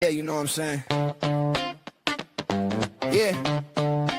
Yeah, you know what I'm saying? Yeah,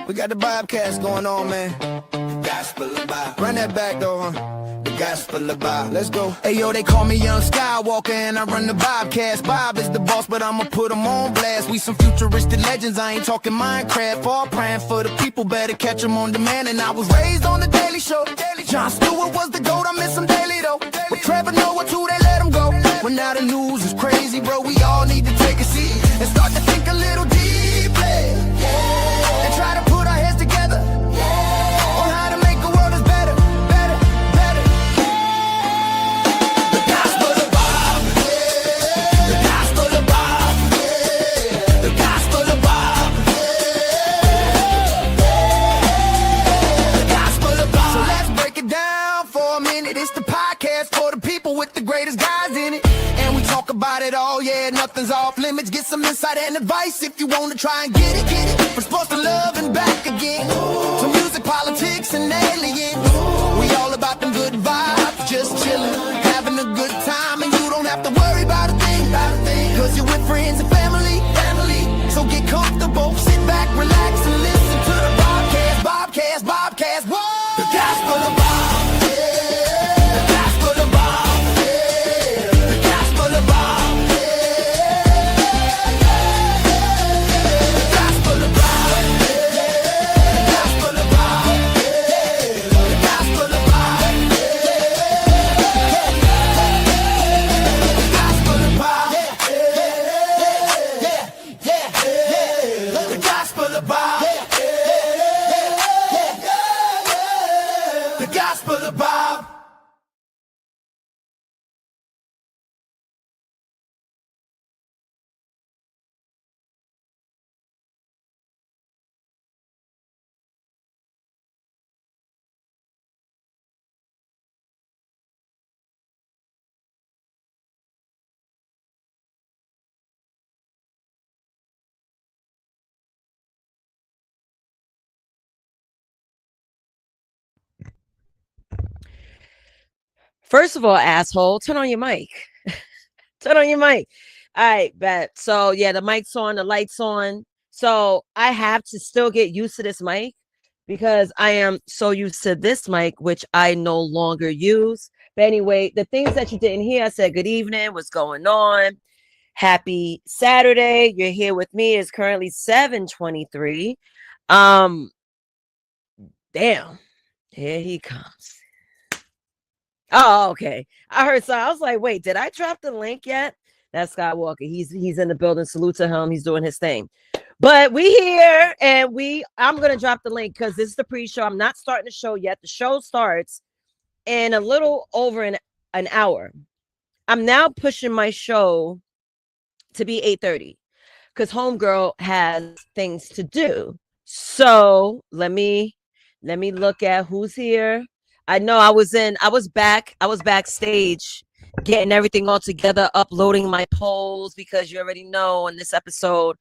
we got the Bobcast going on, man. The gospel of Bob. Run that back, though, huh? The gospel of Bob. Let's go. Hey, yo, they call me Young Skywalker, and I run the Bobcast. Bob is the boss, but I'ma put him on blast. We some futuristic legends, I ain't talking Minecraft. All praying for the people, better catch them on demand. And I was raised on the Daily Show. Jon Stewart was the GOAT, I miss him daily, though. With Trevor Noah, too, they let him go. Well, now the news is crazy, bro. We all need to take a seat and start to think a little deeply. And try to put our heads together on how to make a world that's better, better, better. The gospel of Bob. The gospel of Bob. The gospel of Bob. The gospel of Bob. So let's break it down for a minute. It's the podcast for the people with the greatest guys in it. And we talk about it all, yeah, nothing's off limits. Get some insight and advice if you want to try and get it, get it. From sports to love and back again, to music, politics, and aliens. We all about them good vibes, just chillin', having a good time. And you don't have to worry about a thing, cause you're with friends and family. So get comfortable, sit back, relax, and listen to the Bobcast, whoa! The gospel of Bob, yeah. The gospel of Bob, yeah. The gospel of Bob, yeah. The gospel of Bob, yeah. The gospel of Bob, yeah. The gospel of Bob, yeah. The gospel of Bob, yeah. The gospel of Bob, yeah. The gospel of Bob. First of all, asshole, turn on your mic. Turn on your mic. All right, bet. So yeah, the mic's on, the light's on. So I have to still get used to this mic because I am so used to this mic, which I no longer use. But anyway, the things that you didn't hear, I said good evening, what's going on? Happy Saturday. You're here with me. It's currently 7:23. Um, damn. Here he comes. Oh, okay. I heard so. I was like, wait, did I drop the link yet? That's Skywalker. He's in the building. Salute to him. He's doing his thing. But we here and I'm gonna drop the link because this is the pre-show. I'm not starting the show yet. The show starts in a little over an hour. I'm now pushing my show to be 8:30 because homegirl has things to do. So let me look at who's here. I know I was backstage getting everything all together, uploading my polls because you already know in this episode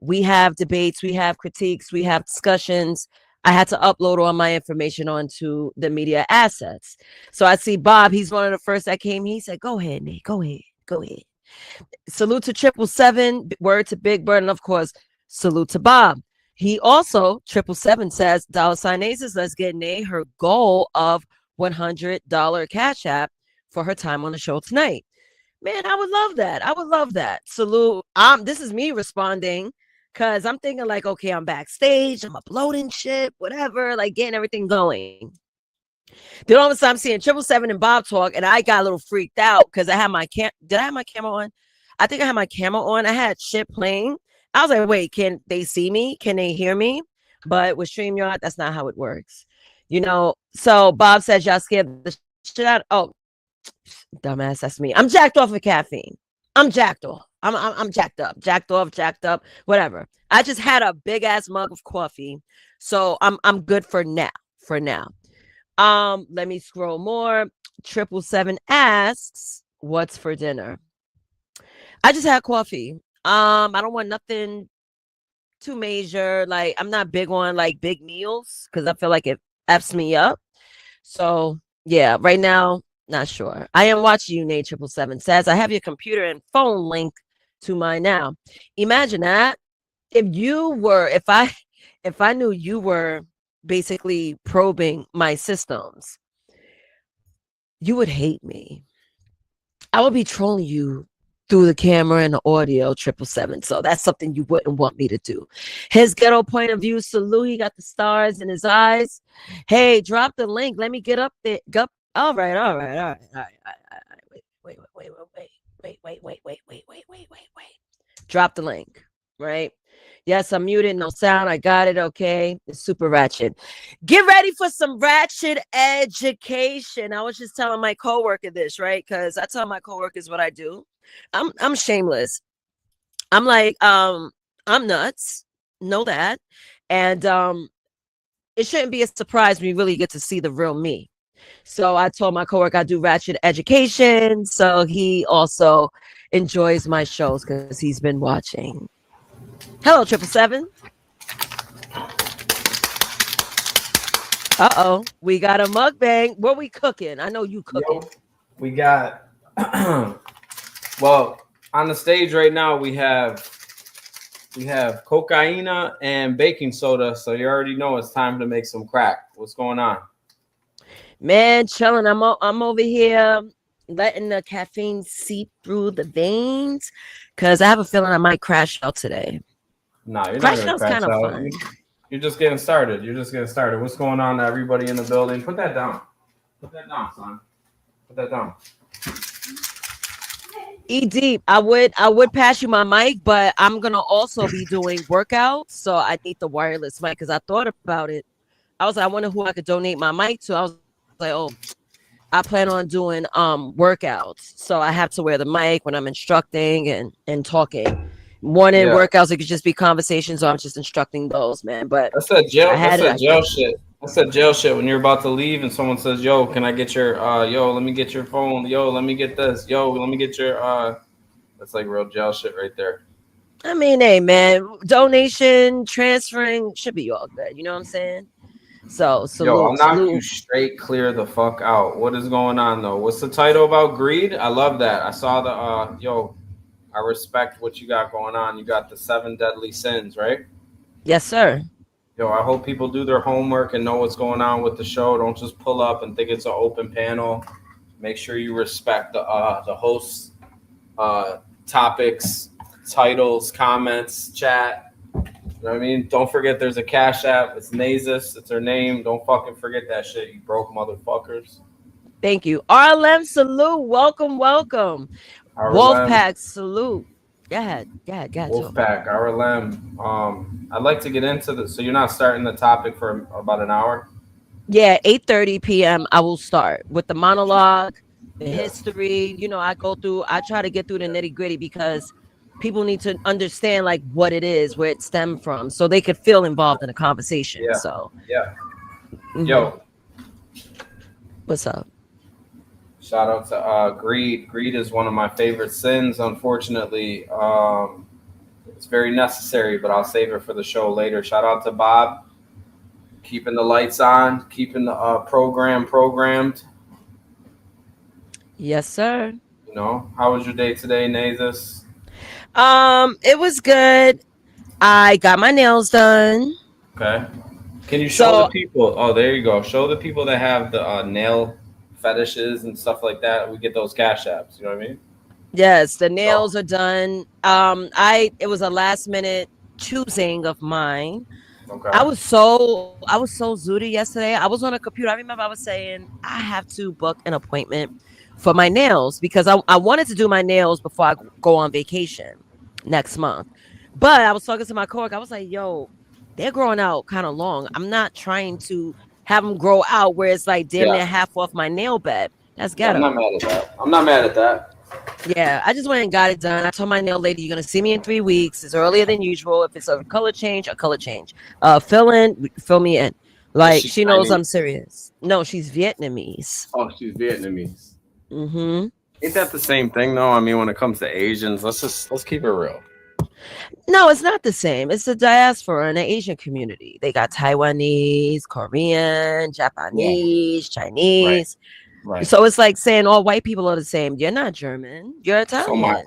we have debates, we have critiques, we have discussions. I had to upload all my information onto the media assets. So I see Bob, he's one of the first that came. He said, go ahead, Nate, go ahead. Salute to 777, word to Big Bird, and of course, salute to Bob. He also, 777 says, $ Aces, let's get Nay her goal of $100 Cash App for her time on the show tonight. Man, I would love that. I would love that. Salute. This is me responding because I'm thinking like, okay, I'm backstage, I'm uploading shit, whatever, like getting everything going. Then all of a sudden I'm seeing 777 and Bob talk, and I got a little freaked out because I had my did I have my camera on? I think I had my camera on. I had shit playing. I was like, wait, can they see me? Can they hear me? But with StreamYard, that's not how it works. You know, so Bob says y'all scared the shit out. Oh, dumbass, that's me. I'm jacked off of caffeine. I'm jacked off. I'm jacked up. Jacked up, whatever. I just had a big ass mug of coffee. So I'm good for now. Let me scroll more. 777 asks, what's for dinner? I just had coffee. I don't want nothing too major. Like, I'm not big on like big meals because I feel like it F's me up. So yeah, right now, not sure. I am watching you, Nate 777 says. I have your computer and phone link to mine now. Imagine that. If I knew you were basically probing my systems, you would hate me. I would be trolling you through the camera and the audio 777. So that's something you wouldn't want me to do. His ghetto point of view, salute. He got the stars in his eyes. Hey, drop the link. Let me get up there. All right. Wait. Drop the link. Right. Yes, I'm muted. No sound. I got it. Okay. It's super ratchet. Get ready for some ratchet education. I was just telling my coworker this, right? Because I tell my coworkers what I do. I'm shameless. I'm like, I'm nuts. Know that. And it shouldn't be a surprise when you really get to see the real me. So I told my coworker I do ratchet education. So he also enjoys my shows because he's been watching. Hello, 777. We got a mukbang. What we cooking? I know you cooking. Yo, we got well, on the stage right now we have cocaina and baking soda, so you already know it's time to make some crack. What's going on? Man, chilling. I'm over here letting the caffeine seep through the veins because I have a feeling I might crash out today. Nah, you're crash not gonna out's crash out. Fun. You're just getting started. What's going on, everybody in the building? Put that down. Put that down, son. Put that down. Deep. I would pass you my mic, but I'm gonna also be doing workouts, so I need the wireless mic because I thought about it. I was like, I wonder who I could donate my mic to. I was like, oh, I plan on doing workouts, so I have to wear the mic when I'm instructing and talking. Morning workouts, it could just be conversations, so I'm just instructing those, man. But that's that jail shit. That's that jail shit when you're about to leave and someone says, yo, can I get your let me get your phone, yo, let me get this, yo, let me get your that's like real jail shit right there. I mean, hey man, donation, transferring should be all good, you know what I'm saying? So salute, yo, I'll knock you straight clear the fuck out. What is going on though? What's the title about? Greed? I love that. I saw the I respect what you got going on. You got the 7 deadly sins, right? Yes, sir. Yo, I hope people do their homework and know what's going on with the show. Don't just pull up and think it's an open panel. Make sure you respect the hosts, topics, titles, comments, chat. You know what I mean? Don't forget there's a Cash App. It's Nazis. It's her name. Don't fucking forget that shit, you broke motherfuckers. Thank you. RLM, salute. Welcome. Wolfpack, salute. Go ahead. Wolfpack, RLM. I'd like to get into this. So you're not starting the topic for about an hour? Yeah, 8:30 p.m. I will start with the monologue, the history. You know, I try to get through the nitty gritty because people need to understand like what it is, where it stemmed from, so they could feel involved in the conversation. Yeah. So Yo, what's up? Shout out to greed. Greed is one of my favorite sins. Unfortunately, it's very necessary, but I'll save it for the show later. Shout out to Bob, keeping the lights on, keeping the program programmed. Yes, sir. You know, how was your day today, Nazis? It was good. I got my nails done. Okay. Can you show the people? Oh, there you go. Show the people that have the nail fetishes and stuff like that. We get those Cash Apps. You know what I mean? Yes, the nails are done. It was a last minute choosing of mine. Okay. I was so zooted yesterday. I was on a computer. I remember I was saying I have to book an appointment for my nails because I wanted to do my nails before I go on vacation next month. But I was talking to my coworker. I was like, yo, they're growing out kind of long. I'm not trying to have them grow out where it's like damn near half off my nail bed. That's ghetto. I'm not mad at that. Yeah, I just went and got it done. I told my nail lady, you're going to see me in 3 weeks. It's earlier than usual. If it's a color change. Fill me in. Like, she knows I'm serious. No, she's Vietnamese. Oh, she's Vietnamese. Mm-hmm. Ain't that the same thing, though? I mean, when it comes to Asians, let's keep it real. No, it's not the same. It's the diaspora in the Asian community. They got Taiwanese, Korean, Japanese, Chinese. Right. So it's like saying all white people are the same. You're not German. You're Italian.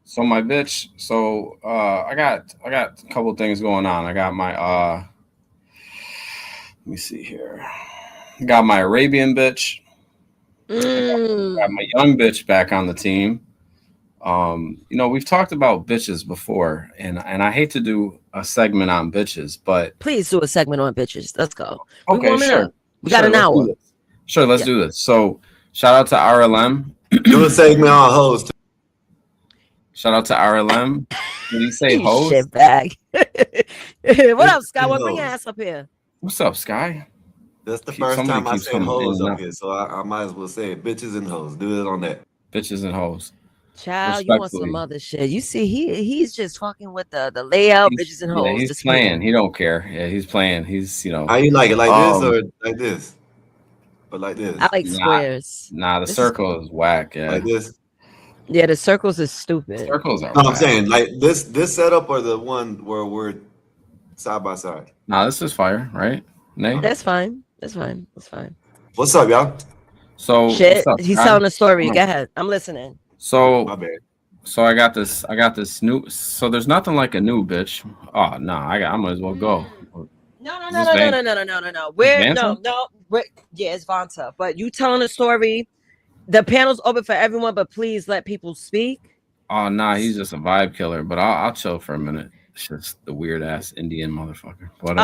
So my bitch. So I got a couple things going on. I got my let me see here. I got my Arabian bitch. Got my young bitch back on the team. We've talked about bitches before, and I hate to do a segment on bitches, but Please do a segment on bitches. Let's go. We okay, warming sure, up. We got an let's do hour. this. Sure, let's do this. So, shout out to RLM. Do a segment on hoes. Shout out to RLM. When you say You host, shit bag. What up, Scott? Bring your Hoes. ass up here. what's up, Sky? That's the first Somebody time I keeps said coming in hoes and up out. here, so I might as well say it. Bitches and hoes. Do it on that. Bitches and hoes. Child, you want some Respectfully. other shit. You see, he's just fucking with the layout, bitches and hoes. He's this playing. weekend. He don't care. Yeah, he's playing. He's How you like it? Like this Um, or like this? Or like this? I like Nah, squares. the This is circle cool. is whack. Yeah, Like this? Yeah, the circles is stupid. circles are No, I'm whack. saying like this setup or the one where we're side by side. Nah, this is fire, right? Nay. That's fine. That's fine. That's fine. What's up, y'all? So Shit. what's up, He's Sky? telling a story. Come Go on. ahead. I'm listening. My So bad. I got this new. So there's nothing like a new bitch. Oh no, I might as well go. No. Is this Van- We're Vanta? yeah, it's Vanta. But you telling a story. The panel's open for everyone, but please let people speak. Oh nah, he's just a vibe killer. But I'll chill for a minute. It's just the weird ass Indian motherfucker. But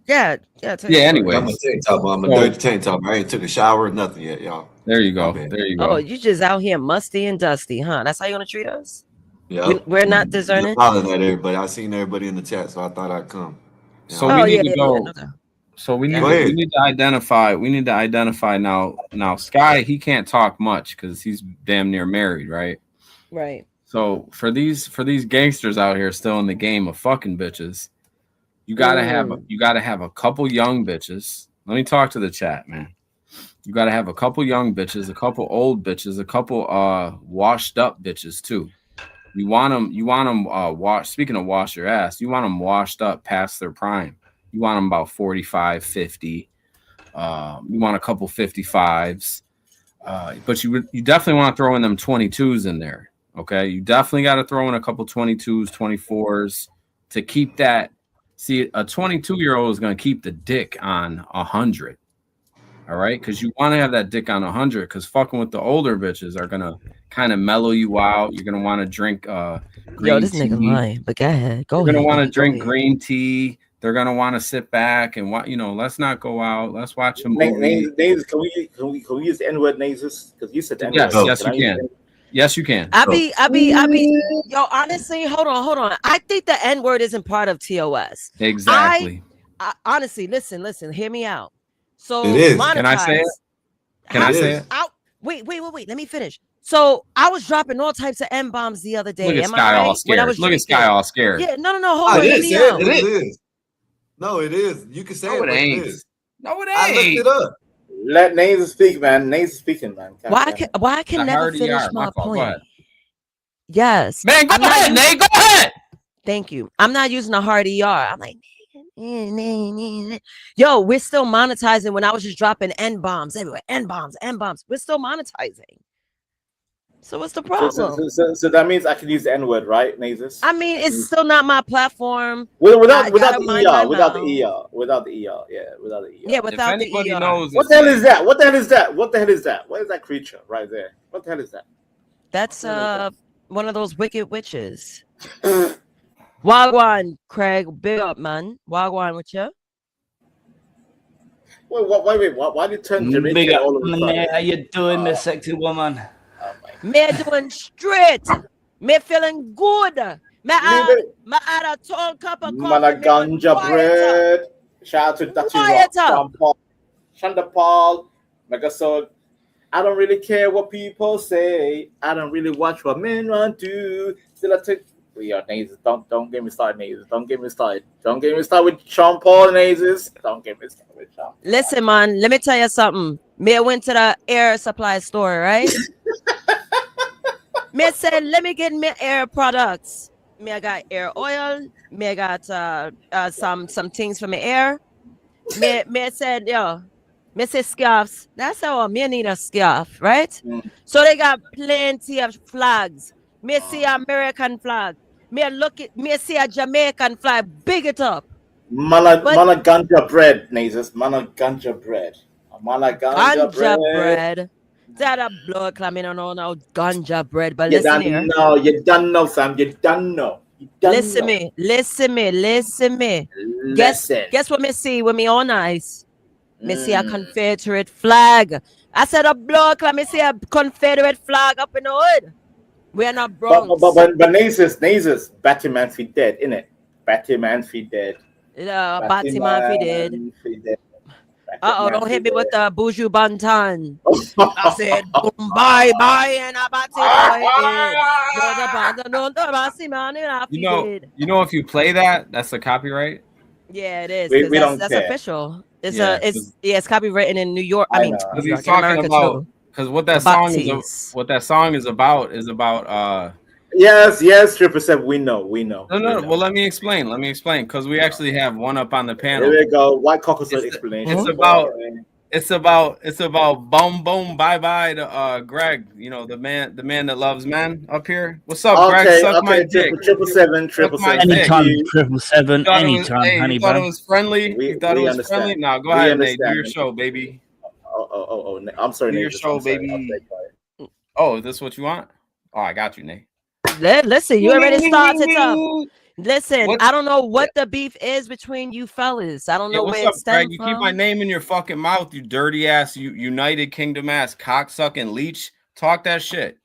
Yeah. yeah. Tell your story. Anyways, I'm a tank top. I'm a So- dirty tank top. I ain't took a shower or nothing yet, y'all. there you go. My bad. There you Oh, go. you just out here musty and dusty, huh? That's how you gonna treat us? Yeah. We're not discerning. Hollering at everybody. I seen everybody in the chat, so I thought I'd come. So Oh, we need yeah, to go. no doubt. So we need Go to, ahead. we need to identify. We need to identify now. Now, Sky, he can't talk much because he's damn near married, right? Right. So for these gangsters out here still in the game of fucking bitches, you gotta have a couple young bitches. Let me talk to the chat, man. You gotta have a couple young bitches, a couple old bitches, a couple washed up bitches too. You want them wash. Speaking of wash your ass, you want them washed up past their prime. You want them about 45, 50. You want a couple 55s. But you definitely want to throw in them 22s in there. Okay. You definitely got to throw in a couple 22s, 24s to keep that. See, a 22-year-old is going to keep the dick on 100. All right. Because you want to have that dick on 100 because fucking with the older bitches are going to kind of mellow you out. You're going to want to drink green Yo, this tea. nigga lying, but go ahead. Go You're ahead. going to want to nigga, drink go ahead. green tea. They're going to want to sit back and let's not go out. Let's watch a movie. Names, can we use the N-word names? Because you said the N-word. Yes, Oh. yes, you can. Yes, you can. I be. Yo, honestly, hold on. I think the N word isn't part of TOS. Exactly. I honestly, listen. Hear me out. So It is. Can I say it? Can I say it? Wait. Let me finish. So I was dropping all types of M bombs the other day. Look at Am I Sky right? all scared. Look at Sky all scared. Yeah, no. Hold Oh, on. it Hear is. me It out. is. No, it is. You can say No, it, it but it ain't. is. No, it I looked ain't. it up. Let names speak, man. Names speaking, man. Why I can I never already finish are. my My fault. Go point? ahead. Yes. Man, go ahead, Nate. Go ahead. Thank you. I'm not using a hard ER. I'm like, yo, we're still monetizing when I was just dropping N bombs everywhere. N bombs. We're still monetizing. So what's the problem? So that means I can use the N-word, right, Nazis? I mean, it's still not my platform. Without the gotta mind my ER, without the mouth. ER, without the ER, yeah, without the ER. Yeah, If without the anybody ER. knows, What the hell is that? What the hell is that? What the hell is that? What is that creature right there? What the hell is that? That's one of those wicked witches. Wagwan, Craig, big up, man. Wagwan with you. Wait, why did you turn Jamaican all of a sudden? How you doing, the sexy woman? Oh my Me doing straight. Me feeling good. Me add a tall cup of man, a coffee. ganja bread. Shout out to Dutchy Rock, Sean Paul, Shonda Paul, Megasode. I don't really care what people say. I don't really watch what men want to. Still, I take. Yeah, Nazis. Don't get me started, Nazis. Don't get me started. Don't get me started with Sean Paul, Nazis. Don't get me started with Sean Paul. Listen, man, let me tell you something. Me went to the air supply store, right? Me said, let me get me air products. Me I got air oil. Me I got some things for my air. Me said, yo, me say scarves. That's how me need a scarf, right? Mm. So they got plenty of flags. Me see American flag. Me see a Jamaican flag. Big it up. Mana ganja bread, Nazis. Mana ganja bread. Mana ganja Ganja bread. bread. That a blood climbing on now ganja bread. But You listen don't here. know. You don't know, fam. You don't know. Listen me. Guess what me see when me on ice? Me see a Confederate flag. I said a blood clam. Me see a Confederate flag up in the hood. We're not Bronx. But Nazis, Batman fi dead, innit? Batman fi dead. Batman fi dead. Don't hit me with the Buju Bantan. I said, boom, bye, and I You know, if you play that, that's a copyright. Yeah, it is. We don't that's care. official. It's copywritten in New York. I mean, because New he's York, in talking America about too. because what that song is about Yes, 777. We know. No. Well, let me explain. Because we actually have one up on the panel. Here we go. White Caucus explanation. It's about boom boom bye bye to Greg. You know, the man that loves men up here. What's up, Greg? Suck my dick. 777. Anytime, 777. Anytime, honey you thought it was friendly? We you thought it was understand. friendly? No, go ahead, Nate. Do your show, baby. Oh. I'm sorry, Do Nate. your show, baby. Oh, is this what you want? Oh, I got you, Nate. Listen, you already started up. Listen, I don't know what the beef is between you fellas. I don't know where it stems from. You keep my name in your fucking mouth, you dirty ass, you United Kingdom ass cocksucking leech. Talk that shit.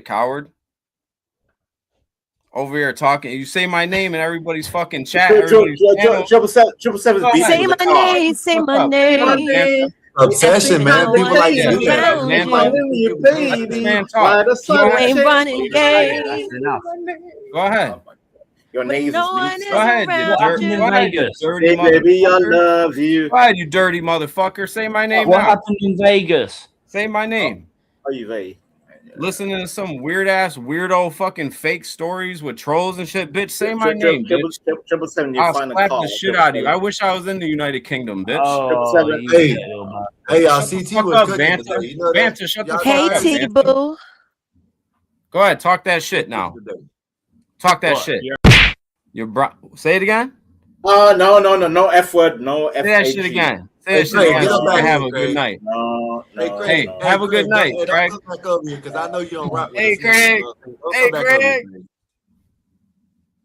Coward. Over here talking. You say my name and everybody's fucking chat. 777. Say my name. Obsession, man. People like to do that. You ain't running game. Go ahead. Your name is Go ahead, dirty baby, I motherfucker. love you. Go ahead, you dirty motherfucker. Say my name What now. happened in Vegas? Say my name. Are you very? Listening to some weird ass, weirdo fucking fake stories with trolls and shit, bitch. Say my name, bitch. 777. I'll slap the shit out of you. I wish I was in the United Kingdom, bitch. Oh, Hey, y'all, CT was cooking today. You know that? Banter, shut the fuck Hey, up, T Banter. Boo. Go ahead, talk that shit now. Talk that shit. Say it again. No F word, no F. Say that shit again. Say that shit again. So have a good night. Hey, have a good night, Craig. Don't come back over here because I know you don't rock with Hey, us. Craig. Hey, Craig.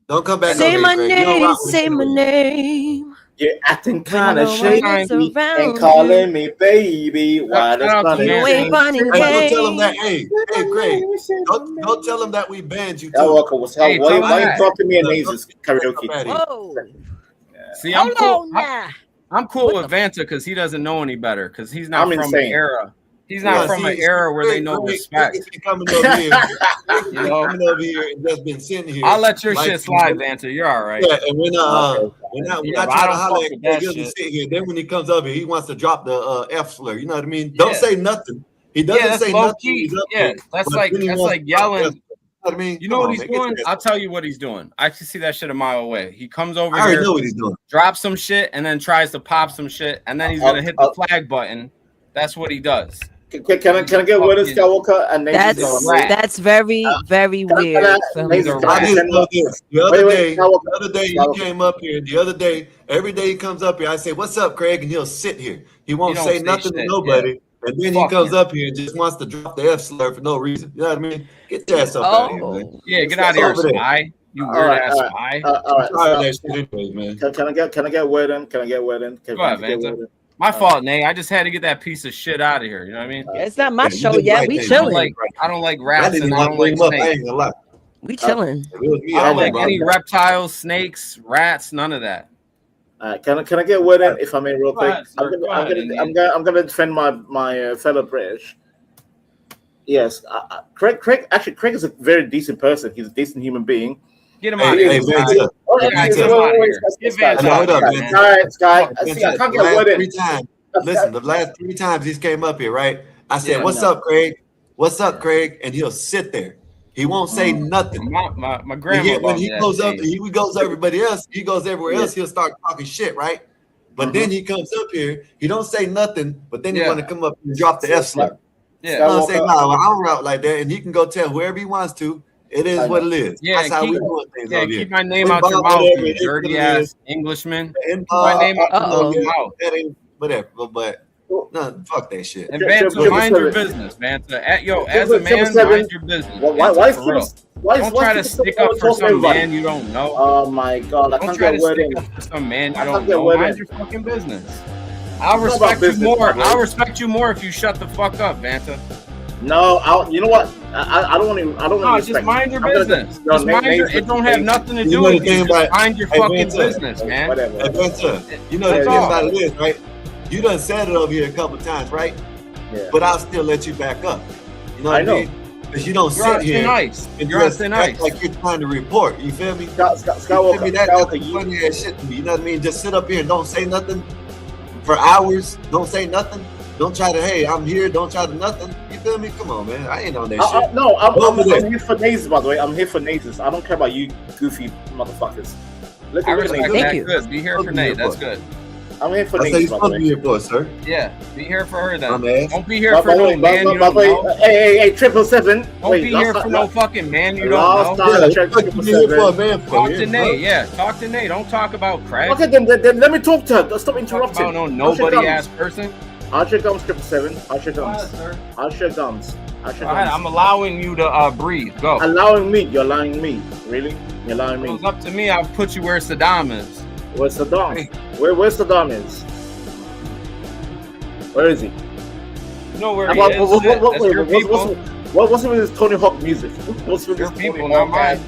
Don't come back Say over my here, Craig. You don't name. rock with Say us. my name. You're acting kind of shady and and calling me baby. Why You ain't running Hey, don't tell him game. that. Hey, Craig. Don't tell him that we banned you too. Why you talking to me in Nazis karaoke? Whoa. See, I'm Hold cool. on now. I'm cool with Vanta because he doesn't know any better because he's not from insane. an era. He's not from an era where they know respect. Coming over here, coming over here and just been sitting here. I'll let your shit slide, Vanta. You're all right. Yeah, and we're not trying to holler at Craig. He'll shit. sit here. Then when he comes over, he wants to drop the F slur. You know what I mean? Don't say nothing. He doesn't say nothing. Key. Yeah, that's like yelling. I mean, you know what he's doing? I'll tell you what he's doing. I can see that shit a mile away. He comes over I already here, know what he's doing. drops some shit, and then tries to pop some shit, and then he's gonna hit the flag button. That's what he does. Can I get word of Skywalker and that's very weird. I didn't know this. The other day he came up here. The other day, every day he comes up here, I say, "What's up, Craig?" And he'll sit here. He won't say nothing to nobody. Yeah. And then he comes up here and just wants to drop the F slur for no reason. You know what I mean? Get your ass up out of here, man. Yeah, get out of here, spy. You weird ass spy. Can I get word in? Can I get word in? Go ahead, Vanta. My fault, Nate. I just had to get that piece of shit out of here. You know what I mean? It's not my show yet. We chilling. I don't like rats and I don't like snakes. We chilling. I don't like any reptiles, snakes, rats, none of that. Can I get word in, if I may, real quick? I'm gonna defend my fellow British. Yes, Craig is a very decent person. He's a decent human being. Get him out of here. Listen, the last 3 times he's came up here, right? I said, "What's up, Craig? What's up, Craig?" And he'll sit there. He won't say nothing. My grandma. When he goes up, he goes everybody else. He goes everywhere else. He'll start talking shit, right? But then he comes up here. He don't say nothing. But then he want to come up and drop the F slur. Yeah. No, I don't route like that, and he can go tell whoever he wants to. It is what it is. Yeah, that's how we doing things. Yeah, keep my name out your mouth, you dirty ass Englishman. Keep my name out your mouth. That ain't whatever, but no, fuck that shit. And Vanta, mind your business, Vanta. As a man, mind your business. Why don't try to stick up for some man you don't know. Oh my God! Don't try to stick up for some man you don't know. Mind your fucking business. I'll respect you more. I'll respect you more if you shut the fuck up, Vanta. No, you know what? I don't want to. I don't want to. Just mind your business. Just mind your. It don't have nothing to do with you. Just mind your fucking business, man. You know the thing about it is, right? You done said it over here a couple times, right? Yeah. But I'll still let you back up. You know what I mean? Because you don't sit here and just act like you're trying to report. You feel me? That's funny ass shit to me. You know what I mean? Just sit up here and don't say nothing for hours. Don't say nothing. Don't try to, hey, I'm here. Don't try to nothing. You feel me? Come on, man. I ain't on that shit. No, I'm here for Nazes, by the way. I'm here for Nazes. I don't care about you goofy motherfuckers. I respect that. Good. Be here for Nate. That's good. I'm here for Nazes, by the way. Be here for, sir. Yeah, be here for her then. Don't be here for no man you don't know. Hey, 777. Don't be here for no fucking man you don't know. Talk to Nate. Yeah, talk to Nate. Don't talk about Craig. Okay, then let me talk to her. Stop interrupting. About no nobody ass person. Archer Gums 777. Archer Gums. Archer Gums. I'm allowing you to breathe. Go. Allowing me? You're allowing me? Really? You're allowing me? If it was up to me, I'll put you where Saddam is. Where's Saddam? Where Saddam is? Where is he? You know where he is. What's with this Tony Hawk music? What's with your this people, not mine.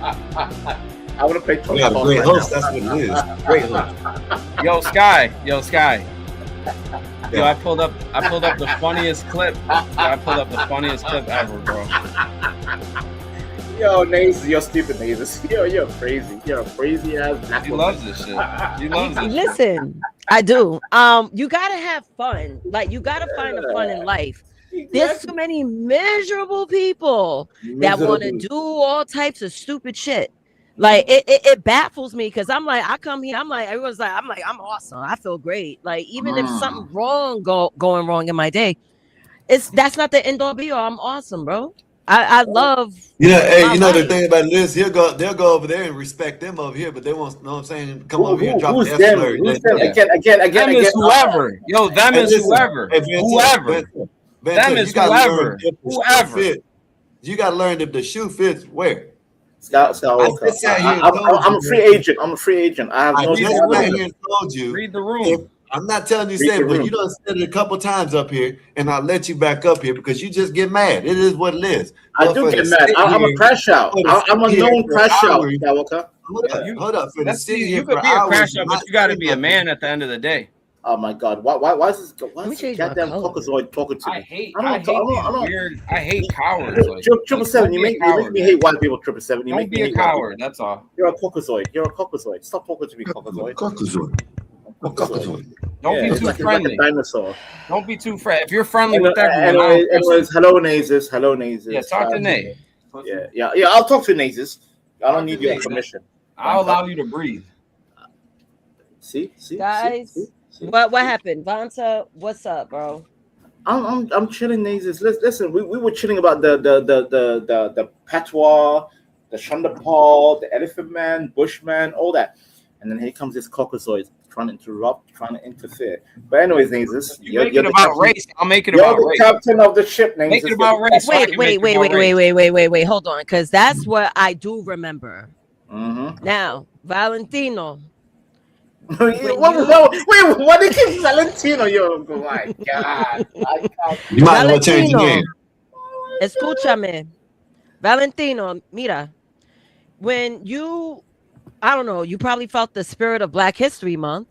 I want to play Tony Hawk. Great host. That's what it is. Great host. Yo, Sky. Yo, I pulled up the funniest clip. I pulled up the funniest clip ever, bro. Yo, Naze, you're stupid, Naze. You're crazy. You're a crazy ass black He loves this shit. He loves this Listen, shit. I do. You gotta have fun. Like, you gotta find the fun in life. There's too many miserable people that want to do all types of stupid shit. Like, it baffles me because I'm like, I come here, I'm like, everyone's like, I'm awesome. I feel great. Like, even if something wrong going wrong in my day, that's not the end all be all. I'm awesome, bro. I love. Yeah, hey, you know the thing about this, they'll go over there and respect them over here, but they won't. Know what I'm saying? Come over here and drop the them? Who's them? Again. Them is whoever. Yo, them is whoever. Whoever. Them is whoever. Whoever. You got to learn if the shoe fits where. I'm a free agent. I have no idea. Told you. Read the room. I'm not telling you say, but you done said it a couple times up here, and I'll let you back up here because you just get mad. It is what it is. I do get mad. I'm a crash out. I'm a known crash out. Hold up. For the city you could be a crash out, but you got to be a man at the end of the day. Oh my God! Why is this goddamn Caucasoid talking to me? I hate cowards. Like, 777, you make me hate white people. 777, Don't be a coward. That's all. You're a Caucasoid. Stop talking to me, Caucasoid. Don't be too friendly. Like a dinosaur. Don't be too friendly. If you're friendly with everyone, anyways, hello Nazes. Yeah, talk to Nate. Yeah. I'll talk to Nazes. I don't need your permission. I'll allow you to breathe. See, guys. See? What happened, Vanta? What's up, bro? I'm chilling, Nazes. Listen, we were chilling about the patois, the Shandapal, the Elephant Man, Bushman, all that, and then here comes this Caucasoid trying to interrupt, trying to interfere. But anyways, Nazes, you're the captain. Race. I'll make it about race. You're the captain of the ship, Nazes. Make it about race. Wait. Hold on, because that's what I do remember. Mm-hmm. Now, Valentino. What did you keep Valentino? Oh my God. You might as well change your name. Escúchame. Valentino, mira. When you, I don't know, you probably felt the spirit of Black History Month.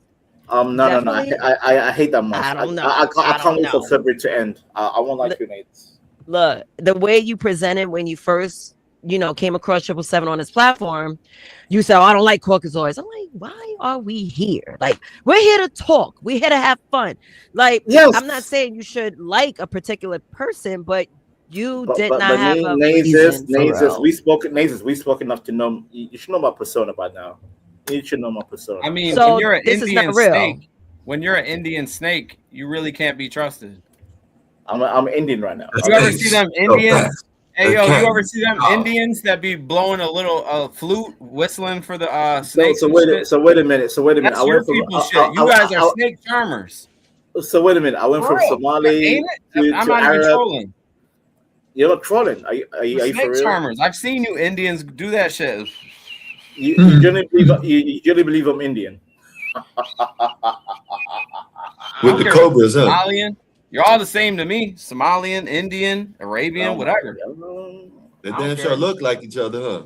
No. I hate that month. I don't know. I can't wait for February to end. I won't like you, Nate. Look, the way you presented when you first, came across 777 on this platform, you said, I don't like Caucasoids. I'm like, why are we here? Like, we're here to talk. We're here to have fun. Like, yes. I'm not saying you should like a particular person, but you did not have a reason. We spoke enough to know. You should know my persona by now. You should know my persona. I mean, so when you're an Indian snake, you really can't be trusted. I'm Indian right now. You ever see them Indians? Hey yo, you ever see them Indians that be blowing a little flute, whistling for the snakes? So wait a minute. That's your people shit. You guys are snake charmers. So wait a minute. I went from Somali I'm not Arab. even trolling. You're not trolling. Are you snake for real? charmers. I've seen you Indians do that shit. You generally believe I'm Indian. With the cobras, huh? Somalian. You're all the same to me. Somalian, Indian, Arabian, whatever. They damn sure look like each other, huh?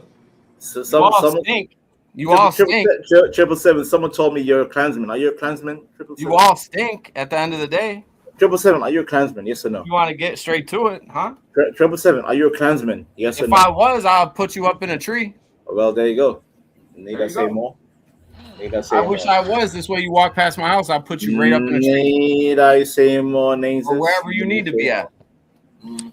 So you all stink. You all stink. 777. Someone told me you're a Klansman. Are you a Klansman? You all stink at the end of the day. 777. Are you a Klansman? Yes or no? You want to get straight to it, huh? 777. Are you a Klansman? Yes or no? If I was, I'll put you up in a tree. Well, there you go. Need I say more? I wish I was. This way you walk past my house, I'll put you right up in a tree. Need I say more names? Or wherever you need to be at. Listen.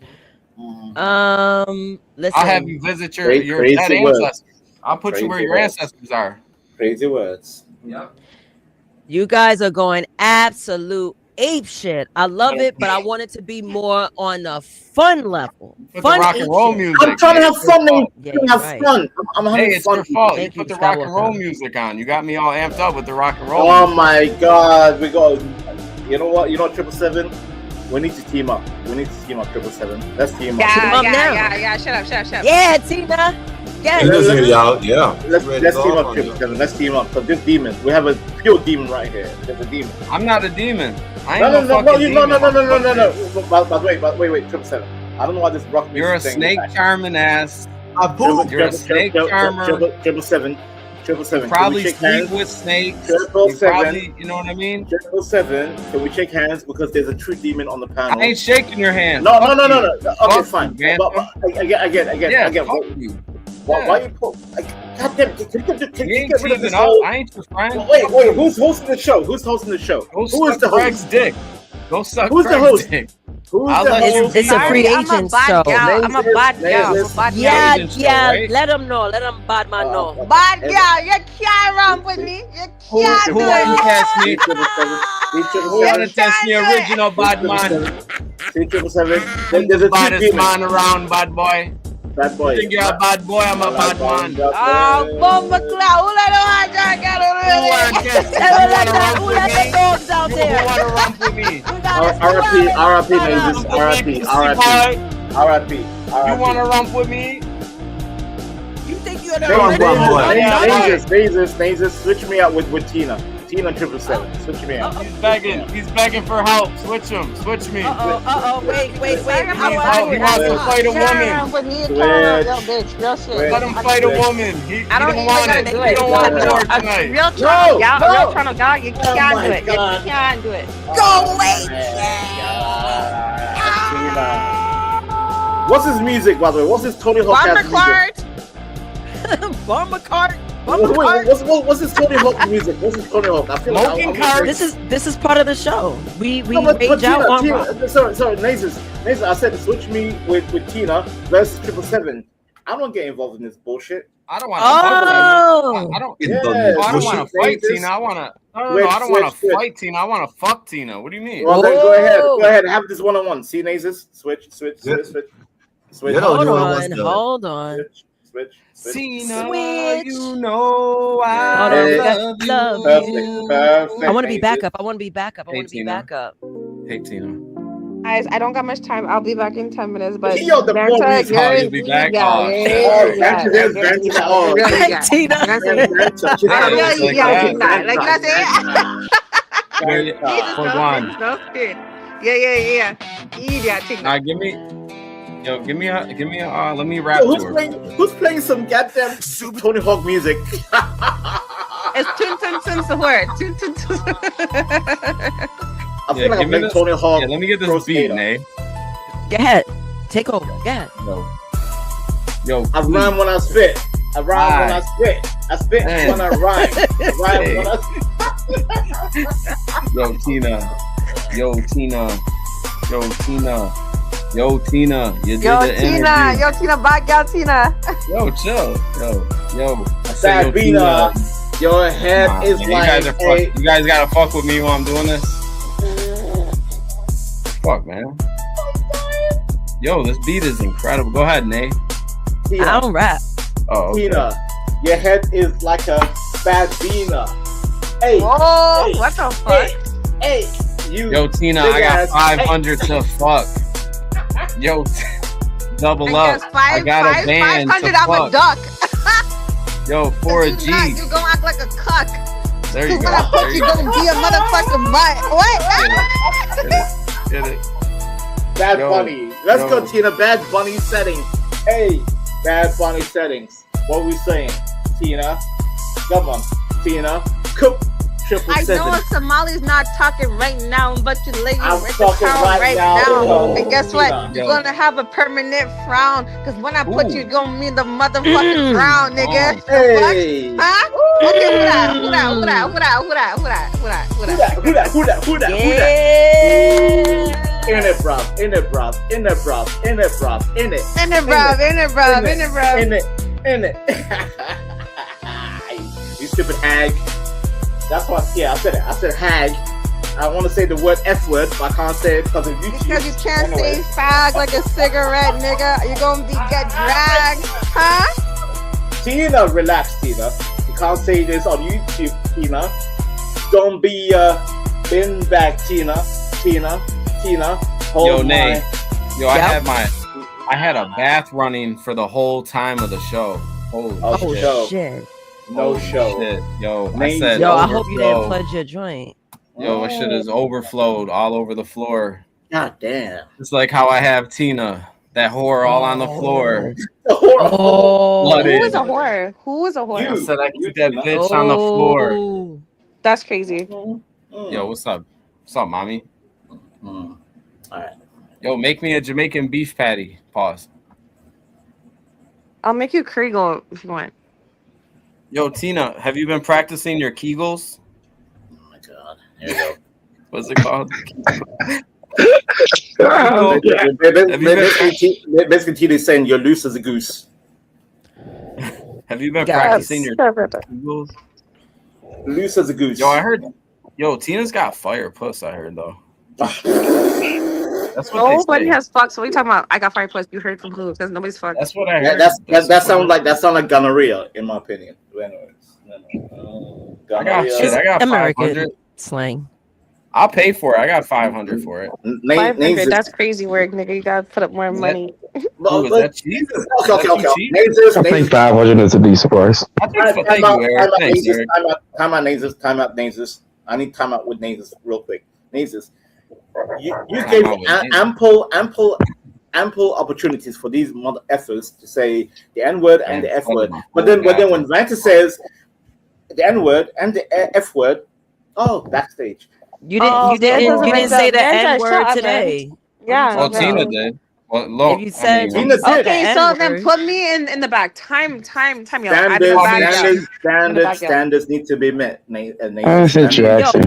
I'll have you visit your dead ancestors. I'll put you where your ancestors are. Crazy words. Yep. You guys are going absolute ape shit. I love it, but I want it to be more on the fun level. Put the rock and roll music. I'm trying to have fun. Fun. I'm having it's fun. your fault. You put the rock and roll music on. You got me all amped up with the rock and roll. Oh my god, we got. You know what? 777. We need to team up. 777. Let's team up. Yeah. Shut up. Yeah, Tina. Yeah. Let's team up, 777. Let's team up. Because this demon, we have a pure demon right here. There's a demon. I'm not a demon. I No. ain't But wait, 777. I don't know why this rock music. You're a snake charming ass. You're a snake charmer. 777. Probably sleep with snakes. You know what I mean? 777. Can we shake hands because there's a true demon on the panel? I ain't shaking your hand. No. Okay, fine. You, Again. Fuck you. Why you put? Goddamn! Can you get rid of this I ain't your friend. Wait. Who's hosting the show? Who is the Craig's host? dick. Go suck. Who's the host? Who's the host? It's a free agent show. I'm a bad girl. Yeah. Let them know. Let them bad man know. Bad girl, you can't run with me. You can't Who do want to it. test me? Who want to test me? Original bad man. 777. There's a baddest man around, bad boy. Bad boy. You think you're a bad boy? I'm a bad man. Oh, bomba cloud. Who let Who want to test me? Who let the dogs out Who there? want to rump with me? R.I.P. You want to rump with me? You think you're the Nazers, switch me out with Tina. Tina 777. Switch me out. He's begging for help. Switch him. Switch me. Wait. He wants to fight a woman. Let him fight a woman. He don't want it. He don't want war tonight. Real Toronto guy, you can't do it. You can't do it. Go away. What's his music, by the way? What's his Tony Hawk music? Bomber cart. What's his Tony Hawk music? What's his Tony Hawk? I feel like this is part of the show. We rage out on sorry, Nazers. I said switch me with Tina versus 777. I don't get involved in this bullshit. I don't want to. I don't want to fight Tina. I want to. I don't want to fight Tina. I want to fuck Tina. What do you mean? Well, then go ahead. Have this one-on-one. See, Nazers. Switch. Hold on. Switch. Tina, you know I love you. Perfect. I want to be backup. Hey, Tina. Guys, I don't got much time. I'll be back in 10 minutes. But Yo, the police. You'll be back. Now give me a. Let me rap. Who's playing some goddamn Tony Hawk music? It's tun the word. I feel like I'm playing Tony Hawk. Yeah, let me get this beat, Nay. Go ahead. Take over. Go ahead. Yo. I rhyme when I spit. I rhyme when I spit. I spit when I rhyme. I rhyme when I spit. Yo, Tina. You did the interview. Yo, Tina, bad girl, Tina. Yo, chill. Yo. Sabina, your head is like you guys gotta fuck with me while I'm doing this. Fuck, man. Yo, this beat is incredible. Go ahead, Nay. Tina, I don't rap. Oh, okay. Tina, your head is like a bad Bina. Hey, Whoa, hey, what the fuck? Hey, you. Yo, Tina, big I got ass- 500 to fuck. Yo, double I up. guess I got a band 500, to I'm a fuck. duck. Yo, for a G. You gonna act like a cuck. There you When I go. put There you you go. gonna be a motherfucking butt. What? Get it. Bad Yo, Bunny. Let's yo. go, Tina. Bad Bunny settings. Hey, Bad Bunny settings. What we saying, Tina? Come on, Tina. Cook triple I seven. know Somali's not talking right now, but you ladies I'm at the talking town right right now. now. And guess what? Tina. You're Yo. gonna have a permanent frown. Because when I put you, Ooh. you're gonna mean the motherfucking frown, nigga. Oh. The fuck? Hey. Huh? Okay, who that? Who that? Who that? Who that? Who that? Who that? Who that? Who that? Who that? Who that? Who that? Who that? Yeah. In it, bruv. In it, bruv. In it, bruv. In it, bruv. In it. In it, bruv. In it, bruv. In it, bruv. In it. In it. You stupid hag. That's what. Yeah, I said it. I said hag. I want to say the word F word, but I can't say it because of YouTube. Because you can't Anyway. say fag like a cigarette, nigga. You're gonna get dragged, huh? Tina, relax, Tina. You can't say this on YouTube, Tina. Don't be bin bag, Tina. Tina. Hold Yo, Nay. my. Yo, I had a bath running for the whole time of the show. Holy Oh, shit. show. Shit. No Holy show. Shit. Yo, I Name- said Yo, I hope you didn't overflow. pledge your joint. Yo, my shit is overflowed all over the floor. God damn. It's like how I have Tina, that whore all on the floor. Oh. Blooded. Who is a whore? Who is a whore? I said I keep that bitch on the floor. Oh. That's crazy. Yo, what's up? What's up, mommy? All right. Yo, make me a Jamaican beef patty. Pause. I'll make you Kriegel if you want. Yo, Tina, have you been practicing your Kegels? Oh my god. Here we go. What's it called? Basically, Tina is saying you're loose as a goose. Have you been Yes. practicing your Kegels? Loose as a goose. Yo, I heard. Yo, Tina's got fire puss. I heard though. That's what Nobody they say. has fucked. So what are you talking about? I got fire plus. You heard from who? Because nobody's fucked. That's what I Yeah, heard. that sounds like gonorrhea, in my opinion. Anyways, I got gonorrhea. shit. I got American 500. slang. I'll pay for it. I got 500 for it. 500. That's crazy work, nigga. You gotta put up more money. Oh, is that cheap? Okay. cheap? I think 500 is a decent price. I think so. Thank you, Eric. Thanks, Eric. Time out, Nazes. I need time out with Nazes real quick. Nazes, you Time gave out with Nazes. ample opportunities for these mother effers to say the N word and the F word. Oh, But then God. when Vanta says the N word and the F word, backstage. You didn't. Oh, you didn't. Vanta's You like didn't say the that. Vanta, N shut word up, today. Yeah. Well, no. Tina did. Well, look, If you said Tina did. Okay, so then N-word. put me in the back. Time, y'all. I did Standards need to be met. I sent you Yo, actually.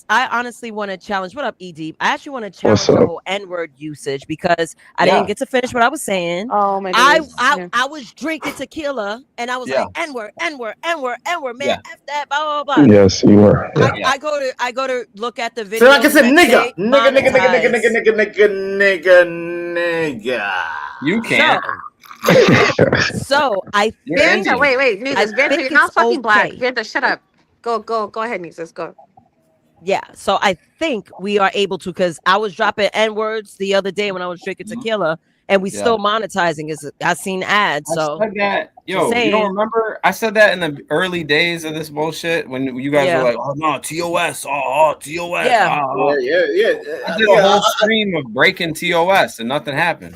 I honestly want to challenge. What up, Ed? I actually want to challenge What's the up? whole N-word usage because I Yeah. didn't get to finish what I was saying. Oh my I goodness. I was drinking tequila and I was Yeah. like N-word, N-word, N-word, N-word, man, Yeah. F that, blah blah blah. Yes, you were. Yeah. Yeah. I go to look at the video. So like I said, nigga. You can't. So I You're think Indian. Wait, Nizas. Vanta, think you're not it's fucking black. okay. Vanta, shut up. Go ahead, Nizas. Go. yeah. So I think we are able to because I was dropping N-words the other day when I was drinking tequila and we Yeah. still monetizing. I seen ads. So I said that. Yo, saying. you don't remember? I said that in the early days of this bullshit when you guys Yeah. were like, "Oh no, TOS, TOS." Yeah. Yeah. I did a whole stream of breaking TOS and nothing happened.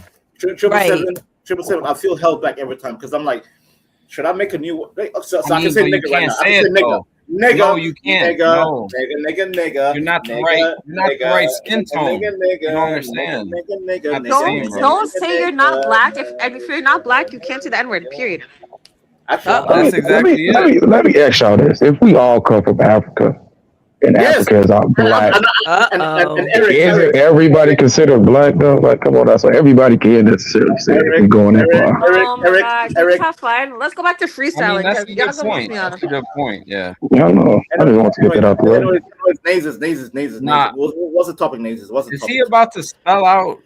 Right. 777. I feel held back every time because I'm like, should I make a new? So I I mean, can say but you nigga right can't now. I say can it, say though. nigga. No, you can't. Nigga, No. nigga. You're not the nigga, right. You're not the nigga, right skin tone. Nigga, You don't understand. Nigga, Not the same, bro. Don't say you're not black. If you're not black, you can't say the N-word. Period. Actually, Uh-oh. That's exactly it. Let me ask y'all this: if we all come from Africa, and Yes. Africa is all black, and Uh-oh. Eric, everybody considered black though? Like, come on, that's so everybody can't necessarily say if we going that far. Oh my god, Eric. tough line. Let's go back to I freestyling mean, that's because a y'all good gonna piss point. me off. That's a good point. Yeah. Yeah, I know. I just want to get that out the way. Nazes. Nah. What's the topic, Nazes? What's the Is topic? he about to spell out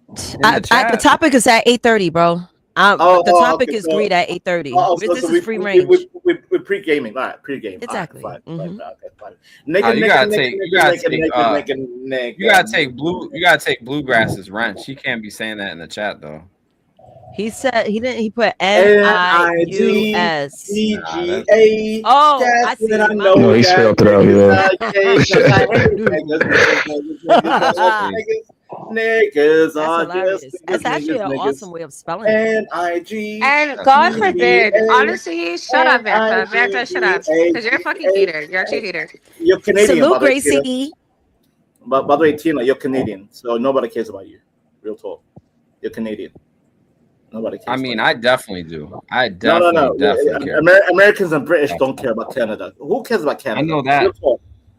The topic is at 8:30, bro. The topic is greed at 8:30. This is free range. We're pre-gaming. All right, pre-game. Exactly. Right, fine. You gotta take Bluegrass's rent. She can't be saying that in the chat though. He said he didn't. He put NIUS. Oh, I see. No, he spelled it out. Niggas are just. That's actually an awesome way of spelling it. NIG. And God forbid, honestly, shut up, Vanta, shut up, because you're a fucking hater. You're actually a hater. You're Canadian. Salute, Gracie. But by the way, Tina, you're Canadian, so nobody cares about you. Real talk. You're Canadian. Nobody cares. I mean, I definitely do. I definitely care. Americans and British don't care about Canada. Who cares about Canada? I know that.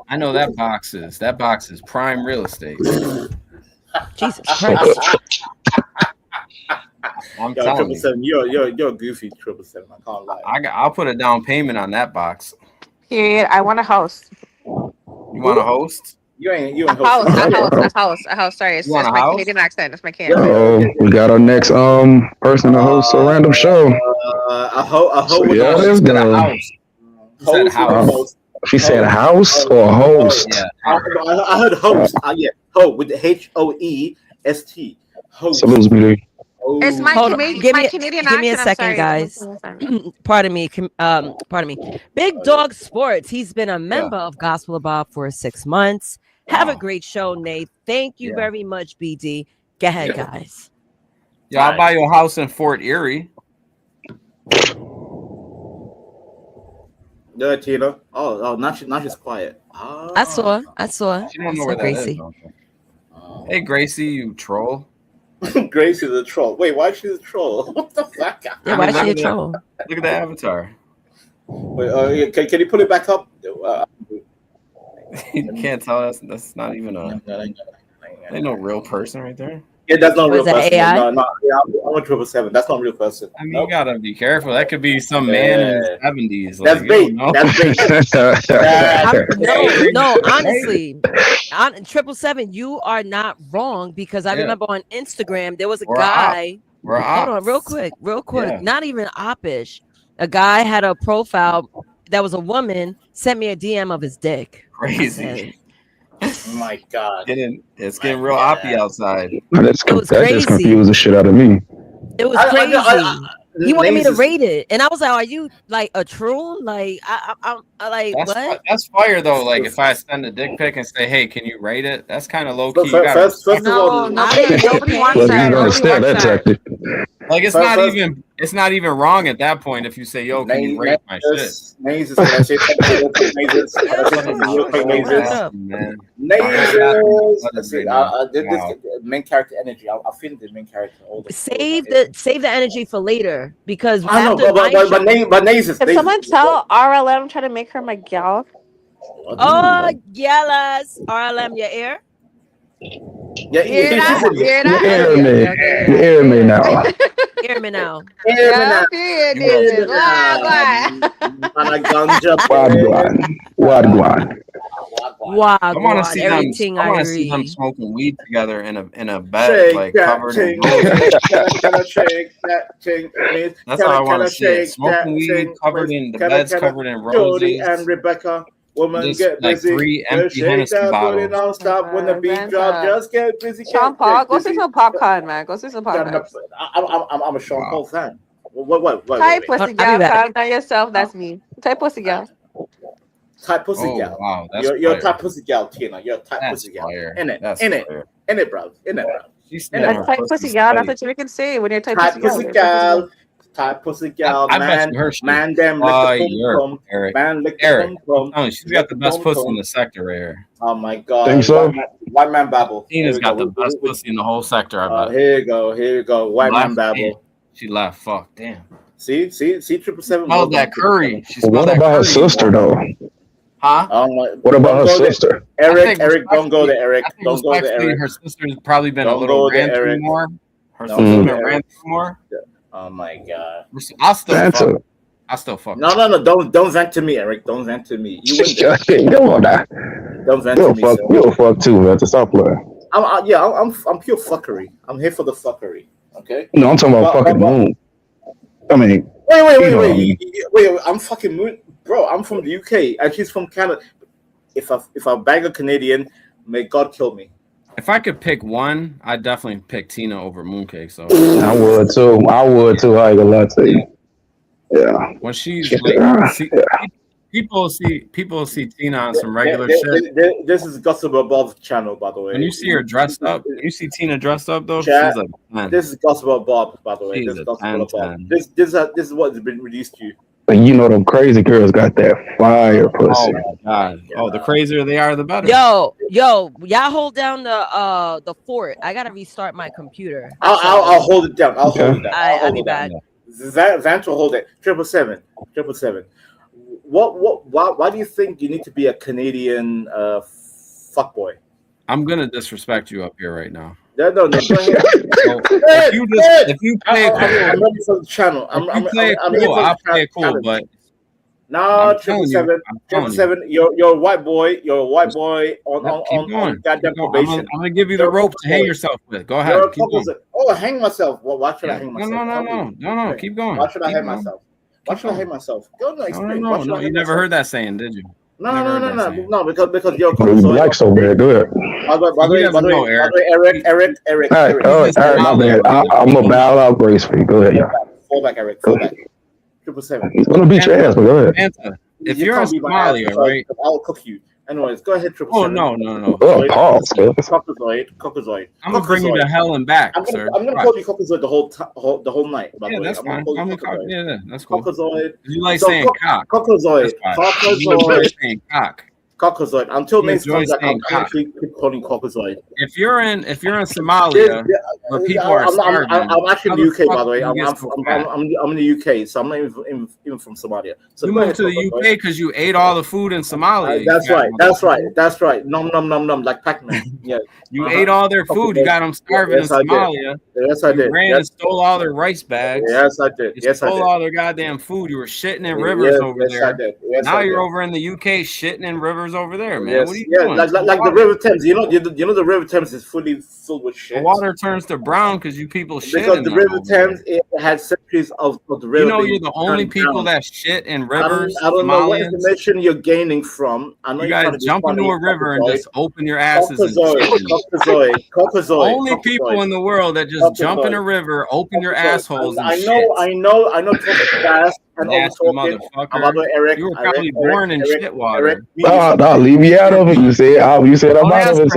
I know that box is prime real estate. Jesus Christ. I'm telling you. You're a goofy 777. I can't lie. I'll put a down payment on that box. Period. I want a host. You want a host? You ain't a host. Sorry, it's my Canadian accent. It's my Canadian. We got our next person to host a random show. A host. She said a house or a host. Yeah. I heard host. Yeah, with the HOEST. Host. Salute, me. It's my Canadian accent. Give me a second, guys. Pardon me. Big Dog Sports. He's been a member of Gospel of Bob for 6 months. Have a great show, Nate. Thank you very much, BD. Go ahead, guys. Yeah, I'll buy you a house in Fort Erie. Yeah, Tina. Oh, now she's quiet. I saw. She don't know where Gracie. That is. Hey, Gracie, you troll. Gracie's a troll. Wait, why is she a troll? What the fuck? Yeah, why is she a troll? Look at the avatar. Wait, can you put it back up? You can't tell us. That's not even ain't no real person right there. Yeah, that's not real person. AI? No, I'm 777. That's not a real person. I mean, you gotta be careful. That could be some man in his 70s. That's bait. That's bait. No, honestly, 777, you are not wrong, because I remember on Instagram there was a guy. Hold on, real quick. Yeah. Not even oppish. A guy had a profile that was a woman, sent me a DM of his dick. Crazy. Oh my God. It's getting real oppy outside. That just confused the shit out of me. It was crazy. He wanted me to rate it, and I was like, "Are you like a troll? Like, I'm like, what?" That's fire though. Like, if I send a dick pic and say, "Hey, can you rate it?" That's kind of low key. First of all, nobody wants that. Like, it's not even wrong at that point if you say, "Yo, can you rate my shit?" Main character energy. I'll finish the main character. Save the energy for later, because I know, but Can someone tell RLM try to make her my gal? Oh, yes, RLM, your ear. Yeah, you hear me now. Hear me now. Wow, I want to see them smoking weed together in a bed, like covered in That's how I want to see it. Smoking weed, covered in the beds, covered in roses. Jody and Rebecca. Woman, just get like busy. 3 empty Hennessy bottles. Don't stop when the beat drop. Just get busy. Sean Paul, go see some popcorn, man. Go see some popcorn. I'm a Sean Paul fan. What? Type pussy gal. Calm down yourself. That's me. Type pussy gal. Type pussy gal. Wow, you're a type pussy gal, Tina. You're a type pussy gal. In it, bro. Type pussy gal. That's what you can say when you're type pussy gal. Type pussy gal, man them lick the pum pum. Man lick the pum pum. She's got the best pussy in the sector right here. Oh my God. Think so? White man babble. Tina's got the best pussy in the whole sector, I bet. Here you go. White man babble. She laughed. Fuck, damn. See, 777. Oh, that curry. What about her sister though? Huh? What about her sister? Eric, don't go there, Eric. Don't go there, Eric. Her sister's probably been a little ranty more. Her sister's been ranty more. Oh my God! I still fuck. No! Don't vent to me, Eric. Don't vent to me. You come on now. Don't vent to me. You'll fuck too, man. Stop playing. I'm pure fuckery. I'm here for the fuckery. Okay. No, I'm talking about fucking moon. I mean, wait. I'm fucking moon, bro. I'm from the UK and she's from Canada. If I bang a Canadian, may God kill me. If I could pick one, I'd definitely pick Tina over Mooncake. So I would too. I ain't gonna lie to you. Yeah. When she's like, people see Tina on some regular shit. This is Gossip Above channel, by the way. When you see her dressed up, you see Tina dressed up though. Chat, she's like, this is Gossip Above, by the way. This is Gossip Above. This is what has been reduced to. And you know them crazy girls got that fire pussy. Oh my god! Oh, the crazier they are, the better. Yo, y'all hold down the fort. I gotta restart my computer. I'll hold it down. I'll be back. Vance will hold it. 777. Why do you think you need to be a Canadian fuckboy? I'm gonna disrespect you up here right now. No. Go ahead. If you play I'm ready for the channel. I'm play it cool, but no, 777. You're a white boy. You're a white boy on goddamn probation. I'm gonna give you the rope to hang yourself with. Go ahead. Hang myself. Well, why should I hang myself? No. Keep going. Why should I hang myself? Why should I hang myself? Go and explain. No. You never heard that saying, did you? No, because you're like so bad. Go ahead. By the way, Eric. All right, my bad. I'm gonna bow out gracefully. Go ahead, yeah. Fall back, Eric. 777. He's gonna beat your ass, but go ahead. If you're in Somalia, right? I'll cook you. Anyways, go ahead, 777. Oh, no. Cockazoid. I'm gonna bring you to hell and back, sir. I'm gonna call you Cockazoid the whole night. Yeah, that's fine. Yeah, that's cool. Cockazoid. You like saying cock. Cockazoid. You like saying cock. Cockazoid. Until next time, I'm actually keep calling Cockazoid. If you're in Somalia, where people are starving, I'm actually in the UK, by the way. I'm in the UK, so I'm not even from Somalia. So you moved to the UK because you ate all the food in Somalia. That's right. Nom, like Pac-Man. Yeah. You ate all their food. You got them starving in Somalia. Yes, I did. You ran and stole all their rice bags. Yes, I did. You stole all their goddamn food. You were shitting in rivers over there. I did. Now you're over in the UK shitting in rivers over there, man. What are you doing? Like the River Thames. You know the River Thames is fully filled with shit. The water turns to brown because you people shit. Because the River Thames it had centuries of the river. You know you're the only people that shit in rivers. I don't know what information you're gaining from. I know you guys jump into a river and just open your asses. Cockazoid. Only people in the world that just jump in a river, open your assholes. I know. Talking fast and motherfucker. Eric. You were probably born in shit water. No, leave me out of it. You said I'm out of it.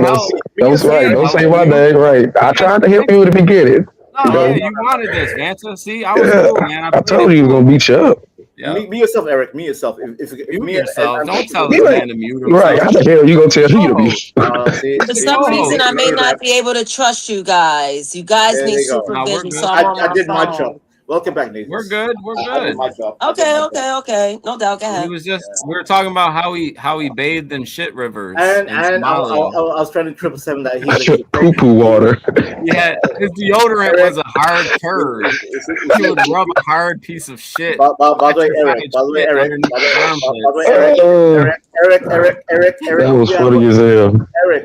That's right. Don't say my name. Right. I tried to help you at the beginning. No, you wanted this, Vanta. See, I was cool, man. I told you gonna beat you up. Yeah. Me yourself, Eric. Me yourself. If me yourself, don't tell this man to mute himself. Right? How the hell you gonna tell me to mute? For some reason, I may not be able to trust you guys. You guys need supervision. So I did my job. Welcome back, Nathan. We're good. Okay. No doubt. Go ahead. We were talking about how he bathed in shit rivers. And I was trying to 777 that he poo water. Yeah, his deodorant was a hard turd. He would rub a hard piece of shit. By the way, Eric. That was funny as hell.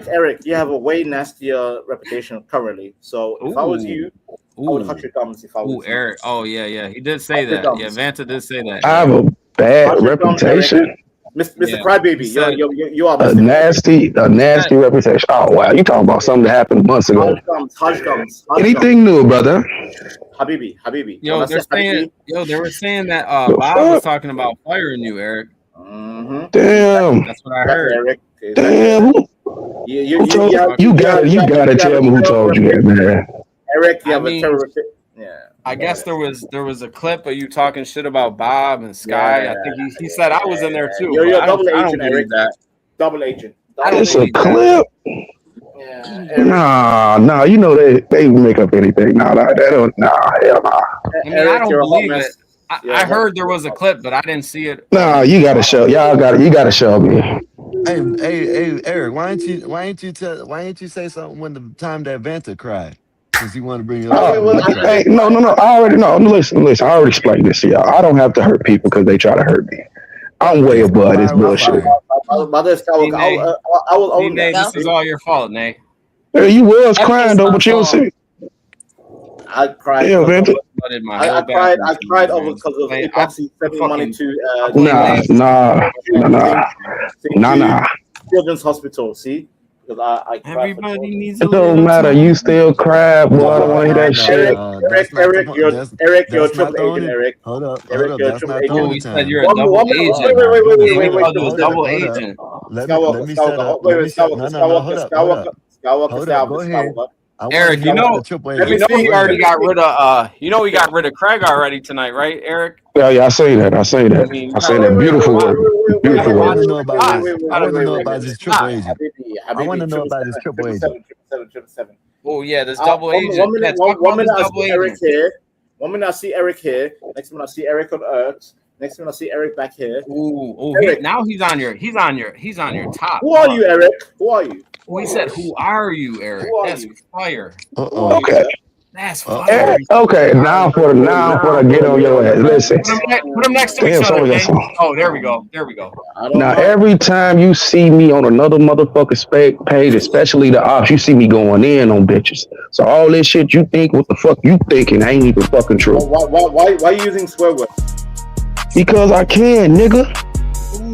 Eric, you have a way nastier reputation currently. So if I was you, I would cut your gums if I was you. Eric. Oh yeah. He did say that. Yeah, Vanta did say that. I have a bad reputation. Mr. Crybaby, you are a nasty reputation. Oh wow, you talking about something that happened months ago? Hush gums. Anything new, brother? Habibi. They were saying that Bob was talking about firing you, Eric. Mm-hmm. Damn. That's what I heard. Eric. Damn. You gotta tell me who told you that, man. Eric, you have a terrorist. Yeah. I guess there was a clip of you talking shit about Bob and Sky. Yeah. I think he said I was in there too. You're a double agent, Eric. Double agent. It's a clip. Yeah. Nah. You know they make up anything. Hell nah. I mean, I don't believe it. I heard there was a clip, but I didn't see it. Nah, you gotta show. You gotta show me. Hey, Eric, why ain't you say something when the time that Vanta cried? Because you want to bring it up. Hey, no. I already know. Listen. I already explained this to y'all. I don't have to hurt people because they try to hurt me. I'm way above this bullshit. I will own that. This is all your fault, Nate. Hey, you was crying though, but you don't see. I cried. Yeah, man. I cried over because of Epoxy sending money to Nah. Children's Hospital. See, because I cried. Everybody needs. It don't matter. You still cry, boy. I don't want to hear that shit. Eric, you're a triple agent. Eric, hold up. Eric, you're a triple agent. You said you're a double agent. Wait. Double agent. Let me set up. Skywalker. Go ahead. Eric, you know we already got rid of we got rid of Craig already tonight, right, Eric? Yeah, I say that. I say that. Beautiful word. Beautiful I want word. to know about this triple agent. I want to know about this triple agent. Oh yeah, this double agent. One minute I see Eric here. One minute I see Eric here. Next minute I see Eric on Earth. Next minute I see Eric back here. Now he's on your top. Who are you, Eric? Who are you? We said, who are you, Eric? That's fire. Okay. That's fire. Okay, now for the get on your ass. Listen. Put him next to each other, man. Oh, there we go. Now, every time you see me on another motherfucking page, especially the ops, you see me going in on bitches. So all this shit you think, what the fuck you thinking, ain't even fucking true. Why are you using swear words? Because I can, nigga.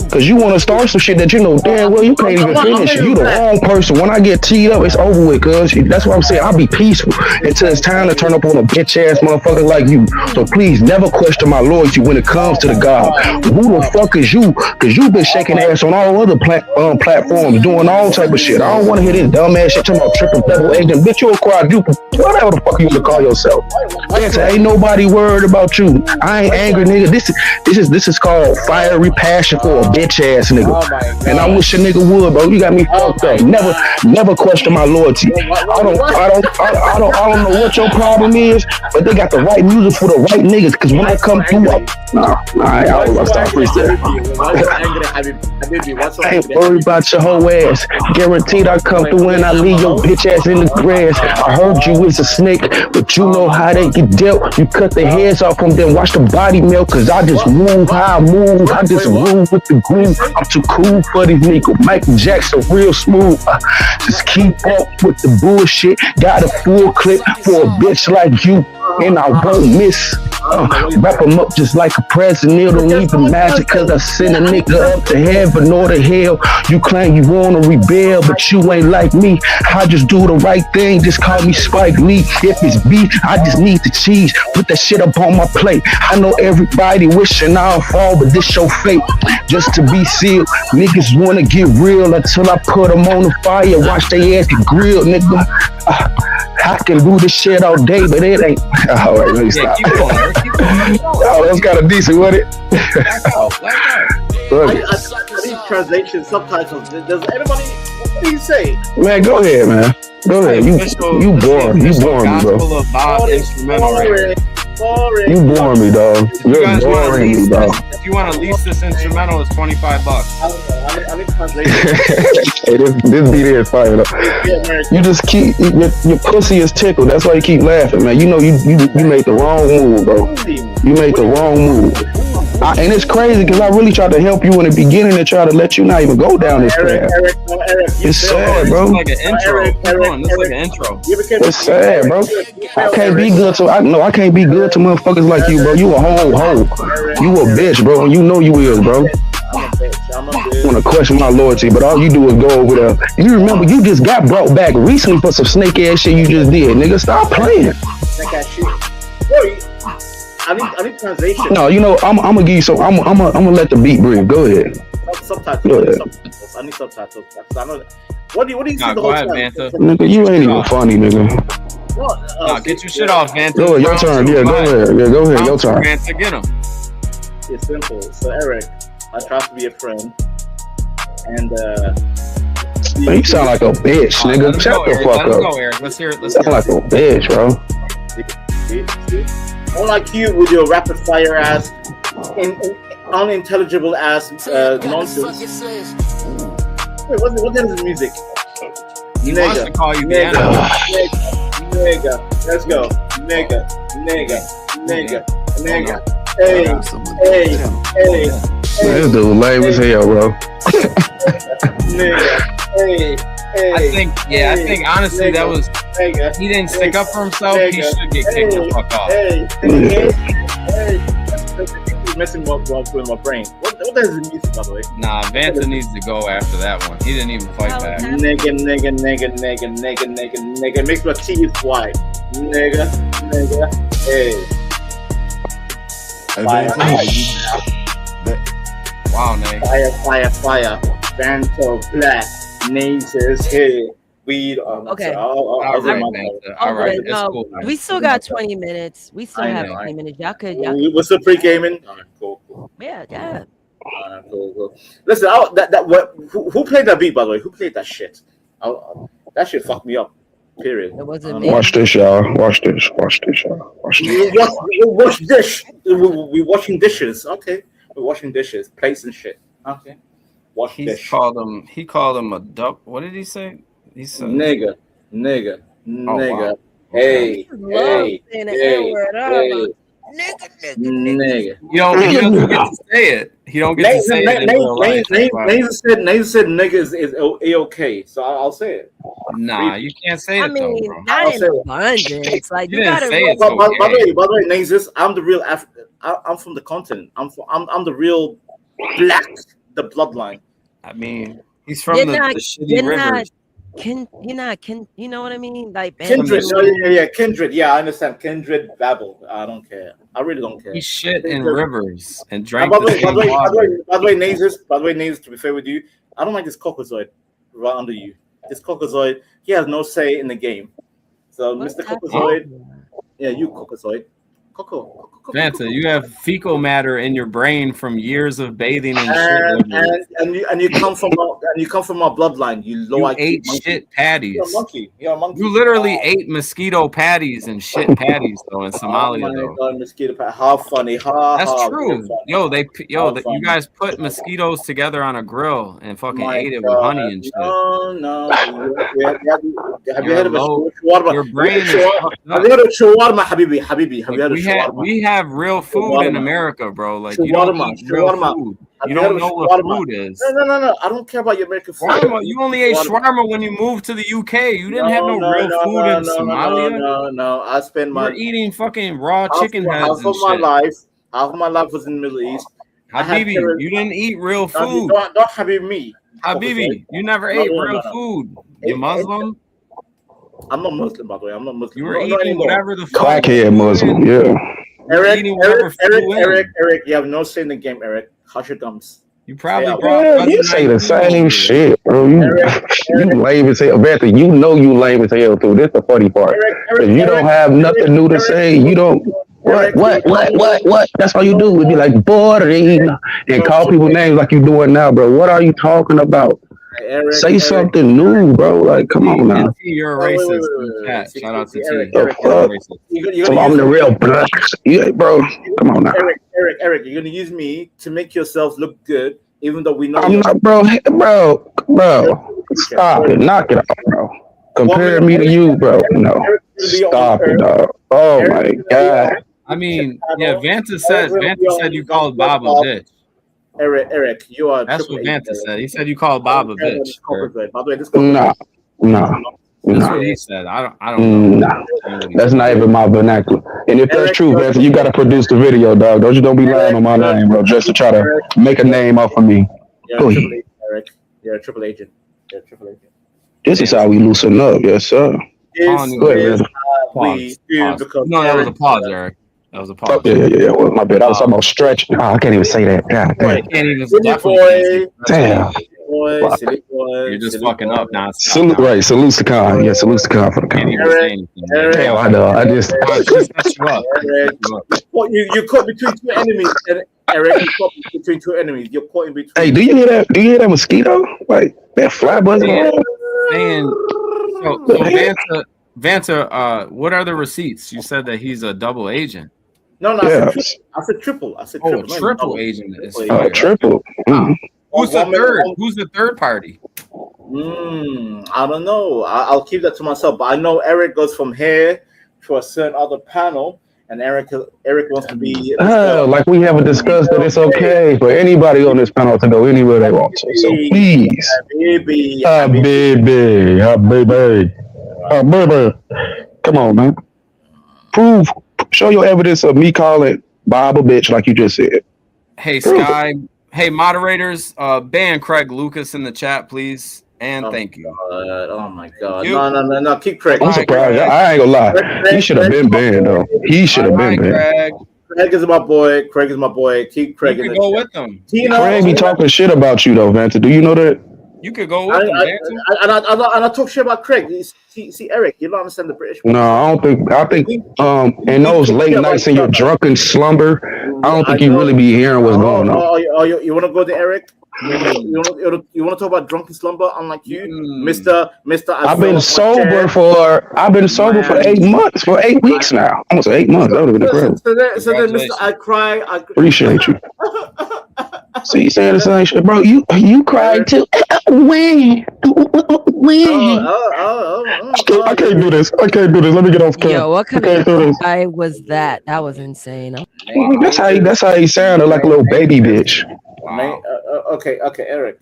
Because you want to start some shit that you know damn well you can't even finish. You the wrong person. When I get teed up, it's over with, cuz. That's what I'm saying. I'll be peaceful until it's time to turn up on a bitch-ass motherfucker like you. So please never question my loyalty when it comes to the God. Who the fuck is you? Because you've been shaking ass on all other platforms, doing all type of shit. I don't want to hear this dumb ass shit talking about triple double agent. Bitch, you're a quadruple. Whatever the fuck you want to call yourself. Ain't nobody worried about you. I ain't angry, nigga. This is called fiery passion for a bitch ass nigga. And I wish a nigga would, bro. You got me fucked up. Never question my loyalty. I don't know what your problem is, but they got the right music for the right niggas. Cause when I come through, I always start freestyle. I ain't worried about your whole ass. Guaranteed I come through and I leave your bitch ass in the grass. I heard you is a snake, but you know how they get dealt. You cut the heads off from them, watch the body melt. Cause I just move how I move. I just move with the groove. I'm too cool for these niggas. Michael Jackson real smooth. Just keep up with the bullshit. Got a full clip for a bitch like you, and I won't miss. Wrap them up just like a present. It don't even matter cause I send a nigga up to heaven or to hell. You claim you wanna rebel, but you ain't like me. I just do the right thing. Just call me Spike Lee. If it's beef, I just need the cheese. Put that shit up on my plate. I know everybody wishing I'll fall, but this your fate. Just to be sealed. Niggas wanna get real until I put them on the fire. Watch they ass get grilled, nigga. I can do this shit all day, but it ain't. All right, let me stop. Keep going. Oh, that's kind of decent, wasn't it? I need translation subtitles. Does anybody? What do you say? Man, go ahead, man. Go ahead. You boring. You boring me, bro. You boring me, dog. You're boring me, dog. If you want to lease this instrumental, it's $25. I need translation. Hey, this beat is fire though. You just keep your pussy is tickled. That's why you keep laughing, man. You know you made the wrong move, bro. You made the wrong move. And it's crazy because I really tried to help you in the beginning and try to let you not even go down this path. It's sad, bro. It's like an intro. It's like an intro. It's sad, bro. I can't be good to motherfuckers like you, bro. You a hoe. You a bitch, bro. And you know you is, bro. I want to question my loyalty, but all you do is go over there. You remember, you just got brought back recently for some snake ass shit you just did, nigga. Stop playing. I need translation. No, you know, I'm gonna give you some. I'm gonna let the beat breathe. Go ahead. Subtitles. Go ahead. I need subtitles. I know that. What do you see the whole time? Nigga, you ain't even funny, nigga. Get your shit off, Vanta. Go ahead, your turn. Yeah, go ahead. Yeah, go ahead, your turn. Vanta, get him. It's simple. So Eric, I try to be a friend, and man, you sound like a bitch, nigga. Shut the fuck up. Eric. Let's hear it. You sound like a bitch, bro. See? Unlike you with your rapid fire ass, unintelligible ass nonsense. Wait, what is the music? He wants to call you nigga. Let's go. Nigga. Hey. This dude lame as hell, bro. Nigga. Hey. I think honestly that was he didn't stick up for himself. He should get kicked the fuck off. He's messing up with my brain. What does it mean, by the way? Nah, Vanta needs to go after that one. He didn't even fight back. Nigga. Makes my teeth white. Nigga. Hey. Wow, Nate. Fire. Vanta black. Nases here. Weed. Okay. All right. No, we still got 20 minutes. We still have 20 minutes. Y'all could. We're still pre-gaming. All right, cool. Yeah. Cool. Listen, who played that beat, by the way? Who played that shit? That shit fucked me up. Period. It wasn't me. Watch this, y'all. Watch this, y'all. Watch dish. We're washing dishes. Okay. We're washing dishes, plates and shit. Okay. Wash dish. He called him a duck. What did he say? He said nigga. Wow. Hey. Nigga. You don't get to say it. He don't get to say it. Naser said nigga is A-okay, so I'll say it. Nah, you can't say it. I mean, though, bro. not in abundance. Like you gotta say it. By the way, Naser, I'm the real I'm from the continent. I'm the real black, the bloodline. I mean, he's from the shitty rivers. You know what I mean? Like Kindred, Kindred. Yeah, I understand. Kindred babble. I don't care. I really don't care. He shit in rivers and drank. By the way, Nazers, to be fair with you, I don't like this Cockazoid right under you. This Cockazoid, he has no say in the game. So, Mr. Cockazoid, you Cockazoid. Coco. Vanta, you have fecal matter in your brain from years of bathing in shit. And you come from our bloodline. You ate shit patties. You're a monkey. You literally ate mosquito patties and shit patties though in Somalia. Oh my God, mosquito patties. How funny. That's true. You guys put mosquitoes together on a grill and fucking ate it with honey and shit. No. Have you heard of shawarma? Your brain is fucked up. Have you heard of shawarma, Habibi? Have you heard of shawarma? We have real food in America, bro. Like you don't eat real food. You don't know what food is. No. I don't care about your American food. You only ate shawarma when you moved to the UK. You didn't have no real food in Somalia. No. I spent You're eating fucking raw chicken heads and shit. Half of my life was in the Middle East. Habibi, you didn't eat real food. Don't Habibi me. Habibi, you never ate real food. You Muslim? I'm not Muslim, by the way. I'm not Muslim. You were eating whatever the fuck. Crackhead Muslim, yeah. Eric, you have no say in the game, Eric. Hush your gums. You probably you say the same shit, bro. You lame as hell. Vanta, you know you lame as hell too. This the funny part. If you don't have nothing new to say, you don't. What? That's all you do. Would be like boring and call people names like you doing now, bro. What are you talking about? Say something new, bro. Like, come on now. You're a racist. Shout out to T. I'm the real black. Yeah, bro. Come on now. Eric, you're gonna use me to make yourself look good, even though we know. I'm not, bro. Stop it. Knock it off, bro. Compare me to you, bro. No. Stop it, dog. Oh my God. I mean, Vanta said you called Bob a bitch. Eric, you are. That's what Vanta said. He said you called Bob a bitch. No. That's what he said. I don't know. That's not even my vernacular. And if that's true, Vanta, you got to produce the video, dog. Don't be lying on my name, bro, just to try to make a name off of me. Go ahead. Eric. You're a triple agent. This is how we loosen up, yes, sir. No, that was a pause, Eric. That was a pause. Yeah. Well, my bad. I was talking about stretch. Oh, I can't even say that. God damn. Can't even Damn. Silly boy. You're just fucking up now. Salute to Khan. Yeah, salute to Khan for the comment. Damn, I know. I just set you up. You caught between two enemies, Eric. You caught between two enemies. You're caught in between. Hey, do you hear that? Do you hear that mosquito? Like that fly buzzing? So Vanta, what are the receipts? You said that he's a double agent. No, I said triple. Triple agent is triple. Mm-hmm. Who's the third? Who's the third party? I don't know. I'll keep that to myself. But I know Eric goes from here to a certain other panel, And Eric wants to be. Like we haven't discussed that it's okay for anybody on this panel to go anywhere they want to. So please, baby. Come on, man. Show your evidence of me calling Bob a bitch like you just said. Hey, Sky. Hey, moderators, ban Craig Lucas in the chat, please. And thank you. Oh my God. No. Keep Craig. I'm surprised. I ain't gonna lie. He should have been banned, though. He should have been banned. Craig is my boy. Keep Craig in the go with them. Craig be talking shit about you, though, Vanta. Do you know that? You could go with them, I talk shit about Craig. See, Eric, you don't understand the British. No, I don't think. I think in those late nights in your drunken slumber, I don't think you really be hearing what's going on. You want to go to Eric? You want to talk about drunken slumber? Unlike you, Mister. I've been sober for 8 months, for 8 weeks now. Almost 8 months. That would have been incredible. So then, Mister, I cry. Appreciate you. So you saying the same shit, bro? You cried too. When? I can't do this. Let me get off camera. Yo, what kind of guy was that? That was insane. That's how he sounded, like a little baby bitch. Wow. Okay, Eric.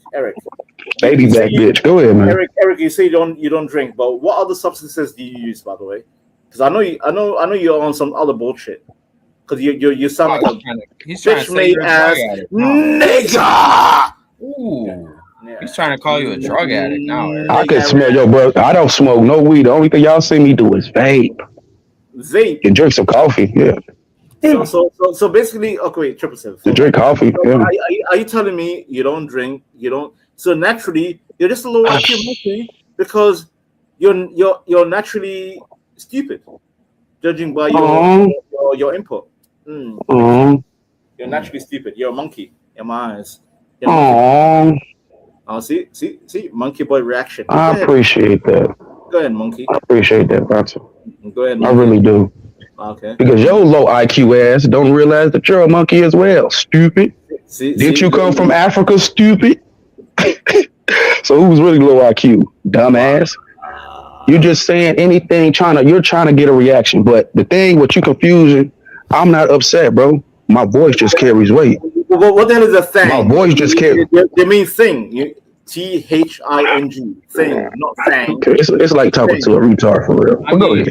Baby back bitch. Go ahead, man. Eric, you say you don't drink, but what other substances do you use, by the way? Because I know you're on some other bullshit. Because you sound like a bitch made ass nigga. Ooh. Yeah. He's trying to call you a drug addict now, Eric. I can smell yo, bro. I don't smoke no weed. The only thing y'all see me do is vape. And drink some coffee. Yeah. So basically, okay, wait, 777. To drink coffee. So yeah. Are you telling me you don't drink? You don't. So naturally, you're just a little IQ because you're naturally stupid, judging by your input. You're naturally stupid. You're a monkey in my eyes. Oh, see, monkey boy reaction. I appreciate that. Go ahead, monkey. I appreciate that, Bronson. Go ahead, monkey. I really do. Okay. Because your low IQ ass don't realize that you're a monkey as well, stupid. Didn't you come from Africa, stupid? So who's really low IQ? Dumbass. You're just saying anything, you're trying to get a reaction. But the thing with you confusion, I'm not upset, bro. My voice just carries weight. What the hell is a thing? My voice just carries. They mean thing. THING. Thing, not thing. Okay, it's like talking to a retard for real.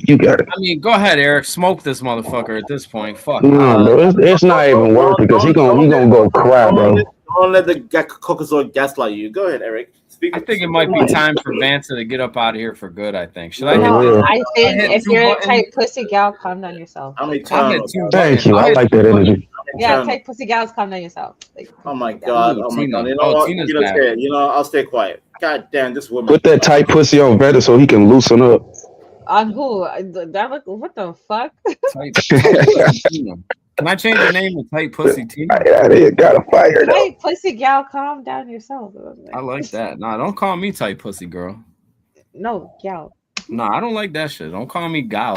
You got it. I mean, go ahead, Eric. Smoke this motherfucker at this point. Fuck. No, bro. It's not even worth it because he gonna go cry, bro. Don't let the Caucasoid gaslight you. Go ahead, Eric. I think it might be time for Vanta to get up out of here for good. I think. Should I? I think if you're a tight pussy gal, calm down yourself. Thank you. I like that energy. Yeah, tight pussy gals, calm down yourself. Oh my god. You know what? I'll stay quiet. God damn, this woman. Put that tight pussy on Vanta so he can loosen up. On who? What the fuck? Can I change your name to Tight Pussy Tina? I gotta fire though. Tight pussy gal, calm down yourself. I like that. Nah, don't call me Tight Pussy girl. No, gal. Nah, I don't like that shit. Don't call me gal.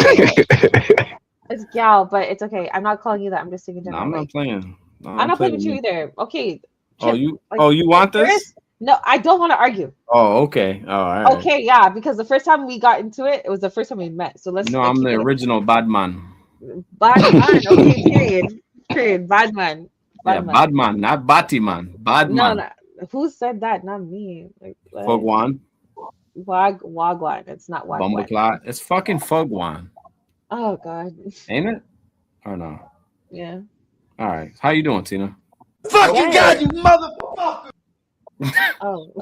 It's gal, but it's okay. I'm not calling you that. I'm just thinking. Nah, I'm not playing. I'm not playing with you either. Okay. Chip, you want this? No, I don't want to argue. Oh, okay. All right. Okay, yeah, because the first time we got into it, it was the first time we met. So let's. No, I'm the original bad man. Bad man. Okay, period. Bad man. Bad man, not Batiman. Bad man. No. Who said that? Not me. Fogwan. Wagwan. It's not Wagwan. Bumbleclot. It's fucking Fogwan. Oh God. Ain't it? Or no? Yeah. All right. How you doing, Tina? Fucking God, you motherfucker! Oh.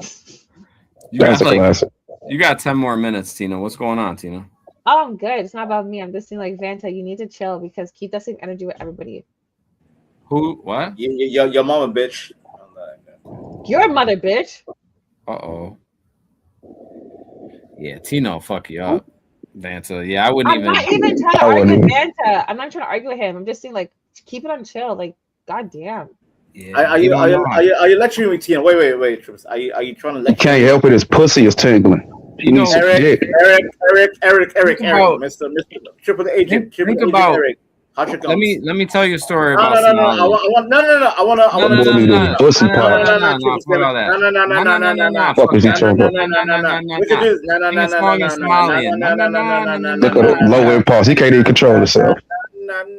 You got 10 more minutes, Tina. What's going on, Tina? Oh, I'm good. It's not about me. I'm just saying, like, Vanta, you need to chill because keep that same energy with everybody. Who? What? Your mama, bitch. Your mother, bitch. Uh-oh. Yeah, Tina will fuck you up. Vanta. Yeah, I wouldn't I'm not even trying to argue with Vanta. I'm not trying to argue with him. I'm just saying, like, keep it on chill. Like, goddamn. Yeah, are you lecturing me, Tina? Wait, Trips. Are you trying to lecture? Can't help it. His pussy is tingling. Eric, Mr. Triple Agent, Eric. Let me tell you a story about. No. I want to. Pussy pop. No. Fuck is he talking about? Look at the low impulse. He can't even control himself.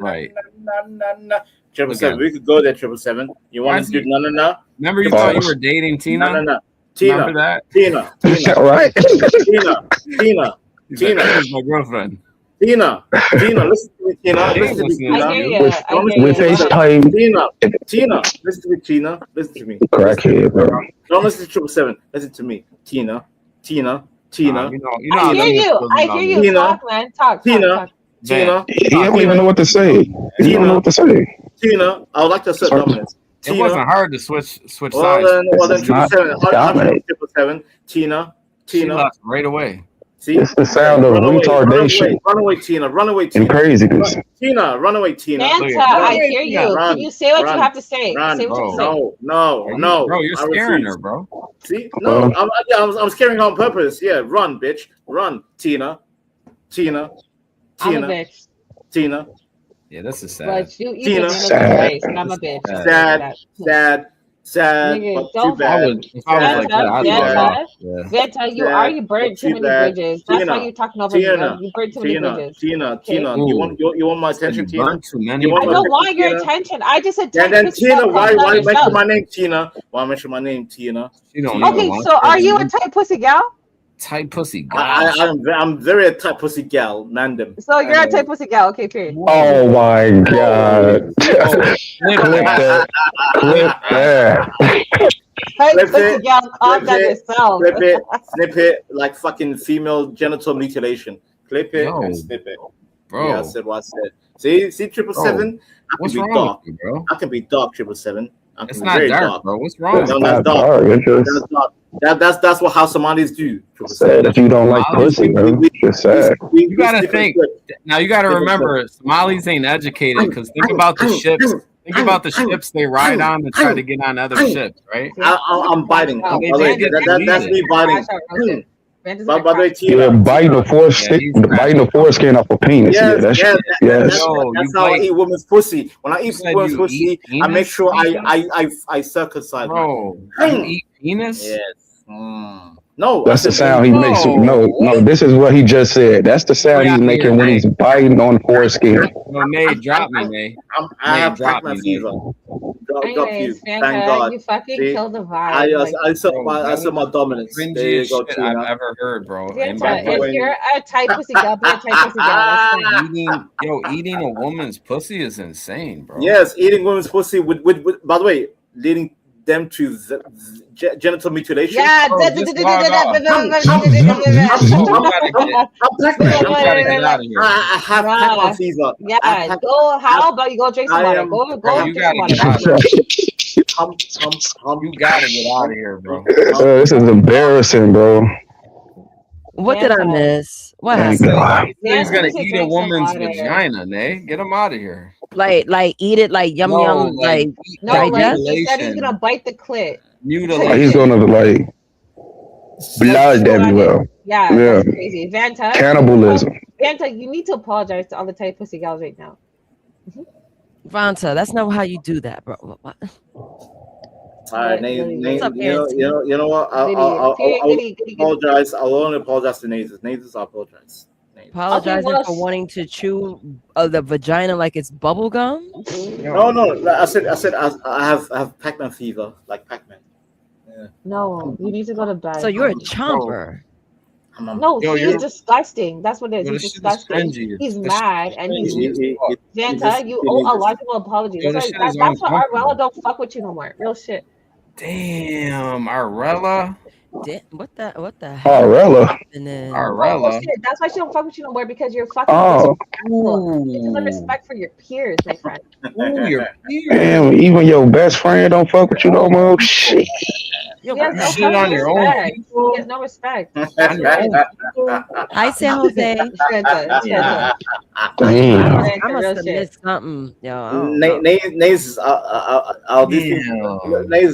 Right. 777. We could go there. 777. You want to do no? Remember you thought you were dating Tina? No. Tina. Remember that? Tina. Right? Tina. Tina's my girlfriend. Tina, listen to me, Tina. Listen to me, Tina. I hear you. With FaceTime. Tina, listen to me, Tina. Listen to me. Crackhead, bro. Don't listen to 777. Listen to me, Tina. You know, I hear you. Tina, Talk, man. Talk. Tina. He don't even know what to say. He don't know what to say. Tina, I would like to assert dominance. It wasn't hard to switch sides. Well, then 777. 777. Tina. She left right away. See? It's the sound of retardation. Run away, Tina. And craziness. Tina, run away, Tina. Santa, I hear you. Can you say what you have to say? Say what you say. No. Bro, you're scaring her, bro. See? No, I'm scaring her on purpose. Yeah, run, bitch. Run, Tina. I'm a bitch. Tina. Yeah, this is sad. But you Tina. Right, and I'm a bitch. Sad. Nigga, But too bad. Vanta, you burned too many bridges. That's why you're talking over me. You burned too many bridges. Tina. You want my attention, Tina? I don't want your attention. I just said. And then Tina, why mention my name, Tina? Why mention my name, Tina? Okay, so are you a tight pussy gal? Tight pussy gal. I'm very a tight pussy gal, mandem. So you're a tight pussy gal, okay, period. Oh my god. Clip that. Tight pussy gal, calm down yourself. Snip it like fucking female genital mutilation. Clip it and snip it. Bro. Yeah, I said what I said. See 777? What's wrong with you, bro? I can be dark, 777. It's not dark, bro. What's wrong? No, that's dark. That's what how Somalis do. Sad if you don't like pussy, bro. Just sad. You gotta think. Now you gotta remember, Somalis ain't educated because think about the ships. Think about the ships they ride on to try to get on other ships, right? I'm biting. That's me biting. You're biting the foreskin off a penis. Yes. That's how I eat women's pussy. When I eat women's pussy, I make sure I circumcise. Bro, you eat penis? Yes. No, that's the sound he makes. No, this is what he just said. That's the sound he's making when he's biting on foreskin. No, Nate, drop me, Nate. I have Pac-Man fever. Anyways, thank God. You fucking killed the vibe. I saw my dominance. There you go, shit I've ever heard, bro. If you're a tight pussy gal, be a tight pussy gal. Eating a woman's pussy is insane, bro. Yes, eating women's pussy with by the way, leading them to genital mutilation. Yeah, I'm I have Pac-Man fever. Yeah, go. How about you go drink some water? Go. You gotta get out of here, bro. This is embarrassing, bro. What did I miss? What happened? He's gonna eat a woman's vagina, Nay. Get him out of here. Like eat it like yum. Like he said he's gonna bite the clit. He's gonna blood everywhere. Yeah, that's crazy. Vanta, cannibalism. Vanta, you need to apologize to all the tight pussy gals right now. Vanta, that's not how you do that, bro. All right, Nate, you know what? I'll apologize. I'll only apologize to Nathan. I'll apologize. Apologizing for wanting to chew the vagina like it's bubble gum? No. I said I have Pac-Man fever, like Pac-Man. Yeah. No, you need to go to bed. So you're a chomper. No, he's disgusting. That's what it is. He's disgusting. He's mad and he's Vanta, you owe a lot of people apologies. That's why Arwella don't fuck with you no more. Real shit. Damn, Arwella. What the hell? Arwella. Arwella. That's why she don't fuck with you no more because you're fucking. There's no respect for your peers, my friend. Your peers. Damn, even your best friend don't fuck with you no more. Shit. Shit on your own people. He has no respect. I say Jose. Damn. I must have missed something. Nays, Nays,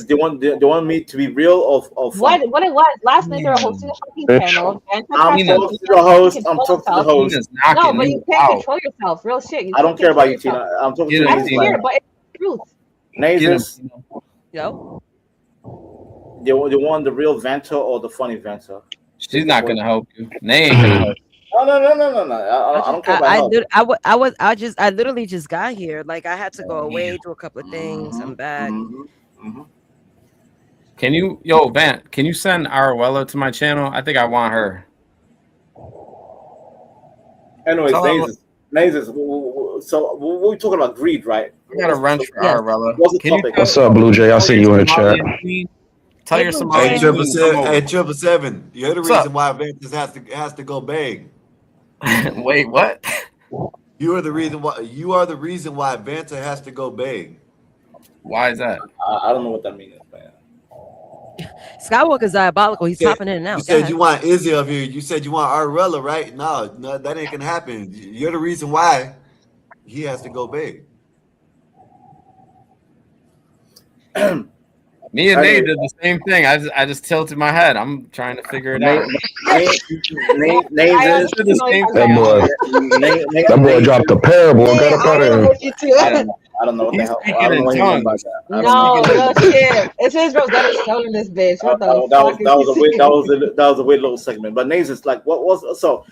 do you want me to be real or what it was last night? They were hosting a fucking panel. I'm talking to the host. No, but you can't control yourself. Real shit. I don't care about you, Tina. I'm talking to you. I don't care, but it's the truth. Nays, yo. You want the real Vanta or the funny Vanta? She's not gonna help you. Nay ain't gonna help you. No. I don't care about health. I literally just got here. Like I had to go away, do a couple of things. I'm back. Can you, Vant? Can you send Arwella to my channel? I think I want her. Anyways, Nazes. So we're talking about greed, right? We got a wrench for Arwella. What's up, Blue Jay? I see you in the chat. Tell your Somali. Hey, 777. You're the reason why Ventus has to go beg. Wait, what? You are the reason why. You are the reason why Vanta has to go beg. Why is that? I don't know what that means, man. Skywalker's diabolical. He's popping in and out. You said you want Izzy up here. You said you want Arwella, right? No, that ain't gonna happen. You're the reason why he has to go beg. Me and Nate did the same thing. I just tilted my head. I'm trying to figure it out. That boy dropped a parable and got up out of here. I don't know what the hell. I don't know what he meant by that. No shit. It's his Rosetta Stone in this bitch. What the fuck? That was a weird little segment. But Naze is like, what was so?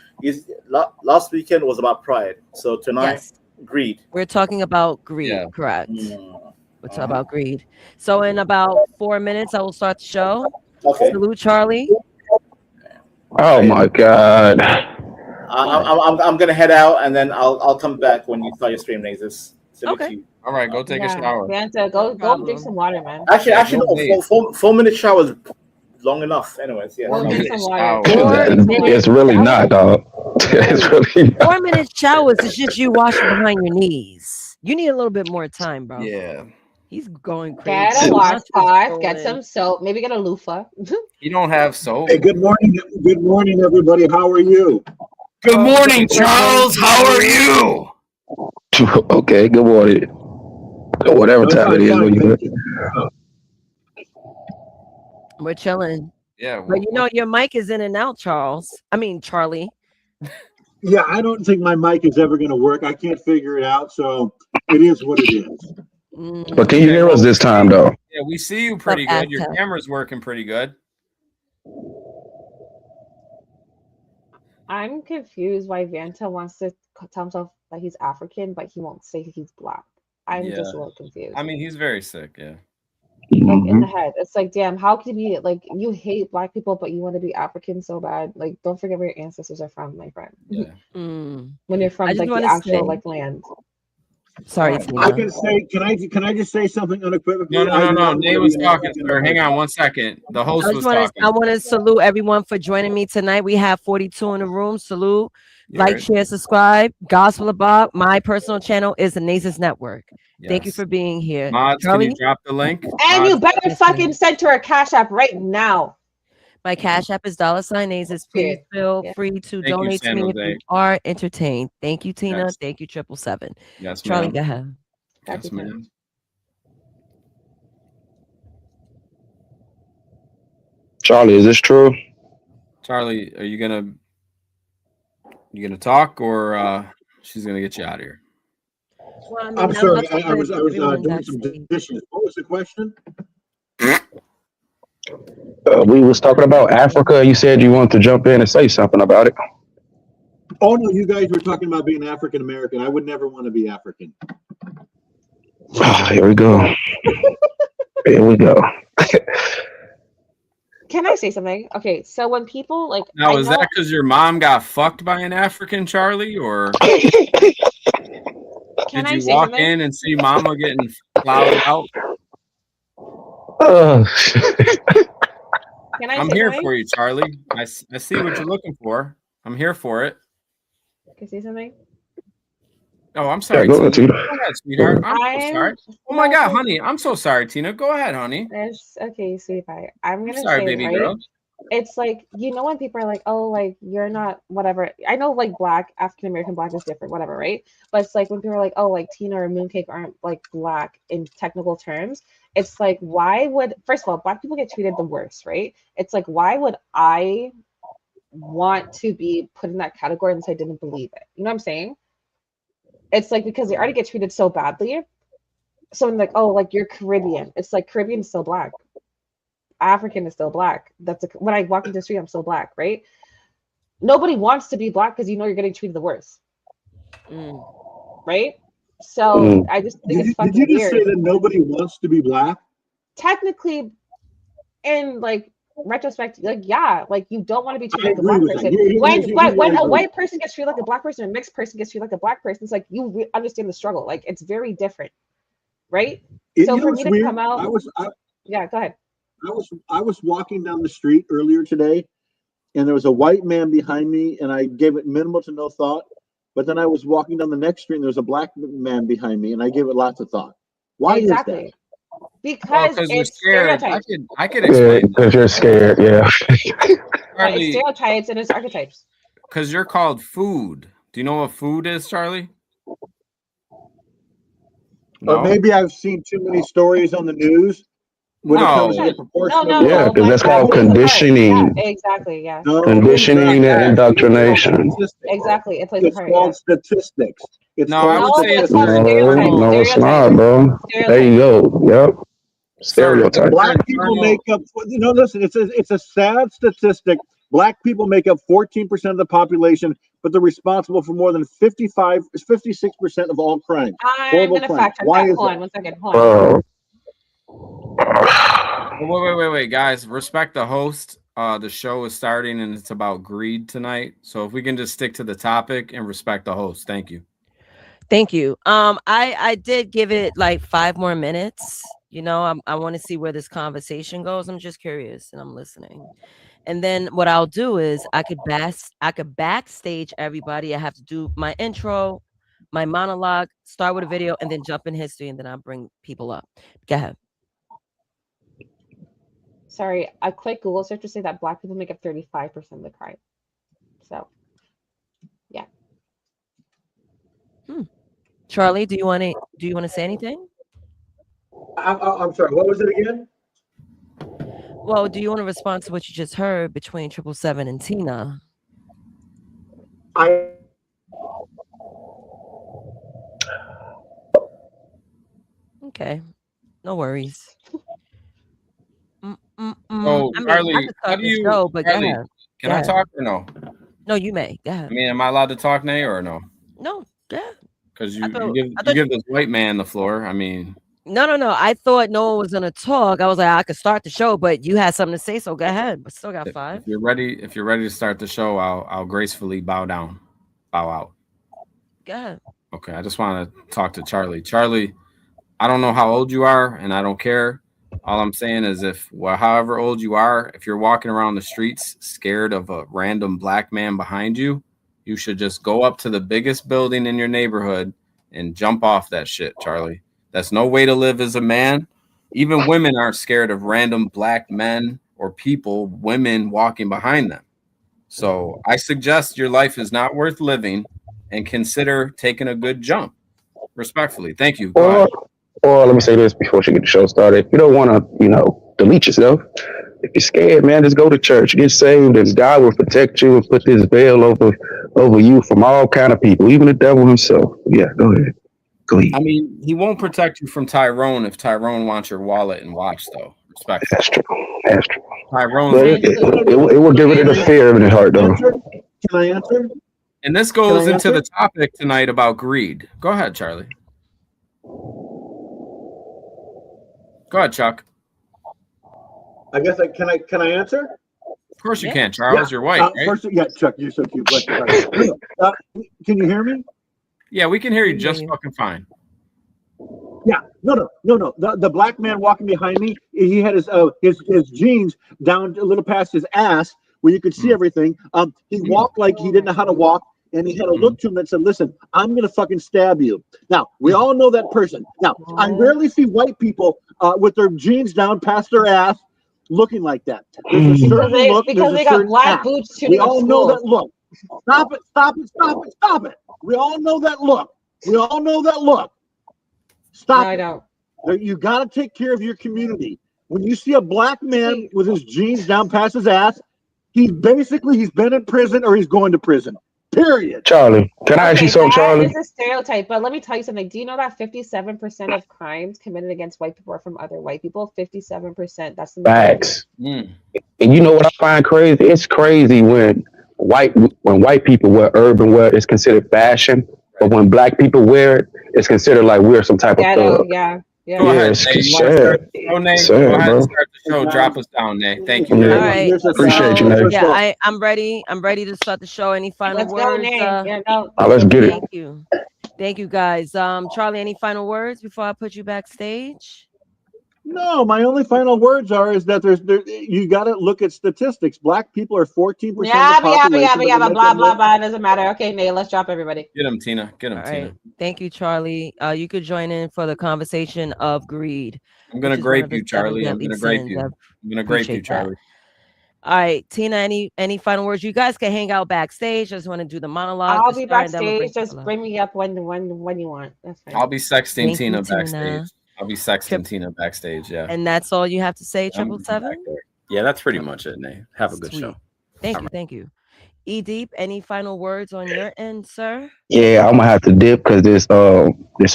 Last weekend was about pride. So tonight, greed. We're talking about greed. Yeah. Correct. We're talking about greed. So in about 4 minutes, I will start the show. Okay. Salute, Charlie. Oh my God. I'm gonna head out and then I'll come back when you start your stream, Nazes. Okay. All right, go take a shower. Vanta, go drink some water, man. Actually, no. 4-minute shower is long enough. Anyways, yeah. It's really not, dog. It's really not. 4 minute showers is just you washing behind your knees. You need a little bit more time, bro. Yeah. He's going crazy. Get a washcloth, get some soap, maybe get a loofah. You don't have soap. Hey, good morning, everybody. How are you? Good morning, Charles. How are you? Okay, good morning. Whatever time it is when you. We're chilling. Yeah. But you know, your mic is in and out, Charlie. Yeah, I don't think my mic is ever going to work. I can't figure it out, so it is what it is. But can you hear us this time, though? Yeah, we see you pretty good. Your camera's working pretty good. I'm confused why Vanta wants to tell himself that he's African, but he won't say he's black. I'm just a little confused. I mean, he's very sick, yeah. Like in the head, it's like, damn, how can you be like you hate black people, but you want to be African so bad? Like, don't forget where your ancestors are from, my friend. Yeah. When you're from like the actual like land. Sorry, I can say, can I just say something unequivocally? No. Nate was talking, sir. Hang on 1 second. The host was talking. I want to salute everyone for joining me tonight. We have 42 in the room. Salute, like, share, subscribe. Gospel of Bob. My personal channel is the Nazes Network. Yes. Thank you for being here. Mods, Charlie, can you drop the link? And you better fucking send her a Cash App right now. My Cash App is $Nazes. Please feel free to donate to me if you are entertained. Thank you, Tina. Yes. Thank you, 777. Yes, Charlie, go ahead. Yes, ma'am. Charlie, is this true? Charlie, are you gonna talk, or she's gonna get you out of here? Well, I mean, I'm sorry. I was doing some dishes. What was the question? We was talking about Africa. You said you wanted to jump in and say something about it. Oh no, you guys were talking about being African American. I would never want to be African. Here we go. Here we go. Can I say something? Okay, so when people like now, is that because your mom got fucked by an African, Charlie, or did you walk in and see mama getting plowed out? I'm here for you, Charlie. I see what you're looking for. I'm here for it. Can I say something? Oh, I'm sorry. Yeah, go ahead, Tina. Go ahead, sweetheart. I'm so sorry. Oh my God, honey. I'm so sorry, Tina. Go ahead, honey. Okay, sweetheart. I'm gonna sorry, say, baby right? girl. It's like, you know, when people are like, oh, like you're not whatever. I know like black, African American black is different, whatever, right? But it's like when people are like, oh, like Tina or Mooncake aren't like black in technical terms. It's like, why would, first of all, black people get treated the worst, right? It's like, why would I want to be put in that category unless I didn't believe it? You know what I'm saying? It's like, because they already get treated so badly. So I'm like, oh, like you're Caribbean. It's like Caribbean is still black. African is still black. When I walk into the street, I'm still black, right? nobody wants to be black because you're getting treated the worst. Right? So I just think it's fucking weird. Did you just weird. say that nobody wants to be black? Technically, in like retrospect, like yeah, like you don't want to be treated like a black person. When a white person gets treated like a black person, a mixed person gets treated like a black person, it's like you understand the struggle. Like it's very different, right? So for me to come out, yeah, go ahead. I was walking down the street earlier today, and there was a white man behind me, and I gave it minimal to no thought. But then I was walking down the next street, and there was a black man behind me, and I gave it lots of thought. Why is that? Because it's stereotypes. I could explain. Because you're scared, yeah. Right, it's stereotypes and it's archetypes. Because you're called food. Do you know what food is, Charlie? No? Or maybe I've seen too many stories on the news. When it comes to the proportion yeah, because that's called conditioning. Yeah, exactly, yeah. Conditioning and indoctrination. Exactly, it plays a part. It's called statistics. It's no, it's not, bro. There you go. Yep. Stereotype. Black people make up. Listen. It's a sad statistic. Black people make up 14% of the population, but they're responsible for more than 56% of all crimes. I'm going to fact check that. Hold on, 1 second. Hold on. Wait, guys. Respect the host. The show is starting, and it's about greed tonight. So if we can just stick to the topic and respect the host, thank you. Thank you. I did give it like 5 more minutes. You know, I want to see where this conversation goes. I'm just curious, and I'm listening. And then what I'll do is I could backstage everybody. I have to do my intro, my monologue, start with a video, and then jump in history, and then I'll bring people up. Go ahead. Sorry, a quick Google search to say that Black people make up 35% of the crime. So, yeah. Charlie, do you want to say anything? I'm sorry. What was it again? Well, do you want to respond to what you just heard between 777 and Tina? Okay, no worries. Oh, Charlie, how do you? Charlie, can I talk or no? No, you may. Go ahead. I mean, am I allowed to talk, Nay, or no? No, yeah. Because you give this white man the floor. I mean. No. I thought no one was gonna talk. I was like, I could start the show, but you had something to say, so go ahead. But still got 5. If you're ready to start the show, I'll gracefully bow out. Go ahead. Okay, I just want to talk to Charlie. Charlie, I don't know how old you are, and I don't care. All I'm saying is however old you are, if you're walking around the streets scared of a random black man behind you, you should just go up to the biggest building in your neighborhood and jump off that shit, Charlie. That's no way to live as a man. Even women aren't scared of random black men or women walking behind them. So I suggest your life is not worth living and consider taking a good jump. Respectfully. Thank you. Or let me say this before she get the show started. If you don't want to, delete yourself, if you're scared, man, just go to church, get saved, and God will protect you and put this veil over you from all kind of people, even the devil himself. Yeah, go ahead. I mean, he won't protect you from Tyrone if Tyrone wants your wallet and watch, though. Respectfully. That's true. Tyrone. It will give it a fear in his heart, though. Can I answer? And this goes into the topic tonight about greed. Go ahead, Charlie. Go ahead, Chuck. I guess can I answer? Of course you can, Charles. You're white, right? First, Chuck, you're so cute. Can you hear me? Yeah, we can hear you just fucking fine. Yeah, no. The black man walking behind me, he had his jeans down a little past his ass where you could see everything. He walked like he didn't know how to walk, and he had a look to him that said, "Listen, I'm gonna fucking stab you." Now we all know that person. Now I rarely see white people with their jeans down past their ass looking like that. There's a certain look because they got black boots. We all know that look. Stop it. We all know that look. Stop it. I don't. You got to take care of your community. When you see a black man with his jeans down past his ass, he's been in prison or he's going to prison. Period. Charlie, can I ask you something, Charlie? It's a stereotype, but let me tell you something. Do you know that 57% of crimes committed against white people are from other white people? 57%. That's the facts. And you know what I find crazy? It's crazy when when white people wear urban wear, it's considered fashion. But when black people wear it, it's considered like we're some type of Ghetto, thug. yeah. Go ahead, It's Nate. You want to start sad. the show, Nate? Go Sad, ahead and bro. start the show. Drop us down, Nate. Thank you Yeah. very All much. right. Appreciate you, So Nate. yeah, I'm ready. I'm ready to start the show. Any final Let's go, words? Nate. Yeah, no. Let's get it. Thank you. Thank you guys. Charlie, any final words before I put you backstage? No, my only final words is that you got to look at statistics. Black people are 14% of the population. Blah, blah, blah. It doesn't matter. Okay, Nate, let's drop everybody. Get him, Tina. Get him, All Tina. right. Thank you, Charlie. You could join in for the conversation of greed. I'm going to grape you, Charlie. I'm going to grape you. I'm going to grape you, Charlie. All right, Tina, any final words? You guys can hang out backstage. I just want to do the monologue. I'll be backstage. Just bring me up when you want. That's fine. I'll be sexting Thank Tina you, Tina. backstage. I'll be sexting Tina backstage. Yeah. And that's all you have to say, 777? Yeah, that's pretty much it, Nate. Have a good show. Thank you. E Deep, any final words on your end, sir? Yeah, I'm gonna have to dip because this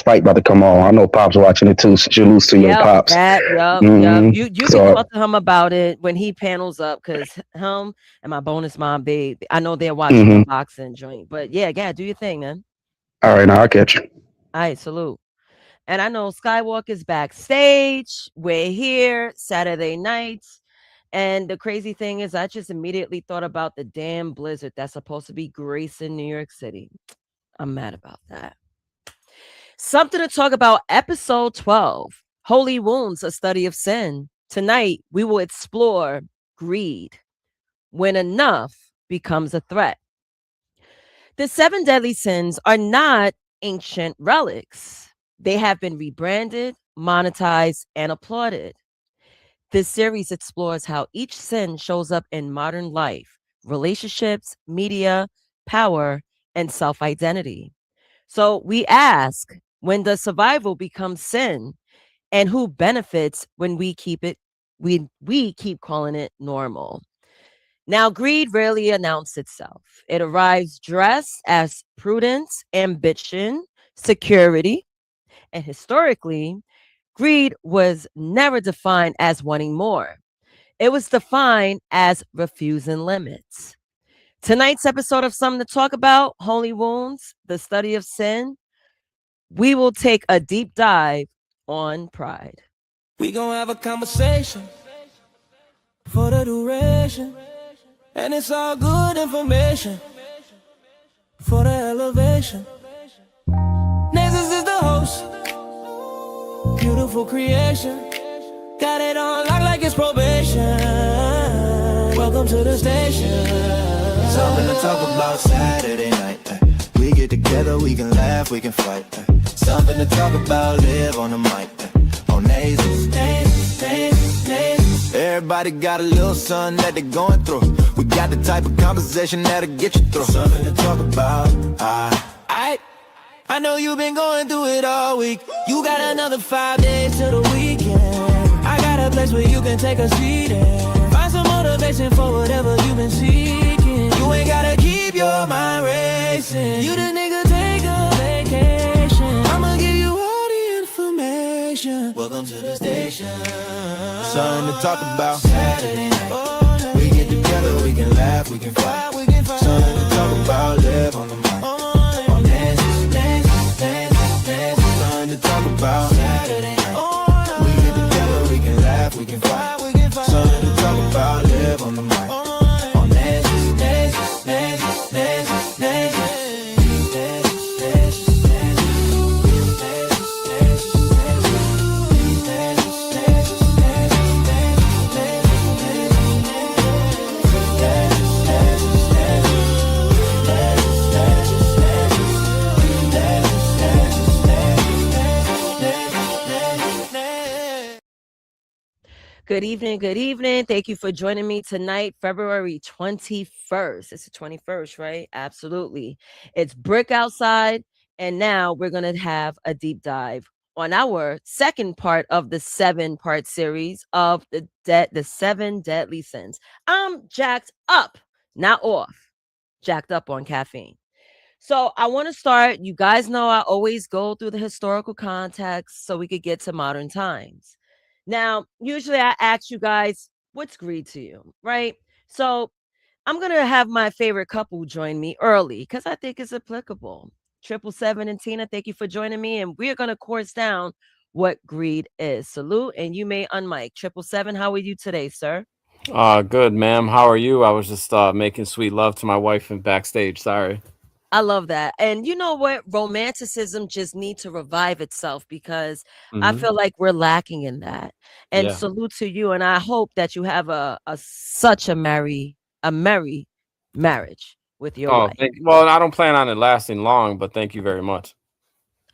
fight about to come on. I know Pop's watching it too. Since you lose to your Pops. Yep. You can talk to him about it when he panels up, because him and my bonus mom, I know they're watching the boxing joint. But yeah, do your thing, man. All right, now I'll catch you. All right, salute. And I know Skywalker's backstage. We're here Saturday nights. And the crazy thing is, I just immediately thought about the damn blizzard that's supposed to be gracing New York City. I'm mad about that. Something to talk about, episode 12, Holy Wounds, a study of sin. Tonight, we will explore greed, when enough becomes a threat. The 7 deadly sins are not ancient relics. They have been rebranded, monetized, and applauded. This series explores how each sin shows up in modern life, relationships, media, power, and self-identity. So we ask, when does survival become sin? And who benefits when we keep calling it normal? Now, greed rarely announces itself. It arrives dressed as prudence, ambition, security, and historically, greed was never defined as wanting more. It was defined as refusing limits. Tonight's episode of Something to Talk About, Holy Wounds, the study of sin, we will take a deep dive on pride. We gonna have a conversation for the duration, and it's all good information for the elevation. Nessus is the host, beautiful creation. Got it on lock like it's probation. Welcome to the station. Something to talk about Saturday night. We get together, we can laugh, we can fight. Something to talk about, live on the mic. On Nessus. Everybody got a little something that they're going through. We got the type of conversation that'll get you through. Something to talk about. I know you've been going through it all week. You got another 5 days to the weekend. I got a place where you can take a seat and find some motivation for whatever you've been seeking. You ain't gotta keep your mind racing. You the nigga, take a vacation. I'ma give you all the information. Welcome to the station. Something to talk about. Saturday night. We get together, we can laugh, we can fight. Something to talk about, live on the mic. On Something to talk about. Saturday night. We get together, we can laugh, we can fight. Something to talk about, live on the mic. On Good evening. Thank you for joining me tonight, February 21st. It's the 21st, right? Absolutely. It's brick outside, and now we're going to have a deep dive on our second part of the 7-part series of the 7 deadly sins. I'm jacked up, not off, jacked up on caffeine. So I want to start. You guys know I always go through the historical context so we could get to modern times. Now, usually I ask you guys, what's greed to you, right? So I'm gonna have my favorite couple join me early because I think it's applicable. 777 and Tina, thank you for joining me, and we're gonna course down what greed is. Salute, and you may unmic. 777, how are you today, sir? Good, ma'am. How are you? I was just making sweet love to my wife in backstage. Sorry. I love that. And you know what? Romanticism just needs to revive itself because I feel like we're lacking in that. And Yeah. salute to you. And I hope that you have such a merry marriage with your wife. Well, I don't plan on it lasting long, but thank you very much.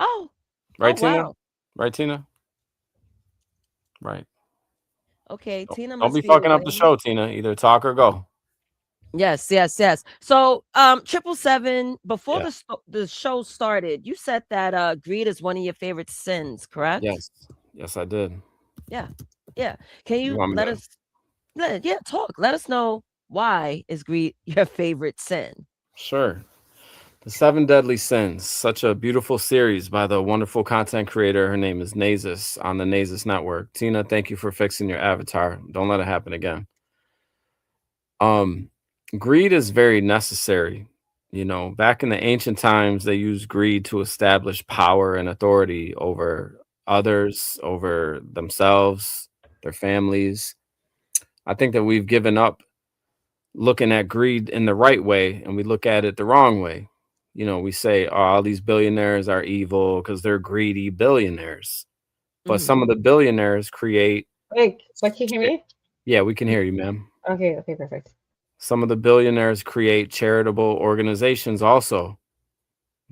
Oh, right, Tina? wow. Right, Tina? Right. Okay, Tina Don't must be be fucking up the away. show, Tina. Either talk or go. Yes. So, 777, before Yeah. the show started, you said that greed is one of your favorite sins, correct? Yes, I did. Yeah. Can You you want me to- talk? Let us know why is greed your favorite sin? Sure. The 7 Deadly Sins, such a beautiful series by the wonderful content creator. Her name is Nazus on the Nazus Network. Tina, thank you for fixing your avatar. Don't let it happen again. Greed is very necessary. You know, back in the ancient times, they used greed to establish power and authority over others, over themselves, their families. I think that we've given up looking at greed in the right way and we look at it the wrong way. You know, we say, oh, all these billionaires are evil because they're greedy billionaires. But some of the billionaires create. Like, can you hear me? Yeah, we can hear you, ma'am. Okay, perfect. Some of the billionaires create charitable organizations also.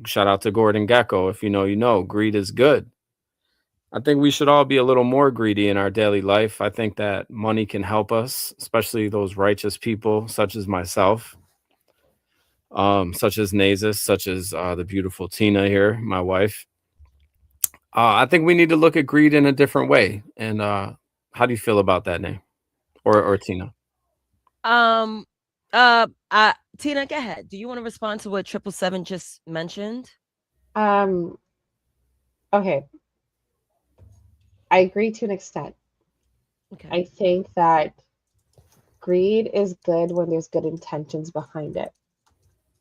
Shout out to Gordon Gekko. If you know, you know, greed is good. I think we should all be a little more greedy in our daily life. I think that money can help us, especially those righteous people such as myself, such as Nazus, such as the beautiful Tina here, my wife. I think we need to look at greed in a different way. And how do you feel about that name? Or Tina? Tina, go ahead. Do you want to respond to what 777 just mentioned? Okay. I agree to an extent. Okay. I think that greed is good when there's good intentions behind it,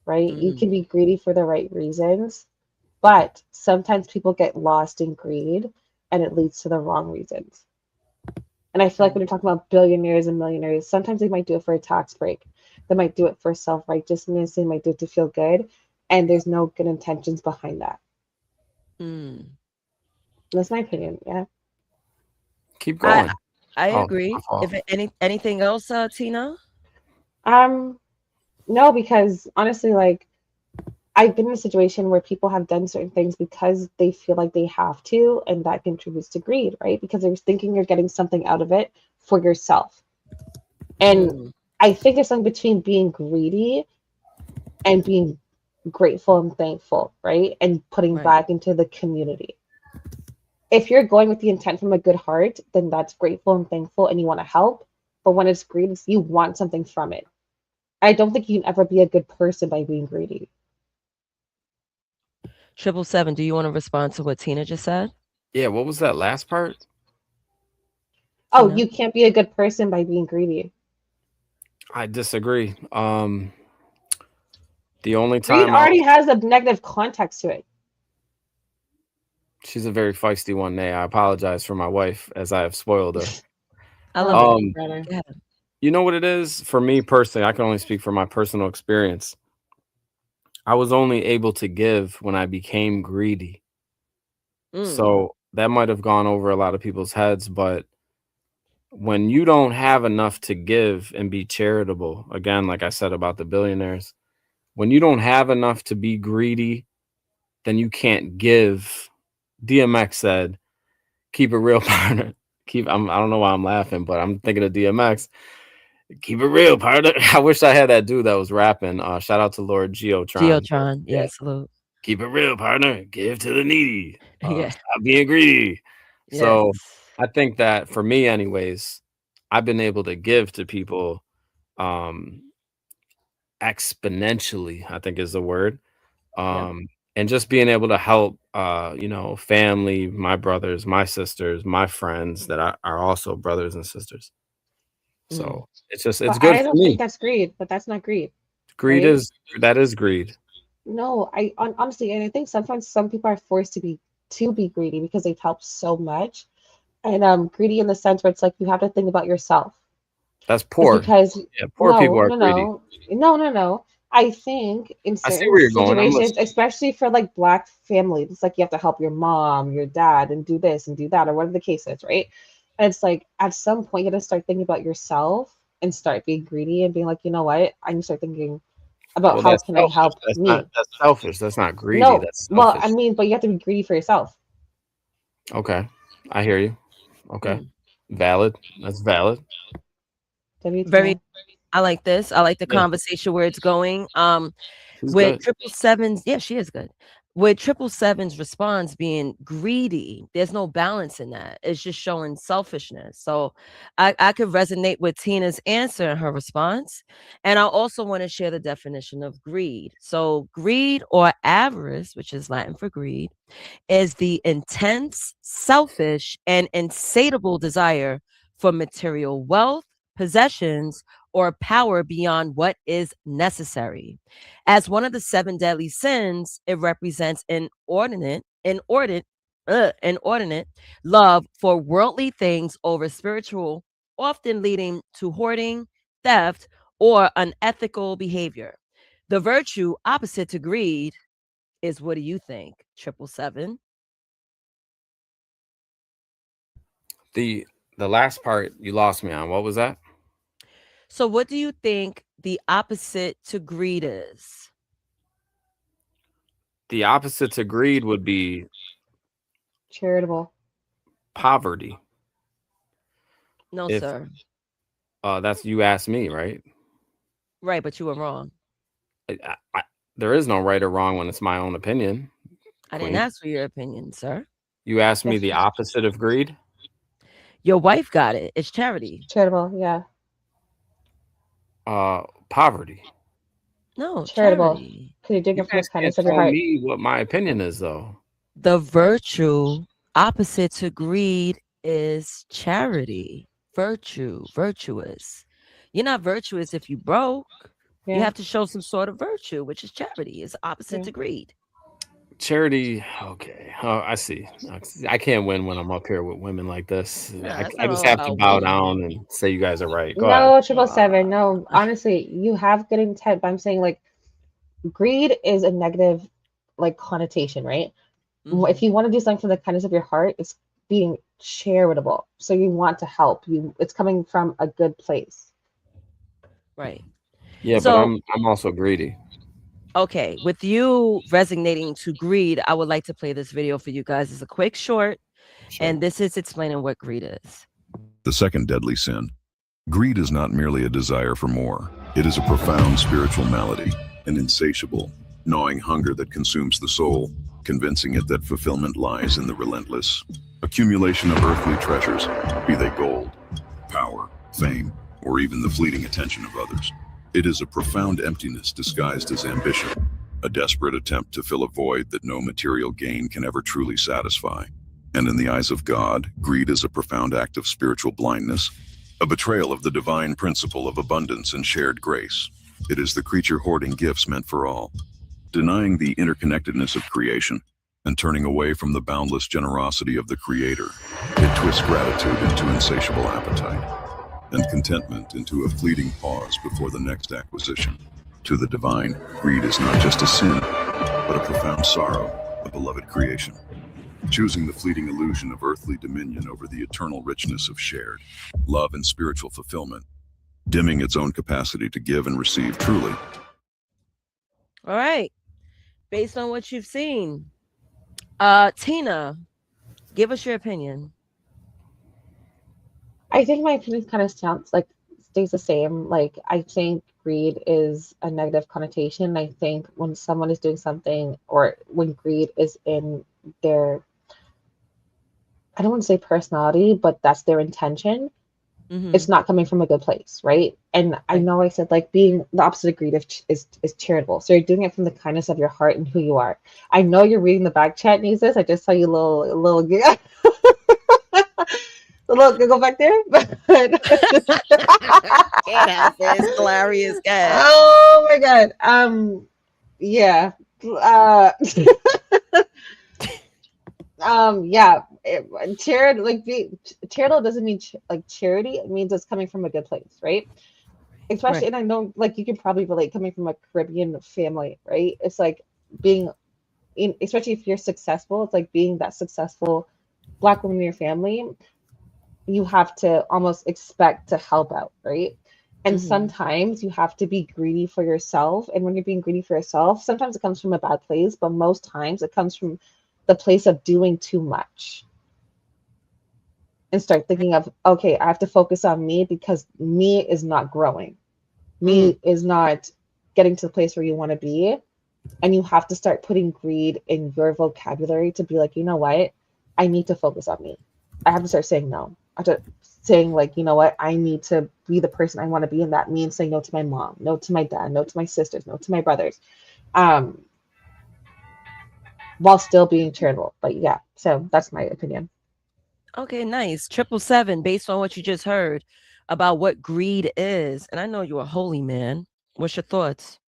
right? You can be greedy for the right reasons, but sometimes people get lost in greed and it leads to the wrong reasons. And I feel like when you're talking about billionaires and millionaires, sometimes they might do it for a tax break. They might do it for self-righteousness. They might do it to feel good. And there's no good intentions behind that. That's my opinion. Yeah. Keep going. I agree. If anything else, Tina? No, because honestly, like I've been in a situation where people have done certain things because they feel like they have to, and that contributes to greed, right? Because they're thinking you're getting something out of it for yourself. And I think there's something between being greedy and being grateful and thankful, right? And putting back into the community. If you're going with the intent from a good heart, then that's grateful and thankful and you want to help. But when it's greed, it's you want something from it. I don't think you can ever be a good person by being greedy. 777, do you want to respond to what Tina just said? Yeah, what was that last part? Oh, you can't be a good person by being greedy. I disagree. The only Greed time already has a negative context to it. She's a very feisty one, Nay. I apologize for my wife as I have spoiled her. I love it. You know what it is? For me personally, I can only speak from my personal experience. I was only able to give when I became greedy. So that might have gone over a lot of people's heads, but when you don't have enough to give and be charitable, again, like I said about the billionaires, when you don't have enough to be greedy, then you can't give. DMX said, keep it real, partner. I don't know why I'm laughing, but I'm thinking of DMX. Keep it real, partner. I wish I had that dude that was rapping. Shout out to Lord Geotron. Yeah, salute. Keep it real, partner. Give to the needy. Stop being greedy. So I think that for me, anyways, I've been able to give to people exponentially, I think is the word. And just being able to help, family, my brothers, my sisters, my friends that are also brothers and sisters. So it's good I for don't me. think that's greed, but that's not greed. Greed right? is greed. No, honestly, and I think sometimes some people are forced to be greedy because they've helped so much, and greedy in the sense where it's like you have to think about yourself. That's It's poor. because Yeah, poor people are greedy. no. I think in I see certain where you're going. I'm situations, listening. especially for like Black families, it's like you have to help your mom, your dad, and do this and do that, or whatever the case is, right? And it's like at some point you got to start thinking about yourself and start being greedy and being like, you know what? I need to start thinking about Well, how that's can I selfish. help me. That's selfish. That's not greedy. No, That's well, I selfish. mean, but you have to be greedy for yourself. Okay. I hear you. Okay. Mm. Valid. That's valid. Very. I like this. I like the Yeah. conversation where it's going. She's With good. 777's, yeah, she is good. With 777's response being greedy, there's no balance in that. It's just showing selfishness. So I could resonate with Tina's answer and her response. And I also want to share the definition of greed. So greed or avarice, which is Latin for greed, is the intense, selfish, and insatiable desire for material wealth, possessions, or power beyond what is necessary. As one of the 7 deadly sins, it represents inordinate love for worldly things over spiritual, often leading to hoarding, theft, or unethical behavior. The virtue opposite to greed is, what do you think, 777? The last part you lost me on. What was that? So what do you think the opposite to greed is? The opposite to greed would be charitable. Poverty. No, If sir. that's you asked me, right? Right, but you were wrong. There is no right or wrong when it's my own opinion. I didn't ask for your opinion, sir. You asked me the opposite of greed? Your wife got it. It's charity. Charitable, yeah. Poverty. No, Charitable. charity. Could you dig You it from the guys can't kindness of your tell heart? me what my opinion is, though. The virtue opposite to greed is charity. Virtuous. You're not virtuous if you broke. Yeah. You have to show some sort of virtue, which is charity. It's opposite to greed. Charity, okay. I see. I can't win when I'm up here with women like this. I just have to bow down and say you guys are right. Go ahead. No, 777. No, honestly, you have good intent, but I'm saying like greed is a negative like connotation, right? If you want to do something from the kindness of your heart, it's being charitable. So you want to help. It's coming from a good place. Right. Yeah, so, but I'm also greedy. Okay, with you resonating to greed, I would like to play this video for you guys. It's a quick short, and this is explaining what greed is. The second deadly sin. Greed is not merely a desire for more. It is a profound spiritual malady, an insatiable, gnawing hunger that consumes the soul, convincing it that fulfillment lies in the relentless accumulation of earthly treasures, be they gold, power, fame, or even the fleeting attention of others. It is a profound emptiness disguised as ambition, a desperate attempt to fill a void that no material gain can ever truly satisfy. And in the eyes of God, greed is a profound act of spiritual blindness, a betrayal of the divine principle of abundance and shared grace. It is the creature hoarding gifts meant for all, denying the interconnectedness of creation, and turning away from the boundless generosity of the Creator. It twists gratitude into insatiable appetite, and contentment into a fleeting pause before the next acquisition. To the divine, greed is not just a sin, but a profound sorrow, a beloved creation, choosing the fleeting illusion of earthly dominion over the eternal richness of shared love and spiritual fulfillment, dimming its own capacity to give and receive truly. All right. Based on what you've seen, Tina, give us your opinion. I think my opinion kind of stays the same. Like, I think greed is a negative connotation. I think when someone is doing something, or when greed is in their, I don't want to say personality, but that's their intention, it's not coming from a good place, right? And I know I said like being the opposite of greed is charitable. So you're doing it from the kindness of your heart and who you are. I know you're reading the back chat, Nieces. I just saw you little Look, go back there. Can't help it. It's hilarious, guys. Oh my god. Yeah. Yeah. Charity, charitable doesn't mean like charity. It means it's coming from a good place, right? Especially, Right. and I know, like, you can probably relate coming from a Caribbean family, right? It's like being especially if you're successful, it's like being that successful Black woman in your family. You have to almost expect to help out, right? And sometimes you have to be greedy for yourself. And when you're being greedy for yourself, sometimes it comes from a bad place, but most times it comes from the place of doing too much. And start thinking of, okay, I have to focus on me because me is not growing. Me is not getting to the place where you want to be. And you have to start putting greed in your vocabulary to be like, you know what? I need to focus on me. I have to start saying no. I have to saying, like, you know what? I need to be the person I want to be. And that means saying no to my mom, no to my dad, no to my sisters, no to my brothers. While still being charitable. But yeah, so that's my opinion. Okay, nice. 777, based on what you just heard about what greed is. And I know you're a holy man. What's your thoughts?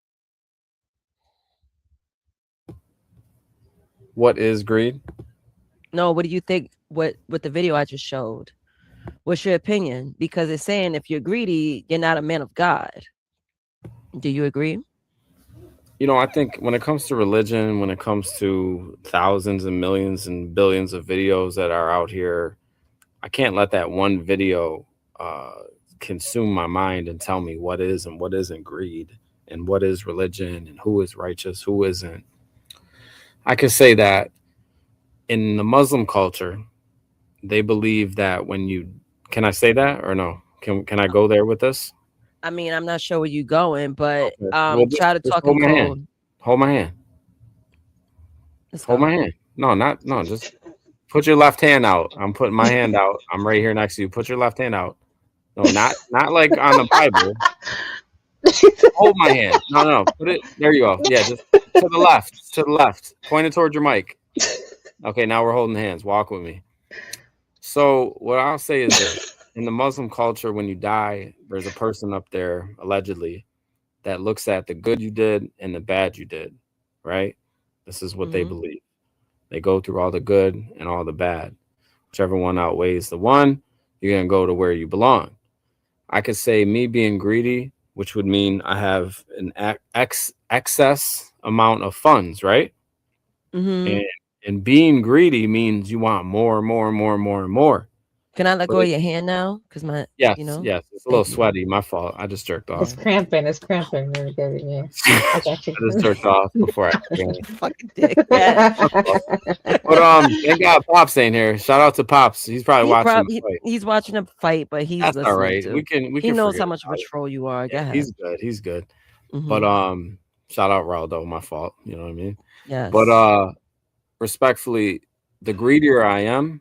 What is greed? No, what do you think what the video I just showed? What's your opinion? Because it's saying if you're greedy, you're not a man of God. Do you agree? You know, I think when it comes to religion, when it comes to thousands and millions and billions of videos that are out here, I can't let that one video consume my mind and tell me what is and what isn't greed and what is religion and who is righteous, who isn't. I could say that in the Muslim culture, they believe that when you can I say that or no? Can I go there with this? I mean, I'm not sure where you're going, but Okay. Well, try to just talk hold in my hand. code. Hold my hand. Let's Hold go. my hand. No, just put your left hand out. I'm putting my hand out. I'm right here next to you. Put your left hand out. No, not like on the Bible. Hold my hand. No. Put it. There you go. Yeah, just to the left. To the left. Point it towards your mic. Okay, now we're holding hands. Walk with me. So what I'll say is this. In the Muslim culture, when you die, there's a person up there, allegedly, that looks at the good you did and the bad you did, right? This is what they believe. They go through all the good and all the bad. Whichever one outweighs the one, you're going to go to where you belong. I could say me being greedy, which would mean I have an excess amount of funds, right? And being greedy means you want more and more and more and more and more. Can I let go of your hand now? Because my, yes, you know. yes, it's a little sweaty. My fault. I just jerked off. It's cramping. It's cramping. There we go. Yeah, I got you. I just jerked off before I fucking dick. Yeah. But thank God Pops ain't here. Shout out to Pops. He's probably watching the fight. He's watching a fight, but he's That's listening all right. too. We can he knows forget how much of a about it. troll you are. Go ahead. He's good. He's good. But shout out Raldo, my fault. You know what I mean? Yes. But respectfully, the greedier I am,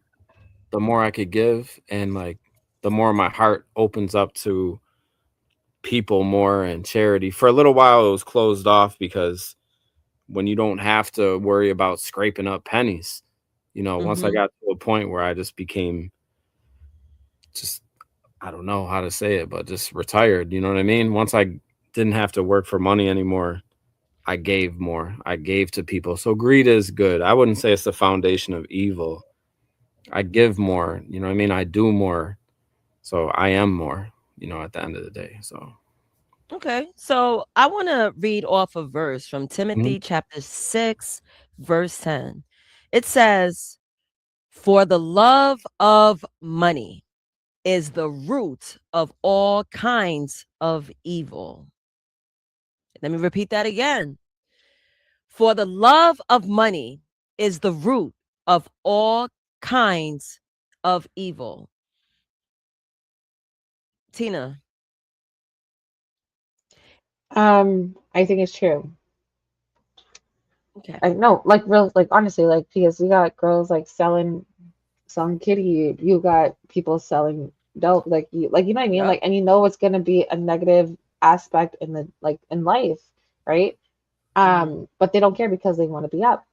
the more I could give, and like the more my heart opens up to people more and charity. For a little while, it was closed off because when you don't have to worry about scraping up pennies, you know, once I got to a point where I just became just, I don't know how to say it, but just retired. You know what I mean? Once I didn't have to work for money anymore, I gave more. I gave to people. So greed is good. I wouldn't say it's the foundation of evil. I give more, you know what I mean? I do more. So I am more, you know, at the end of the day. So okay. So I want to read off a verse from Timothy chapter 6, verse 10. It says, "For the love of money is the root of all kinds of evil." Let me repeat that again. For the love of money is the root of all kinds of evil. Tina. I think it's true. Okay. I know, like, real, like, honestly, like, because you got girls like selling kitty, you got people selling dope, like you know what I mean? Like, and you know it's gonna be a negative aspect in the, like, in life, right? But they don't care because they want to be up.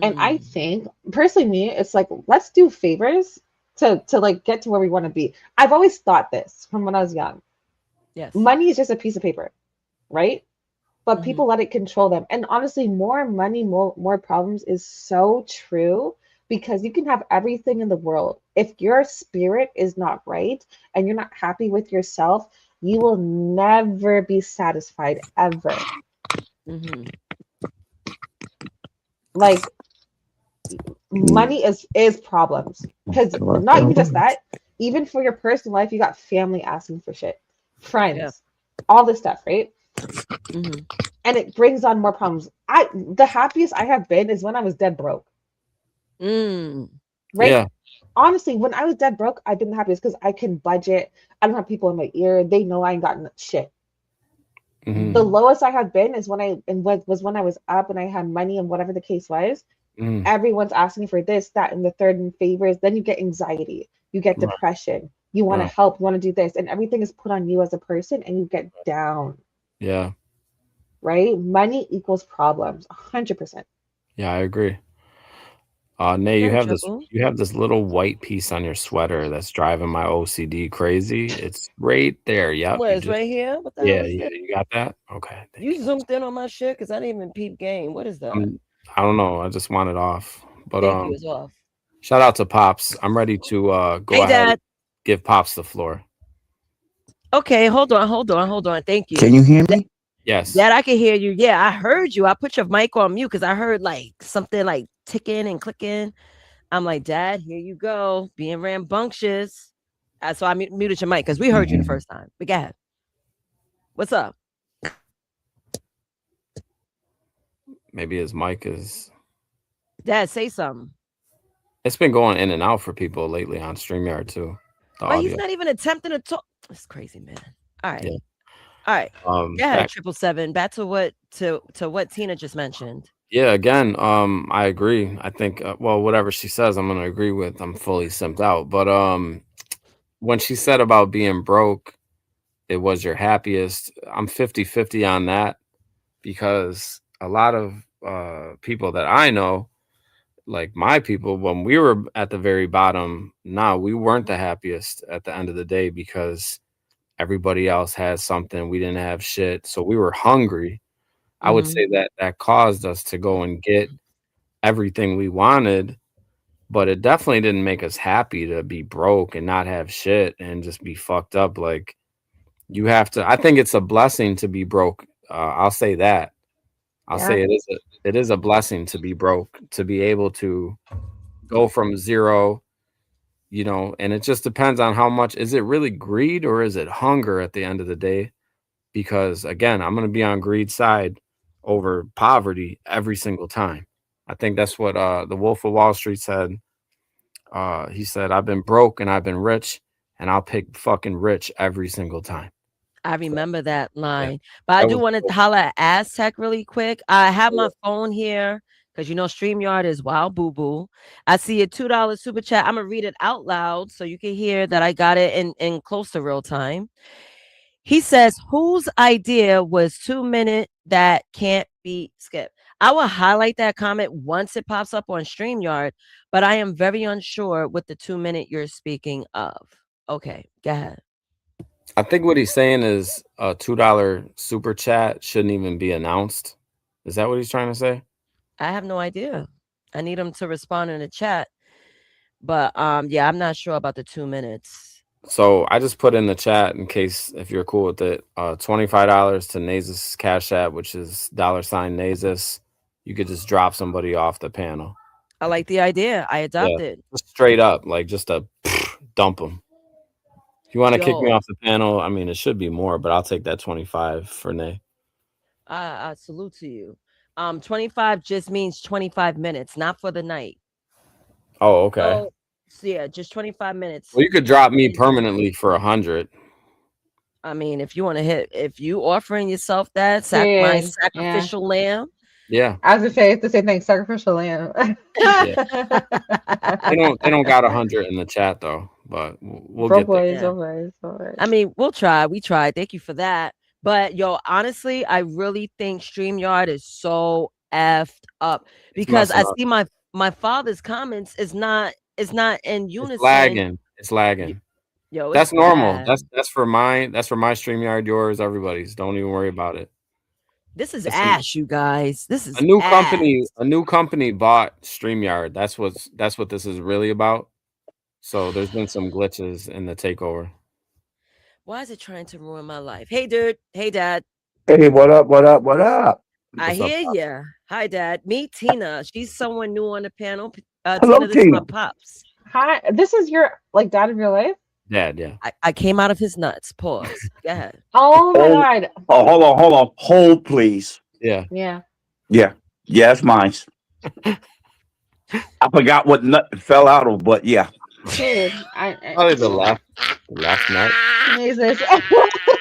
And I think personally, me, it's like, let's do favors to like get to where we want to be. I've always thought this from when I was young. Yes. Money is just a piece of paper, right? But people let it control them. And honestly, more money, more problems is so true because you can have everything in the world. If your spirit is not right and you're not happy with yourself, you will never be satisfied ever. Like money is problems because not even just that, even for your personal life, you got family asking for shit, friends, all this stuff, right? And it brings on more problems. The happiest I have been is when I was dead broke. Right? Yeah. Honestly, when I was dead broke, I've been the happiest because I can budget. I don't have people in my ear. They know I ain't got shit. The lowest I have been is when I was up and I had money and whatever the case was. Everyone's asking for this, that, and the third and favors. Then you get anxiety, you get depression, you want to help, you want to do this, and everything is put on you as a person, and you get down. Yeah. Right? Money equals problems, 100%. Yeah, I agree. Nay, you have this little white piece on your sweater that's driving my OCD crazy. It's right there. Yep. What is right here? What the hell is yeah, that? you got that? Okay. You zoomed in on my shit because I didn't even peep game. What is that? I don't know. I just want it off. But Thank you, it's off. Shout out to Pops. I'm ready to go ahead and give Pops the floor. Okay, hold on. Thank you. Can you hear me? Yes. Dad, I can hear you. Yeah, I heard you. I put your mic on mute because I heard like something like ticking and clicking. I'm like, Dad, here you go, being rambunctious. So I muted your mic because we heard you the first time. But go ahead. What's up? Maybe his mic is. Dad, say something. It's been going in and out for people lately on StreamYard too. But he's not even attempting to talk. It's crazy, man. All right. Yeah. All right. Go ahead, 777. Back to what Tina just mentioned. Yeah, again, I agree. I think whatever she says, I'm gonna agree with. I'm fully simped out. But when she said about being broke, it was your happiest. I'm 50-50 on that because a lot of people that I know, like my people, when we were at the very bottom, we weren't the happiest at the end of the day because everybody else had something. We didn't have shit. So we were hungry. I would say that caused us to go and get everything we wanted, but it definitely didn't make us happy to be broke and not have shit and just be fucked up. Like you have to, I think it's a blessing to be broke. I'll say that. I'll say it is a blessing to be broke, to be able to go from zero, and it just depends on how much. Is it really greed or is it hunger at the end of the day? Because again, I'm going to be on greed side over poverty every single time. I think that's what the Wolf of Wall Street said. He said, I've been broke and I've been rich and I'll pick fucking rich every single time. I remember that line. But I do want to holler at Aztec really quick. I have my phone here because StreamYard is wild boo boo. I see a $2 super chat. I'm gonna read it out loud so you can hear that I got it in close to real time. He says, whose idea was 2 minute that can't be skipped? I will highlight that comment once it pops up on StreamYard, but I am very unsure with the 2 minute you're speaking of. Okay, go ahead. I think what he's saying is a $2 super chat shouldn't even be announced. Is that what he's trying to say? I have no idea. I need him to respond in the chat. But yeah, I'm not sure about the 2 minutes. So I just put in the chat in case if you're cool with it. $25 to Nasus Cash App, which is $Nasus. You could just drop somebody off the panel. I like the idea. I adopted. Yeah, just straight up, like just a dump them. If you want to kick me off the panel, I mean, it should be more, but I'll take that 25 for Nay. I salute to you. 25 just means 25 minutes, not for the night. Oh, okay. So yeah, just 25 minutes. Well, you could drop me permanently for 100. I mean, if you want to if you offering yourself that my sacrificial lamb. Yeah. I was gonna say it's the same thing, sacrificial lamb. They don't got 100 in the chat though, but we'll get there. I mean, we'll try. We tried. Thank you for that. But honestly, I really think StreamYard is so effed up because I see my father's comments is not it's not in unison. It's lagging. Yo, that's normal. Bad. That's for my StreamYard. Yours, everybody's. Don't even worry about it. This is ash, you guys. This is a new ash. company. A new company bought StreamYard. That's what this is really about. So there's been some glitches in the takeover. Why is it trying to ruin my life? Hey, dude. Hey, Dad. Hey, what up? What up? What up? I hear ya. Hi, Dad. Meet Tina. She's someone new on the panel. Hello, Tina, this is my pops. Hi. This is your dad of your life? Dad, yeah. I came out of his nuts. Pause. Go ahead. Oh my God. Oh, hold on. Hold, please. Yeah. Yeah. Yeah. Yeah, it's mine. I forgot what nut it fell out of, but yeah. Dude, Probably the last nut. Jesus.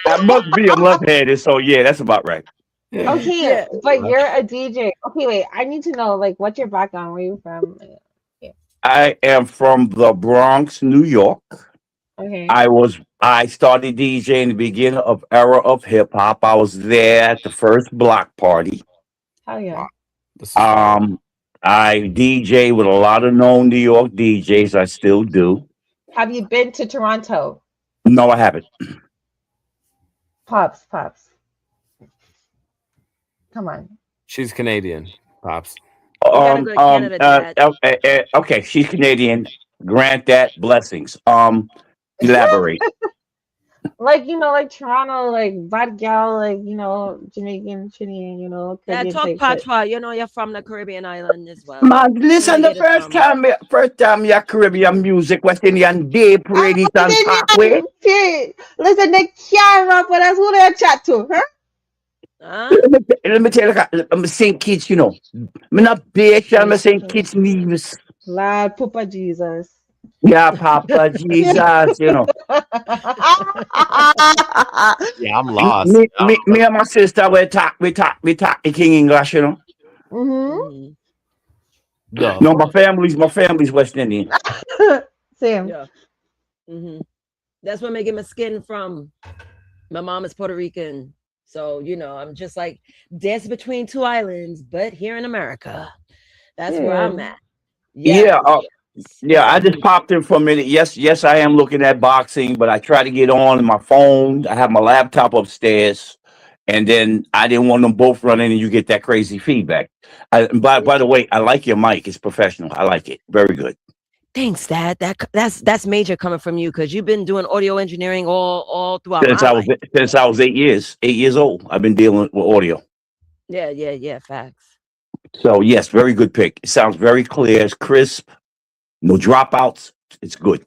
I must be a left-handed, so yeah, that's about right. Okay, Yeah. but you're a DJ. Okay, wait. I need to know, like, what's your background? Where you from? I am from the Bronx, New York. Okay. I started DJing in the beginning of era of hip hop. I was there at the first block party. Hell yeah. I DJ with a lot of known New York DJs. I still do. Have you been to Toronto? No, I haven't. Pops. Come on. She's Canadian, Pops. Okay, she's Canadian. Grant that. Blessings. Elaborate. Like, like Toronto, like bad gal, like, Jamaican, Trinidad, Yeah, Caribbean talk type shit. patois. You're from the Caribbean island as well. Man, listen, the first time your Caribbean music, West Indian Day Parade is on Parkway. Listen, they can't rap with us. Who they chat to, huh? Let me tell you, I'm St. Kitts, I'm not bitch, I'm St. Kitts Neves. Lord, Papa Jesus. Yeah, Papa Jesus, Yeah, I'm lost. Me and my sister, we talk the King English, Mm-hmm. No, my family's West Indian. Same. Yeah. Mm-hmm. That's where I get my skin from. My mom is Puerto Rican. So, I'm just like dance between two islands, but here in America. That's where I'm at. Yeah, I just popped in for a minute. Yes, I am looking at boxing, but I try to get on my phone. I have my laptop upstairs, and then I didn't want them both running, and you get that crazy feedback. By the way, I like your mic; it's professional. I like it. Very good. Thanks, Dad. That's major coming from you because you've been doing audio engineering all throughout since I was 8 years old. I've been dealing with audio. Yeah. Facts. So yes, very good pick. It sounds very clear. It's crisp. No dropouts. It's good.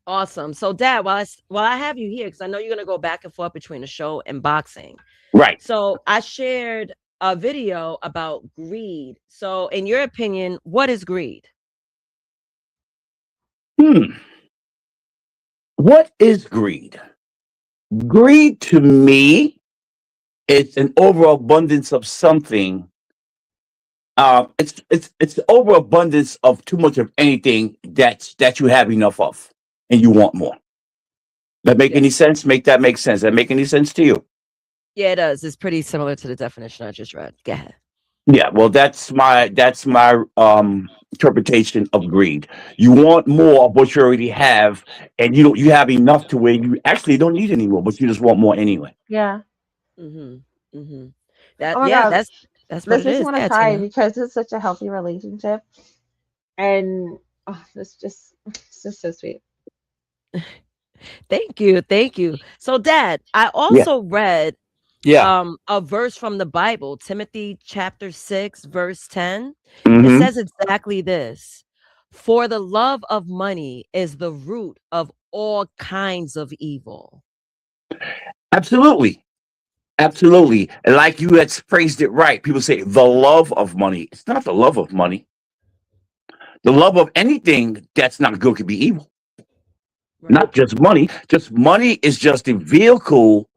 Awesome. So, Dad, while I have you here, because I know you're gonna go back and forth between the show and boxing, right? So, I shared a video about greed. So, in your opinion, what is greed? What is greed? Greed to me, it's an overabundance of something. It's the overabundance of too much of anything that you have enough of, and you want more. That make any sense? Make that make sense? That make any sense to you? Yeah, it does. It's pretty similar to the definition I just read. Go ahead. Yeah, well, that's my interpretation of greed. You want more of what you already have, and you have enough to where you actually don't need any more, but you just want more anyway. Yeah. God. That's what this it is. I want to try because it's such a healthy relationship, and it's just so sweet. Thank you. So, Dad, I also read a verse from the Bible, Timothy chapter 6, verse 10. It says exactly this: for the love of money is the root of all kinds of evil. Absolutely. And like you had phrased it right, people say the love of money. It's not the love of money. The love of anything that's not good could be evil. Right. Not just money. Just money is just a vehicle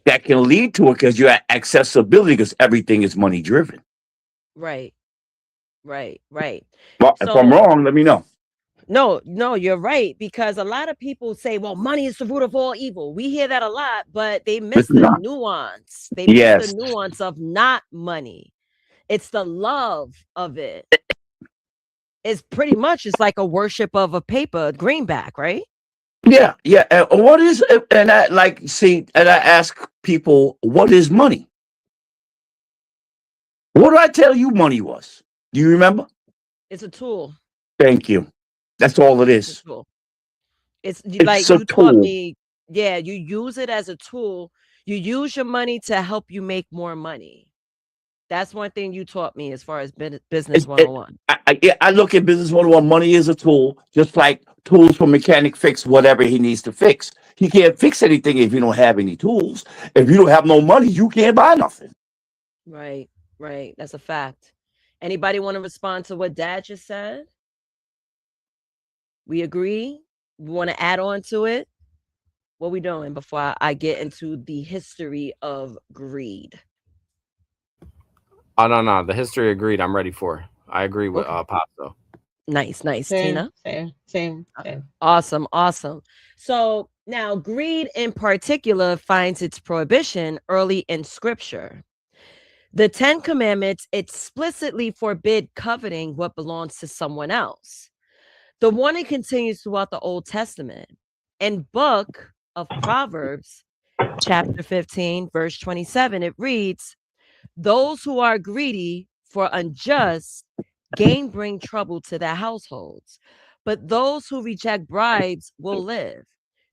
that can lead to it because you have accessibility because everything is money driven. Right. Well, if I'm wrong, let me know. No, you're right. Because a lot of people say, well, money is the root of all evil. We hear that a lot, but they miss the nuance. They miss the nuance of not money. It's the love of it. it's pretty much it's like a worship of a paper, greenback, right? Yeah, yeah. And what is and I like see and I ask people, what is money? What did I tell you money was? Do you remember? It's a tool. Thank you. That's all it It's a is. tool. It's It's like a you taught tool. me, yeah, you use it as a tool. You use your money to help you make more money. That's one thing you taught me as far as business 101. I look at business 101. Money is a tool, just like tools for mechanic fix whatever he needs to fix. He can't fix anything if you don't have any tools. If you don't have no money, you can't buy nothing. Right, right. That's a fact. Anybody want to respond to what Dad just said? We agree? We want to add on to it? What we doing before I get into the history of greed? Oh no, the history of greed I'm ready for. I agree with Pasto. Nice. Same, Tina? same. Awesome. So now greed in particular finds its prohibition early in scripture. The 10 commandments explicitly forbid coveting what belongs to someone else. The warning continues throughout the Old Testament. In book of Proverbs, chapter 15, verse 27, it reads, "Those who are greedy for unjust gain bring trouble to their households, but those who reject bribes will live."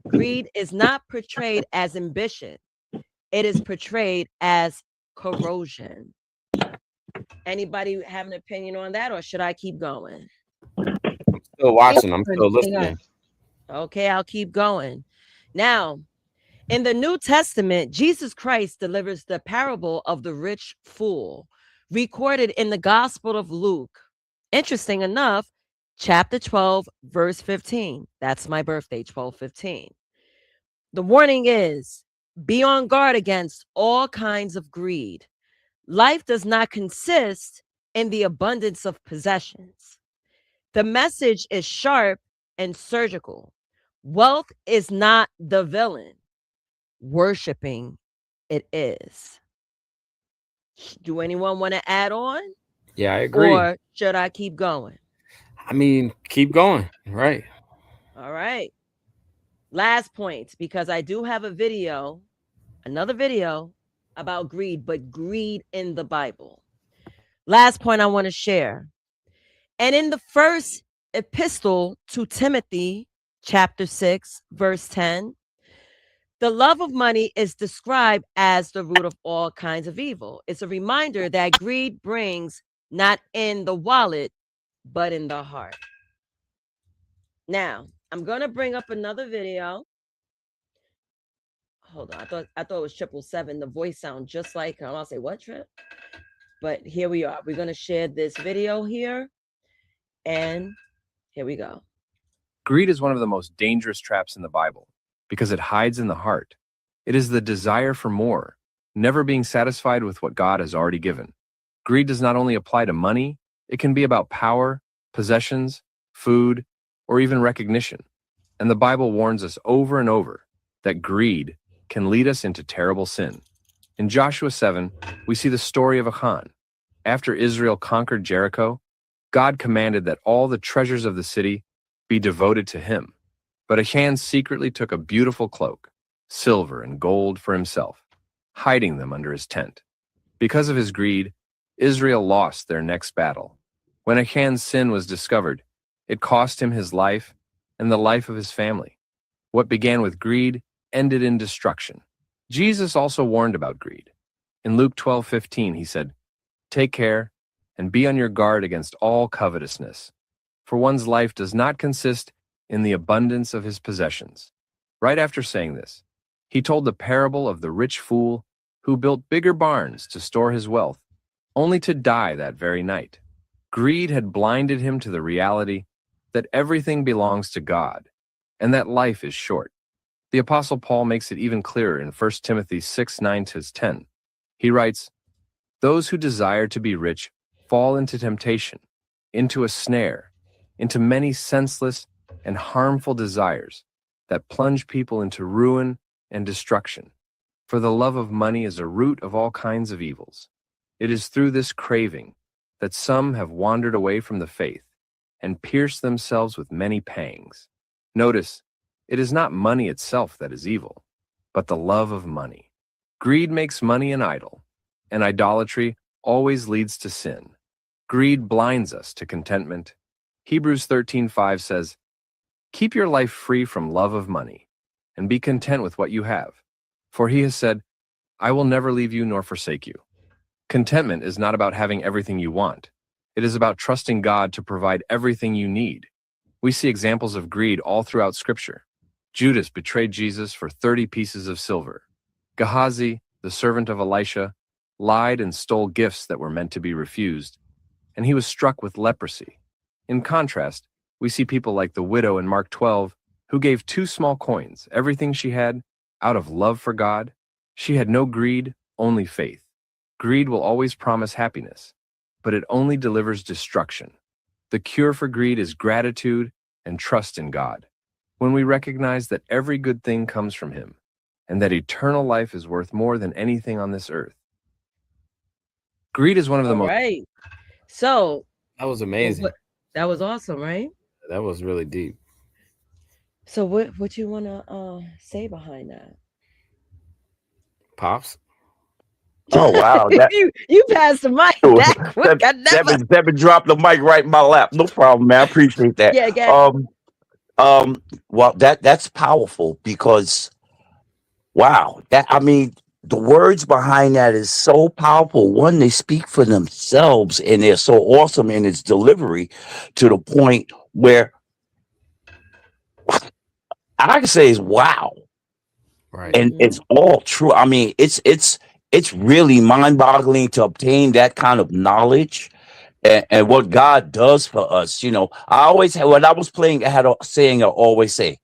Greed is not portrayed as ambition. It is portrayed as corrosion. Anybody have an opinion on that, or should I keep going? Still watching. I'm still listening. Okay, I'll keep going. Now, in the New Testament, Jesus Christ delivers the parable of the rich fool, recorded in the Gospel of Luke. Interesting enough, chapter 12, verse 15. That's my birthday, 12/15. The warning is, be on guard against all kinds of greed. Life does not consist in the abundance of possessions. The message is sharp and surgical. Wealth is not the villain. Worshiping it is. Do anyone want to add on? Yeah, I agree. Or should I keep going? I mean, keep going. Right. All right. Last point, because I do have another video about greed, but greed in the Bible. Last point I want to share. And in the first epistle to Timothy, chapter 6, verse 10, the love of money is described as the root of all kinds of evil. It's a reminder that greed brings not in the wallet, but in the heart. Now, I'm going to bring up another video. Hold on. I thought it was 777. The voice sounds just like him. I'll say, what, Trip? But here we are. We're going to share this video here. And here we go. Greed is one of the most dangerous traps in the Bible because it hides in the heart. It is the desire for more, never being satisfied with what God has already given. Greed does not only apply to money, it can be about power, possessions, food, or even recognition. And the Bible warns us over and over that greed can lead us into terrible sin. In Joshua 7, we see the story of Achan. After Israel conquered Jericho, God commanded that all the treasures of the city be devoted to him. But Achan secretly took a beautiful cloak, silver and gold for himself, hiding them under his tent. Because of his greed, Israel lost their next battle. When Achan's sin was discovered, it cost him his life and the life of his family. What began with greed ended in destruction. Jesus also warned about greed. In Luke 12:15, he said, "Take care and be on your guard against all covetousness, for one's life does not consist in the abundance of his possessions." Right after saying this, he told the parable of the rich fool who built bigger barns to store his wealth, only to die that very night. Greed had blinded him to the reality that everything belongs to God and that life is short. The Apostle Paul makes it even clearer in 1 Timothy 6:9-10. He writes, "Those who desire to be rich fall into temptation, into a snare, into many senseless and harmful desires that plunge people into ruin and destruction. For the love of money is a root of all kinds of evils. It is through this craving that some have wandered away from the faith and pierced themselves with many pangs. Notice, it is not money itself that is evil, but the love of money. Greed makes money an idol, and idolatry always leads to sin. Greed blinds us to contentment. Hebrews 13:5 says, "Keep your life free from love of money, and be content with what you have. For he has said, I will never leave you nor forsake you." Contentment is not about having everything you want. It is about trusting God to provide everything you need. We see examples of greed all throughout Scripture. Judas betrayed Jesus for 30 pieces of silver. Gehazi, the servant of Elisha, lied and stole gifts that were meant to be refused, and he was struck with leprosy. In contrast, we see people like the widow in Mark 12, who gave 2 small coins, everything she had, out of love for God. She had no greed, only faith. Greed will always promise happiness, but it only delivers destruction. The cure for greed is gratitude and trust in God. When we recognize that every good thing comes from Him, and that eternal life is worth more than anything on this earth. Greed is one of the most... Right. So... That was amazing. That was awesome, right? That was really deep. So what you want to say behind that? Pops? Oh, wow. you passed the mic that quick. Devin dropped the mic right in my lap. No problem, man. I appreciate that. Yeah, again. Well, that's powerful because, wow, the words behind that is so powerful. One, they speak for themselves, and they're so awesome in its delivery to the point where I can say is wow. Right. And it's all true. I mean, it's really mind-boggling to obtain that kind of knowledge and what God does for us. You know, when I was playing, I had a saying I always say.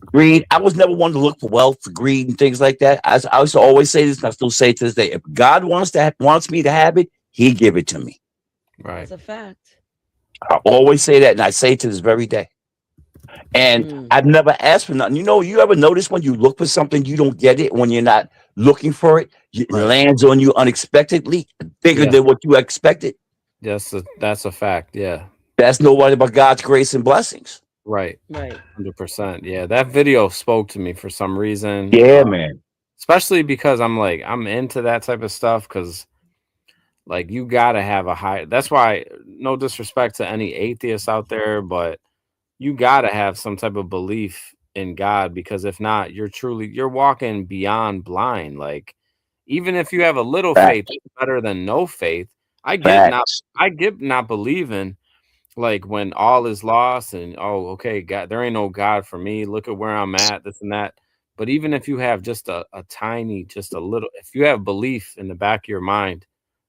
Greed. I was never one to look for wealth, for greed, and things like that. I used to always say this, and I still say it to this day: if God wants me to have it, He give it to me. Right. That's a fact. I always say that, and I say it to this very day. And I've never asked for nothing. You know, you ever notice when you look for something, you don't get it when you're not looking for it? It lands on you unexpectedly, bigger than what you expected. Yes, that's a fact. Yeah. That's nobody but God's grace and blessings. Right. Right. 100%. Yeah. That video spoke to me for some reason. Yeah, man. Especially because I'm into that type of stuff because like you gotta have a high. That's why, no disrespect to any atheists out there, but you gotta have some type of belief in God because if not, you're walking beyond blind. Like even if you have a little faith, it's better than no faith. I get not believing. Like when all is lost and okay, God, there ain't no God for me. Look at where I'm at, this and that. But even if you have just a tiny, just a little, if you have belief in the back of your mind,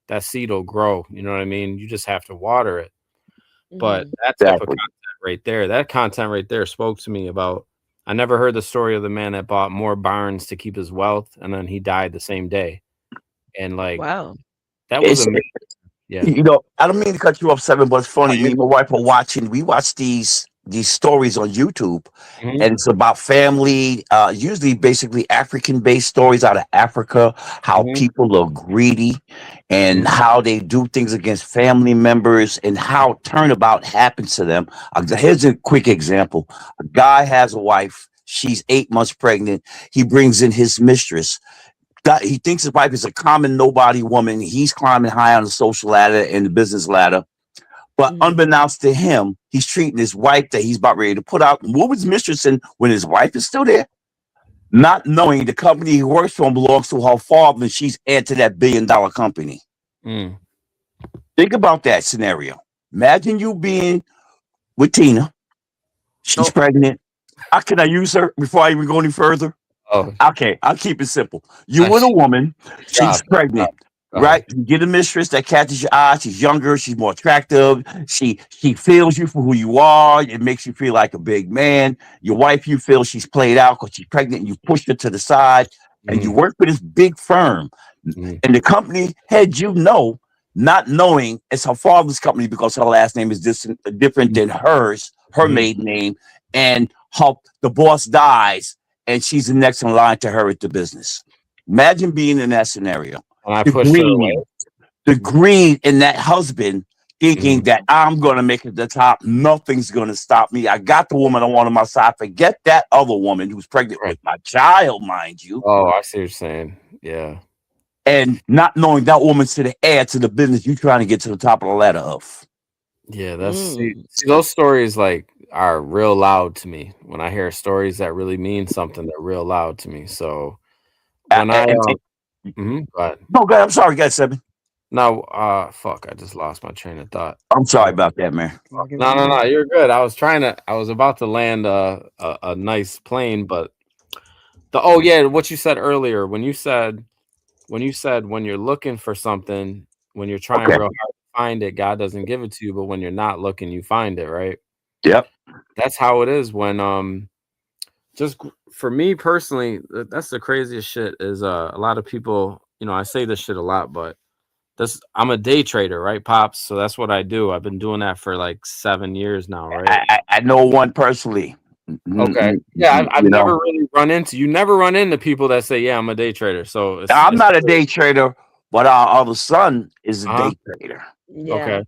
that seed will grow. You know what I mean? You just have to water it. But that type of content right there spoke to me about. I never heard the story of the man that bought more barns to keep his wealth, and then he died the same day. And like, wow, that was amazing. Yeah. You know, I don't mean to cut you off, Seven, but it's funny. Me and my wife are watching. We watch these stories on YouTube, and it's about family, usually basically African-based stories out of Africa, how people are greedy and how they do things against family members and how turnabout happens to them. Here's a quick example. A guy has a wife. She's 8 months pregnant. He brings in his mistress. He thinks his wife is a common nobody woman. He's climbing high on the social ladder and the business ladder. But unbeknownst to him, he's treating his wife that he's about ready to put out, move his mistress in when his wife is still there, not knowing the company he works for belongs to her father and she's heir to that $1 billion company. Think about that scenario. Imagine you being with Tina. She's pregnant. How can I use her before I even go any further? Okay, I'll keep it simple. You with a woman, she's pregnant, right? You get a mistress that catches your eye. She's younger, she's more attractive. She feels you for who you are. It makes you feel like a big man. Your wife, you feel she's played out because she's pregnant. And you pushed her to the side, and you work for this big firm, and the company head, not knowing it's her father's company because her last name is different than hers, her maiden name, and the boss dies. And she's the next in line to her at the business. Imagine being in that scenario. And I pushed her away. The greed in that husband thinking that I'm going to make it to the top. Nothing's going to stop me. I got the woman I want on my side. Forget that other woman who's pregnant with my child, mind you. Oh, I see what you're saying. Yeah. And not knowing that woman's to the heir to the business you're trying to get to the top of the ladder of. Yeah, that's see, those stories like are real loud to me. When I hear stories that really mean something, they're real loud to me. So when go ahead. No, go ahead. I'm sorry, guys. No, fuck, I just lost my train of thought. I'm sorry about that, man. No, you're good. I was about to land a nice plane, but what you said earlier when you said when you're looking for something, when you're trying real hard to find it, God doesn't give it to you, but when you're not looking, you find it, right? Yep. That's how it is when just for me personally, that's the craziest shit is a lot of people, I say this shit a lot, but I'm a day trader, right, Pops? So that's what I do. I've been doing that for like 7 years now, right? I know one personally. Okay. Yeah, I've never really you never run into people that say, yeah, I'm a day trader. So I'm not a day trader, but our other son is a day trader. Yeah. Okay.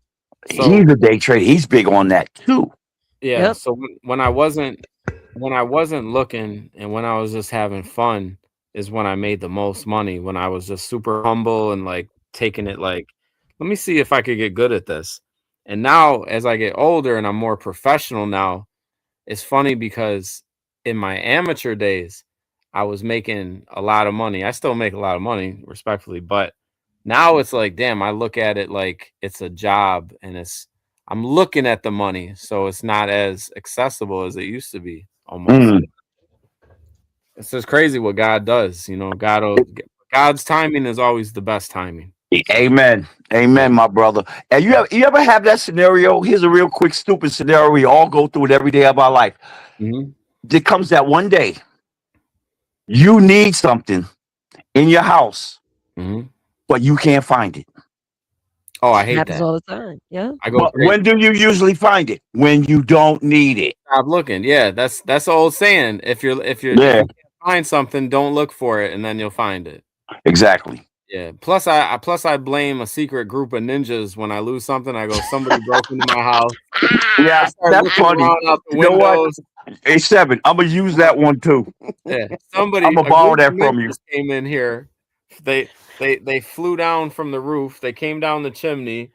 So, he's a day trader. He's big on that too. Yeah. Yep. So when I wasn't looking and when I was just having fun is when I made the most money, when I was just super humble and like taking it like, let me see if I could get good at this. And now as I get older and I'm more professional now, it's funny because in my amateur days, I was making a lot of money. I still make a lot of money, respectfully, but now it's like, damn, I look at it like it's a job and I'm looking at the money, so it's not as accessible as it used to be almost. It's just crazy what God does. God's timing is always the best timing. Amen. Amen, my brother. And you ever have that scenario? Here's a real quick, stupid scenario. We all go through it every day of our life. There comes that one day you need something in your house, but you can't find it. Oh, I hate happens that all the time. Yeah. When do you usually find it? When you don't need it. Stop looking. Yeah, that's the old saying. If you can't find something, don't look for it, and then you'll find it. Exactly. Yeah. Plus I blame a secret group of ninjas when I lose something. I go, somebody broke into my house. Yeah, that's funny. Out the you know windows. what? Hey, Seven, I'm gonna use that one too. Yeah, I'm gonna borrow that from you. Came in here. They flew down from the roof. They came down the chimney.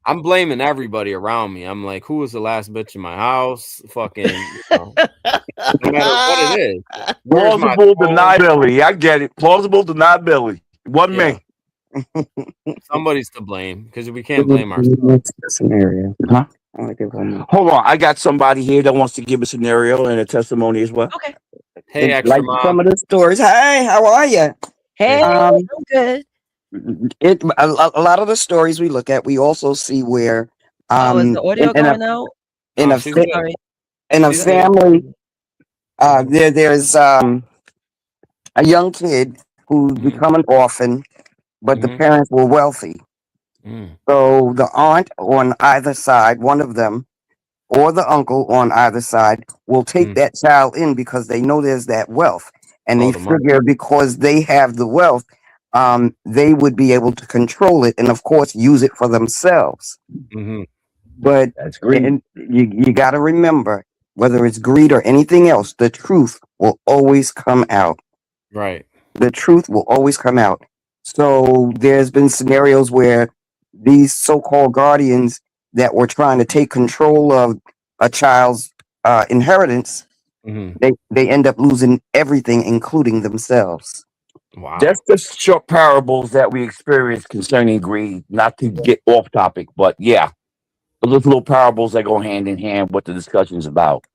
I'm blaming everybody around me. I'm like, who was the last bitch in my house? Fucking, no matter what it is. Plausible deniability. I get it. Plausible deniability. One me. Somebody's to blame because we can't blame ourselves. Scenario. Huh? Hold on. I got somebody here that wants to give a scenario and a testimony as well. Okay. Hey, extra mom. Some of the stories. Hey, how are you? Hey, I'm good. A lot of the stories we look at, we also see where is the audio going out? In a family, there's a young kid who's become an orphan, but the parents were wealthy. So the aunt on either side, one of them, or the uncle on either side will take that child in because they know there's that wealth. And they figure because they have the wealth, they would be able to control it and, of course, use it for themselves. But that's great. And you got to remember, whether it's greed or anything else, the truth will always come out. Right. The truth will always come out. So there's been scenarios where these so-called guardians that were trying to take control of a child's inheritance, they end up losing everything, including themselves. Wow. That's the short parables that we experience concerning greed. Not to get off topic, but yeah, those little parables that go hand in hand with the discussion's about.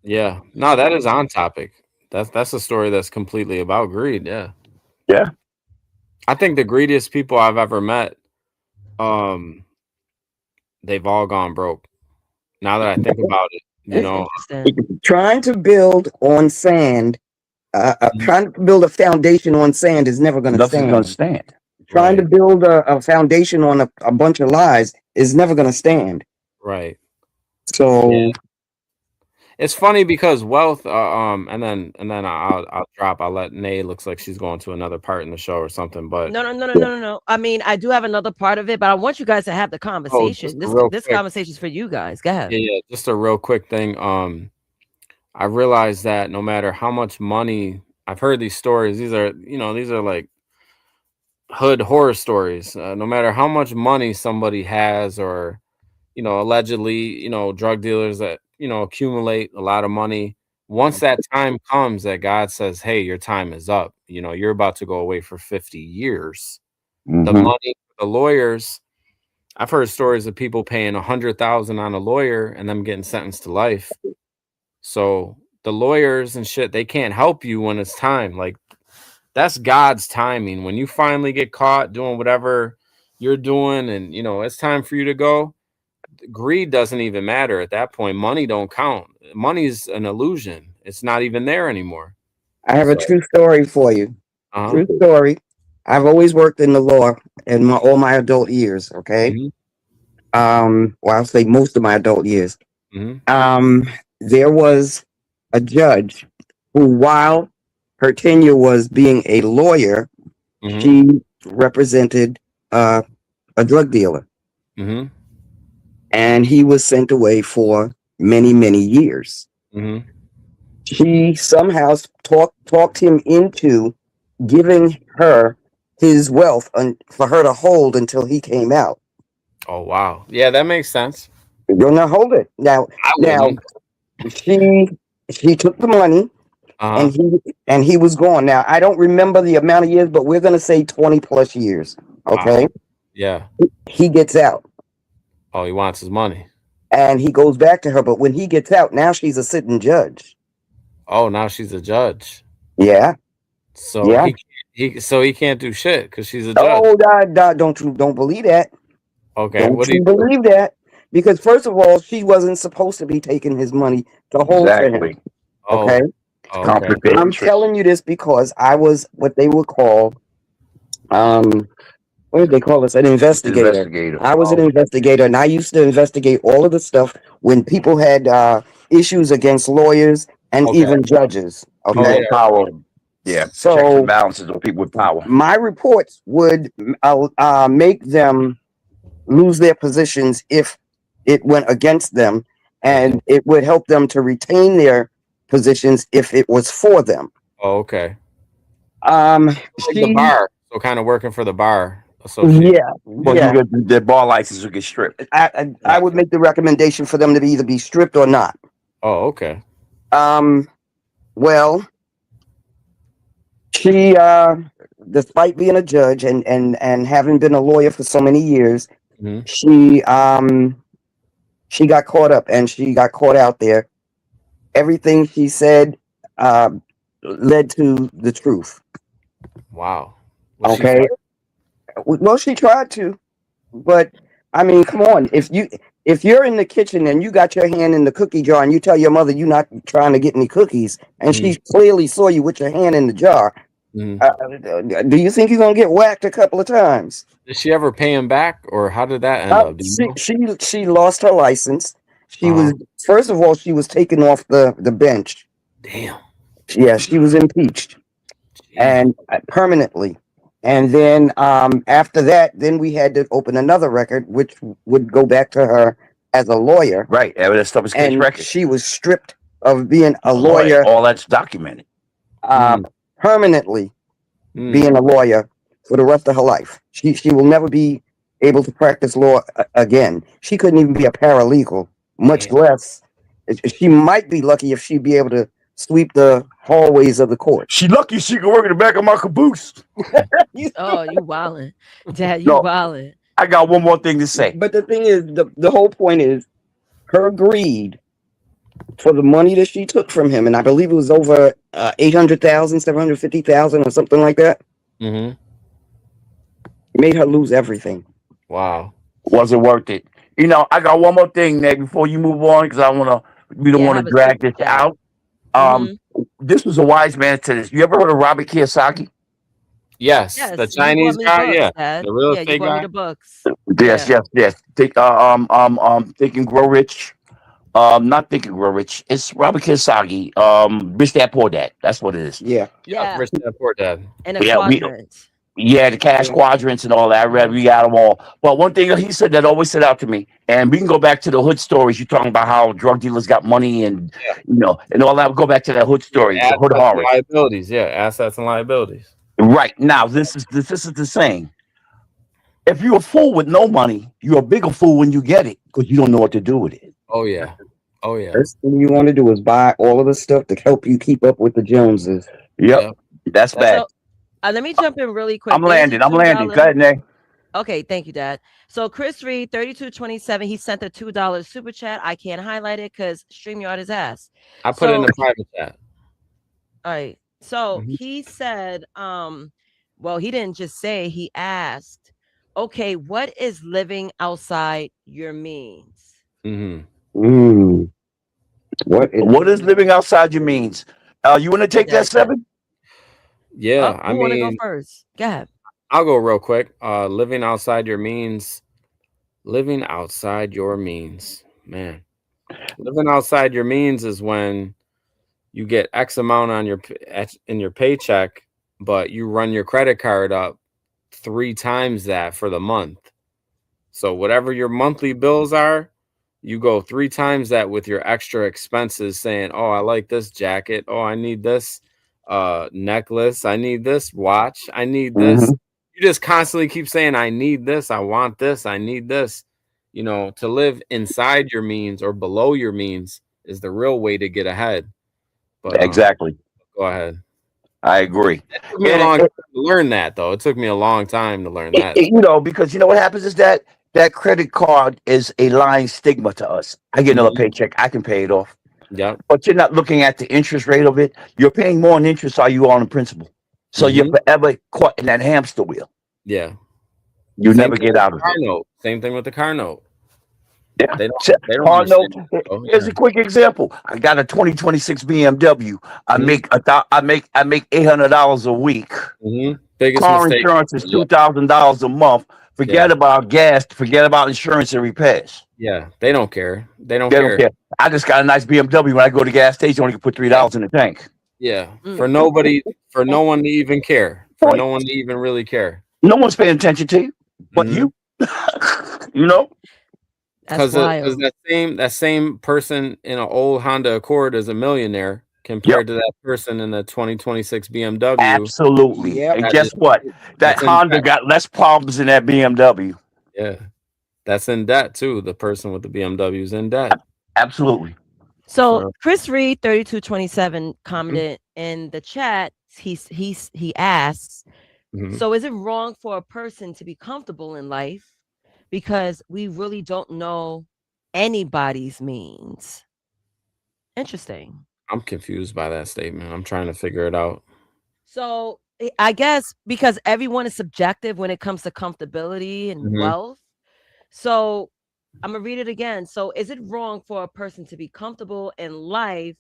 Yeah. No, that is on topic. That's a story that's completely about greed. Yeah. Yeah. I think the greediest people I've ever met, they've all gone broke. Now that I think about it, trying to build on sand, trying to build a foundation on sand is never going to stand. Nothing's going to stand. Trying to build a foundation on a bunch of lies is never going to stand. Right. So, It's funny because wealth, and then I'll let Nay, looks like she's going to another part in the show or something, but No. I mean, I do have another part of it, but I want you guys to have the conversation. This conversation is for you guys. Go ahead. Yeah, just a real quick thing. I realized that no matter how much money, I've heard these stories, these are like hood horror stories. No matter how much money somebody has, or allegedly, drug dealers that accumulate a lot of money. Once that time comes that God says, "Hey, your time is up. You're about to go away for 50 years." The money, the lawyers. I've heard stories of people paying $100,000 on a lawyer and them getting sentenced to life. So the lawyers and shit, they can't help you when it's time. Like, that's God's timing. When you finally get caught doing whatever you're doing, and it's time for you to go, greed doesn't even matter at that point. Money don't count. Money's an illusion. It's not even there anymore. I have a true story for you. Uh-huh. True story. I've always worked in the law in all my adult years. Okay. Well, I'll say most of my adult years. There was a judge who, while her tenure was being a lawyer, she represented a drug dealer, and he was sent away for many, many years. She somehow talked him into giving her his wealth for her to hold until he came out. Oh wow, yeah, that makes sense. You're gonna hold it now. She took the money, and he was gone. Now I don't remember the amount of years, but we're gonna say 20 plus years. Okay. Wow. Yeah. He gets out. Oh, he wants his money. And he goes back to her, but when he gets out, now she's a sitting judge. Oh, now she's a judge. Yeah. So yeah. he can't do shit because she's a judge. Oh, don't believe that. Okay. Don't What do you believe that? Because first of all, she wasn't supposed to be taking his money to hold for him. Okay. I'm telling you this because I was what they would call, what did they call us? An investigator. I was an investigator, and I used to investigate all of the stuff when people had issues against lawyers and even judges. Okay. Power. Yeah. So checks and balances on people with power. My reports would make them lose their positions if it went against them, and it would help them to retain their positions if it was for them. Oh, okay. Like the bar, so kind of working for the bar association. Yeah, Well, you get their bar license will get stripped. I would make the recommendation for them to either be stripped or not. Oh, okay. Well, she, despite being a judge and having been a lawyer for so many years, she got caught up and she got caught out there. Everything she said led to the truth. Wow. Okay. Well, she tried to, but I mean, come on. If you're in the kitchen and you got your hand in the cookie jar and you tell your mother you're not trying to get any cookies, and she clearly saw you with your hand in the jar, do you think you're gonna get whacked a couple of times? Did she ever pay him back, or how did that end up? She lost her license. She was, first of all, she was taken off the bench. Damn. Yeah, she was impeached and permanently. And then after that, then we had to open another record, which would go back to her as a lawyer. Right. Evidence stuff is case And record. she was stripped of being a lawyer. All that's documented. Permanently being a lawyer for the rest of her life. She will never be able to practice law again. She couldn't even be a paralegal, much less. She might be lucky if she'd be able to sweep the hallways of the court. She lucky she can work in the back of my caboose. Oh, you wildin'. Dad, you wildin'. I got one more thing to say. But the thing is, the whole point is her greed for the money that she took from him, and I believe it was over 800,000, 750,000 or something like that. Made her lose everything. Wow. Wasn't worth it. I got one more thing, Nate, before you move on, because we don't want to drag this out. This was a wise man to this. You ever heard of Robert Kiyosaki? Yes, the Chinese guy. The real estate guy. The books. Yes. Think and Grow Rich. Not Think and Grow Rich. It's Robert Kiyosaki. Rich Dad Poor Dad. That's what it is. Yeah. Yeah. Rich Dad Poor Dad. And a quadrant. The cash quadrants and all that. We got them all. But one thing he said that always stood out to me, and we can go back to the hood stories. You're talking about how drug dealers got money and and all that. Go back to that hood story, the hood horror. Liabilities, assets and liabilities. Right now, this is the saying. If you're a fool with no money, you're a bigger fool when you get it because you don't know what to do with it. Oh yeah. First thing you want to do is buy all of the stuff to help you keep up with the Joneses. Yep. That's bad. So, let me jump in really quick. I'm landing. Go ahead, Nay. Okay, thank you, Dad. So Chris Reed, 3227, he sent a $2 super chat. I can't highlight it because StreamYard is ass. I put it in the private chat. All right. So he said, well, he didn't just say, he asked, okay, what is living outside your means? What is living outside your means? You want to take that, Seven? Yeah, I want to go first. Go ahead. I'll go real quick. Living outside your means. Living outside your means, man. Living outside your means is when you get X amount on in your paycheck, but you run your credit card up 3 times that for the month. So whatever your monthly bills are, you go 3 times that with your extra expenses, saying, "Oh, I like this jacket. Oh, I need this necklace. I need this watch. I need this." You just constantly keep saying, "I need this. I want this. I need this." To live inside your means or below your means is the real way to get ahead. But exactly. Go ahead. I agree. It took me a long time to learn that, though. It took me a long time to learn that. Because what happens is that credit card is a lying stigma to us. I get another paycheck. I can pay it off. Yeah. But you're not looking at the interest rate of it. You're paying more in interest are you on the principal. So you're forever caught in that hamster wheel. Yeah. You never get out of it. Same thing with the car note. Yeah. They don't Here's a quick example. I got a 2026 BMW. I make $800 a week. Biggest car mistake. insurance is $2,000 a month. Forget about gas. Forget about insurance and repairs. Yeah, they don't care. They don't care. I just got a nice BMW. When I go to the gas station, I only can put $3 in the tank. Yeah, for no one to even care. For no one to even really care. No one's paying attention to you, but you. Because that same person in an old Honda Accord is a millionaire compared to that person in the 2026 BMW. Absolutely. And guess what? That Honda got less problems than that BMW. Yeah. That's in debt too. The person with the BMW is in debt. Absolutely. So Chris Reed, 3227, commented in the chat. He asks, so is it wrong for a person to be comfortable in life because we really don't know anybody's means? Interesting. I'm confused by that statement. I'm trying to figure it out. So I guess because everyone is subjective when it comes to comfortability and wealth. So I'm going to read it again. So is it wrong for a person to be comfortable in life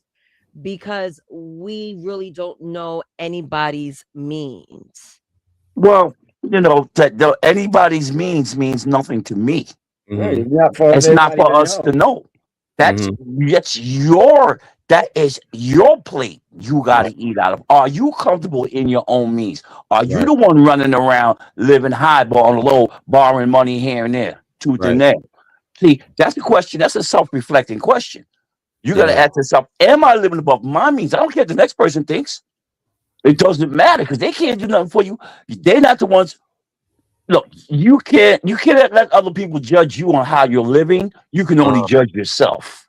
because we really don't know anybody's means? Well, that anybody's means nothing to me. It's not for us to know. That is your plate you got to eat out of. Are you comfortable in your own means? Are you the one running around living high, on low, borrowing money here and there, tooth and nail? See, that's the question. That's a self-reflecting question. You got to ask yourself, am I living above my means? I don't care what the next person thinks. It doesn't matter because they can't do nothing for you. They're not the ones. Look, you can't let other people judge you on how you're living. You can only judge yourself.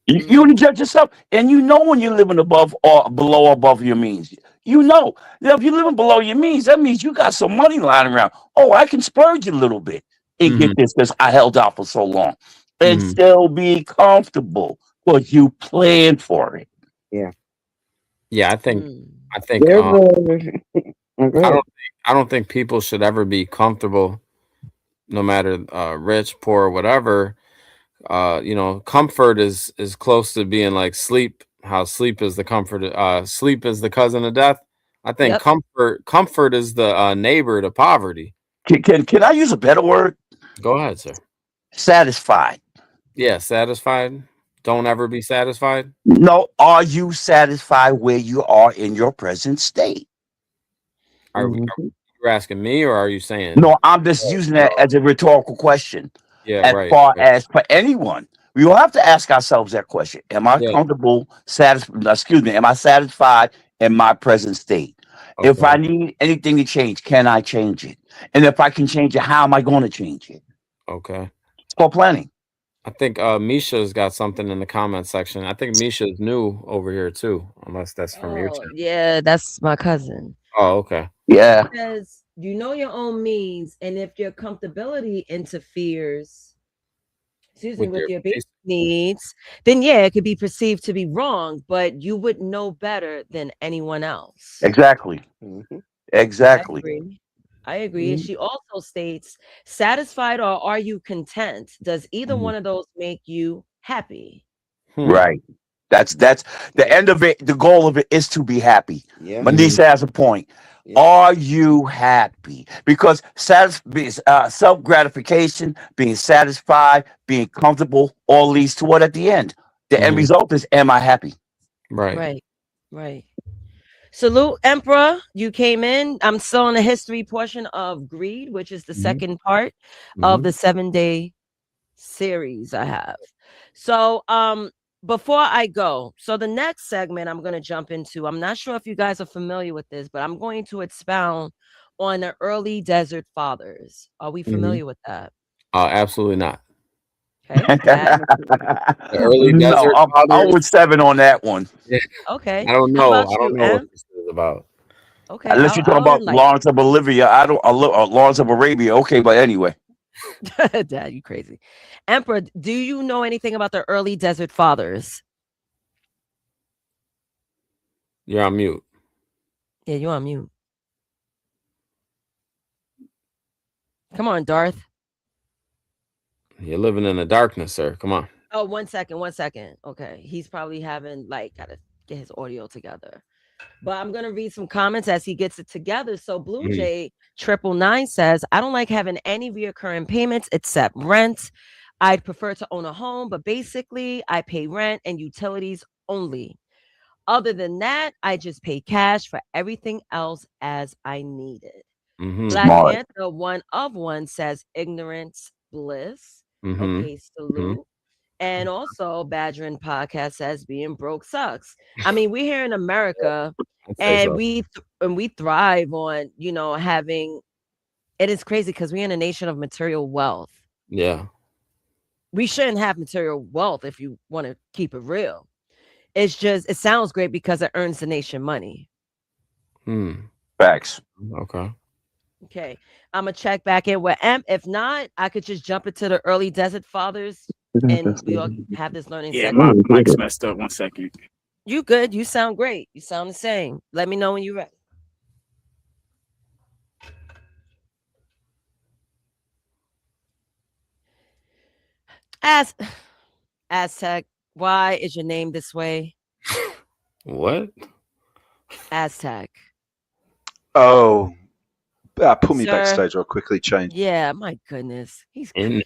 You only judge yourself, and when you're living above or below or above your means. If you're living below your means, that means you got some money lying around. Oh, I can splurge a little bit and get this because I held out for so long, and still be comfortable because you planned for it. Yeah, I think I don't think people should ever be comfortable, no matter rich, poor, whatever. Comfort is close to being like sleep. How sleep is the comfort. Sleep is the cousin of death. I think comfort is the neighbor to poverty. Can I use a better word? Go ahead, sir. Satisfied. Yeah, satisfied. Don't ever be satisfied. No, are you satisfied where you are in your present state? Are you asking me, or are you saying? No, I'm just using that as a rhetorical question. Yeah, As right. far as for anyone, we will have to ask ourselves that question: am I Yeah. comfortable, excuse me, am I satisfied in my present state? If I Okay. need anything to change, can I change it? And if I can change it, how am I going to change it? Okay. It's called planning. I think Misha's got something in the comment section. I think Misha's new over here too, unless that's from your Oh, channel. yeah, that's my cousin. Oh, okay. Yeah. Says you know your own means, and if your comfortability interferes, excuse me, With with your your basic needs, then yeah, it could be perceived to be wrong, but you would know better than anyone else. Exactly. Exactly. I agree. And she also states, satisfied or are you content? Does either one of those make you happy? Right. That's the end of it. The goal of it is to be happy. Yeah. Manisa has a point. Are you happy? Because self gratification, being satisfied, being comfortable, all leads to what at the end? The end result is, am I happy? Right. Right. Salute, Emperor. You came in. I'm still in the history portion of Greed, which is the second part of the 7-day series I have. So, before I go, so the next segment I'm going to jump into, I'm not sure if you guys are familiar with this, but I'm going to expound on the early desert fathers. Are we familiar with that? Absolutely not. Okay. The early No, desert I'm fathers. with 7 on that one. Yeah. Okay. I don't How know. about I don't you, know what Em? this is about. Okay. Unless you're talking I'll about enlighten. Lawrence of Bolivia, I don't. Lawrence of Arabia. Okay, but anyway. Dad, you crazy. Emperor, do you know anything about the early desert fathers? You're on mute. Yeah, you're on mute. Come on, Darth. You're living in the darkness, sir. Come on. Oh, 1 second. Okay. He's probably having gotta get his audio together. But I'm gonna read some comments as he gets it together. So Blue Jay 999 says, I don't like having any reoccurring payments except rent. I'd prefer to own a home, but basically I pay rent and utilities only. Other than that, I just pay cash for everything else as I need it. Black Panther 1 of 1 says ignorance bliss. Okay, salute. And also Badgerin Podcast says being broke sucks. I mean, we're here in America and we thrive on, having it is crazy because we're in a nation of material wealth. Yeah. We shouldn't have material wealth if you want to keep it real. It's just it sounds great because it earns the nation money. Facts. Okay. Okay. I'm gonna check back in with M. If not, I could just jump into the early desert fathers and we all have this learning segment. My mic's messed up. 1 second. You good. You sound great. You sound the same. Let me know when you're ready. Aztec, why is your name this way? What? Aztec. Oh, put me Sir, backstage. I'll quickly change. Yeah, my goodness. He's in.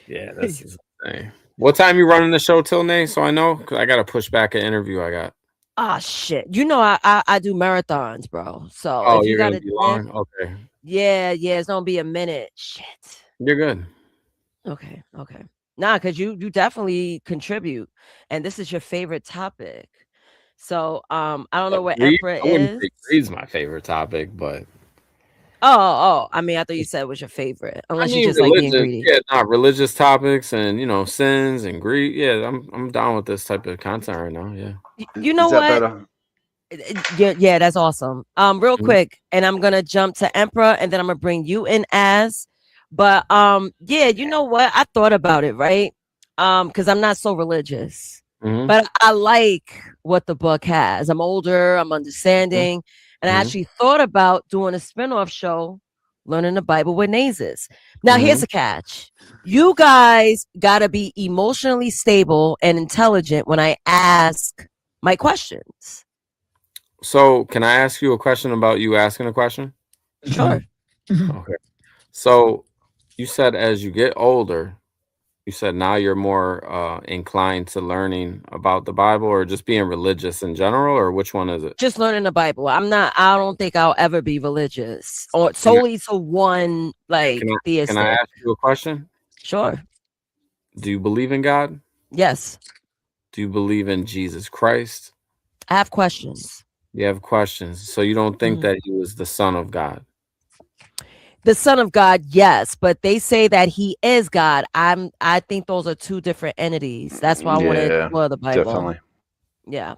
Yeah, this is insane. What time you running the show till, Nate? So I know, because I got to push back an interview I got. Ah, shit. You know I do marathons, bro. So if you you're got gonna be long? Okay. Yeah, it's gonna be a minute. Shit. You're good. Okay. Nah, because you definitely contribute, and this is your favorite topic. So I don't know what Emperor I wouldn't is. say greed's my favorite topic, but Oh, I mean, I thought you said it was your favorite, unless you just like being greedy. Yeah, not religious topics and sins and greed. Yeah, I'm down with this type of content right now. Yeah. You know what? Yeah, that's awesome. Real quick, and I'm gonna jump to Emperor, and then I'm gonna bring you in as. But yeah, you know what? I thought about it, right? Because I'm not so religious, but I like what the book has. I'm older, I'm understanding, and I actually thought about doing a spinoff show, learning the Bible with Nazis. Now, here's a catch. You guys gotta be emotionally stable and intelligent when I ask my questions. So, can I ask you a question about you asking a question? Sure. Okay. So, You said as you get older, you said now you're more inclined to learning about the Bible, or just being religious in general, or which one is it? Just learning the Bible. I don't think I'll ever be religious or solely to one like Can I theistic. ask you a question? Sure. Do you believe in God? Yes. Do you believe in Jesus Christ? I have questions. You have questions. So you don't think that he was the Son of God? The Son of God, yes, but they say that he is God. I think those are two different entities. That's why I want to explore the Bible. Definitely. Yeah.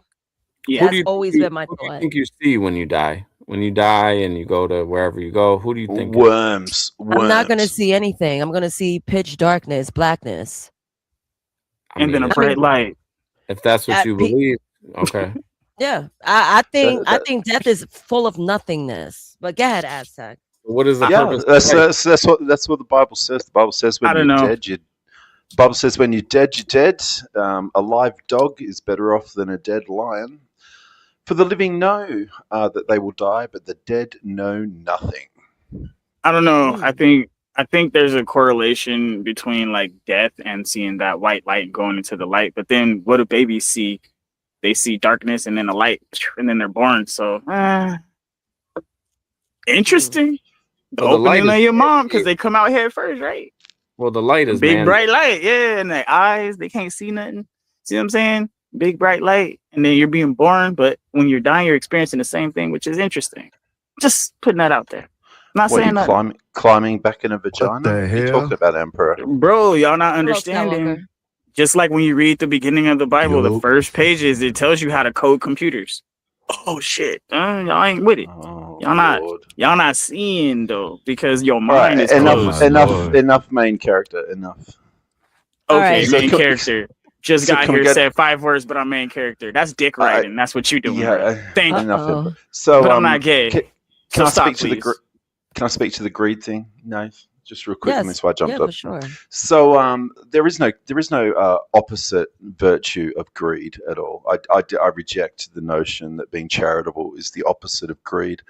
Who do That's you always been my who do you thought. think you see when you die? When you die and you go to wherever you go, who do you think? Worms. I'm not going to see anything. I'm going to see pitch darkness, blackness. And then a bright light. If that's what you believe, okay. Yeah, I think death is full of nothingness. But go ahead, Aztec. What is the Yeah, purpose? that's what the Bible says. The Bible says when you're dead, the Bible says when you're dead, you're dead. A live dog is better off than a dead lion. For the living know that they will die, but the dead know nothing. I don't know. I think there's a correlation between like death and seeing that white light going into the light. But then what do babies see? They see darkness and then a light, and then they're born. So interesting. The Well, the light opening of is your mom, because they come out head first, right? Well, the light is Big man. bright light, yeah, and their eyes, they can't see nothing. See what I'm saying? Big bright light, and then you're being born, but when you're dying, you're experiencing the same thing, which is interesting. Just putting that out there. Not What, saying you nothing. climbing back in a vagina? What are you talking about, Emperor? Bro, y'all not understanding. Just like when you read the beginning of the Bible, the first pages, it tells you how to code computers. Oh shit, y'all ain't with it. Y'all not seeing though, because your mind is closed. Enough main character. Enough. Okay, Right. main So character. Just got can we here, get- said 5 words, but I'm main character. That's dick riding. That's what you doing. Bro. Thank you. Enough. So, but I'm not gay. Can So I stop, speak to the please. Can I speak to the greed thing? No, just real quick. Yes. And that's why I jumped Yeah, up. for sure. So there is no opposite virtue of greed at all. I reject the notion that being charitable is the opposite of greed.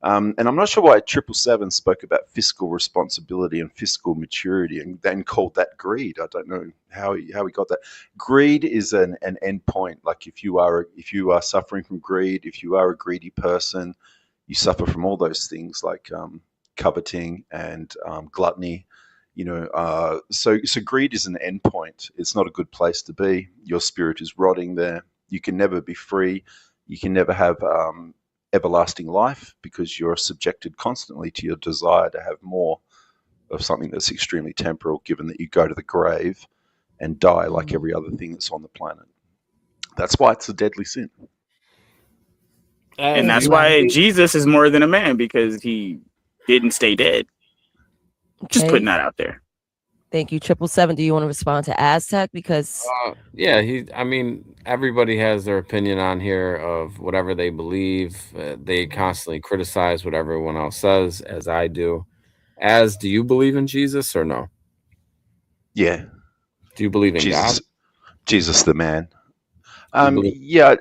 And I'm not sure why 777 spoke about fiscal responsibility and fiscal maturity and then called that greed. I don't know how he got that. Greed is an end point. Like if you are suffering from greed, if you are a greedy person, you suffer from all those things like coveting and gluttony. So greed is an end point. It's not a good place to be. Your spirit is rotting there. You can never be free. You can never have everlasting life because you're subjected constantly to your desire to have more of something that's extremely temporal, given that you go to the grave and die like every other thing that's on the planet. That's why it's a deadly sin. And that's why Jesus is more than a man, because he didn't stay dead. Just putting that out there. Thank you, 777. Do you want to respond to Aztec? Because Yeah, I mean, everybody has their opinion on here of whatever they believe. They constantly criticize what everyone else says, as I do. Do you believe in Jesus or no? Yeah. Do you believe in Jesus? God? Jesus the man. Yeah,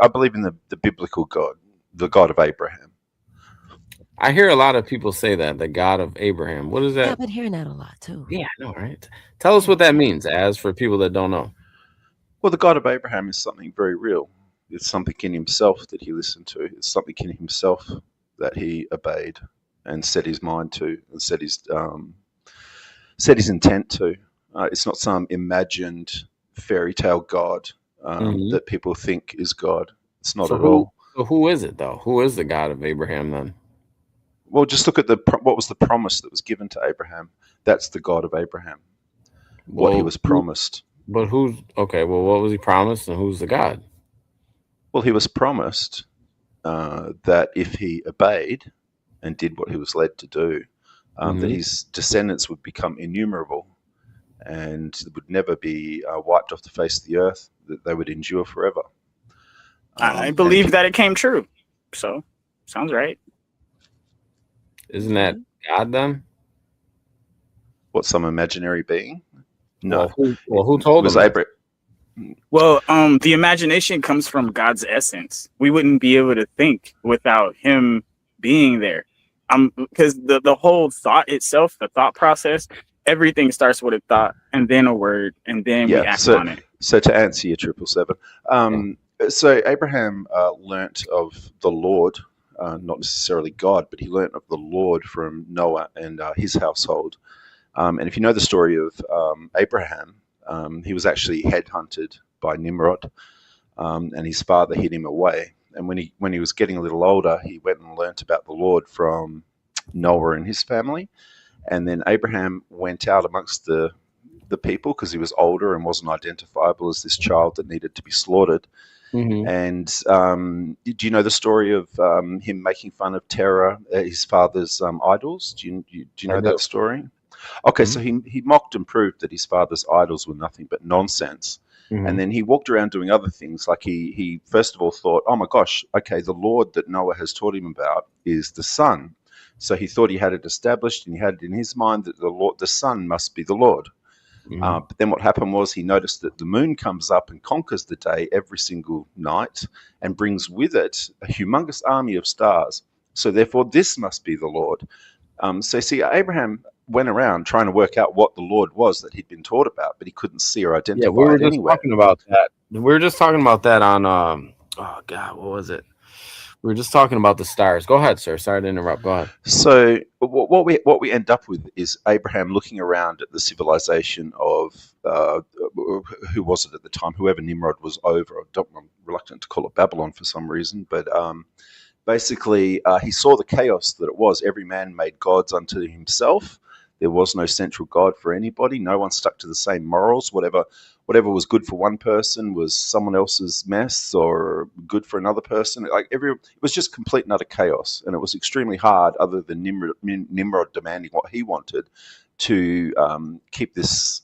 I believe in the biblical God, the God of Abraham. I hear a lot of people say that, the God of Abraham. What is that? yeah, I've been hearing that a lot too. Yeah, I know, right? Tell us what that means, for people that don't know. Well, the God of Abraham is something very real. It's something in himself that he listened to. It's something in himself that he obeyed and set his mind to and set his intent to. It's not some imagined fairy tale God that people think is God. It's not at all. So who is it, though? Who is the God of Abraham, then? Well, just look at what was the promise that was given to Abraham. That's the God of Abraham. What he was promised. But who's... Okay, well, what was he promised and who's the God? Well, he was promised that if he obeyed and did what he was led to do, that his descendants would become innumerable and would never be wiped off the face of the earth, that they would endure forever. I believe that it came true. So, sounds right. Isn't that God, then? What, some imaginary being? No. Well, who told him? Well, the imagination comes from God's essence. We wouldn't be able to think without him being there. because the whole thought itself, the thought process, everything starts with a thought and then a word and then we act on it. So to answer your 777, so Abraham learnt of the Lord, not necessarily God, but he learnt of the Lord from Noah and his household. And if you know the story of Abraham, he was actually headhunted by Nimrod, and his father hid him away. And when he was getting a little older, he went and learnt about the Lord from Noah and his family. And then Abraham went out amongst the people because he was older and wasn't identifiable as this child that needed to be slaughtered. Mm-hmm. And do you know the story of him making fun of Terah, his father's idols? Do you know that story? Okay, so he mocked and proved that his father's idols were nothing but nonsense. Mm-hmm. And then he walked around doing other things. Like he first of all thought, oh my gosh, okay, the Lord that Noah has taught him about is the sun. So he thought he had it established, and he had it in his mind that the sun must be the Lord. Mm-hmm. But then what happened was he noticed that the moon comes up and conquers the day every single night and brings with it a humongous army of stars. So therefore, this must be the Lord. So see, Abraham went around trying to work out what the Lord was that he'd been taught about, but he couldn't see or identify Yeah, we were it just anywhere. talking about that. We were just talking about that on oh God, what was it? We were just talking about the stars. Go ahead, sir. Sorry to interrupt. Go ahead. So what we end up with is Abraham looking around at the civilization of who was it at the time? Whoever Nimrod was over. I'm reluctant to call it Babylon for some reason, but basically he saw the chaos that it was. Every man made gods unto himself. There was no central God for anybody. No one stuck to the same morals. Whatever was good for one person was someone else's mess, or good for another person. It was just complete and utter chaos, and it was extremely hard, other than Nimrod demanding what he wanted, to keep this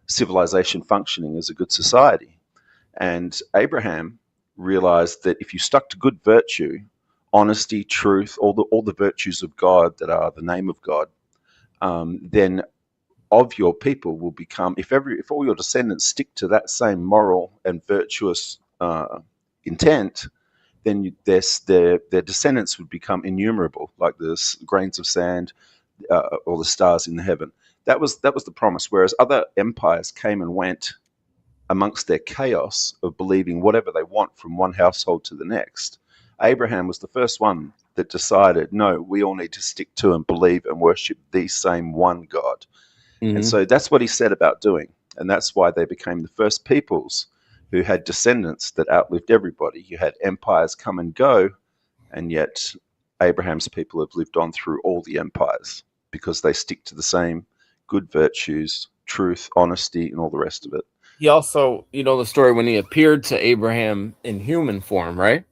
civilization functioning as a good society. And Abraham realized that if you stuck to good virtue, honesty, truth, all the virtues of God that are the name of God, then of your people will become, if all your descendants stick to that same moral and virtuous intent, then their descendants would become innumerable, like the grains of sand or the stars in the heaven. That was the promise. Whereas other empires came and went amongst their chaos of believing whatever they want from one household to the next, Abraham was the first one that decided, no, we all need to stick to and believe and worship the same one God. Mm-hmm. And so that's what he set about doing. And that's why they became the first peoples who had descendants that outlived everybody. You had empires come and go, and yet Abraham's people have lived on through all the empires because they stick to the same good virtues, truth, honesty, and all the rest of it. He also, the story when he appeared to Abraham in human form, right?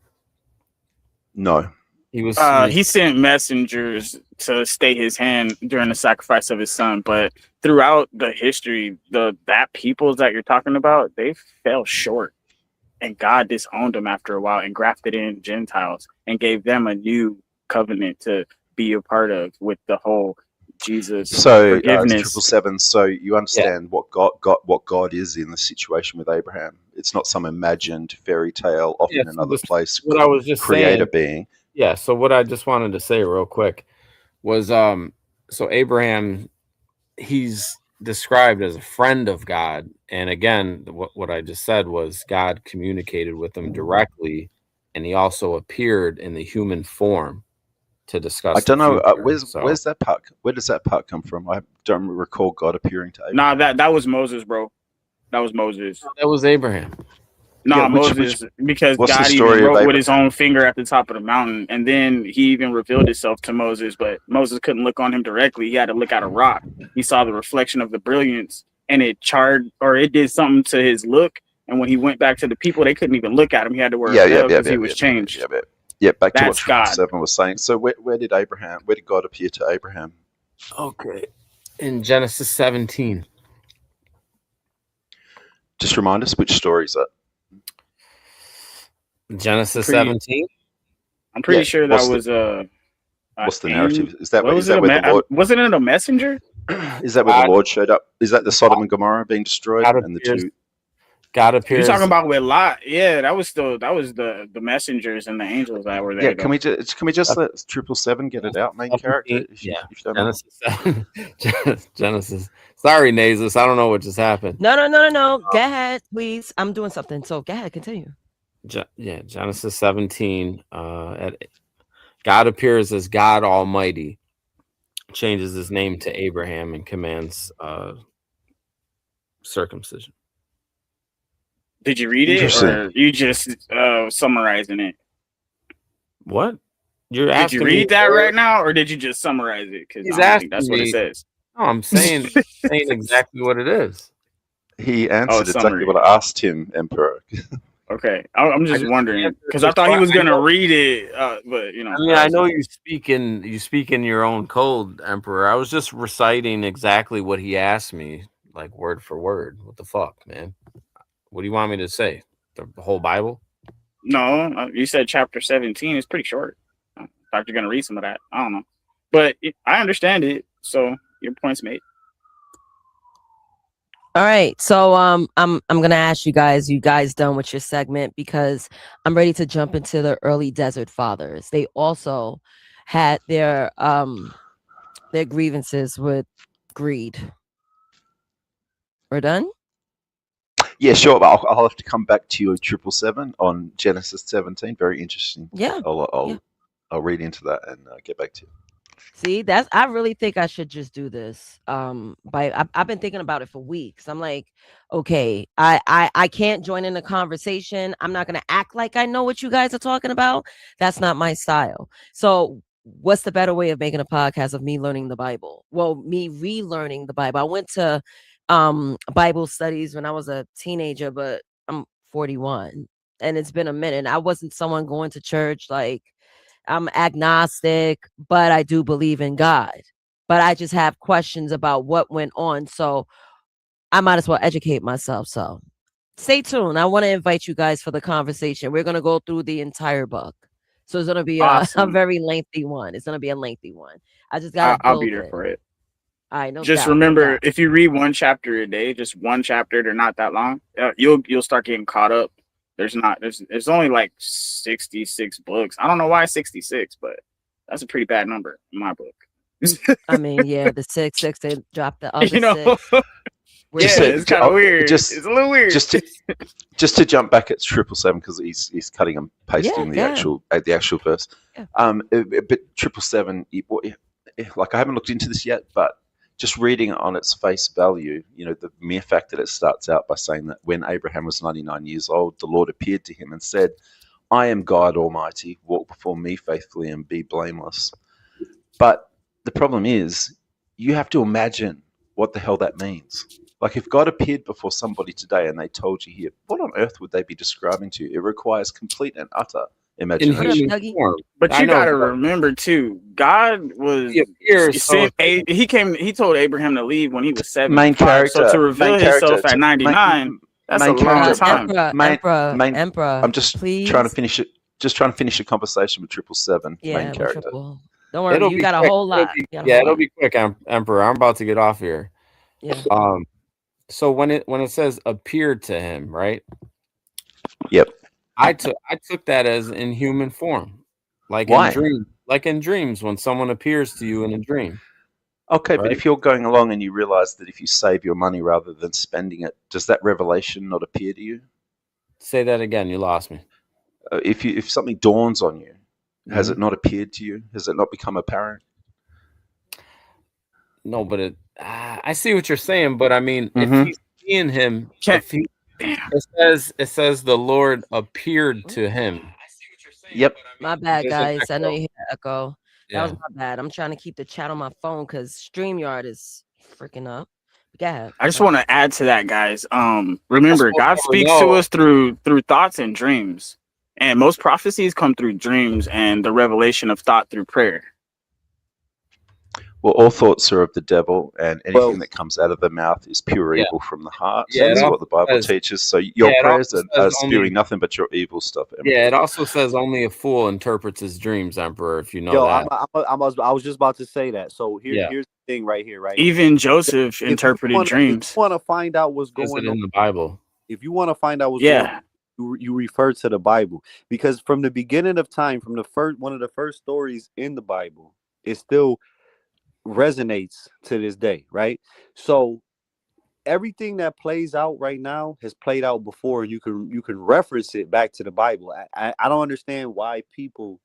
No. He sent messengers to stay his hand during the sacrifice of his son, but throughout the history, that peoples that you're talking about, they fell short, and God disowned them after a while and grafted in Gentiles and gave them a new covenant to be a part of with the whole Jesus forgiveness. 777. So you understand what God is in the situation with Abraham. It's not some imagined fairy tale off in another place. What I was just creator saying, being. Yeah. So what I just wanted to say real quick was, so Abraham, he's described as a friend of God, and again, what I just said was God communicated with him directly, and he also appeared in the human form to discuss. I don't know. Where's that part? Where does that part come from? I don't recall God appearing to Abraham. Nah, that was Moses, bro. That was Moses. That was Abraham. Nah, Moses, because God even wrote with his own finger at the top of the mountain, and then he even revealed himself to Moses, but Moses couldn't look on him directly. He had to look at a rock. He saw the reflection of the brilliance, and it did something to his look. And when he went back to the people, they couldn't even look at him. He had to wear a veil because he was changed. Yeah, back to what God. 7 was saying. So where did God appear to Abraham? Okay. In Genesis 17. Just remind us, which story is that? Genesis 17? I'm pretty sure that was what's the narrative? Is that where the Lord... Wasn't it a messenger? Is that where the Lord showed up? Is that the Sodom and Gomorrah being destroyed? And the two... God You're appears. talking about with Lot? Yeah, that was the messengers and the angels that were there. Yeah, can we just let 777 get it out, main character? If you don't mind. Genesis. Sorry, Nasus. I don't know what just happened. No. Go ahead, please. I'm doing something. So go ahead, continue. Genesis 17. God appears as God Almighty, changes his name to Abraham, and commands circumcision. Did you read it, or you just summarizing it? What? You're did you read that right now, or did you just summarize it? Because I don't think that's what it says. No, I'm saying exactly what it is. He answered exactly what I asked him, Emperor. Okay, I'm just wondering because I thought he was gonna read it, but you know. I mean, I know you speak in your own code, Emperor. I was just reciting exactly what he asked me, like word for word. What the fuck, man? What do you want me to say? The whole Bible? No, you said chapter 17. It's pretty short. I thought you're gonna read some of that. I don't know, but I understand it. So your point's made. All right, so I'm gonna ask you guys done with your segment, because I'm ready to jump into the early desert fathers. They also had their grievances with greed. We're done? Yeah, sure. But I'll have to come back to you 777 on Genesis 17. Very interesting. Yeah. I'll read into that and get back to you. See, I really think I should just do this. I've been thinking about it for weeks. I'm like, okay, I can't join in the conversation. I'm not gonna act like I know what you guys are talking about. That's not my style. So what's the better way of making a podcast of me learning the Bible? Well, me relearning the Bible. I went to Bible studies when I was a teenager, but I'm 41 and it's been a minute. I wasn't someone going to church. Like, I'm agnostic, but I do believe in God. But I just have questions about what went on. So I might as well educate myself. So stay tuned. I want to invite you guys for the conversation. We're going to go through the entire book. So it's going to be a very lengthy one. It's going to be a lengthy one. I just got to I'll be there for it. All right, just remember, if you read one chapter a day, just one chapter, they're not that long. You'll start getting caught up. There's only like 66 books. I don't know why 66, but that's a pretty bad number in my book. I mean, yeah, the 6 they dropped the other 6. It's kind of weird. It's a little weird. Just to jump back at 777 because he's cutting and pasting the actual verse. Yeah. But 777, like I haven't looked into this yet, but just reading it on its face value, the mere fact that it starts out by saying that when Abraham was 99 years old, the Lord appeared to him and said, "I am God Almighty, walk before me faithfully and be blameless." But the problem is, you have to imagine what the hell that means. Like, if God appeared before somebody today and they told you here, what on earth would they be describing to you? It requires complete and utter imagination. But you got to remember too, God was he told Abraham to leave when he was 75. Main character, so to reveal himself at 99, that's a long time. Emperor, I'm just trying to finish it. Just trying to finish a conversation with 777. Main character. Don't worry, you got a whole lot. It'll be quick, Emperor. I'm about to get off here. Yeah. So when it says appeared to him, right? Yep. I took that as in human form, like in dreams when someone appears to you in a dream. Okay, right? But if you're going along and you realize that if you save your money rather than spending it, does that revelation not appear to you? Say that again. You lost me. If something dawns on you, has it not appeared to you? Has it not become apparent? No, but I see what you're saying. But I mean, if he's seeing him, it says the Lord appeared to him. Yep. My bad, guys. I know you hear the echo. That was my bad. I'm trying to keep the chat on my phone because StreamYard is freaking up. Go ahead. I just want to add to that, guys. Remember, God speaks to us through thoughts and dreams, and most prophecies come through dreams and the revelation of thought through prayer. Well, all thoughts are of the devil, and anything that comes out of the mouth is pure evil from the heart. So that's what the Bible teaches. So your prayers are spewing nothing but your evil stuff. Emperor. Yeah, it also says only a fool interprets his dreams, Emperor, if you know that. I was just about to say that. So here's the thing right here, right? Even Joseph interpreted dreams. If you want to find out what's going on in the Bible. if you want to find out what's going on, you refer to the Bible, because from the beginning of time, from the first one of the first stories in the Bible, it still resonates to this day, right? So everything that plays out right now has played out before. You can reference it back to the Bible. I don't understand why people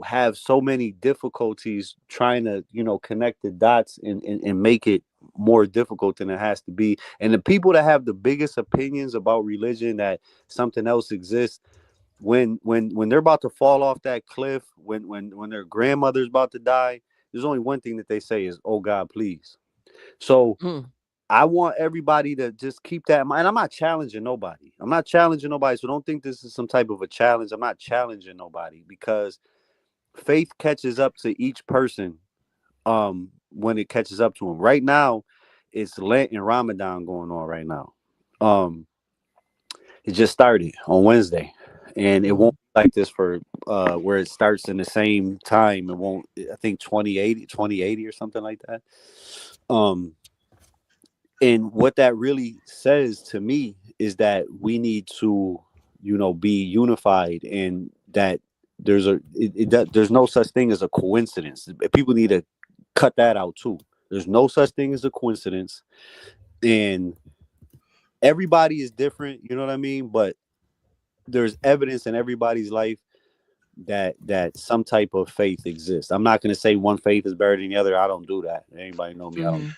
have so many difficulties trying to connect the dots and make it more difficult than it has to be. And the people that have the biggest opinions about religion, that something else exists, when they're about to fall off that cliff, when their grandmother's about to die, there's only one thing that they say is, "Oh God, please." So I want everybody to just keep that in mind. I'm not challenging nobody. So don't think this is some type of a challenge. I'm not challenging nobody, because faith catches up to each person when it catches up to them. Right now, it's Lent and Ramadan going on right now. It just started on Wednesday, and it won't be like this for where it starts in the same time. It won't, I think 2080 or something like that. And what that really says to me is that we need to, be unified, and that there's there's no such thing as a coincidence. People need to cut that out too. There's no such thing as a coincidence, and everybody is different. You know what I mean? But there's evidence in everybody's life that some type of faith exists. I'm not going to say one faith is better than the other. I don't do that. Anybody know me? I don't.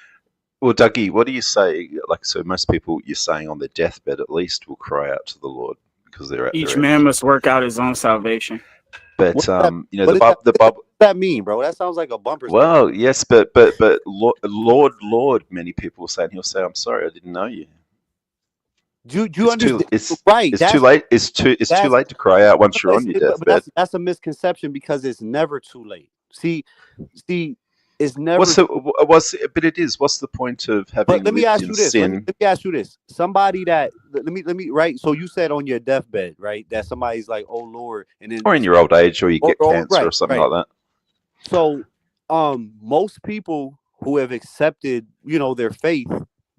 Well, Dougie, what do you say? Like, so most people, you're saying on their deathbed at least, will cry out to the Lord because they're at each their man end. must work out his own salvation. But what the Bible. What does that mean, bro? That sounds like a bumper sticker. Well, yes, but Lord, many people will say, and he'll say, "I'm sorry, I didn't know you." Do you understand? Right. It's too late. It's too late to cry out once you're on your deathbed. That's a misconception, because it's never too late. See, it's never. But it is. What's the point of having lived in sin? Let me ask you this. Somebody that let me right. So you said on your deathbed, right, that somebody's like, "Oh Lord," and then, or in your old age, or you get cancer or something like that. So, most people who have accepted, their faith,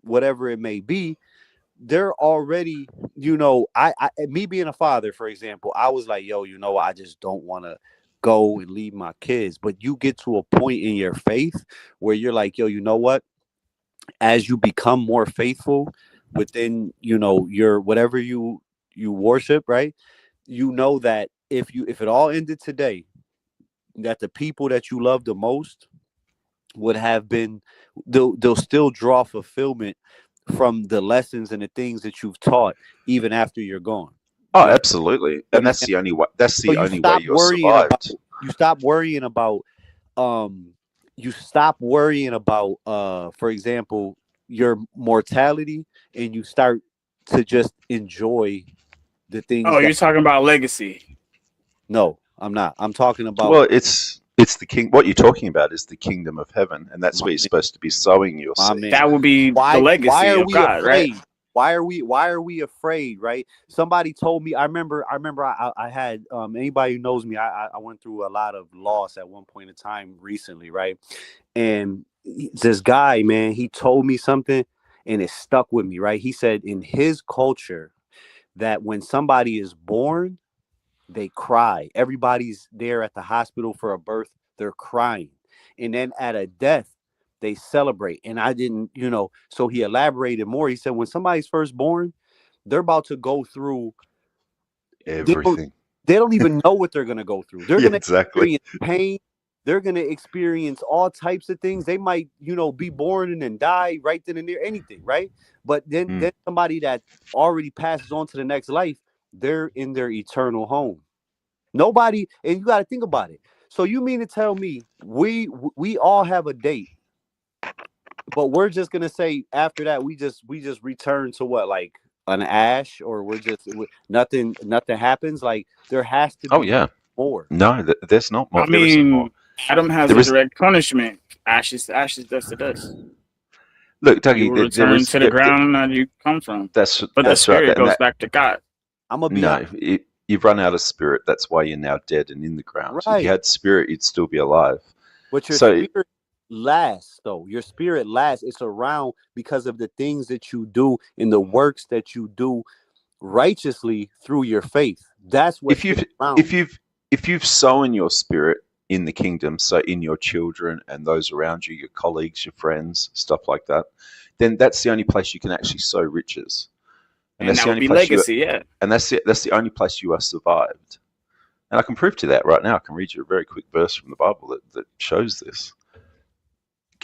whatever it may be, they're already, me being a father, for example, I was like, yo, I just don't want to go and leave my kids. But you get to a point in your faith where you're like, yo, you know what? As you become more faithful within, your whatever you worship, right? You know that if it all ended today, that the people that you love the most would have been, they'll still draw fulfillment from the lessons and the things that you've taught even after you're gone. Oh, absolutely. And that's the only way. That's the only way you're survived. You stop worrying about for example, your mortality, and you start to just enjoy the things. Oh, you're talking about legacy. No, I'm not. I'm talking about. Well, it's the king. What you're talking about is the kingdom of heaven, and that's where you're supposed to be sowing your seed. That would be the legacy of God, right? Why are we afraid, right? Somebody told me. I remember. I had anybody who knows me. I went through a lot of loss at one point in time recently, right? And this guy, man, he told me something, and it stuck with me, right? He said in his culture that when somebody is born, they cry. Everybody's there at the hospital for a birth. They're crying. And then at a death, they celebrate. And I didn't, so he elaborated more. He said, when somebody's first born, they're about to go through everything. They don't even know what they're going to go through. They're going to experience pain. They're going to experience all types of things. They might, be born and then die right then and there, anything, right? But then somebody that already passes on to the next life, they're in their eternal home. Nobody, and you got to think about it. So you mean to tell me we all have a date, but we're just gonna say after that we just return to what, like an ash, or we're just nothing happens? Like there has to be more. No, there's not more. I mean, Adam has a direct punishment. Ashes to ashes, dust to dust. Look, Dougie, you will return to the ground that you come from. But the spirit goes back to God. I'm gonna be honest. You've run out of spirit. That's why you're now dead and in the ground. Right. If you had spirit, you'd still be alive. But your spirit lasts, though. Your spirit lasts. It's around because of the things that you do and the works that you do righteously through your faith. That's what if you've sown your spirit in the kingdom, so in your children and those around you, your colleagues, your friends, stuff like that, then that's the only place you can actually sow riches. And that's that would be legacy, yeah. And that's the only place you are survived. And I can prove to that right now. I can read you a very quick verse from the Bible that shows this.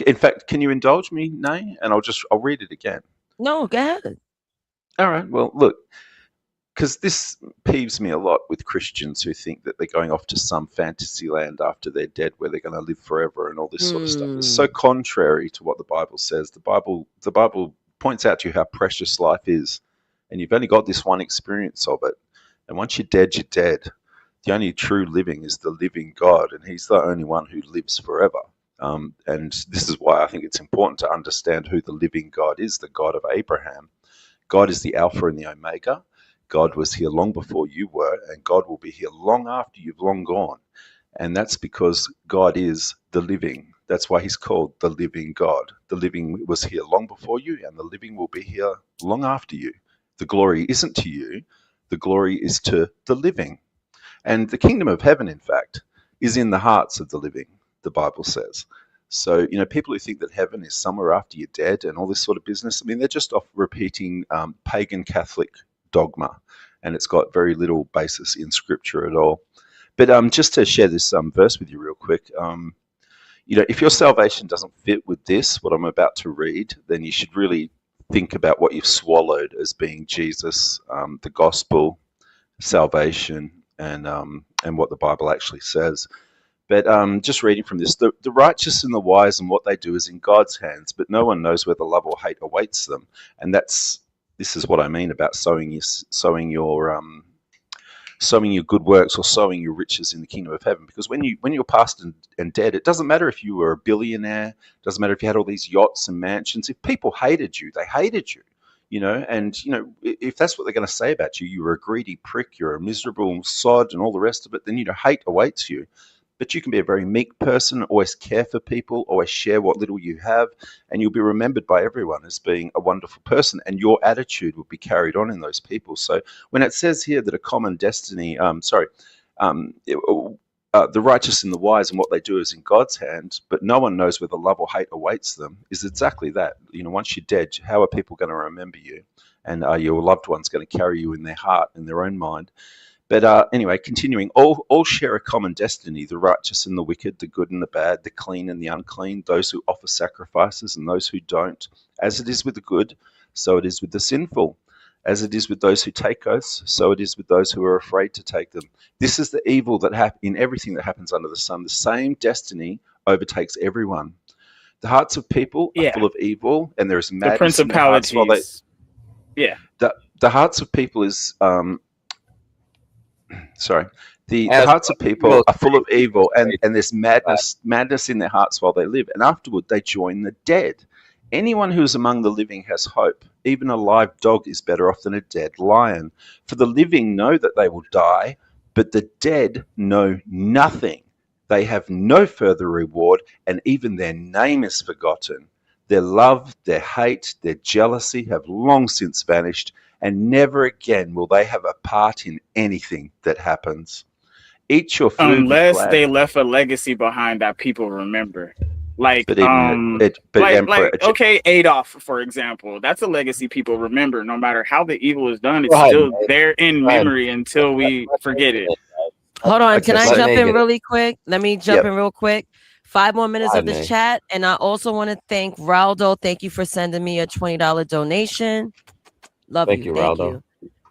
In fact, can you indulge me, Nay? And I'll read it again. No, go ahead. All right. Well, look, because this peeves me a lot with Christians who think that they're going off to some fantasy land after they're dead where they're going to live forever and all this sort of stuff. It's so contrary to what the Bible says. The Bible points out to you how precious life is, and you've only got this one experience of it. And once you're dead, you're dead. The only true living is the living God, and he's the only one who lives forever. And this is why I think it's important to understand who the living God is, the God of Abraham. God is the Alpha and the Omega. God was here long before you were, and God will be here long after you've long gone. And that's because God is the living. That's why he's called the living God. The living was here long before you, and the living will be here long after you. The glory isn't to you. The glory is to the living. And the kingdom of heaven, in fact, is in the hearts of the living, the Bible says. So, people who think that heaven is somewhere after you're dead and all this sort of business, I mean, they're just off repeating pagan Catholic dogma, and it's got very little basis in Scripture at all. But just to share this verse with you real quick, if your salvation doesn't fit with this, what I'm about to read, then you should really think about what you've swallowed as being Jesus, the gospel, salvation, and what the Bible actually says. But just reading from this, the righteous and the wise and what they do is in God's hands, but no one knows where the love or hate awaits them. And this is what I mean about sowing your good works or sowing your riches in the kingdom of heaven. Because when you're past and dead, it doesn't matter if you were a billionaire, it doesn't matter if you had all these yachts and mansions. If people hated you, they hated you. If that's what they're going to say about you, you're a greedy prick, you're a miserable sod and all the rest of it, then hate awaits you. But you can be a very meek person, always care for people, always share what little you have, and you'll be remembered by everyone as being a wonderful person, and your attitude will be carried on in those people. So when it says here that a common destiny, the righteous and the wise and what they do is in God's hand, but no one knows where the love or hate awaits them, is exactly that. Once you're dead, how are people going to remember you? And are your loved ones going to carry you in their heart, in their own mind? But anyway, continuing, all share a common destiny, the righteous and the wicked, the good and the bad, the clean and the unclean, those who offer sacrifices and those who don't. As it is with the good, so it is with the sinful. As it is with those who take oaths, so it is with those who are afraid to take them. This is the evil that in everything that happens under the sun. The same destiny overtakes everyone. The hearts of people are full of evil, and there is madness in their hearts while they... Yeah. The hearts of people is... The hearts of people are full of evil, and there's madness in their hearts while they live, and afterward they join the dead. Anyone who is among the living has hope. Even a live dog is better off than a dead lion. For the living know that they will die, but the dead know nothing. They have no further reward, and even their name is forgotten. Their love, their hate, their jealousy have long since vanished, and never again will they have a part in anything that happens. Eat your food unless they left a legacy behind that people remember. Adolf, for example, that's a legacy people remember. No matter how the evil is done, it's still there in memory until we forget it. Hold on, can I jump in really quick? Let me jump in real quick. 5 more minutes of this chat, and I also want to thank Raldo. Thank you for sending me a $20 donation. Thank you, Raldo.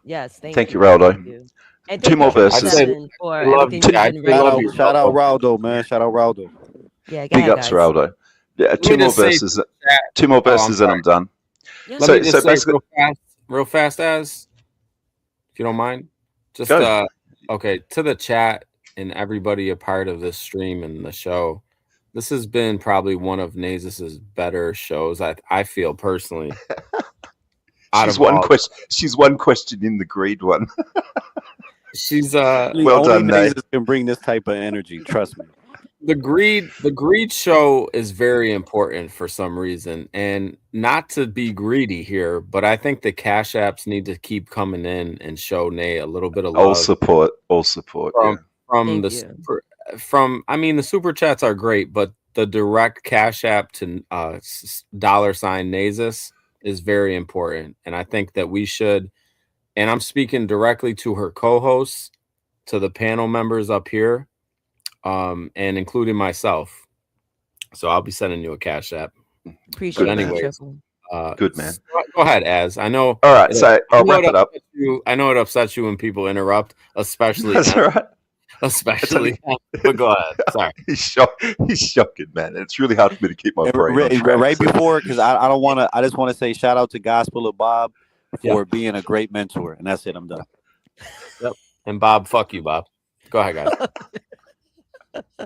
Yes, thank you, Raldo. Thank you. And 2 more verses. Shout out Raldo, man. Shout out Raldo. Yeah, big ups, Raldo. Yeah, 2 more verses. 2 more verses, and I'm done. Yeah. Let me just say real fast, if you don't mind. Just okay, to the chat and everybody a part of this stream and the show. This has been probably one of Nazis's better shows. I feel personally. She's one question in the grade one. She's well done, Nazis can bring this type of energy. Trust me. the greed show is very important for some reason, and not to be greedy here, but I think the cash apps need to keep coming in and show Nate a little bit of love. All support. From I mean, the super chats are great, but the direct cash app to $ Nasus is very important, and I think that we should. And I'm speaking directly to her co-hosts, to the panel members up here, and including myself. So I'll be sending you a cash app. Appreciate but anyways, good man. Go ahead, Az. I know. All right, so I'll wrap it up. I know it upsets you when people interrupt, especially. That's all right. Especially, but go ahead. Sorry, he's shocking, man. It's really hard for me to keep my brain on track. Right before, because I don't want to. I just want to say shout out to Gospel of Bob for being a great mentor, and that's it. I'm done. Yep. And Bob, fuck you, Bob. Go ahead, guys.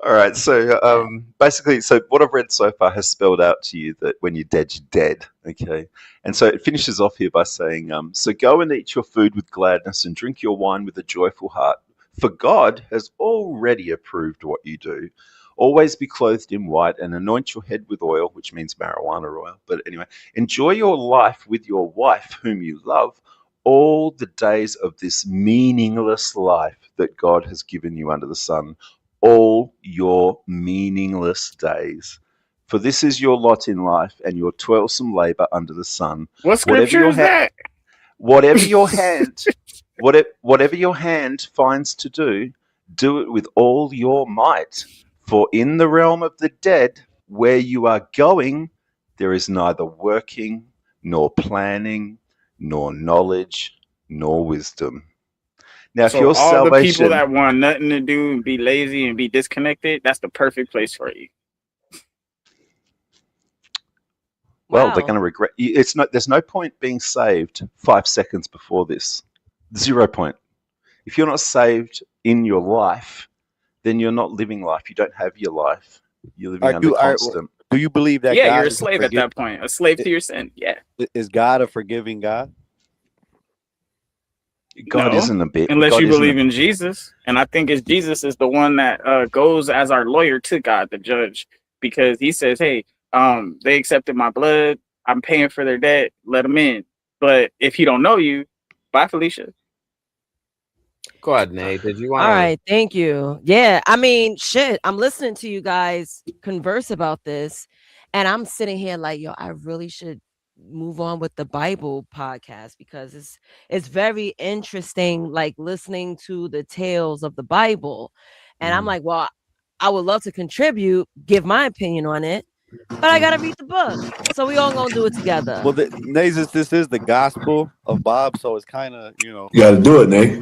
All right. So basically, what I've read so far has spelled out to you that when you're dead, you're dead. Okay. And so it finishes off here by saying, so go and eat your food with gladness and drink your wine with a joyful heart. For God has already approved what you do. Always be clothed in white and anoint your head with oil, which means marijuana oil. But anyway, enjoy your life with your wife, whom you love, all the days of this meaningless life that God has given you under the sun. All your meaningless days. For this is your lot in life and your toilsome labor under the sun. What scripture is that? Whatever your hand finds to do, do it with all your might. For in the realm of the dead, where you are going, there is neither working, nor planning, nor knowledge, nor wisdom. Now, if your all salvation, the people that want nothing to do and be lazy and be disconnected, that's the perfect place for you. Well, they're going to regret. There's no point being saved 5 seconds before this. 0 point. If you're not saved in your life, then you're not living life. You don't have your life. You're living under constant. Do you believe that? Yeah, God you're a slave at that point. A slave to your sin. Yeah. Is God a forgiving God? God isn't a bit. Unless God you isn't believe in Jesus. And I think it's Jesus is the one that goes as our lawyer to God, the judge, because he says, hey, they accepted my blood. I'm paying for their debt. Let them in. But if he don't know you, bye, Felicia. Go ahead, Nate. Did you want? All right, thank you. Yeah, I mean, shit. I'm listening to you guys converse about this, and I'm sitting here like, yo, I really should move on with the Bible podcast because it's very interesting, like listening to the tales of the Bible, and I'm like, well, I would love to contribute, give my opinion on it, but I gotta read the book, so we all gonna do it together. Well, Nasus, this is the Gospel of Bob, so it's kind of you got to do it, Nate.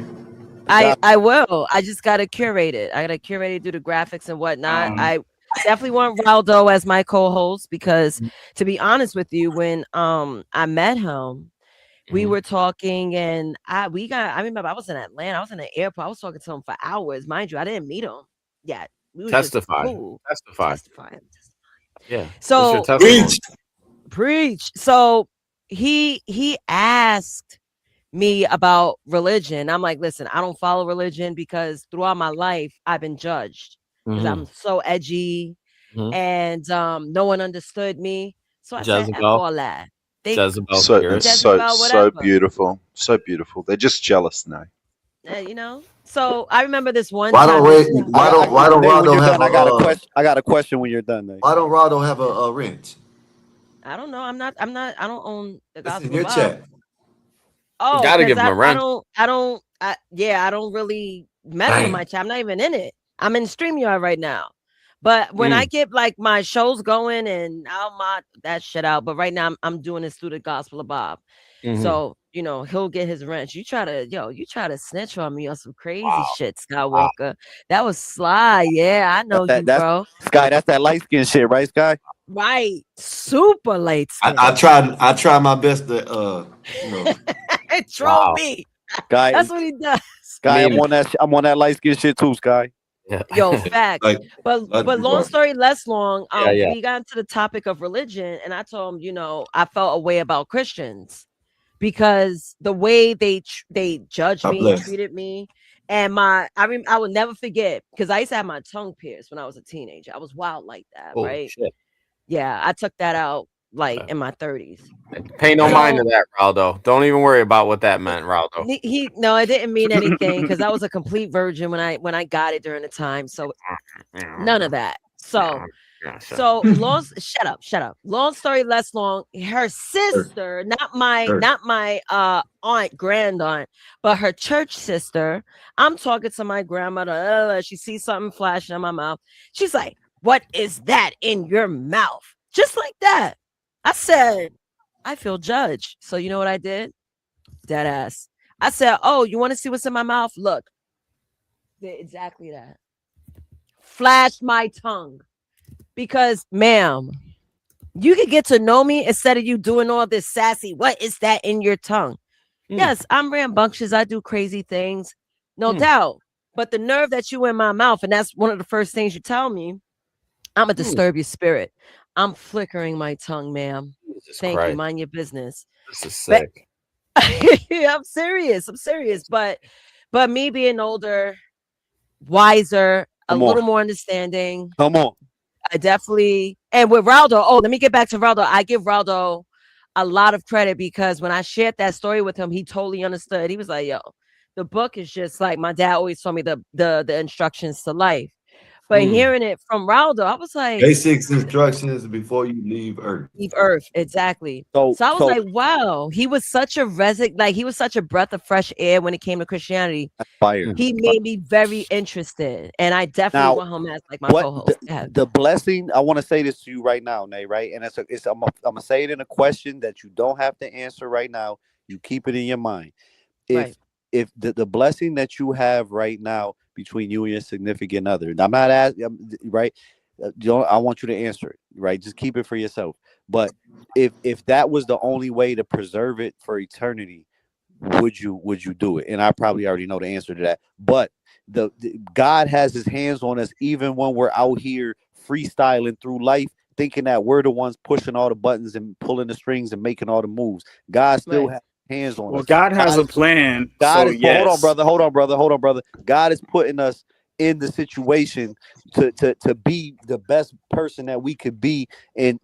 I will. I just gotta curate it. I gotta curate it, do the graphics and whatnot. I definitely want Raldo as my co-host because, to be honest with you, when I met him, we were talking and I remember I was in Atlanta. I was in the airport. I was talking to him for hours. Mind you, I didn't meet him yet. We were Testify. Just cool. Testify. Yeah. So preach. So he asked me about religion. I'm like, listen, I don't follow religion because throughout my life I've been judged because I'm so edgy and no one understood me. So I said, F all that. So beautiful. So beautiful. They're just jealous now. You know? So I remember this one Why time. don't Raldo have I got a question when you're done, Nate. Why don't Raldo have a wrench? I don't know. I don't own the Gospel in your Bible. chat. Oh, you gotta give him a rent. I don't really mess with my chat. I'm not even in it. I'm in StreamYard right now. But when I get like my shows going and I'll mod that shit out. But right now I'm doing this through the Gospel of Bob. So, you know, he'll get his wrench. You try to snitch on me on some crazy shit, Skywalker. Wow. That was sly. Yeah, I know you, bro. Sky, that's that light skin shit, right, Sky? Right. Super light skin. I try my best to troll me. Sky, that's what he does. Sky, I'm on that light skin shit too, Sky. Yo, fact. But long story less long, we got into the topic of religion, and I told him, you know, I felt a way about Christians because the way they judged God me, bless. treated me, and I will never forget, because I used to have my tongue pierced when I was a teenager. I was wild like that, Holy right? shit. Yeah, I took that out like in my 30s. Pay no mind to So that, Raldo. Don't even worry about what that meant, Raldo. no, it didn't mean anything because I was a complete virgin when I got it during the time. So none of that. So shut up. Long story less long. Her sister, not my aunt, grand aunt, but her church sister. I'm talking to my grandmother. She sees something flashing in my mouth. She's like, "What is that in your mouth?" Just like that. I said, "I feel judged." So you know what I did? Dead ass. I said, "Oh, you want to see what's in my mouth? Look." Did exactly that. Flashed my tongue. Because, ma'am, you could get to know me instead of you doing all this sassy. What is that in your tongue? Yes, I'm rambunctious. I do crazy things. No doubt. But the nerve that you in my mouth, and that's one of the first things you tell me, I'm going to disturb your spirit. I'm flickering my tongue, ma'am. Thank you. Mind your business. This is sick. I'm serious. But me being older, wiser, a little more understanding. Come on. I definitely, and with Raldo, let me get back to Raldo. I give Raldo a lot of credit because when I shared that story with him, he totally understood. He was like, yo, the book is just like my dad always told me the instructions to life. But hearing it from Raldo, I was like, basic instructions before you leave Earth. Leave Earth, exactly. So I was like, wow, he was such a he was such a breath of fresh air when it came to Christianity. Fire. He made me very interested, and I definitely want him as like my co-host. The blessing, I want to say this to you right now, Nay, right? And I'm gonna say it in a question that you don't have to answer right now. You keep it in your mind. If the blessing that you have right now between you and your significant other, and I'm not asking, right? I want you to answer it, right? Just keep it for yourself. But if that was the only way to preserve it for eternity, would you do it? And I probably already know the answer to that. But the God has his hands on us even when we're out here freestyling through life, thinking that we're the ones pushing all the buttons and pulling the strings and making all the moves. God still has hands on us. Well, God has a plan. God so is yes. hold on, brother. God is putting us in the situation to be the best person that we could be, and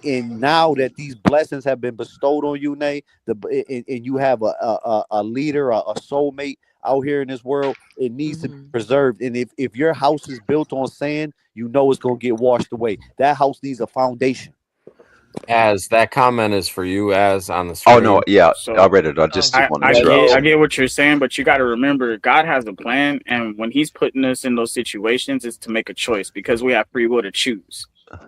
now that these blessings have been bestowed on you, Nay, and you have a leader, a soulmate out here in this world, it needs to be preserved. And if your house is built on sand, you know it's gonna get washed away. That house needs a foundation. As that comment is for you, as on the screen. Oh no, yeah, I read it. I just didn't want to interrupt. I get what you're saying, but you got to remember, God has a plan, and when He's putting us in those situations, it's to make a choice because we have free will to choose.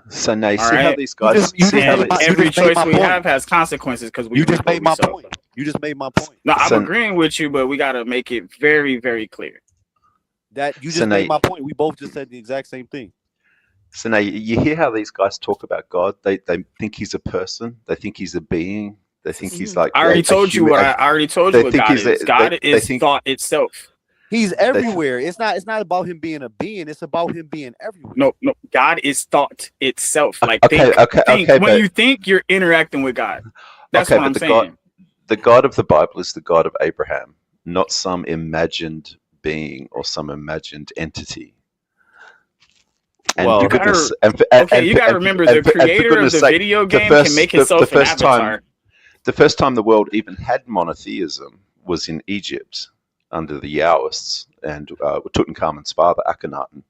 So now, see how these guys. Every choice we have has consequences because we. You just made my point. You just made my point. No, I'm agreeing with you, but we got to make it very, very clear. That you just made my point. We both just said the exact same thing. So now you hear how these guys talk about God. They think he's a person. They think he's a being. They think he's like. I already told you what God is. God is thought itself. He's everywhere. It's not about him being a being. It's about him being everywhere. No. God is thought itself. Like think. When you think, you're interacting with God. That's what I'm saying. The God of the Bible is the God of Abraham, not some imagined being or some imagined entity. And well, you got to remember the creator of the video game can make himself an avatar. The first time the world even had monotheism was in Egypt under the Yaoists and Tutankhamun's father, Akhenaten.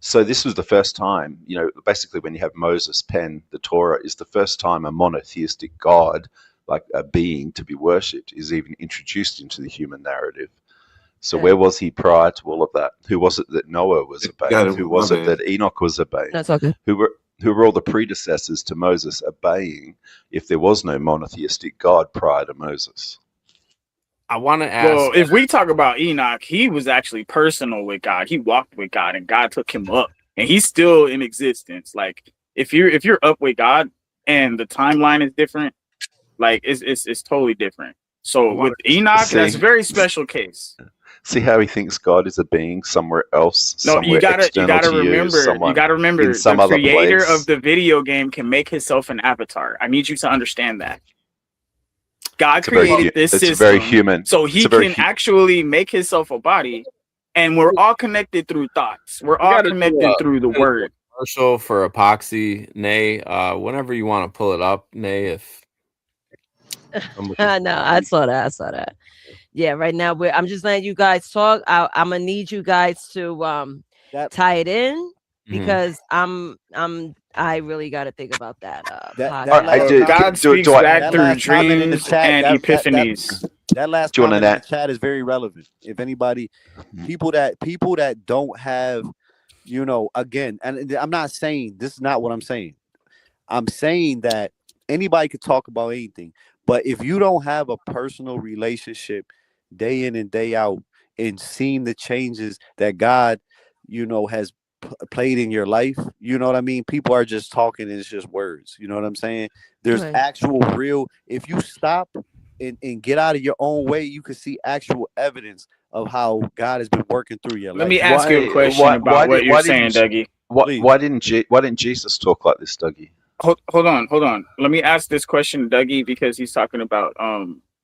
So this was the first time, basically when you have Moses pen the Torah, is the first time a monotheistic God, like a being to be worshipped, is even introduced into the human narrative. So where was he prior to all of that? Who was it that Noah was obeying? Who was it that Enoch was obeying? That's all good. Who were all the predecessors to Moses obeying if there was no monotheistic God prior to Moses? I want to ask. Well, if we talk about Enoch, he was actually personal with God. He walked with God, and God took him up, and he's still in existence. Like if you're up with God, and the timeline is different, like it's totally different. So with Enoch, that's a very special case. See how he thinks God is a being somewhere else. No, you gotta remember. The creator of the video game can make himself an avatar. I need you to understand that. God created this system. It's very human. So he can actually make himself a body, and we're all connected through thoughts. We're all connected through the word. Commercial for epoxy, Nay. Whenever you want to pull it up, Nay. If no, I saw that. Yeah, right now I'm just letting you guys talk. I'm gonna need you guys to tie it in because I really got to think about that. God speaks back through dreams and epiphanies. That last comment in the chat is very relevant. If anybody, people that don't have, again, and I'm not saying this is not what I'm saying. I'm saying that anybody could talk about anything, but if you don't have a personal relationship day in and day out and seeing the changes that God, has played in your life, you know what I mean? People are just talking and it's just words. You know what I'm saying? There's actual real, if you stop and get out of your own way, you can see actual evidence of how God has been working through your life. Let me ask you a question about what you're saying, Dougie. Why didn't Jesus talk like this, Dougie? Hold on. Let me ask this question, Dougie, because he's talking about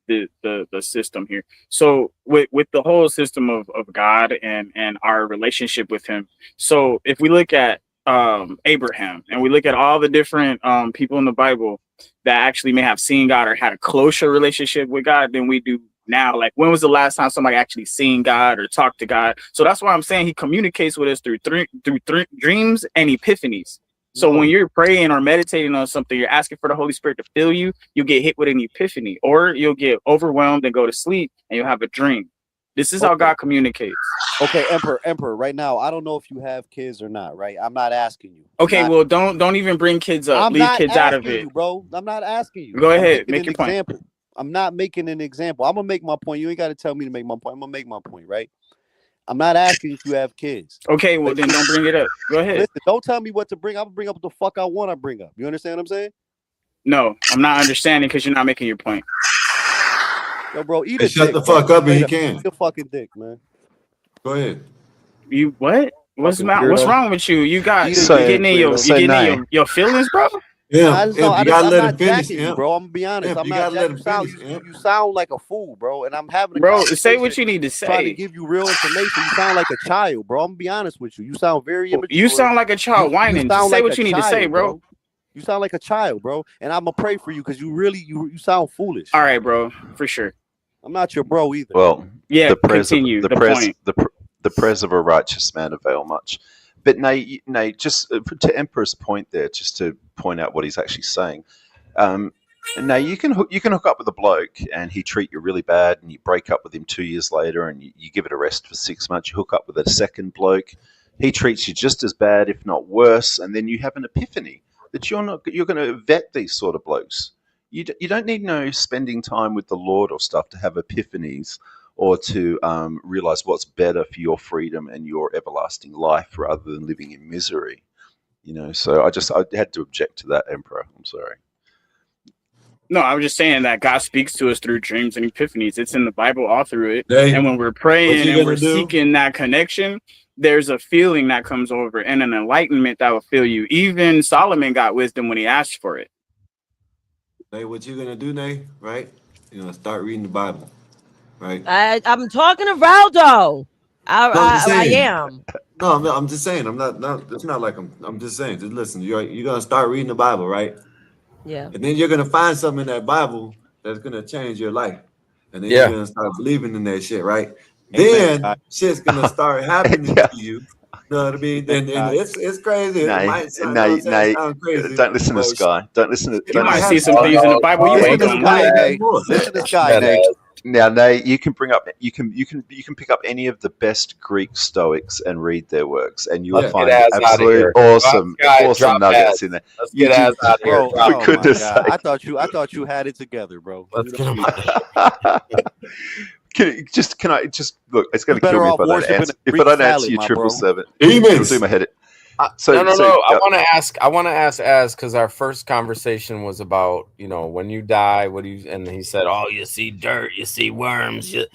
the system here. So with the whole system of God and our relationship with him. So if we look at Abraham and we look at all the different people in the Bible that actually may have seen God or had a closer relationship with God than we do now. Like, when was the last time somebody actually seen God or talked to God? So that's why I'm saying he communicates with us through dreams and epiphanies. So when you're praying or meditating on something, you're asking for the Holy Spirit to fill you, you'll get hit with an epiphany, or you'll get overwhelmed and go to sleep and you'll have a dream. This is how God communicates. Okay, Emperor, right now, I don't know if you have kids or not, right? I'm not asking you. Okay, well, don't even bring kids up. Leave kids out of it. You, bro. I'm not asking you. Go ahead, make your point. I'm not making an example. I'm gonna make my point. You ain't got to tell me to make my point. I'm gonna make my point, right? I'm not asking if you have kids. Okay, well then don't bring it up. Go ahead. Listen, don't tell me what to bring. I'm gonna bring up what the fuck I want to bring up. You understand what I'm saying? No, I'm not understanding because you're not making your point. Yo, bro, shut the fuck up and he can. Eat a fucking dick, man. Go ahead. You what? What's wrong with you? You got getting in your feelings, bro? Yeah, I'm not jacking you, bro. I'm gonna be honest. I'm not jacking you. You sound like a fool, bro. And I'm having say what you need to say. Trying to give you real information. You sound like a child, bro. I'm gonna be honest with you. You sound very immature. You sound like a child whining. Just say what you need to say, bro. You sound like a child, bro. And I'm gonna pray for you because you sound foolish. All right, bro, for sure. I'm not your bro either. Well, yeah. The prayers of a righteous man avail much. But Nate, just to Emperor's point there, just to point out what he's actually saying. Now you can hook up with a bloke and he treat you really bad, and you break up with him 2 years later, and you give it a rest for 6 months. You hook up with a second bloke, he treats you just as bad, if not worse, and then you have an epiphany that you're going to vet these sort of blokes. You don't need no spending time with the Lord or stuff to have epiphanies, or to realize what's better for your freedom and your everlasting life rather than living in misery. So I had to object to that, Emperor. I'm sorry. No, I was just saying that God speaks to us through dreams and epiphanies. It's in the Bible all through it. And when we're praying and we're seeking that connection, there's a feeling that comes over and an enlightenment that will fill you. Even Solomon got wisdom when he asked for it. Hey, what you're gonna do, Nate? Right? You're gonna start reading the Bible. Right. I'm talking to Raldo. I am. No, I'm just saying. I'm not. It's not like I'm just saying. Just listen. You're gonna start reading the Bible, right? Yeah. And then you're gonna find something in that Bible that's gonna change your life, and then you're gonna start believing in that shit, right? Then shit's gonna start happening to you. You know what I mean? And it's crazy. It might sound crazy. Don't listen to this guy. Don't listen to. You might see some things in the Bible you ain't gonna like. Listen to this guy, Nate. Now, Nate, you can pick up any of the best Greek Stoics and read their works, and you'll find absolutely awesome nuggets in there. Let's get ass out of here. For goodness sake. I thought you had it together, bro. Let's get him out. Can I just look? It's going to kill me if I don't answer you, 777. It'll do my head. No. I want to ask Az, because our first conversation was about, when you die, what do you? And he said, "Oh, you see dirt, you see worms." You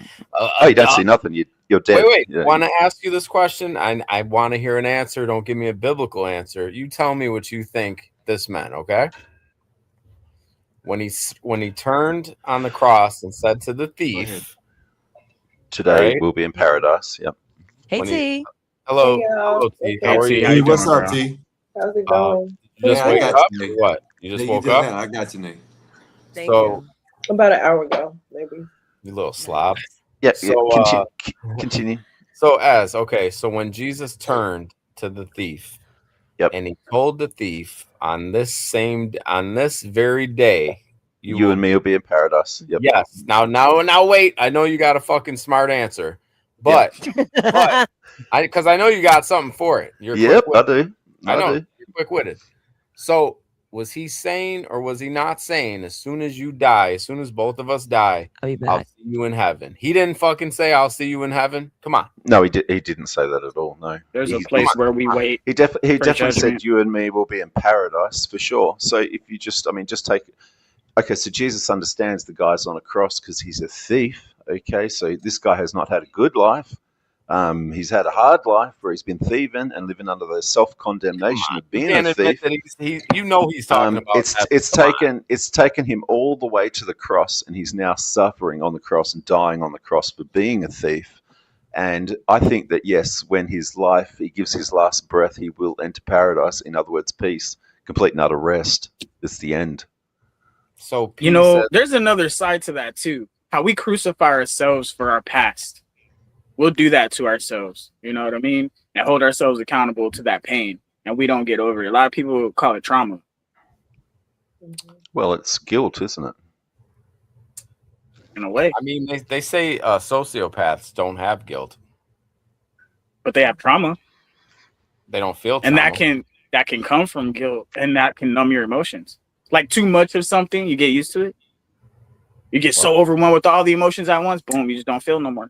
don't see nothing. You're dead. Wait. I want to ask you this question. I want to hear an answer. Don't give me a biblical answer. You tell me what you think this meant. Okay. when he turned on the cross and said to the thief, "Today right? we'll be in paradise." Yep. Hey T. Hello, Hey, y'all. hello T. Okay. How are you? Hey, what's up, T? How's it going? You just I woke got up you, or Nate. what? You just woke up? I got you, Nate. Thank So you. About an hour ago, maybe. you little slob. Yeah. So Continue. So so when Jesus turned to the thief, and he told the thief on this very day, you and me will be in paradise. Yep. Yes. Now wait. I know you got a fucking smart answer, but because I know you got something for it. You're Yep, I quick-witted. do. I know do. you're quick-witted. So was he saying or was he not saying as soon as you die, as soon as both of us die, I'll see you in heaven? He didn't fucking say I'll see you in heaven. Come on. No, he didn't say that at all. No. There's a place where we wait. He definitely judgment. said you and me will be in paradise for sure. So if you just take. Okay, so Jesus understands the guy's on a cross because he's a thief. Okay, so this guy has not had a good life. He's had a hard life where he's been thieving and living under the self-condemnation of being a thief. That he's talking about. It's taken him all the way to the cross, and he's now suffering on the cross and dying on the cross for being a thief. And I think that yes, when he gives his last breath, he will enter paradise. In other words, peace, complete and utter rest. It's the end. So there's another side to that too. How we crucify ourselves for our past. We'll do that to ourselves. You know what I mean? And hold ourselves accountable to that pain, and we don't get over it. A lot of people call it trauma. Well, it's guilt, isn't it? In a way. I mean, they say sociopaths don't have guilt, but they have trauma. They don't feel trauma. And that can come from guilt, and that can numb your emotions. Like too much of something, you get used to it. You get so overwhelmed with all the emotions at once, boom, you just don't feel no more.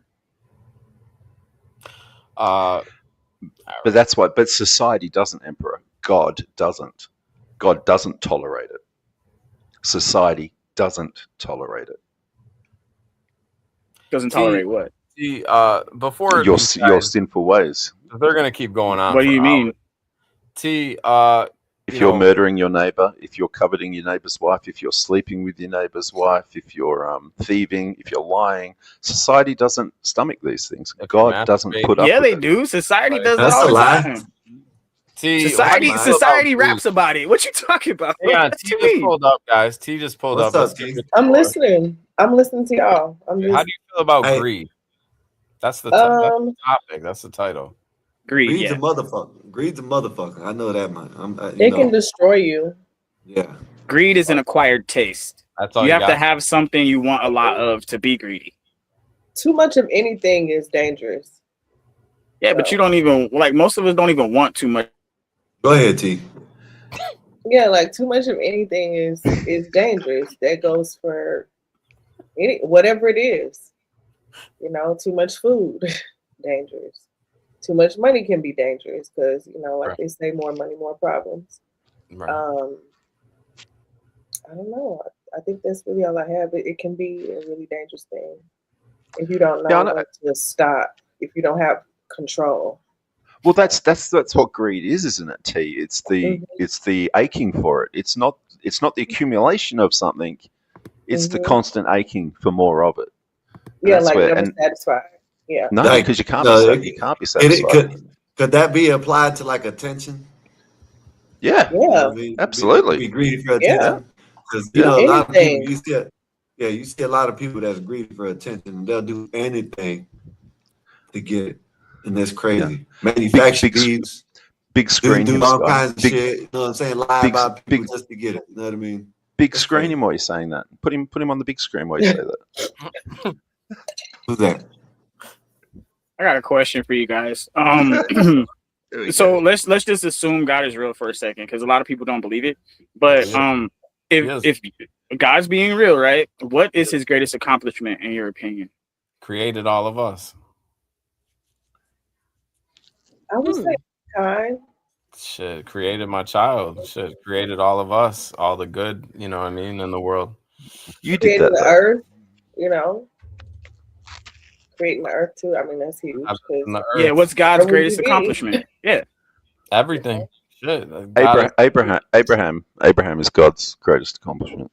But that's why. But society doesn't, Emperor. God doesn't. God doesn't tolerate it. Society doesn't tolerate it. Doesn't tolerate what? See, before your sinful ways. They're gonna keep going on. What do you mean? If you're murdering your neighbor, if you're coveting your neighbor's wife, if you're sleeping with your neighbor's wife, if you're thieving, if you're lying, society doesn't stomach these things. God doesn't put up. Yeah, with they it. do. Society does That's all a the lie. time. See, Society raps about it. What you talking about? Yeah, T just pulled up, guys. T just pulled What's up. up, T? I'm listening. I'm listening to y'all. How do you feel about greed? That's the topic. That's the title. Greed's a motherfucker. Greed's a motherfucker. I know that, man. It can destroy you. Yeah. Greed is an acquired taste. That's all you you have to got. have something you want a lot of to be greedy. Too much of anything is dangerous. Yeah, but you don't even most of us don't even want too much. Go ahead, T. Yeah, like too much of anything is dangerous. That goes for whatever it is. You know, too much food, dangerous. Too much money can be dangerous because they say, more money, more problems. Right. I don't know. I think that's really all I have. It can be a really dangerous thing if you don't know when to stop. If you don't have control. Well, that's what greed is, isn't it, T? It's the aching for it. It's not the accumulation of something. It's the constant aching for more of it. Yeah, like never satisfied. Yeah. No, because you can't be satisfied. Could that be applied to like attention? Yeah. Absolutely. Be greedy for attention. Because a lot of people you see a lot of people that's greedy for attention, and they'll do anything to get it. And that's crazy. Manufacture these big screen. Do all kinds of shit. You know what I'm saying? Lie about people just to get it. You know what I mean? Big screen him while you're saying that. Put him on the big screen while you say that. Who's that? I got a question for you guys. So let's just assume God is real for a second, because a lot of people don't believe it. But if God's being real, right? What is his greatest accomplishment in your opinion? Created all of us. I would say kind. Shit, created my child. Shit, created all of us, all the good, you know what I mean, in the world. You did Creating that. the earth, creating the earth too. I mean, that's huge. Yeah, what's God's greatest accomplishment? Yeah, everything. Shit, Abraham is God's greatest accomplishment.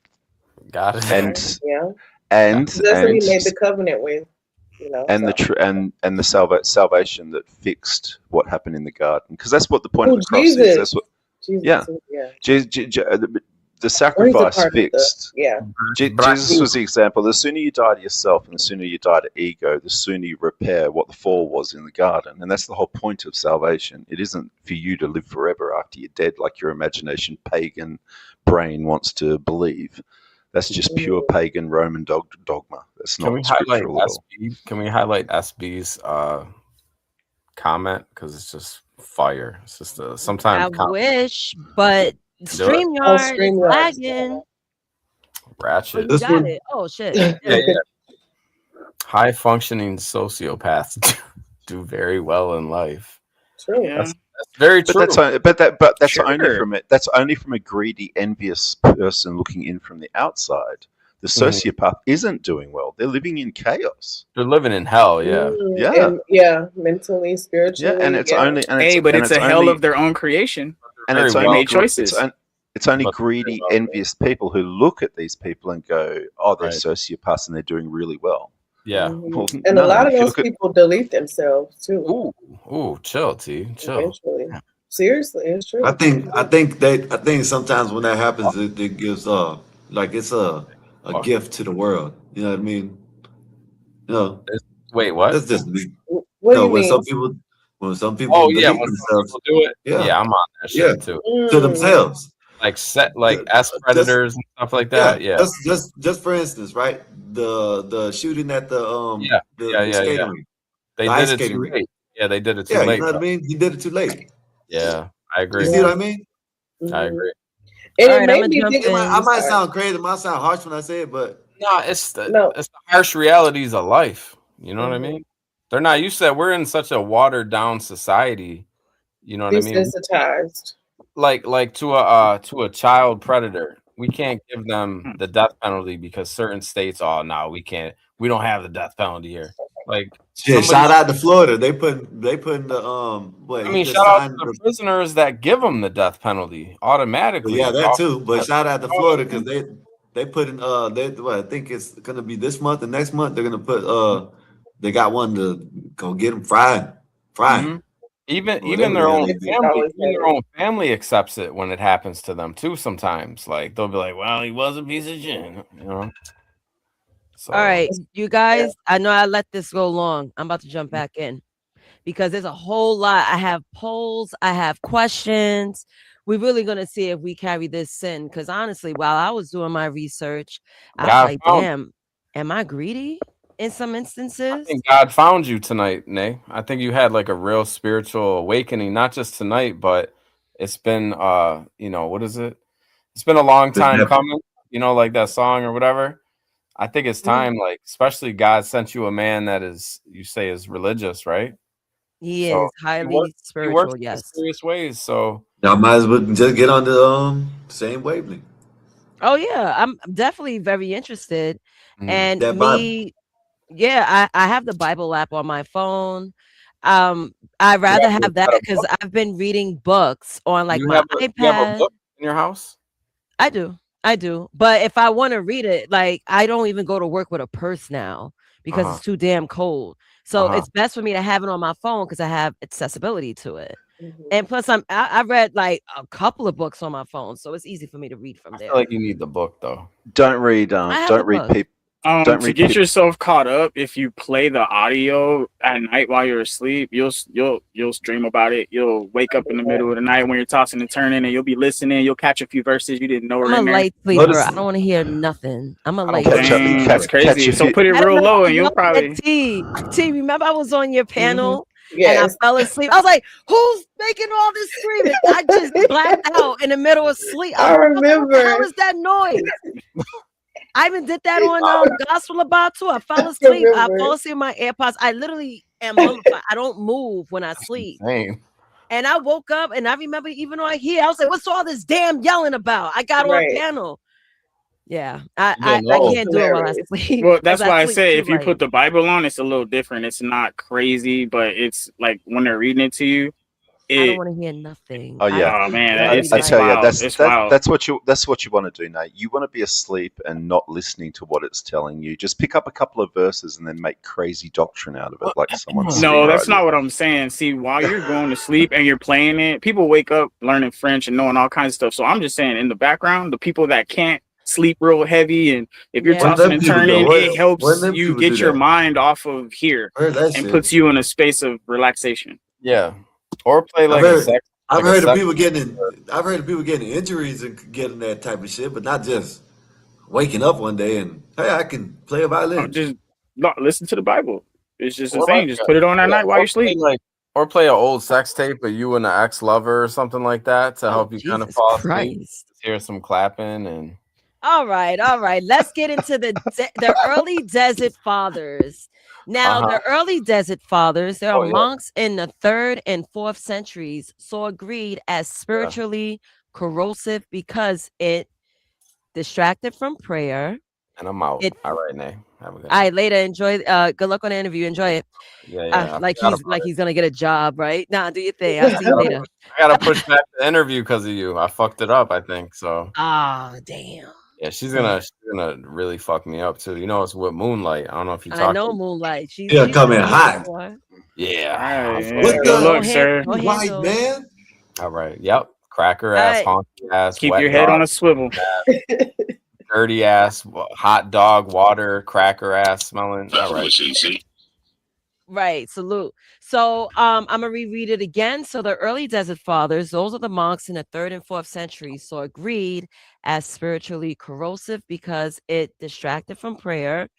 Got it. And Yeah. and That's what he made the covenant with. You know, and the salvation that fixed what happened in the garden, because that's what the point of the cross is. That's what, Jesus, the sacrifice fixed. Yeah. Jesus was the example. The sooner you die to yourself and the sooner you die to ego, the sooner you repair what the fall was in the garden. And that's the whole point of salvation. It isn't for you to live forever after you're dead like your imagination pagan brain wants to believe. That's just pure pagan Roman dogma. That's not scriptural at all. Can we highlight SB's comment, because it's just fire. It's just sometimes I wish, but StreamYard is lagging. Ratchet. Oh, you got it. Oh shit. Yeah. High functioning sociopaths do very well in life. True. That's very true. That's only from a greedy, envious person looking in from the outside. The sociopath isn't doing well. They're living in chaos. They're living in hell. Yeah. Mentally, spiritually. Yeah, and it's only. But it's a hell of their own creation. And it's only only made choices. It's only greedy, envious people who look at these people and go, "Oh, they're sociopaths and they're doing really well." Yeah. Well, And a lot of those people delete themselves too. Ooh, chill, T. Chill. Eventually. Seriously, it's true. I think sometimes when that happens, it gives like it's a gift to the world. You know what I mean? You know. Wait, what? That's just What do you when mean? some people Oh delete yeah, when themselves, some people do it. Yeah, I'm on that shit too. to themselves. Like S predators and stuff like that. Yeah. Just for instance, right? The shooting at the skating rink. They did it too late. Yeah, they did it too late. You know what I mean? He did it too late. Yeah, I agree. You see what I mean? I agree. And All right, I'm gonna jump in. I might sound crazy, it might sound harsh when I say it, but no, it's the harsh realities of life. You know what I mean? They're not used to that. We're in such a watered down society. You know what I mean? Desensitized. Like to a child predator, we can't give them the death penalty because certain states, we can't. We don't have the death penalty here. Like shout out to Florida. They put the shout out to the prisoners that give them the death penalty automatically. Yeah, that too. But shout out to Florida because they put in I think it's gonna be this month and next month they're gonna put they got one to go get them fried. Mm-hmm. Even their own family accepts it when it happens to them too. Sometimes, like they'll be like, "Well, he was a piece of shit," you know. So, all right, you guys. I know I let this go long. I'm about to jump back in because there's a whole lot. I have polls. I have questions. We're really gonna see if we carry this sin. Because honestly, while I was doing my research, I was like, "Damn, am I greedy?" In some instances, I think God found you tonight, Nay. I think you had like a real spiritual awakening, not just tonight, but it's been what is it? It's been a long time coming, like that song or whatever. I think it's time, like, especially God sent you a man that is religious, right? He is highly spiritual, he works yes. in serious ways. So I might as well just get on the same wavelength. Oh yeah, I'm definitely very interested. And that me. Yeah, I have the Bible app on my phone. I'd rather have that because I've been reading books on like my iPad. You have a book in your house? I do. But if I want to read it, like I don't even go to work with a purse now because it's too damn cold. So it's best for me to have it on my phone because I have accessibility to it. And plus, I read like a couple of books on my phone, so it's easy for me to read from there. I feel like you need the book though. Don't read people. To get yourself caught up, if you play the audio at night while you're asleep, you'll dream about it. You'll wake up in the middle of the night when you're tossing and turning, and you'll be listening. You'll catch a few verses you didn't know were in there. I'm a light sleeper. I don't want to hear nothing. I'm a light sleeper. That's crazy. So put it real low, and you'll probably. T, remember I was on your panel and I fell asleep. I was like, "Who's making all this screaming?" I just blacked out in the middle of sleep. I remember. How was that noise? I even did that on Gospel About too. I fell asleep. I fell asleep in my AirPods. I literally am mummified. I don't move when I sleep. Same. And I woke up and I remember even on here, I was like, "What's all this damn yelling about?" I got on panel. Yeah, I can't do it while I sleep. Well, that's why I say if you put the Bible on, it's a little different. It's not crazy, but it's like when they're reading it to you, I don't want to hear nothing. Oh yeah. Oh man, I it's tell you, wild. It's wild. that's what you want to do, Nate. You want to be asleep and not listening to what it's telling you. Just pick up a couple of verses and then make crazy doctrine out of it, like someone's No, that's not what I'm saying. See, while you're going to sleep and you're playing it, people wake up learning French and knowing all kinds of stuff. So I'm just saying, in the background, the people that can't sleep real heavy, and if you're tossing and turning, it helps you get your mind off of here and puts you in a space of relaxation. Yeah, or play like I've heard of people getting injuries and getting that type of shit, but not just waking up one day and hey, I can play a violin. Just listen to the Bible. It's just a thing. Just put it on at night while you sleep. Or play an old sex tape of you and an ex-lover or something like that to help you kind of fall asleep. Just hear some clapping and. All right. Let's get into the early desert fathers. Now, the early desert fathers, there are monks in the 3rd and 4th centuries, saw greed as spiritually corrosive because it distracted from prayer. And I'm out. All right, Nay. Have a good night. All right, later. Enjoy. Good luck on the interview. Enjoy it. Yeah. Like he's gonna get a job, right? Nah, do your thing. I'll see you later. I gotta push back the interview because of you. I fucked it up, I think. So. Ah, damn. Yeah, she's gonna really fuck me up too. You know, it's with Moonlight. I don't know if you talked. I know Moonlight. She's coming hot. Yeah. What the look, sir? White man. All right. Yep. Cracker ass, honky ass. Keep your head on a swivel. Dirty ass, hot dog, water, cracker ass smelling. All right. Right. Salute. So I'm gonna reread it again. So the early desert fathers, those are the monks in the 3rd and 4th century, saw greed as spiritually corrosive because it distracted from prayer,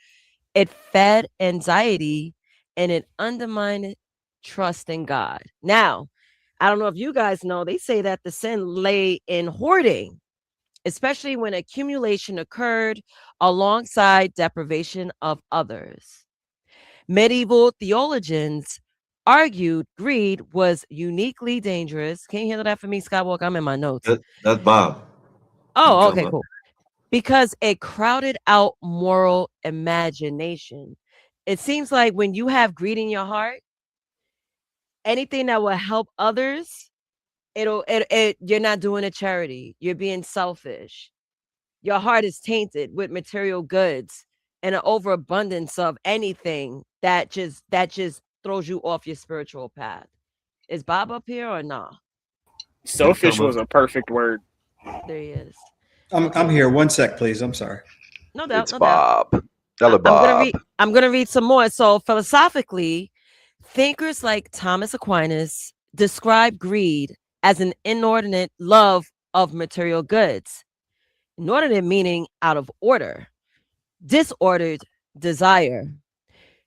it fed anxiety, and it undermined trust in God. Now, I don't know if you guys know, they say that the sin lay in hoarding, especially when accumulation occurred alongside deprivation of others. Medieval theologians argued greed was uniquely dangerous. Can you handle that for me, Skywalker? I'm in my notes. That's Bob. Oh, okay, cool. Because it crowded out moral imagination. It seems like when you have greed in your heart, anything that will help others, you're not doing a charity. You're being selfish. Your heart is tainted with material goods and an overabundance of anything that just throws you off your spiritual path. Is Bob up here or not? Selfish was a perfect word. There he is. I'm here. One sec, please. I'm sorry. No doubt. It's no Bob. doubt. Hello, Bob. I'm gonna read some more. So philosophically, thinkers like Thomas Aquinas describe greed as an inordinate love of material goods. Inordinate meaning out of order. Disordered desire.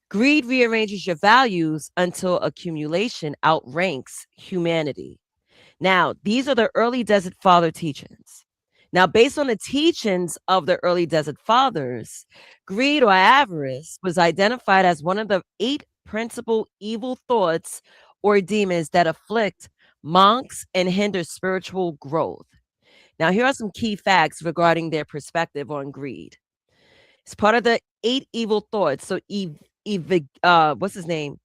Greed rearranges your values until accumulation outranks humanity. Now, these are the early Desert Father teachings. Now, based on the teachings of the early Desert Fathers, greed or avarice was identified as one of the 8 principal evil thoughts or demons that afflict monks and hinder spiritual growth. Now, here are some key facts regarding their perspective on greed. It's part of the 8 evil thoughts. So, what's his name?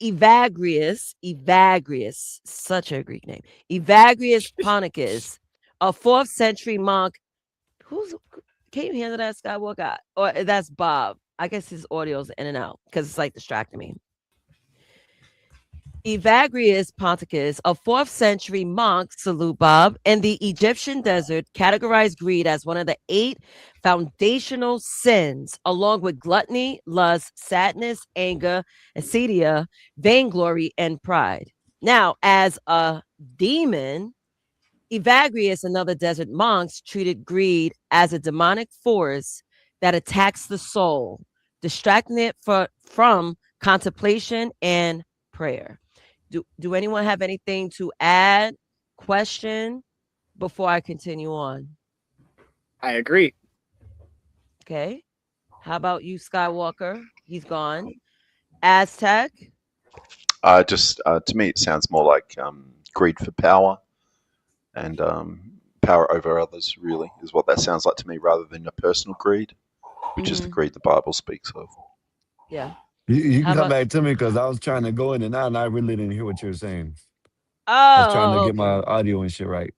Evagrius, such a Greek name. Evagrius Ponticus, a 4th century monk. Can you handle that, Skywalker? Or that's Bob. I guess his audio's in and out because it's like distracting me. Evagrius Ponticus, a 4th century monk, salute Bob, in the Egyptian desert, categorized greed as one of the 8 foundational sins, along with gluttony, lust, sadness, anger, acedia, vainglory, and pride. Now, as a demon, Evagrius and other desert monks treated greed as a demonic force that attacks the soul, distracting it from contemplation and prayer. Do anyone have anything to add, question before I continue on? I agree. Okay. How about you, Skywalker? He's gone. Aztec? To me, it sounds more like greed for power and power over others, really, is what that sounds like to me, rather than a personal greed, which is the greed the Bible speaks of. Yeah. You How can come about? back to me because I was trying to go in and out, and I really didn't hear what you were saying. I was trying to Oh, get okay. my audio and shit right.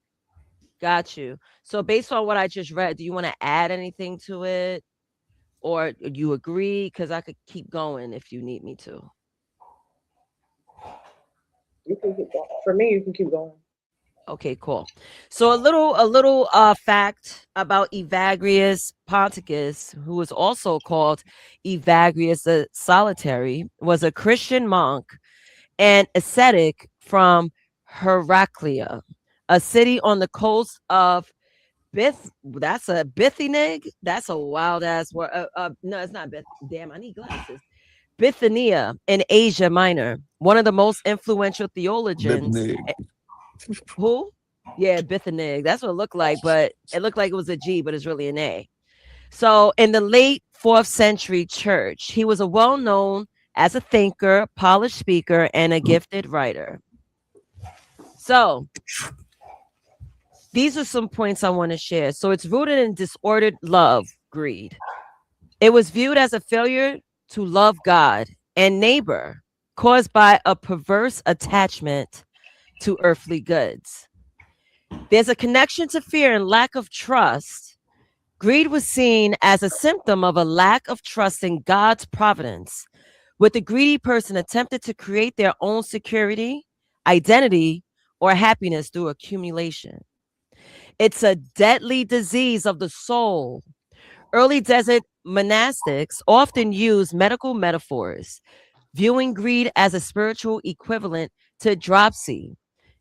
Got you. So based on what I just read, do you want to add anything to it, or you agree? Because I could keep going if you need me to. You can keep going. For me, you can keep going. Okay, cool. So a little fact about Evagrius Ponticus, who was also called Evagrius the Solitary, was a Christian monk and ascetic from Heraclea, a city on the coast of That's a Bithynia. That's a wild ass word. No, it's not Bith. Damn, I need glasses. Bithynia in Asia Minor, one of the most influential theologians. Who? Yeah, Bithynia. That's what it looked like, but it looked like it was a G, but it's really an A. So, in the late 4th century church, he was a well-known as a thinker, polished speaker, and a gifted writer. So, these are some points I want to share. So, it's rooted in disordered love, greed. It was viewed as a failure to love God and neighbor caused by a perverse attachment to earthly goods. There's a connection to fear and lack of trust. Greed was seen as a symptom of a lack of trust in God's providence, with the greedy person attempted to create their own security, identity, or happiness through accumulation. It's a deadly disease of the soul. Early desert monastics often use medical metaphors, viewing greed as a spiritual equivalent to dropsy,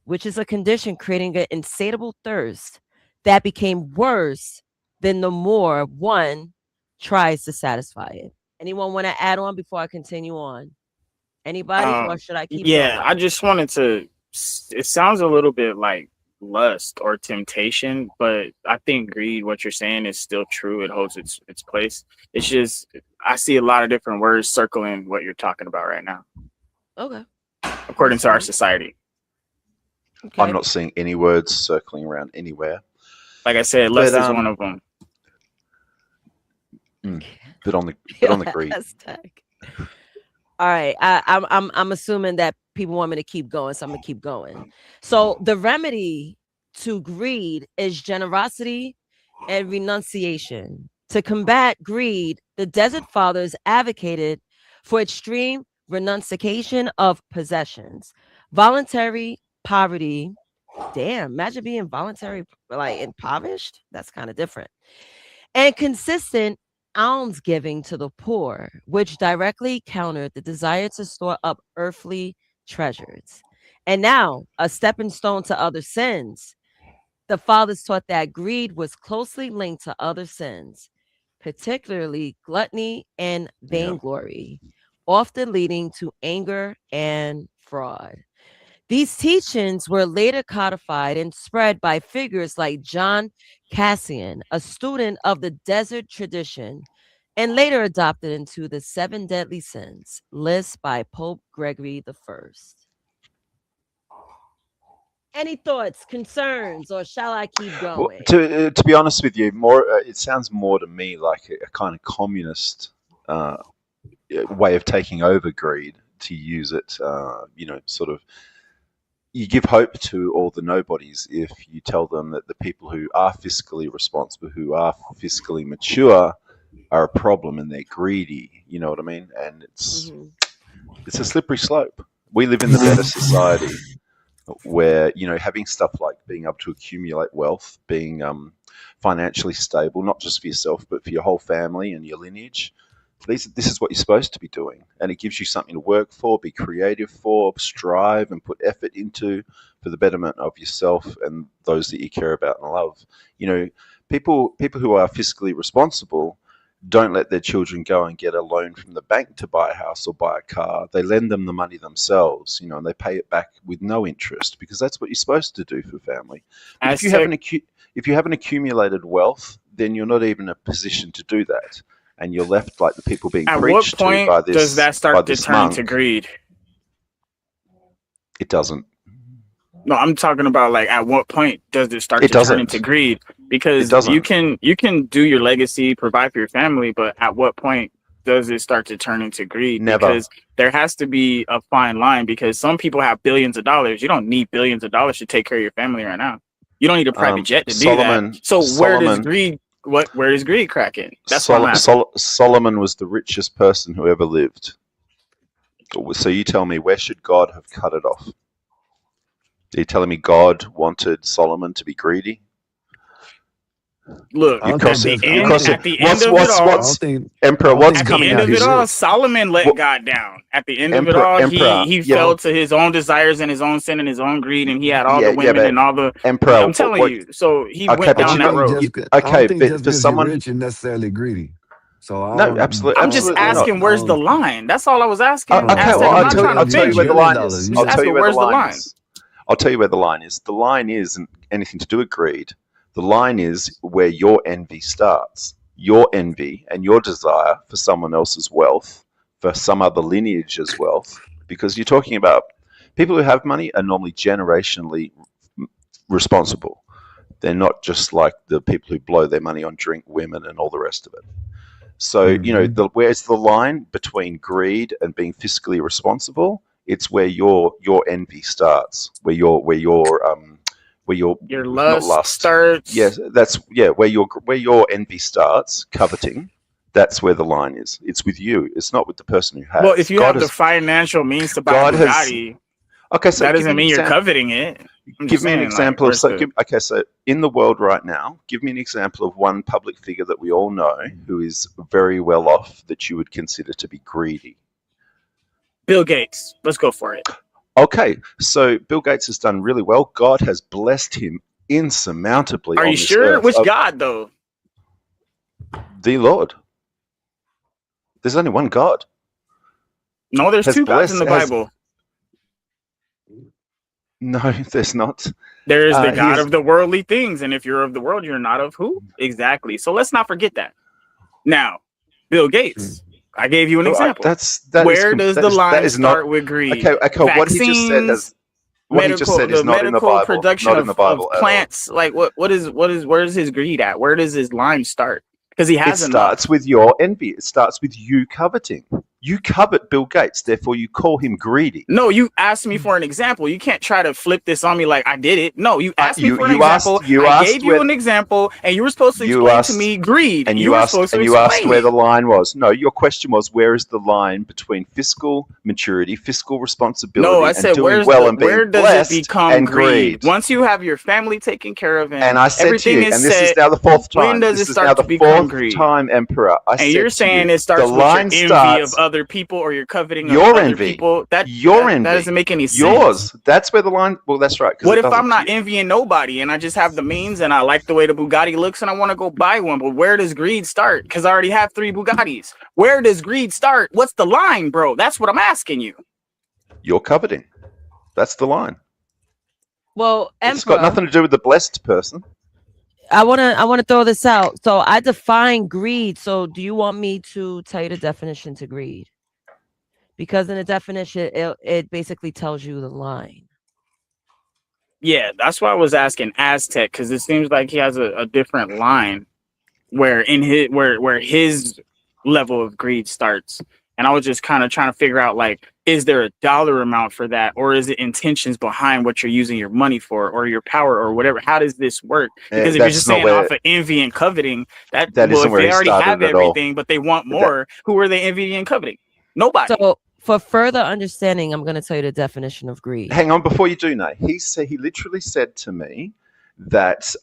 which is a condition creating an insatiable thirst that became worse than the more one tries to satisfy it. Anyone want to add on before I continue on? Anybody, or should I keep Yeah, going? I just wanted to. It sounds a little bit like lust or temptation, but I think greed, what you're saying, is still true. It holds its place. It's just I see a lot of different words circling what you're talking about right now, Okay. according to our society. Okay. I'm not seeing any words circling around anywhere. Like I said, lust is one of them. But on the greed. All right, I'm assuming that people want me to keep going, so I'm gonna keep going. So the remedy to greed is generosity and renunciation. To combat greed, the Desert Fathers advocated for extreme renunciation of possessions, voluntary poverty. Damn, imagine being voluntary, like impoverished. That's kind of different. And consistent almsgiving to the poor, which directly countered the desire to store up earthly treasures. And now, a stepping stone to other sins. The fathers taught that greed was closely linked to other sins, particularly gluttony and vainglory, often leading to anger and fraud. These teachings were later codified and spread by figures like John Cassian, a student of the desert tradition, and later adopted into the 7 deadly sins list by Pope Gregory I. Any thoughts, concerns, or shall I keep Well, going? to be honest with you, more it sounds more to me like a kind of communist way of taking over greed to use it. Sort of. You give hope to all the nobodies if you tell them that the people who are fiscally responsible, who are fiscally mature, are a problem and they're greedy. You know what I mean? And it's a slippery slope. We live in the better society where having stuff like being able to accumulate wealth, being financially stable, not just for yourself but for your whole family and your lineage. This is what you're supposed to be doing, and it gives you something to work for, be creative for, strive and put effort into for the betterment of yourself and those that you care about and love. People who are fiscally responsible don't let their children go and get a loan from the bank to buy a house or buy a car. They lend them the money themselves, and they pay it back with no interest because that's what you're supposed to do for family. But if you haven't accumulated wealth, then you're not even in a position to do that. And you're left like the people being preached to by this. Does that start to turn monk. to greed? It doesn't. No, I'm talking about like at what point does it start to turn into greed? Because you can do your legacy, provide for your family, but at what point does it start to turn into greed? Never. Because there has to be a fine line, because some people have billions of dollars. You don't need billions of dollars to take care of your family right now. You don't need a private jet to do that. So where does greed crack in? That's what I'm asking. Solomon was the richest person who ever lived. So you tell me, where should God have cut it off? Are you telling me God wanted Solomon to be greedy? Look, at the end of it all, Solomon let God down. At the end of it all, he fell to his own desires and his own sin and his own greed, and he had all the women and all the. Emperor, I'm telling you, so he went down that road. I don't think just because you're rich, you're necessarily greedy. So no, absolutely. I'm just asking, where's the line? That's all I was asking. Okay, well, I'll tell you where the line is. I'll tell you where the line is. I'll tell you where the line is. The line isn't anything to do with greed. The line is where your envy starts. Your envy and your desire for someone else's wealth, for some other lineage's wealth, because you're talking about people who have money are normally generationally responsible. They're not just like the people who blow their money on drink, women, and all the rest of it. So, you know, where's the line between greed and being fiscally responsible? It's where your envy starts, where your lust starts. Yes, where your envy starts, coveting. That's where the line is. It's with you. It's not with the person who has. Well, if you have the financial means to buy a Bugatti, okay, so that doesn't mean you're coveting it. Give me an example of so in the world right now, give me an example of one public figure that we all know who is very well off that you would consider to be greedy. Bill Gates. Let's go for it. Okay, so Bill Gates has done really well. God has blessed him insurmountably. Are you sure? Which God, though? The Lord. There's only one God. No, there's two gods in the Bible. No, there's not. There is the God of the worldly things, and if you're of the world, you're not of who? Exactly. So let's not forget that. Now, Bill Gates. I gave you an example. Where does the line start with greed? Okay. What he just said is not in the Bible. Production not in the Bible of plants. Like where's his greed at? Where does his line start? Because he has enough. It starts with your envy. It starts with you coveting. You covet Bill Gates, therefore you call him greedy. No, you asked me for an example. You can't try to flip this on me like I did it. No, you asked me for an example. I gave you an example, and you were supposed to explain to me greed. And you asked where the line was. No, your question was, where is the line between fiscal maturity, fiscal responsibility, no, I said, and doing well and being where does blessed it become and greed? Once you have your family taken care of, and I said to you, and this is now the fourth time. When does it start to become greed? Emperor. And you're saying it starts with your envy of other people, or you're coveting your envy. People. That doesn't make any sense. Yours. That's where the line. Well, that's right. What if I'm not envying nobody and I just have the means and I like the way the Bugatti looks and I want to go buy one? But where does greed start? Because I already have 3 Bugattis. Where does greed start? What's the line, bro? That's what I'm asking you. You're coveting. That's the line. Well, it's got nothing to do with the blessed person. I wanna throw this out. So I define greed. So do you want me to tell you the definition to greed? Because in the definition, it basically tells you the line. Yeah, that's why I was asking Aztec, because it seems like he has a different line where his level of greed starts. And I was just kind of trying to figure out, like, is there a dollar amount for that? Or is it intentions behind what you're using your money for or your power or whatever? How does this work? Because if you're just saying off of envy and coveting, if they already have everything, but they want more, who are they envying and coveting? Nobody. So for further understanding, I'm going to tell you the definition of greed. Hang on, before you do, Nay. He literally said to me that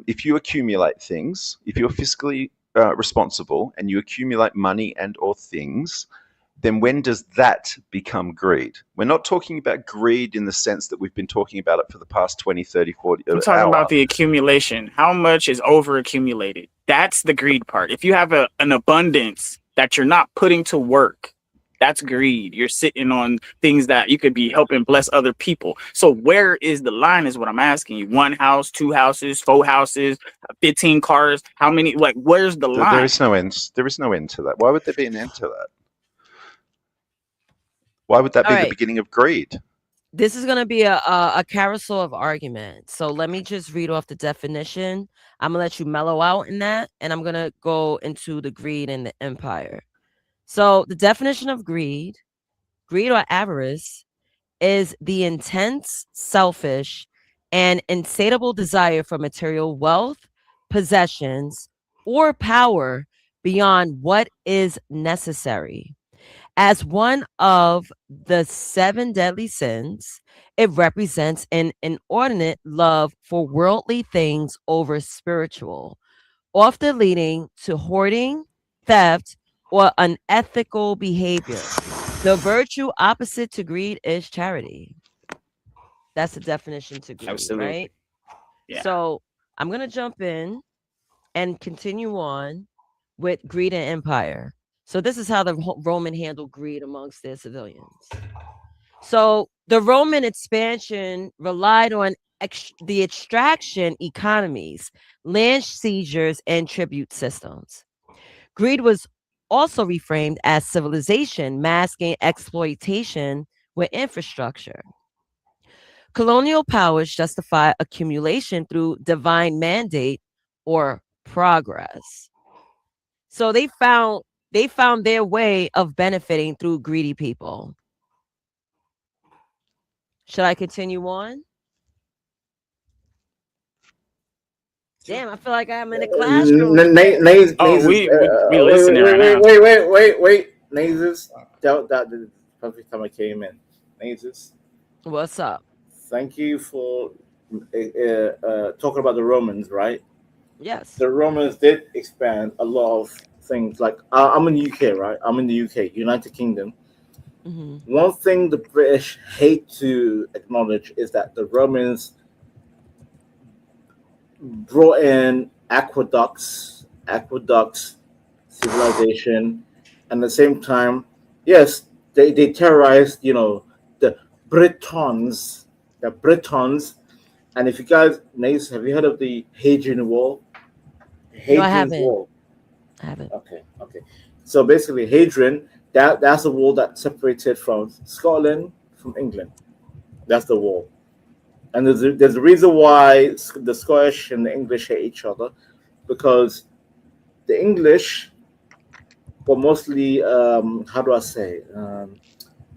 if you accumulate things, if you're fiscally responsible and you accumulate money and or things, then when does that become greed? We're not talking about greed in the sense that we've been talking about it for the past 20, 30, 40 I'm talking about the accumulation. How much is over accumulated? That's the greed part. If you have an abundance that you're not putting to work, that's greed. You're sitting on things that you could be helping bless other people. So where is the line is what I'm asking you. 1 house, 2 houses, 4 houses, 15 cars. How many, like, where's the line? There is no end. There is no end to that. Why would there be an end to that? Why would that be the beginning of greed? This is going to be a carousel of arguments. So let me just read off the definition. I'm going to let you mellow out in that. And I'm going to go into the greed and the empire. So the definition of greed or avarice, is the intense, selfish, and insatiable desire for material wealth, possessions, or power beyond what is necessary. As one of the 7 deadly sins, it represents an inordinate love for worldly things over spiritual, often leading to hoarding, theft, or unethical behavior. The virtue opposite to greed is charity. That's the definition to greed, Absolutely. right? Yeah. So I'm going to jump in and continue on with greed and empire. So this is how the Roman handled greed amongst their civilians. So the Roman expansion relied on the extraction economies, land seizures, and tribute systems. Greed was also reframed as civilization, masking exploitation with infrastructure. Colonial powers justify accumulation through divine mandate or progress. So they found their way of benefiting through greedy people. Should I continue on? Damn, I feel like I'm in a classroom. We listening right now. Wait. Nazes, that the perfect time I came in. Nazes, what's up? Thank you for talking about the Romans, right? Yes. The Romans did expand a lot of things. Like I'm in the UK, right? I'm in the UK, United Kingdom. Mm-hmm. One thing the British hate to acknowledge is that the Romans brought in aqueducts, civilization, and at the same time, yes, they terrorized, the Britons, and if you guys, Nace, have you heard of the Hadrian Wall? No, I haven't. Wall. I haven't. Okay. So basically, Hadrian, that's the wall that separated from Scotland from England. That's the wall. And there's a reason why the Scottish and the English hate each other, because the English were mostly, how do I say,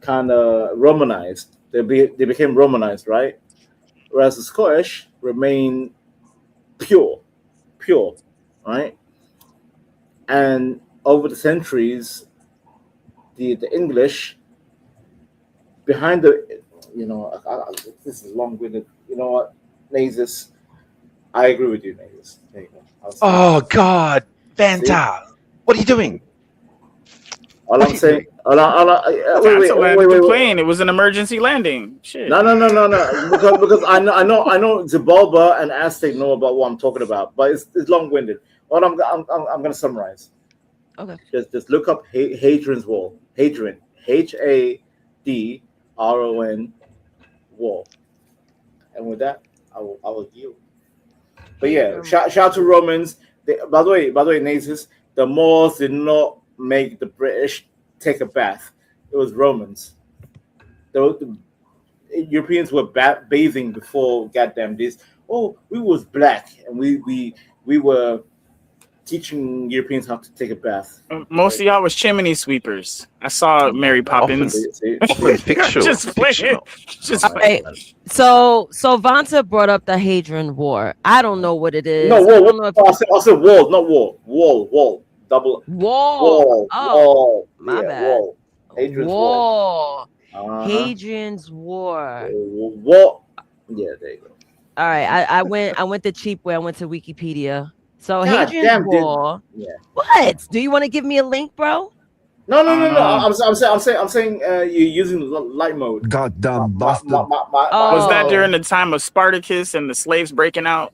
kind of Romanized. They became Romanized, right? Whereas the Scottish remain pure, right? And over the centuries, the English behind the, this is long-winded. You know what, Nazis? I agree with you, Nazis. There you go. Oh God, Vanta, what are you doing? All I'm saying, wait. The plane. It was an emergency landing. Shit. No. because I know Zibalba and Aztec know about what I'm talking about, but it's long-winded. What I'm going to summarize. Okay. Just look up Hadrian's Wall. Hadrian, Hadron Wall. And with that, I will yield. But yeah, shout out to Romans. By the way, Nazis, the Moors did not make the British take a bath. It was Romans. The Europeans were bathing before goddamn this. Oh, we was black and we were teaching Europeans how to take a bath. Most of y'all was chimney sweepers. I saw Mary Poppins. Often fictional. Just playing. Right. So Vanta brought up the Hadrian War. I don't know what it is. No, I don't know if I said wall, not war. Wall. Double wall. Wall. My bad. Wall. Hadrian's Wall. Hadrian's War. What? Yeah, there you go. All right. I went the cheap way. I went to Wikipedia. So God Hadrian's damn, Wall. Yeah. What? Do you want to give me a link, bro? No. I'm saying you're using light mode. Goddamn bastard. Was that during the time of Spartacus and the slaves breaking out?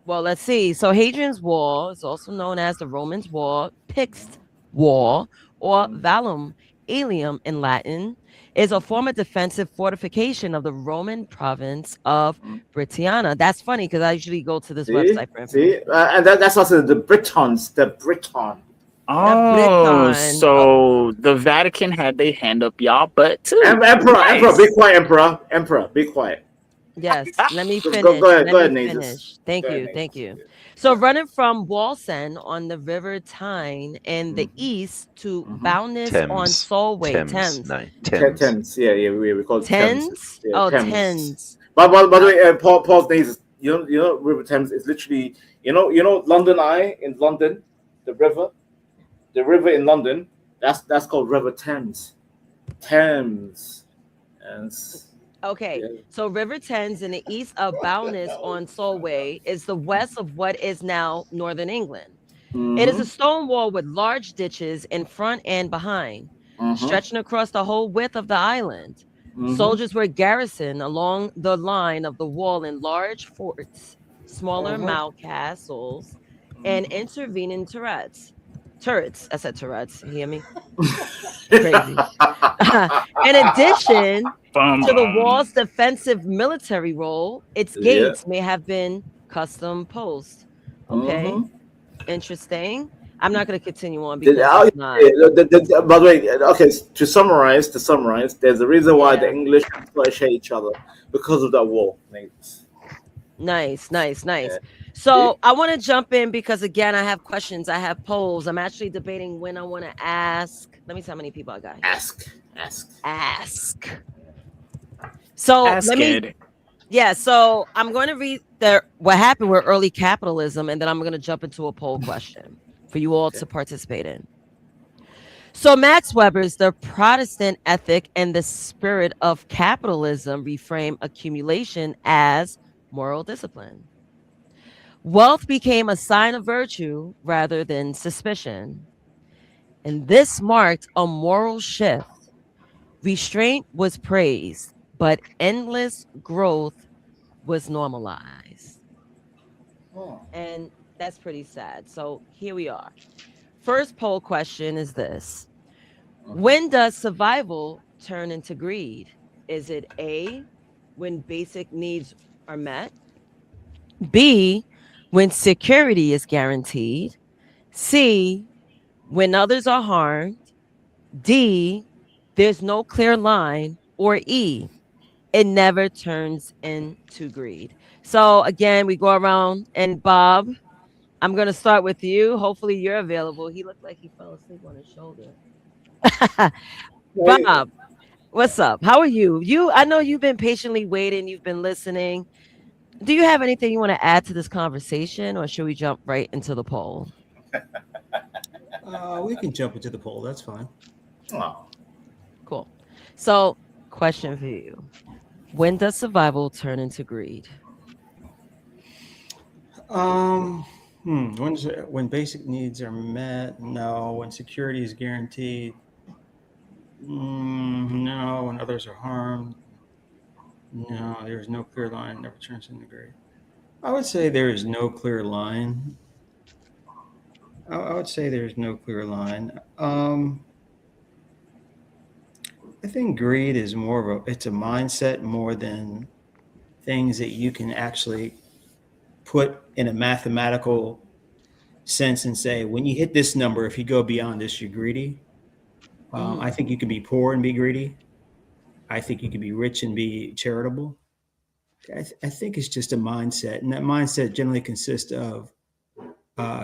Well, let's see. So Hadrian's Wall is also known as the Romans' Wall, Pixed Wall, or Valum Aelium in Latin, is a form of defensive fortification of the Roman province of Britannia. That's funny because I usually go to this website for information. And that's also the Britons. The Briton. Oh, so the Vatican had their hand up y'all butt too. Emperor, be quiet, Emperor, be quiet. Yes, let me finish. Go ahead, Let me Nathan. finish. Thank Go ahead, you. Nathan. Thank you. So running from Wallsend on the River Tyne in the east to Bowness on Thames. Solway, Thames. Thames. No, Thames. Thames. Yeah, we call it Thames. Thames? Yeah, Oh, Thames. Thames. But by the way, Paul's Nathan, you know, River Thames is literally, you know, London Eye in London, the river in London. That's called River Thames. Thames. And Okay, so River Thames in the east of Bowness on Solway is the west of what is now Northern England. It is a stone wall with large ditches in front and behind, stretching across the whole width of the island. Soldiers were garrisoned along the line of the wall in large forts, smaller mound castles, and intervening turrets. I said turrets. You hear me? Crazy. In addition to the wall's defensive military role, its gates may have been custom posts. Okay. Interesting. I'm not going to continue on because it's not. By the way, okay. To summarize, there's a reason why the English and Scottish hate each other because of that war. Nice. So I want to jump in because again, I have questions. I have polls. I'm actually debating when I want to ask. Let me see how many people I got here. Ask. So so I'm going to read what happened with early capitalism, and then I'm going to jump into a poll question for you all to participate in. So Max Weber's The Protestant Ethic and the Spirit of Capitalism reframe accumulation as moral discipline. Wealth became a sign of virtue rather than suspicion. And this marked a moral shift. Restraint was praised, but endless growth was normalized. And that's pretty sad. So here we are. First poll question is this. When does survival turn into greed? Is it A, when basic needs are met? B, when security is guaranteed? C, when others are harmed? D, there's no clear line? Or E, it never turns into greed? So again, we go around, and Bob, I'm going to start with you. Hopefully you're available. He looked like he fell asleep on his shoulder. Bob, what's up? How are you? I know you've been patiently waiting. You've been listening. Do you have anything you want to add to this conversation, or should we jump right into the poll? We can jump into the poll. That's fine. Cool. So, question for you. When does survival turn into greed? When basic needs are met? No. When security is guaranteed? No. When others are harmed? No. There's no clear line. It never turns into greed. I would say there is no clear line. I would say there's no clear line. I think greed is it's a mindset more than things that you can actually put in a mathematical sense and say, when you hit this number, if you go beyond this, you're greedy. I think you can be poor and be greedy. I think you can be rich and be charitable. I think it's just a mindset, and that mindset generally consists of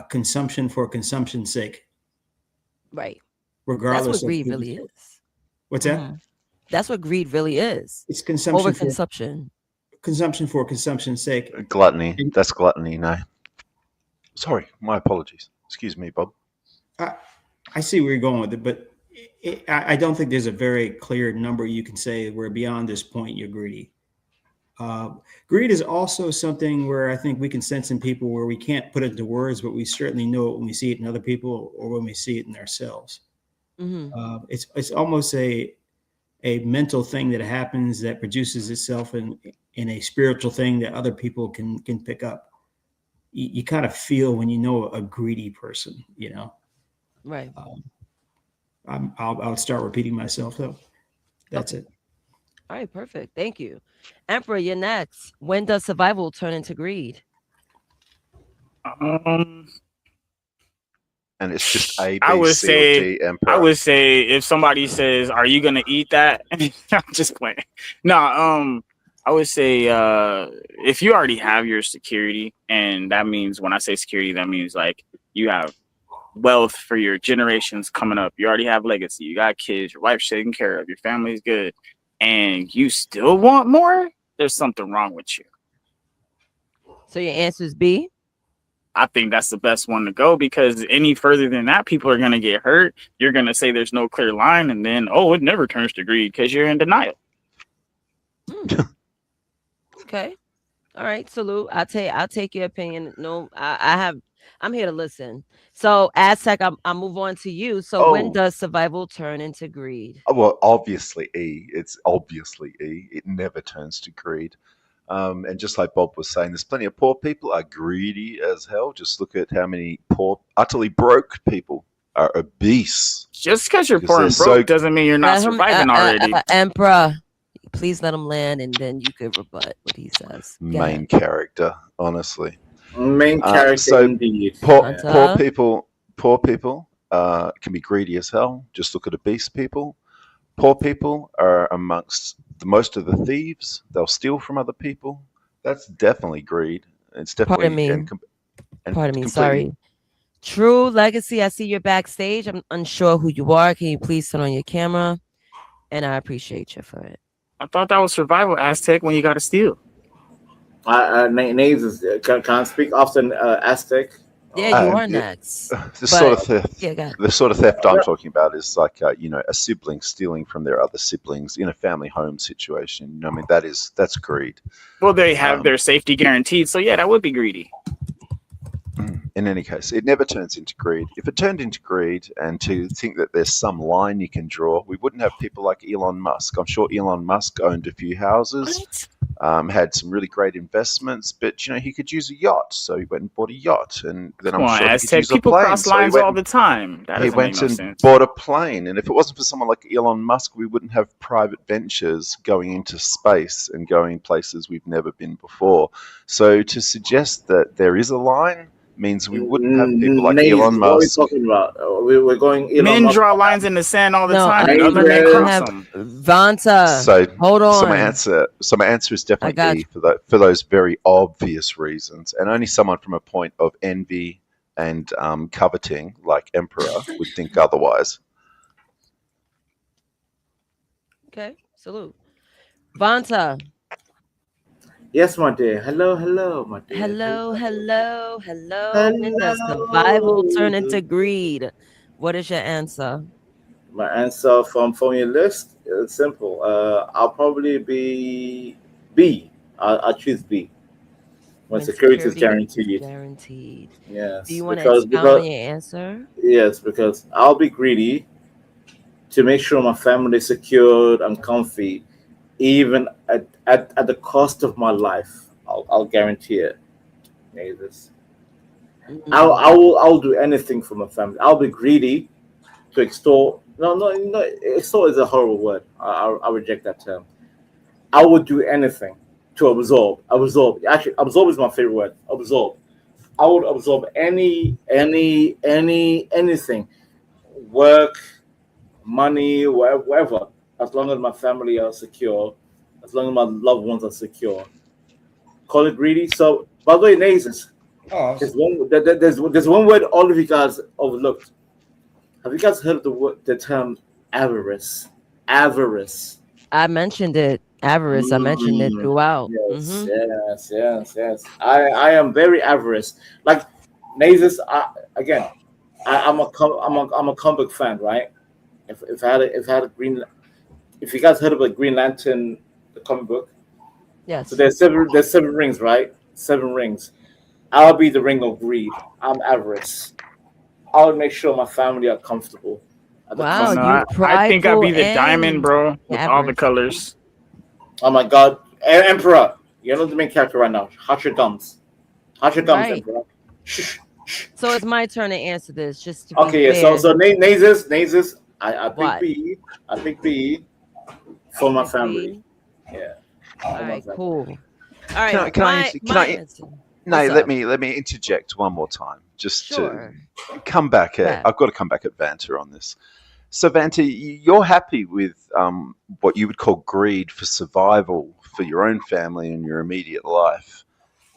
consumption for consumption's sake. Right. Regardless That's what greed really is. What's that? That's what greed really is. It's consumption. Overconsumption. Consumption for consumption's sake. Gluttony. That's gluttony. No. Sorry. My apologies. Excuse me, Bob. I see where you're going with it, but I don't think there's a very clear number you can say where beyond this point you're greedy. Greed is also something where I think we can sense in people where we can't put it into words, but we certainly know it when we see it in other people or when we see it in ourselves. It's almost a mental thing that happens that produces itself in a spiritual thing that other people can pick up. You kind of feel when you know a greedy person, you know. Right. I'll start repeating myself though. That's it. All right, perfect. Thank you. Emperor, you're next. When does survival turn into greed? And it's just A, B, I would C, say, or D, Emperor. I would say if somebody says, "Are you gonna eat that?" I'm just playing. No, I would say if you already have your security, and that means when I say security, that means like you have wealth for your generations coming up. You already have legacy. You got kids. Your wife's taken care of. Your family's good, and you still want more. There's something wrong with you. So your answer is B? I think that's the best one to go, because any further than that, people are going to get hurt. You're going to say there's no clear line, and then, it never turns to greed because you're in denial. Okay. All right. Salute. I'll take your opinion. No, I'm here to listen. So Aztec, I'll move on to you. So when does survival turn into greed? Well, obviously E. It's obviously E. It never turns to greed. And just like Bob was saying, there's plenty of poor people are greedy as hell. Just look at how many poor, utterly broke people are obese. Just because you're poor and broke doesn't mean you're not surviving already. Emperor, please let him land, and then you could rebut what he says. Main character, honestly. Main character indeed. Poor people can be greedy as hell. Just look at obese people. Poor people are amongst most of the thieves. They'll steal from other people. That's definitely greed. It's definitely Pardon me. Sorry. True Legacy, I see you're backstage. I'm unsure who you are. Can you please turn on your camera? And I appreciate you for it. I thought that was survival Aztec when you got to steal. Names can I speak often Aztec? Yeah, you are next. The sort of theft I'm talking about is like a sibling stealing from their other siblings in a family home situation. I mean, that's greed. Well, they have their safety guaranteed, so yeah, that would be greedy. In any case, it never turns into greed. If it turned into greed and to think that there's some line you can draw, we wouldn't have people like Elon Musk. I'm sure Elon Musk owned a few houses, had some really great investments, but he could use a yacht, so he went and bought a yacht, and then I'm sure he could use a people plane. cross lines all the time. He went and bought a plane, and if it wasn't for someone like Elon Musk, we wouldn't have private ventures going into space and going places we've never been before. So to suggest that there is a line means we wouldn't have people like Elon Musk. What are we talking about? We're going Elon Men Musk. draw lines in the sand all the time, and other men cross them. Vanta, So hold on. So my answer is definitely E for those very obvious reasons, and only someone from a point of envy and coveting, like Emperor, would think otherwise. Okay, salute. Vanta. Yes, my dear. Hello, my dear. Hello. When does survival turn into greed? What is your answer? My answer from your list is simple. I'll probably be B. I'll choose B. When security is guaranteed. Yes. Do you want to expound on your answer? Yes, because I'll be greedy to make sure my family is secured and comfy, even at the cost of my life. I'll guarantee it. Jesus. I'll do anything for my family. I'll be greedy to extort. No. Extort is a horrible word. I reject that term. I would do anything to absorb. Actually, absorb is my favorite word. Absorb. I would absorb anything. Work, money, whatever. As long as my family are secure, as long as my loved ones are secure. Call it greedy. So, by the way, Nazis, there's one word all of you guys overlooked. Have you guys heard the term avarice? Avarice. I mentioned it. Avarice. I mentioned it throughout. Yes. I am very avarice. Like Nazis. I'm a comic book fan, right? If you guys heard of a Green Lantern, the comic book, yes. So there's seven rings, right? 7 rings. I'll be the ring of greed. I'm avarice. I'll make sure my family are comfortable. I think I'll be the diamond, bro, with all the colors. Oh my God, Emperor! You're not the main character right now. Hush your gums. Right. Emperor. Shh. So it's my turn to answer this. Just to be fair. So Nazis. I pick B. I pick B for my family. Yeah. All right. Cool. All right. Let me interject one more time. Just to come back at. I've got to come back at Vanta on this. So Vanta, you're happy with what you would call greed for survival for your own family and your immediate life.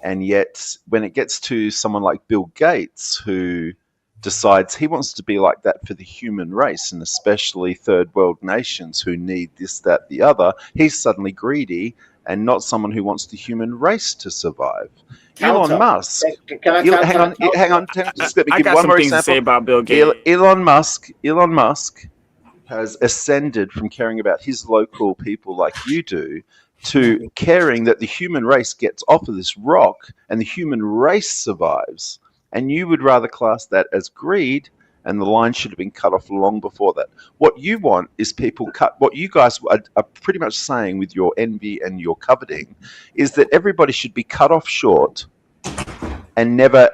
And yet when it gets to someone like Bill Gates, who decides he wants to be like that for the human race, and especially third world nations who need this, that, the other, he's suddenly greedy and not someone who wants the human race to survive. Elon Musk. Hang on. Just let me give you one more example. To say about Bill Gates. Elon Musk has ascended from caring about his local people like you do to caring that the human race gets off of this rock and the human race survives. And you would rather class that as greed, and the line should have been cut off long before that. What you want is people cut. What you guys are pretty much saying with your envy and your coveting is that everybody should be cut off short and never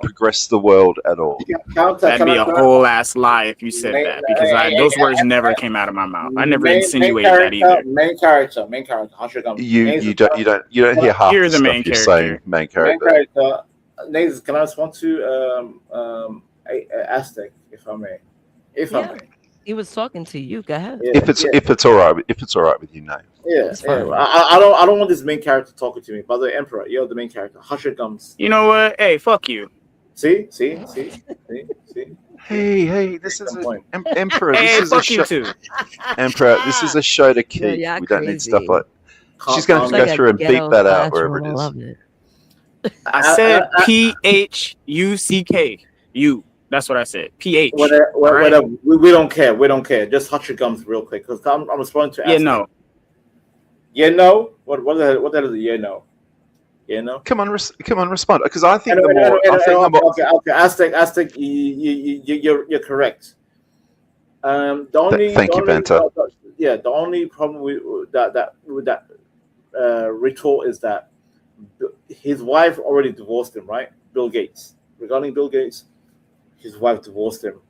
progress the world at all. That'd be a whole ass lie if you said that, because those words never came out of my mouth. I never insinuated that either. Main character. You don't hear half the stuff you're saying. Main character. Nathan, can I respond to Aztec, if I may? I may. He was talking to you. Go ahead. If it's all right with you, Nate. Yeah. I don't want this main character talking to me. By the way, Emperor, you're the main character. Hush your gums. You know what? Hey, fuck you. See. Hey, this is Emperor. Hey, this is fuck a you show. too. Emperor, this is a show to keep. We don't need stuff like. She's going to go through and beep that out wherever it is. I said PHUCK. You. That's what I said. PH. Whatever. We don't care. We don't care. Just hush your gums real quick, because I'm responding to. Yeah, no. Yeah, no. What the hell is it? Yeah, no. Yeah, no. Come on, respond. Because I think Okay. Aztec. You're correct. Thank you, Banta. The only problem with that retort is that his wife already divorced him, right? Bill Gates. Regarding Bill Gates, his wife divorced him.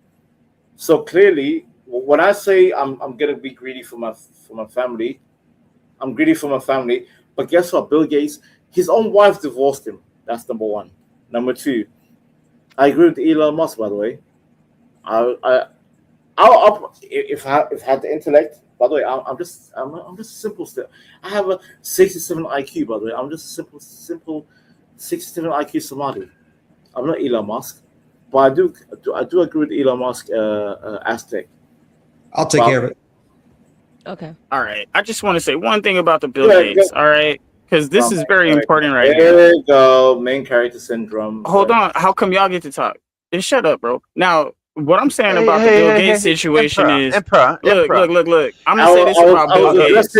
So clearly, when I say I'm gonna be greedy for my family, I'm greedy for my family. But guess what? Bill Gates, his own wife divorced him. That's number one. Number two, I agree with Elon Musk. By the way, if I had the intellect. By the way, I'm just a simple still. I have a 67 IQ. By the way, I'm just a simple 67 IQ Somali. I'm not Elon Musk, but I do agree with Elon Musk. Aztec. I'll take care of it. Okay. All right. I just want to say one thing about the Bill Gates. All right, because this is very important right here. now. There you go. Main character syndrome. Hold on. How come y'all get to talk? Just shut up, bro. Now, what I'm saying about the Bill Gates situation is, Emperor. Look. I'm gonna say this about Bill Gates.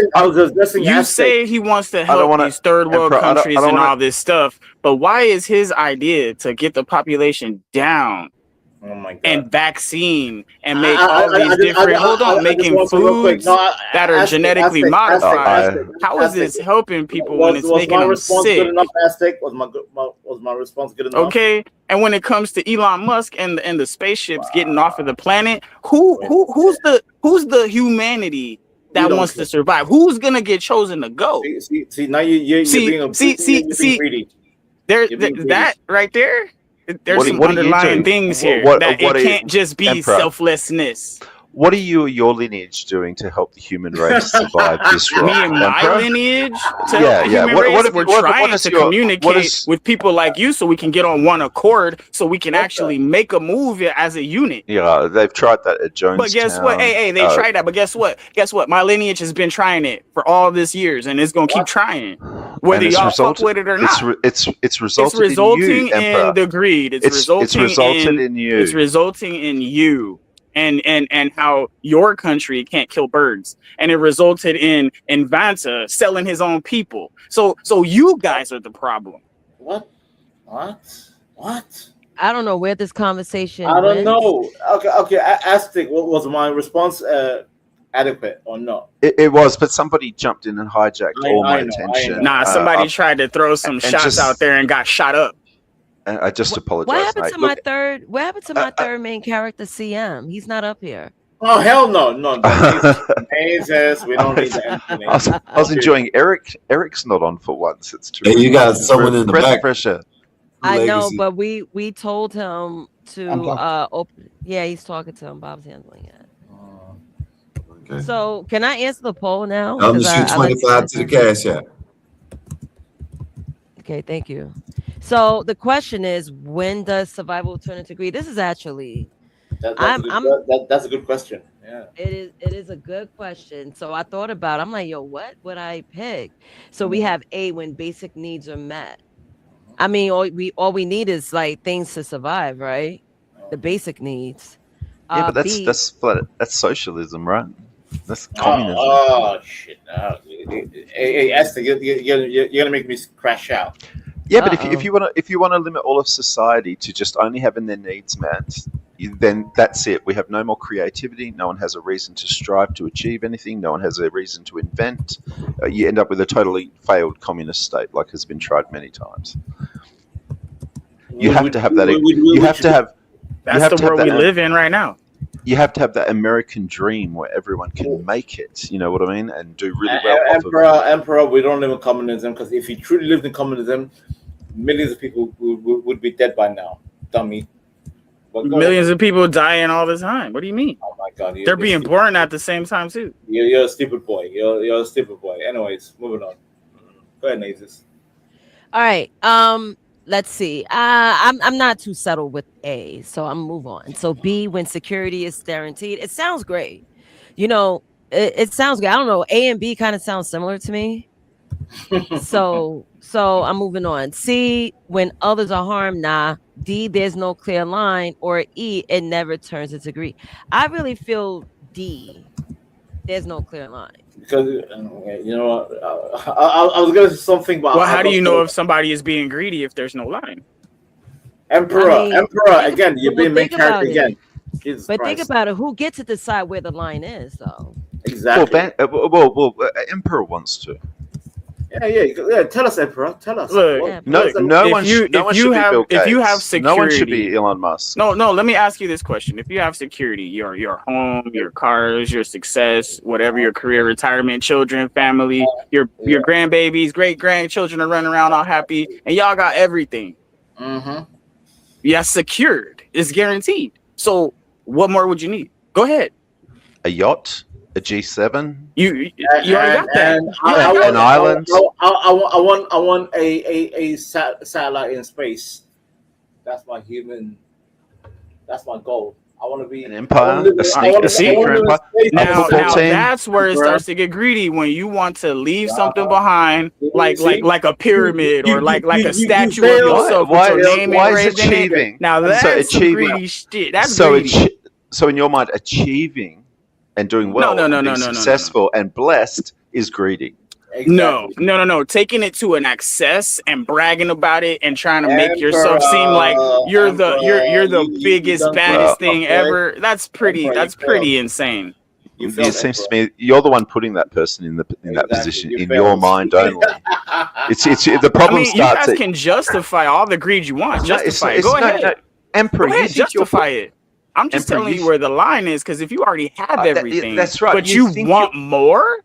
You say he wants to help these third world countries and all this stuff, but why is his idea to get the population down? Oh my God. And vaccine and make all these different making foods that are genetically modified. How is this helping people when it's making them sick? Good enough, Aztec? Was my response good enough? Okay. And when it comes to Elon Musk and the spaceships getting off of the planet, who's the humanity that wants to survive? Who's gonna get chosen to go? See now you're being greedy. That right there. There's some underlying things here that it can't just be selflessness. What are you or your lineage doing to help the human race survive this rock? Me and my lineage to help the human race? We're trying to communicate with people like you so we can get on one accord, so we can actually make a move as a unit. Yeah, they've tried that at Jonestown. But guess what? Hey, they tried that. But guess what? My lineage has been trying it for all this years, and it's gonna keep trying, whether y'all fuck with it or not. It's resulting in the greed. It's resulting in you. It's resulting in you. And how your country can't kill birds, and it resulted in Vanta selling his own people. So you guys are the problem. What? I don't know where this conversation. I don't know. Okay. Aztec, was my response adequate or not? It was, but somebody jumped in and hijacked all my attention. Nah, somebody tried to throw some shots out there and got shot up. I just apologize. What happened to my third? What happened to my third main character, CM? He's not up here. Oh hell no! We don't need that. I was enjoying Eric. Eric's not on for once. It's true. Hey, you got someone in the back. Pressure. I know, but we told him to open. Yeah, he's talking to him. Bob's handling it. So can I answer the poll now? I'm gonna shoot 25 to the cash app. Okay, thank you. So the question is, when does survival turn into greed? This is actually that's a good question. Yeah. It is a good question. So I thought about it. I'm like, yo, what would I pick? So we have A, when basic needs are met. I mean, all we need is like things to survive, right? The basic needs. Yeah, but B, that's socialism, right? That's communism. Oh shit! Hey, Esther, you're gonna make me crash out. Yeah, but if you want to limit all of society to just only having their needs met, then that's it. We have no more creativity. No one has a reason to strive to achieve anything. No one has a reason to invent. You end up with a totally failed communist state, like has been tried many times. You have to have that. You have to have. That's the world we live in right now. You have to have that American dream where everyone can make it. You know what I mean, and do really well. Emperor, we don't live in communism, because if you truly lived in communism, millions of people would be dead by now. Dummy. Millions of people dying all the time. What do you mean? Oh my god, they're being born at the same time too. You're a stupid boy. You're a stupid boy. Anyways, moving on. Go ahead, Nazis. All right. Let's see. I'm not too settled with A, so I'm move on. So B, when security is guaranteed, it sounds great. You know, it sounds good. I don't know. A and B kind of sound similar to me. So I'm moving on. C, when others are harmed, nah. D, there's no clear line. Or E, it never turns into greed. I really feel D, there's no clear line. Because you know, I was gonna say something about. Well, how do you know if somebody is being greedy if there's no line? Emperor, again, you're being main character again. Jesus but Christ. think about it. Who gets to decide where the line is, though? Exactly. Well, Emperor wants to. Yeah. Tell us, Emperor. Tell us. Look, no one should be Bill Gates. If you have security, no one should be Elon Musk. No. Let me ask you this question: if you have security, your home, your cars, your success, whatever your career, retirement, children, family, your grandbabies, great grandchildren are running around all happy, and y'all got everything. Mm-hmm. Yeah, secured. It's guaranteed. So, what more would you need? Go ahead. A yacht. A G7. You already got that. An island. I want a satellite in space. That's my goal. I want to be an empire. A secret empire. Now that's where it starts to get greedy, when you want to leave something behind, like a pyramid or like a statue of yourself with your name engraved in it. Now that's greedy shit. That's greedy. So in your mind, achieving and doing well, being successful and blessed is greedy. Exactly. No. Taking it to an excess and bragging about it and trying to make yourself seem like you're the biggest, baddest thing ever. That's pretty insane. It seems to me you're the one putting that person in that position in your mind only. It's the problem starts. You guys can justify all the greed you want. Justify it. Go ahead. No, Emperor, go ahead, justify it. I'm just telling you where the line is, because if you already have everything, that's right. But you want more.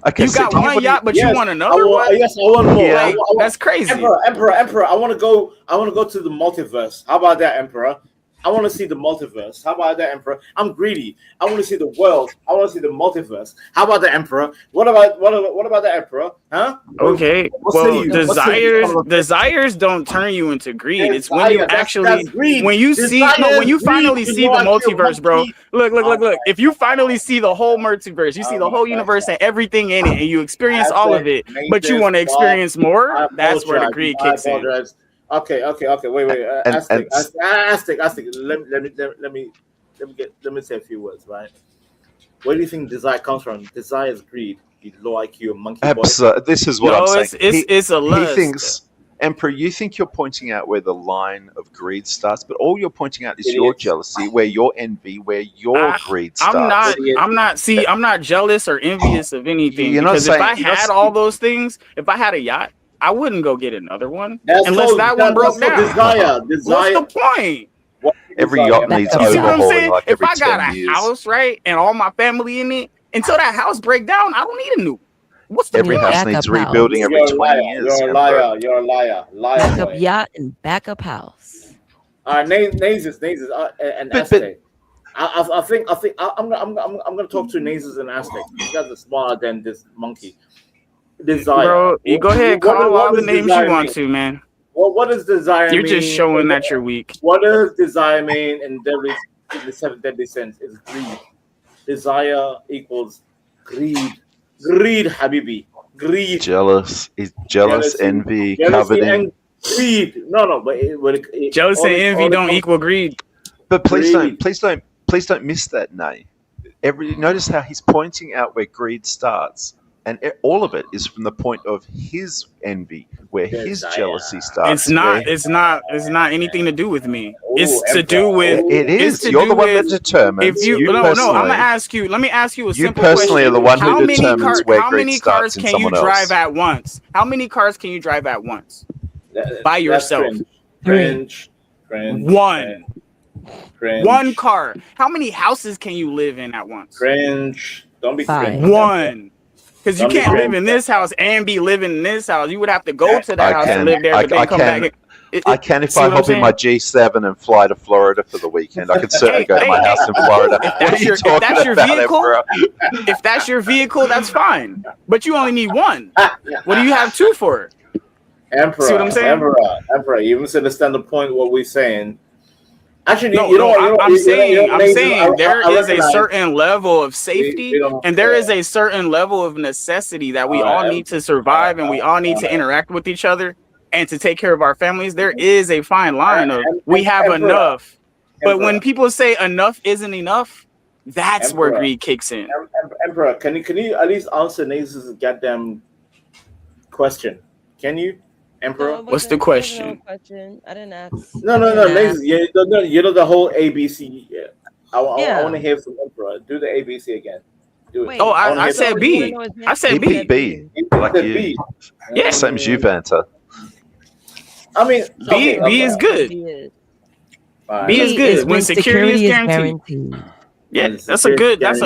Okay, you got one yacht, but you want another one. Yes, I want more. Like, that's crazy. Emperor. I want to go to the multiverse. How about that, Emperor? I want to see the multiverse. How about that, Emperor? I'm greedy. I want to see the world. I want to see the multiverse. How about that, Emperor? What about that, Emperor? Huh? Okay. Well, desires don't turn you into greed. It's when you actually when you finally see the multiverse, bro. Look. If you finally see the whole multiverse, you see the whole universe and everything in it, and you experience all of it, but you want to experience more, that's where the greed kicks in. Okay. Wait. Aztec. Let me say a few words, right? Where do you think desire comes from? Desire is greed. You low IQ monkey boy. This is what I'm saying. It's a lust. He thinks, Emperor, you think you're pointing out where the line of greed starts, but all you're pointing out is your jealousy, where your envy, where your greed starts. I'm not jealous or envious of anything. Because if I had all those things, if I had a yacht, I wouldn't go get another one unless that one broke down. Desire. What's the point? Every yacht needs overhauling. Like if I got a house, right, and all my family in it, until that house break down, I don't need a new. What's the every house needs rebuilding every 20 years. You're a liar. Backup yacht and backup house. Nazis, and Esther. I think I'm gonna talk to Nasus and Aztec. You guys are smarter than this monkey. Desire. Bro, you go ahead, call all the names you want to, man. What does desire mean? You're just showing that you're weak. What does desire mean in the 7 deadly sins? It's greed. Desire equals greed. Greed, Habibi. Greed. Jealous, envy, coveting. And greed. No, but jealousy and envy don't equal greed. But please don't miss that, Nay. Notice how he's pointing out where greed starts. And all of it is from the point of his envy, where his jealousy starts. It's not anything to do with me. It's to do with. It is. You're the one that determines. If you no, I'm gonna ask you. Let me ask you a simple question. You personally are the one who determines where greed starts in someone else. How many cars can you drive at once? How many cars can you drive at once? By yourself. Cringe. One. Cringe. One car. How many houses can you live in at once? Cringe. Don't be cringe. One. Because you can't live in this house and be living in this house. You would have to go to that house and live there, but then come back. I can if I hop in my G7 and fly to Florida for the weekend. I could certainly go to my house in Florida. If that's your vehicle, that's fine. But you only need one. What do you have two for? Emperor. See what I'm saying? Emperor. You misunderstand the point of what we're saying. Actually, I'm saying there is a certain level of safety and there is a certain level of necessity that we all need to survive and we all need to interact with each other and to take care of our families. There is a fine line of we have enough. But when people say enough isn't enough, that's where greed kicks in. Emperor, can you at least answer Nasus' goddamn question? Can you? Emperor, what's the question? I didn't ask. No. You know the whole ABC. Yeah. I want to hear from Emperor. Do the ABC again. Do it. Wait, I said B. I said B. B. Like you. Yeah. Same as you, Vanta. I mean, B is good. B is good when security is guaranteed. Yeah, that's a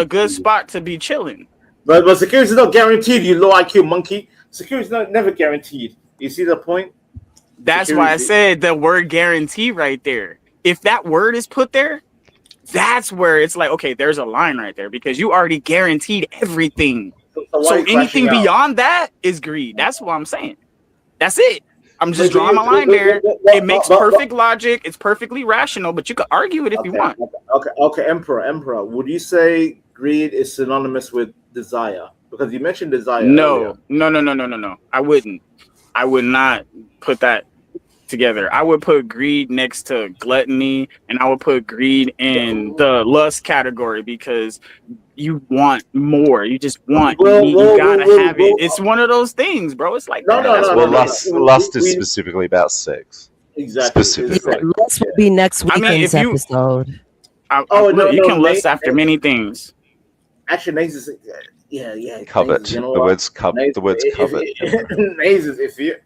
good spot to be chilling. But security is not guaranteed. You low IQ monkey. Security is never guaranteed. You see the point? That's why I said the word guarantee right there. If that word is put there, that's where it's like, okay, there's a line right there because you already guaranteed everything. So anything beyond that is greed. That's what I'm saying. That's it. I'm just drawing my line there. It makes perfect logic. It's perfectly rational, but you could argue it if you want. Okay, Emperor. Would you say greed is synonymous with desire? Because you mentioned desire. No. I wouldn't. I would not put that together. I would put greed next to gluttony, and I would put greed in the lust category because you want more. You just want. You gotta have it. It's one of those things, bro. It's like lust is specifically about sex. Exactly. Specifically. Lust will be next weekend's episode. You can lust after many things. Actually, Nasus. Yeah. Covet. The word's covet. Nasus, if you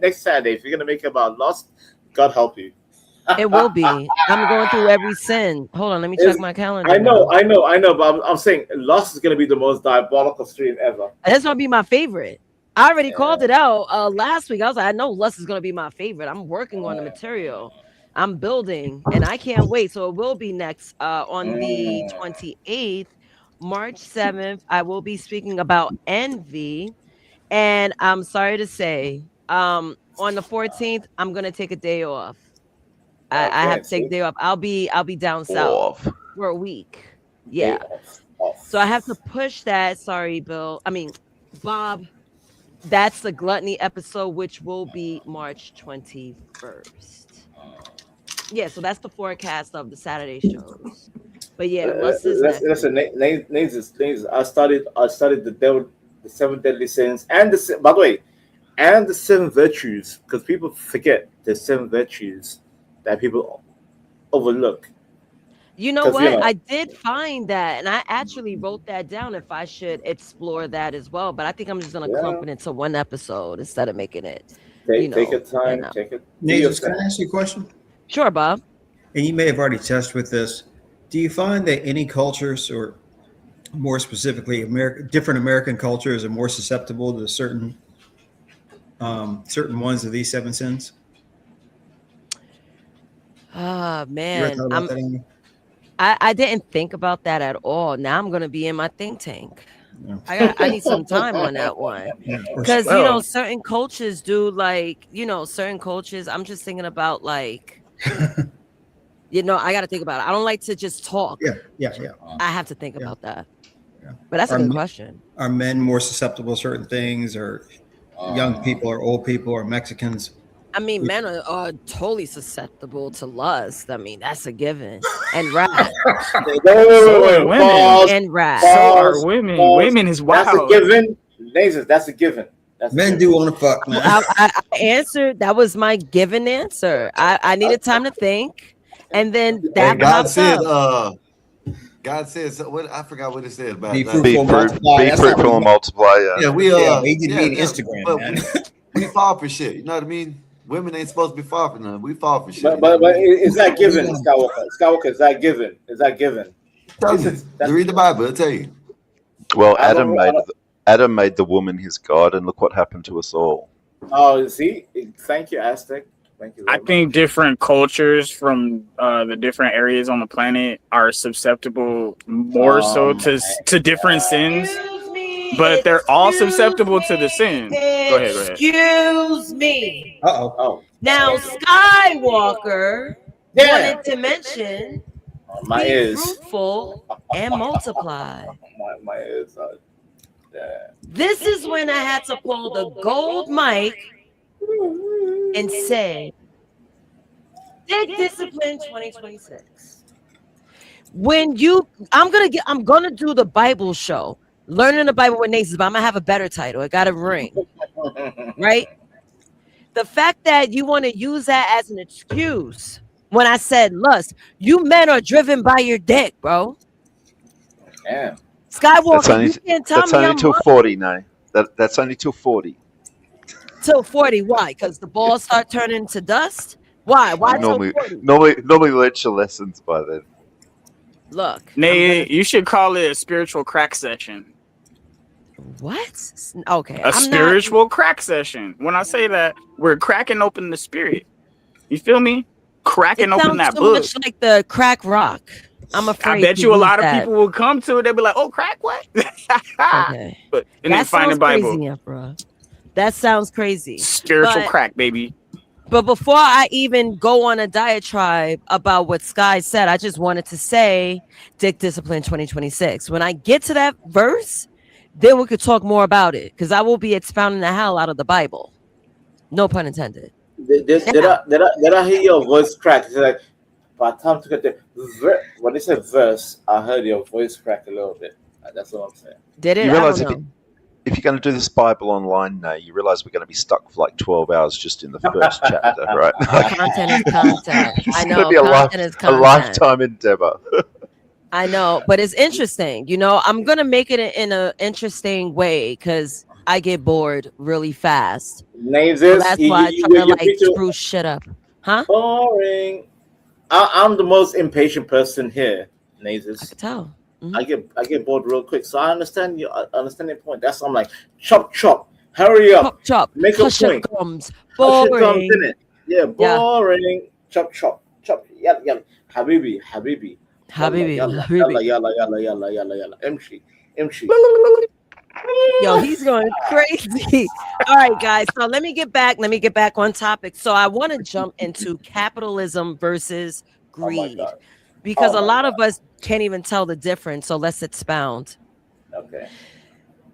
next Saturday, if you're gonna make it about lust, God help you. It will be. I'm going through every sin. Hold on, let me check my calendar. I know, but I'm saying lust is gonna be the most diabolical stream ever. That's gonna be my favorite. I already called it out last week. I was like, I know lust is gonna be my favorite. I'm working on the material. I'm building, and I can't wait. So it will be next on the 28th. March 7th, I will be speaking about envy. And I'm sorry to say, on the 14th, I'm gonna take a day off. I have to take a day off. I'll be down south for a week. Yeah. So I have to push that. Sorry, Bill. I mean, Bob. That's the gluttony episode, which will be March 21st. Yeah, so that's the forecast of the Saturday shows. But yeah, listen, Nasus. I studied the 7 deadly sins and by the way, and the 7 virtues, because people forget the 7 virtues that people overlook. You know what? I did find that, and I actually wrote that down if I should explore that as well. But I think I'm just gonna clump it into one episode instead of making it. Take your time. Take it. Nasus, can I ask you a question? Sure, Bob. And you may have already touched with this. Do you find that any cultures, or more specifically, different American cultures, are more susceptible to certain ones of these 7 sins? Man, I didn't think about that at all. Now I'm gonna be in my think tank. I need some time on that one. Because certain cultures do like, certain cultures. I'm just thinking about like I gotta think about it. I don't like to just talk. Yeah. I have to think about that. But that's a good question. Are men more susceptible to certain things, or young people, or old people, or Mexicans? I mean, men are totally susceptible to lust. I mean, that's a given. And wrath. So are women. And wrath. So are women. Women is wild. That's a given. That's a given. Men do want to fuck, man. I answered. That was my given answer. I needed time to think. And then that popped up. God says what I forgot what it said about be fruitful and multiply. Yeah, we need to be on Instagram, man. We fall for shit. You know what I mean? Women ain't supposed to be fall for nothing. We fall for shit. But is that given, Skywalker? Skywalker, is that given? Is that given? Read the Bible. I'll tell you. Well, Adam made the woman his God, and look what happened to us all. Oh, see? Thank you, Aztec. Thank you. I think different cultures from the different areas on the planet are susceptible more so to different sins, but they're all susceptible to the sin. Go ahead. Excuse me. Oh. Now, Skywalker wanted to mention be fruitful and multiply. My ears are This is when I had to pull the gold mic and say, Dig Discipline 2026. I'm gonna do the Bible show, learning the Bible with Nathan, but I'm gonna have a better title. It got a ring, right? The fact that you want to use that as an excuse when I said lust, you men are driven by your dick, bro. Yeah. Skywalker, you can't tell me that's only till 40 now. That's only till 40. Till 40, why? Because the balls start turning to dust? Why? Normally learn your lessons by then. Look. Nate, you should call it a spiritual crack session. What? Okay. A spiritual crack session. When I say that, we're cracking open the spirit. You feel me? Cracking open that book. Much like the crack rock. I'm afraid. I bet you a lot of people will come to it. They'll be like, "Oh, crack what?" Okay. And then find the Bible. Crazy, bro. That sounds crazy. Spiritual crack, baby. But before I even go on a diatribe about what Sky said, I just wanted to say Dick Discipline 2026. When I get to that verse, then we could talk more about it, because I will be expounding the hell out of the Bible. No pun intended. Did I hear your voice crack? It's like, by the time to get the when they said verse, I heard your voice crack a little bit. That's what I'm saying. Did it? You realize if you're going to do this Bible online now, you realize we're going to be stuck for like 12 hours just in the first chapter, right? Content is content. I know. It's going to be a lifetime endeavor. I know, but it's interesting. I'm going to make it in an interesting way because I get bored really fast. So that's why I try to screw shit up. Huh? Boring. I'm the most impatient person here, Nazis. I can tell. Mm-hmm. I get bored real quick, so I understand your point. That's why I'm like, chop, hurry up, chop, make a point. Boring. In it. Yeah, boring. Yeah. Chop. Yalla. Habibi. Yalla. Emshi. Yo, he's going crazy. All right, guys. So let me get back on topic. So I want to jump into capitalism versus greed. Because a lot of us can't even tell the difference. So let's expound. Okay.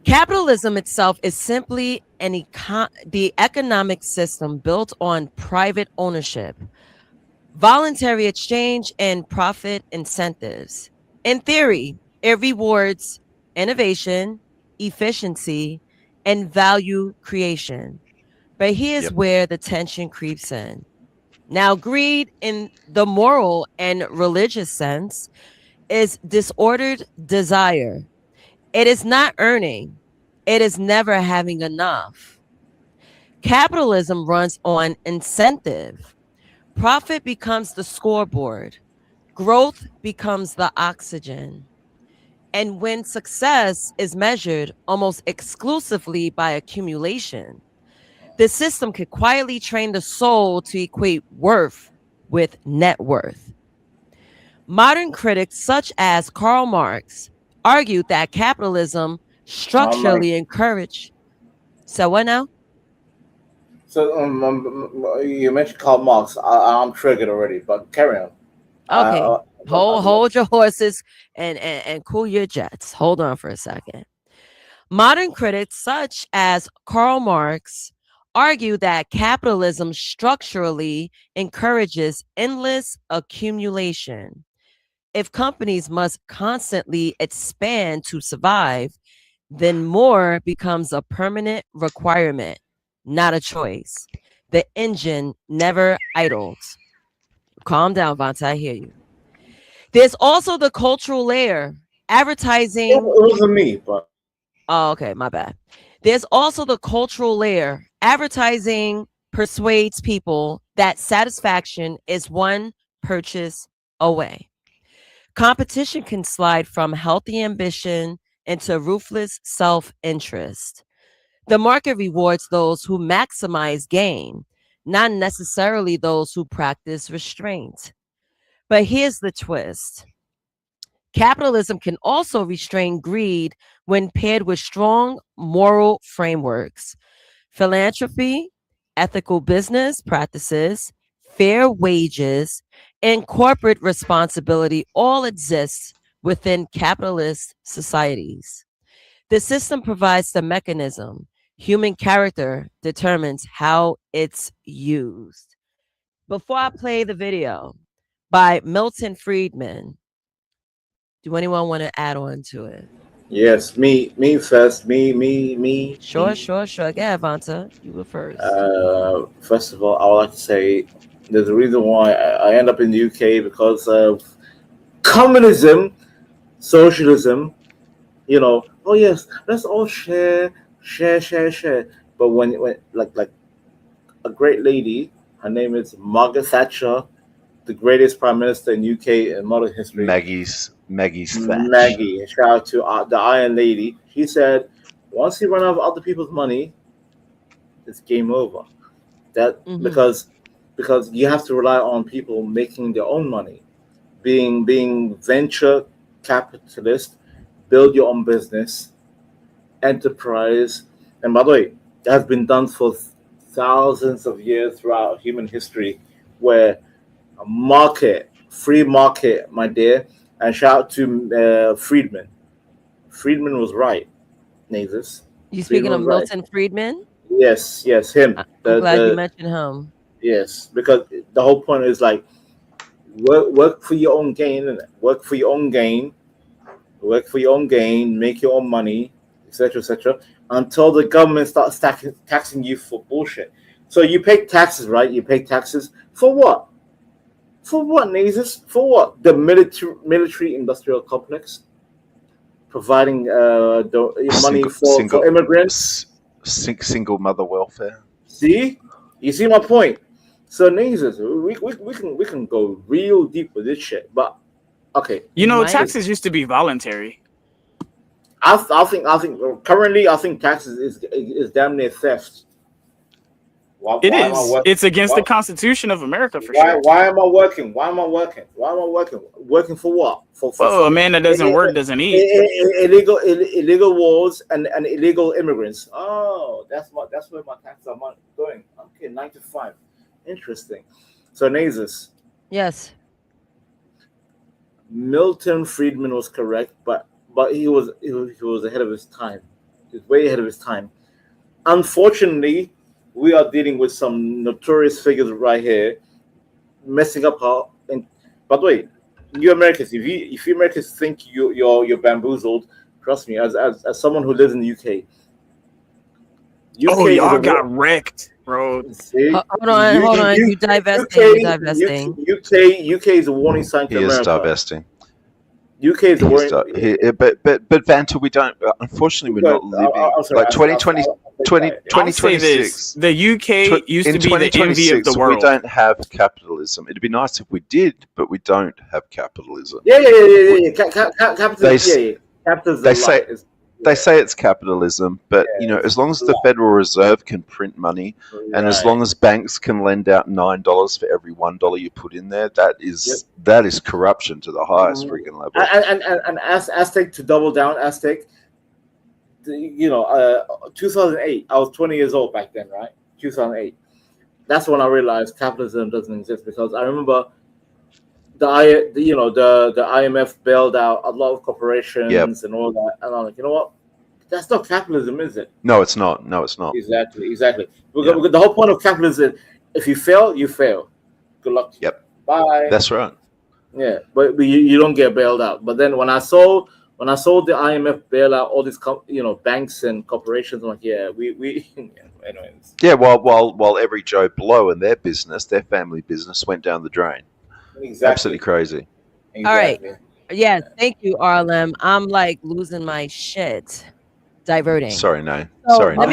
Capitalism itself is simply the economic system built on private ownership, voluntary exchange, and profit incentives. In theory, it rewards innovation, efficiency, and value creation. But here's where the tension creeps in. Now, greed in the moral and religious sense is disordered desire. It is not earning. It is never having enough. Capitalism runs on incentive. Profit becomes the scoreboard. Growth becomes the oxygen. And when success is measured almost exclusively by accumulation, the system could quietly train the soul to equate worth with net worth. Modern critics such as Karl Marx argued that capitalism structurally encouraged. So what now? So you mentioned Karl Marx. I'm triggered already, but carry on. Okay, hold your horses and cool your jets. Hold on for a second. Modern critics such as Karl Marx argue that capitalism structurally encourages endless accumulation. If companies must constantly expand to survive, then more becomes a permanent requirement, not a choice. The engine never idles. Calm down, Vanta. I hear you. There's also the cultural layer. Advertising. It wasn't me, but. Oh, okay. My bad. There's also the cultural layer. Advertising persuades people that satisfaction is one purchase away. Competition can slide from healthy ambition into ruthless self interest. The market rewards those who maximize gain, not necessarily those who practice restraint. But here's the twist: capitalism can also restrain greed when paired with strong moral frameworks. Philanthropy, ethical business practices, fair wages, and corporate responsibility all exist within capitalist societies. The system provides the mechanism. Human character determines how it's used. Before I play the video by Milton Friedman, do anyone want to add on to it? Yes, me first. Me. Sure. Go ahead, Vanta. You go first. First of all, I would like to say there's a reason why I end up in the UK because of communism, socialism. You know, oh yes, let's all share. But when like a great lady, her name is Margaret Thatcher, the greatest prime minister in UK in modern history. Maggie Thatcher. Maggie, shout out to the Iron Lady. She said, once you run out of other people's money, it's game over. That because you have to rely on people making their own money, being venture capitalist, build your own business, enterprise. And by the way, that has been done for thousands of years throughout human history, where a market, free market, my dear. And shout out to Friedman. Friedman was right, Nazis. You speaking of Milton Friedman? Yes, him. I'm glad you mentioned him. Yes, because the whole point is like work for your own gain, innit? Work for your own gain, make your own money, etc., until the government starts taxing you for bullshit. So you pay taxes, right? You pay taxes for what? For what, Nazis? For what? The military industrial complex providing money for immigrants. Single mother welfare. See, you see my point. So Nazis, we can go real deep with this shit. But okay, you know, taxes used to be voluntary. I think currently I think taxes is damn near theft. It is. It's against the Constitution of America for sure. Why am I working? Working for what? For a man that doesn't work doesn't eat. Illegal wars and illegal immigrants. Oh, that's where my taxes are going. Okay, 9 to 5. Interesting. So Nazis. Yes. Milton Friedman was correct, but he was ahead of his time. He was way ahead of his time. Unfortunately, we are dealing with some notorious figures right here, messing up our. And by the way, you Americans, if you Americans think you're bamboozled, trust me, as someone who lives in the UK. Y'all got wrecked, bro. See? Hold on. You divesting. UK is a warning sign to America. He is divesting. UK is a warning. But Vanta, we don't. Unfortunately, we're not living like 2020. 2026. The UK used to be the envy of the world. We don't have capitalism. It'd be nice if we did, but we don't have capitalism. Yeah. Capitalism. They say they say it's capitalism, but as long as the Federal Reserve can print money, and as long as banks can lend out $9 for every $1 you put in there, that is corruption to the highest freaking level. And Aztec, to double down, Aztec. 2008. I was 20 years old back then, right? 2008. That's when I realized capitalism doesn't exist, because I remember the IMF bailed out a lot of corporations and all that, and I'm like, you know what? That's not capitalism, is it? No, it's not. Exactly. Because the whole point of capitalism is, if you fail, you fail. Good luck. Yep. Bye. That's right. Yeah, but you don't get bailed out. But then when I saw the IMF bail out all these banks and corporations, I'm like, yeah, we anyways. Yeah, while every Joe Blow and their family business went down the drain. Exactly. Absolutely crazy. Exactly. All right. Yeah, thank you, RLM. I'm like losing my shit. Diverting. Sorry, no. So Sorry, let no.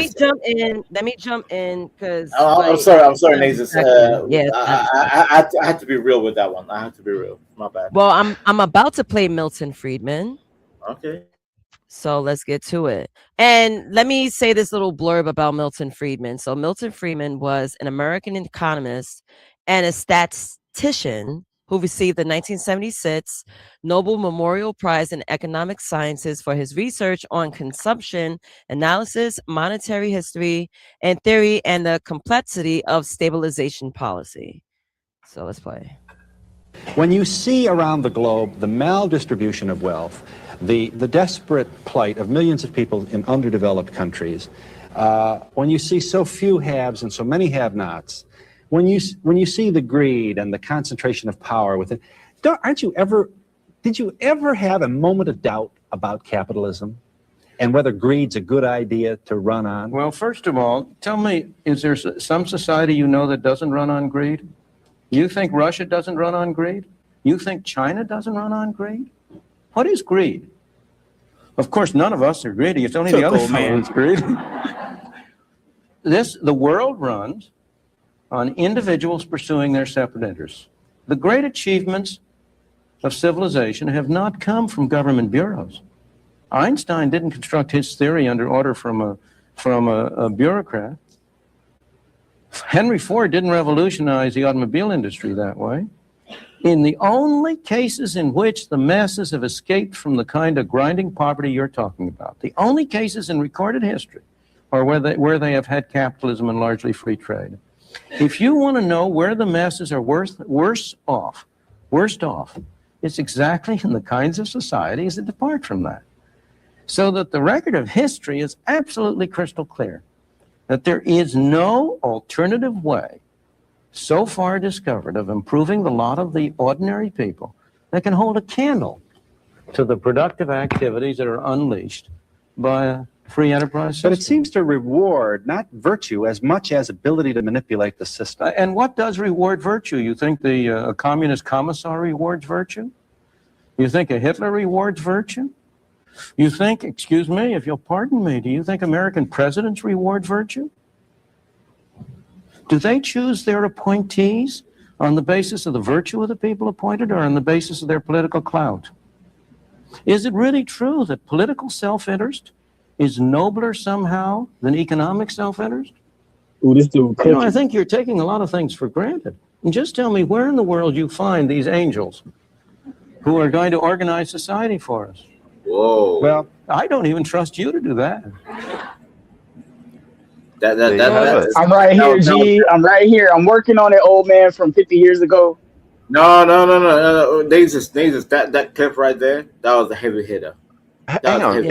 me jump in because I'm sorry, Nazis. I had to be real with that one. I had to be real. My bad. Well, I'm about to play Milton Friedman. Okay. So let's get to it. And let me say this little blurb about Milton Friedman. So Milton Friedman was an American economist and a statistician who received the 1976 Nobel Memorial Prize in Economic Sciences for his research on consumption analysis, monetary history and theory, and the complexity of stabilization policy. So let's play. When you see around the globe the maldistribution of wealth, the desperate plight of millions of people in underdeveloped countries, when you see so few haves and so many have-nots, when you see the greed and the concentration of power within, did you ever have a moment of doubt about capitalism and whether greed's a good idea to run on? Well, first of all, tell me, is there some society you know that doesn't run on greed? You think Russia doesn't run on greed? You think China doesn't run on greed? What is greed? Of course, none of us are greedy. It's only the other fellow who's greedy. The world runs on individuals pursuing their separate interests. The great achievements of civilization have not come from government bureaus. Einstein didn't construct his theory under order from a bureaucrat. Henry Ford didn't revolutionize the automobile industry that way. In the only cases in which the masses have escaped from the kind of grinding poverty you're talking about, the only cases in recorded history are where they have had capitalism and largely free trade. If you want to know where the masses are worst off, it's exactly in the kinds of societies that depart from that. So that the record of history is absolutely crystal clear that there is no alternative way so far discovered of improving the lot of the ordinary people that can hold a candle to the productive activities that are unleashed by a free enterprise system. But it seems to reward not virtue as much as ability to manipulate the system. And what does reward virtue? You think the communist commissar rewards virtue? You think a Hitler rewards virtue? You think, excuse me, if you'll pardon me, do you think American presidents reward virtue? Do they choose their appointees on the basis of the virtue of the people appointed or on the basis of their political clout? Is it really true that political self-interest is nobler somehow than economic self-interest? Ooh, this dude. I think you're taking a lot of things for granted. And just tell me where in the world you find these angels who are going to organize society for us. Whoa. Well, I don't even trust you to do that. I'm right here, G. I'm right here. I'm working on it, old man, from 50 years ago. No. That clip right there, that was a heavy hitter. Hang on.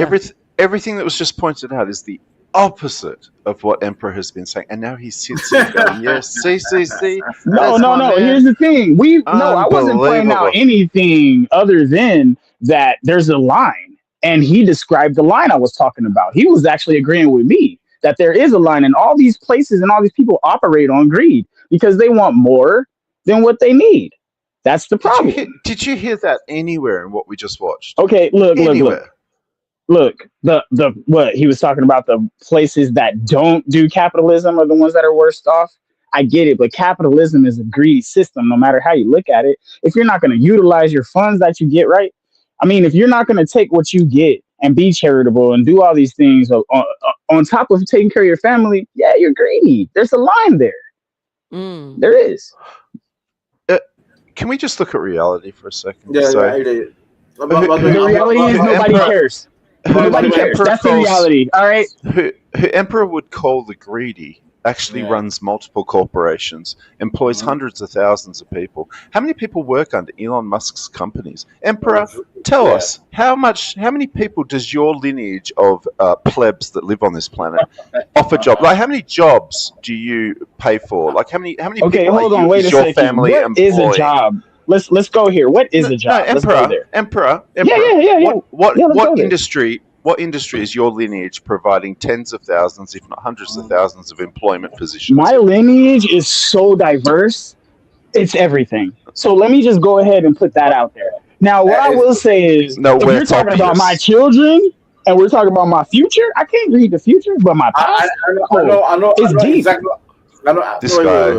Everything that was just pointed out is the opposite of what Emperor has been saying, and now he sits here going, "Yes, see." No. Here's the thing. I wasn't pointing out anything other than that there's a line, and he described the line I was talking about. He was actually agreeing with me that there is a line, and all these places and all these people operate on greed because they want more than what they need. That's the problem. Did you hear that anywhere in what we just watched? Okay, look. The what he was talking about, the places that don't do capitalism are the ones that are worst off. I get it, but capitalism is a greedy system, no matter how you look at it. If you're not going to utilize your funds that you get, right? I mean, if you're not going to take what you get and be charitable and do all these things on top of taking care of your family, yeah, you're greedy. There's a line there. There is. Can we just look at reality for a second? Yeah, So, the reality is nobody cares. Nobody cares. That's the reality. All right. Who Emperor would call the greedy actually runs multiple corporations, employs hundreds of thousands of people. How many people work under Elon Musk's companies? Emperor, tell us how many people does your lineage of plebs that live on this planet offer jobs? Like, how many jobs do you pay for? Like, how many Okay, people hold on. Wait a your second. family What is a employing? job? Let's go here. What is a job? No, Let's go there. Emperor. Yeah. What industry? What industry is your lineage providing tens of thousands, if not hundreds of thousands, of employment positions? My lineage is so diverse. It's everything. So let me just go ahead and put that out there. Now, what I will say is, if you're talking about my children and we're talking about my future, I can't read the future, but my past, it's deep. Exactly. This guy,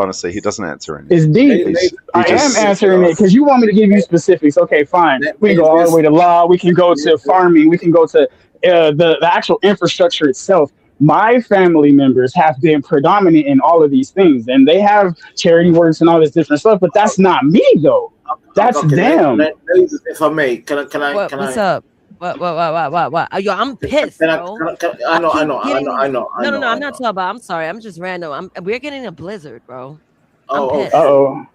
honestly, he doesn't answer anything. It's deep. I am answering it because you want me to give you specifics. Okay, fine. We can go all the way to law. We can go to farming. We can go to the actual infrastructure itself. My family members have been predominant in all of these things, and they have charity works and all this different stuff. But that's not me, though. That's them. If I may, can I? What's up? What? Yo, I'm pissed, bro. I know. No, I'm not talking about. I'm sorry. I'm just random. We're getting a blizzard, bro.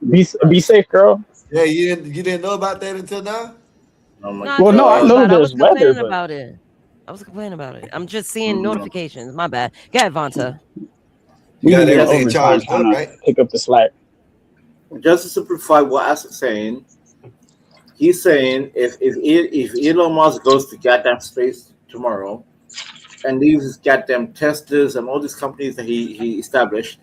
Be safe, girl. Yeah, you didn't know about that until now? Well, no, I know there's weather. I was complaining about it. I'm just seeing notifications. My bad. Go ahead, Vonta. We can get overtime to pick up the slack. Just to simplify what Ask's saying, he's saying if Elon Musk goes to goddamn space tomorrow and these goddamn Teslas and all these companies that he established,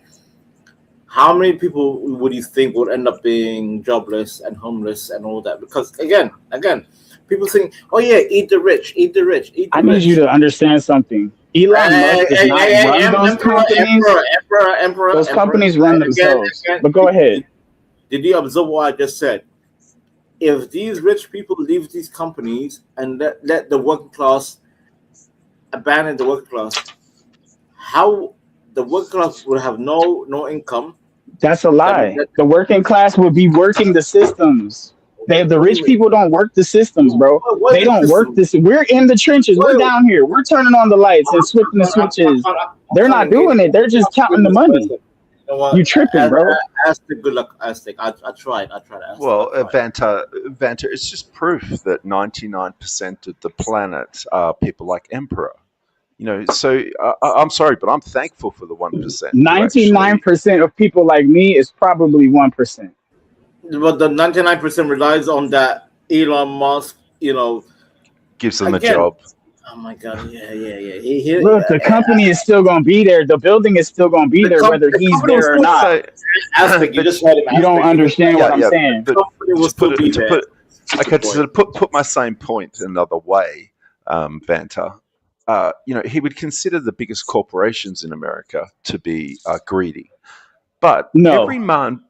how many people would you think would end up being jobless and homeless and all that? Because again, people saying, "Oh yeah, eat the rich." I need you to understand something. Elon Musk does not run those companies. Those companies run themselves. But go ahead. Did you observe what I just said? If these rich people leave these companies and let the working class abandon the working class, how the working class will have no income? That's a lie. The working class will be working the systems. The rich people don't work the systems, bro. They don't work this. We're in the trenches. We're down here. We're turning on the lights and switching the switches. They're not doing it. They're just counting the money. You tripping, bro? Aztec, good luck, Aztec. I tried. Well, Vanta, it's just proof that 99% of the planet are people like Emperor. You know, so I'm sorry, but I'm thankful for the 1%. 99% of people like me is probably 1%. But the 99% relies on that Elon Musk, gives them a job. Oh my God! Yeah. Look, the company is still gonna be there. The building is still gonna be there, whether he's there or not. You don't understand what I'm saying. To put my same point another way, Vanta. He would consider the biggest corporations in America to be greedy, but every man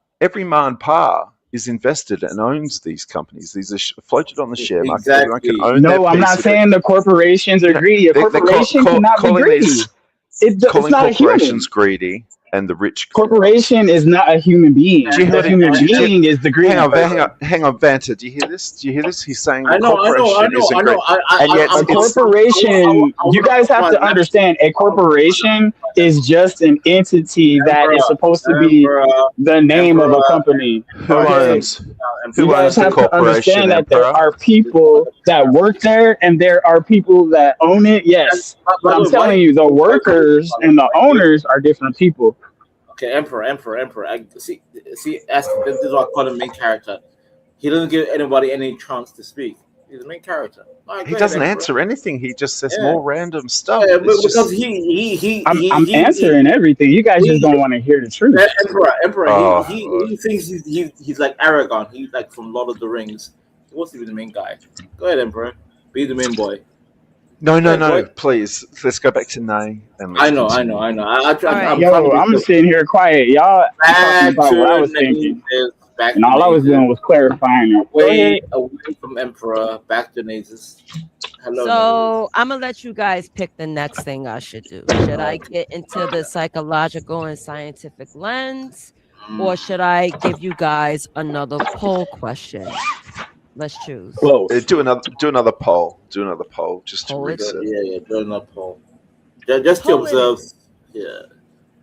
pa is invested and owns these companies. These are floated on the share market. Exactly. No, I'm not saying the corporations are greedy. A corporation cannot be greedy. It's not a human. Corporations greedy and the rich. Corporation is not a human being. The human being is the greedy. Hang on, Vanta. Do you hear this? He's saying I know. And yet, a corporation. You guys have to understand. A corporation is just an entity that is supposed to be the name of a company. Who owns the corporation? Understand that there are people that work there, and there are people that own it. Yes, but I'm telling you, the workers and the owners are different people. Okay, Emperor. I see. Ask. This is what I call the main character. He doesn't give anybody any chance to speak. He's the main character. He doesn't answer anything. He just says more random stuff. Yeah, because I'm answering everything. You guys just don't want to hear the truth. Emperor. He thinks he's like Aragon. He's like from Lord of the Rings. He wants to be the main guy. Go ahead, Emperor. Be the main boy. No, please. Let's go back to Nay. I know. I'm sitting here quiet. Y'all talking about what I was thinking. back and to all I was Nazis. doing was clarifying it. Away from Emperor, back to Nazis. Hello, So I'm gonna let you guys pick the next thing I should do. Should I get into the psychological and scientific lens, or should I give you guys another poll question? Let's choose. Do another poll. Do another poll just to Poll it. reset. Yeah, do another poll. Just to Poll it observe. is. Yeah.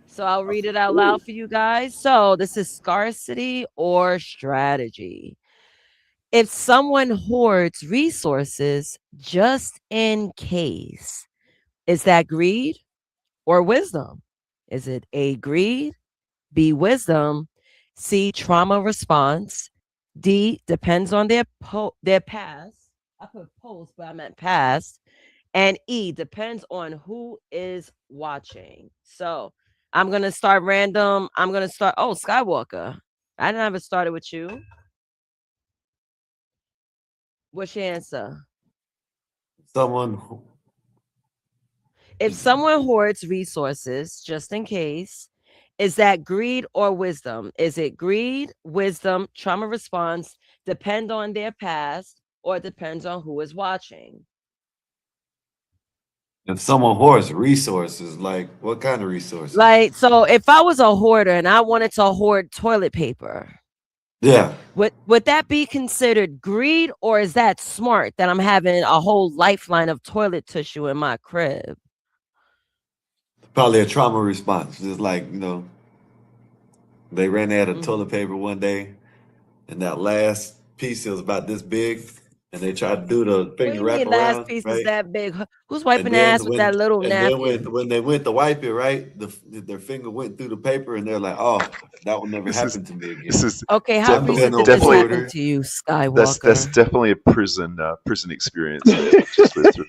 So I'll read it out loud for you guys. So this is scarcity or strategy. If someone hoards resources just in case, is that greed or wisdom? Is it A, greed, B, wisdom, C, trauma response, D, depends on their past. I put post, but I meant past. And E, depends on who is watching. So I'm going to start random. I'm going to start. Oh, Skywalker. I didn't have it started with you. What's your answer? If someone hoards resources just in case, is that greed or wisdom? Is it greed, wisdom, trauma response, depend on their past, or depends on who is watching? If someone hoards resources, like what kind of resources? Like, so if I was a hoarder and I wanted to hoard toilet paper, yeah, would that be considered greed, or is that smart that I'm having a whole lifeline of toilet tissue in my crib? probably a trauma response. Just like, they ran out of toilet paper one day, and that last piece was about this big, and they tried to do the What finger do you wrap mean last around, piece is right? that big? Who's And wiping then ass with that little napkin? when they went to wipe it, right, their finger went through the paper, and they're like, "Oh, that will never happen to me again." This is Okay, how recent did this happen to you, Skywalker? That's definitely a prison experience there. Just went through.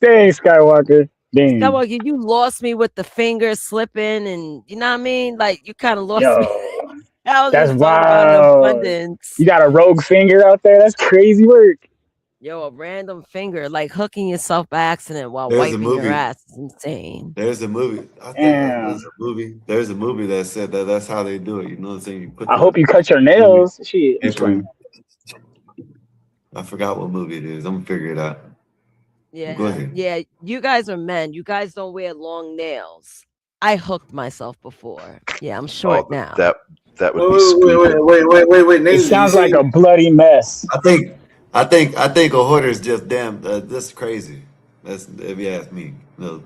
Dang, Skywalker. Dang. Skywalker, you lost me with the finger slipping, and you know what I mean? Like, you kind of lost me. I was That's just talking about an wild. abundance. You got a rogue finger out there? That's crazy work. Yo, a random finger, like hooking yourself by accident while There's a wiping your movie. ass is insane. There's a movie. I think there's a movie. There's a movie that said that that's how they do it. You know what I'm saying? You put I hope you cut your nails. Shit. I forgot what movie it is. I'm gonna figure it out. Go Yeah, ahead. yeah. You guys are men. You guys don't wear long nails. I hooked myself before. Yeah, I'm short now. That would be spooky. Wait. It sounds like a bloody mess. I think a hoarder is just damn. That's crazy. That's if you ask me. No.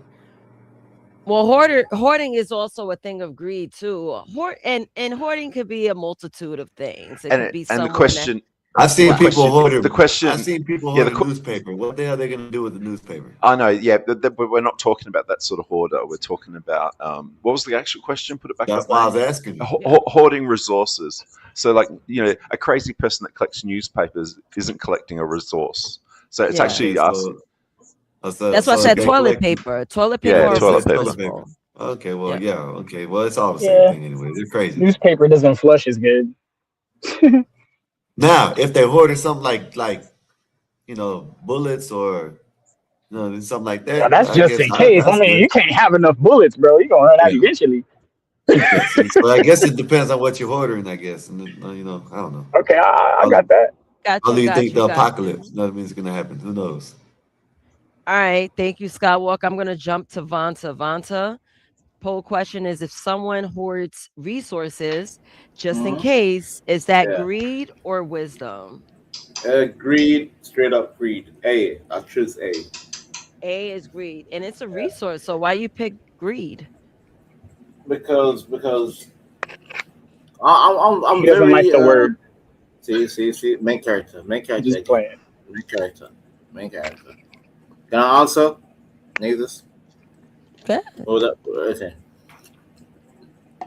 Well, hoarding is also a thing of greed too. Hoarding could be a multitude of things. It could be and the someone question. I've seen people hoard the question. I've seen people hoard the newspaper. What the hell are they gonna do with the newspaper? I know, yeah, but we're not talking about that sort of hoarder. We're talking about what was the actual question? Put it back. That's why I was asking. Hoarding resources. So, like, a crazy person that collects newspapers isn't collecting a resource. So it's actually us. That's why I said toilet paper. Toilet paper. Yeah, or toilet paper. Okay, well, yeah, okay, well, it's all the same thing anyway. They're crazy. Newspaper doesn't flush as good. Now, if they hoarded something like bullets or something like that, Well, that's just in case. I mean, you can't have enough bullets, bro. You're gonna run out eventually. So I guess it depends on what you're ordering, I guess. And I don't know. Okay, I got that. Gotcha, How do you think the gotcha. apocalypse? Nothing is gonna happen. Who knows? All right, thank you, Skywalker. I'm gonna jump to Vanta. Vanta, poll question is: if someone hoards resources just in case, is that greed or wisdom? Greed, straight up greed. I choose A. A is greed, and it's a resource. So why you pick greed? Because I'm He doesn't very like the word. See, main character. Just playing. Main character. Can I answer? Needless. Okay. Okay.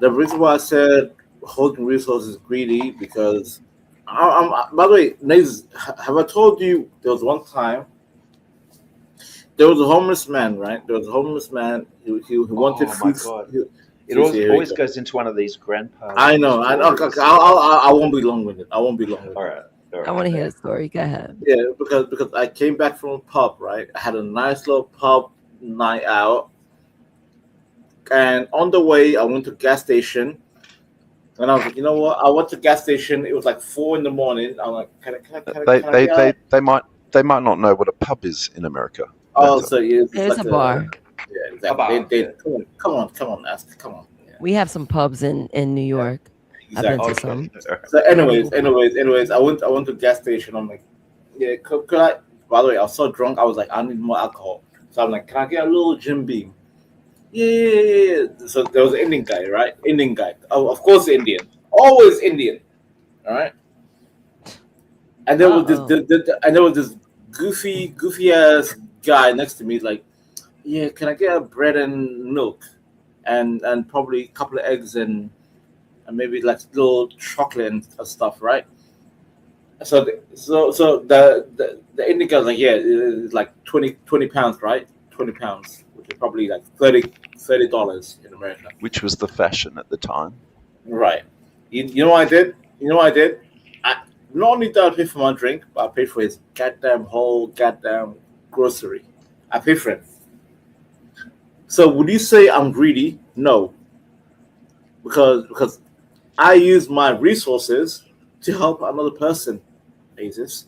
The reason why I said holding resources greedy because by the way, Needless, have I told you there was one time there was a homeless man, right? There was a homeless man. He wanted food. It always goes into one of these grandpa. I know. I won't be long with it. All right. I want to hear the story. Go ahead. Yeah, because I came back from a pub, right? I had a nice little pub night out, and on the way I went to a gas station, And I was like, you know what? I went to the gas station. It was like 4 in the morning. I'm like, can I get out? They might not know what a pub is in America. Oh, so yeah, it's There's like a bar. Yeah, exactly. Come on, ask. Come on. Yeah. We have some pubs in New York. Exactly. I've been to some. So, anyways, I went to the gas station. I'm like, yeah, could I? By the way, I was so drunk. I was like, I need more alcohol. So I'm like, can I get a little Jim Beam? Yeah. So there was an Indian guy, right? Indian guy. Oh, of course, Indian. Always Indian. All right. And there was this goofy ass guy next to me. Like, yeah, can I get a bread and milk, and probably a couple of eggs and maybe like little chocolate and stuff, right? So the Indian guy's like, yeah, it's like 20 pounds, right? 20 pounds, which is probably like $30 in America. Which was the fashion at the time. Right. You know what I did? I not only did I pay for my drink, but I paid for his goddamn grocery. I paid for it. So would you say I'm greedy? No. Because I use my resources to help another person. Jesus.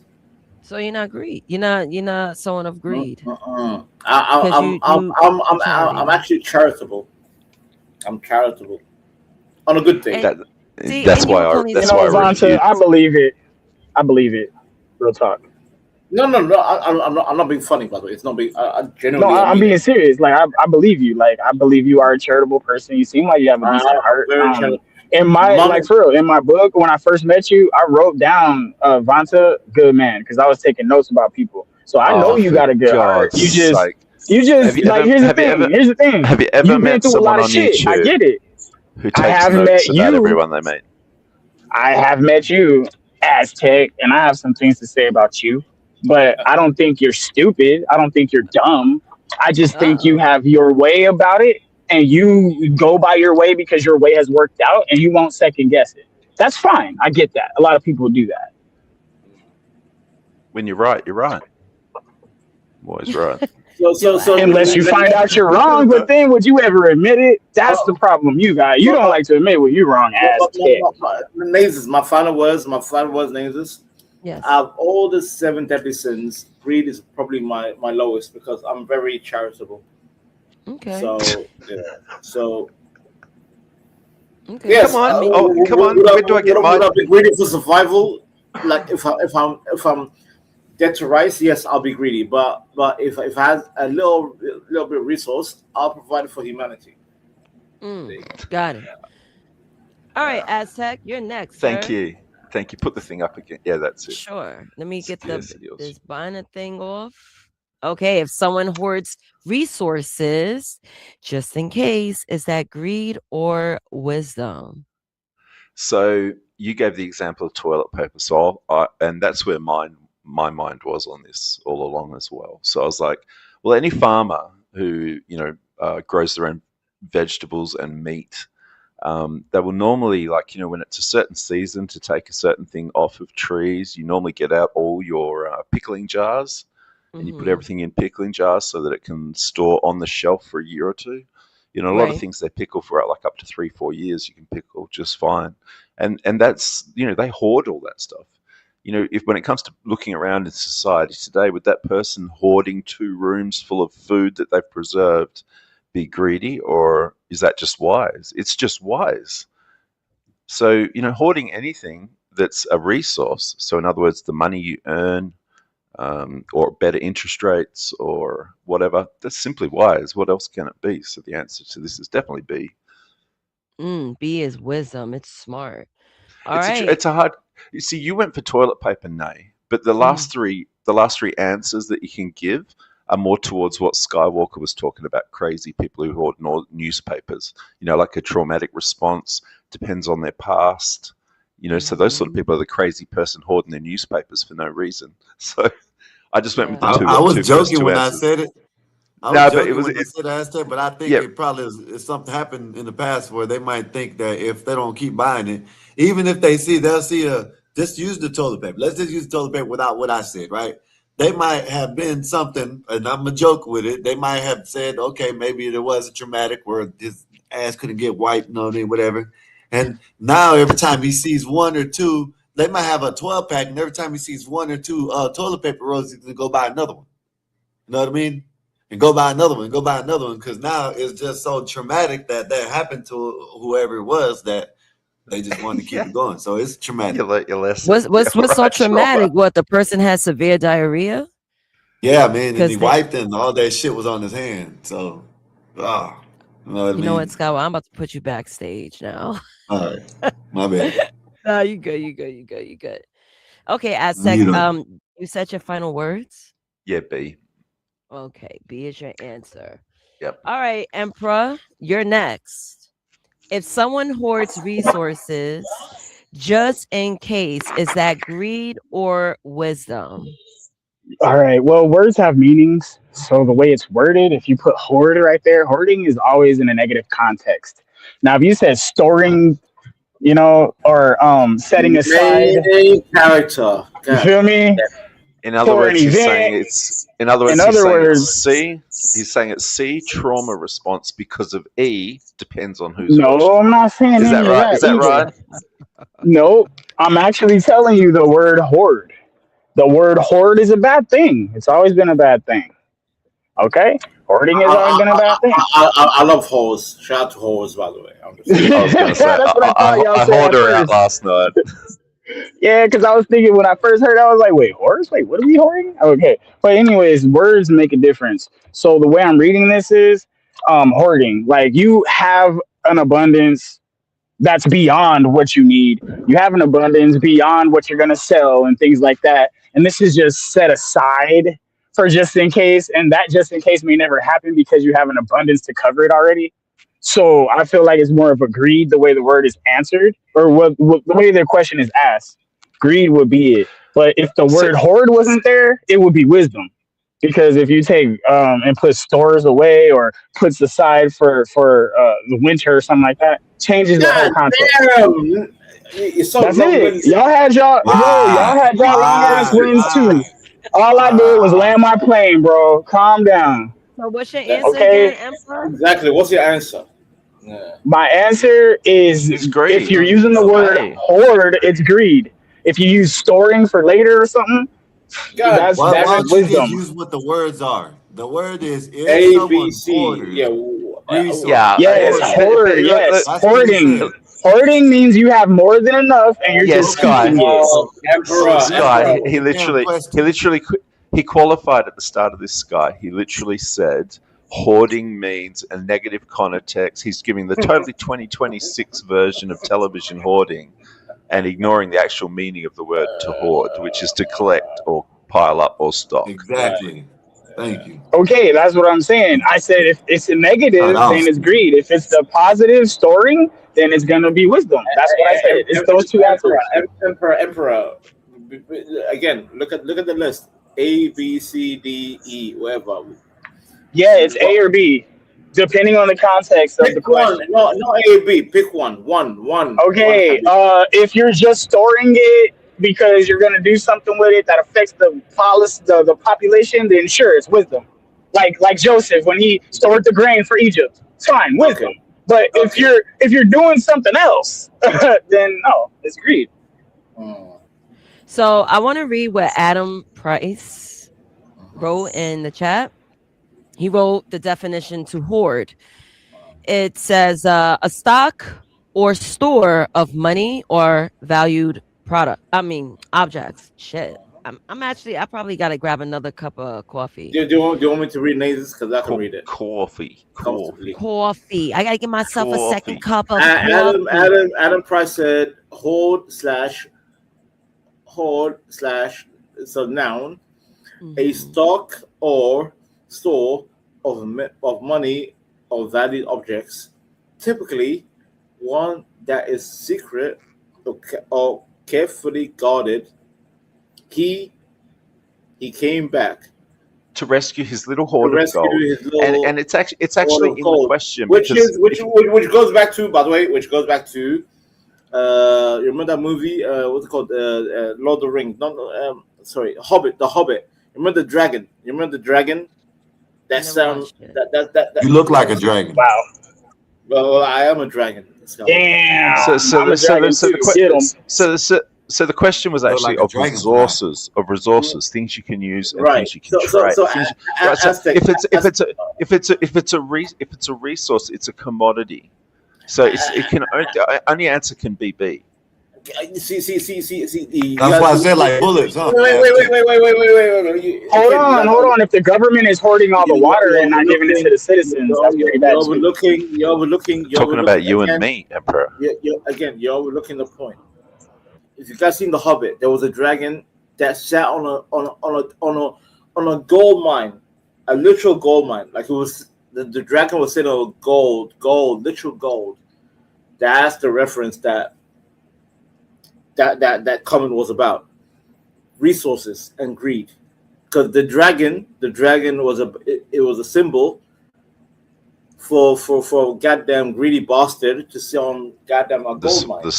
So you're not greed. You're not someone of greed. I'm actually charitable. I'm charitable on a good day. That's why I believe it. Real talk. No. I'm not being funny, by the way. It's not being. I genuinely. No, I'm being serious. Like I believe you. Like I believe you are a charitable person. You seem like you have a decent heart. In my for real, in my book, when I first met you, I wrote down Vanta, good man, because I was taking notes about people. So I know you got a good heart. You just here's the thing. Have you ever met someone on YouTube? I get it. Who takes notes about everyone they meet? I have met you, Aztec, and I have some things to say about you. But I don't think you're stupid. I don't think you're dumb. I just think you have your way about it, and you go by your way because your way has worked out, and you won't second guess it. That's fine. I get that. A lot of people do that. When you're right, you're right. I'm always right. So unless you find out you're wrong, but then would you ever admit it? That's the problem you got. You don't like to admit when you're wrong, Nazes. My final words, Nazes. Yes. Out of all the 7 deadly sins, greed is probably my lowest because I'm very charitable. Okay. So. Okay. Yes. Come on. Come on. When do I get mine? Would I be greedy for survival? Like if I'm dead to rice, yes, I'll be greedy. But if I have a little bit of resource, I'll provide it for humanity. Got it. All right, Aztec, you're next. Thank sir. you. Put the thing up again. Yeah, that's it. Sure. Let me get this binder thing off. Okay, if someone hoards resources, just in case, is that greed or wisdom? So you gave the example of toilet paper, and that's where my mind was on this all along as well. So I was like, well, any farmer who grows their own vegetables and meat, they will normally, when it's a certain season to take a certain thing off of trees, you normally get out all your pickling jars and you put everything in pickling jars so that it can store on the shelf for a year or two. A lot of things they pickle for like up to 3-4 years, you can pickle just fine. And that's, they hoard all that stuff. If when it comes to looking around in society today, would that person hoarding 2 rooms full of food that they've preserved be greedy, or is that just wise? It's just wise. So, hoarding anything that's a resource, so in other words, the money you earn, or better interest rates or whatever, that's simply wise. What else can it be? So the answer to this is definitely B. B is wisdom. It's smart. It's a hard. You see, you went for toilet paper, Nay, but the last three answers that you can give are more towards what Skywalker was talking about, crazy people who hoard newspapers, like a traumatic response, depends on their past, so those sort of people are the crazy person hoarding their newspapers for no reason. So I just went with the two. I was joking when answers. I said it. I said Aztec, but I think it probably is something happened in the past where they might think that if they don't keep buying it, even if they'll see just use the toilet paper. Let's just use the toilet paper without what I said, right? They might have been something, and I'm a joke with it. They might have said, okay, maybe there was a traumatic where his ass couldn't get wiped, whatever. And now every time he sees one or two, they might have a 12 pack, and every time he sees one or two toilet paper rolls, he's gonna go buy another one. You know what I mean? And go buy another one, go buy another one, because now it's just so traumatic that happened to whoever it was that they just wanted to keep it going. So it's traumatic. What's so traumatic? What, the person has severe diarrhea? Yeah, man, and he wiped and all that shit was on his hand. So, you know what I mean? Know what, Scott? Well, I'm about to put you backstage now. All right, my bad. No, you good. Okay, Aztec, you said your final words? Yeah, B. Okay, B is your answer. Yep. All right, Emperor, you're next. If someone hoards resources just in case, is that greed or wisdom? All right. Well, words have meanings. So the way it's worded, if you put hoard right there, hoarding is always in a negative context. Now, if you said storing, or setting aside character. You feel me? In other words, he's saying it's. In other words, he's saying it's C. He's saying it's C, trauma response, because of E depends on who's. No, I'm not saying Is that any right? of Is that right? No, I'm actually telling you the word hoard. The word hoard is a bad thing. It's always been a bad thing. Okay? Hoarding has always been a bad thing. I love hoes. Shout out to hoes, by the way. I was going to say, That's what I thought y'all I said hoarded her at out first. last night. Yeah, because I was thinking when I first heard it, I was like, wait, horse? Wait, what are we hoarding? Okay. But anyways, words make a difference. So the way I'm reading this is hoarding. Like, you have an abundance that's beyond what you need. You have an abundance beyond what you're going to sell and things like that. And this is just set aside for just in case. And that just in case may never happen because you have an abundance to cover it already. So I feel like it's more of a greed the way the word is answered, or what the way the question is asked. Greed would be it. But if the word hoard wasn't there, it would be wisdom. Because if you take and put stores away or puts aside for the winter or something like that, changes the whole concept. That's it. Y'all had y'all long ass wins too. All I did was land my plane, bro. Calm down. So what's your answer again, Emperor? Exactly. What's your answer? Yeah. My answer is greed. If you're using the word hoard, it's greed. If you use storing for later or something, that's why don't you wisdom. just use what the words are? The word is A, B, C. Yes, hoard. Yes, hoarding. Hoarding means you have more than enough, and you're just keeping it. Sky, he qualified at the start of this, Sky. He literally said hoarding means a negative context. He's giving the totally 2026 version of television hoarding and ignoring the actual meaning of the word to hoard, which is to collect or pile up or stock. Exactly. Thank you. Okay, that's what I'm saying. I said if it's a negative, then it's greed. If it's the positive storing, then it's gonna be wisdom. That's what I said. It's those two answers. Emperor. Again, look at the list. A, B, C, D, E, whatever. Yeah, it's A or B, depending on the context of the question. No, A, B. Pick one. One. Okay. If you're just storing it because you're gonna do something with it that affects the population, then sure, it's wisdom. Like Joseph when he stored the grain for Egypt. It's fine, wisdom. Okay. But if you're doing something else, then no, it's greed. So I want to read what Adam Price wrote in the chat. He wrote the definition to hoard. It says a stock or store of money or valued objects. Shit. I probably got to grab another cup of coffee. Do you want me to read names? Because I can read it. Coffee. I got to give myself a second cup of coffee. Adam Price said hoard / so noun, a stock or store of money or valued objects, typically one that is secret or carefully guarded. He came back to rescue his little hoard of gold, and it's actually in the question, which goes back to, by the way, you remember that movie? What's it called? Lord of the Rings. Hobbit. The Hobbit. Remember the dragon? That you look like a dragon. Wow. Well, I am a dragon. Damn. So the question was actually of resources, things you can use and things you can trade. If it's a resource, it's a commodity. So it can only answer can be B. See. That's why I said like bullets, huh? Wait. Hold on. If the government is hoarding all the water and not giving it to the citizens, that's pretty bad. You're overlooking. Talking about you and me, Emperor. You're overlooking the point. If you guys seen The Hobbit, there was a dragon that sat on a gold mine, a literal gold mine. Like it was the dragon was sitting on gold, literal gold. That's the reference that comment was about. Resources and greed. Because the dragon was a symbol for goddamn greedy bastard to sit on goddamn a gold mine. The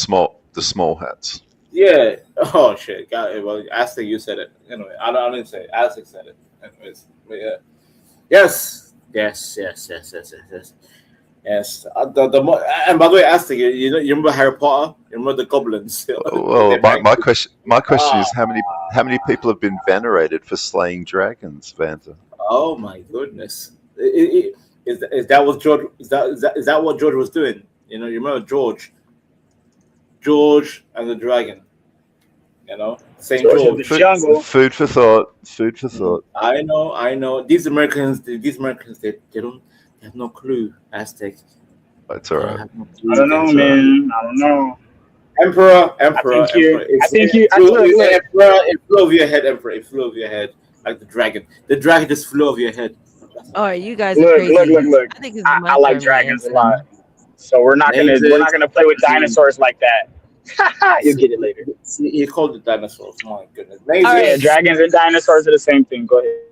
small hats. Yeah. Oh shit. Well, Aztec, you said it. Anyway, I didn't say it. Aztec said it. Anyways, but yeah. Yes. And by the way, Aztec, you remember Harry Potter? You remember the goblins? Well, my question is how many people have been venerated for slaying dragons, Vanta? Oh my goodness! Is that what George? Is that what George was doing? You remember George and the dragon. Saint George. Food for thought. I know. These Americans, they have no clue. Aztec. That's all right. I don't know, man. I don't know. Emperor. I think you. It flew over your head, Emperor. It flew over your head like the dragon. The dragon just flew over your head. All right, you guys are crazy. Look. I like dragons a lot, so we're not gonna play with dinosaurs like that. You'll get it later. You called it dinosaurs. My goodness. Yeah, dragons and dinosaurs are the same thing. Go ahead.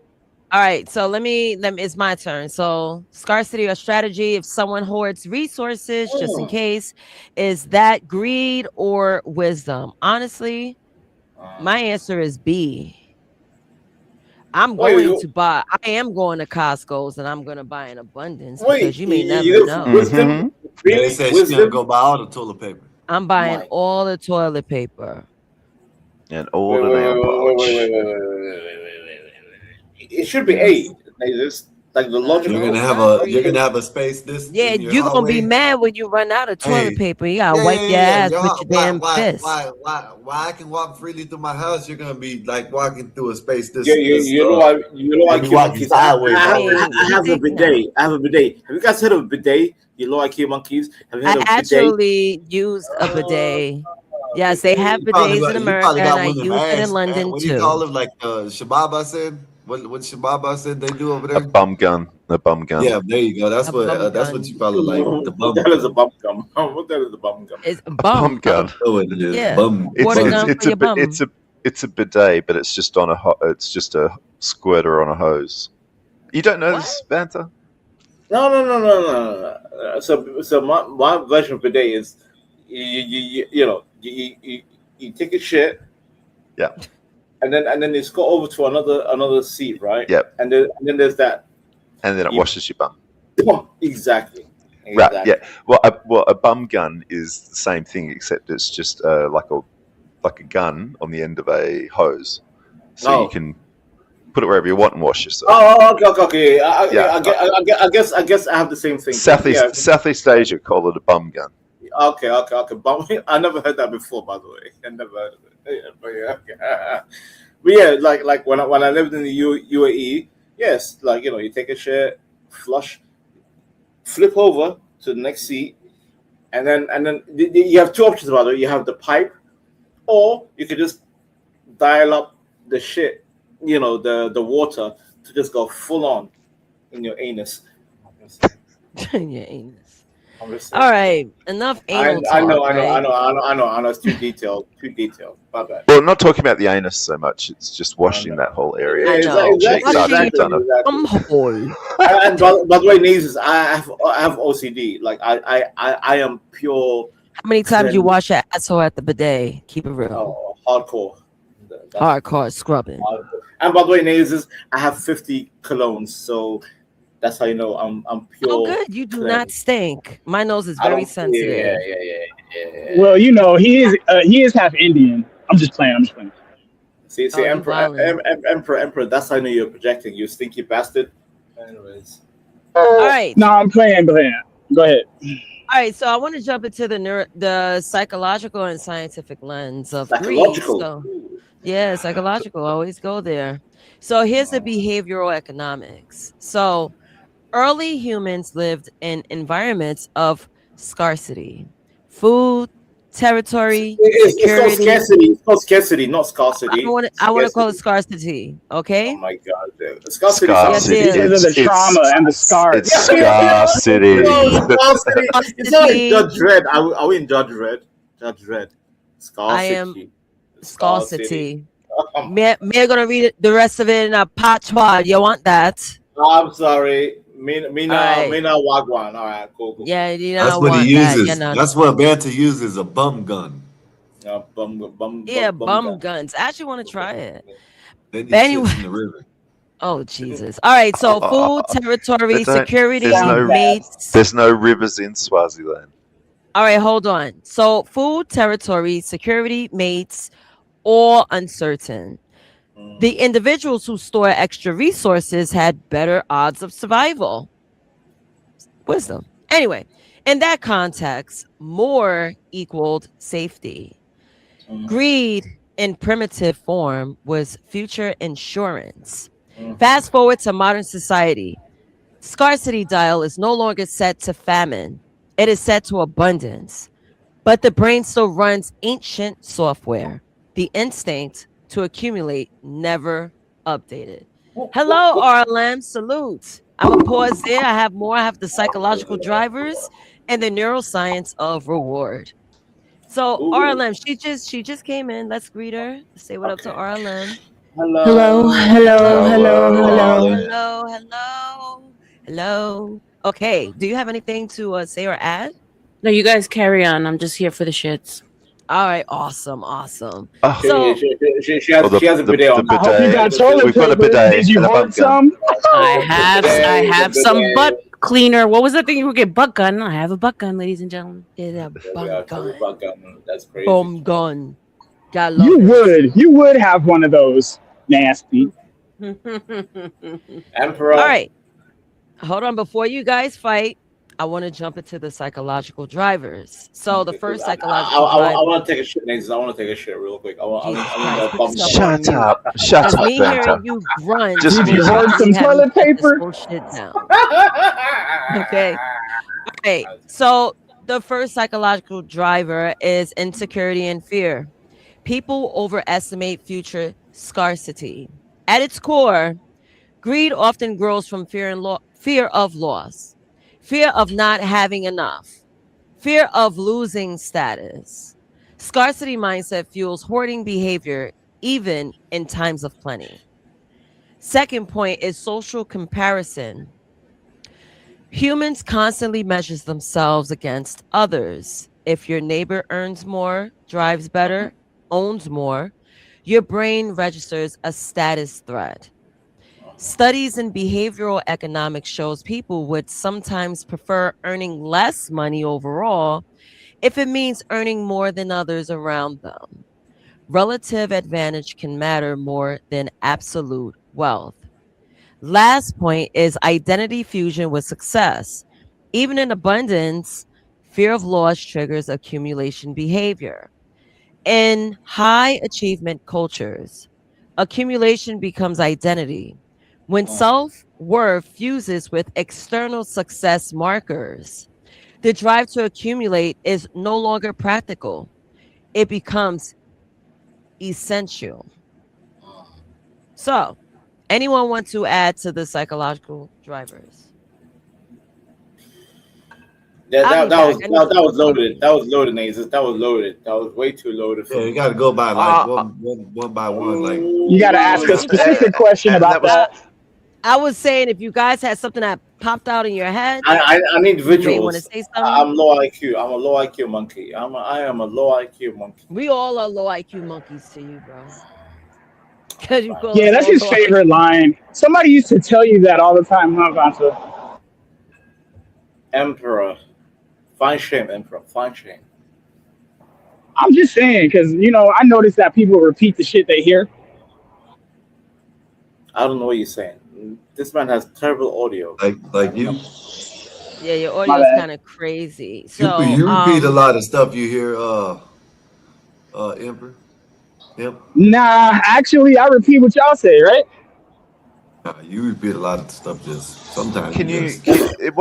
All right, so it's my turn. So scarcity or strategy, if someone hoards resources, just in case, is that greed or wisdom? Honestly, my answer is B. I am going to Costco's and I'm going to buy in abundance because you may never know. Wisdom? Really? They said she's going to go buy all the toilet paper. I'm buying all the toilet paper. And all the nail polish. It should be A. Like the logical. You're gonna have a space this. Yeah, you're gonna be mad when you run out of toilet paper. You gotta wipe your ass with your damn fist. Why I can walk freely through my house, you're gonna be like walking through a space this. You know I keep monkeys. I have a bidet. Have you guys heard of a bidet? You know I keep monkeys. Have you heard of a bidet? Actually used a bidet. Yes, they have bidets in America, and I use it in London what too. Do you call it? Like Shababa said. What Shababa said they do over there? A bum gun. Yeah, there you go. That's what you probably like. The bum gun. That is a bum gun. What that is a bum gun? It's a bum gun. Oh, it is. Yeah. Bum. It's a bidet, but it's just it's just a squirter on a hose. You don't know this, Banta? No. So my version of bidet is you take a shit. Yeah. And then it's got over to another seat, right? Yep. And then there's that. And then it washes your bum. Exactly. Right. Yeah. Well, a bum gun is the same thing, except it's just like a gun on the end of a hose, so you can put it wherever you want and wash yourself. Okay. I guess I have the same thing. Southeast Asia call it a bum gun. Okay. Bum. I never heard that before, by the way. I never heard of it. But yeah, like when I lived in the UAE, yes, like you take a shit, flush, flip over to the next seat, and then you have two options about it. You have the pipe, or you could just dial up the shit, the water to just go full on in your anus. In your anus. All right, enough anal talk. I know. It's too detailed. My bad. Well, not talking about the anus so much. It's just washing that whole area. I know. And by the way, Nazes, I have OCD. Like I am pure. How many times you wash your asshole at the bidet? Keep it real. Hardcore. Hardcore scrubbing. And by the way, Nazes, I have 50 colognes, so That's how you know I'm pure. Oh, good. You do cleanse. not stink. My nose is very sensitive. Yeah. Well, you know, he is half Indian. I'm just playing. See, Oh, you Emperor, violent. Emperor. That's how I know you're projecting. You stinky bastard. Anyways. All right. No, I'm playing. Go ahead. All right, so I want to jump into the psychological and scientific lens of greed. So, yeah, psychological. Always go there. So here's the behavioral economics. So early humans lived in environments of scarcity, food, territory, It's called security. scarcity. It's called scarcity, not scarcity. I want to call it scarcity. Okay. Oh my god, scarcity. Because of the trauma and the scars. It's scarcity. It's not like Judge Dredd. Are we in Judge Dredd? Judge Dredd. Scarcity. I am scarcity. Me gonna read it, the rest of it in a patois. You want that? I'm sorry. Mina Wagwan. All right, cool. Yeah, you know. That's what he uses. That's what Banta uses, a bum gun. Bum guns. I actually want to try it. Then But anyway. In the river. Oh Jesus! All right, so food, territory, security, mates. There's no rivers in Swaziland. All right, hold on. So food, territory, security, mates, all uncertain. The individuals who store extra resources had better odds of survival. Wisdom. Anyway, in that context, more equaled safety. Greed in primitive form was future insurance. Fast forward to modern society. Scarcity dial is no longer set to famine. It is set to abundance. But the brain still runs ancient software. The instinct to accumulate never updated. Hello, RLM. Salute. I'm going to pause there. I have more. I have the psychological drivers and the neuroscience of reward. So RLM, she just came in. Let's greet her. Let's say what up to RLM. Hello. Okay. Do you have anything to say or add? No, you guys carry on. I'm just here for the shits. All right. Awesome. Oh. So She has a bidet on. I hope you got toilet paper. Did you hoard some? I have some butt cleaner. What was the thing you would get? Butt gun. I have a butt gun, ladies and gentlemen. It's a butt gun. That's crazy. Bomb gun. You would have one of those. Nasty. Emperor. All right. Hold on. Before you guys fight, I want to jump into the psychological drivers. So the first psychological driver. I want to take a shit, Nathan. I want to take a shit real quick. Shut up, me hearing you grunt. Just you hoard some toilet paper. Shit down. Okay. All right. So the first psychological driver is insecurity and fear. People overestimate future scarcity. At its core, greed often grows from fear of loss. Fear of not having enough. Fear of losing status. Scarcity mindset fuels hoarding behavior even in times of plenty. Second point is social comparison. Humans constantly measure themselves against others. If your neighbor earns more, drives better, owns more, your brain registers a status threat. Studies in behavioral economics shows people would sometimes prefer earning less money overall if it means earning more than others around them. Relative advantage can matter more than absolute wealth. Last point is identity fusion with success. Even in abundance, fear of loss triggers accumulation behavior. In high achievement cultures, accumulation becomes identity. When self-worth fuses with external success markers, the drive to accumulate is no longer practical. It becomes essential. So, anyone want to add to the psychological drivers? Yeah, that was loaded. That was loaded, Nathan. That was loaded. That was way too loaded. Yeah, you got to go by like one by one. Like you got to ask a specific question about that. I was saying if you guys had something that popped out in your head, I need individuals. Want to say something? I'm low IQ. I'm a low IQ monkey. I am a low IQ monkey. We all are low IQ monkeys to you, bro. Yeah, that's his favorite line. Somebody used to tell you that all the time, huh, Vanta? Emperor. Fine shame, Emperor. Fine shame. I'm just saying, because, I noticed that people repeat the shit they hear. I don't know what you're saying. This man has terrible audio. Like you. Yeah, your audio is kind of crazy. So You repeat a lot of stuff you hear, Emperor. Yep. Nah, actually, I repeat what y'all say, right? You repeat a lot of stuff. Just sometimes. It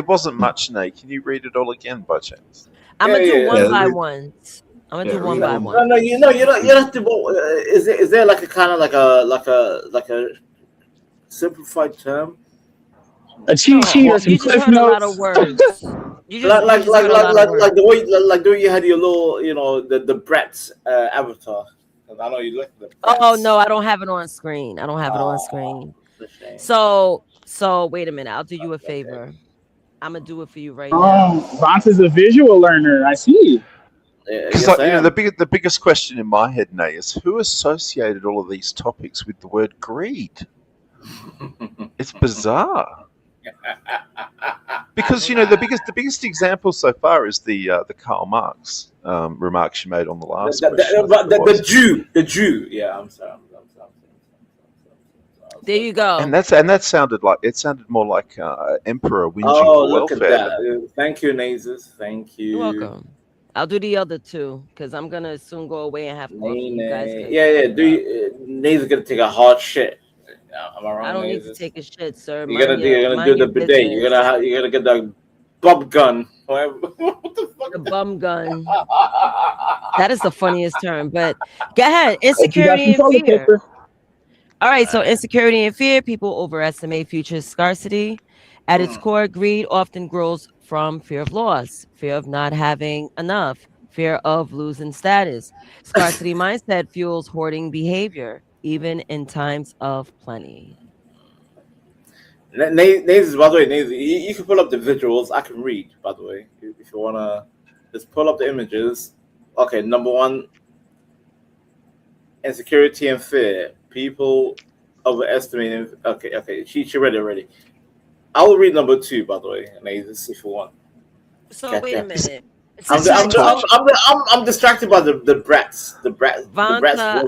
wasn't much, Nate. Can you read it all again by chance? I'm gonna do one by one. I'm gonna do one by one. No, you don't have to. Is there like a kind of like a simplified term? A cheat sheet or some you just cliff heard notes. a lot of words. You just like heard a lot of words. the way you had your little the Brett's avatar. I know you look at the Brett's. Oh no, I don't have it on screen. So wait a minute. I'll do you a favor. I'm gonna do it for you right now. Vance is a visual learner. I see. Because the biggest question in my head, Nate, is who associated all of these topics with the word greed? It's bizarre. Because the biggest example so far is the Karl Marx remarks you made on the last question. The Jew. Yeah, I'm sorry. There you go. And that sounded more like Emperor whinging for welfare. Look at that. Thank you, Nazis. Thank you. You're welcome. I'll do the other two because I'm gonna soon go away and have coffee. You guys Nazis gonna take a hard shit. Am I wrong? I don't need to take a shit, sir. You're gonna do the bidet. You're gonna get the bum gun. What the fuck? The bum gun. That is the funniest term. But go ahead. Insecurity and fear. All right. So insecurity and fear. People overestimate future scarcity. At its core, greed often grows from fear of loss, fear of not having enough, fear of losing status. Scarcity mindset fuels hoarding behavior, even in times of plenty. Nazis, by the way, you can pull up the visuals. I can read, by the way, if you wanna just pull up the images. Okay, number one, insecurity and fear. People overestimating. Okay. She read it already. I will read number two, by the way, Nazis, if you want. So wait a minute. I'm distracted by the brats. Vanta,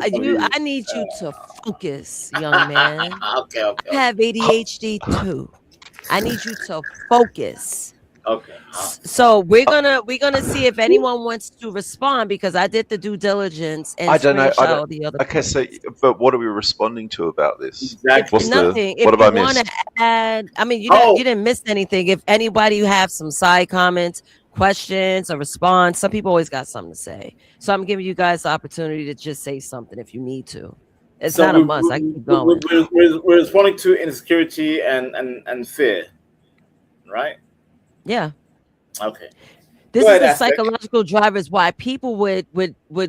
I need you to focus, young man. Okay. I have ADHD too. I need you to focus. Okay. So we're gonna see if anyone wants to respond because I did the due diligence and I don't know. the other. Okay, so but what are we responding to about this? Exactly. Nothing. What have I missed? Add, I mean, you didn't miss anything. If anybody you have some side comments, questions, or response, some people always got something to say. So I'm giving you guys the opportunity to just say something if you need to. It's not a must. I can keep going. We're responding to insecurity and fear, right? Yeah. Okay. This is the psychological drivers why people would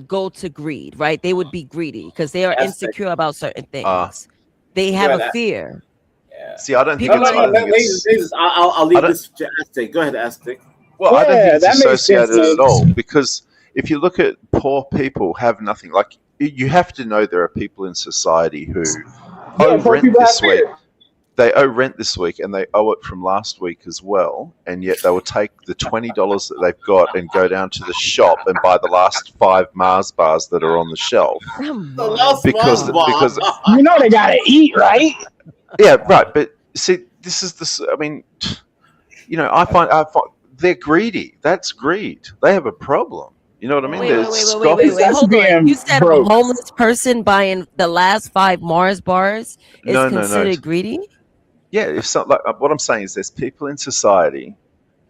go to greed, right? They would be greedy because they are insecure about certain things. They have a fear. Yeah. See, I don't think I'll leave this to Aztec. Go ahead, Aztec. Well, I don't think it's associated at all because if you look at poor people have nothing. Like you have to know there are people in society who owe rent this week. They owe rent this week and they owe it from last week as well. And yet they will take the $20 that they've got and go down to the shop and buy the last 5 Mars bars that are on the shelf. Because you know they gotta eat, right? Yeah, right. But see, this is this. I mean, I find they're greedy. That's greed. They have a problem. You know what I mean? Wait, hold on. You said a homeless person buying the last 5 Mars bars is considered greedy? Yeah, what I'm saying is there's people in society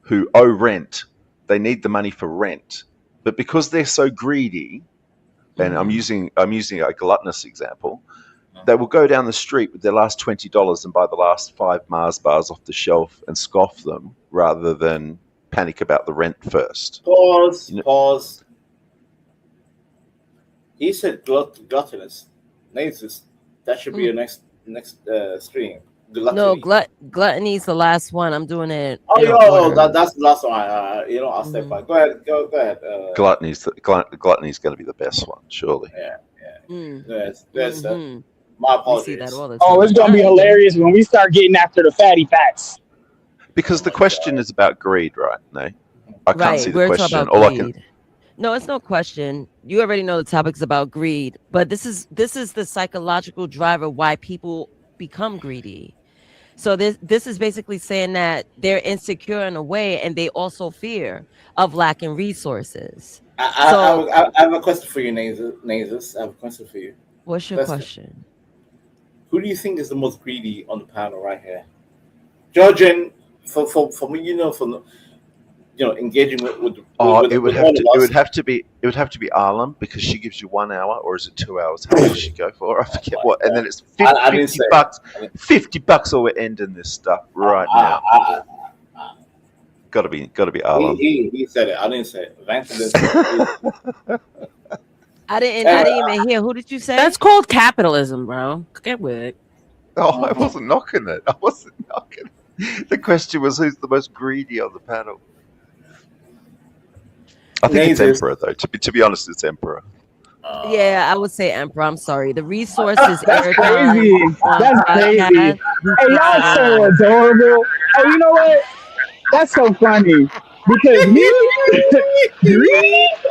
who owe rent. They need the money for rent. But because they're so greedy, and I'm using a gluttonous example, they will go down the street with their last $20 and buy the last 5 Mars bars off the shelf and scoff them rather than panic about the rent first. Pause. He said gluttonous. That should be your next stream. Gluttony. No, gluttony is the last one. I'm doing it. That's the last one. I'll step back. Go ahead. Gluttony's going to be the best one, surely. Yeah. Yes. My apologies. It's going to be hilarious when we start getting after the fatty fats. Because the question is about greed, right? No, I can't see the We're question. talking about All I can. greed. No, it's no question. You already know the topic's about greed, but this is the psychological driver why people become greedy. So this is basically saying that they're insecure in a way, and they also fear of lacking resources. I have a question for you, Nazis. I have a question for you. What's your question? Who do you think is the most greedy on the panel right here? Judging for me, engaging with it would have to be Arlen, because she gives you 1 hour, or is it 2 hours? How much does she go for? I forget what. And then it's 50 bucks. $50, or we're ending this stuff right now. Got to be Arlen. He said it. I didn't say it. I didn't even hear. Who did you say? That's called capitalism, bro. Get with it. Oh, I wasn't knocking it. The question was, who's the most greedy on the panel? I think it's Emperor, though. To be honest, it's Emperor. Yeah, I would say Emperor. I'm sorry. The resources. That's crazy. That's crazy. Hey, y'all so adorable. Hey, you know what? That's so funny. Because me,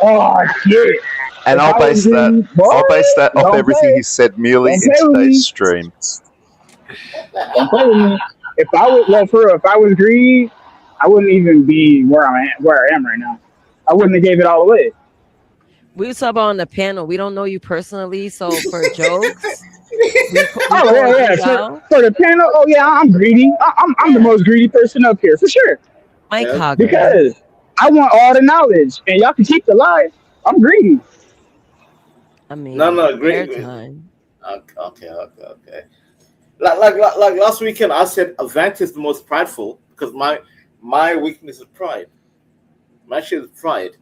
oh shit. And I'll base that off everything he said merely in today's stream. Don't play with me. If I was greedy, I wouldn't even be where I am right now. I wouldn't have gave it all away. We was talking on the panel. We don't know you personally, so for jokes. For the panel, oh yeah, I'm greedy. I'm the most greedy person up here for sure. Mike Hogger. Because I want all the knowledge, and y'all can keep the lies. I'm greedy. I mean, great. Okay. Like last weekend, I said Avant is the most prideful because my weakness is pride. My shit is pride.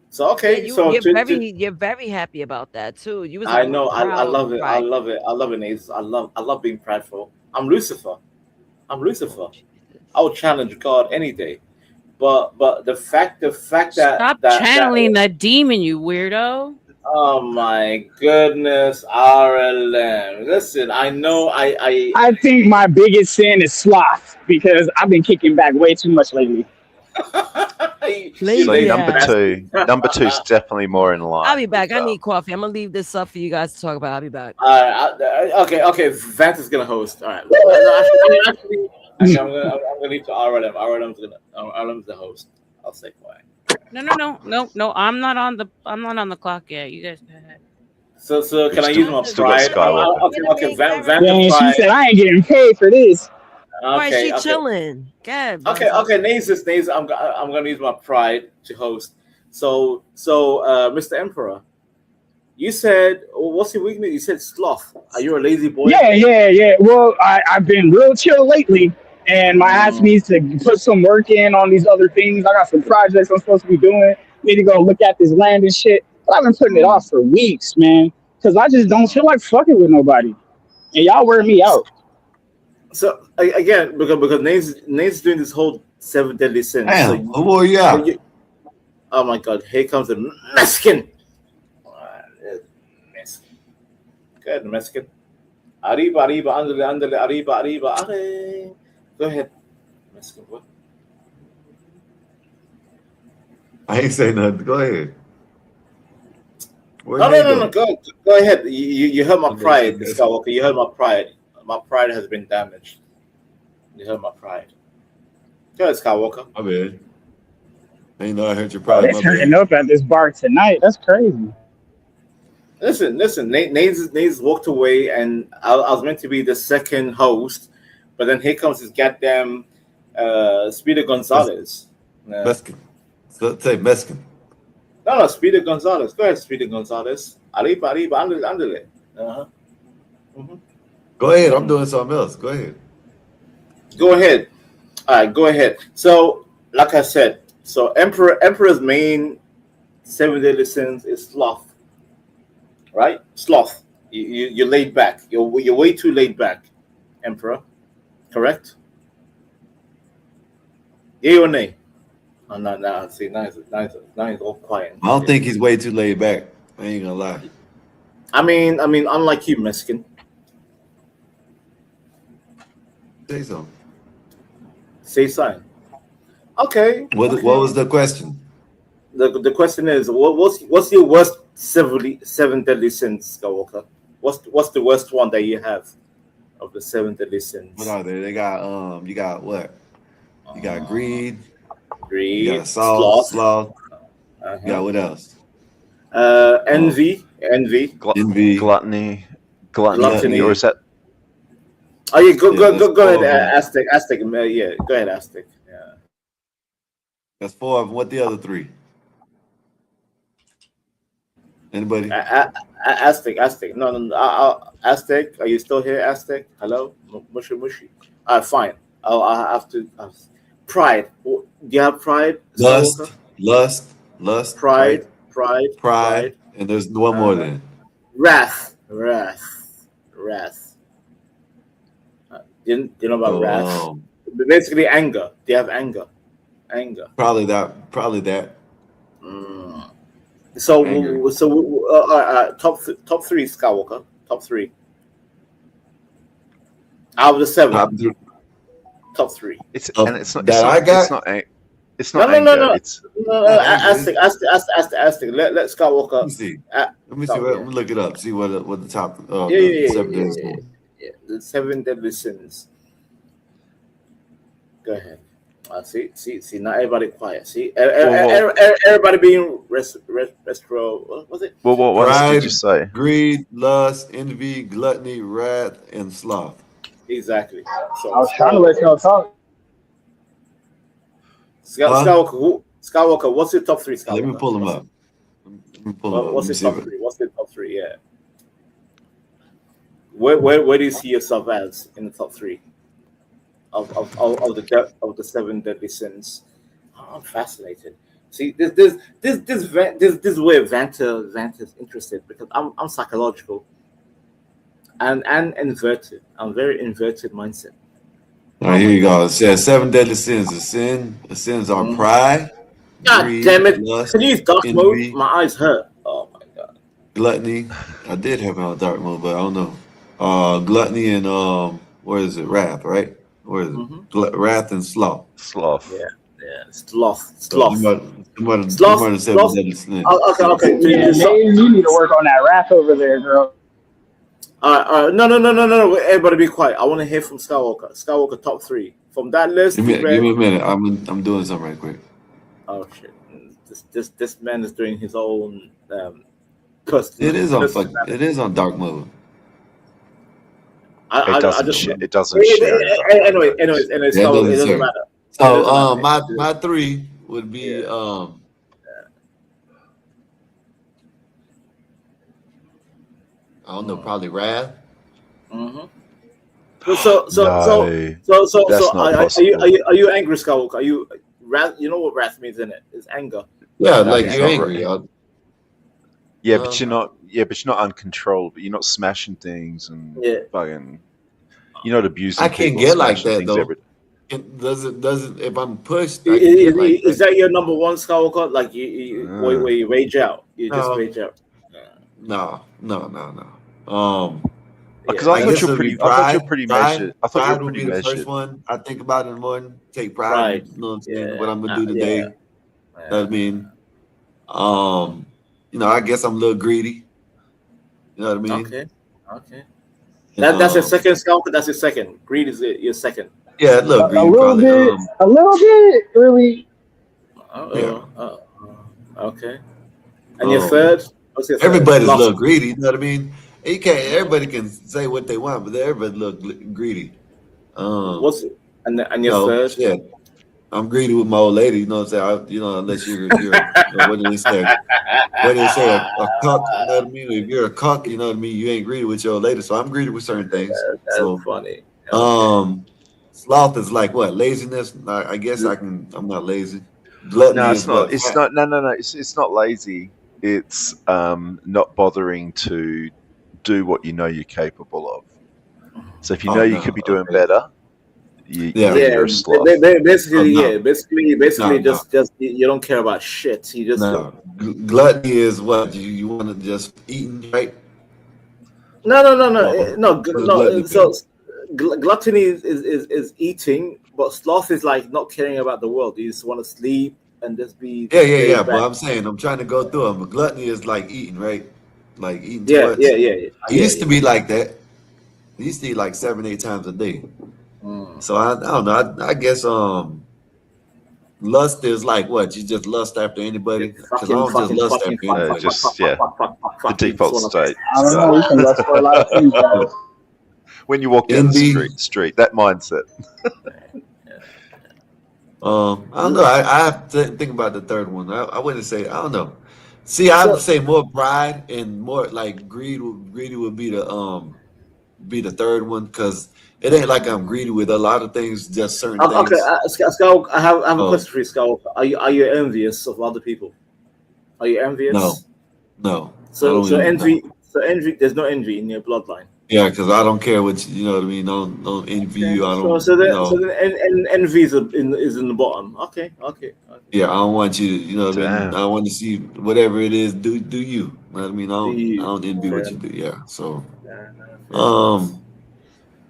So okay, you're very happy about that too. I know. I love it. I love it, Ace. I love being prideful. I'm Lucifer. I would challenge God any day. But the fact that stop channeling that demon, you weirdo. Oh my goodness, RLM. Listen, I know I think my biggest sin is sloth because I've been kicking back way too much lately. So number two is definitely more in line. I'll be back. I need coffee. I'm gonna leave this up for you guys to talk about. I'll be back. Okay. Vance is gonna host. All right. Actually, I'm gonna leave to RLM. RLM's the host. I'll stay quiet. No. I'm not on the clock yet. You guys go ahead. So can I use my pride? Okay. Vance. She said I ain't getting paid for this. Why is she chilling? God. Okay. Nazis. I'm gonna use my pride to host. So, Mr. Emperor, you said, what's your weakness? You said sloth. Are you a lazy boy? Yeah. Well, I've been real chill lately, and my ass needs to put some work in on these other things. I got some projects I'm supposed to be doing. Need to go look at this land and shit. But I've been putting it off for weeks, man, because I just don't feel like fucking with nobody, and y'all wear me out. So again, because Nate's doing this whole 7 deadly sins. Damn, oh my God! Here comes the Mexican. Good Mexican. Arriba, andale, arriba. Go ahead, Mexican boy. I ain't saying nothing. Go ahead. No. Go ahead. You hurt my pride, Skywalker. You hurt my pride. My pride has been damaged. You hurt my pride. Go ahead, Skywalker. My bad. I ain't know I hurt your pride. They're turning up at this bar tonight. That's crazy. Listen. Nate's walked away, and I was meant to be the second host, but then here comes his goddamn Speeder Gonzalez. Meskin. So say Meskin. No, Speeder Gonzalez. Go ahead, Speeder Gonzalez. Arriba, andale. Go ahead. I'm doing something else. Go ahead. Go ahead. All right, go ahead. So, like I said, Emperor's main 7 deadly sins is sloth. Right? Sloth. You're laid back. You're way too laid back, Emperor. Correct? Yay or nay? Oh, no. See, now he's all quiet. I don't think he's way too laid back. I ain't gonna lie. I mean, unlike you, Mexican. Say something. Say sign. Okay. What was the question? The question is, what's your worst seven deadly sins, Skywalker? What's the worst one that you have of the 7 deadly sins? What are they? They got you got what? You got greed. Greed. You got sloth. Uh-huh. You got what else? Envy. Envy. Gluttony. Or is that? Oh, yeah, go ahead, Aztec. Yeah, go ahead, Aztec. Yeah. That's 4 of them. What the other 3? Anybody? Aztec. No. Aztec, are you still here, Aztec? Hello? Mushy. Fine. I'll have to. Pride. Do you have pride? Lust. Pride. And there's one more then. Wrath. You know about wrath? Basically, anger. Do you have anger? Probably that. So top 3 Skywalker. Top 3 out of the 7. Top 3. It's not anger. No. Aztec. Let Skywalker. Let me see. Let me look it up. See what the top. The 7 deadly sins. Go ahead. See. Not everybody quiet. See, everybody being retro. What was it? Well, what else did you say? Greed, lust, envy, gluttony, wrath, and sloth. Exactly. So I was trying to let y'all talk. Skywalker, what's your top 3? Skywalker? Let me pull them up. What's your top 3? What's the top 3? Yeah. Where do you see yourself as in the top 3 of the 7 deadly sins? Oh, I'm fascinated. See, this way Vanta's interested because I'm psychological and inverted. I'm very inverted mindset. All right, here you go. It says 7 deadly sins. The sins are pride. God greed, damn it! lust, Can you use dark envy, mode? My eyes hurt. Oh my god. Gluttony. I did have it on dark mode, but I don't know. Gluttony and where is it? Wrath, right? Where is it? Wrath and sloth. Yeah. Sloth. Sloth. Okay. Yeah, you need to work on that wrath over there, girl. No. Everybody be quiet. I want to hear from Skywalker. Skywalker top 3 from that list. Give me a minute. I'm doing something right quick. Oh shit! This man is doing his own. It is on dark mode. It doesn't share. Anyways, it doesn't matter. So my 3 would be I don't know, probably wrath. Mm-hmm. So are you angry, Skywalker? Are you wrath? You know what wrath means, isn't it? It's anger. Yeah, like you're angry. Yeah, but you're not. Yeah, but you're not uncontrolled. But you're not smashing things and fucking. You're not abusing. I can't get like that though. Does it? If I'm pushed, is that your number 1, Skywalker? Like where you rage out? You just rage out. No. Because I thought you're pretty measured. I thought you were pretty measured. The first one I think about in the morning. Take pride. You know what I'm saying? What I'm gonna do today. You know what I mean? I guess I'm a little greedy. You know what I mean? Okay. That's your second, Skywalker. That's your second. Greed is your second. Yeah, a little greedy. A little bit, really. Okay. And your third? Everybody's a little greedy. You know what I mean? You can't. Everybody can say what they want, but everybody look greedy. What's it? And your third? Yeah, I'm greedy with my old lady. You know what I'm saying? Unless you're what do they say? What do they say? A cuck. You know what I mean? If you're a cuck, you know what I mean. You ain't greedy with your old lady. So I'm greedy with certain things. That's funny. Sloth is like what? Laziness. I guess I'm not lazy. Gluttony no, it's not. It's not. No. It's not lazy. It's not bothering to do what you know you're capable of. So if you know you could be doing better, you're a sloth. Basically, just you don't care about shit. You just gluttony is what you want to just eating, right? No. So gluttony is eating, but sloth is like not caring about the world. You just want to sleep and just be Yeah. But I'm saying I'm trying to go through them. But gluttony is like eating, right? Like eating too much. Yeah. I used to be like that. I used to eat like 7-8 times a day. So I don't know. I guess lust is like what? You just lust after anybody? Because I don't just lust after anybody. The default state. I don't know. We can lust for a lot of things, guys. When you walk down the street, that mindset. I don't know. I have to think about the third one. I wouldn't say. I don't know. See, I would say more pride and more like greed. Greedy would be the third one because it ain't like I'm greedy with a lot of things. Just certain Okay, things. Skull, I have a question for you, Skull. Are you envious of other people? Are you envious? No. So envy. So envy. There's no envy in your bloodline. Yeah, because I don't care what you know what I mean. Don't envy you. I don't. So then envy is in the bottom. Okay. Yeah, I don't want you to. You know what I mean. I want to see whatever it is. Do you? You know what I mean? I don't envy what you do. Yeah. So, I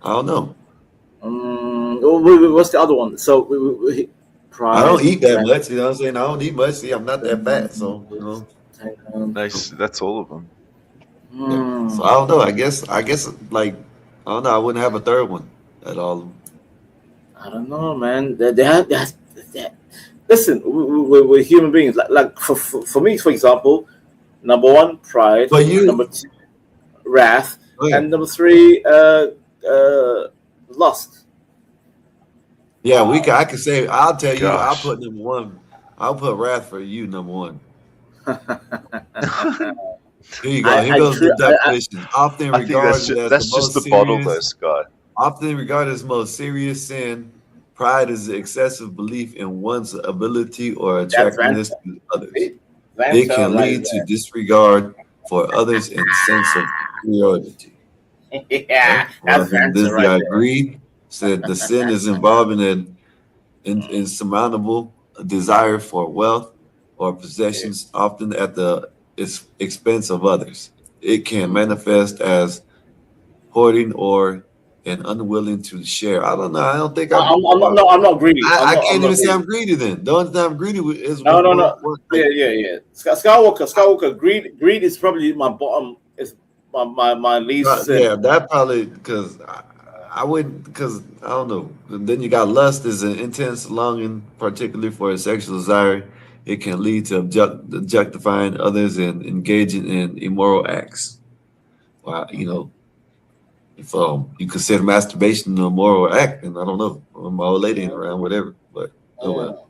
don't know. What's the other one? So pride. I don't eat that much. You know what I'm saying? I don't eat much. See, I'm not that fat. So you know. Nice. That's all of them. Yeah. So I don't know. I guess like I don't know. I wouldn't have a third one at all. I don't know, man. Listen, we're human beings. Like for me, for example, number one, pride. For you, number two, wrath, and number three, lust. Yeah, I can say. I'll tell you. I'll put number one. I'll put wrath for you, number one. Here you go. Here goes the definition. Often regarded as that's the just most the bottle, serious. though, Sky. Often regarded as the most serious sin. Pride is the excessive belief in one's ability or attractiveness to others. It can lead to disregard for others and sense of superiority. Yeah, that's this guy agreed. Said the sin is involving an insurmountable desire for wealth or possessions, often at the expense of others. It can manifest as hoarding or an unwilling to share. I don't know. I don't think I'm not greedy. I can't even say I'm greedy then. The only thing I'm greedy with is no. Yeah. Skywalker. Greed is probably my bottom. Is my least. Yeah, that probably because I wouldn't because I don't know. And then you got lust is an intense longing, particularly for a sexual desire. It can lead to objectifying others and engaging in immoral acts. Well, you know, if you consider masturbation an immoral act, and I don't know, my old lady ain't around, whatever. But oh well.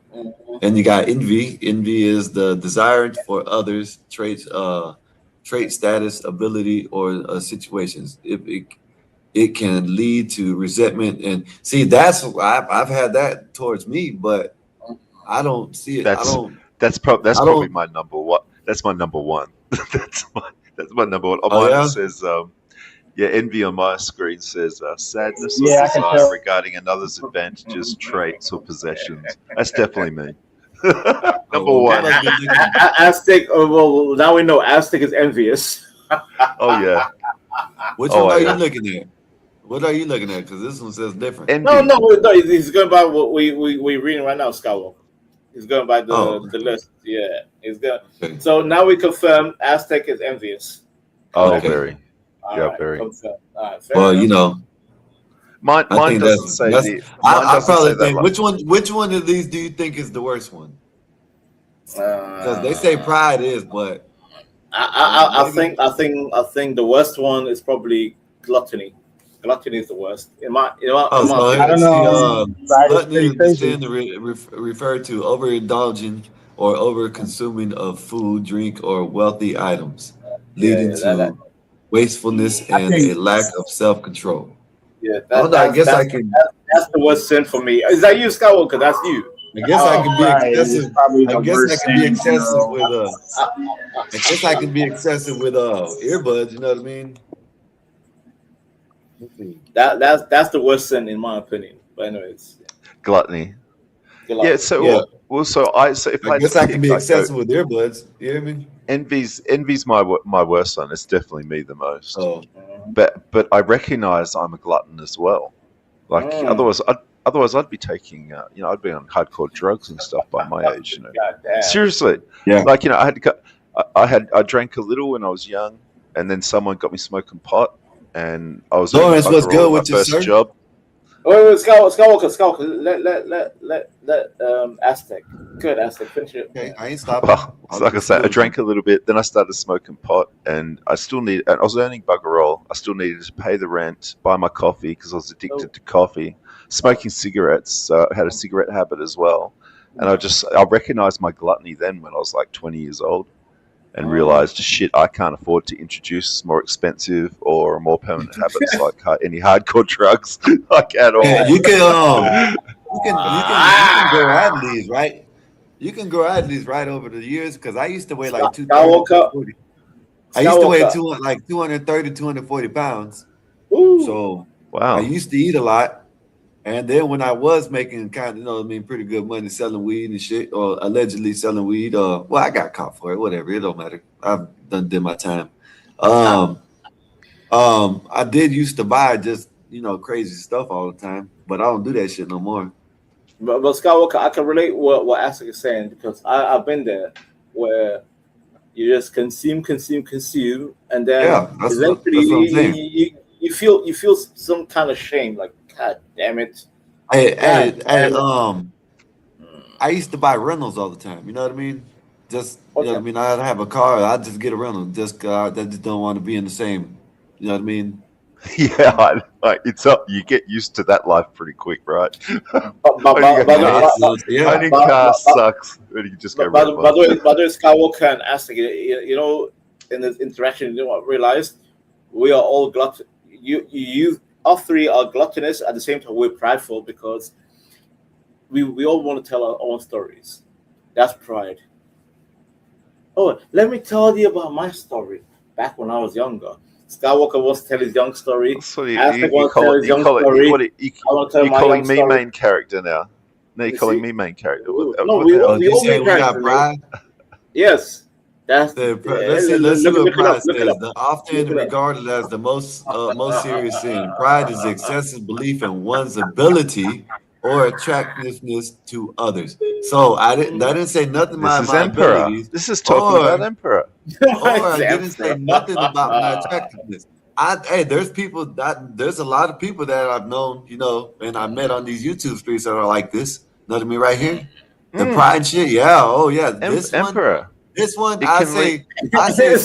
And you got envy. Envy is the desire for others' traits, trait, status, ability, or situations. It can lead to resentment and see. That's I've had that towards me, but I don't see it. That's probably my number one. That's my number one. that's my number one. On mine it says, envy on my screen says sadness or desire regarding another's advantages, traits, or possessions. That's definitely me. Number one. Aztec. Well, now we know Aztec is envious. Oh yeah. Which one are you looking at? What are you looking at? Because this one says different. No. He's going by what we reading right now, Skywalker. He's going by the list. Yeah, he's going. Okay. So now we confirm Aztec is envious. Oh, okay. Very. Very. Confirmed. Well, you know, mine doesn't say the. I probably think which one of these do you think is the worst one? Because they say pride is, but I think the worst one is probably gluttony. Gluttony is the worst. I don't know. Gluttony is referred to overindulging or over-consuming of food, drink, or wealthy items, leading to wastefulness and a lack of self-control. Yeah, I guess I can. That's the worst sin for me. Is that you, Skywalker? That's you. I guess I can be excessive. I guess I can be excessive with I guess I can be excessive with earbuds. You know what I mean? That's the worst sin in my opinion. But anyways, gluttony. Yeah. So if I guess I can be excessive with earbuds. You hear me? Envy's my worst one. It's definitely me the most. But I recognize I'm a glutton as well. Like otherwise, Otherwise, I'd be taking, I'd be on hardcore drugs and stuff by my age. Goddamn. Seriously, Yeah. like I drank a little when I was young, and then someone got me smoking pot, and I was Lawrence, what's good with you, first sir? job. Wait, Skywalker. Let Aztec. Good, Aztec. Finish it. Okay, I ain't stopping. Well, like I said, I drank a little bit, then I started smoking pot, and I was earning bugger all. I still needed to pay the rent, buy my coffee because I was addicted to coffee, smoking cigarettes. So I had a cigarette habit as well, and I recognized my gluttony then when I was like 20 years old, and realized, shit, I can't afford to introduce more expensive or more permanent habits like any hardcore drugs, like at all. Yeah, you can grow out of these, right? You can grow out of these right over the years, because I used to weigh like 230. I used to weigh 230, 240 pounds. Ooh. So wow. I used to eat a lot. And then when I was making pretty good money selling weed and shit, or allegedly selling weed, well, I got caught for it, whatever, it don't matter. I've did my time. I did used to buy just, crazy stuff all the time, but I don't do that shit no more. But Skywalker, I can relate what Aztec is saying, because I've been there where you just consume, and then eventually you feel some kind of shame, like, God damn it. I used to buy rentals all the time. You know what I mean? Just you know what I mean. I'd have a car. I'd just get a rental. Just I just don't want to be in the same. You know what I mean? Yeah, you get used to that life pretty quick, right? Owning car sucks. You just go. By the way, Skywalker and Aztec, in this interaction, you know what I realized? We are all glutton. You all three are gluttonous at the same time. We're prideful because we all want to tell our own stories. That's pride. Oh, let me tell you about my story. Back when I was younger, Skywalker wants to tell his young story. You calling me main character now? No, you're calling me main character. No, we all main character. Yes. Let's see what pride says. Often regarded as the most serious sin. Pride is excessive belief in one's ability or attractiveness to others. So I didn't say nothing about my abilities. This is talking about Emperor. Or I didn't say nothing about my attractiveness. There's a lot of people that I've known, and I met on these YouTube streets that are like this. Know what I mean? Right here, the pride shit. Yeah. Oh yeah. This Emperor. This one, I say. Look at it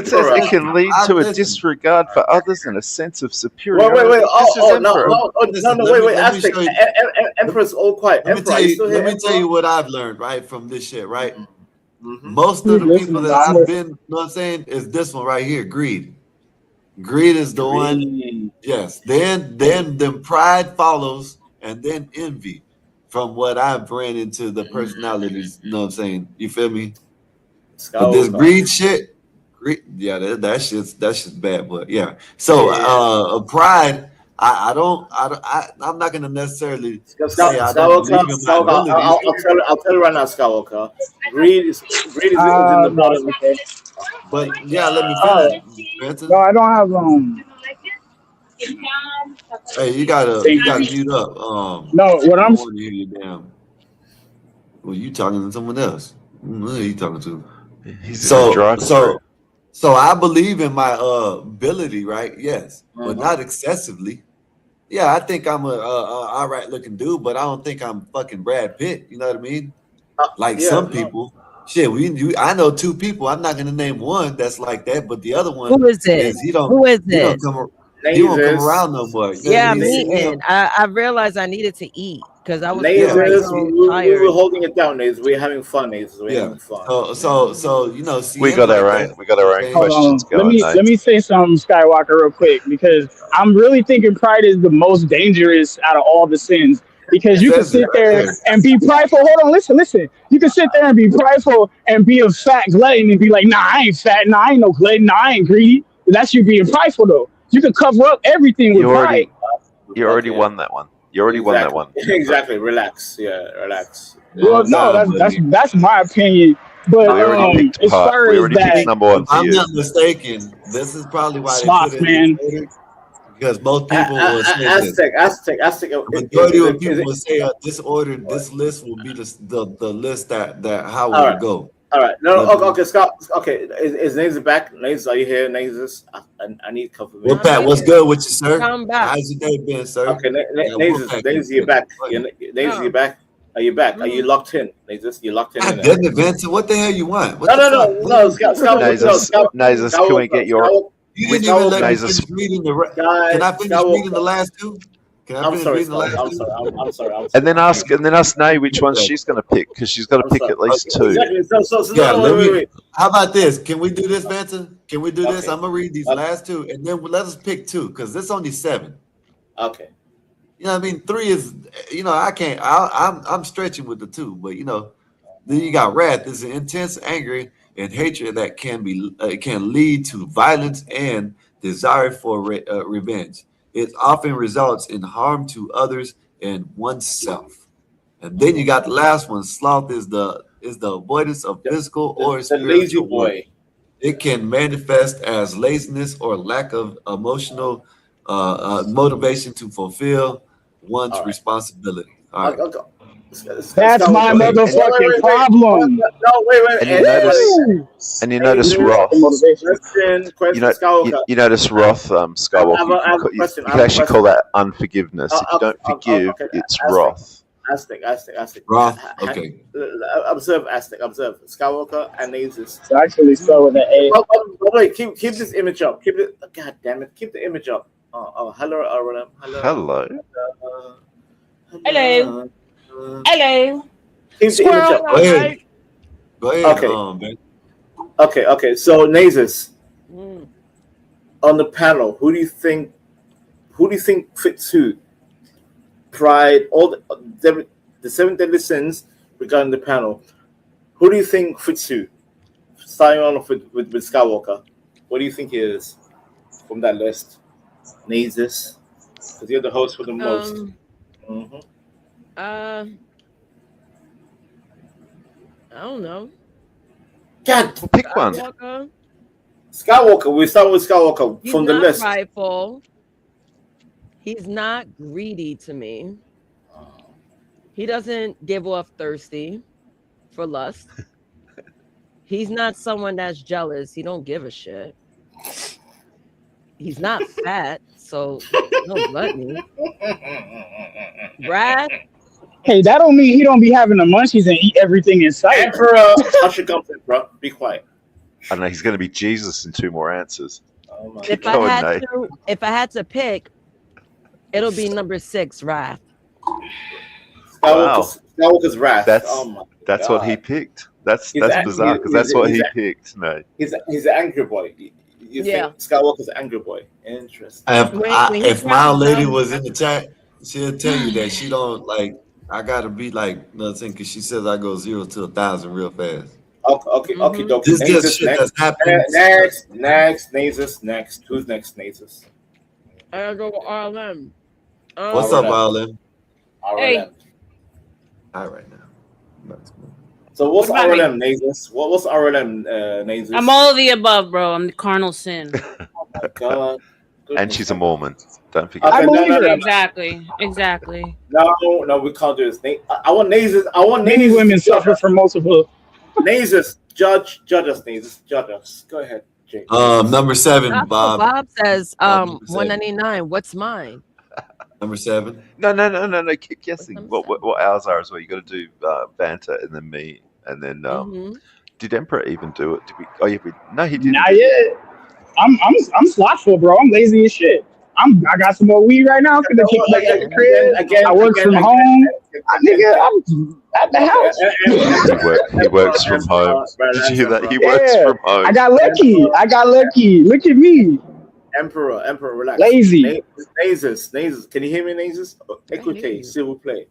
says it can lead to a disregard for others and a sense of superiority. Wait. Wait. Emperor's all quiet. Let me tell you what I've learned, right, from this shit, right? Mm-hmm. Most of the people that I've been, you know what I'm saying, is this one right here, greed. Greed is the one. Yes. Then pride follows, and then envy. From what I've ran into the personalities, you know what I'm saying? You feel me? But this greed shit, that shit's bad, but yeah. So pride, I'm not gonna necessarily say I don't believe in my ability. I'll tell you right now, Skywalker. Greed is in the bottom. But yeah, let me finish. No, I don't have Hey, you gotta mute up. No, what I'm. Want to hear you damn. Well, you talking to someone else? Who are you talking to? So I believe in my ability, right? Yes, but not excessively. Yeah, I think I'm a all right looking dude, but I don't think I'm fucking Brad Pitt. You know what I mean? Some people. Shit, I know two people. I'm not gonna name one that's like that, but the other one Who is it? Who is it? He won't come around no more. Yeah, I'm eating. I realized I needed to eat because I was tired. We were holding it down, Naze. We're having fun, Naze. We're having fun. So we got our own. We got our own questions going. Let me say something, Skywalker, real quick, because I'm really thinking pride is the most dangerous out of all the sins. Because you can sit there and be prideful. Hold on, listen. You can sit there and be prideful and be a fat glutton and be like, nah, I ain't fat. Nah, I ain't no glutton. Nah, I ain't greedy. That's you being prideful, though. You can cover up everything with pride. You already won that one. You already won that one. Exactly. Relax. Yeah, relax. Well, no, that's my opinion. But as far as that, I'm not mistaken. This is probably why they put it in. Because most people will say Aztec. Majority of people will say this order, this list will be the list that how All will right. it go. All right. No, okay, Scott. Okay, is Nays back? Nays, are you here? Nays, I need confirmation. Well, Pat, what's good with you, sir? I'm back. How's your day been, sir? Okay, Nays, you're back. Nays, you're back. Are you back? Are you locked in? Nays, you locked in. God damn it, Vincent. What the hell you want? What No, Scott. Nazus, can we get your... You didn't even let me finish reading the... Can I finish reading the last two? Can I finish reading the last two? I'm sorry. And then ask Nay which one she's going to pick, because she's got to pick at least two. Exactly. Yeah, wait. How about this? Can we do this, Vincent? Can we do this? I'm gonna read these last two, and then let us pick two, because there's only 7. Okay. You know what I mean? 3 is, I can't. I'm stretching with the 2, but then you got wrath. It's an intense anger and hatred that can lead to violence and desire for revenge. It often results in harm to others and oneself. And then you got the last one. Sloth is the avoidance of physical or spiritual work. It can manifest as laziness or lack of emotional motivation to fulfill one's responsibility. All right. That's my motherfucking problem. No, wait. And you notice Roth. You notice Roth, Skywalker. You can actually call that unforgiveness. If you don't forgive, it's Roth. Aztec. Roth. Okay. Observe Aztec. Observe Skywalker and Nasus. It's actually spelled with an A. Wait, keep this image up. Keep it. God damn it. Keep the image up. Hello, Arlen. Hello. Hello. Hello. Keep the image up. Go ahead. Okay. Okay. So Nasus, on the panel, who do you think fits who? Pride, all the 7 deadly sins regarding the panel. Who do you think fits who? Starting on with Skywalker. What do you think he is from that list? Nasus, because you're the host for the most. I don't know. God, pick one. Skywalker. We start with Skywalker from the list. He's not prideful. He's not greedy to me. He doesn't give off thirsty for lust. He's not someone that's jealous. He don't give a shit. He's not fat, so no gluttony. Wrath. Hey, that don't mean he don't be having the munchies and eat everything in sight. Emperor, hush your gumption, bro. Be quiet. I don't know. He's going to be Jesus in 2 more answers. If I had to pick, it'll be number 6, Wrath. Skywalker's Wrath. That's what he picked. That's bizarre, because that's what he picked. No, he's an angry boy. You think Skywalker's an angry boy? Interesting. If my old lady was in the chat, she'll tell you that she don't like. I gotta be like another thing, because she says I go 0 to 1,000 real fast. Okay. This is shit that's happening. Next, Nasus. Who's next, Nasus? I gotta go with RLM. What's up, RLM? Hey. All right now. So what's RLM, Nasus? What's RLM, Nasus? I'm all of the above, bro. I'm the carnal sin. Oh my God. And she's a Mormon. Don't forget. Okay, no. Exactly. No, we can't do this. I want Nasus. Many women suffer from multiple. Nasus, judge us, Nasus. Judge us. Go ahead, Jake. Number 7, Bob. Bob says 199. What's mine? Number 7. No. Keep guessing. What ours are as well. You got to do banter and then me and then. Did Emperor even do it? Did we? Oh yeah, no, he didn't. Not yet. I'm slothful, bro. I'm lazy as shit. I got some more weed right now. I'm gonna kick back at the crib. I work from home. I'm at the house. He works from home. Did you hear that? He works from home. I got lucky. Look at me. Emperor, relax. Lazy. Nasus. Can you hear me, Nasus? Écoutez, s'il vous plaît.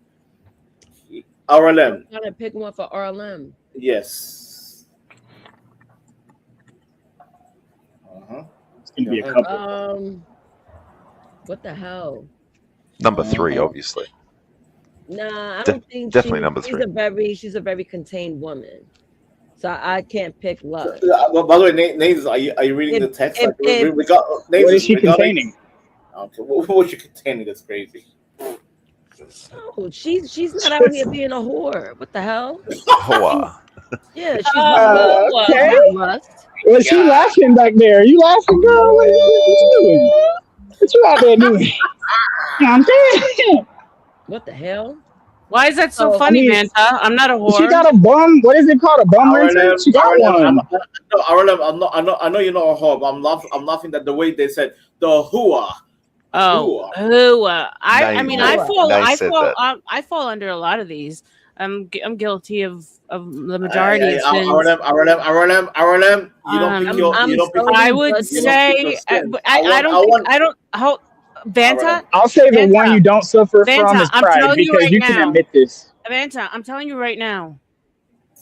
RLM. I'm gonna pick one for RLM. Yes. It's gonna be a couple. What the hell? Number 3, obviously. Nah, I don't think definitely number 3. She's a very contained woman, so I can't pick love. By the way, Nasus, are you reading the text? What is she containing? Okay, what you containing that's crazy? Oh, she's not out here being a whore. What the hell? Hoa. Yeah, she's living with love, Okay. not lust. Was she laughing back there? You laughing, girl? What you doing? What you out there doing? I'm saying. What the hell? Why is that so So, funny, I mean, Vanta? I'm not a she whore. got a bum. What is it called? A bum renter? She got one. I know you're not a whore, but I'm laughing at the way they said the hua. Oh, Hua. who? I mean, Nay said that. I fall under a lot of these. I'm guilty of the majority Hey, of sins. RLM. You don't pick your. You don't pick. I would you don't say, pick your sin. but I don't. How Vanta? I'll say the one you don't suffer from Vanta, is I'm pride telling you because right you can now. admit this. Vanta, I'm telling you right now,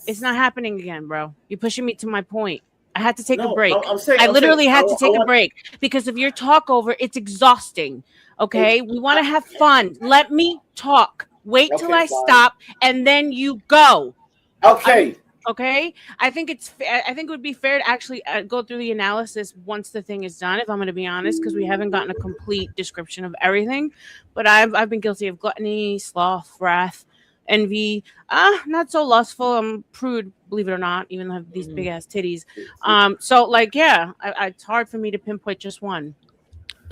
it's not happening again, bro. You're pushing me to my point. I had to take a break. I literally had to take a break because of your talk over. It's exhausting. Okay, we want to have fun. Let me talk. Wait till I stop, and then you go. Okay. Okay. I think it would be fair to actually go through the analysis once the thing is done. If I'm going to be honest, because we haven't gotten a complete description of everything, but I've been guilty of gluttony, sloth, wrath, envy. Not so lustful. I'm prude, believe it or not, even though I have these big ass titties. So like, yeah, it's hard for me to pinpoint just one.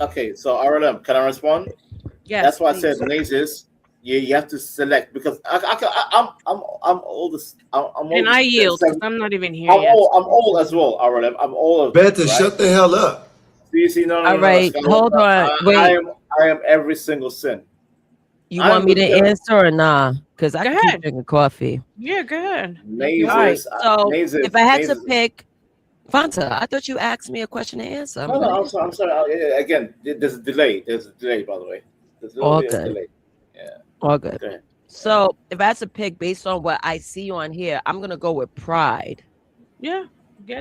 Okay, so RLM, can I respond? Yes. That's why please. I said mazes. You have to select because I'm oldest. And I yield because I'm not even here I'm yet. old. I'm old as well, RLM. I'm old. Better shut the hell up. See, no. All right, hold on. Wait. I am every single sin. You want me to answer or nah? Because I Go can ahead. keep drinking coffee. Yeah, go ahead. Mazes. All right. So mazes, if I had mazes. to pick, Fanta, I thought you asked me a question to answer. No, I'm sorry. Again, there's a delay. There's a delay, by the way. There's a All little bit of good. delay. Yeah. All good. Go ahead. So if I had to pick based on what I see on here, I'm gonna go with pride. Yeah.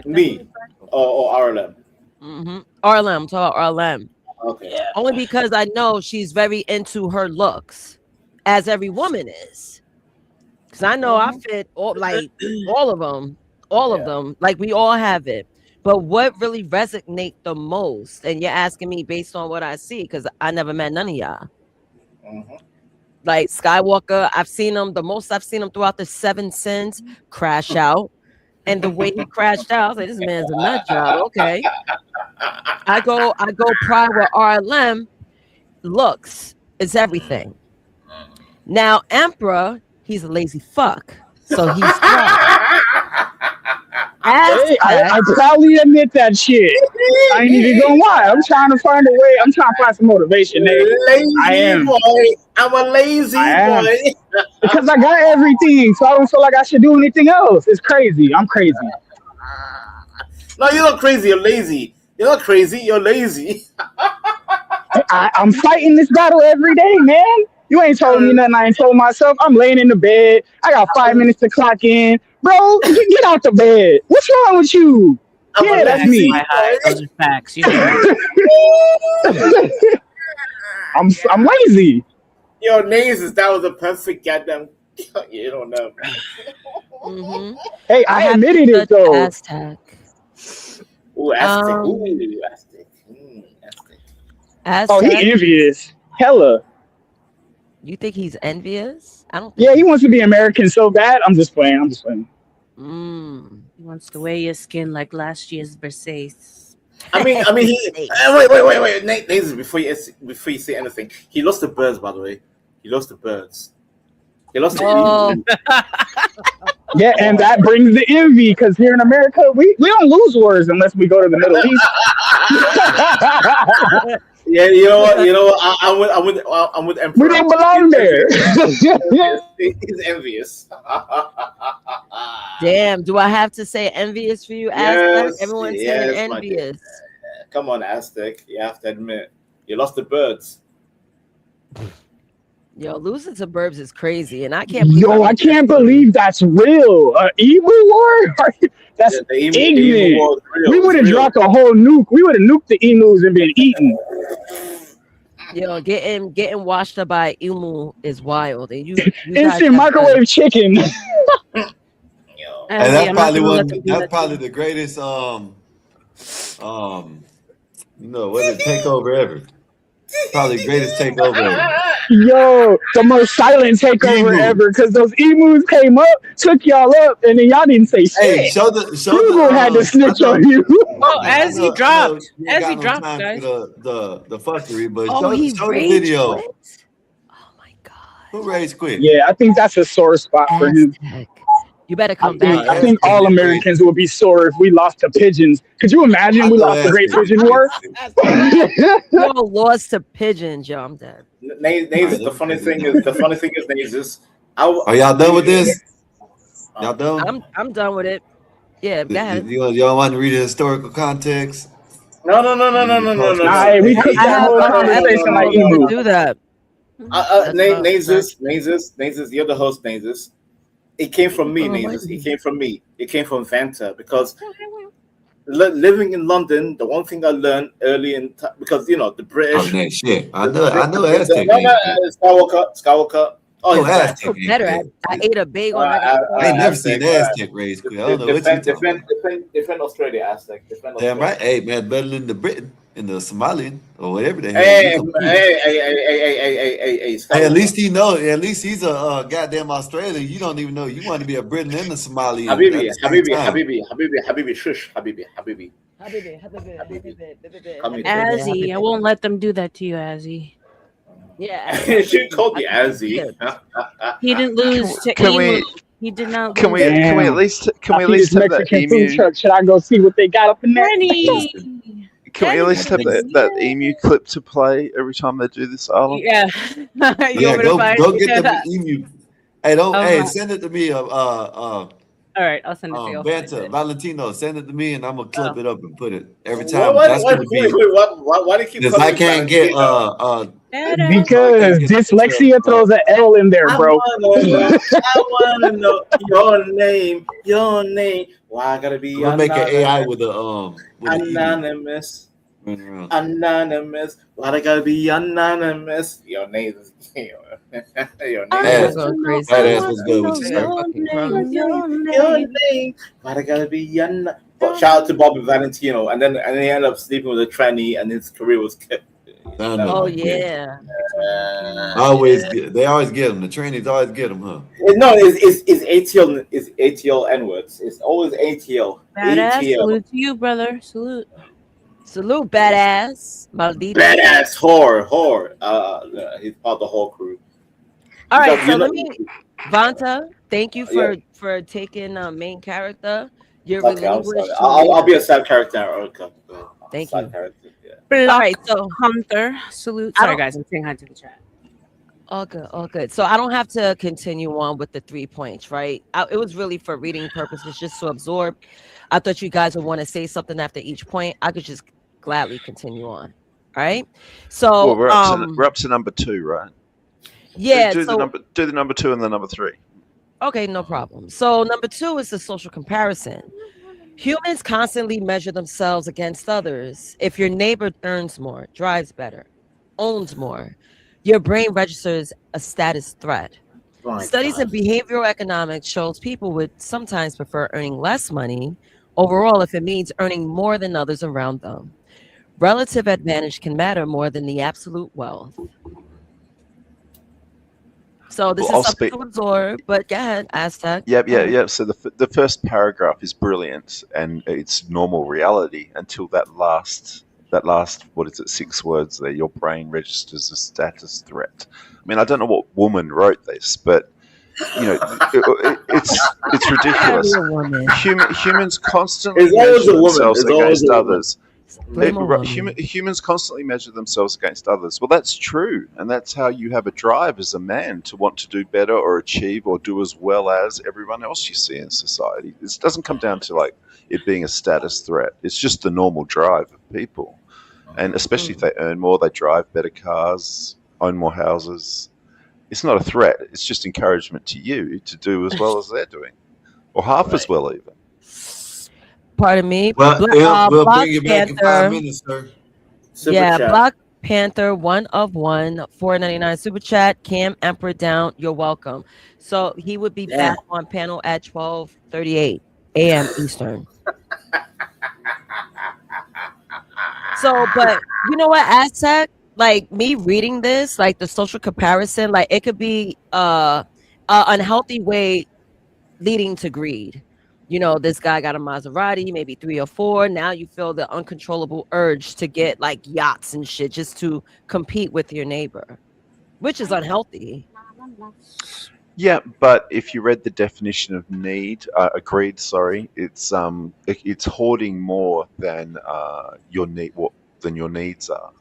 Me or RLM. RLM. I'm talking about RLM. Okay. Yeah. Only because I know she's very into her looks, as every woman is. Because I know I fit all of them. Like we all have it. But what really resonate the most? And you're asking me based on what I see, because I never met none of y'all. Like Skywalker, I've seen him. The most I've seen him throughout the 7 sins crash out. And the way he crashed out, I was like, this man's a nut job. Okay. I go pride with RLM. Looks is everything. Now, Emperor, he's a lazy fuck. So he's Hey, I probably admit that shit. I ain't even gonna lie. I'm trying to find a way. I'm trying to find some motivation there. Lazy boy. I'm a lazy boy. Because I got everything, so I don't feel like I should do anything else. It's crazy. I'm crazy. No, you're not crazy. You're lazy. You're not crazy. You're lazy. I'm fighting this battle every day, man. You ain't told me nothing I ain't told myself. I'm laying in the bed. I got 5 minutes to clock in. Bro, get out the bed. What's wrong with you? Yeah, that's me. Those are facts. I'm lazy. Yo, Nazes, that was a perfect goddamn. You don't know. Hey, I admitted it though. Aztec. Ooh, Aztec. Ooh, Aztec. Oh, he envious. Hella. You think he's envious? I don't. Yeah, he wants to be American so bad. I'm just playing. He wants to wear your skin like last year's Versace. I mean, he. Wait, Nazes, before you say anything, he lost the birds. By the way, he lost the birds. He lost the. Yeah, and that brings the envy because here in America, we don't lose wars unless we go to the Middle East. Yeah, you know what? I'm with Emperor. We don't belong there. He's envious. Damn, do I have to say envious for you, Aztec? Everyone's saying envious. Come on, Aztec. You have to admit, you lost the birds. Yo, losing to burbs is crazy, and I can't. I can't believe that's real. Emu war? That's ignorant. War we would have dropped a whole nuke. We would have nuked the emus and been eaten. Yo, getting washed up by emu is wild. And you instant microwave chicken. And that's probably the greatest takeover ever. Probably the greatest takeover ever. Yo, the most silent takeover ever, because those emus came up, took y'all up, and then y'all didn't say shit. Hey, show the Google had to snitch on you. Oh, as he dropped, You ain't got no dropped, time guys. for the fuckery, but Oh, he show the rage video. quit? Who rage quit? Yeah, I think that's a sore spot for him. You better come back. I think all Americans would be sore if we lost to pigeons. Could you imagine we lost the Great Pigeon War? Y'all lost to pigeons, yo. I'm dead. Nazis, the funny thing is, Nazis. Are y'all done with this? Y'all done? I'm done with it. Yeah, go ahead. Y'all want to read the historical context? No. Alright, we took that whole conversation like emu. Do that. Nazis, you're the host, Nazis. It came from me, Nazis. It came from me. It came from Vanta because living in London, the one thing I learned early in time, because the British. Oh, that shit. I know Aztec. Skywalker. Oh, Aztec. Better. I ate a bagel. I ain't never seen Aztec rage quit. I don't know what you talking about. Defend Australia, Aztec. Damn right. Hey, man, better than the Britain and the Somalian or whatever the hell. Hey, at least he know. At least he's a goddamn Australian. You don't even know. You want to be a Briton and a Somalian. Habibi, shush, Habibi. Azzy, I won't let them do that to you, Azzy. Yeah, she called me Azzy. He didn't lose to Emu. He did not. Can we at least have that emu? Food truck. Should I go see what they got up in there? Can we at least have that emu clip to play every time they do this, Arlen? Yeah. Go get the emu. Hey, hey, send it to me. All right, I'll send it to you. Banta, Valentino, send it to me, and I'm gonna clip it up and put it every time. Why That's gonna be. Why do you keep? Because I can't get Because dyslexia throws an L in there, bro. I wanna know your name. Why I gotta be? We'll make an AI with a anonymous. Anonymous. Why they gotta be anonymous? Your name is your name. That ass was good with Your name. Why they gotta be anonymous? Shout out to Bobby Valentino, and then he ended up sleeping with a tranny, and his career was kept. Oh yeah. They always get them. The trainees always get them, huh? No, it's ATL. It's ATL N-words. It's always ATL. Badass. ATL. Salute to you, brother. Salute, badass. Maldito. Badass whore. He's part of the whole crew. All right, so let me, Vanta. Thank you for taking main character. You're okay, I'll be a side character. Okay. Thank you. Block all right, so Hunter. Salute. Sorry, guys, I'm saying hi to the chat. All good. So I don't have to continue on with the 3 points, right? It was really for reading purposes, just to absorb. I thought you guys would want to say something after each point. I could just gladly continue on. All right. So we're up to number 2, right? Yeah. Do the number 2 and the number 3. Okay, no problem. So number 2 is the social comparison. Humans constantly measure themselves against others. If your neighbor earns more, drives better, owns more, your brain registers a status threat. Studies in behavioral economics shows people would sometimes prefer earning less money overall if it means earning more than others around them. Relative advantage can matter more than the absolute wealth. So this is something to absorb, but go ahead, Aztec. Yep. So the first paragraph is brilliant, and it's normal reality until that last what is it, 6 words there? Your brain registers a status threat. I mean, I don't know what woman wrote this, but it's ridiculous. Humans constantly measure themselves against others. Humans constantly measure themselves against others. Well, that's true, and that's how you have a drive as a man to want to do better or achieve or do as well as everyone else you see in society. This doesn't come down to like it being a status threat. It's just the normal drive of people, and especially if they earn more, they drive better cars, own more houses. It's not a threat. It's just encouragement to you to do as well as they're doing, or half as well even. Pardon me. Well, we'll Black bring you back in 5 minutes, sir. Black Panther 1 of 1, $4.99 super chat. Cam Emperor down. You're welcome. So he would be back on panel at 12:38 a.m. Eastern. So, but you know what, Aztec? like me reading this, like the social comparison, like it could be a unhealthy way leading to greed. You know, this guy got a Maserati, maybe 3 or 4. Now you feel the uncontrollable urge to get like yachts and shit just to compete with your neighbor, which is unhealthy. Yeah, but if you read the definition of greed, sorry, it's hoarding more than your needs are.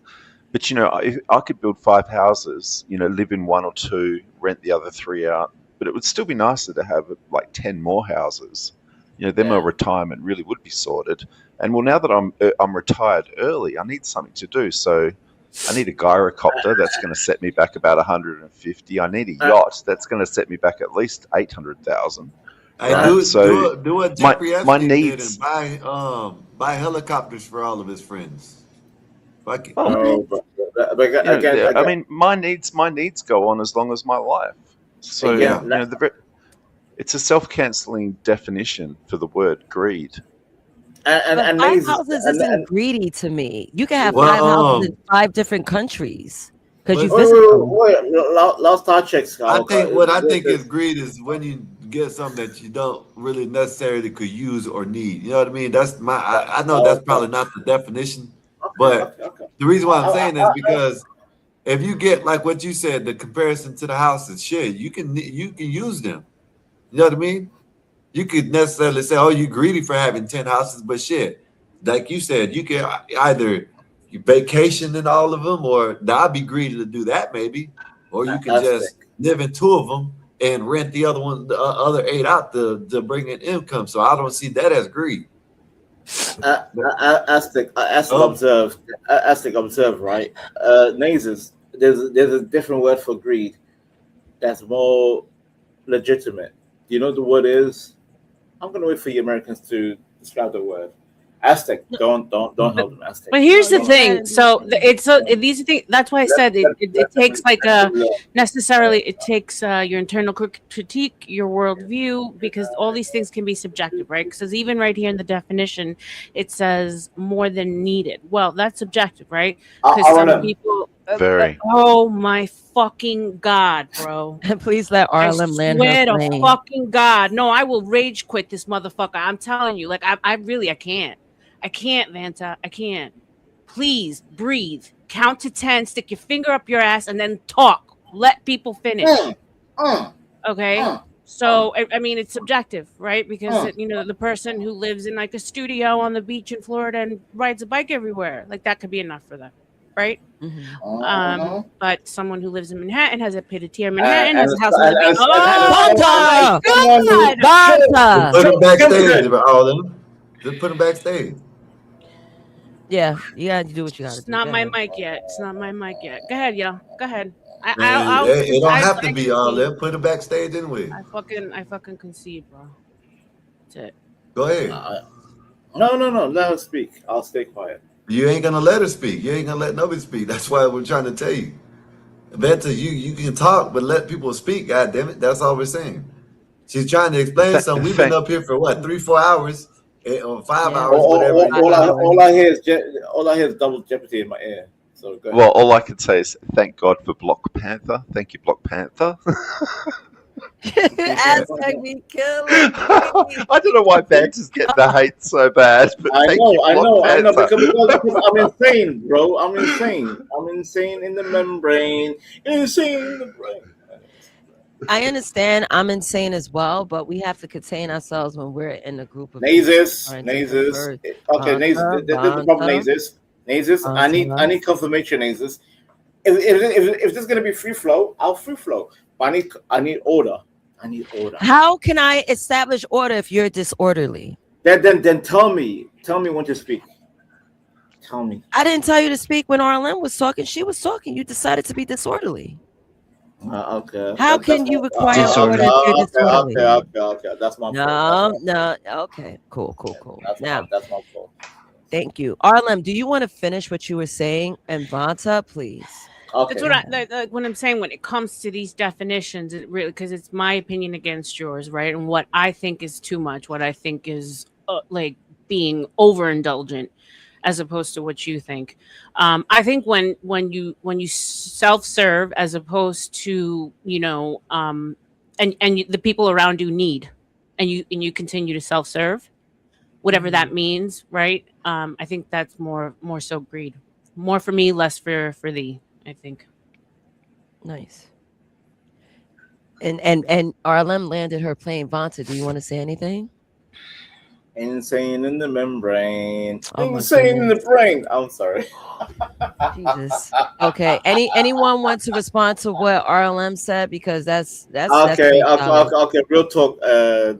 But if I could build 5 houses, live in 1 or 2, rent the other 3 out, but it would still be nicer to have like 10 more houses. Then my retirement really would be sorted. And well, now that I'm retired early, I need something to do. So I need a gyrocopter that's going to set me back about 150. I need a yacht that's going to set me back at least 800,000. Right? Do what Jeffrey my Epstein needs. did and buy helicopters for all of his friends. Fuck it. I mean, my needs go on as long as my life. So it's a self-canceling definition for the word greed. And 5 houses isn't greedy to me. You can have 5 houses in 5 different countries because you visit them. Last time I checked, I think is greed is when you get something that you don't really necessarily could use or need. You know what I mean? That's I know that's probably not the definition, but the reason why I'm saying is because if you get like what you said, the comparison to the houses, shit, you can use them. You know what I mean? You could necessarily say, "Oh, you greedy for having 10 houses," but shit, like you said, you can either vacation in all of them, or I'd be greedy to do that maybe, or you can just live in 2 of them and rent the other 8 out to bring in income. So I don't see that as greed. Aztec observe, right? Nazis, there's a different word for greed that's more legitimate. Do you know what the word is? I'm gonna wait for you Americans to describe the word. Aztec, don't help them. Aztec. But here's the thing. So these things. That's why I said it takes like it takes your internal critique, your worldview, because all these things can be subjective, right? Because even right here in the definition, it says more than needed. Well, that's subjective, right? Because some people. Oh my fucking God, bro! Please let RLM land her I plane. swear to fucking God, no! I will rage quit this motherfucker. I'm telling you, like I really can't. I can't, Vanta. I can't. Please breathe. Count to 10. Stick your finger up your ass and then talk. Let people finish. Okay. So I mean, it's subjective, right? Because the person who lives in like a studio on the beach in Florida and rides a bike everywhere, like that could be enough for them, right? Mm-hmm. But someone who lives in Manhattan has a pied-à-terre in Manhattan, has a house on the beach. Vanta! Put them backstage, all them. Just put them backstage. Yeah, you gotta do what you gotta do. It's not my mic yet. It's not my mic yet. Go ahead, yo. Go ahead. It don't have to be all them. Put them backstage anyway. I fucking concede, bro. That's it. Go ahead. No. Let her speak. I'll stay quiet. You ain't gonna let her speak. You ain't gonna let nobody speak. That's why we're trying to tell you. Vanta, you can talk, but let people speak. God damn it. That's all we're saying. She's trying to explain something. We've been up here for what, 3-4 hours? Or 5 hours, whatever. All I hear is double jeopardy in my ear. So go ahead. Well, all I can say is thank God for Black Panther. Thank you, Black Panther. Aztec be killing. I don't know why Banter's getting the hate so bad, but I know, because I'm insane, bro. I'm insane in the membrane. Insane in the brain. I understand. I'm insane as well, but we have to contain ourselves when we're in a group of Nazis. Okay, Nazis. The problem, Nazis. I need confirmation, Nazis. If this is gonna be free flow, I'll free flow. But I need order. How can I establish order if you're disorderly? Then tell me when to speak. Tell me. I didn't tell you to speak when RLM was talking. She was talking. You decided to be disorderly. Okay. How can you require order if you're disorderly? Okay. That's my fault. No. Okay. Cool. That's my fault. Thank you. RLM, do you want to finish what you were saying? And Vanta, please. Okay. That's what when I'm saying when it comes to these definitions, it really, because it's my opinion against yours, right? And what I think is too much, what I think is like being overindulgent. as opposed to what you think. I think when you self-serve as opposed to and the people around you need, and you continue to self-serve, whatever that means, right? I think that's more so greed. More for me, less for thee, I think. Nice. And RLM landed her plane. Vanta, do you want to say anything? Insane in the membrane. Oh, Insane in the brain. I'm sorry. Jesus. Okay. Anyone want to respond to what RLM said? Because that's Okay. solid. Okay. Real talk,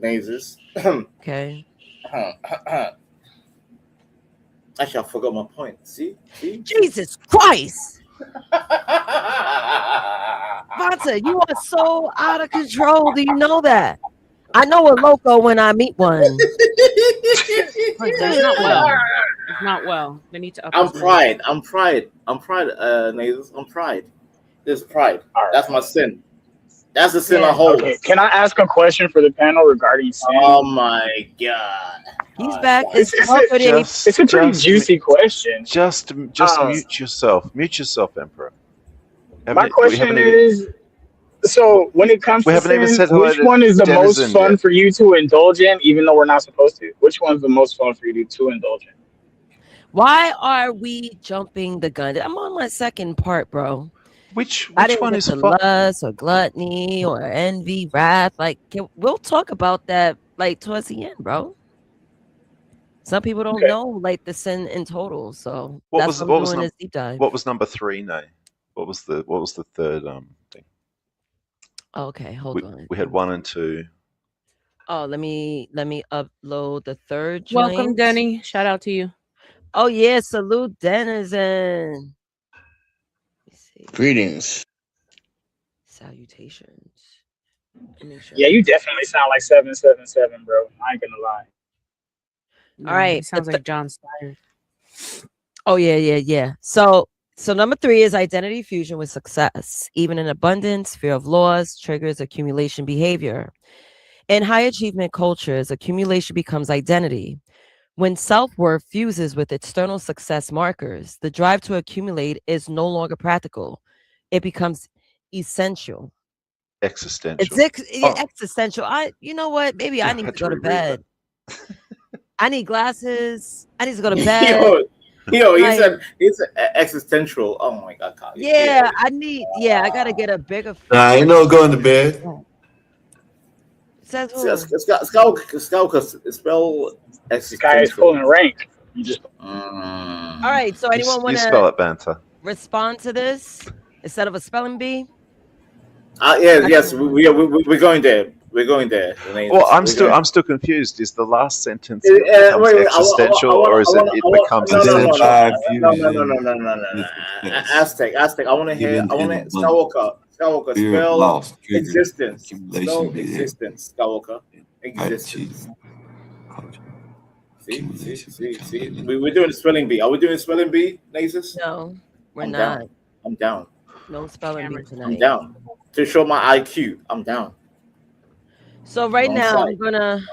Nazers. Okay. Actually, I forgot my point. See? Jesus Christ! Vanta, you are so out of control. Do you know that? I know a loco when I meet one. That's not well. It's not well. They need to up I'm his pride. I'm pride, Nazers. I'm pride. There's pride. That's my sin. That's the sin I hold. Okay, can I ask a question for the panel regarding sin? Oh my God. He's back. It's a pretty juicy question. Just mute yourself. Mute yourself, Emperor. My question is, so when it comes to sin, which one is the most fun for you to indulge in, even though we're not supposed to? Which one's the most fun for you to indulge in? Why are we jumping the gun? I'm on my second part, bro. Which one is lust or gluttony or envy, wrath? Like, we'll talk about that like towards the end, bro. Some people don't know like the sin in total, so What that's was what I'm doing this deep dive. What was number 3, Nay? What was the third thing? Okay, hold on. We had 1 and 2. Oh, let me upload the third joint. Welcome, Denny. Shout out to you. Oh yeah, salute Denizen. Greetings. Salutations. Yeah, you definitely sound like 777, bro. I ain't gonna lie. All right. He sounds like John Steyer. Oh yeah. So number 3 is identity fusion with success. Even in abundance, fear of loss triggers accumulation behavior. In high achievement cultures, accumulation becomes identity. When self-worth fuses with external success markers, the drive to accumulate is no longer practical. It becomes essential. Existential. It's existential. You know what? Maybe I need to go to bed. I need glasses. I need to go to bed. Yo, he's existential. Oh my God, Kyle. Yeah, I gotta get a bigger. Nah, ain't no going to bed. Says Skywalker spell Sky is pulling rank. You just. All right. So anyone want to spell it, Banter? Respond to this instead of a spelling bee? Yes, we're going there. We're going there. Well, I'm still confused. Is the last sentence existential, or is it becomes essential? No. Aztec. I want to hear. Skywalker spell existence. Spell existence. Skywalker existence. See. We're doing spelling bee. Are we doing spelling bee, Nasus? No, we're not. I'm down. No spelling bee tonight. I'm down. To show my IQ, I'm down. So right now I'm gonna.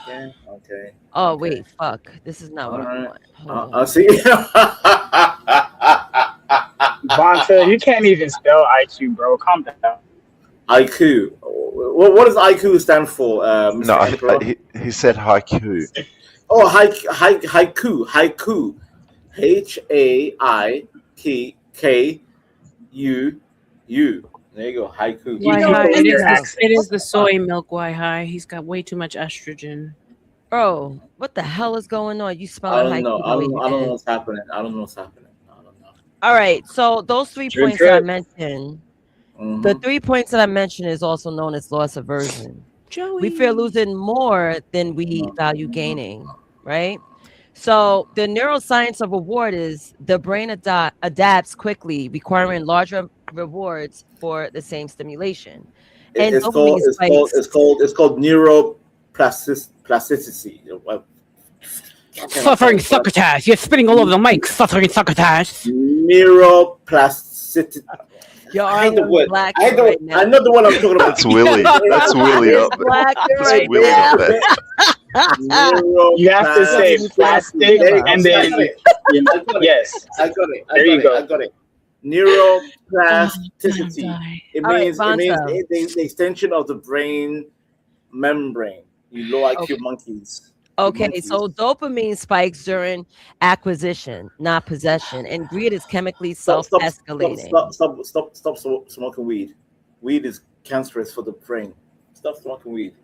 Okay. Oh wait, fuck! This is not what I want. I'll see. Vonta, you can't even spell IQ, bro. Calm down. IQ. What does IQ stand for? No, he said haiku. Oh, haiku. HAIKU. There you go, haiku. It is the soy milk. Why high? He's got way too much estrogen. Bro, what the hell is going on? You spell I don't know. I don't know what's happening. I don't know. All right, so those 3 points that I mentioned, the 3 points that I mentioned is also known as loss aversion. We fear losing more than we value gaining, right? So the neuroscience of reward is the brain adapts quickly, requiring larger rewards for the same stimulation. And It's called neuroplasticity. Suffering succotash. You're spitting all over the mic. Suffering succotash. Neuroplasticity. I know the one I'm talking about. That's Willie. That's Willie up there. Black That's right Willie now. up there. You have to say plastic, and then yes. I got it. There you go. I got it. Neuroplasticity. It means the extension of the brain membrane. You low IQ monkeys. Okay, so dopamine spikes during acquisition, not possession, and greed is chemically self-escalating. Stop smoking weed. Weed is cancerous for the brain. Stop smoking weed.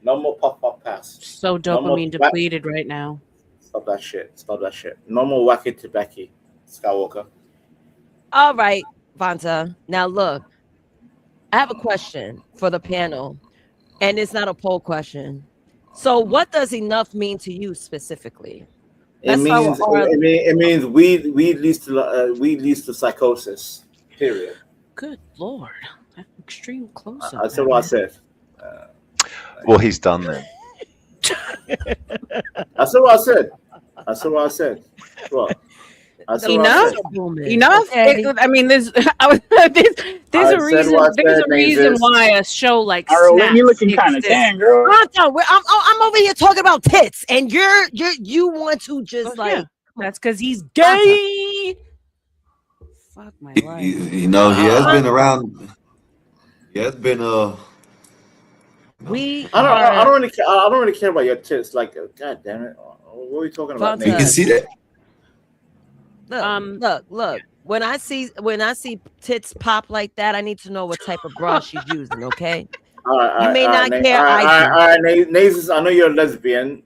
No more pop pass. So dopamine depleted right now. Stop that shit. No more wacky tobacco. Skywalker. All right, Vanta. Now look, I have a question for the panel, and it's not a poll question. So what does enough mean to you specifically? It means weed leads to psychosis. Period. Good Lord. That extreme close up. I said what I said. Well, he's done then. I said what I said. What? Enough. Okay. I mean, there's a reason why a show like Snaps you looking kind of tan, girl. I'm over here talking about tits, and you want to just that's because he's gay. Fuck my life. He has been around. He has been I don't really care about your tits. Like, god damn it, what are you talking about? You can see that. Look. When I see tits pop like that, I need to know what type of bra she's using. Okay. You may not care. All right, Nazis, I know you're a lesbian,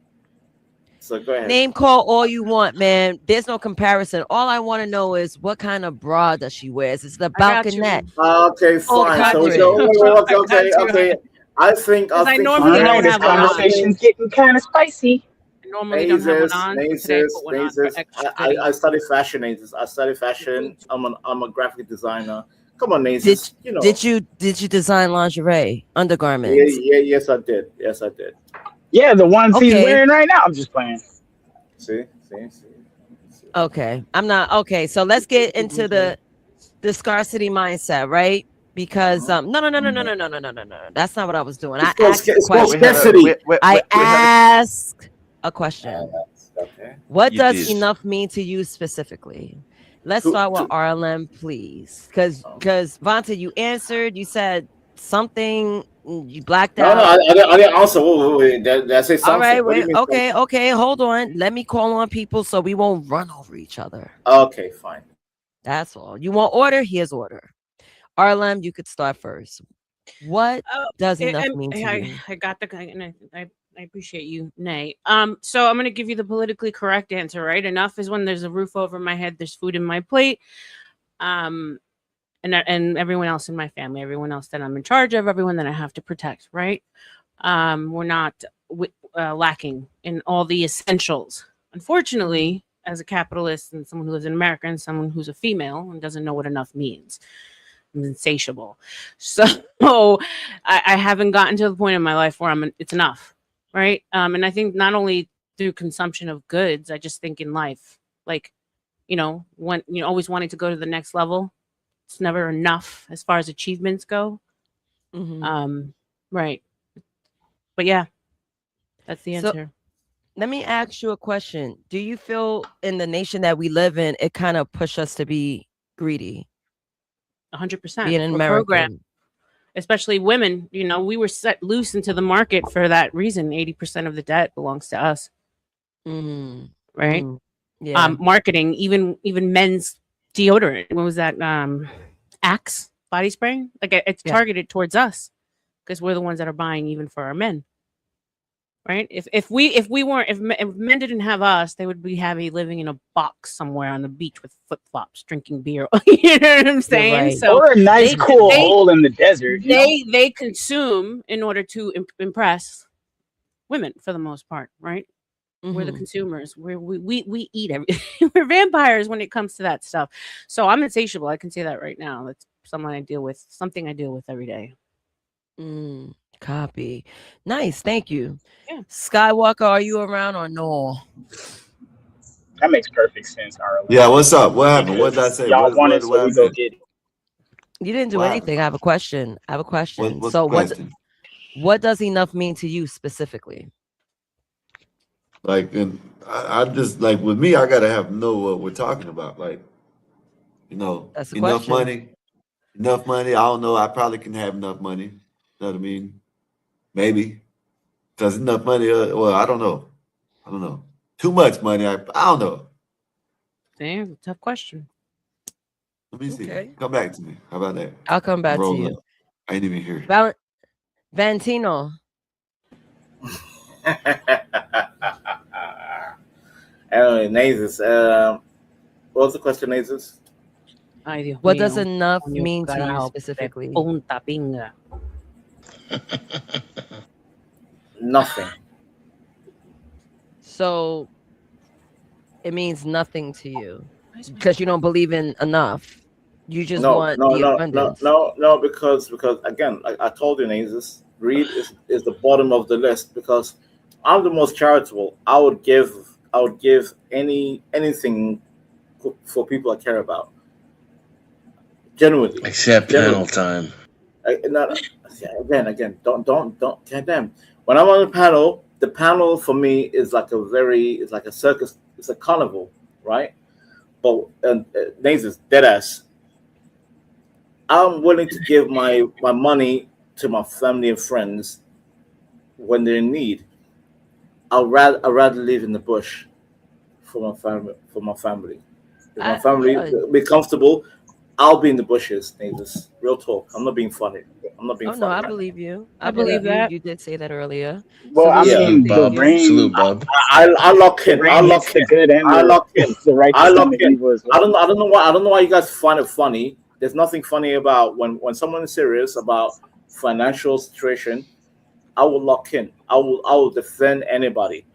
so go ahead. Name call all you want, man. There's no comparison. All I want to know is what kind of bra does she wear? Is it the balconette? Okay, fine. Okay. I think normally don't have one on. Conversation's getting kind of spicy. Normally don't have one on. I study fashion, Nazis. I study fashion. I'm a graphic designer. Come on, Nazis. Did you design lingerie, undergarments? Yes, I did. Yeah, the ones he's wearing right now. I'm just playing. See. Okay, I'm not okay. So let's get into the scarcity mindset, right? Because no. That's not what I was doing. I asked a question. I asked a question. What does enough mean to you specifically? Let's start with RLM, please. Because Vanta, you answered. You said something. You blacked out. No, I didn't answer. Wait. Did I say something? All right, wait. Okay. Hold on. Let me call on people so we won't run over each other. Okay, fine. That's all. You want order? Here's order. RLM, you could start first. What does enough mean to you? I got the and I appreciate you, Nay. So I'm going to give you the politically correct answer, right? Enough is when there's a roof over my head, there's food in my plate, and everyone else in my family, everyone else that I'm in charge of, everyone that I have to protect, right? We're not lacking in all the essentials. Unfortunately, as a capitalist and someone who lives in America and someone who's a female and doesn't know what enough means, I'm insatiable. So I haven't gotten to the point in my life where it's enough. Right. And I think not only through consumption of goods, I just think in life, like, when you're always wanting to go to the next level, it's never enough as far as achievements go. Mm-hmm. Right. But yeah, that's the answer. So, let me ask you a question. Do you feel in the nation that we live in, it kind of pushed us to be greedy? 100%. Being an American. Program. Especially women, we were set loose into the market for that reason. 80% of the debt belongs to us. Mm-hmm. Right? Mm-hmm. Yeah. Marketing, even men's deodorant. What was that? Axe body spray? Like it's targeted towards us because we're the ones that are buying even for our men. Right? If men didn't have us, they would be living in a box somewhere on the beach with flip flops, drinking beer. You know what I'm saying? Right. So or a nice cool hole in the desert. They consume in order to impress women for the most part, right? Mm-hmm. We're the consumers. We eat everything. We're vampires when it comes to that stuff. So I'm insatiable. I can say that right now. That's something I deal with every day. Copy. Nice. Thank you. Yeah. Skywalker, are you around or no? That makes perfect sense, Arlen. Yeah, what's up? What happened? What did I say? Y'all wanted, so we go get it. You didn't do anything. I have a question. What What does enough mean to you specifically? Like, and I just like with me, I gotta know what we're talking about. Like, That's the enough question. money. Enough money. I don't know. I probably can have enough money. You know what I mean? Maybe. Because enough money, well, I don't know. I don't know. Too much money. I don't know. Damn, tough question. Let me see. Okay. Come back to me. How about that? I'll come back to Roll you. up. I ain't even here. Vantino. Anyway, Nazis. What was the question, Nazis? Ay, Dios What mío. does enough Coño, mean to you carajo, specifically? Punta pinga. Nothing. So it means nothing to you because you don't believe in enough. You just want the abundance. No, because again, like I told you, Nazis, greed is the bottom of the list because I'm the most charitable. I would give anything for people I care about. Genuinely. Except panel time. Again, don't goddamn. When I'm on the panel for me is like a circus, it's a carnival, right? But Nazis, deadass. I'm willing to give my money to my family and friends when they're in need. I'd rather live in the bush for my family. If my family be comfortable, I'll be in the bushes, Nazis. Real talk. I'm not being funny. I'm not being funny. No, I right believe now. you. I believe that. You did say that earlier. Well, I mean, the brain. Salute, Bob. I lock in. I lock in. The good and I lock in. the righteous I lock and the in. evil as I well. don't know why you guys find it funny. There's nothing funny about when someone is serious about financial situation. I will lock in. I will defend anybody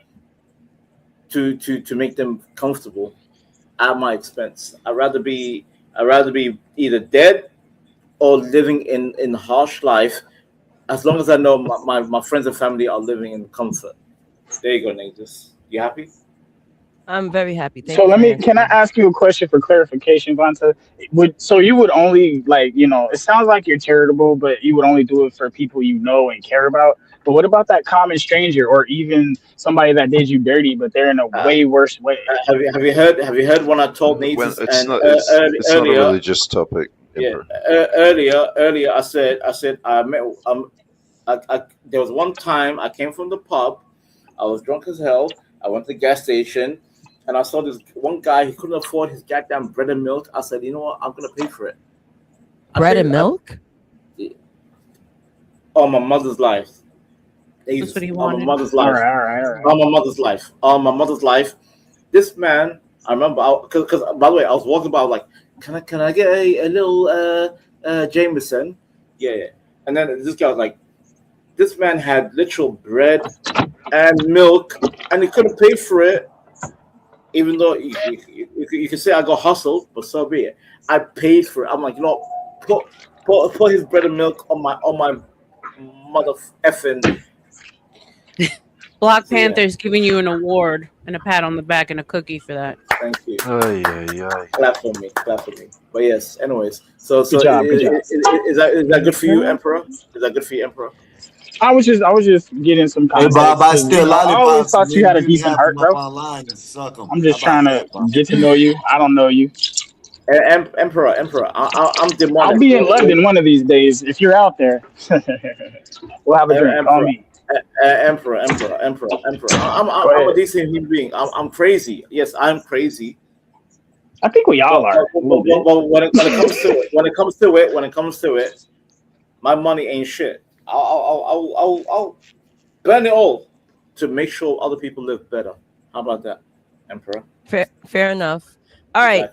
to make them comfortable at my expense. I'd rather be either dead or living in harsh life, as long as I know my friends and family are living in comfort. There you go, Nathan. You happy? I'm very happy. Thank So you. can I ask you a question for clarification, Vanta? So you would only it sounds like you're charitable, but you would only do it for people you know and care about. But what about that common stranger or even somebody that did you dirty, but they're in a way worse way? Have you heard when I told Nathan It's not a religious topic. Yeah, earlier I said I met there was one time I came from the pub, I was drunk as hell. I went to the gas station, and I saw this one guy. He couldn't afford his goddamn bread and milk. I said, you know what? I'm gonna pay for it. Bread and milk? On my mother's life. That's what he on wanted. my mother's life. All right. On my mother's life. On my mother's life. This man, I remember, because by the way, I was walking about like, can I get a little Jameson? Yeah. And then this guy was like, this man had literal bread and milk, and he couldn't pay for it. Even though you can say I got hustled, but so be it. I paid for it. I'm like, put his bread and milk on my mother effing. Black Panther's giving you an award and a pat on the back and a cookie for that. Thank you. Ay. Clap for me. But yes, anyways. So Good job. Is that good for you, Emperor? Is that good for you, Emperor? I was just getting some context. Hey, Bob, I still I always thought you had a decent heart, bro. Suck 'em. I'm just trying to get to know you. I don't know you. Emperor, I'm demonic. I'll be in London one of these days. If you're out there, we'll have a drink. Call me. Emperor. I'm a decent human being. I'm crazy. Yes, I'm crazy. I think we all are. But when it comes to it, my money ain't shit. I'll burn it all to make sure other people live better. How about that, Emperor? Fair enough. All right,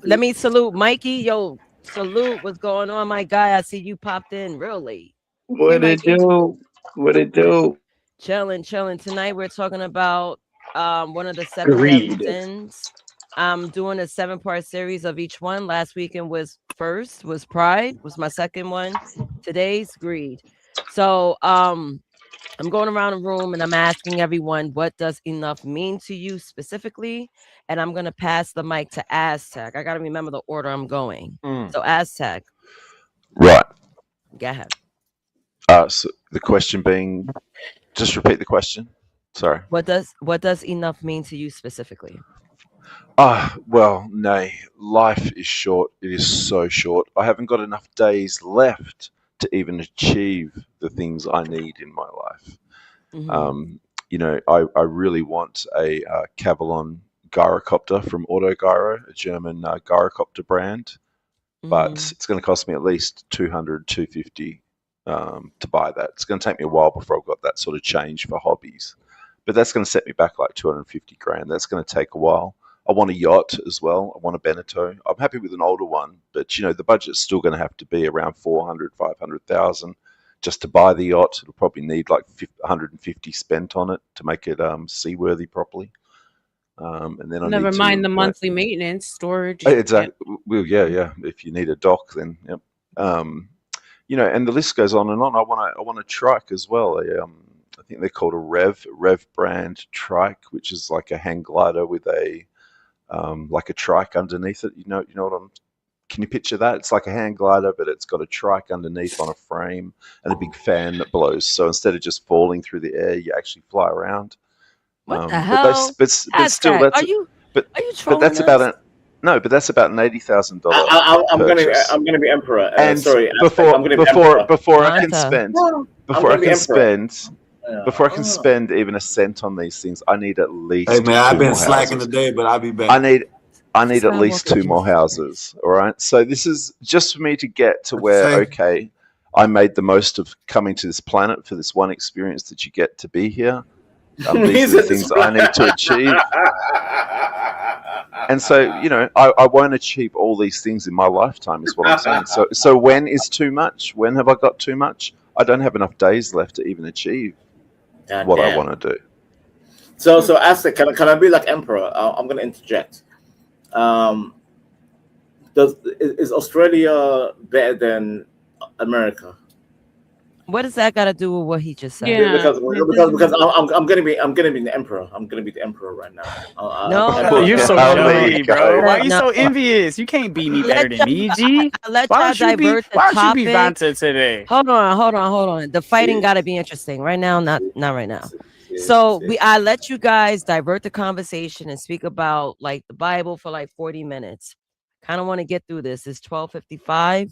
let me salute Mikey. Yo, salute. What's going on, my guy? I see you popped in real late. What it do? What it do? Chilling. Tonight we're talking about one of the 7 Greed. sins. I'm doing a 7-part series of each one. Last weekend was Pride, was my second one. Today's Greed. So I'm going around the room and I'm asking everyone, what does enough mean to you specifically? And I'm going to pass the mic to Aztec. I got to remember the order I'm going. So Aztec. Right. Go ahead. So the question being, just repeat the question. Sorry. What does enough mean to you specifically? Well, nay, life is short. It is so short. I haven't got enough days left to even achieve the things I need in my life. You know, I really want a Cavalon gyrocopter from Autogyro, a German gyrocopter brand, but it's going to cost me at least 200, 250 to buy that. It's going to take me a while before I've got that sort of change for hobbies, but that's going to set me back like 250 grand. That's going to take a while. I want a yacht as well. I want a Beneteau. I'm happy with an older one, but you know, the budget's still going to have to be around 400, 500,000 just to buy the yacht. It'll probably need like 150 spent on it to make it seaworthy properly. And then Never mind the monthly maintenance, storage. Exactly. Well, yeah. If you need a dock, then yep. You know, and the list goes on and on. I want a trike as well. I think they're called a Rev brand trike, which is like a hang glider with a like a trike underneath it. You know what I'm. Can you picture that? It's like a hang glider, but it's got a trike underneath on a frame and a big fan that blows. So instead of just falling through the air, you actually fly around. What the hell? But still, that's are you trolling but that's us? about but that's about an $80,000. I'm gonna be emperor. And sorry, before I can spend even a cent on these things, I need at least. Hey man, I've 2 been more slacking houses. today, but I'll be back. I need at least 2 more houses. All right. So this is just for me to get to where, okay, I made the most of coming to this planet for this one experience that you get to be here. These are the things I need to achieve. And so, you know, I won't achieve all these things in my lifetime is what I'm saying. So when is too much? When have I got too much? I don't have enough days left to even achieve what I want to do. So Aztec, can I be like emperor? I'm going to interject. Is Australia better than America? What does that got to do with what he just said? Yeah. Because I'm gonna be the emperor. I'm gonna be the emperor right now. No, you're so jelly, bro. Why are you so envious? You can't beat me better than me, G. Why Why don't you be Vanta today? Hold on. The fighting got to be interesting right now. Not right now. So I let you guys divert the conversation and speak about like the Bible for like 40 minutes. Kind of want to get through this. It's 12:55.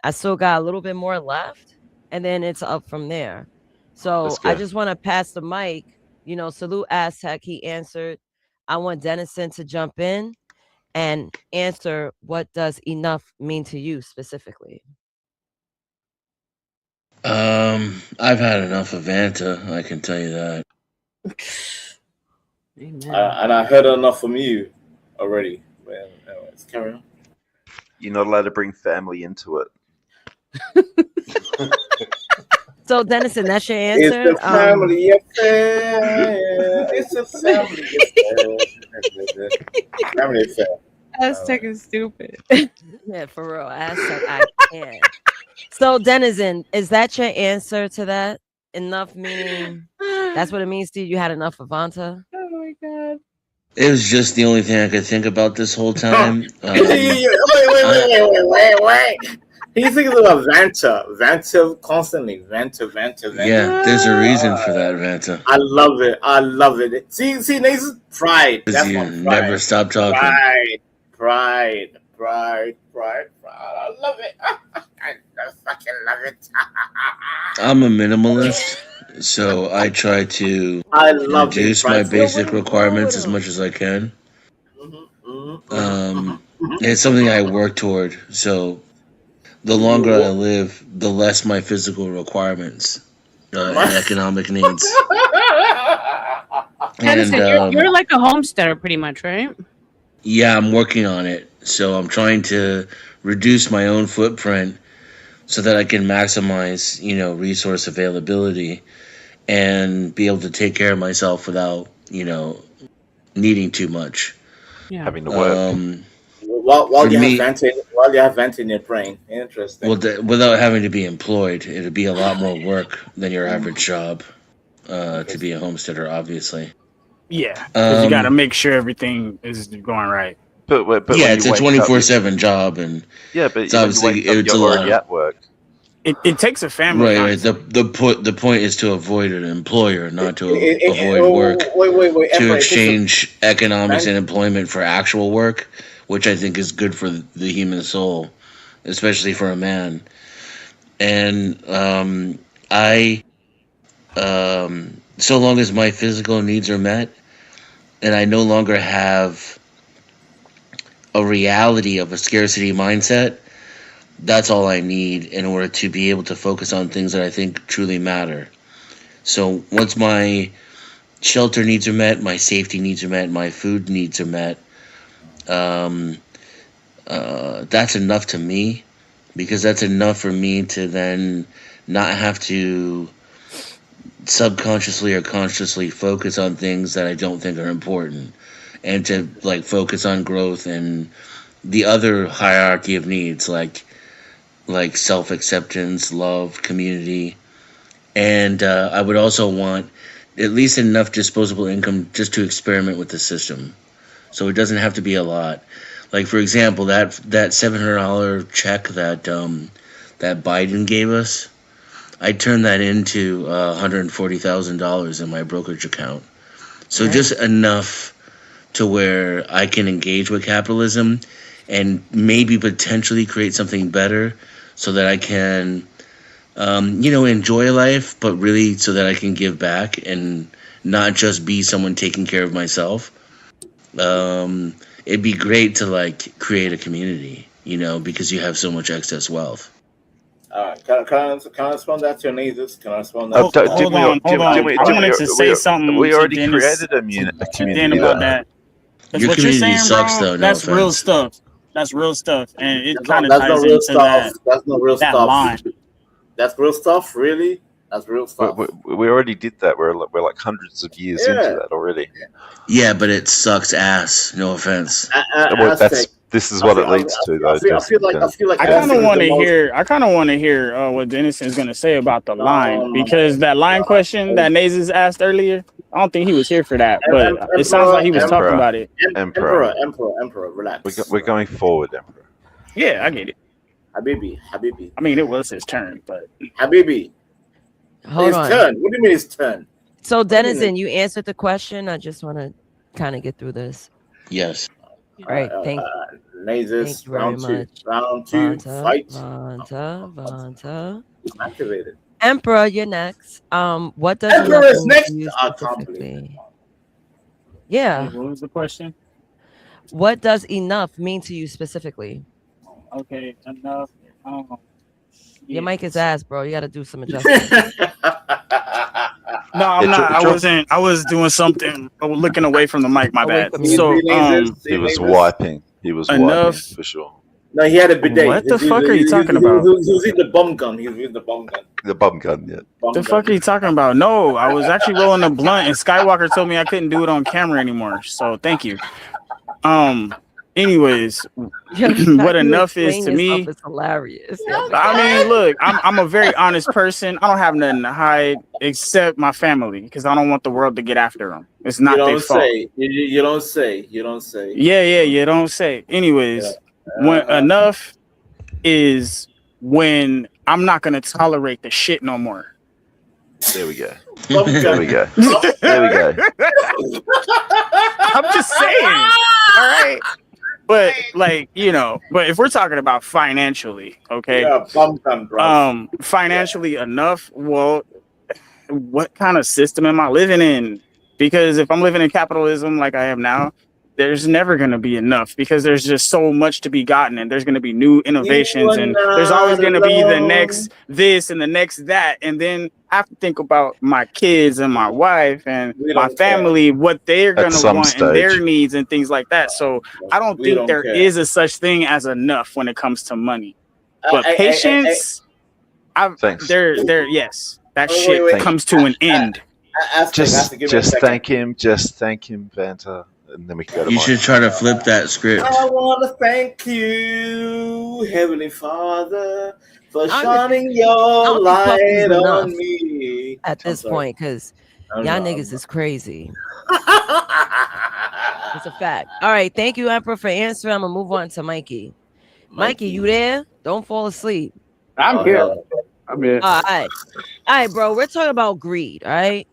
I still got a little bit more left. And then it's up from there. So I just want to pass the mic, you know, salute Aztec. He answered. I want Dennison to jump in and answer, what does enough mean to you specifically? I've had enough of Vanta, I can tell you that. And I heard enough from you already. Well, anyways, carry on. You're not allowed to bring family into it. So Dennison, that's your answer. It's a family affair. It's a family affair. Family affair. Aztec is stupid. Yeah, for real. Aztec, I can't. So Dennison, is that your answer to that? Enough meaning that's what it means to you? You had enough of Vanta? Oh my god. It was just the only thing I could think about this whole time. Wait. He's thinking about Vanta constantly. Vanta. Yeah, there's a reason for that, Vanta. I love it. See, Nathan's pride. That's You my pride. never stop talking. Pride. I love it. I fucking love it. I'm a minimalist, so I try to reduce my basic requirements as much as I can. It's something I work toward, so the longer I live, the less my physical requirements and economic needs. Dennison, you're like a homesteader pretty much, right? Yeah, I'm working on it. So I'm trying to reduce my own footprint so that I can maximize, you know, resource availability and be able to take care of myself without, you know, needing too much. Yeah. Having to work. While you have Vanta in your brain. Interesting. Well, without having to be employed, it'd be a lot more work than your average job to be a homesteader, obviously. Yeah, because you got to make sure everything is going right. But yeah, it's a 24/7 job, and yeah, but it's obviously you're it's a already lot. at work. It takes a family. Right. Honestly. The point is to avoid an employer, not to avoid work. Wait, To Emperor, exchange economics and employment for actual work, which I think is good for the human soul, especially for a man. And so long as my physical needs are met, and I no longer have a reality of a scarcity mindset, that's all I need in order to be able to focus on things that I think truly matter. So once my shelter needs are met, my safety needs are met, my food needs are met, that's enough to me, because that's enough for me to then not have to subconsciously or consciously focus on things that I don't think are important, and to like focus on growth and the other hierarchy of needs like self-acceptance, love, community. And I would also want at least enough disposable income just to experiment with the system. So it doesn't have to be a lot. Like, for example, that $700 check that that Biden gave us, I turned that into $140,000 in my brokerage account. So just enough to where I can engage with capitalism and maybe potentially create something better, so that I can, enjoy life, but really so that I can give back and not just be someone taking care of myself. It'd be great to like create a community, because you have so much excess wealth. All right, can I respond that to your needs? Can I respond that? Hold on. I wanted to say something. We already to Dennis, created a community. Dan about that. Your What you're community saying, sucks, bro, though. No that's real offense. stuff. That's real stuff, and it kind of That's ties not real into stuff. That's not real that stuff. line. That's real stuff, really. That's real stuff. We already did that. We're like hundreds of years into that already. Yeah, but it sucks ass. No offense. This is what it leads to, though. I feel like I kind of want to hear. I kind of want to hear what Dennis is going to say about the line, because that line question that Nazes asked earlier, I don't think he was here for that, but it sounds like he was talking about it. Emperor, relax. We're going forward, Emperor. Yeah, I get it. Habibi. I mean, it was his turn, but Habibi. Hold on. Turn. What do you mean his turn? So, Denizen, you answered the question. I just want to kind of get through this. Yes. All right. Thank you very much. Round two. Fight. Vanta. Activated. Emperor, you're next. What does Emperor is next? Yeah. What was the question? What does enough mean to you specifically? Okay, enough. Your mic is ass, bro. You got to do some adjustments. No, I'm not. I wasn't. I was doing something. I was looking away from the mic. My bad. So, he was wiping. He was wiping for sure. No, he had a bidet. What the fuck are you talking about? He was using the bum gun. He was using the bum gun. The bum gun, yeah. The fuck are you talking about? No, I was actually rolling a blunt, and Skywalker told me I couldn't do it on camera anymore. So thank you. Anyways, what enough is to me? It's hilarious. I mean, look, I'm a very honest person. I don't have nothing to hide except my family, because I don't want the world to get after them. It's not their fault. You don't say. Yeah, you don't say. Anyways, when enough is when I'm not gonna tolerate the shit no more. There we go. There we go. There we go. I'm just saying. All right. But but if we're talking about financially, okay? Yeah, financially enough, well, what kind of system am I living in? Because if I'm living in capitalism like I am now, there's never going to be enough, because there's just so much to be gotten, and there's going to be new innovations, and there's always going to be the next this and the next that. And then I have to think about my kids and my wife and my family, what they're going to want and their needs and things like that. So I don't think there is a such thing as enough when it comes to money. But patience, yes, that shit comes to an end. Just thank him, Vanta. And then we can go to You should try to flip that script. I want to thank you, Heavenly Father, for shining your light on me. At this point, because y'all niggas is crazy. It's a fact. All right. Thank you, Emperor, for answering. I'm going to move on to Mikey. Mikey, you there? Don't fall asleep. I'm here. All right, bro. We're talking about greed, all right?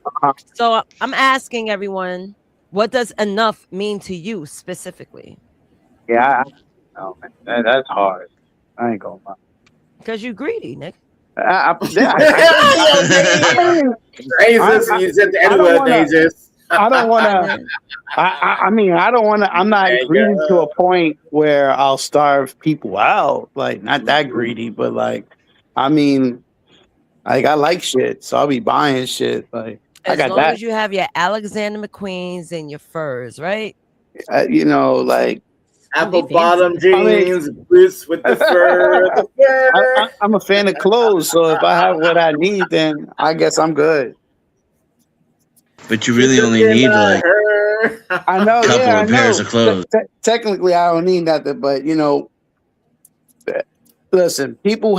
So I'm asking everyone, what does enough mean to you specifically? Yeah, that's hard. I ain't gonna lie. Because you greedy, Nick. I don't want to. I mean, I don't want to. I'm not greedy to a point where I'll starve people out. Like, not that greedy, but like, I mean, like I like shit, so I'll be buying shit. Like, I As got long that. as you have your Alexander McQueens and your furs, right? You know, like apple bottom jeans, boots with the fur. I'm a fan of clothes, so if I have what I need, then I guess I'm good. But you really only need like I know, a couple yeah, of pairs of clothes. Technically, I don't need nothing, but you know, listen, people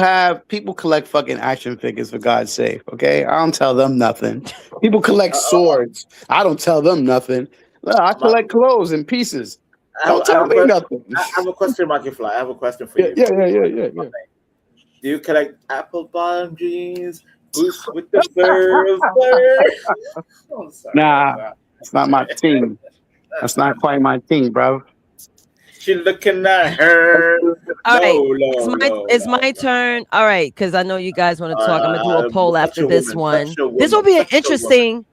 collect fucking action figures for God's sake. Okay, I don't tell them nothing. People collect swords. I don't tell them nothing. Look, I collect clothes and pieces. Don't tell me nothing. I have a question, Marky Fly. I have a question for you. Yeah. Do you collect apple bottom jeans, boots with the fur? Nah, it's not my thing. That's not quite my thing, bro. She looking at her. All right, it's my turn. All right, because I know you guys want to talk. I'm gonna do a poll after this one. This will be an interesting.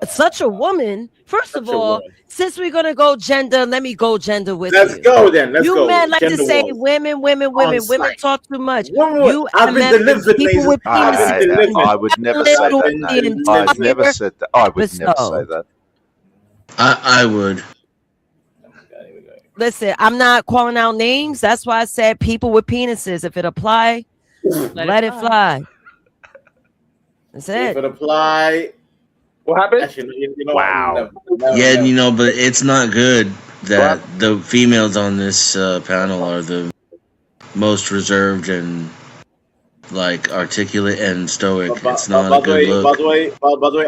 Such a woman. First of all, since we're gonna go gender, let me go gender with you. Let's go then. Let's you go. men like Gender to say wars. women talk too much. I've been delivered, people with penises. I would never say that. I've never said that. I would never say that. I would. Listen, I'm not calling out names. That's why I said people with penises. If it apply, let it fly. That's it. If it apply. What happened? Actually, you know, Wow. Never. You know, but it's not good that the females on this panel are the most reserved and like articulate and stoic. It's not a good look. By the way,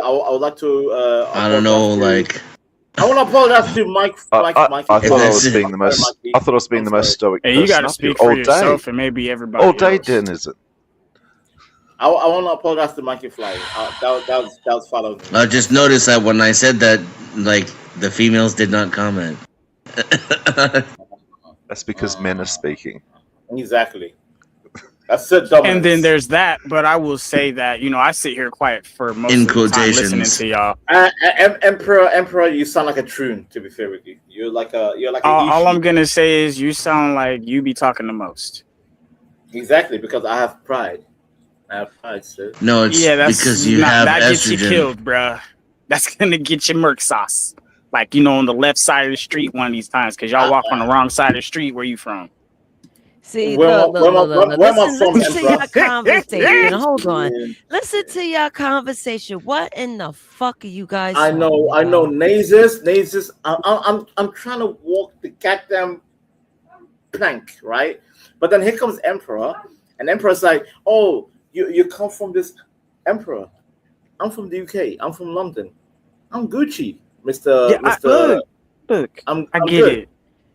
I would like to. I don't know, like. I want to apologize to Mike. I thought I was being the most. I thought I was being the most stoic. Hey, you got to speak for yourself and maybe everybody. All day, then is it? I want to apologize to Mikey Fly. That was followed. I just noticed that when I said that, like the females did not comment. That's because men are speaking. Exactly. That's it. And then there's that, but I will say that I sit here quiet for most of the time listening to y'all. Emperor, you sound like a troon. To be fair with you, you're like a. All I'm gonna say is you sound like you be talking the most. Exactly, because I have pride. Sir. No, it's because you have that estrogen. Gets you killed, bruh. That's gonna get you merc sauce. Like on the left side of the street one of these times, because y'all walk on the wrong side of the street. Where you from? See, look. Listen to your conversation. Hold on. Listen to your conversation. What in the fuck are you guys? I know. Nazis. I'm trying to walk the goddamn plank, right? But then here comes Emperor, and Emperor's like, "Oh, you come from this Emperor? I'm from the UK. I'm from London. I'm Gucci, Mister. Look. I get it.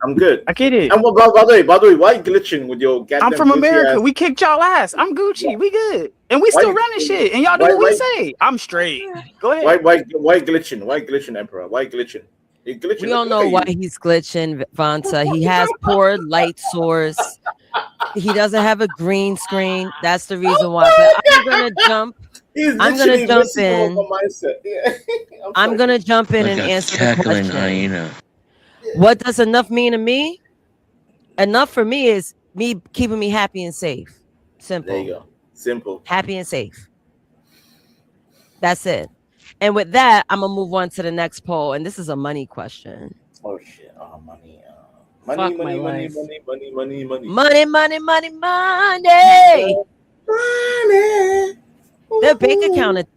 I'm good. I get it. And by the way, why are you glitching with your goddamn I'm from America. ass? We kicked y'all ass. I'm Gucci. We good. And we still running shit. And y'all do what we say. I'm straight. Go ahead. Why glitching? Why glitching, Emperor? Why glitching? You're glitching. We don't know why he's glitching, Vanta. He has poor light source. He doesn't have a green screen. That's the reason why. But I'm gonna jump. I'm gonna jump in and answer the question. Hyena. What does enough mean to me? Enough for me is me keeping me happy and safe. Simple. There you go. Simple. Happy and safe. That's it. And with that, I'm gonna move on to the next poll. And this is a money question. Oh shit! Oh, money. Fuck Money. The bank account.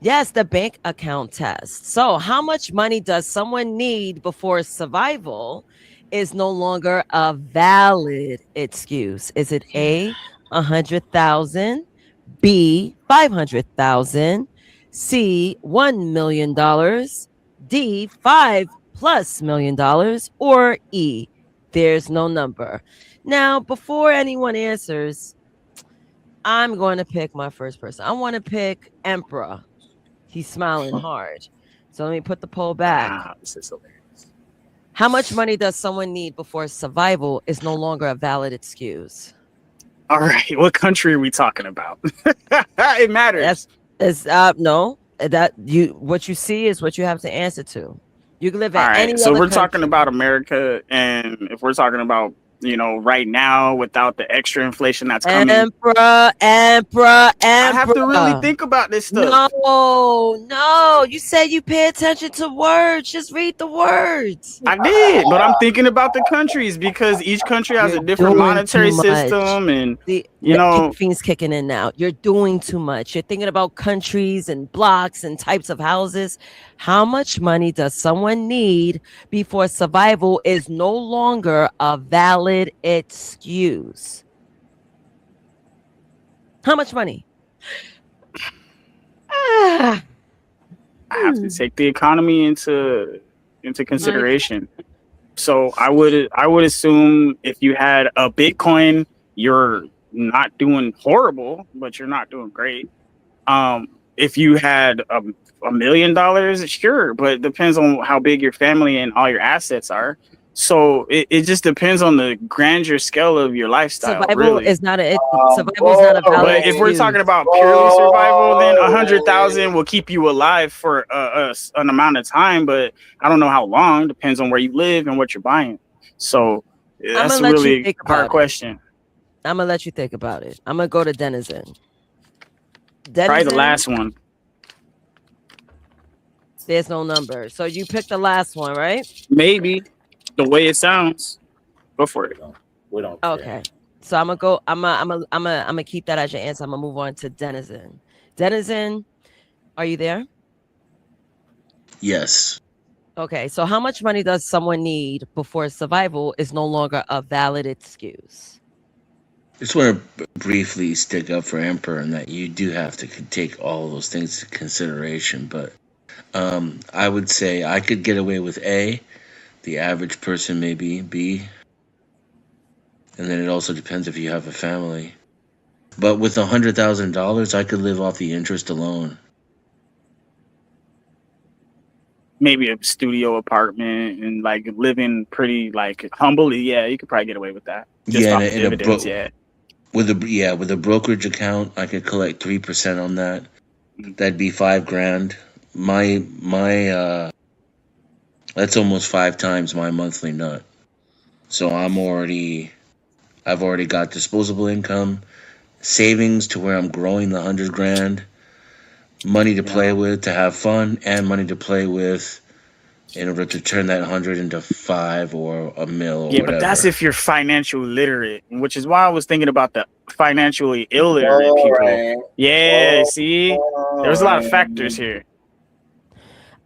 Yes, the bank account test. So, how much money does someone need before survival is no longer a valid excuse? Is it A, 100,000, B, 500,000, C, $1 million, D, $5+ million, or E, there's no number? Now, before anyone answers, I'm going to pick my first person. I want to pick Emperor. He's smiling hard. So let me put the poll back. This is hilarious. How much money does someone need before survival is no longer a valid excuse? All right, what country are we talking about? It matters. No. What you see is what you have to answer to. You can live All at right, any so other we're country. talking about America, and if we're talking about right now without the extra inflation that's coming, Emperor. I have to really think about this stuff. No. You said you pay attention to words. Just read the words. I did, but I'm thinking about the countries because each country has a different monetary system, and caffeine's kicking in now. You're doing too much. You're thinking about countries and blocks and types of houses. How much money does someone need before survival is no longer a valid excuse? How much money? I have to take the economy into consideration. So I would assume if you had a Bitcoin, you're not doing horrible, but you're not doing great. If you had $1 million, sure, but it depends on how big your family and all your assets are. So it just depends on the grandeur scale of your lifestyle. Survival really. is not a valid But if we're talking about purely survival, then 100,000 will keep you alive for an amount of time. But I don't know how long. Depends on where you live and what you're buying. So that's a really hard question. I'm gonna let you think about it. I'm gonna go to Denizen. Probably the last one. There's no number. So you picked the last one, right? Maybe. The way it sounds. Go for it. We don't. Okay. So I'm gonna go. I'm gonna keep that as your answer. I'm gonna move on to Denizen. Denizen, are you there? Yes. Okay. So how much money does someone need before survival is no longer a valid excuse? I just want to briefly stick up for Emperor and that you do have to take all those things into consideration. But I would say I could get away with A. The average person maybe B. And then it also depends if you have a family. But with $100,000, I could live off the interest alone. Maybe a studio apartment and like living pretty like humbly. Yeah, you could probably get away with that. Just off dividends, With a brokerage account, I could collect 3% on that. That'd be $5,000. My that's almost 5 times my monthly nut. So I've already got disposable income, savings to where I'm growing the $100,000, money to play with, to have fun, and money to play with in order to turn that 100 into 5 or a mil or whatever. But that's if you're financially literate, which is why I was thinking about the financially illiterate people. Yeah, see, there's a lot of factors here.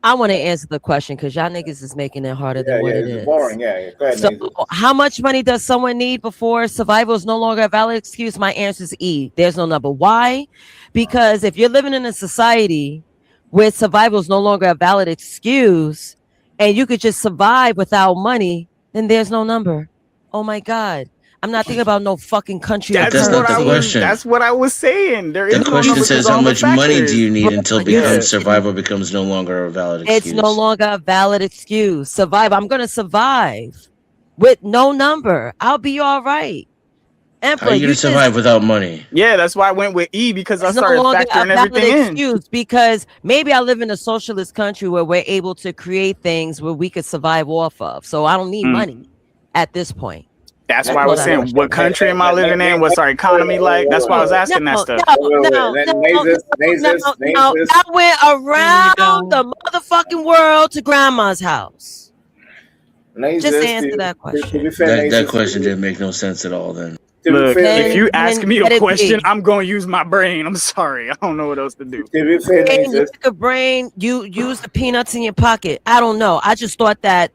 I want to answer the question because y'all niggas is making it harder than what it is. Boring. Yeah. Go ahead, So, Nathan. how much money does someone need before survival is no longer a valid excuse? My answer is E. There's no number. Why? Because if you're living in a society where survival is no longer a valid excuse and you could just survive without money, then there's no number. Oh my God. I'm not thinking about no fucking country. That's not the question. That's what I was saying. The question says how much money do you need until survival becomes no longer a valid excuse? It's no longer a valid excuse. Survive. I'm going to survive with no number. I'll be all right. Emperor, how are you going to survive without money? Yeah, that's why I went with E because I started factoring everything in. Excuse because maybe I live in a socialist country where we're able to create things where we could survive off of. So I don't need money at this point. That's why I was saying, what country am I living in? What's our economy like? That's why I was asking that stuff. I went around the motherfucking world to grandma's house. Just answer that question. That question didn't make no sense at all then. Look, if you ask me a question, I'm going to use my brain. I'm sorry. I don't know what else to do. You took a brain, you use the peanuts in your pocket. I don't know. I just thought that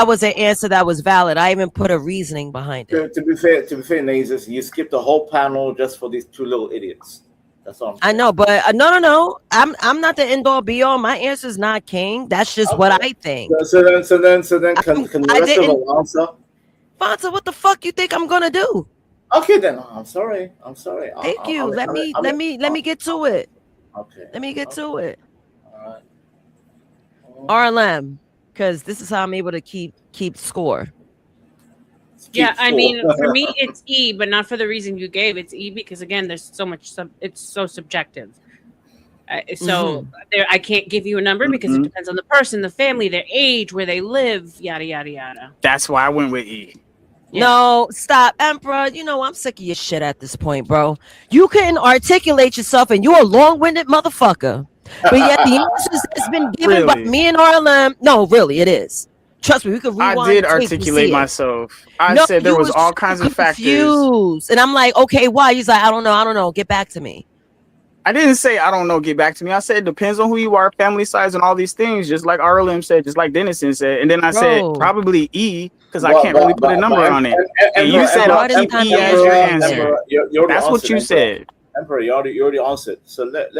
was an answer that was valid. I even put a reasoning behind it. To be fair, Nazis, you skipped the whole panel just for these two little idiots. That's all. I know, but no. I'm not the end all be all. My answer is not king. That's just what I think. So then, can the rest of them answer? Fonsa, what the fuck you think I'm gonna do? Okay, then. I'm sorry. Thank you. Let me get to it. Okay. Let me get to it. All right. RLM, because this is how I'm able to keep score. Yeah, I mean, for me, it's E, but not for the reason you gave. It's E because again, there's so much. It's so subjective. So there, I can't give you a number because it depends on the person, the family, their age, where they live, yada yada yada. That's why I went with E. Yeah. No, stop, Emperor. You know I'm sick of your shit at this point, bro. You couldn't articulate yourself, and you're a long-winded motherfucker. But yet the answers has been given by me and RLM. No, really, it is. Trust me, we could rewind. I did articulate myself. I said there was all kinds of factors. And I'm like, okay, why? He's like, I don't know. Get back to me. I didn't say I don't know, get back to me. I said it depends on who you are, family size, and all these things, just like RLM said, just like Dennison said. And then I said probably E, because I can't really put a number on it. And you said I'll keep E as your answer. That's what you said. Emperor, you already answered. So let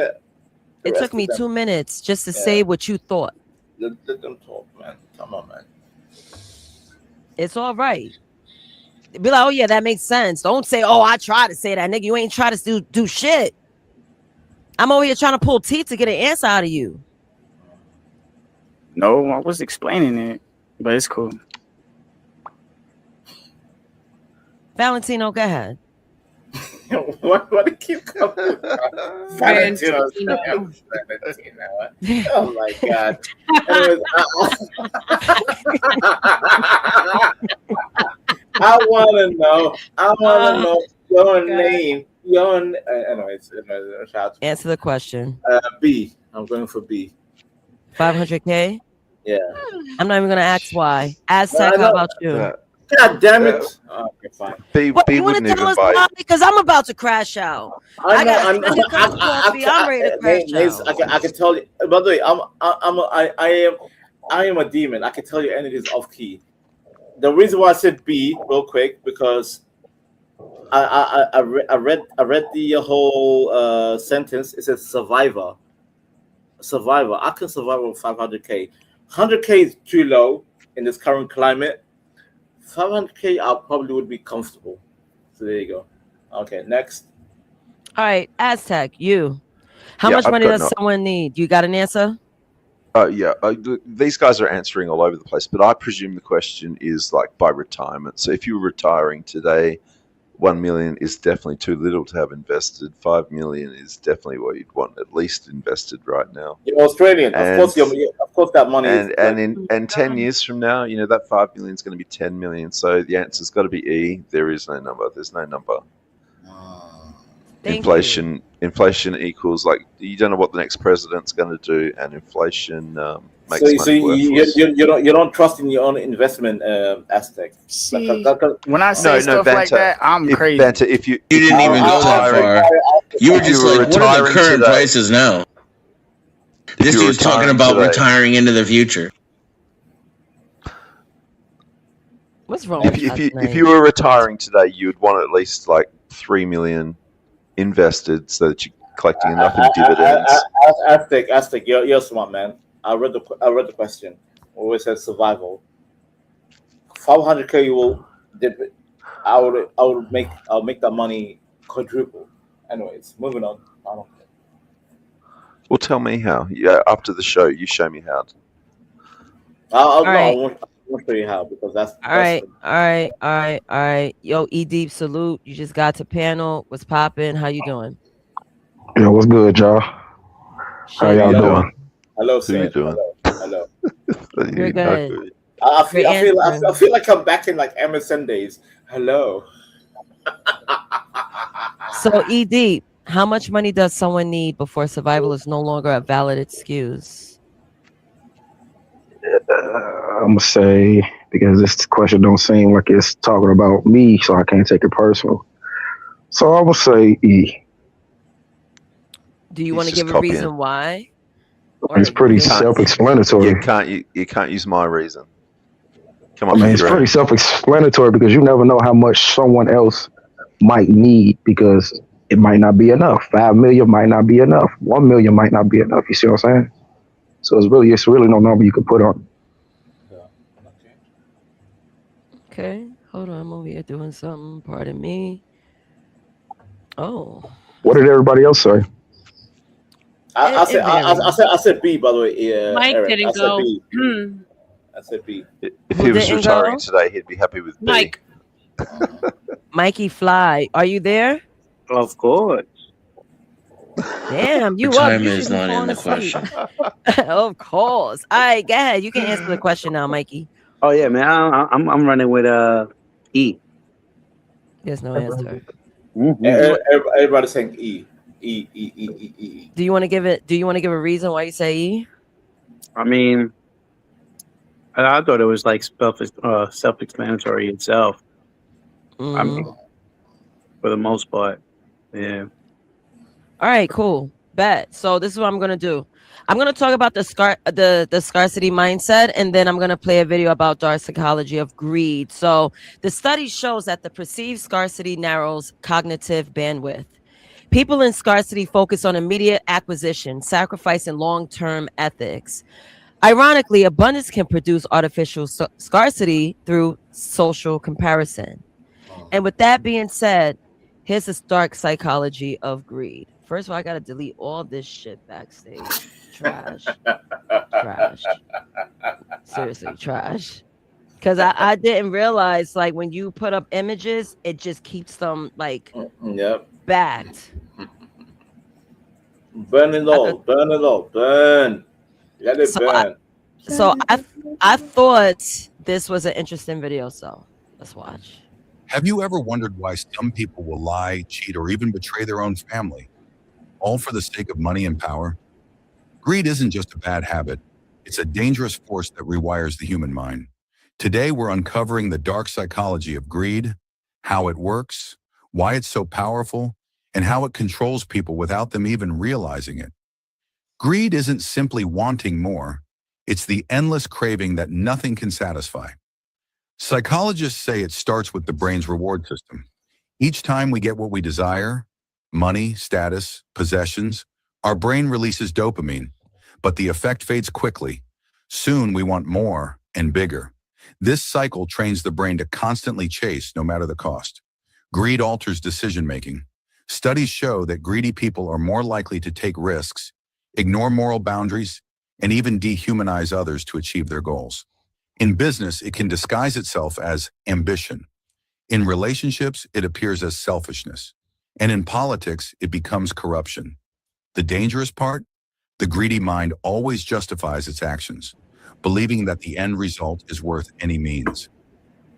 it took me 2 minutes just to say what you thought. Let them talk, man. Come on, man. It's all right. Be like, oh yeah, that makes sense. Don't say, oh, I tried to say that, nigga. You ain't try to do shit. I'm over here trying to pull teeth to get an answer out of you. No, I was explaining it, but it's cool. Valentino, go ahead. What do you keep coming? Valentino. Oh my God. I want to know your name. Anyways, shout. Answer the question. B. I'm going for B. 500K? Yeah. I'm not even going to ask why. Aztec, how about you? God damn it. Okay, fine. B wouldn't even buy. Because I'm about to crash out. I'm ready to crash out. I can tell you. By the way, I am a demon. I can tell you anything's off key. The reason why I said B real quick because I read the whole sentence. It says survivor. I can survive with 500K. 100K is too low in this current climate. 500K, I probably would be comfortable. So there you go. Okay, next. All right, Aztec, you. How much money does someone need? You got an answer? These guys are answering all over the place, but I presume the question is like by retirement. So if you're retiring today, 1 million is definitely too little to have invested. 5 million is definitely what you'd want at least invested right now. You're Australian, of course that money. And 10 years from now, that 5 million is going to be 10 million. So the answer's got to be E. There is no number. There's no number. Inflation equals you don't know what the next president's going to do, and inflation makes money worthless. You don't trust in your own investment aspect. When I say stuff like that, I'm crazy. Banter, if you didn't even go that far, you were just like, what are the current prices now? This dude's talking about retiring into the future. What's wrong? If you were retiring today, you'd want at least 3 million invested so that you're collecting enough in dividends. Aztec, you're smart, man. I read the question. Always says survival. 500K will dip it. I'll make that money quadruple. Anyways, moving on. I don't care. Well, tell me how. Yeah, after the show, you show me how. I won't show you how because that's all right. Yo, E-Deep, salute. You just got to panel. What's popping? How you doing? Yo, what's good, y'all? How y'all doing? Hello, How you doing? Hello. You're good. I feel like I'm back in MSN days. Hello. So, E-Deep, how much money does someone need before survival is no longer a valid excuse? I'm gonna say, because this question don't seem like it's talking about me, so I can't take it personal. So I'm gonna say E. Do you want to give a reason why? It's pretty self-explanatory. You can't use my reason. Come I on, mean, it's pretty self-explanatory because you never know how much someone else might need because it might not be enough. 5 million might not be enough. 1 million might not be enough. You see what I'm saying? So it's really no number you can put on. Okay, hold on. I'm over here doing something. Pardon me. Oh. What did everybody else say? I said B, by the way. Yeah, Mike Eric. didn't I said go. B. I said B. If Who he was didn't retiring go? today, he'd be happy with B. Mike. Mikey Fly, are you there? Of course. Damn, you up? You Retirement should is be not in falling the asleep. question. Of course. All right, go ahead. You can answer the question now, Mikey. Oh yeah, man. I'm running with E. There's no answer. Everybody's saying E. E. Do you want to give a reason why you say E? I mean, I thought it was like self-explanatory itself. I mean, for the most part, yeah. All right, cool. Bet. So this is what I'm gonna do. I'm gonna talk about the scarcity mindset, and then I'm gonna play a video about dark psychology of greed. So the study shows that the perceived scarcity narrows cognitive bandwidth. People in scarcity focus on immediate acquisition, sacrificing long-term ethics. Ironically, abundance can produce artificial scarcity through social comparison. And with that being said, here's the dark psychology of greed. First of all, I gotta delete all this shit backstage. Trash. Seriously, trash. Because I didn't realize, like, when you put up images, it just keeps them like backed. Burn it all. Burn. Let it burn. I thought this was an interesting video, so let's watch. Have you ever wondered why some people will lie, cheat, or even betray their own family, all for the sake of money and power? Greed isn't just a bad habit. It's a dangerous force that rewires the human mind. Today, we're uncovering the dark psychology of greed, how it works, why it's so powerful, and how it controls people without them even realizing it. Greed isn't simply wanting more. It's the endless craving that nothing can satisfy. Psychologists say it starts with the brain's reward system. Each time we get what we desire, money, status, possessions, our brain releases dopamine, but the effect fades quickly. Soon we want more and bigger. This cycle trains the brain to constantly chase no matter the cost. Greed alters decision-making. Studies show that greedy people are more likely to take risks, ignore moral boundaries, and even dehumanize others to achieve their goals. In business, it can disguise itself as ambition. In relationships, it appears as selfishness. And in politics, it becomes corruption. The dangerous part? The greedy mind always justifies its actions, believing that the end result is worth any means.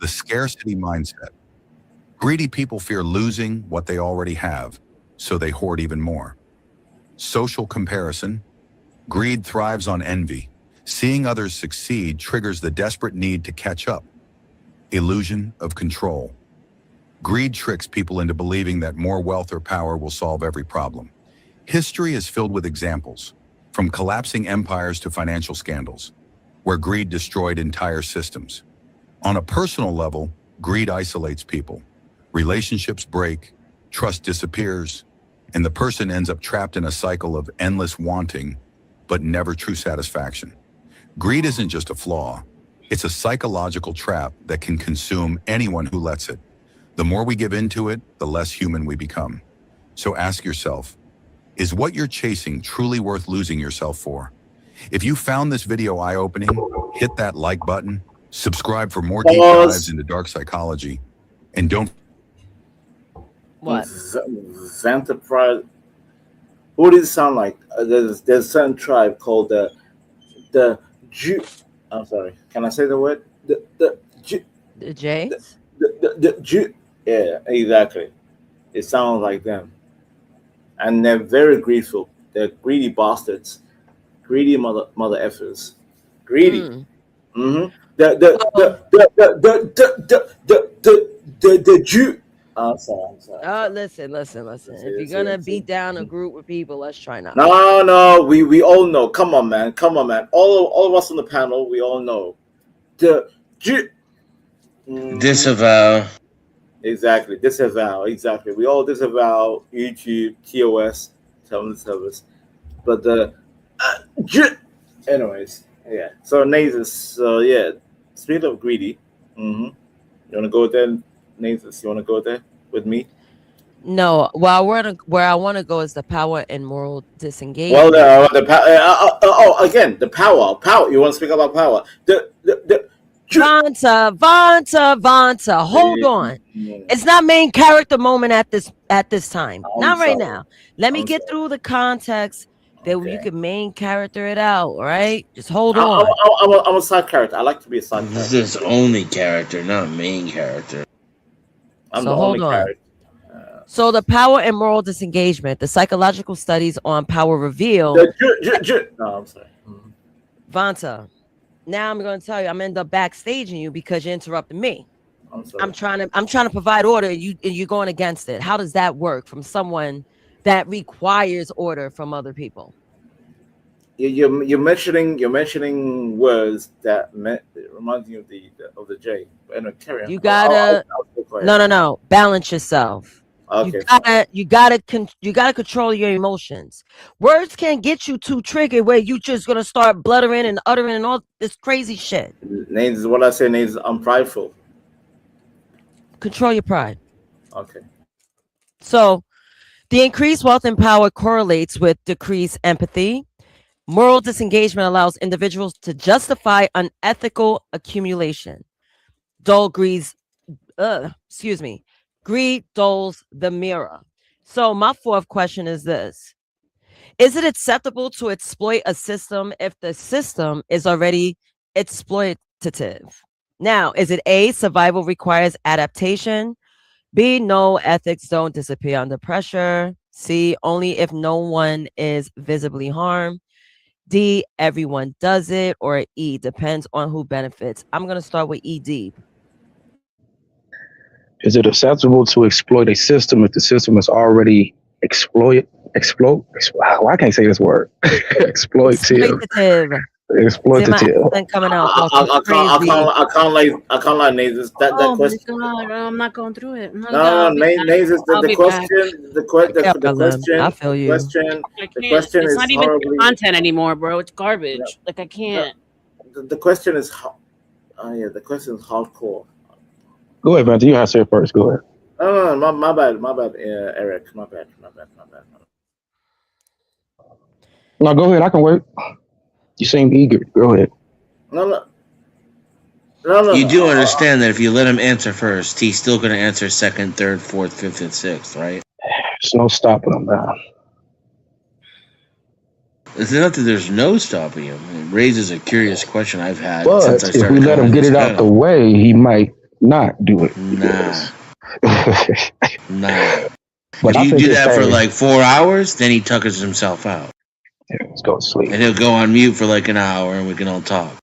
The scarcity mindset. Greedy people fear losing what they already have, so they hoard even more. Social comparison. Greed thrives on envy. Seeing others succeed triggers the desperate need to catch up. Illusion of control. Greed tricks people into believing that more wealth or power will solve every problem. History is filled with examples, from collapsing empires to financial scandals, where greed destroyed entire systems. On a personal level, greed isolates people. Relationships break, trust disappears, and the person ends up trapped in a cycle of endless wanting, but never true satisfaction. Greed isn't just a flaw, it's a psychological trap that can consume anyone who lets it. The more we give into it, the less human we become. So ask yourself, is what you're chasing truly worth losing yourself for? If you found this video eye-opening, hit that like button, subscribe for more deep dives into dark psychology, and don't... What? Xanthoprise. Who does it sound like? There's a certain tribe called the Jew. I'm sorry. Can I say the word? The Jays? The Jew. Yeah, exactly. It sounds like them, and they're very greedful. They're greedy bastards, greedy mother effers, greedy. Mm-hmm. The Jew. I'm sorry. Listen. If you're gonna beat down a group with people, let's try not. No, we all know. Come on, man. All of us on the panel, we all know. The Jew. Disavow. Exactly. Disavow. Exactly. We all disavow YouTube, TOS, service. But the anyways, yeah. So Nasus. So yeah. Speaking of greedy, you wanna go there, Nasus? You wanna go there with me? No, where I want to go is the power and moral disengagement. Well, again, the power. You want to speak about power? Vanta. Hold on. It's not main character moment at this time. Not right now. Let me get through the context that you can main character it out. All right, just hold on. I'm a side character. I like to be a side character. This is only character, not main character. I'm the only character. So the power and moral disengagement, the psychological studies on power reveal. No, I'm sorry. Vanta, now I'm going to tell you, I'm end up backstaging you because you interrupted me. I'm trying to provide order, and you're going against it. How does that work from someone that requires order from other people? You're mentioning words that reminds you of the J. Carry on. You gotta no balance yourself. Okay. You gotta control your emotions. Words can't get you too triggered where you just gonna start bluttering and uttering and all this crazy shit. Names, what I say, names, I'm prideful. Control your pride. Okay. So the increased wealth and power correlates with decreased empathy. Moral disengagement allows individuals to justify unethical accumulation. Greed dulls the mirror. So my fourth question is this. Is it acceptable to exploit a system if the system is already exploitative? Now, is it A, survival requires adaptation? B, no, ethics don't disappear under pressure? C, only if no one is visibly harmed? D, everyone does it? Or E, depends on who benefits? I'm going to start with E, deep. Is it acceptable to exploit a system if the system is already exploit? Wow, I can't say this word. Exploitative. Coming out. I can't lie, Naze. That question. Oh my God, I'm not going through it. No, Naze. The question. The question. I feel you. The question it's is not even horribly, content anymore, bro. It's garbage. Yeah. Like I can't. The question is, the question is hardcore. Go ahead, man. You have to say it first. Go ahead. No, my bad, Eric. My bad. No, go ahead. I can wait. You seem eager. Go ahead. No. You do understand that if you let him answer first, he's still going to answer second, third, fourth, fifth, and sixth, right? There's no stopping him now. It's not that there's no stopping him. It raises a curious question I've had but since I started. If we let him get it out the way, he might not do it. Nah. But if you do that for like 4 hours, then he tuckers himself out. Yeah, let's go to sleep. And he'll go on mute for like an hour and we can all talk.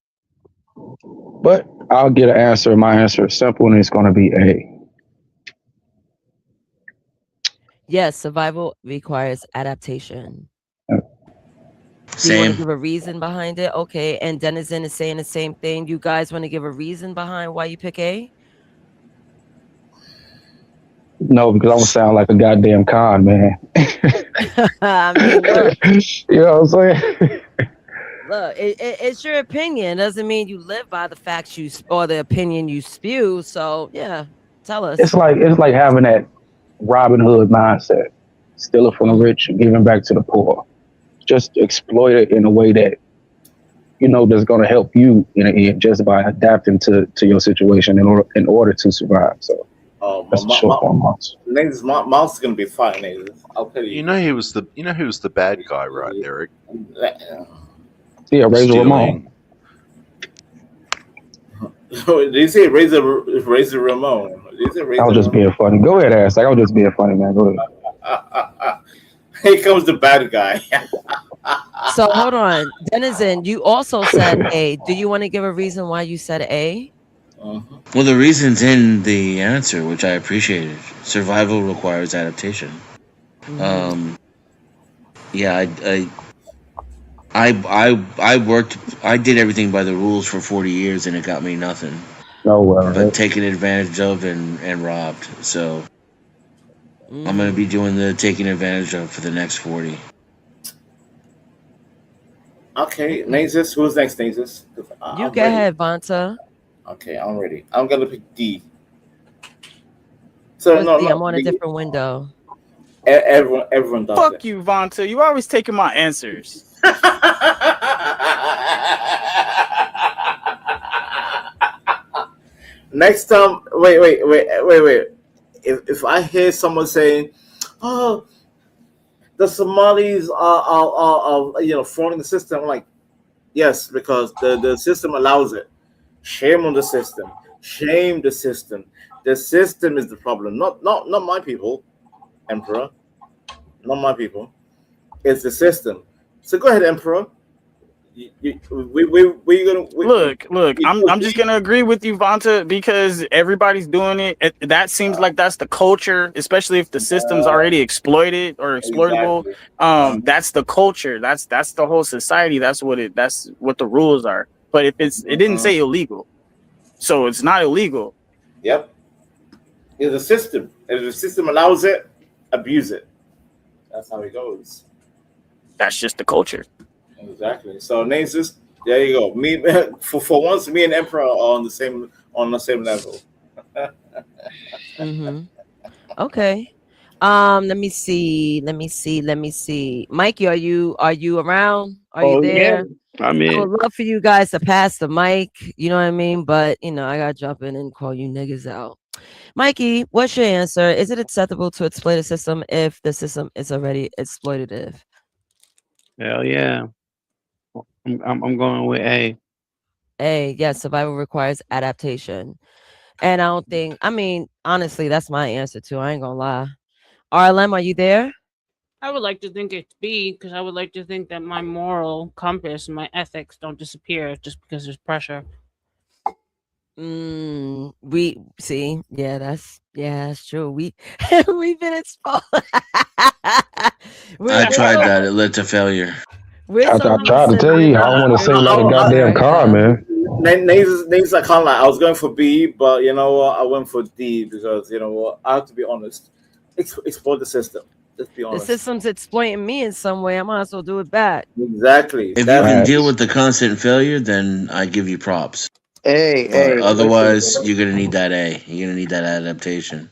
But I'll get an answer. My answer is simple and it's going to be A. Yes, survival requires adaptation. Do you want to give a reason behind it? Okay, and Denizen is saying the same thing. You guys want to give a reason behind why you pick A? No, because I'm going to sound like a goddamn con, man. I mean, look, you know what I'm saying? Look, it's your opinion. It doesn't mean you live by the facts or the opinion you spew. So, yeah, tell us. It's like having that Robin Hood mindset. Stealing from the rich and giving back to the poor. Just exploit it in a way that, that's going to help you in the end just by adapting to your situation in order to survive. So that's the short form mouse. Mouse is going to be fine. I'll tell you. You know who was the bad guy, right, Eric? Yeah, Razor Ramon. Did you say Razor Ramon? I was just being funny. Go ahead, ass. I was just being funny, man. Go ahead. Here comes the bad guy. So hold on, Denizen, you also said A. Do you want to give a reason why you said A? Well, the reason's in the answer, which I appreciated. Survival requires adaptation. Mm-hmm. I did everything by the rules for 40 years and it got me nothing. But taken advantage of and robbed. So I'm going to be doing the taking advantage of for the next 40. Okay, Nazis. Who's next, Nazis? You go ahead, Vanta. Okay, I'm ready. I'm going to pick D. So D? I'm on a different window. Everyone does Fuck it. you, Vonta. You always taking my answers. Next time, wait. If I hear someone saying, "Oh, the Somalis are frauding the system," I'm like, yes, because the system allows it. Shame on the system. Shame the system. The system is the problem, not my people, Emperor. Not my people. It's the system. So go ahead, Emperor. Look. I'm just gonna agree with you, Vonta, because everybody's doing it. That seems like that's the culture, especially if the system's already exploited or exploitable. Exactly. That's the culture. That's the whole society. That's what the rules are. But if it didn't say illegal, so it's not illegal. Yep. It's a system. If the system allows it, abuse it. That's how it goes. That's just the culture. Exactly. So Nasus, there you go. Me for once, me and Emperor are on the same level. Okay. Let me see. Mikey, are you around? Are you there? Yeah, I'm in. I would love for you guys to pass the mic. You know what I mean? But I gotta jump in and call you niggas out. Mikey, what's your answer? Is it acceptable to exploit a system if the system is already exploitative? Hell yeah. I'm going with A. Yes, survival requires adaptation. And honestly, that's my answer too. I ain't gonna lie. RLM, are you there? I would like to think it's B because I would like to think that my moral compass and my ethics don't disappear just because there's pressure. We see, that's true. We've been exposed. I tried that. It led to failure. I tried to tell you, I don't want to say like a goddamn car, man. Names I can't lie. I was going for B, but you know what? I went for D because you know what? I have to be honest. Exploit the system. Let's be The honest. system's exploiting me in some way. I might as well do it back. Exactly. If you can deal with the constant failure, then I give you props. Hey, otherwise, you're gonna need that A. You're gonna need that adaptation.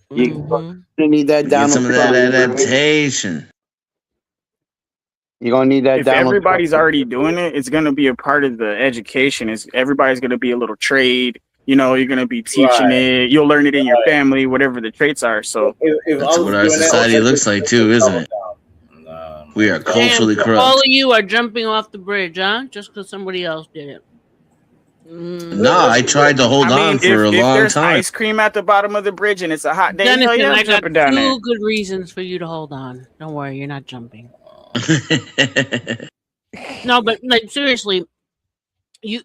You're gonna need that Get some of that Donald Trump. adaptation. You're gonna need that If Donald everybody's Trump. already doing it, it's gonna be a part of the education. Everybody's gonna be a little trade. You're gonna be teaching it. You'll learn it in your family, whatever the traits are. So That's what our society looks like too, isn't it? We are culturally Damn, corrupt. all of you are jumping off the bridge, huh? Just because somebody else did it. No, I tried to hold on for a if long there's time. ice cream at the bottom of the bridge and it's a hot day, hell Jonathan, yeah, I'm I got jumping down there. two good reasons for you to hold on. Don't worry, you're not jumping. No, but like seriously, I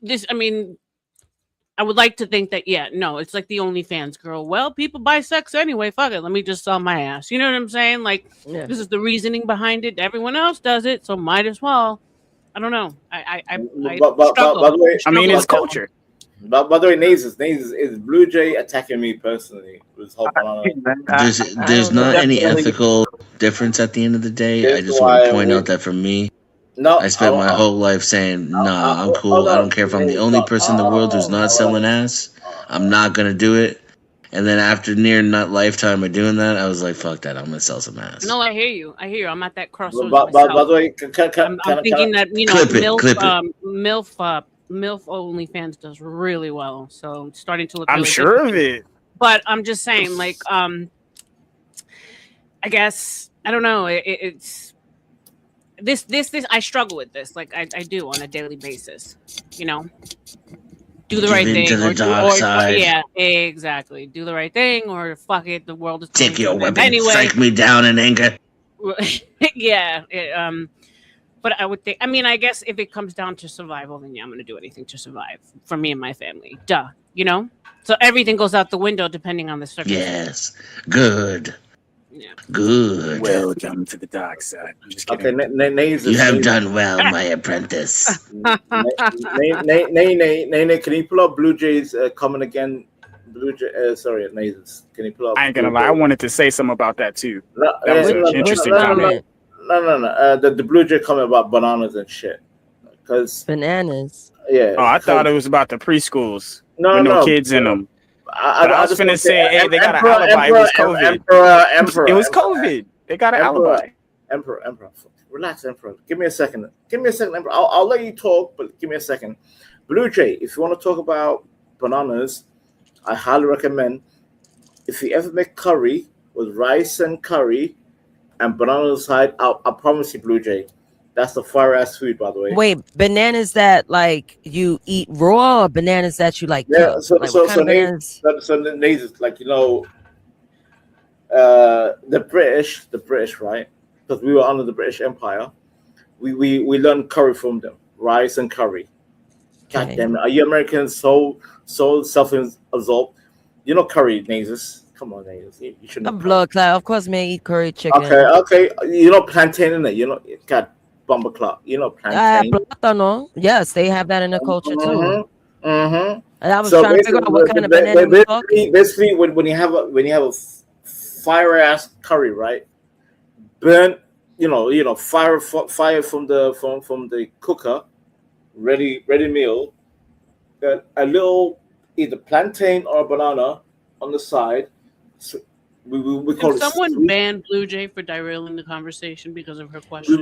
would like to think that it's like the OnlyFans girl. Well, people buy sex anyway. Fuck it, let me just sell my ass. You know what I'm saying? Like this is the reasoning behind it. Everyone else does it, so might as well. I don't know. I struggle. By the way, it's culture. By the way, Nasus is Blue Jay attacking me personally. There's not any ethical difference at the end of the day. I just want to point out that for me, I spent my whole life saying, nah, I'm cool. I don't care if I'm the only person in the world who's not selling ass. I'm not going to do it. And then after near not lifetime of doing that, I was like, fuck that. I'm going to sell some ass. No, I hear you. I'm at that crossroads By myself. the way, I'm thinking that clip it. MILF OnlyFans does really well, so it's starting to look. I'm really sure good. of it. But I'm just saying, like, I guess I don't know. It's this. I struggle with this. Like, I do on a daily basis. Do the right thing. To the dark side. Yeah, exactly. Do the right thing, or fuck it. The world is take your weapon. Anyway. Strike me down in anger. Yeah. But I would think. I guess if it comes down to survival, then I'm going to do anything to survive for me and my family. Duh. So everything goes out the window depending on the circumstance. Yes. Good. Yeah. Good. Welcome to the dark side. I'm just kidding. Okay, you have done well, my apprentice. Nene, can you pull up Blue Jay's comment again? Sorry, Nasus. Can you pull up? I ain't gonna lie. I wanted to say something about that too. That was an interesting No. comment. The Blue Jay comment about bananas and shit. Because bananas. Yeah. Oh, I thought it was about the preschools. No, with no kids in them. I was finna say, hey, they got an alibi. It was COVID. Emperor. It was COVID. They got an alibi. Emperor. Relax, Emperor. Give me a second, Emperor. I'll let you talk, but give me a second. Blue Jay, if you want to talk about bananas, I highly recommend. If you ever make curry with rice and curry and banana side, I promise you, Blue Jay, that's the fire ass food, by the way. Wait, bananas that like you eat raw, or bananas that you like cook? So like, what kind of bananas? like the British, right? Because we were under the British Empire. We learned curry from them, rice and curry. God damn it! Are you Americans so self-absorbed? You know curry, Nazis. Come on, Nazis. You should know. A blood clot. Of course, man, eat curry chicken. Okay. You know plantain in it. You know, God, bumper clock. You know plantain. Plátano. Yes, they have that in their culture too. Mm-hmm. And I was trying to figure out what kind of banana we're talking. Basically, when you have a fire ass curry, right? Burn, fire from the cooker, ready meal. A little either plantain or banana on the side. So we call Did it. someone ban Blue Jay for derailing the conversation because of her question?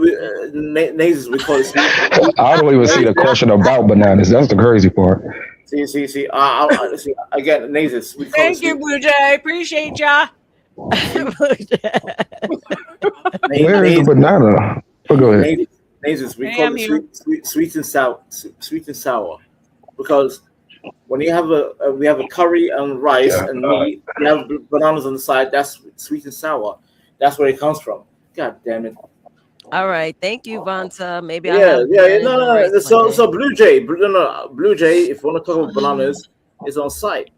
Nazis, we call it. I don't even see the question about bananas. That's the crazy part. See. See again, Nazis. Thank you, Blue Jay. Appreciate ya. Where is the banana? Oh, go ahead. Nazis, we call it sweet and sour, because when you have we have a curry and rice and meat, you have bananas on the side. That's sweet and sour. That's where it comes from. God damn it! All right, thank you, Vanta. Maybe No. So Blue Jay, if you want to talk about bananas, it's on site.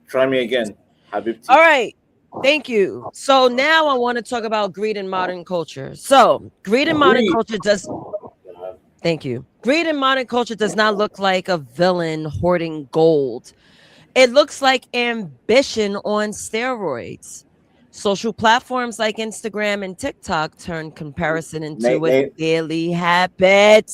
Try me again, Habibti. All right. Thank you. So now I want to talk about greed in modern culture. So greed in modern culture does. Thank you. Greed in modern culture does not look like a villain hoarding gold. It looks like ambition on steroids. Social platforms like Instagram and TikTok turn comparison into a daily habit.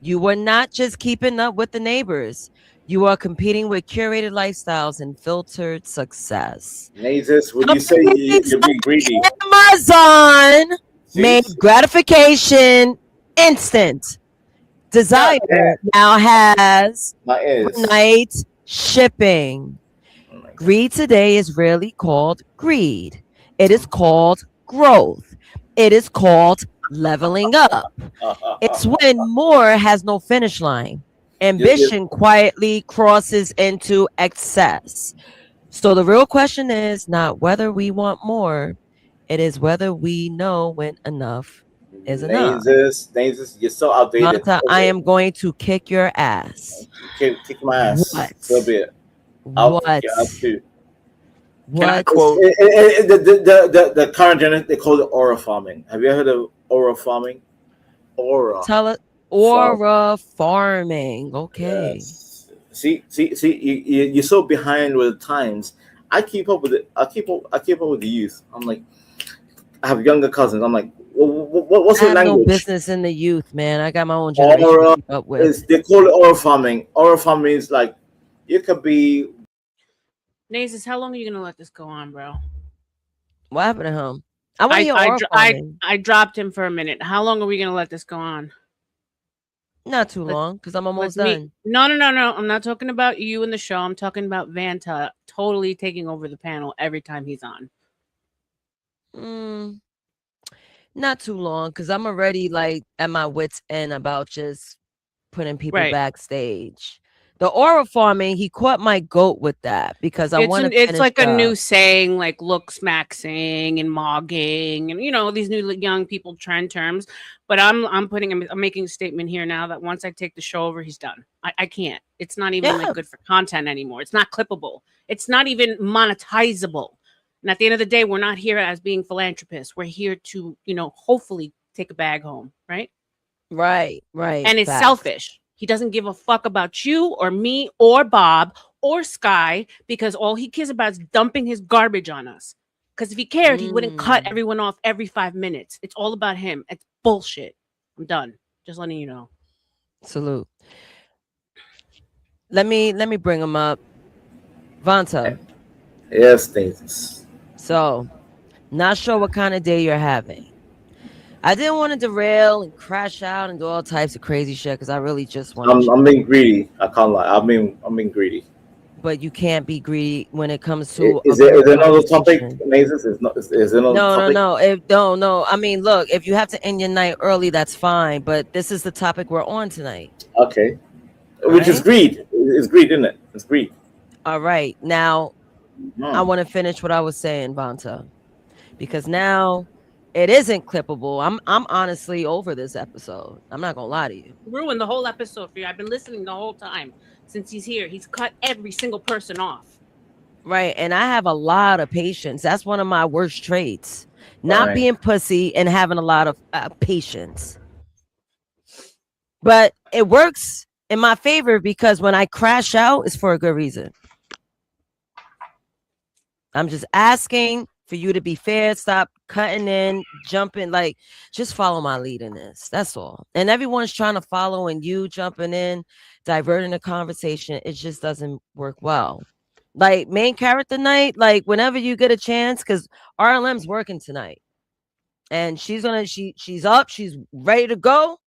You are not just keeping up with the neighbors. You are competing with curated lifestyles and filtered success. Nazis, would you say you're being greedy? Amazon made gratification instant. Desire now has night shipping. Greed today is rarely called greed. It is called growth. It is called leveling up. It's when more has no finish line. Ambition quietly crosses into excess. So the real question is not whether we want more, it is whether we know when enough is enough. Nazis, you're so outdated. Mata, I am going to kick your ass. Kick my ass. What? So be it. What? Can I quote? The current generation, they call it aura farming. Have you heard of aura farming? Aura. Tell it. Aura farming. Okay. Yes. See, you're so behind with the times. I keep up with it. I keep up with the youth. I'm like, I have younger cousins. I'm like, what's your language? No business in the youth, man. I got my own generation to keep up with. They call it aura farming. Aura farming is like, you could be. Nazis, how long are you gonna let this go on, bro? What happened to him? I dropped him for a minute. How long are we gonna let this go on? Not too long, because I'm almost done. No. I'm not talking about you in the show. I'm talking about Vanta totally taking over the panel every time he's on. Not too long, because I'm already like at my wits' end about just putting people backstage. The aura farming, he caught my goat with that because I want to. It's like a new saying, like looks maxing and mogging, and these new young people trend terms. But I'm making a statement here now that once I take the show over, he's done. I can't. It's not even like good for content anymore. It's not clippable. It's not even monetizable. And at the end of the day, we're not here as being philanthropists. We're here to, hopefully take a bag home, right? Right. And it's selfish. He doesn't give a fuck about you or me or Bob or Sky because all he cares about is dumping his garbage on us. Because if he cared, he wouldn't cut everyone off every 5 minutes. It's all about him. It's bullshit. I'm done. Just letting you know. Salute. Let me bring him up. Vanta. Yes, Stasis. So Not sure what kind of day you're having. I didn't want to derail and crash out and do all types of crazy shit because I really just want to. I'm being greedy. I can't lie. I'm being greedy. But you can't be greedy when it comes to Is there another topic, Mazes? Is there another topic? No. I mean, look, if you have to end your night early, that's fine. But this is the topic we're on tonight. Okay. Which is greed. It's greed, isn't it? It's greed. All right. Now, I want to finish what I was saying, Vanta, because now it isn't clippable. I'm honestly over this episode. I'm not gonna lie to you. Ruined the whole episode for you. I've been listening the whole time since he's here. He's cut every single person off. Right, and I have a lot of patience. That's one of my worst traits. Not being pussy and having a lot of patience. But it works in my favor because when I crash out, it's for a good reason. I'm just asking for you to be fair. Stop cutting in, jumping. Like, just follow my lead in this. That's all. And everyone's trying to follow and you jumping in, diverting the conversation. It just doesn't work well. Like, main character night, like, whenever you get a chance, because RLM's working tonight. And she's up, she's ready to go.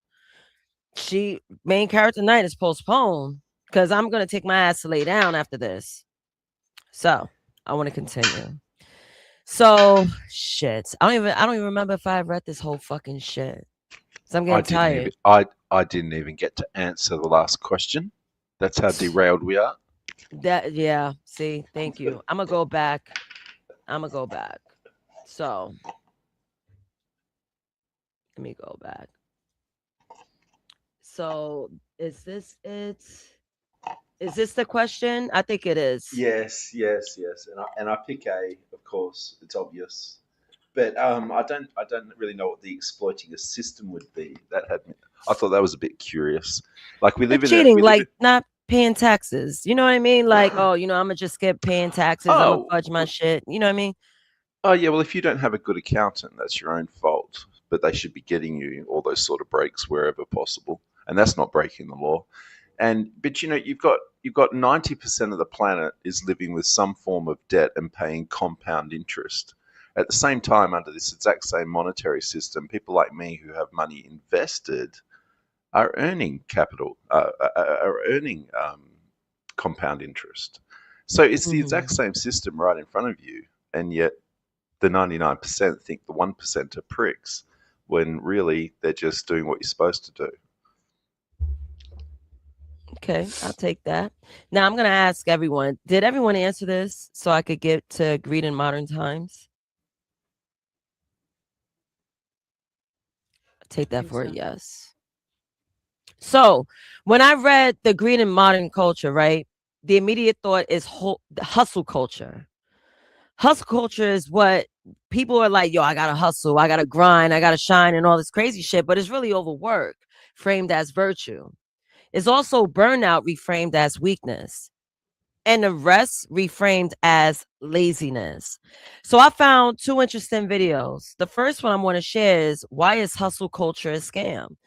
Main character night is postponed because I'm gonna take my ass to lay down after this. So I want to continue. So shit. I don't even remember if I read this whole fucking shit. So I'm getting tired. I didn't even get to answer the last question. That's how derailed we are. Yeah. See, thank you. I'm gonna go back. So let me go back. So is this it? Is this the question? I think it is. Yes. And I pick A, of course. It's obvious. But I don't really know what the exploiting a system would be. I thought that was a bit curious. Like we live in cheating, like not paying taxes. You know what I mean? Like, oh, I'm gonna just skip paying taxes. I'm gonna fudge my shit. You know what I mean? Oh yeah, well if you don't have a good accountant, that's your own fault. But they should be getting you all those sort of breaks wherever possible. And that's not breaking the law. But you've got 90% of the planet is living with some form of debt and paying compound interest. At the same time, under this exact same monetary system, people like me who have money invested are earning capital, are earning compound interest. So it's the exact same system right in front of you, and yet the 99% think the 1% are pricks, when really they're just doing what you're supposed to do. Okay, I'll take that. Now I'm going to ask everyone, did everyone answer this so I could get to Greed in Modern Times? I'll take that for a yes. So when I read the Greed in Modern Culture, right, the immediate thought is hustle culture. Hustle culture is what people are like, yo, I got to hustle, I got to grind, I got to shine and all this crazy shit, but it's really overwork framed as virtue. It's also burnout reframed as weakness, and the rest reframed as laziness. So I found two interesting videos. The first one I want to share is why is hustle culture a scam?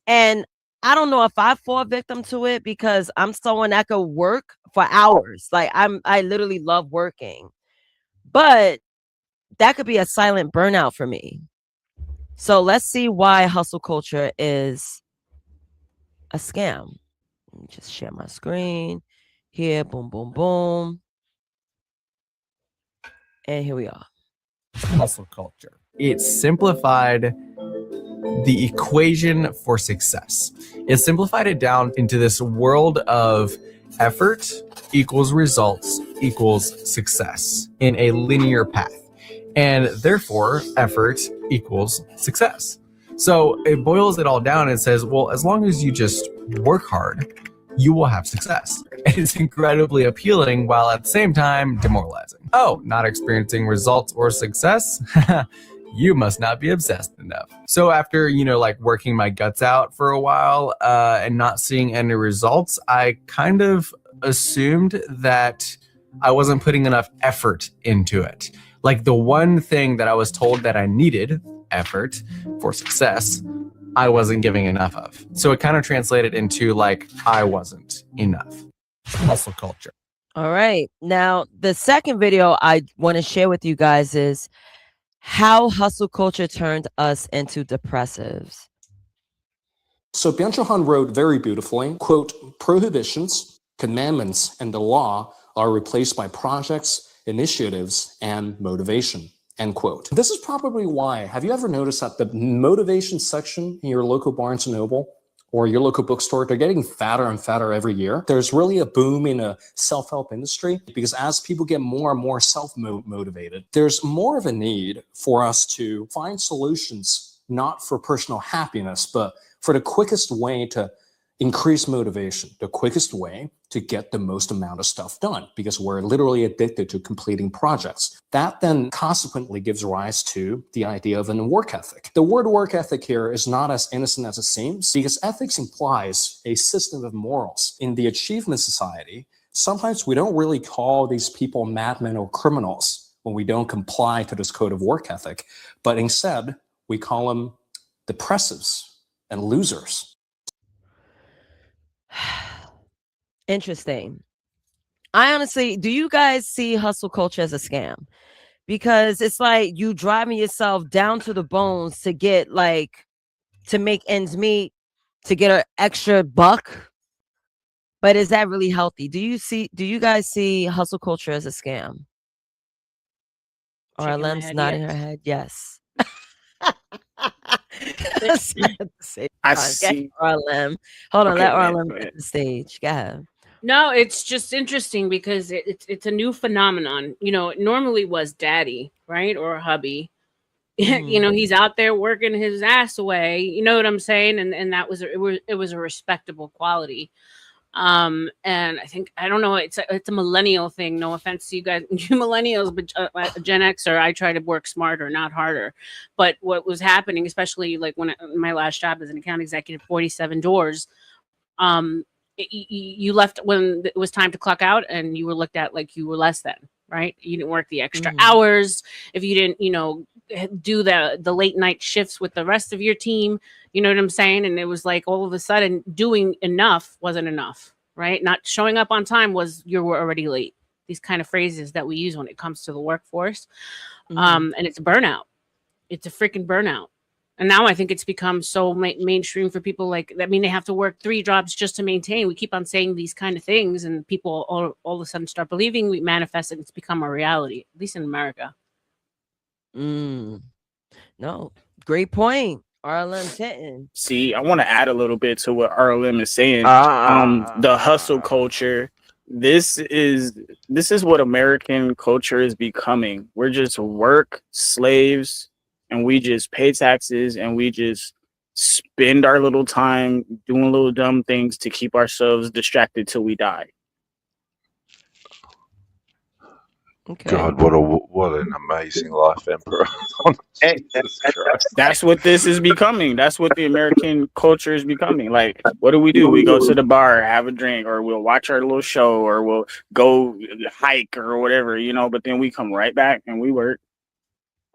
And I don't know if I fall victim to it because I'm someone that could work for hours. Like I literally love working, but that could be a silent burnout for me. So let's see why hustle culture is a scam. Let me just share my screen here. Boom, boom, boom. And here we are. Hustle culture. It simplified the equation for success. It simplified it down into this world of effort equals results equals success in a linear path. And therefore, effort equals success. So it boils it all down and says, well, as long as you just work hard, you will have success. And it's incredibly appealing while at the same time demoralizing. Oh, not experiencing results or success? You must not be obsessed enough. So after, like working my guts out for a while and not seeing any results, I kind of assumed that I wasn't putting enough effort into it. Like the one thing that I was told that I needed, effort for success, I wasn't giving enough of. So it kind of translated into like, I wasn't enough. Hustle culture. All right. Now, the second video I want to share with you guys is how hustle culture turned us into depressives. So Byung-Chul Han wrote very beautifully, quote, prohibitions, commandments, and the law are replaced by projects, initiatives, and motivation, end quote. This is probably why, have you ever noticed that the motivation section in your local Barnes & Noble or your local bookstore, they're getting fatter and fatter every year? There's really a boom in a self-help industry because as people get more and more self-motivated, there's more of a need for us to find solutions, not for personal happiness, but for the quickest way to increase motivation, the quickest way to get the most amount of stuff done, because we're literally addicted to completing projects. That then consequently gives rise to the idea of a work ethic. The word work ethic here is not as innocent as it seems, because ethics implies a system of morals. In the achievement society, sometimes we don't really call these people madmen or criminals when we don't comply to this code of work ethic, but instead we call them depressives and losers. Interesting. I honestly, do you guys see hustle culture as a scam? Because it's like you driving yourself down to the bones to get to make ends meet, to get an extra buck. But is that really healthy? Do you guys see hustle culture as a scam? Or Lem's nodding her head. Yes. I see. Arlem. Hold on, let Arlem get the stage. Go ahead. No, it's just interesting because it's a new phenomenon. You know, it normally was daddy, right? Or hubby. You know, he's out there working his ass away. You know what I'm saying? And that was it was a respectable quality. And I don't know, it's a millennial thing. No offense to you guys, you millennials, but Gen Xer, I try to work smarter, not harder. But what was happening, especially like when my last job as an account executive, 47 doors, you left when it was time to clock out, and you were looked at like you were less than, right? You didn't work the extra hours. If you didn't, do the late night shifts with the rest of your team, you know what I'm saying? And it was like all of a sudden doing enough wasn't enough, right? Not showing up on time was you were already late. These kind of phrases that we use when it comes to the workforce. And it's a burnout. It's a freaking burnout. And now I think it's become so mainstream for people. Like, I mean, they have to work 3 jobs just to maintain. We keep on saying these kind of things, and people all of a sudden start believing. We manifest it. It's become a reality, at least in America. No, great point. RLM Tinton. See, I want to add a little bit to what RLM is saying. The hustle culture. This is what American culture is becoming. We're just work slaves, and we just pay taxes, and we just spend our little time doing little dumb things to keep ourselves distracted till we die. Okay. God, what an amazing life, Emperor. That's what this is becoming. That's what the American culture is becoming. Like, what do? We go to the bar, have a drink, or we'll watch our little show, or we'll go hike or whatever, but then we come right back and we work.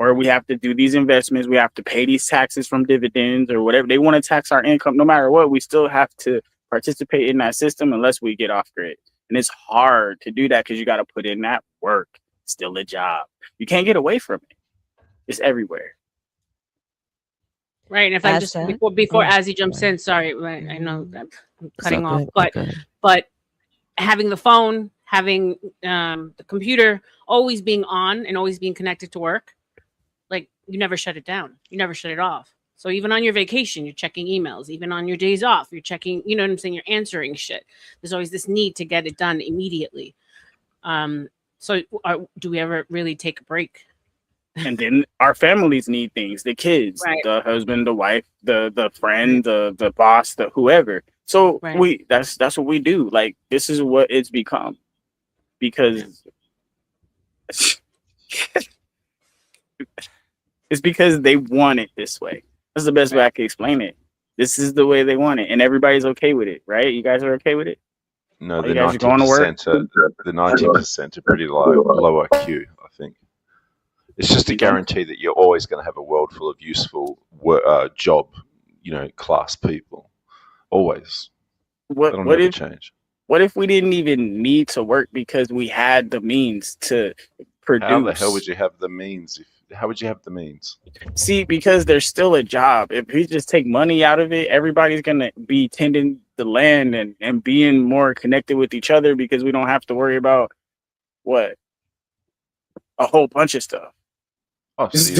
Or we have to do these investments. We have to pay these taxes from dividends or whatever. They want to tax our income. No matter what, we still have to participate in that system unless we get off grid. And it's hard to do that because you got to put in that work. Still a job. You can't get away from it. It's everywhere. Right. And if I just before Azzy jumps in, sorry, I know I'm cutting off, but having the phone, having the computer always being on and always being connected to work, like you never shut it down. You never shut it off. So even on your vacation, you're checking emails. Even on your days off, you're checking, you know what I'm saying? You're answering shit. There's always this need to get it done immediately. So do we ever really take a break? And then our families need things, the kids, the husband, the wife, the friend, the boss, the whoever. So that's what we do. Like, this is what it's become. Because it's because they want it this way. That's the best way I can explain it. This is the way they want it, and everybody's okay with it, right? You guys are okay with it? No, the 90% are pretty low IQ, I think. It's just a guarantee that you're always going to have a world full of useful job, class people. Always. That'll never change. What if we didn't even need to work because we had the means to produce? How the hell would you have the means have the means? See, because there's still a job. If we just take money out of it, everybody's gonna be tending the land and being more connected with each other because we don't have to worry about a whole bunch of stuff. Oh, so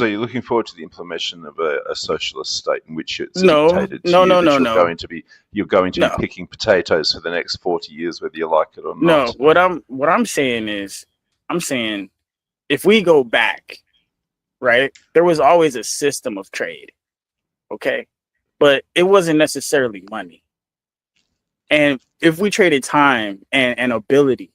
you're looking forward to the implementation of a socialist state in which it's dictated to you're going to be picking potatoes for the next 40 years, whether you like it or not. No, what I'm saying is, if we go back, right, there was always a system of trade, okay, but it wasn't necessarily money. And if we traded time and ability,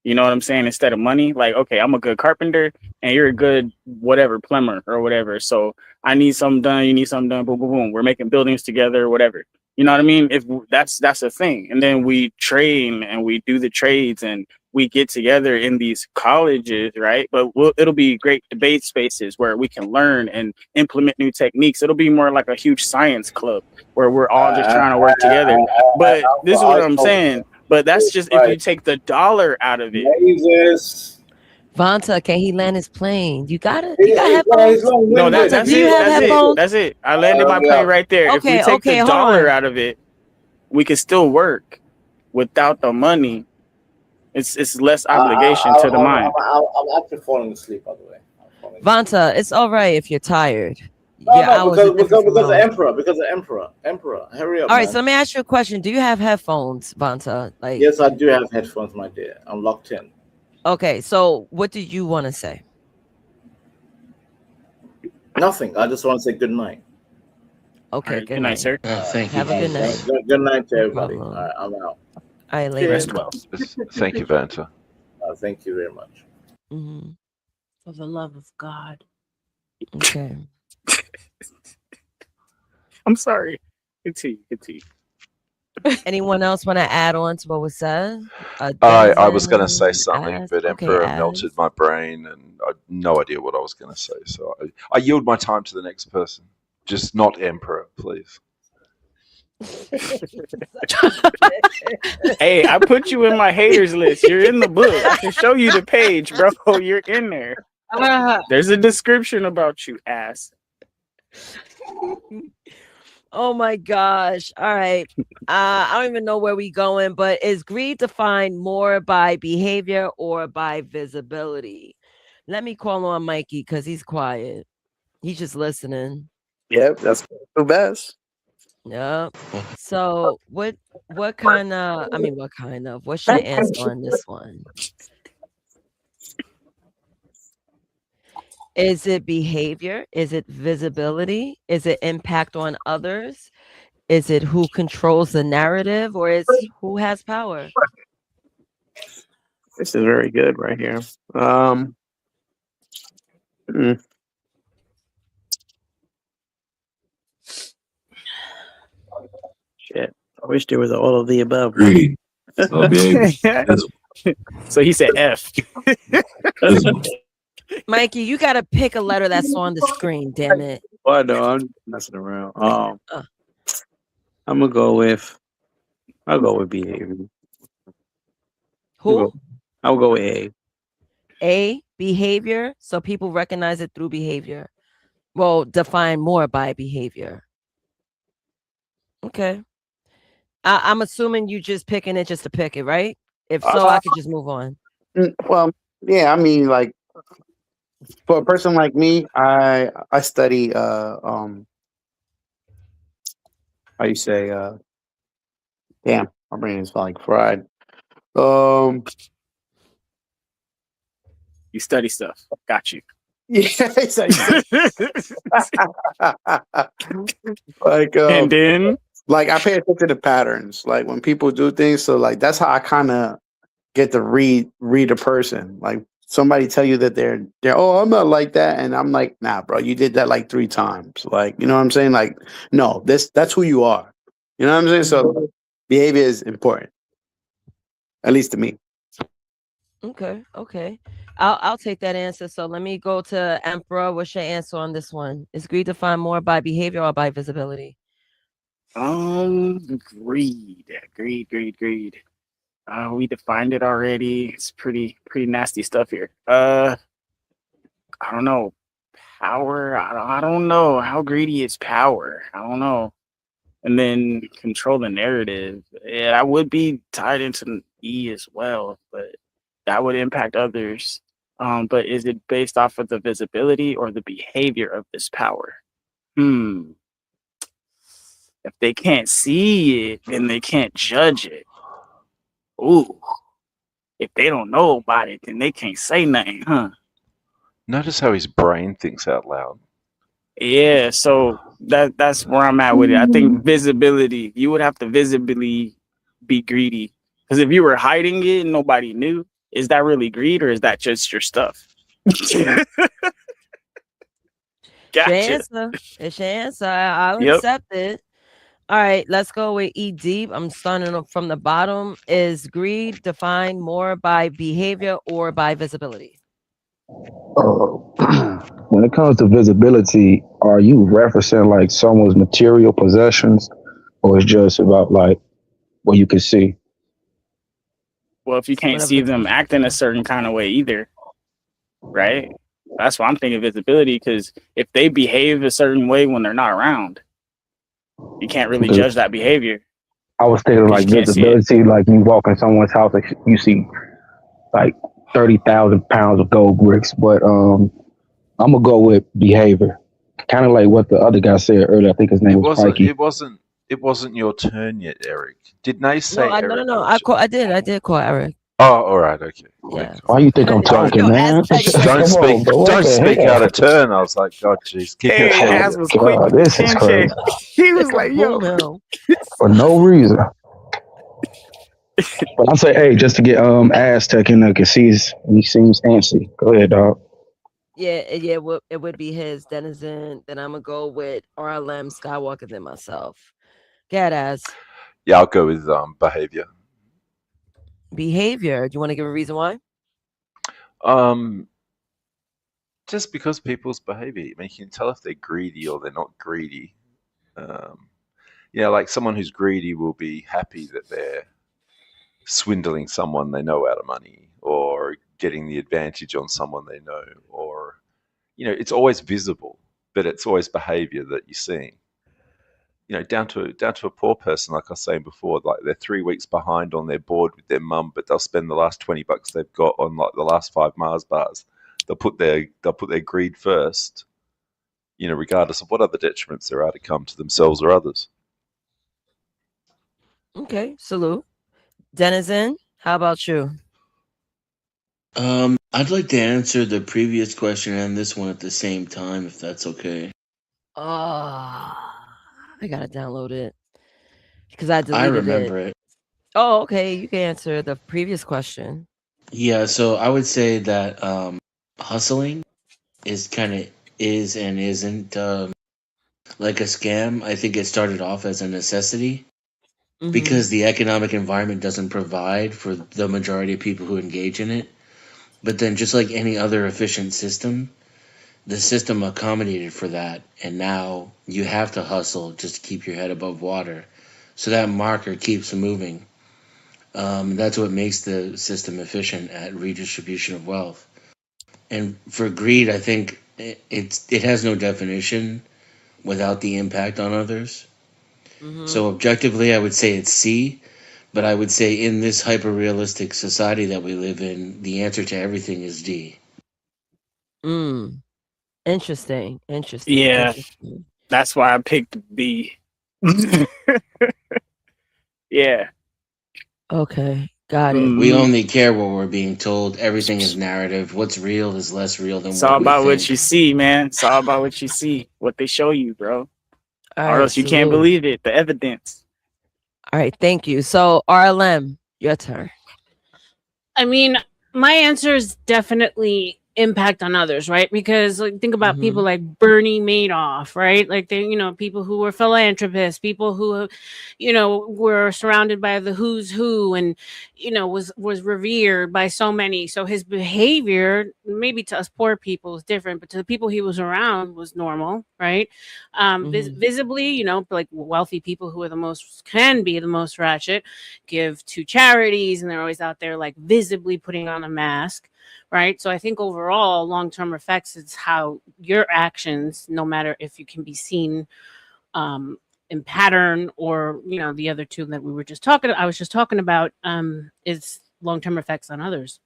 you know what I'm saying, instead of money, like, okay, I'm a good carpenter and you're a good whatever plumber or whatever. So I need something done, you need something done, boom, boom, boom. We're making buildings together, whatever. You know what I mean? If that's a thing. And then we train and we do the trades and we get together in these colleges, right? But it'll be great debate spaces where we can learn and implement new techniques. It'll be more like a huge science club where we're all just trying to work together. But this is what I'm saying. But that's just if you take the dollar out of it. Jesus. Vanta, can he land his plane? You got headphones? No, that's it. That's it. I landed my plane right there. Okay, if we take the dollar out of it, we can still work without the money. It's less obligation to the mind. I'm actually falling asleep, by the way. Vanta, it's all right if you're tired. No, because the emperor. Hurry up. All right, so let me ask you a question. Do you have headphones, Vanta? Yes, I do have headphones, my dear. I'm locked in. Okay, so what do you want to say? Nothing. I just want to say good night. Okay, right, good night, sir. Thank you. Have a good night. Good night to everybody. All right, I'm out. All right, later. Rest well. Thank you, Vanta. Thank you very much. Mm-hmm. For the love of God. Okay. I'm sorry. Continue. Anyone else want to add on to what was said? I was going to say something, but Emperor melted my brain, and I had no idea what I was going to say. So I yield my time to the next person. Just not Emperor, please. Hey, I put you in my haters list. You're in the book. I can show you the page, bro. You're in there. There's a description about you, ass. Oh my gosh. All right. I don't even know where we going, but is greed defined more by behavior or by visibility? Let me call on Mikey because he's quiet. He's just listening. Yep, that's the best. Yep. So what's your answer on this one? Is it behavior? Is it visibility? Is it impact on others? Is it who controls the narrative, or is who has power? This is very good right here. Shit. I wish there was all of the above. So he said F. Mikey, you got to pick a letter that's on the screen, damn it. Oh, no, I'm messing around. I'm going to go with, I'll go with behavior. Who? I'll go with A. A, behavior. So people recognize it through behavior. Well, define more by behavior. Okay. I'm assuming you just picking it just to pick it, right? If so, I could just move on. Well, yeah, I mean, like, for a person like me, I study how you say damn, my brain is like fried. You study stuff. Got you. Yeah, like and then like I pay attention to patterns. Like when people do things, so like that's how I kind of get to read a person. Like somebody tell you that they're oh, I'm not like that, and I'm like, nah, bro, you did that like 3 times. Like, you know what I'm saying? Like, no, that's who you are. You know what I'm saying? So behavior is important, at least to me. Okay. I'll take that answer. So let me go to Emperor. What's your answer on this one? Is greed defined more by behavior or by visibility? Greed. We defined it already. It's pretty nasty stuff here. I don't know, power. I don't know how greedy is power. I don't know. And then control the narrative. Yeah, that would be tied into E as well, but that would impact others. But is it based off of the visibility or the behavior of this power? If they can't see it, then they can't judge it. Ooh. If they don't know about it, then they can't say nothing, huh? Notice how his brain thinks out loud. Yeah, so that's where I'm at with it. I think visibility, you would have to visibly be greedy. Because if you were hiding it and nobody knew, is that really greed or is that just your stuff? Gotcha. It's your answer. I'll Yep. accept it. All right, let's go with E deep. I'm starting up from the bottom. Is greed defined more by behavior or by visibility? When it comes to visibility, are you referencing like someone's material possessions, or it's just about like what you can see? Well, if you can't see them acting a certain kind of way either, right? That's why I'm thinking visibility, because if they behave a certain way when they're not around, you can't really judge that behavior. I was thinking like visibility, like you walk in someone's house, like you see like 30,000 pounds of gold bricks, but I'm gonna go with behavior, kind of like what the other guy said earlier. I think his name was Mikey. It wasn't your turn yet, Eric. Didn't they say Eric? No. I did call Eric. Oh, all right, okay. Yeah. Why you think I'm talking, man? Don't speak out of turn. I was like, God, jeez, keep your shit. God, this is crazy. He was like, yo. For no reason. But I'll say, hey, just to get Aztec in there, cause he seems antsy. Go ahead, dog. Yeah, it would be his Denizen. Then I'm gonna go with RLM Skywalker than myself. Get Az. Yeah, I'll go with behavior. Behavior. Do you want to give a reason why? Just because people's behavior. I mean, you can tell if they're greedy or they're not greedy. Like someone who's greedy will be happy that they're swindling someone they know out of money, or getting the advantage on someone they know, or it's always visible, but it's always behavior that you're seeing. Down to a poor person, like I was saying before, like they're 3 weeks behind on their board with their mum, but they'll spend the last $20 they've got on like the last 5 Mars bars. They'll put their greed first, regardless of what other detriments there are to come to themselves or others. Okay, salute. Denizen, how about you? I'd like to answer the previous question and this one at the same time, if that's okay. I gotta download it because I deleted it. I remember it. Oh, okay. You can answer the previous question. Yeah, so I would say that hustling is and isn't like a scam. I think it started off as a necessity because the economic environment doesn't provide for the majority of people who engage in it. But then, just like any other efficient system, the system accommodated for that, and now you have to hustle just to keep your head above water. So that marker keeps moving. That's what makes the system efficient at redistribution of wealth. And for greed, I think it has no definition without the impact on others. So objectively, I would say it's C, but I would say in this hyper-realistic society that we live in, the answer to everything is D. Interesting. Yeah, that's why I picked B. Yeah. Okay, got it. We only care what we're being told. Everything is narrative. What's real is less real than It's what all we about think. what you see, man. It's all about what you see, what they show you, bro. Or else you can't believe it. The evidence. All right, thank you. So RLM, your turn. I mean, my answer is definitely impact on others, right? Because think about people like Bernie Madoff, right? Like people who were philanthropists, people who, were surrounded by the who's who, and was revered by so many. So his behavior, maybe to us poor people, is different, but to the people he was around was normal, right? Visibly, like wealthy people who are can be the most ratchet, give to charities, and they're always out there like visibly putting on a mask. Right. So I think overall, overall long-term effects is how your actions, no matter if you can be seen in pattern or the other two that I was just talking about, is long-term effects on others.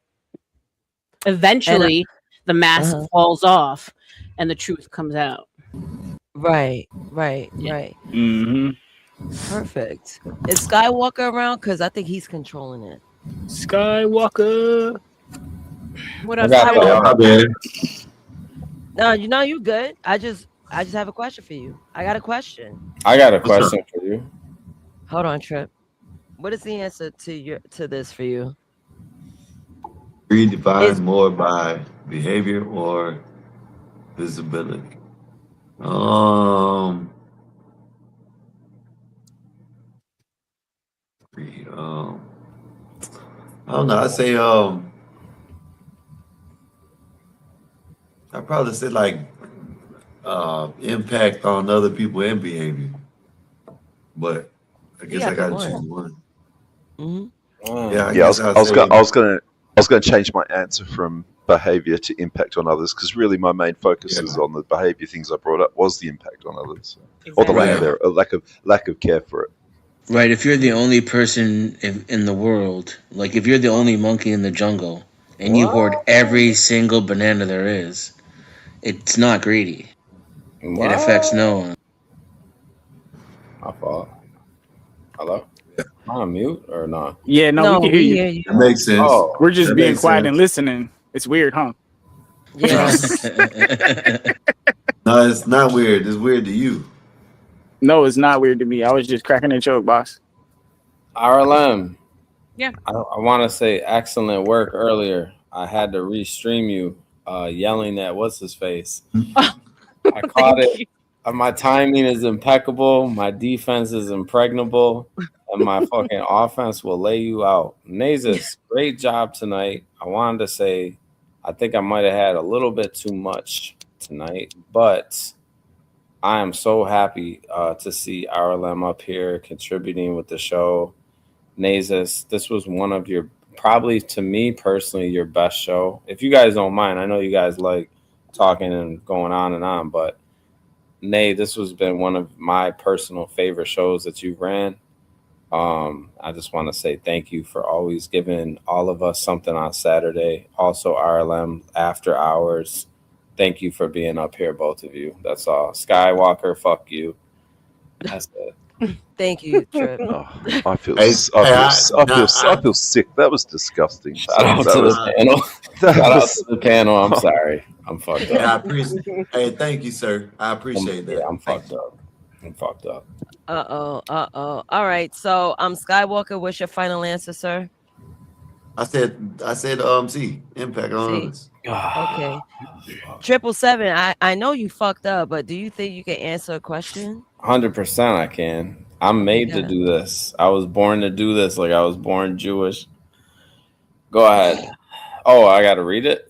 Eventually the mask falls off and the truth comes out. Right. Mm-hmm. Perfect. Is Skywalker around? Because I think he's controlling it. Skywalker. What up, Skywalker? No, you're good. I just have a question for you. I got a question. I got a question for you. Hold on, Trip. What is the answer to this for you? Greed defined more by behavior or visibility. Greed. I don't know. I say I probably say like impact on other people and behavior. But I guess I gotta choose one. Mm-hmm. Yeah, I was gonna change my answer from behavior to impact on others, because really my main focus is on the behavior things I brought up was the impact on others, or the lack of care for it. Right. If you're the only person in the world, like if you're the only monkey in the jungle, and you hoard every single banana there is, it's not greedy. It affects no one. My fault. Hello? Am I on mute or not? Yeah, no, we can hear you. It makes sense. Oh, We're just being quiet and listening. It's weird, huh? Yeah. No, it's not weird. It's weird to you. No, it's not weird to me. I was just cracking a joke, boss. RLM. Yeah. I want to say excellent work earlier. I had to restream you yelling at what's his face. I caught it. My timing is impeccable. My defense is impregnable. And my fucking offense will lay you out. Nazis, great job tonight. I wanted to say I think I might have had a little bit too much tonight, but I am so happy to see RLM up here contributing with the show. Nazis, this was one of your, probably to me personally, your best show. If you guys don't mind, I know you guys like talking and going on, but Nay, this has been one of my personal favorite shows that you ran. I just want to say thank you for always giving all of us something on Saturday. Also, RLM After Hours. Thank you for being up here, both of you. That's all. Skywalker, fuck you. That's it. Thank you, Trip. I feel sick. That was disgusting. Shout out to the panel. Shout out to the panel. I'm sorry. I'm fucked up. Yeah, I appreciate. Hey, thank you, sir. I appreciate that. Yeah, I'm fucked up. I'm fucked up. Uh-oh. All right. So, Skywalker, what's your final answer, sir? I said, C, impact on others. Okay. 777, I know you fucked up, but do you think you can answer a question? 100% I can. I'm made to do this. I was born to do this, like I was born Jewish. Go ahead. Oh, I got to read it?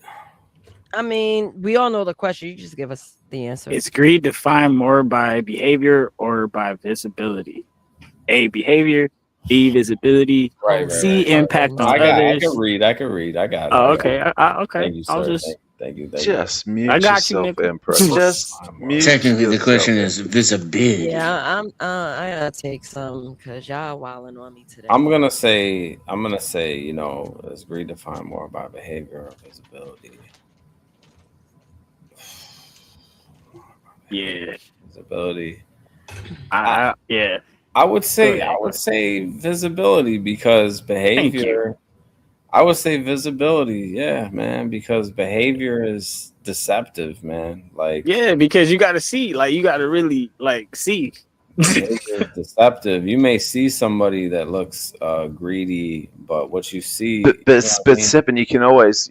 I mean, we all know the question. You just give us the answer. Is greed defined more by behavior or by visibility? A, behavior. B, visibility. Right. C, impact on others. I can read. I got it. Oh, okay. Okay. Thank you, sir. I'll just... Thank you. Just mute I got yourself, you, Emperor. Just mute Technically, the yourself. question is visibility. Yeah, I gotta take some because y'all wilding on me today. I'm gonna say, is greed defined more by behavior or visibility? Yeah. Visibility. Yeah. I would say visibility, because behavior. I would say visibility, yeah, man, because behavior is deceptive, man. Like, yeah, because you got to see, like, you got to really see. Behavior is deceptive. You may see somebody that looks greedy, but what you see, Seppin, you can always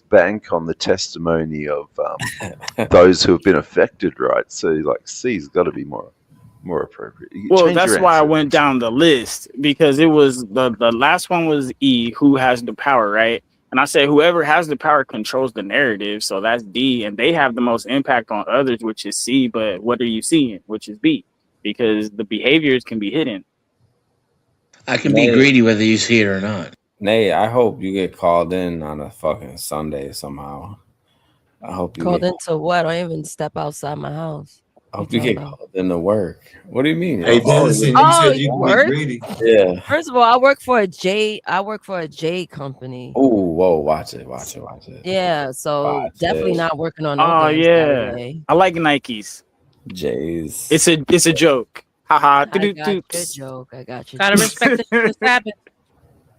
bank on the testimony of those who have been affected, right? So, like, C's got to be more appropriate. Well, that's why I went down the list, because it was the last one was E, who has the power, right? And I said whoever has the power controls the narrative, so that's D, and they have the most impact on others, which is C. But what are you seeing, which is B? Because the behaviors can be hidden. I can be greedy whether you see it or not. Nay, I hope you get called in on a fucking Sunday somehow. I hope you Called get into what? I don't even step outside my house. I hope you get called into work. What do you mean? Hey, Dennison, you said you can be work? greedy. Yeah. First of all, I work for a J company. Oh, whoa, watch it. Yeah, so Watch definitely it. not working on no Oh damn yeah, Saturday. I like Nikes. Jays. It's a joke. Haha. I got your joke. I got your Gotta joke. respect the shit that's happened.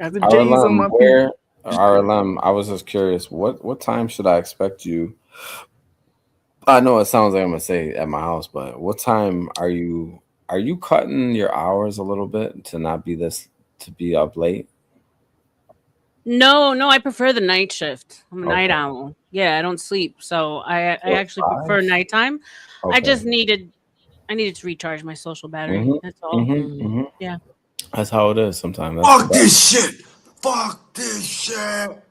Got the J's on my RLM, RLM, I was just curious, what time should I expect you? I know it sounds like I'm gonna say at my house, but what time are you cutting your hours a little bit to not be to be up late? No, I prefer the night shift. I'm a night Okay. owl. Yeah, I don't sleep, so I Till actually prefer 5? nighttime. I Okay. just needed to recharge my social battery. That's all. Yeah. That's how it is sometimes. That's Fuck the best. this shit. Fuck this shit.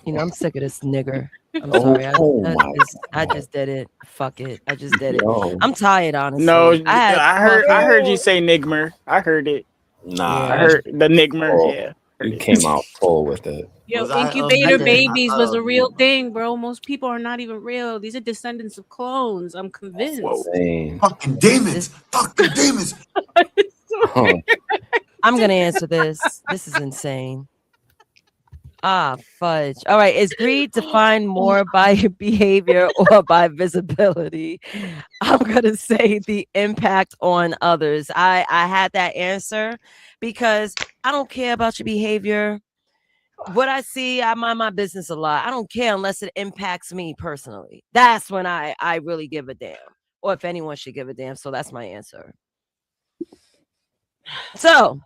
You know, I'm sick of this nigger. I'm Oh, sorry. my I just did it. Fuck it. I just did it. Yo. I'm tired, honestly. No, I heard you say nigmer. I heard it. Nah. I heard the nigmer. Oh, Yeah. you came out full with it. Yo, Was I incubator unmuted? babies was a real thing, bro. Most people are not even real. These are descendants of clones. I'm convinced. Insane. Fucking demons. Fucking demons. Oh, I'm gonna answer this. This is insane. Ah, fudge. All right. Is greed defined more by behavior or by visibility? I'm gonna say the impact on others. I had that answer because I don't care about your behavior. What I see, I mind my business a lot. I don't care unless it impacts me personally. That's when I really give a damn, or if anyone should give a damn. So that's my answer. So,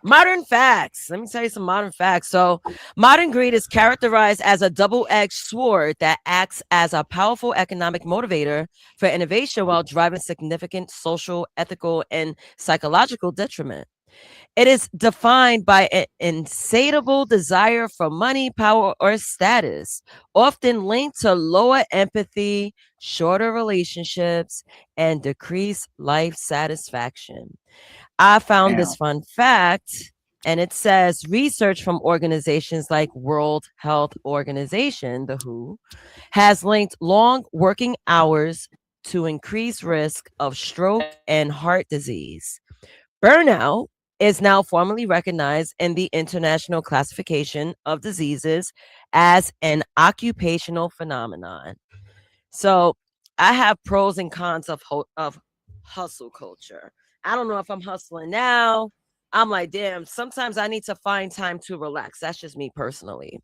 modern facts. Let me tell you some modern facts. So, modern greed is characterized as a double-edged sword that acts as a powerful economic motivator for innovation while driving significant social, ethical, and psychological detriment. It is defined by an insatiable desire for money, power, or status, often linked to lower empathy, shorter relationships, and decreased life satisfaction. I found this fun fact, and it says research from organizations like World Health Organization, the WHO, has linked long working hours to increased risk of stroke and heart disease. Burnout is now formally recognized in the International Classification of Diseases as an occupational phenomenon. So I have pros and cons of hustle culture. I don't know if I'm hustling now. I'm like, damn, sometimes I need to find time to relax. That's just me personally.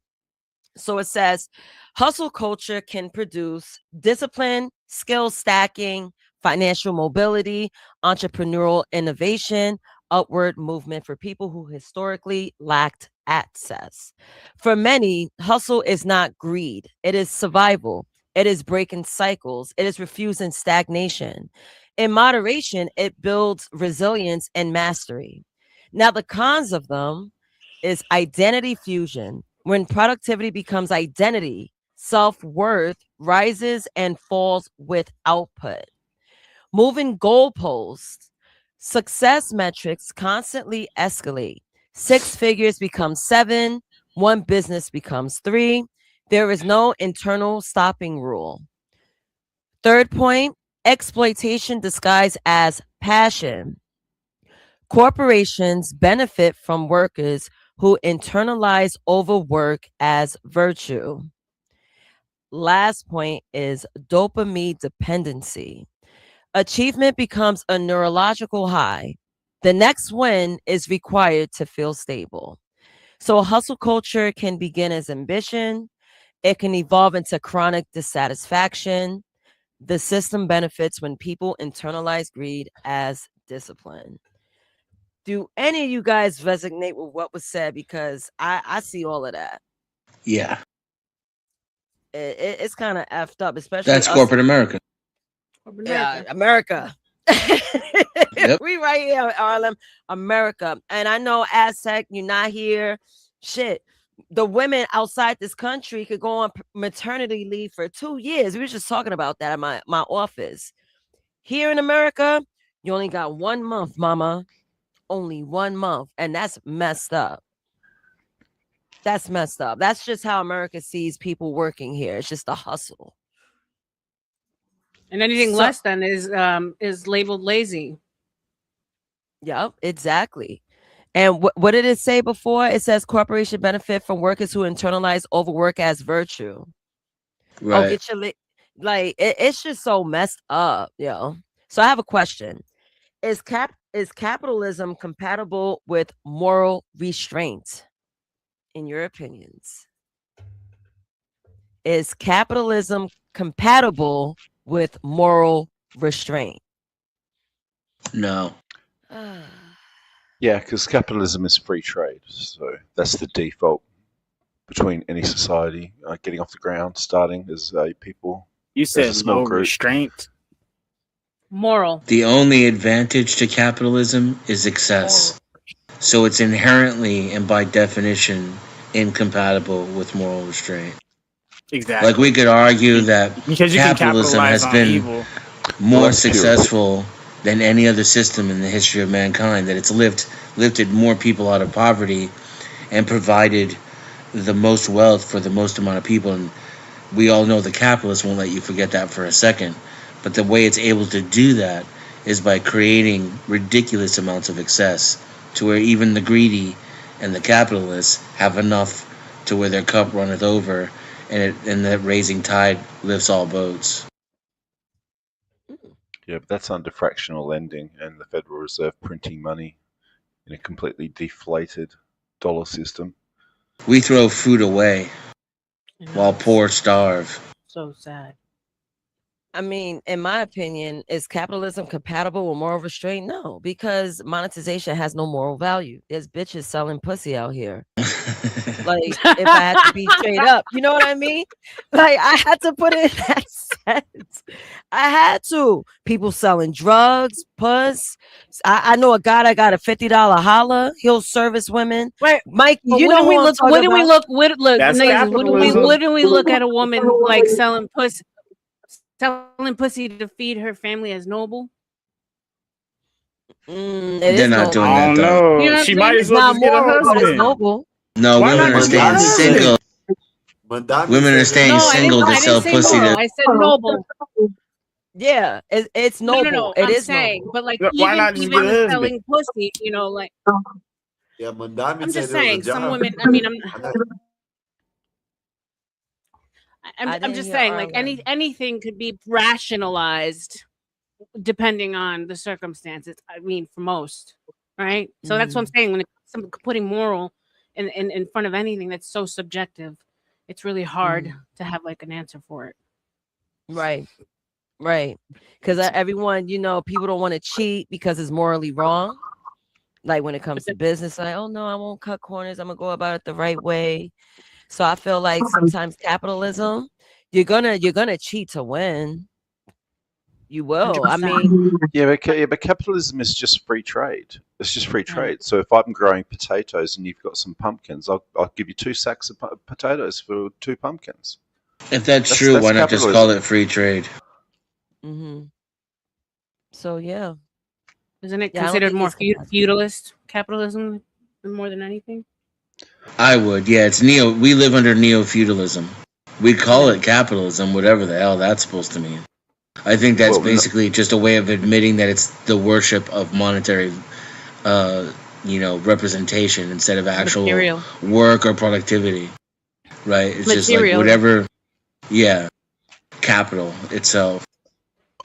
So it says hustle culture can produce discipline, skill stacking, financial mobility, entrepreneurial innovation, upward movement for people who historically lacked access. For many, hustle is not greed, it is survival. It is breaking cycles. It is refusing stagnation. In moderation, it builds resilience and mastery. Now, the cons of them is identity fusion. When productivity becomes identity, self-worth rises and falls with output. Moving goalposts, success metrics constantly escalate. 6 figures become 7, one business becomes 3. There is no internal stopping rule. Third point, exploitation disguised as passion. Corporations benefit from workers who internalize overwork as virtue. Last point is dopamine dependency. Achievement becomes a neurological high. The next win is required to feel stable. So, hustle culture can begin as ambition, it can evolve into chronic dissatisfaction. The system benefits when people internalize greed as discipline. Do any of you guys resonate with what was said? Because I see all of that. Yeah. It's kind of effed up, especially That's us. corporate America. Yeah, America. Yep. We right here in Harlem, America. And I know Aztec, you're not here. Shit. The women outside this country could go on maternity leave for 2 years. We were just talking about that at my office. Here in America, you only got 1 month, mama. Only 1 month. And that's messed up. That's messed up. That's just how America sees people working here. It's just a hustle. And anything less than is labeled lazy. Yep, exactly. And what did it say before? It says corporation benefit from workers who internalize overwork as virtue. Right. Oh, get your it's just so messed up, yo. So I have a question. Is capitalism compatible with moral restraint? In your opinions? Is capitalism compatible with moral restraint? No. Yeah, because capitalism is free trade, so that's the default between any society getting off the ground, starting as people. You as a said small no group. restraint. Moral. The only advantage to capitalism is excess. So it's inherently and by definition incompatible with moral restraint. Exactly. Like we could argue that because you can capitalism capitalize has on been evil. more that's pure. successful than any other system in the history of mankind, that it's lifted more people out of poverty and provided the most wealth for the most amount of people. And we all know the capitalists won't let you forget that for a second. But the way it's able to do that is by creating ridiculous amounts of excess to where even the greedy and the capitalists have enough to where their cup runneth over, and that raising tide lifts all boats. Yeah, but that's under fractional lending and the Federal Reserve printing money in a completely deflated dollar system. We throw food away while poor starve. So sad. I mean, in my opinion, is capitalism compatible with moral restraint? No, because monetization has no moral value. There's bitches selling pussy out here. Like, if I had to be straight up, you know what I mean? Like, I had to put it in that sense. I had to. People selling drugs, puss. I know a guy that got a $50 holla. He'll service women. Wait, Mike, but you know who I'm talking wouldn't we about? look That's niggas, wouldn't capitalism. we look at a woman like selling pussy to feed her family as noble? It They're is not noble. doing I that don't though. know. You know what I'm She saying? might as It's well not just get a moral, but it's husband. noble. No, Why women not are just get a staying husband? single. Madame Women are said staying No, single to I sell didn't say pussy moral. to. I said noble. Yeah, it's noble. No. It I'm is saying, noble. but like Why not just get a even husband? selling pussy, you know, like Yeah, Madame I'm said just there was a saying, some job. women. I mean, I I'm didn't just hear saying, like Arlen. anything could be rationalized depending on the circumstances. I mean, for most, right? So that's what I'm saying. When it comes to putting moral in front of anything that's so subjective, it's really hard to have like an answer for it. Right. Because everyone, people don't want to cheat because it's morally wrong. Like when it comes to business, like, oh no, I won't cut corners. I'm gonna go about it the right way. So I feel like sometimes capitalism, you're gonna cheat to win. You will. I mean, Yeah, but capitalism is just free trade. It's just free trade. So if I'm growing potatoes and you've got some pumpkins, I'll give you 2 sacks of potatoes for 2 pumpkins. If that's true, why not just call it free trade? So yeah. Isn't it Yeah, I don't considered think more it's compatible. feudalist capitalism more than anything? I would. Yeah, it's neo. We live under neo-feudalism. We call it capitalism, whatever the hell that's supposed to mean. I think that's basically just a way of admitting that it's the worship of monetary, representation instead of actual Material. work or productivity. Right? It's just like Material. whatever. Yeah, capital itself.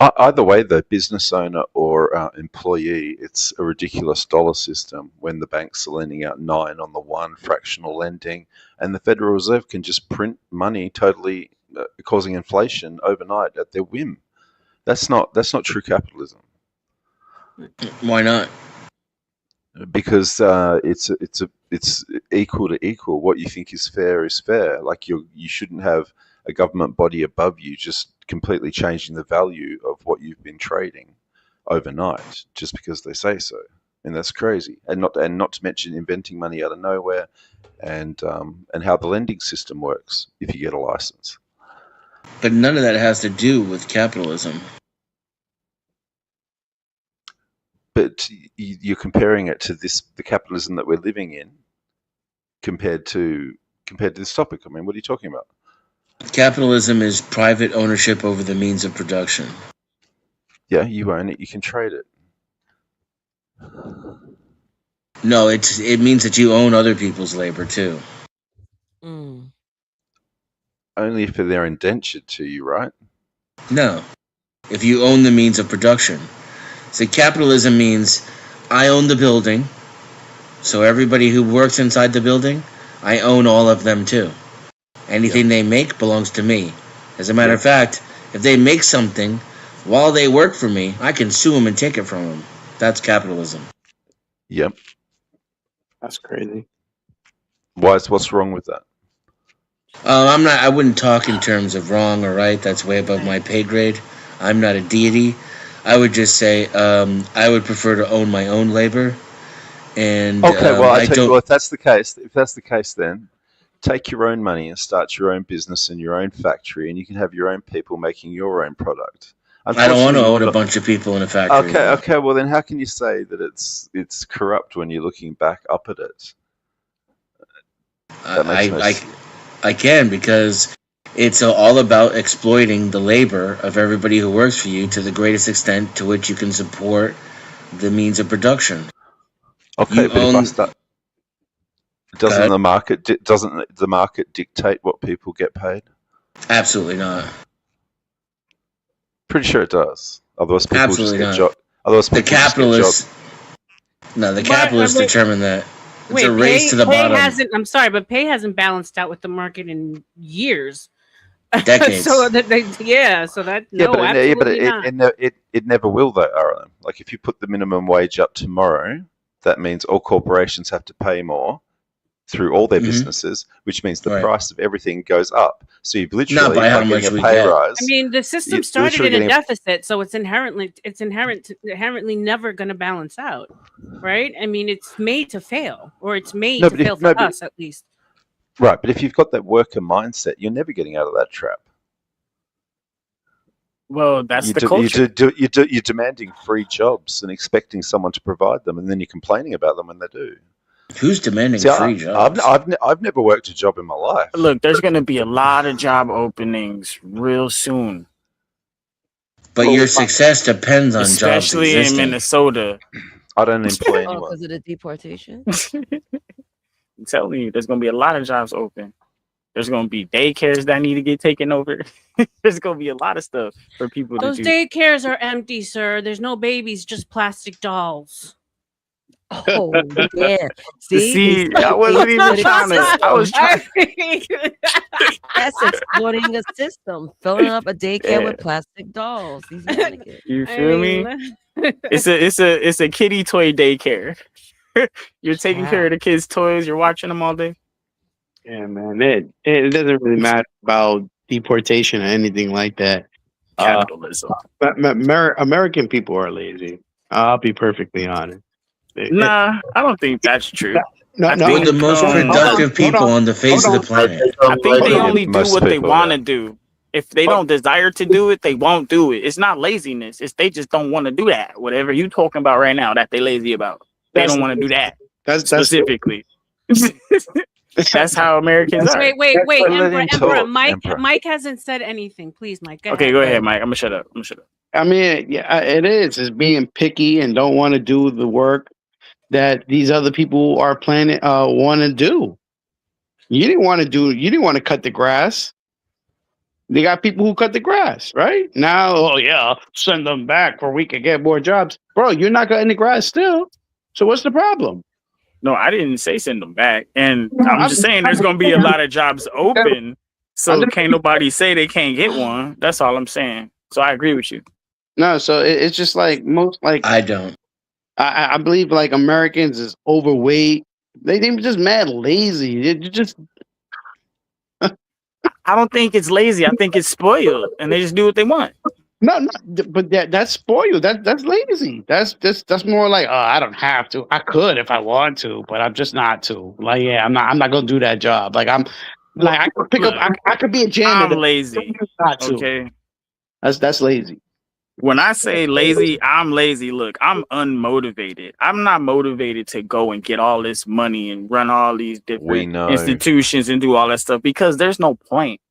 Either way, the business owner or employee, it's a ridiculous dollar system when the banks are lending out 9 on the 1, fractional lending, and the Federal Reserve can just print money totally causing inflation overnight at their whim. That's not true capitalism. Why not? Because it's equal to equal. What you think is fair is fair. Like you shouldn't have a government body above you just completely changing the value of what you've been trading overnight just because they say so. And that's crazy. And not to mention inventing money out of nowhere, and how the lending system works if you get a license. But none of that has to do with capitalism. But you're comparing it to the capitalism that we're living in compared to compared to this topic? I mean, what are you talking about? Capitalism is private ownership over the means of production. Yeah, you own it. You can trade it. No, it means that you own other people's labor too. Mm. Only if they're indentured to you, right? No, if you own the means of production. So capitalism means I own the building, so everybody who works inside the building, I own all of them too. Anything they make belongs to me. As a matter of fact, if they make something while they work for me, I can sue them and take it from them. That's capitalism. Yep. That's crazy. What's wrong with that? I wouldn't talk in terms of wrong or right. That's way above my pay grade. I'm not a deity. I would just say I would prefer to own my own labor. And okay, well, if that's the case, then take your own money and start your own business and your own factory, and you can have your own people making your own product. I don't want to own a bunch of people in a factory. Okay. Well, then how can you say that it's corrupt when you're looking back up at it? I can, because it's all about exploiting the labor of everybody who works for you to the greatest extent to which you can support the means of production. Okay, but if I start, doesn't the market dictate what people get paid? Absolutely not. Pretty sure it does. Otherwise, people Absolutely just get not. jobs. Otherwise, people the capitalists. No, the capitalists determine that. It's a race to the bottom. I'm sorry, but pay hasn't balanced out with the market in years. Decades. So that it never will though, Aaron. Like if you put the minimum wage up tomorrow, that means all corporations have to pay more through all their businesses, which means the price of everything goes up. So you've literally not by how much getting a we pay get. rise. I mean, the system started in a deficit, so it's inherently never going to balance out, right? I mean, it's made to fail, or it's made to fail for us at least. Right, but if you've got that worker mindset, you're never getting out of that trap. Well, that's the culture. You're demanding free jobs and expecting someone to provide them, and then you're complaining about them when they do. Who's demanding free jobs? I've never worked a job in my life. Look, there's going to be a lot of job openings real soon. But your success depends on jobs especially in Minnesota. I don't employ anyone. Because of the deportation? I'm telling you, there's going to be a lot of jobs open. There's going to be daycares that need to get taken over. There's going to be a lot of stuff for people Those to do. daycares are empty, sir. There's no babies, just plastic dolls. Oh, yeah. See, I wasn't even trying to. I was trying. That's exploiting a system, filling up a daycare with plastic dolls. You feel me? It's a kiddie toy daycare. You're taking care of the kids' toys. You're watching them all day. Yeah, man. It doesn't really matter about deportation or anything like that. Capitalism. American people are lazy. I'll be perfectly honest. Nah, I don't think that's true. We're the most productive people on the face of the planet. I think they only do what they want to do. If they don't desire to do it, they won't do it. It's not laziness. It's they just don't want to do that. Whatever you talking about right now that they lazy about. They don't want to do that. That's specifically. That's how Americans are. Wait, Emperor. Mike hasn't said anything. Please, Mike. Go ahead. Go ahead, Mike. I'm gonna shut up. I mean, yeah, it is. It's being picky and don't want to do the work that these other people are planning want to do. You didn't want to cut the grass. They got people who cut the grass, right? Now, send them back where we can get more jobs. Bro, you're not cutting the grass still. So what's the problem? No, I didn't say send them back. And I'm just saying there's going to be a lot of jobs open. So can't nobody say they can't get one. That's all I'm saying. So I agree with you. No, so it's just like I don't. I believe like Americans is overweight. They just mad lazy. They're just. I don't think it's lazy. I think it's spoiled, and they just do what they want. No, but that's spoiled. That's lazy. That's more like I don't have to. I could if I want to, but I'm just not to. Like I'm not gonna do that job. Like I could pick up. I could be a janitor. I'm lazy. Not to. Okay. That's lazy. When I say lazy, I'm lazy. Look, I'm unmotivated. I'm not motivated to go and get all this money and run all these different institutions and do all that stuff because there's no point.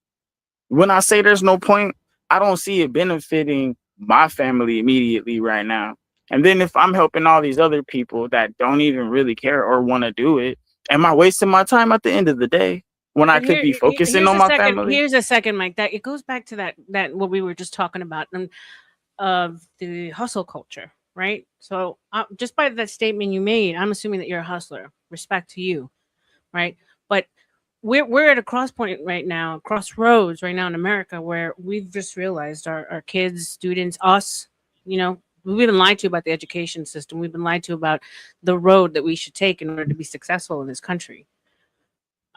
When I say there's no point, I don't see it benefiting my family immediately right now. And then if I'm helping all these other people that don't even really care or want to do it, am I wasting my time at the end of the day when I could be focusing on my family? Here's a second, Mike. That it goes back to that what we were just talking about and of the hustle culture, right? So just by that statement you made, I'm assuming that you're a hustler. Respect to you, right? But we're at a crossroads right now in America where we've just realized our kids, students, us, we've been lied to about the education system. We've been lied to about the road that we should take in order to be successful in this country.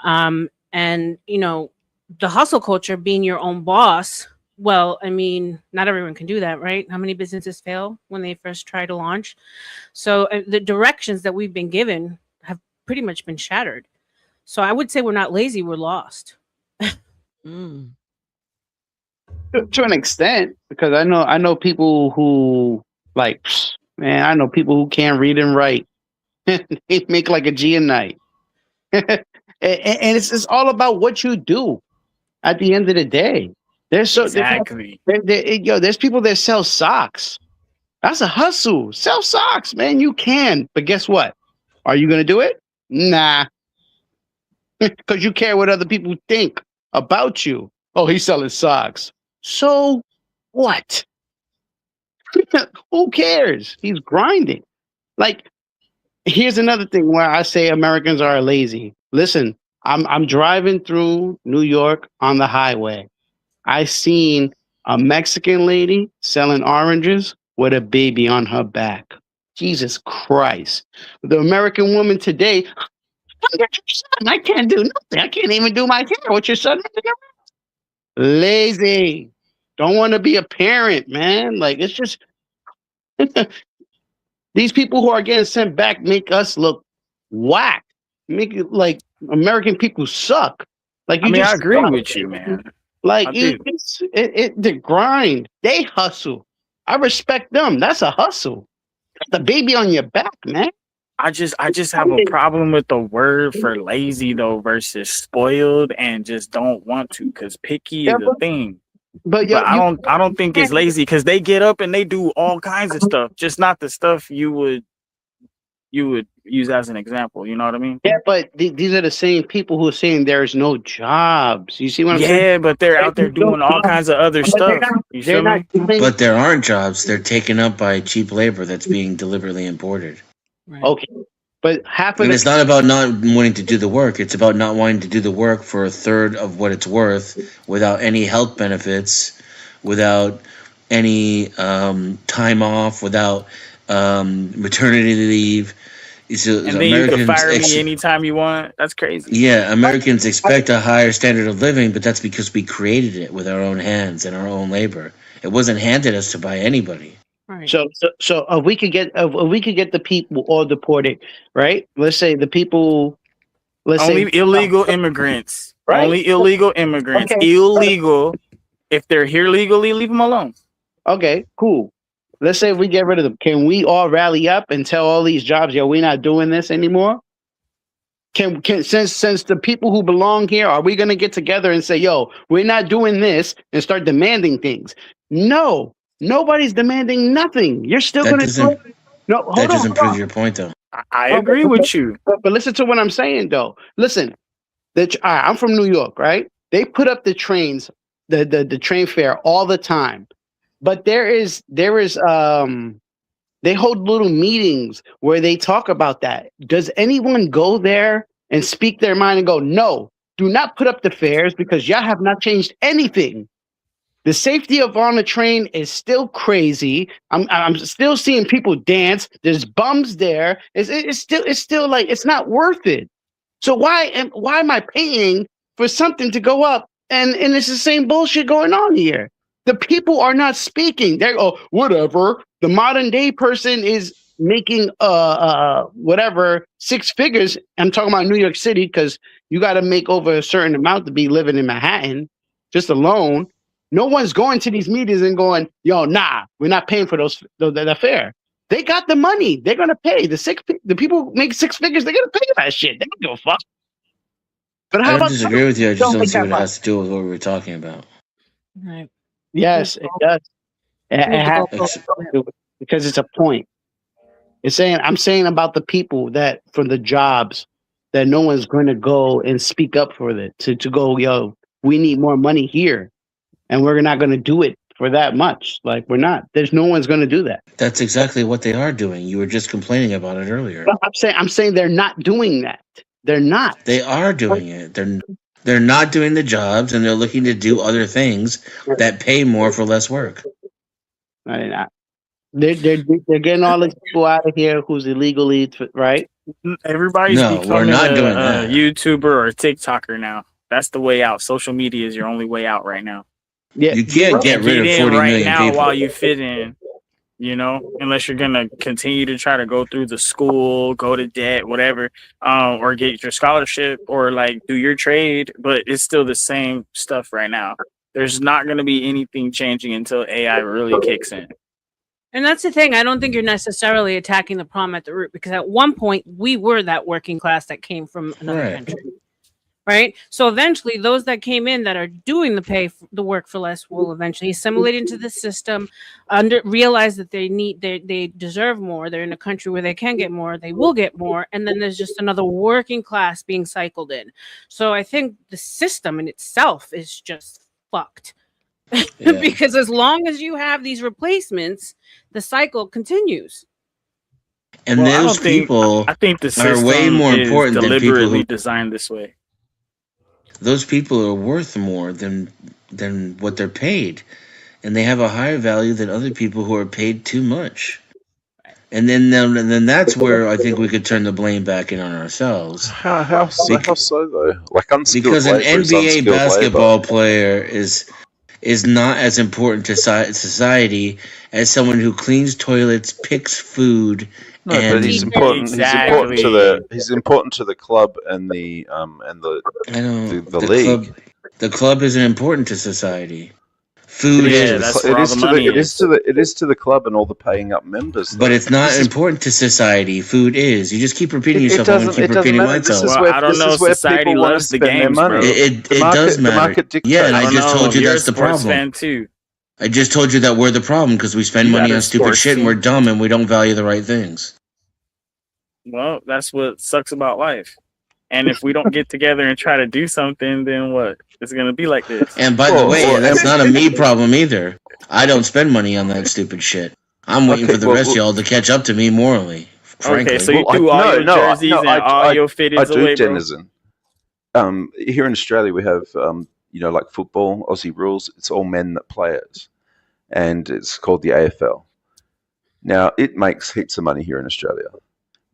And the hustle culture, being your own boss. Well, I mean, not everyone can do that, right? How many businesses fail when they first try to launch? So the directions that we've been given have pretty much been shattered. So I would say we're not lazy, we're lost. To an extent, because I know people who I know people who can't read and write. They make like a G a night. and it's all about what you do at the end of the day. There's people that sell socks. That's a hustle. Sell socks, man. You can. But guess what? Are you going to do it? Nah. Because you care what other people think about you. Oh, he's selling socks. So what? Who cares? He's grinding. Like, here's another thing where I say Americans are lazy. Listen, I'm driving through New York on the highway. I seen a Mexican lady selling oranges with a baby on her back. Jesus Christ. The American woman today, I can't do nothing. I can't even do my hair. What's your son? Lazy. Don't want to be a parent, man. Like, it's just these people who are getting sent back make us look whack. Make it like American people suck. Like, I agree with you, man. Like, the grind. They hustle. I respect them. That's a hustle. Got the baby on your back, man. I just have a problem with the word for lazy though versus spoiled and just don't want to because picky is a thing. But I don't think it's lazy because they get up and they do all kinds of stuff, just not the stuff you would use as an example. You know what I mean? Yeah, but these are the same people who are saying there's no jobs. You see what I'm saying? Yeah, but they're out there doing all kinds of other stuff. You feel me? But there aren't jobs. They're taken up by cheap labor that's being deliberately imported. Right. Okay. But it's not about not wanting to do the work. It's about not wanting to do the work for a third of what it's worth without any health benefits, without any time off, without maternity leave. So and then you can fire me anytime you want. That's crazy. Yeah, Americans expect a higher standard of living, but that's because we created it with our own hands and our own labor. It wasn't handed us to by anybody. Right. So if we could get the people all deported, right? Let's say the people. Only illegal immigrants. Right? Only illegal immigrants. Okay. Illegal. If they're here legally, leave them alone. Okay, cool. Let's say we get rid of them. Can we all rally up and tell all these jobs, yo, we're not doing this anymore? Can since the people who belong here, are we going to get together and say, yo, we're not doing this and start demanding things? No, nobody's demanding nothing. You're still going to do it. No, hold on. That doesn't prove your point, though. I agree with you. But listen to what I'm saying, though. Listen, I'm from New York, right? They put up the trains, the train fare all the time. But there is they hold little meetings where they talk about that. Does anyone go there and speak their mind and go, no, do not put up the fares because y'all have not changed anything. The safety of on the train is still crazy. I'm still seeing people dance. There's bums there. It's still like it's not worth it. So why am I paying for something to go up and it's the same bullshit going on here? The people are not speaking. They're whatever. The modern day person is making whatever 6 figures. I'm talking about New York City because you got to make over a certain amount to be living in Manhattan, just alone. No one's going to these meetings and going, yo, nah, we're not paying for that fare. They got the money. They're gonna pay. The people who make 6 figures, they're gonna pay that shit. They don't give a fuck. But how I don't about disagree with you. I just don't see make what that it has to do with what we were talking about. Right. Yes, it does. It has to, because it's a point. I'm saying about the people that for the jobs that no one's going to go and speak up for it to go, yo, we need more money here, and we're not going to do it for that much. Like we're not. There's no one's going to do that. That's exactly what they are doing. You were just complaining about it earlier. But I'm saying they're not doing that. They're not. They are doing it. They're not doing the jobs, and they're looking to do other things that pay more for less work. They're getting all these people out of here who's illegally, right? Everybody's becoming a YouTuber or a TikToker now. That's the way out. Social media is your only way out right now. Yeah, you can't get rid of 40 right million now people while you fit in. You know, unless you're gonna continue to try to go through the school, go to debt, whatever, or get your scholarship or like do your trade, but it's still the same stuff right now. There's not gonna be anything changing until AI really kicks in. And that's the thing. I don't think you're necessarily attacking the problem at the root, because at one point we were that working class that came from another country, right? So eventually, those that came in that are doing the work for less will eventually assimilate into the system, realize that they deserve more. They're in a country where they can get more. They will get more, and then there's just another working class being cycled in. So I think the system in itself is just fucked. Because as long as you have these replacements, the cycle continues. And those people I think the are way more important than people deliberately who designed this way. Those people are worth more than what they're paid, and they have a higher value than other people who are paid too much. And then that's where I think we could turn the blame back in on ourselves. How so though? Like unskilled Because an labor is NBA unskilled basketball labor. player is not as important to society as someone who cleans toilets, picks food. No, and but he's important. He's important to the club and the league. The club isn't important to society. Food It is. is to the club and all the paying up members. Though. But it's not important to society. Food is. You just keep repeating yourself. I'm going to keep repeating myself. I don't know. Society loves the games, bro. It does matter. Yeah, and I just told you that's the problem. Fan too. I just told you that we're the problem because we spend money on stupid shit and we're dumb and we don't value the right things. Well, that's what sucks about life. And if we don't get together and try to do something, then what? It's going to be like this. And by the way, that's not a me problem either. I don't spend money on that stupid shit. I'm waiting for the rest of y'all to catch up to me morally. Frankly. Okay, so you do all your jerseys and all your fitteds away, bro? Denizen. Here in Australia, we have like football, Aussie rules. It's all men that play it, and it's called the AFL. Now it makes heaps of money here in Australia,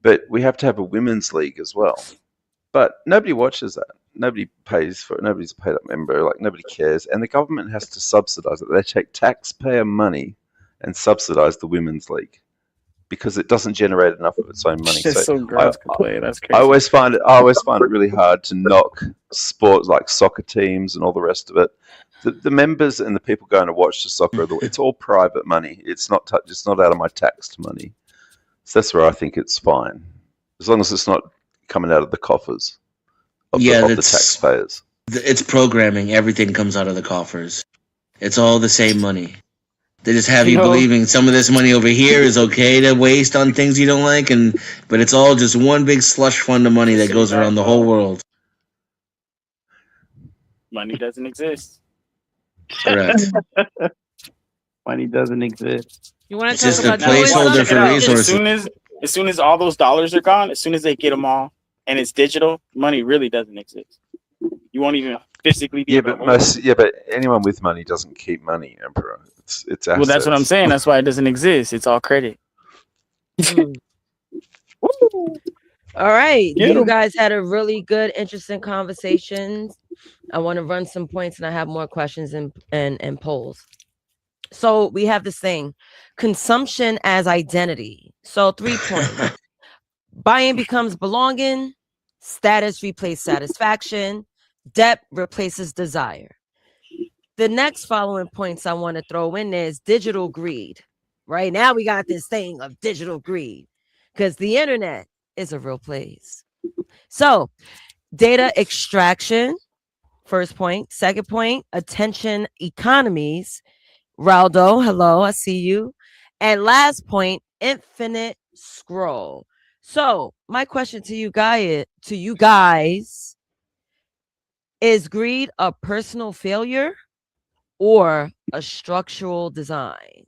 but we have to have a women's league as well. But nobody watches that. Nobody pays for it. Nobody's a paid up member. Like nobody cares, and the government has to subsidise it. They take taxpayer money and subsidise the women's league because it doesn't generate enough of its own money. So girls can play. That's crazy. I always find it really hard to knock sports like soccer teams and all the rest of it. The members and the people going to watch the soccer, it's all private money. It's not out of my taxed money. So that's where I think it's fine, as long as it's not coming out of the coffers of the taxpayers. It's programming. Everything comes out of the coffers. It's all the same money. They just have you believing some of this money over here is okay to waste on things you don't like, but it's all just one big slush fund of money that goes around the whole world. Money doesn't exist. Correct. Money doesn't exist. You want to talk just about a placeholder for resources. As soon as all those dollars are gone, as soon as they get them all, and it's digital, money really doesn't exist. You won't even physically be but anyone with money doesn't keep money, Emperor. It's assets. Well, that's what I'm saying. That's why it doesn't exist. It's all credit. All right. You guys had a really good, interesting conversation. I want to run some points and I have more questions and polls. So we have this thing, consumption as identity. So 3 points. Buying becomes belonging. Status replaces satisfaction. Debt replaces desire. The next following points I want to throw in there is digital greed. Right now we got this thing of digital greed because the internet is a real place. So data extraction, first point. Second point, attention economies. Raldo, hello, I see you. And last point, infinite scroll. So my question to you guys, is greed a personal failure or a structural design?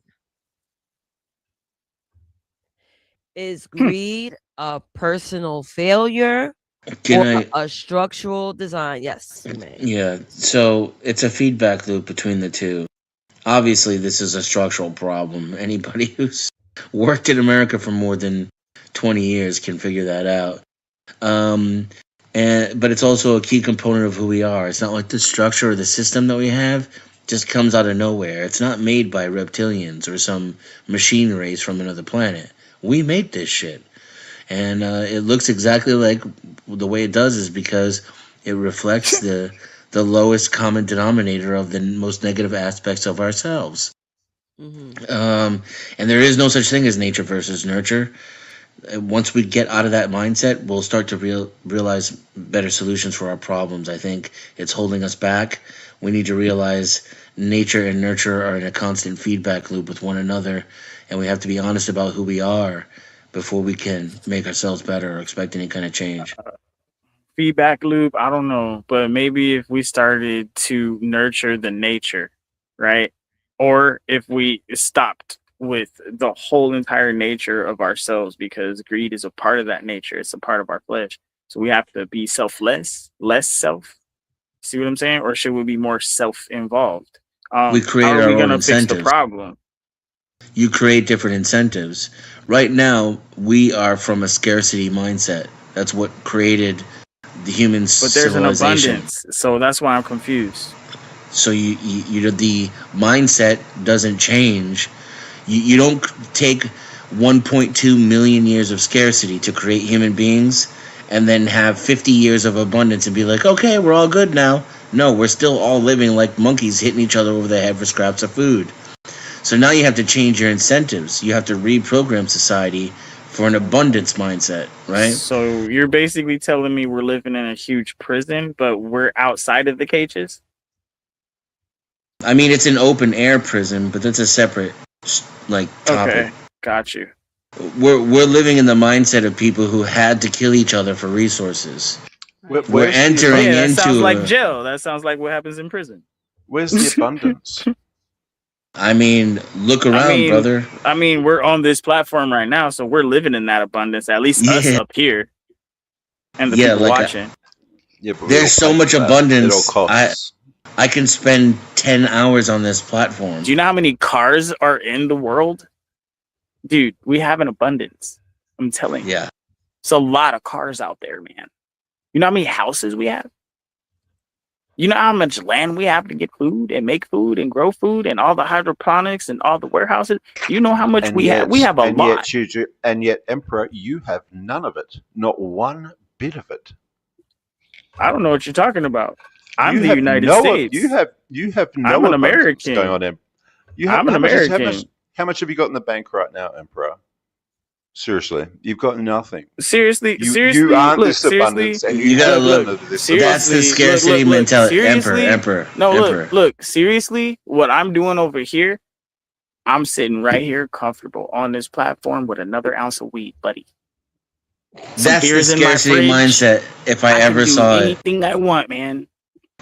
Is greed a personal failure or a structural design? Yes, you may. Yeah, so it's a feedback loop between the two. Obviously, this is a structural problem. Anybody who's worked in America for more than 20 years can figure that out. But it's also a key component of who we are. It's not like the structure or the system that we have just comes out of nowhere. It's not made by reptilians or some machine race from another planet. We made this shit. And it looks exactly like the way it does is because it reflects the lowest common denominator of the most negative aspects of ourselves. And there is no such thing as nature versus nurture. Once we get out of that mindset, we'll start to realize better solutions for our problems. I think it's holding us back. We need to realize nature and nurture are in a constant feedback loop with one another, and we have to be honest about who we are before we can make ourselves better or expect any kind of change. Feedback loop, I don't know, but maybe if we started to nurture the nature, right? Or if we stopped with the whole entire nature of ourselves, because greed is a part of that nature. It's a part of our flesh. So we have to be selfless, less self. See what I'm saying? Or should we be more self-involved? We create how are our we own gonna fix the incentives. problem? You create different incentives. Right now, we are from a scarcity mindset. That's what created the human But there's an civilization. abundance. So that's why I'm confused. So you the mindset doesn't change. You don't take 1.2 million years of scarcity to create human beings and then have 50 years of abundance and be like, okay, we're all good now. No, we're still all living like monkeys hitting each other over the head for scraps of food. So now you have to change your incentives. You have to reprogram society for an abundance mindset, right? So you're basically telling me we're living in a huge prison, but we're outside of the cages? I mean, it's an open air prison, but that's a separate topic. Okay, got you. We're living in the mindset of people who had to kill each other for resources. We're entering that into sounds like jail. That sounds like what happens in prison. Where's the abundance? I mean, look around, brother. I mean, we're on this platform right now, so we're living in that abundance. At least us up here, and the people watching. There's so much abundance. I can spend 10 hours on this platform. Do you know how many cars are in the world? Dude, we have an abundance. I'm telling you. Yeah. It's a lot of cars out there, man. You know how many houses we have? You know how much land we have to get food and make food and grow food and all the hydroponics and all the warehouses? You know how much we have? We have a lot. And yet, Emperor, you have none of it. Not one bit of it. I don't know what you're talking about. I'm the United States. You have no. I'm an American. Going on, I'm an American. How much have you got in the bank right now, Emperor? Seriously, you've got nothing. Seriously, you aren't this abundance, and you gotta learn this. That's the scarcity mentality. Emperor. Look. Seriously, what I'm doing over here, I'm sitting right here, comfortable on this platform with another ounce of weed, buddy. That's the scarcity mindset. If I ever saw it, anything I want, man.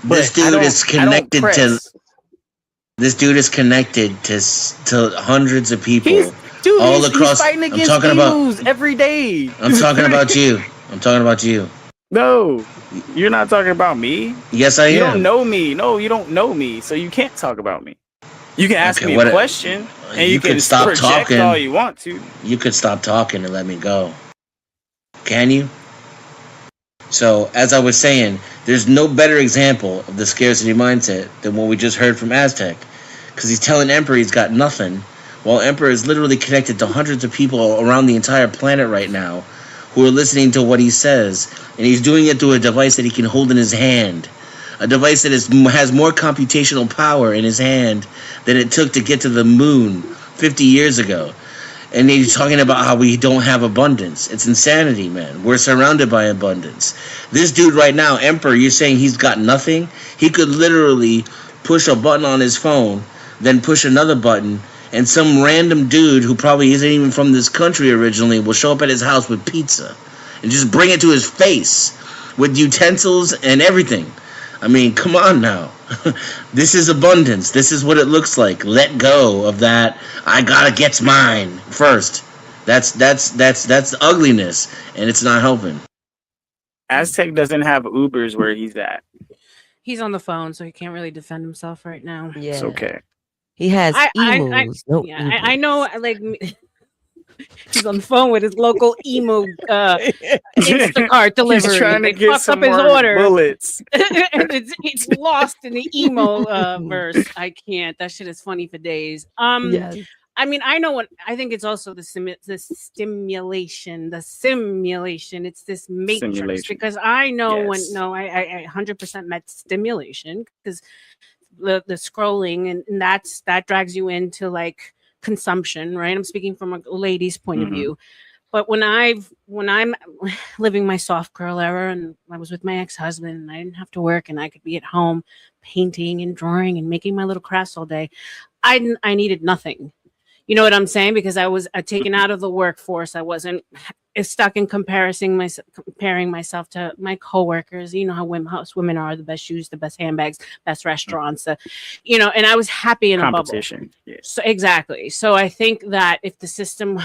This dude is connected to. This dude is connected to hundreds of people. All across. He's fighting against I'm talking emus every day. I'm talking about you. I'm talking about you. No, you're not talking about me. Yes, I am. You don't know me. No, you don't know me, so you can't talk about me. You can ask me a question, and you can stop project talking all you want to. You could stop talking and let me go. Can you? So, as I was saying, there's no better example of the scarcity mindset than what we just heard from Aztec. Because he's telling Emperor he's got nothing, while Emperor is literally connected to hundreds of people around the entire planet right now who are listening to what he says. And he's doing it through a device that he can hold in his hand. a device that has more computational power in his hand than it took to get to the moon 50 years ago. And he's talking about how we don't have abundance. It's insanity, man. We're surrounded by abundance. This dude right now, Emperor, you're saying he's got nothing? He could literally push a button on his phone, then push another button, and some random dude who probably isn't even from this country originally will show up at his house with pizza and just bring it to his face with utensils and everything. I mean, come on now. This is abundance. This is what it looks like. Let go of that. I gotta get mine first. That's ugliness, and it's not helping. Aztec doesn't have Ubers where he's at. He's on the phone, so he can't really defend himself right now. Yeah. It's okay. He has emos. I know, like, he's on the phone with his local emo Instacart delivery. He's trying to They get fucked some up his more order. bullets. And it's lost in the emo verse. I can't. That shit is funny for days. Yes. I mean, I know what I think. It's also the simulation. It's this matrix Simulation. because I know Yes. I 100% meant stimulation because the scrolling and that drags you into like consumption, right? I'm speaking from a lady's point of view. But when I'm living my soft girl era and I was with my ex-husband and I didn't have to work and I could be at home painting and drawing and making my little crafts all day, I needed nothing. You know what I'm saying? Because I was taken out of the workforce. I wasn't stuck in comparing myself to my coworkers. You know how women are, the best shoes, the best handbags, best restaurants, and I was happy in a bubble. Competition. Yeah. So exactly. So I think that if the system,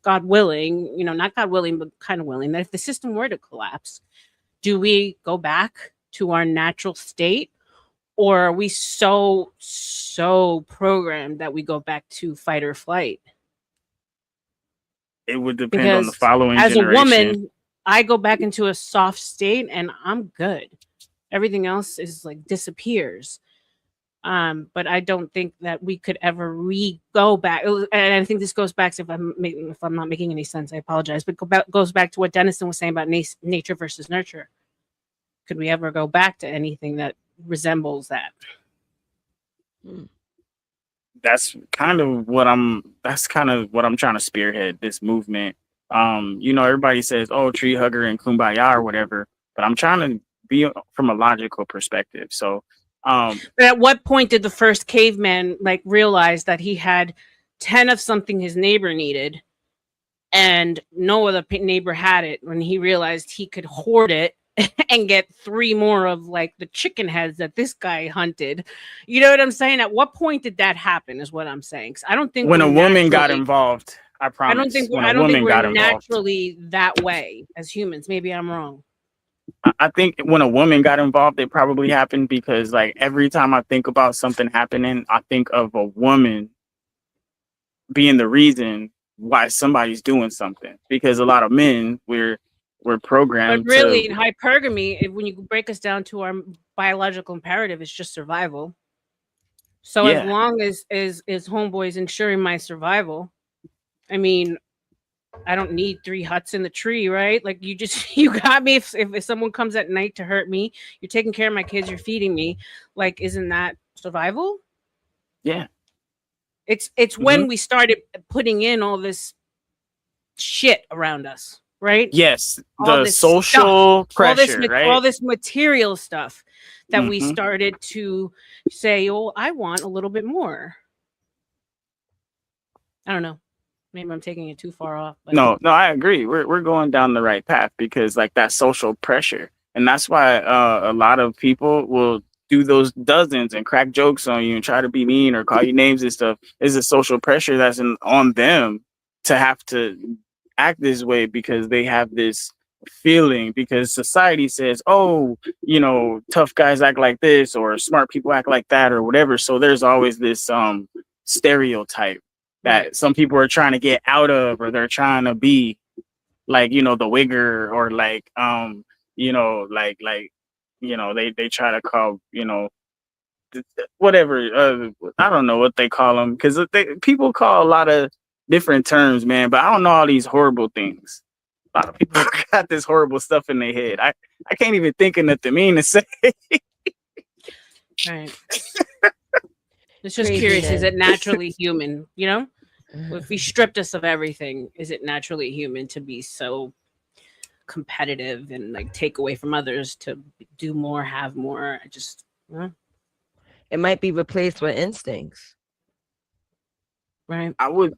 God willing, not God willing, but kind of willing, that if the system were to collapse, do we go back to our natural state? Or are we so programmed that we go back to fight or flight? It would depend on the Because following as generation. a woman, I go back into a soft state and I'm good. Everything else is like disappears. But I don't think that we could ever go back. And I think this goes back to, if I'm not making any sense, I apologize. But goes back to what Dennison was saying about nature versus nurture. Could we ever go back to anything that resembles that? That's kind of what I'm trying to spearhead this movement. Everybody says, oh, tree hugger and kumbaya or whatever, but I'm trying to be from a logical perspective. So but at what point did the first caveman realize that he had 10 of something his neighbor needed and no other neighbor had it, when he realized he could hoard it and get 3 more of the chicken heads that this guy hunted? You know what I'm saying? At what point did that happen is what I'm saying. 'Cause I don't think when a woman got involved, I promise. I don't think we're naturally that way as humans. Maybe I'm wrong. I think when a woman got involved, it probably happened because every time I think about something happening, I think of a woman being the reason why somebody's doing something. Because a lot of men, we're programmed. But really, in hypergamy, when you break us down to our biological imperative, it's just survival. So as long as homeboy's ensuring my survival, I mean, I don't need 3 huts in the tree, right? You got me. If someone comes at night to hurt me, you're taking care of my kids, you're feeding me. Isn't that survival? Yeah. It's when we started putting in all this shit around us, right? Yes, all the social pressure, right? All this material stuff that we started to say, oh, I want a little bit more. I don't know. Maybe I'm taking it too far off. But No, I agree. We're going down the right path because that social pressure. And that's why a lot of people will do those dozens and crack jokes on you and try to be mean or call you names and stuff. Is a social pressure that's on them to have to act this way because they have this feeling, because society says, oh, tough guys act like this or smart people act like that or whatever. So there's always this stereotype that some people are trying to get out of, or they're trying to be the wigger, or they try to call, whatever. I don't know what they call them, because people call a lot of different terms, man, but I don't know all these horrible things. A lot of people got this horrible stuff in their head. I can't even think of nothing mean to say. Right. It's just curious. Is it naturally human? You know, if we stripped us of everything, is it naturally human to be so competitive and like take away from others to do more, have more? I just, it might be replaced with instincts. Right. I would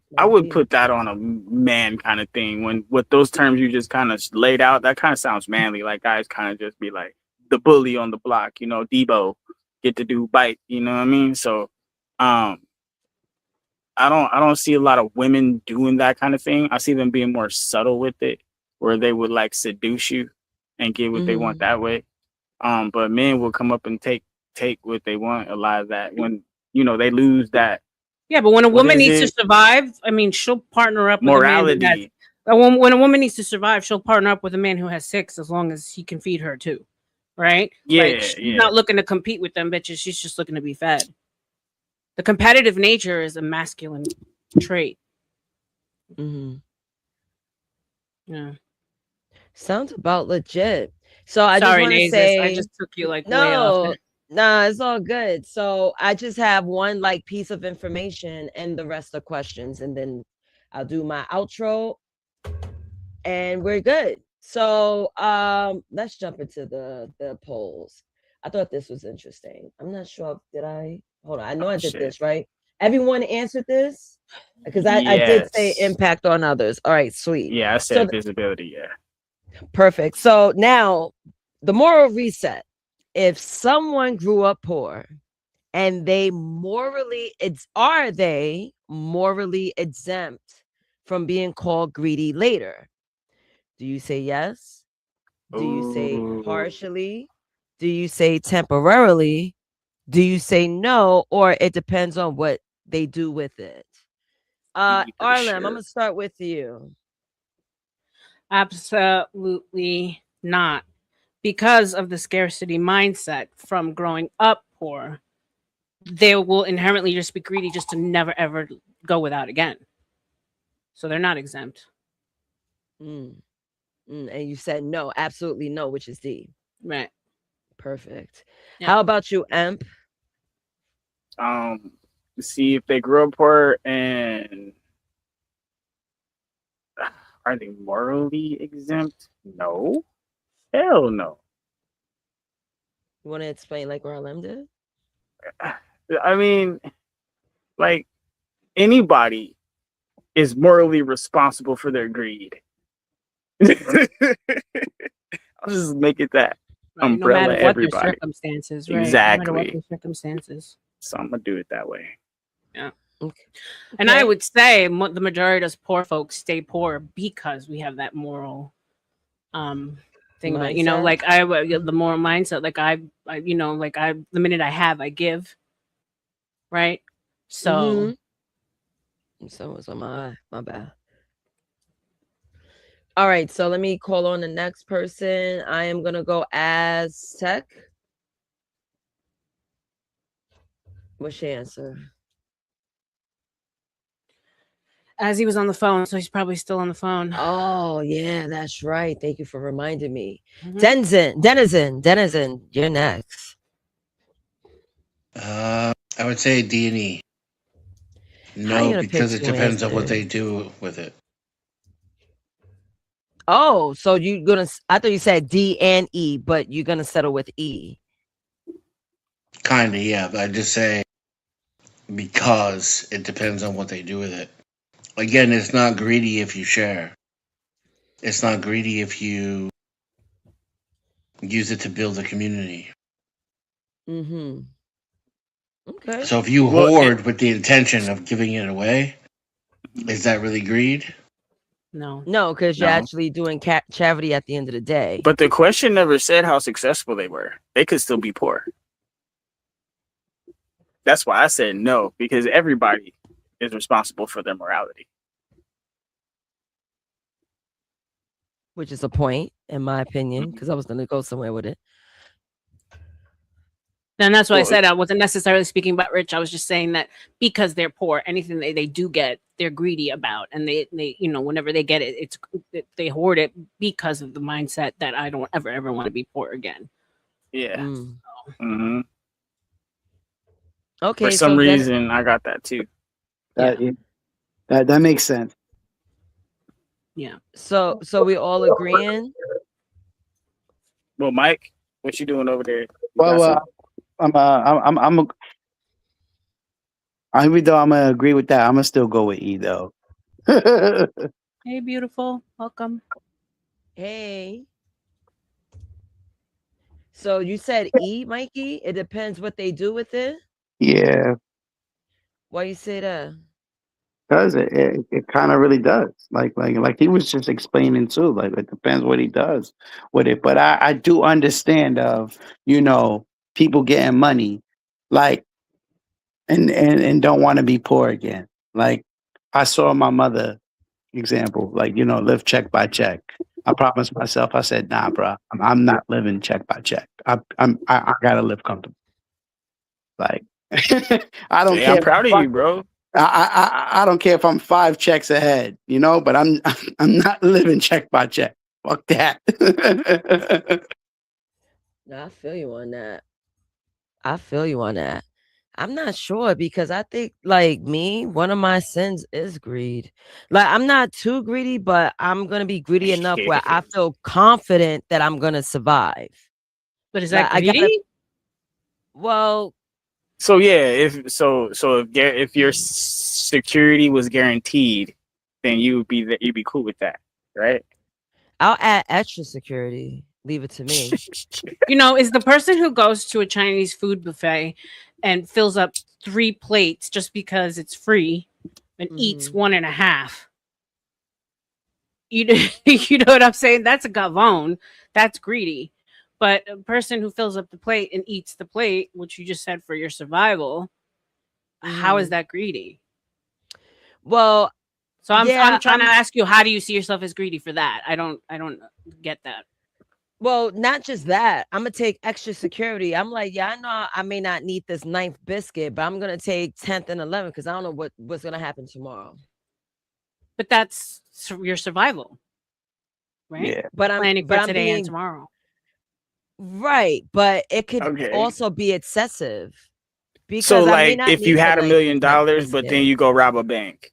put that on a man kind of thing. When with those terms you just kind of laid out, that kind of sounds manly. Like guys kind of just be like the bully on the block, you know, Debo, get to do bite, you know what I mean? So, I don't see a lot of women doing that kind of thing. I see them being more subtle with it, where they would like seduce you and get what they want that way. But men will come up and take what they want. A lot of that when they lose that. Yeah, but when a woman needs to survive, I mean, she'll partner up with morality. a man who has, when a woman needs to survive, she'll partner up with a man who has 6 as long as he can feed her too. Right? Yeah, like, she's not looking to compete with them bitches. She's just looking to be fed. The competitive nature is a masculine trait. Yeah. Sounds about legit. So I just Sorry, want to Nazis, say I just took you like way off no, there. nah, it's all good. So I just have one like piece of information and the rest are questions, and then I'll do my outro and we're good. So let's jump into the polls. I thought this was interesting. I'm not sure did I hold on. I know I did this, right? Everyone answered this? Because I did say impact on others. All right, sweet. Yeah, I said visibility, yeah. Perfect. So now the moral reset. If someone grew up poor and are they morally exempt from being called greedy later? Do you say yes? Do you say partially? Do you say temporarily? Do you say no? Or it depends on what they do with it? Arlen, I'm gonna start with you. Absolutely not. Because of the scarcity mindset from growing up poor, they will inherently just be greedy just to never ever go without again. So they're not exempt. And you said no, absolutely no, which is D. Right. Perfect. Yeah. How about you, Emp? See if they grew up poor and are they morally exempt? No. Hell no. You want to explain like Arlen did? I mean, like anybody is morally responsible for their greed. I'll just make it that. Right, Umbrella no matter what everybody. their circumstances, right? Exactly. No matter what their circumstances. So I'm gonna do it that way. Yeah. Okay. And I would say the majority of us poor folks stay poor because we have that moral thing about, like the moral mindset, like I the minute I have, I give. Right. So So was on my bad. All right, so let me call on the next person. I am gonna go as Tech. What's your answer? As he was on the phone, so he's probably still on the phone. Oh yeah, that's right. Thank you for reminding me. Denizen, you're next. I would say D&E. No, because it depends on what they do with it. Oh, so you're gonna? I thought you said D and E, but you're gonna settle with E. Kinda, yeah. But I just say because it depends on what they do with it. Again, it's not greedy if you share. It's not greedy if you use it to build a community. Okay. So if you hoard with the intention of giving it away, is that really greed? No, because you're actually doing charity at the end of the day. But the question never said how successful they were. They could still be poor. That's why I said no, because everybody is responsible for their morality. Which is a point, in my opinion, because I was going to go somewhere with it. And that's why I said I wasn't necessarily speaking about rich. I was just saying that because they're poor, anything they do get, they're greedy about, and they whenever they get it, they hoard it because of the mindset that I don't ever want to be poor again. Yeah. Okay. For some reason, I got that too. That makes sense. Yeah. So we all agreeing. Well, Mike, what you doing over there? Well, even though I'm gonna agree with that, I'm gonna still go with E though. Hey, beautiful, welcome. Hey. So you said E, Mikey? It depends what they do with it. Yeah, Why you say that? because it kind of really does. Like he was just explaining too. Like it depends what he does with it. But I do understand of people getting money, like and don't want to be poor again. Like I saw my mother example, like live check by check. I promised myself. I said, nah, bro, I'm not living check by check. I gotta live comfortable. Like I don't care. I'm proud of you, bro. I don't care if I'm 5 checks ahead, but I'm not living check by check. Fuck that. No, I feel you on that. I'm not sure because I think like me, one of my sins is greed. Like I'm not too greedy, but I'm gonna be greedy enough where I feel confident that I'm gonna survive. But is that greedy? Well, so yeah, if your security was guaranteed, then you'd be cool with that, right? I'll add extra security. Leave it to me. Is the person who goes to a Chinese food buffet and fills up 3 plates just because it's free and eats 1.5. You know what I'm saying? That's a gavone. That's greedy. But a person who fills up the plate and eats the plate, which you just said for your survival, how is that greedy? Well, so I'm trying to ask you, how do you see yourself as greedy for that? I don't get that. Well, not just that. I'm gonna take extra security. I'm like, yeah, I know I may not need this 9th biscuit, but I'm gonna take 10th and 11th because I don't know what's gonna happen tomorrow. But that's your survival, right? Yeah. But I'm planning for today and tomorrow. Right, but it could also be excessive. Because so, like, if you had $1 million, but then you go rob a bank,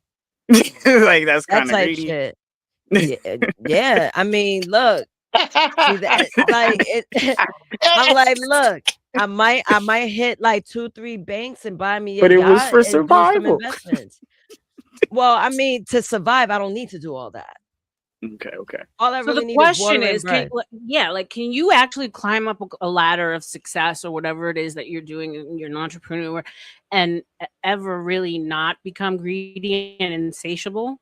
like that's kind of greedy. Shit. Yeah. I mean, look. See that? Like I'm like, look, I might hit like 2-3 banks and buy me a but it yacht was for and survival. do some investments. Well, I mean, to survive, I don't need to do all that. Okay. All I So really the need question is water can you actually climb up a ladder of success or whatever it is that you're doing and you're an entrepreneur and ever really not become greedy and insatiable?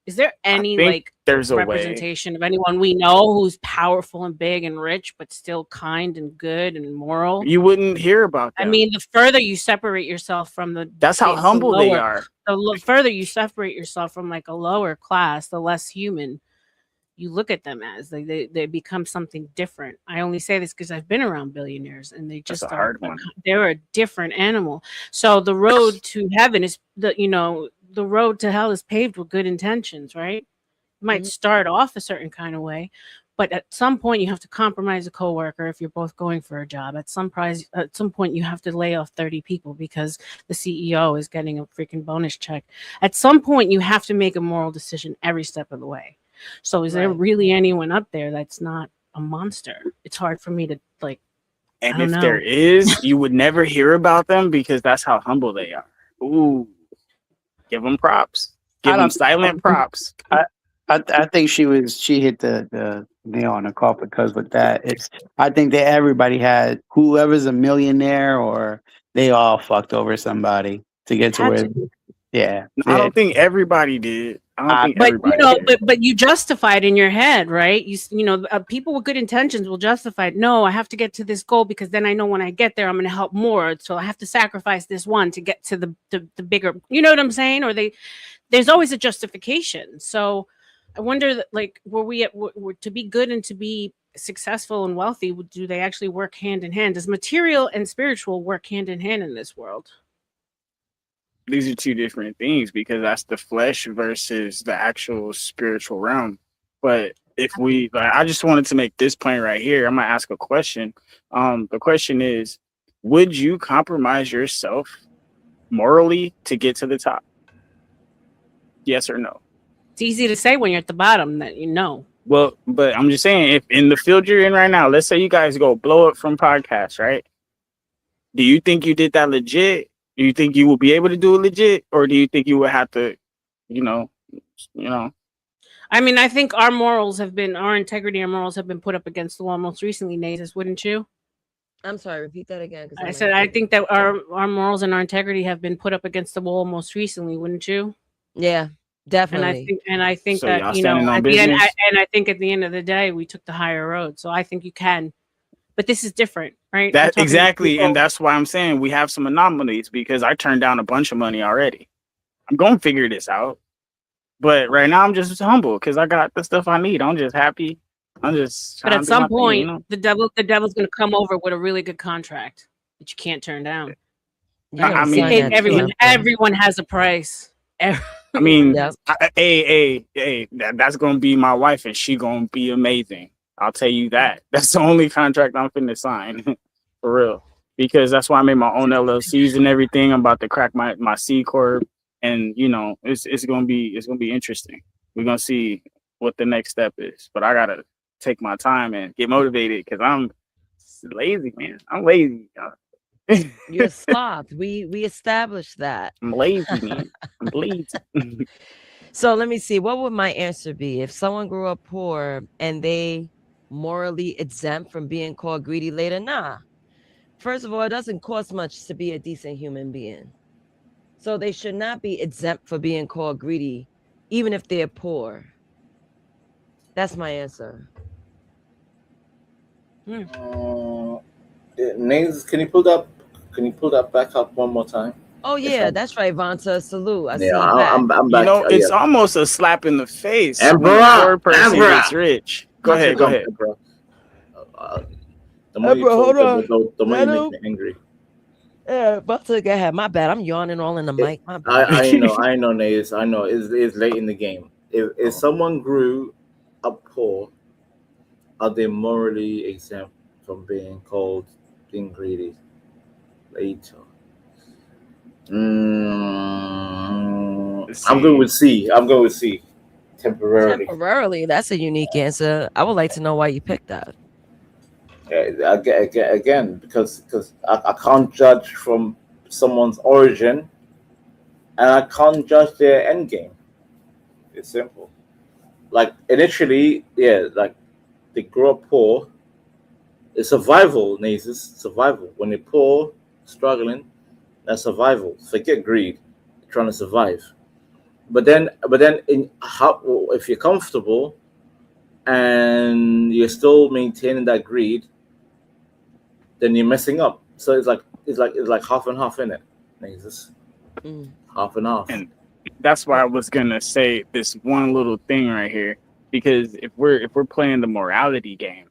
Is there any there's a representation of anyone we know who's powerful and big and rich, but still kind and good and moral? You wouldn't hear about that. I mean, the further you separate yourself from that's how humble they are. The further you separate yourself from like a lower class, the less human you look at them as. They become something different. I only say this because I've been around billionaires and they just are they're a different animal. So the road to heaven is the road to hell is paved with good intentions, right? You might start off a certain kind of way, but at some point you have to compromise a coworker if you're both going for a job. At some point you have to lay off 30 people because the CEO is getting a freaking bonus check. At some point you have to make a moral decision every step of the way. So is there really anyone up there that's not a monster? It's hard for me to like. And if there is, you would never hear about them because that's how humble they are. Ooh, give them props. Give them silent props. I think she hit the nail on the coffin because with that, I think that everybody had whoever's a millionaire or they all fucked over somebody to get to where. Yeah, I don't think everybody did. But you justify it in your head, right? People with good intentions will justify it. No, I have to get to this goal because then I know when I get there, I'm going to help more. So I have to sacrifice this one to get to the bigger. You know what I'm saying? Or there's always a justification. So I wonder, like, were to be good and to be successful and wealthy, do they actually work hand in hand? Does material and spiritual work hand in hand in this world? These are two different things because that's the flesh versus the actual spiritual realm. But if I just wanted to make this point right here, I'm gonna ask a question. The question is, would you compromise yourself morally to get to the top? Yes or no? It's easy to say when you're at the bottom that you know. Well, but I'm just saying, if in the field you're in right now, let's say you guys go blow up from podcasts, right? Do you think you did that legit? Do you think you will be able to do it legit, or do you think you would have to, you know? I mean, I think our integrity and morals have been put up against the wall most recently, Nazis, wouldn't you? I'm sorry, repeat that again. I said I think that our morals and our integrity have been put up against the wall most recently, wouldn't you? Yeah, definitely. And I think So that y'all you know, standing on at the end, business? and I think at the end of the day, we took the higher road. So I think you can, but this is different, right? I'm That talking to exactly, people- and that's why I'm saying we have some anomalies because I turned down a bunch of money already. I'm gonna figure this out, but right now I'm just humble because I got the stuff I need. I'm just happy. I'm just. But trying at to do my some thing, point, you know? the devil's going to come over with a really good contract that you can't turn down. I mean, Everyone has a price. I mean, Yep. that's gonna be my wife, and she gonna be amazing. I'll tell you that. That's the only contract I'm finna sign, for real. Because that's why I made my own LLCs and everything. I'm about to crack my C corp, and you know, it's gonna be interesting. We're gonna see what the next step is. But I gotta take my time and get motivated because I'm lazy, man. I'm lazy. You're a sloth. We established that. I'm lazy, man. I'm lazy. So let me see. What would my answer be if someone grew up poor and they morally exempt from being called greedy later? Nah. First of all, it doesn't cost much to be a decent human being. So they should not be exempt for being called greedy, even if they're poor. That's my answer. Names, can you pull that back up one more time? Oh yeah, that's right, Vanta. Salute. I see Yeah, you back. I'm back. You know, it's yeah. almost a slap in the face when Emperor, a poor person Emperor. gets rich. Go ahead. Emperor. The more you Hold talk, on. the more you make me angry. Yeah, Vanta, go ahead. My bad. I'm yawning all in the mic. My bad. I know, Nays. I know. It's late in the game. If someone grew up poor, are they morally exempt from being called being greedy later? I'm going with C. Temporarily. Temporarily, that's a unique answer. I would like to know why you picked that. Again, because I can't judge from someone's origin, and I can't judge their end game. It's simple. Like initially, like they grew up poor. It's survival, Nazis. Survival. When you're poor, struggling, that's survival. Forget greed. You're trying to survive. But then, if you're comfortable and you're still maintaining that greed, then you're messing up. So it's like half and half in it. Nazis. Half and half. And that's why I was gonna say this one little thing right here, because if we're playing the morality game,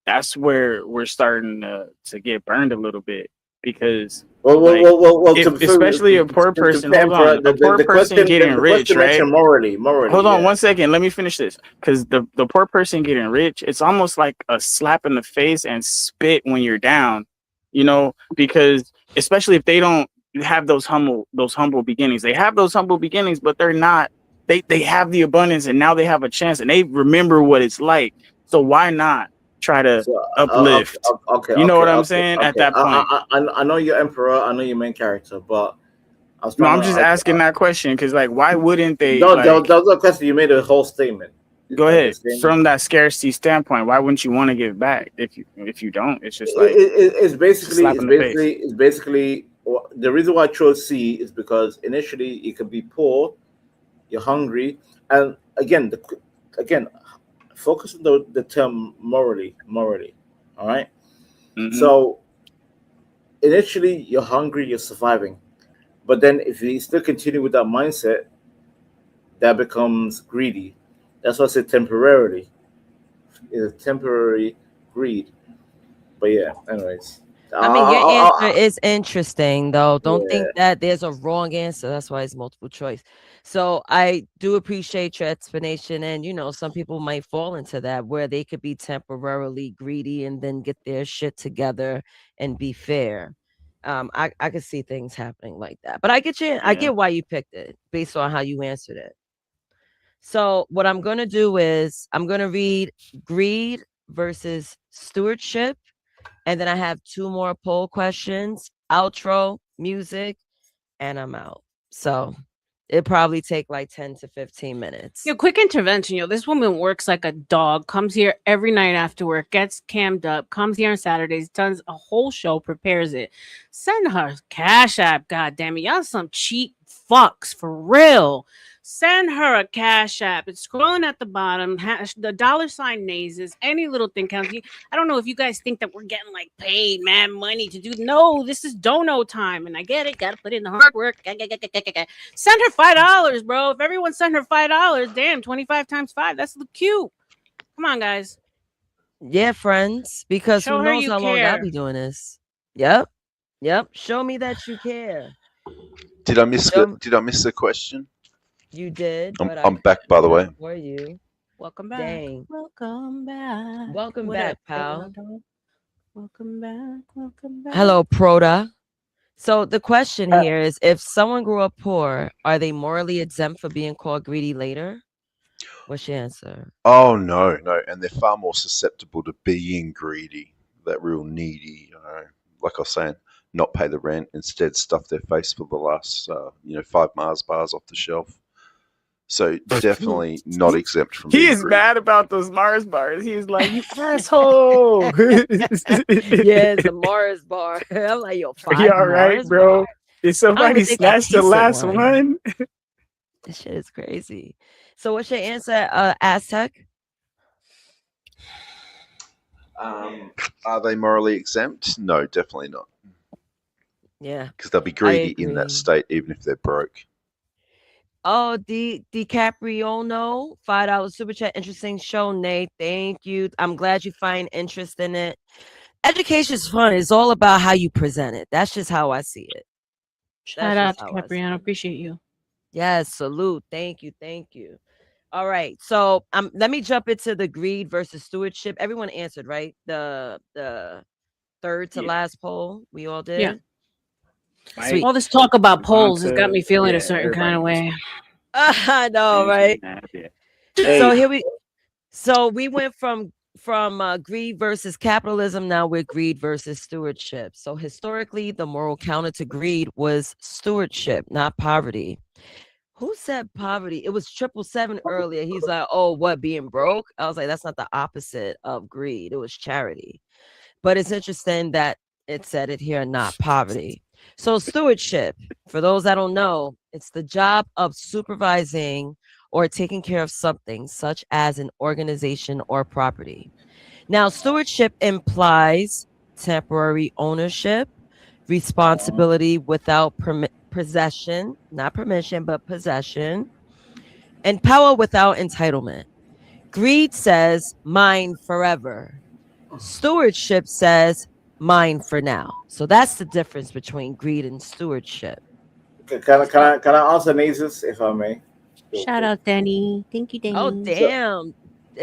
that's where we're starting to get burned a little bit. Because especially a poor person, hold on, a poor person getting rich, right? Morally. Hold on 1 second. Let me finish this. Because the poor person getting rich, it's almost like a slap in the face and spit when you're down, you know, because especially if they don't have those humble beginnings. They have those humble beginnings, but they're not, they have the abundance and now they have a chance and they remember what it's like. So why not try to uplift? You know what I'm saying? At that point. I know you're Emperor, I know your main character, but I'm just asking that question because, like, why wouldn't they? No, that was a question. You made a whole statement. Go ahead. From that scarcity standpoint, why wouldn't you want to give back? If you don't, it's just like it's basically the reason why I chose C is because initially you could be poor, you're hungry, and again, focus on the term morally. All right. Mm-hmm. So initially you're hungry, you're surviving. But then if you still continue with that mindset, that becomes greedy. That's why I said temporarily. It's a temporary greed. But yeah, anyways. I mean, your answer is interesting, though. Don't think that there's a wrong answer. That's why it's multiple choice. So I do appreciate your explanation. And, you know, some people might fall into that where they could be temporarily greedy and then get their shit together and be fair. I could see things happening like that. But I get you. I get why you picked it based on how you answered it. So what I'm going to do is I'm going to read greed versus stewardship. And then I have 2 more poll questions, outro, music, and I'm out. So it probably take like 10 to 15 minutes. Quick intervention. This woman works like a dog, comes here every night after work, gets cammed up, comes here on Saturdays, does a whole show, prepares it. Send her Cash App, goddammit. Y'all some cheap fucks for real. Send her a Cash App. It's scrolling at the bottom. The $ Nazes. Any little thing counts. I don't know if you guys think that we're getting like paid mad money to do. No, this is dono time, and I get it. Got to put in the hard work. Send her $5, bro. If everyone sent her $5, damn, 25 times 5. That's cute. Come on, guys. Yeah, friends. Because Show who her knows you how long I'll care. be doing this. Yep. Show me that you care. Did I miss the question? You did, but I'm back, by the way. For you. Welcome back. Dang. Welcome back. Welcome What back, up, pal. Welcome back. Welcome back. Hello, Proda. So the question here is, if someone grew up poor, are they morally exempt for being called greedy later? What's your answer? Oh, no. And they're far more susceptible to being greedy, that real needy, like I was saying, not pay the rent, instead stuff their face for the last, 5 Mars bars off the shelf. So definitely not exempt from being He is greedy. mad about those Mars bars. He's like, you asshole. Yeah, it's the Mars bar. I'm like, yo, 5 Are you all right, Mars bro? bar? Did somebody snatch the last one? This shit is crazy. So what's your answer, Aztec? Are they morally exempt? No, definitely not. Yeah. Because they'll be greedy in that state, even if they're broke. Oh, DiCaprio, no. $5 super chat. Interesting show, Nate. Thank you. I'm glad you find interest in it. Education is fun. It's all about how you present it. That's just how I see it. Shout out to Capriano. Appreciate you. Yes, salute. Thank you. All right. So let me jump into the greed versus stewardship. Everyone answered, right? The third to last poll. We all did. Yeah. Sweet. All this talk about polls has got me feeling a certain kind of way. I know, right? So we went from greed versus capitalism. Now we're greed versus stewardship. So historically, the moral counter to greed was stewardship, not poverty. Who said poverty? It was 777 earlier. He's like, oh, what, being broke? I was like, that's not the opposite of greed. It was charity. But it's interesting that it said it here, not poverty. So stewardship, for those that don't know, it's the job of supervising or taking care of something, such as an organization or property. Now, stewardship implies temporary ownership, responsibility without possession, not permission, but possession, and power without entitlement. Greed says mine forever. Stewardship says mine for now. So that's the difference between greed and stewardship. Can I answer Nazis, if I may? Shout out, Denny. Thank you, Denny. Oh, damn.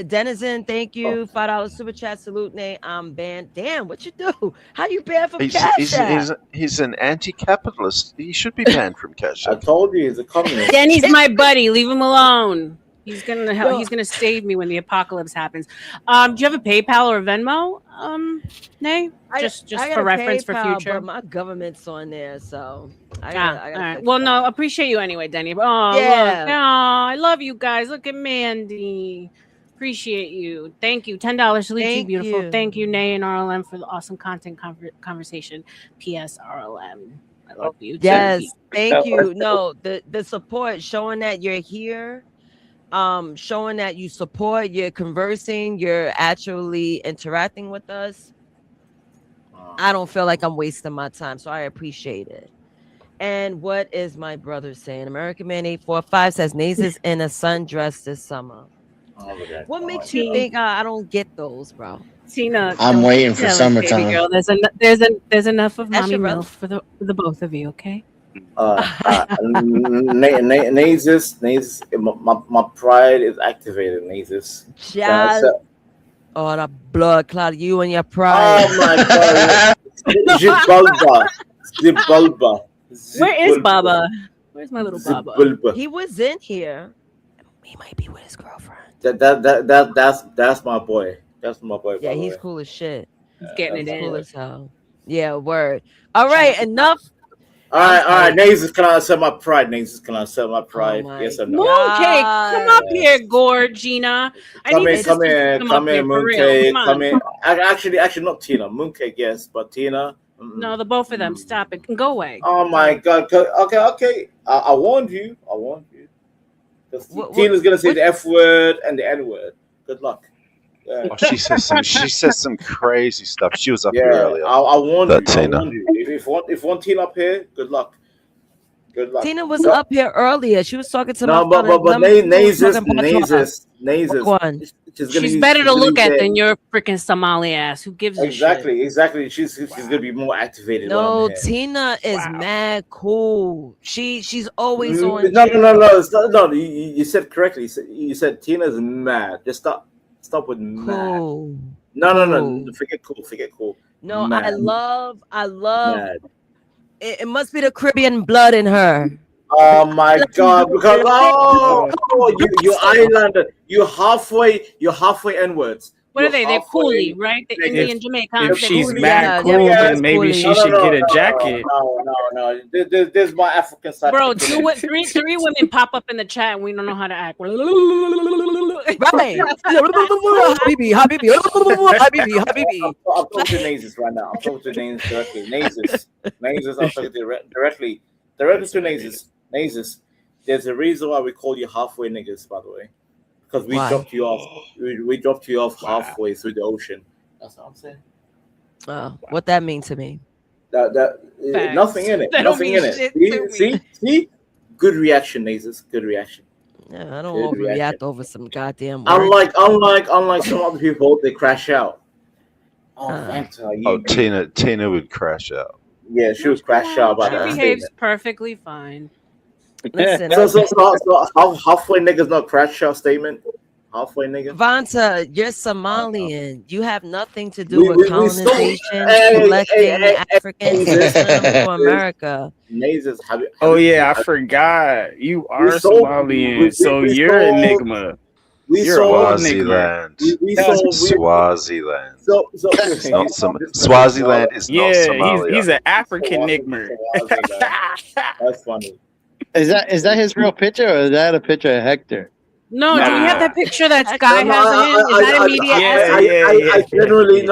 Denizen, thank you. $5 super chat. Salute, Nate. I'm banned. Damn, what you do? How you banned from Cash App? He's an anti-capitalist. He should be banned from Cash App. I told you he's a communist. Denny's my buddy. Leave him alone. He's gonna help. He's gonna save me when the apocalypse happens. Do you have a PayPal or a Venmo? Nay, just for reference for future. But my government's on there, so I all right. Well, no, appreciate you anyway, Denny. Oh, yeah. Look. I love you guys. Look at Mandy. Appreciate you. Thank you. $10. Salute you, beautiful. You. Thank you, Nay and RLM, for the awesome content conversation. P.S. RLM. I love you. Yes, thank you. No, the support, showing that you're here, showing that you support, you're conversing, you're actually interacting with us. I don't feel like I'm wasting my time, so I appreciate it. And what is my brother saying? American Man 845 says Nazis in a sundress this summer. What makes you think I don't get those, bro? Tina, I'm waiting for summertime. Baby girl, there's enough of mommy milk for the both of you, okay? Nazis, my pride is activated. Nazis. Oh, the blood clot, you and your pride. Oh my god. Zibulba. Where is Baba? Where's my little Baba? Zibulba. He was in here. He might be with his girlfriend. That's my boy. That's my boy. Yeah, by the he's way. cool as shit. He's getting He's it cool in. as hell. Yeah, word. All right, enough. All right. Nazes, can I accept my pride? Nazes, can I accept my pride? Yes or no? Mooncake, come up here, Gorgina. I need the sisters to come up here for real. Mooncake. Come on. Come in. Actually, not Tina. Mooncake, yes, but Tina. No, the both of them. Stop it. Go away. Oh my God. Okay. I warned you. Because Tina's gonna say the F word and the N word. Good luck. Yeah. Oh, she says some crazy stuff. She was up here earlier. I warned you. Tina. I warned you. If you want Tina up here, good luck. Good luck. Tina was up here earlier. She was talking to No, my but Nazes. One. She's better to look at than your freaking Somali ass. Who gives a shit? Exactly. She's gonna be more activated. No, Tina is mad cool. She's always on. No. You said correctly. You said Tina's mad. Just stop with mad. Cool. No. Forget cool. No, mad. I love. Mad. It must be the Caribbean blood in her. Oh my God! Because you Islander, you halfway N words. What are they? They're coolie, right? The Indian Jamaicans. If she's mad cool, then maybe she should get a jacket. No. This is my African side. Bro, three women pop up in the chat and we don't know how to act. Right. Habibi. I'm talking to Nazes right now. I'm talking to Nazes directly. Nazes. I'm talking directly to Nazes. There's a reason why we call you halfway niggas, by the way. Because we dropped you off. We dropped you off halfway through the ocean. That's what I'm saying. What that mean to me? Nothing in it. Nothing in it. See? Good reaction, Nazes. Good reaction. Yeah, I don't overreact over some goddamn word. Unlike some other people, they crash out. Tina would crash out. Yeah, she would crash out by She that. behaves perfectly fine. Listen, so halfway niggas not crash out statement. Halfway nigga. Vanta, you're Somalian. You have nothing to do with colonization, collecting Africans to America. Oh yeah, I forgot. You are Somalian, so you're Enigma. Swaziland. Swaziland. It's not Swaziland is not Somalia. He's an African Enigma. That's funny. Is that his real picture, or is that a picture of Hector? No, do we have that picture that Sky has of him? Is that immediate? I generally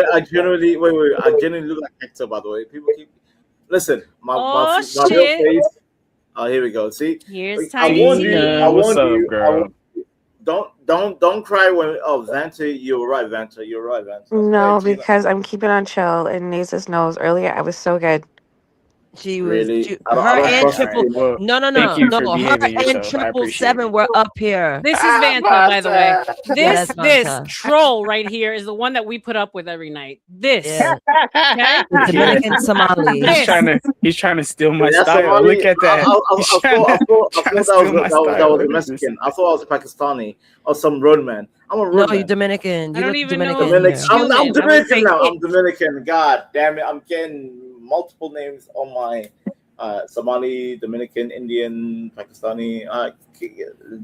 I genuinely look like Hector, by the way. People keep listen. My real face. Oh, here we go. See, here's I warned you. Girl? Don't cry when Vanta. You're right, Vanta. No, because I'm keeping on chill, and Nazis knows earlier I was so good. She was really? her and triple. No. Her and 777 were up here. This is Vanta, by the way. This troll right here is the one that we put up with every night. This, okay? Dominican Somali. He's trying to steal my style. Look at that. I thought that was a Mexican. I thought I was a Pakistani or some roadman. I'm a roadman. No, you're Dominican. I don't even know. I'm Dominican now. I'm Dominican. God damn it! I'm getting multiple names on my Somali, Dominican, Indian, Pakistani.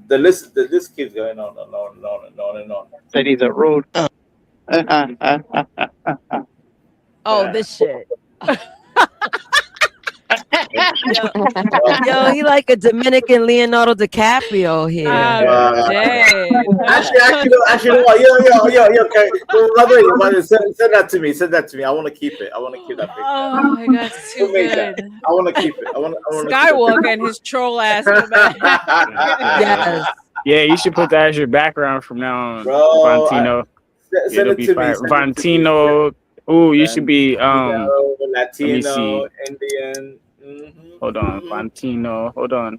The list keeps going on and on. That he's a road. Oh, this shit. Yo, he like a Dominican Leonardo DiCaprio here. Actually, yo, okay. Send that to me. I want to keep it. I want to keep that picture. Oh my God, it's too good. I want to keep it. I want Skywalker and his troll ass in the back. Yes. Yeah, you should put that as your background from now on, Bro, Vantino. It'll be fire. Vantino. Ooh, you should be Latino, Indian. Mm-hmm. Hold on, Vantino. Hold on.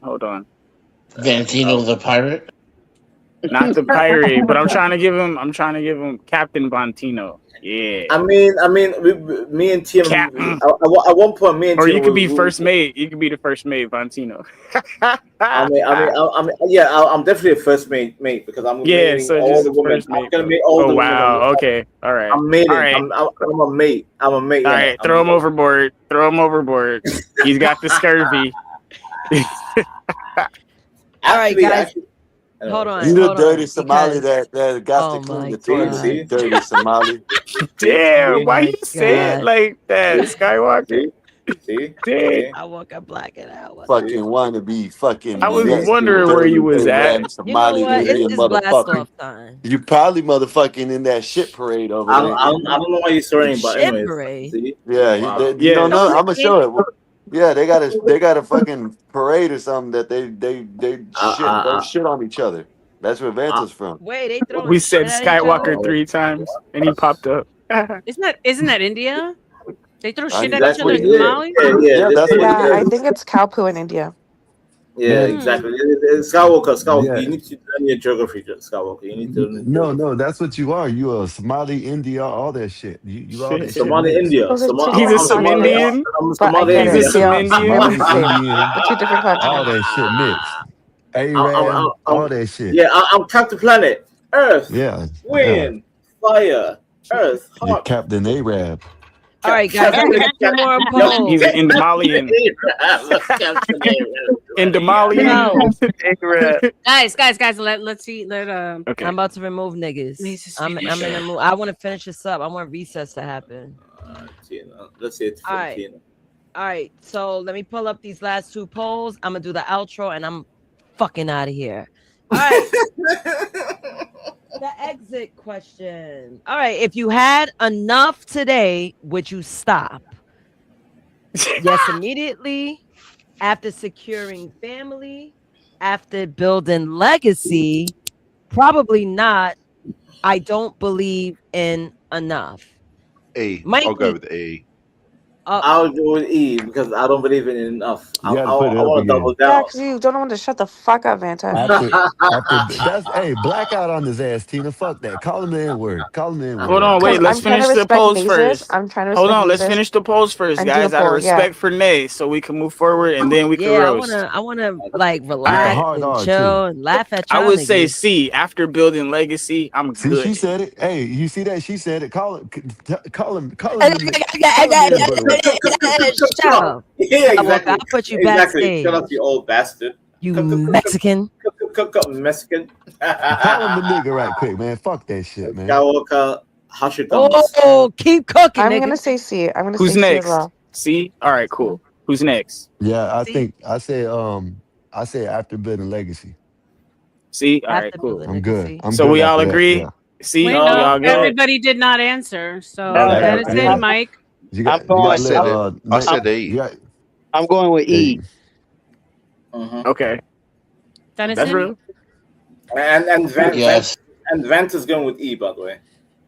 Vantino the pirate. Not the pirate, but I'm trying to give him Captain Bontino. Yeah. I mean, me and Tim. At one point, me and or Tim you could be first mate. You could be the first mate, Bontino. I'm definitely a first mate because I'm mating so all just the women. first mate. I'm gonna mate all the women. Wow. Okay. All right. I'm mating. All right. I'm a mate. I'm a mate. All right. Throw him overboard. Throw him overboard. He's got the scurvy. All right, guys. Hold on. You the hold dirty on, Somali because- that got Oh to clean my the toilet. God. You dirty Somali. Damn, why my you say it God. like that, Skywalker? See? Damn. I woke up blacking out. Fucking wanna be fucking. I was nasty, wondering where you was dirty, at. Somali You know what? It's Indian just blast motherfucker. off time. You probably motherfucking in that shit parade over I there. don't know why you're swearing, but Shit anyways. parade. See? Yeah, Wow. you don't know. I'm gonna show it. Yeah, they got a fucking parade or something that they shit on each other. That's where Vanta's from. Wait, they throwing We said shit at each Skywalker other? 3 times, and he popped up. Isn't that India? They throw shit at that's each what other he in did. Somali? Yeah, that's what Yeah, it I is. think it's cow poo in India. Yeah, exactly. Skywalker, Yeah. you need to learn your geography, Skywalker. You need to learn No, that's what you are. You are Somali, India, all that shit. You all that shit. Somali, mixed. India. Those are two He's a different Somindian? continents. I'm But I Somali get He's it. a India. They are Somali, the same. Indian, The two different all continents. that shit mixed. Arab, all that shit. Yeah, I'm Captain Planet. Earth, Yeah. wind, fire, earth, You're heart. Captain Arab. All right, guys. I got two more polls. He's an Indamalian. Indamalian. Guys, let's see. Okay. I'm about to remove niggas. I'm in the mood. I want to finish this up. I want recess to happen. Let's see it. All right. All right. So let me pull up these last two polls. I'm gonna do the outro, and I'm fucking out of here. All right. The exit question. All right. If you had enough today, would you stop? Yes, immediately. After securing family, after building legacy, probably not. I don't believe in enough. E. Mikey. I'll go with E. I'll go with E because I don't believe in enough. I You gotta put it up want to again. double Yeah, down. because you don't want to shut the fuck up, Vanta. After that's blackout on his ass, Tina. Fuck that. Call him the N-word. Call him the N-word. Hold on, wait. Let's I'm trying to finish the respect polls Nazis. first. I'm trying to Hold respect on, let's Nazis finish the polls first, and do guys. the Out of poll, yeah. respect for Nay, so we can move forward and then we can Yeah, roast. I wanna like relax hard and R, chill too. and laugh at I y'all would say niggas. C. After building legacy, I'm See, good. she said it. Hey, you see that? She said it. Call him. Call him. Call him. Shut up. Yeah, exactly. I'll put you Exactly. backstage. Shut up, you old bastard. You Mexican. Mexican. Call him the nigga right quick, man. Fuck that shit, man. Skywalker, hush it down. Oh, keep cooking, I'm nigga. gonna say C. I'm gonna Who's say C as next? well. C? All right, cool. Who's next? Yeah, I think I say after building legacy. C? All right, After cool. building I'm good. legacy. I'm So good we all after that, agree? yeah. C? Wait, No, no, y'all good? everybody did not answer. So Okay. that is Yeah. it, Mike. You got, I'm going. I said it. I said E. you got, I'm going with E. Okay. Dennis, That's real. And Vent, Yes. and Vent is going with E, by the way.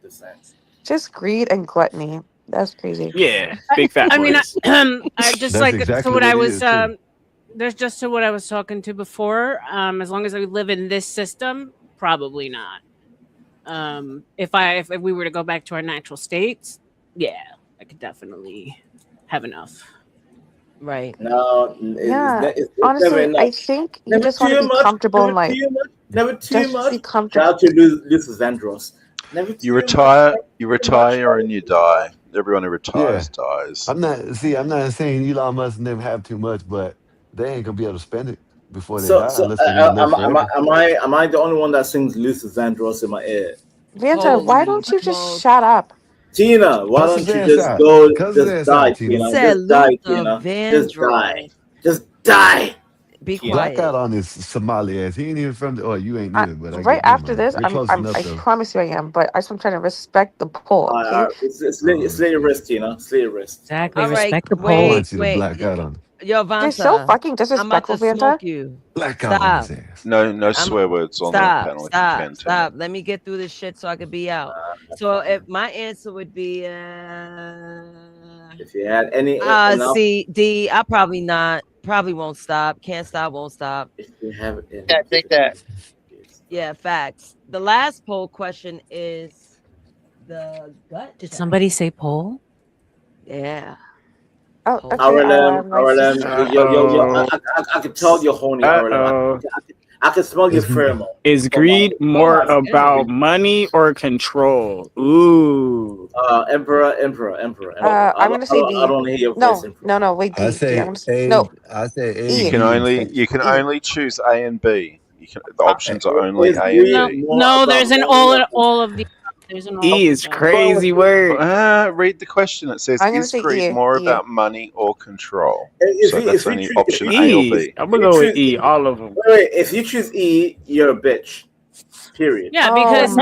Just saying. Just greed and gluttony. That's crazy. Yeah, big fat I mean, boys. I just That's like exactly so what what I it was is, too. there's just to what I was talking to before. As long as I live in this system, probably not. If we were to go back to our natural states, yeah, I could definitely have enough. Right. No, Yeah. it's Honestly, never enough. I think you Never just want to too be much. comfortable Never in life. too much. Never too Just much. be Shout comfortable. out to Lucius Vandross. Never too You much. retire Much. and you die. Everyone who yeah. retires dies. I'm not saying Elon Musk and them have too much, but they ain't gonna be able to spend it before they die So unless they want to live forever. am I the only one that sings Lucius Vandross in my ear? Vanta, why Holy don't you just smoke. shut up? Tina, why Cuss don't his you ass just out. go, Cuss his just ass die, out, Tina. He Tina? said Just die, Luther Tina. Just die. Vandross. Just die. Be Tina. quiet. Blackout on this Somali ass. He ain't even from the. Oh, you ain't either, but I Right get never after mind. this, You're close enough I though. promise you I am, but I'm trying to respect the poll, okay? Slay your wrist, Tina. Slay your wrist. Exactly. All right, Respect the I poll. want you to wait. black out on Yo, You're so Vanta, fucking I'm about disrespectful, to Vanta. smoke you. black out on Stop. his ass. No swear words on the panel if you can, Tina. Stop. Let me get through this shit so I could be out. So if my answer would be If you had any enough, C, D, I probably not. Probably won't stop. Can't stop, won't stop. if you have Yeah, take that. Yeah, facts. The last poll question is the gut. Did check. somebody say poll? Yeah. Oh, okay. RLM, I can tell you're horny, RLM. I can smell your pheromone. Is greed more about money or control? Ooh. Emperor. I'm gonna say B. I don't hear your voice, Emperor. No, wait, D. I say I'm gonna A. no. I say A. You E. can E. only choose A and B. The options are only Is A and greed B. No, there's an all of the. There's an all. E is crazy word. Read the question. It says, I'm gonna "Is say greed E. more E. about money or control?" If So you- that's if you only choose- option if A or E. B. I'm gonna go with E. All of them. Wait, if you choose E, you're a bitch. Period. Yeah, because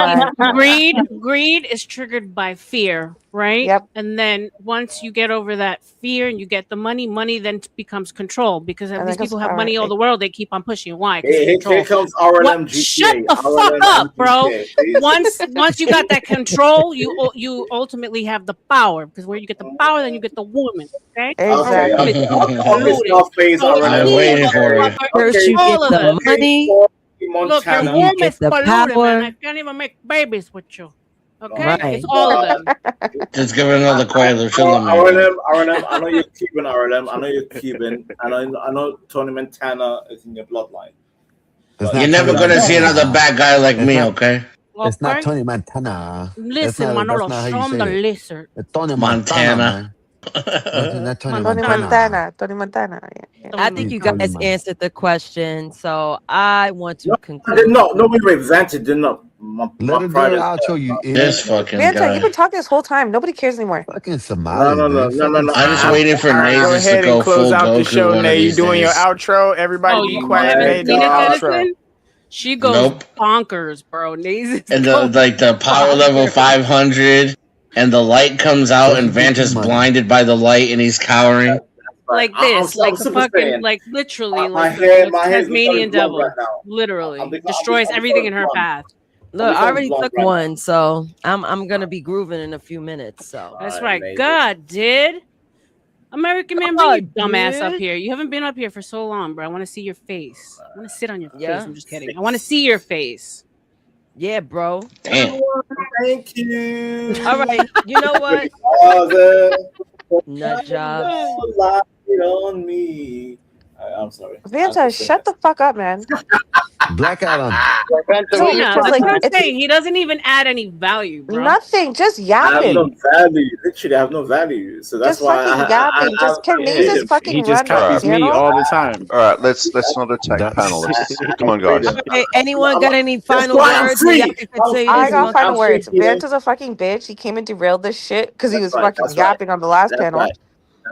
greed is triggered by fear, right? Yep. And then once you get over that fear and you get the money then becomes control because if And these then comes people have power. money all the world, they keep on pushing. Why? Because Here comes RLM GTA. Shut the fuck up, bro. Once you got that control, you ultimately have the power because where you get the power, then you get the woman. Okay. Exactly. I'm waiting for it. First you get the money. Look, your then womb you get is the polluted, power. man. I can't even make babies with you. Okay, Right. it's all of them. Just give it another quarter. RLM, I know you're Cuban, RLM. I know you're Cuban. I know Tony Montana is in your bloodline. You're never gonna see another bad guy like me, okay? It's not Okay. Tony Montana. Listen, that's Manolo, not how you show him say the it. lizard. It's Tony Montana. man. Not Tony Tony Montana. Montana. Yeah. I think you guys answered the question, so I want to I conclude. did not. No, we represented. Did not. Let her do her outro, you idiot. This fucking Vanta, guy. you've been talking this whole time. Nobody cares anymore. Fucking Somali, No. I just waited for Go Nazis ahead to go and close full out the Goku show, one of Nay. You these doing your days. outro? Everybody be quiet. Nay, do the outro. She goes Nope. bonkers, bro. Nazis And go the power bonkers. level 500, and the light comes out, and Vanta's blinded by the light, and he's cowering. Like this, like the fucking, like literally, like the Tasmanian devil, literally destroys everything in her path. Look, I already took one, so I'm gonna be grooving in a few minutes. So that's right. God, did American man, bring your dumb ass up here. You haven't been up here for so long, bro. I want to see your face. I want to sit on your face. I'm just kidding. I want to see your face. Yeah, bro. Damn. Thank you. All right. You know what? Nut job. On me. I'm sorry. Vanta, shut the fuck up, man. Black Adam. Tina, that's what I'm saying. He doesn't even add any value, bro. Nothing, just I yapping. have no value. Literally, I have no value. So that's Just why fucking yapping. Just can Nazis fucking run copies the channel? me all the time. All right, let's not attack panelists. Come on, guys. Okay, anyone got any final words? I got final words. Vanta's a fucking bitch. He came and derailed this shit because he was fucking yapping on the last panel.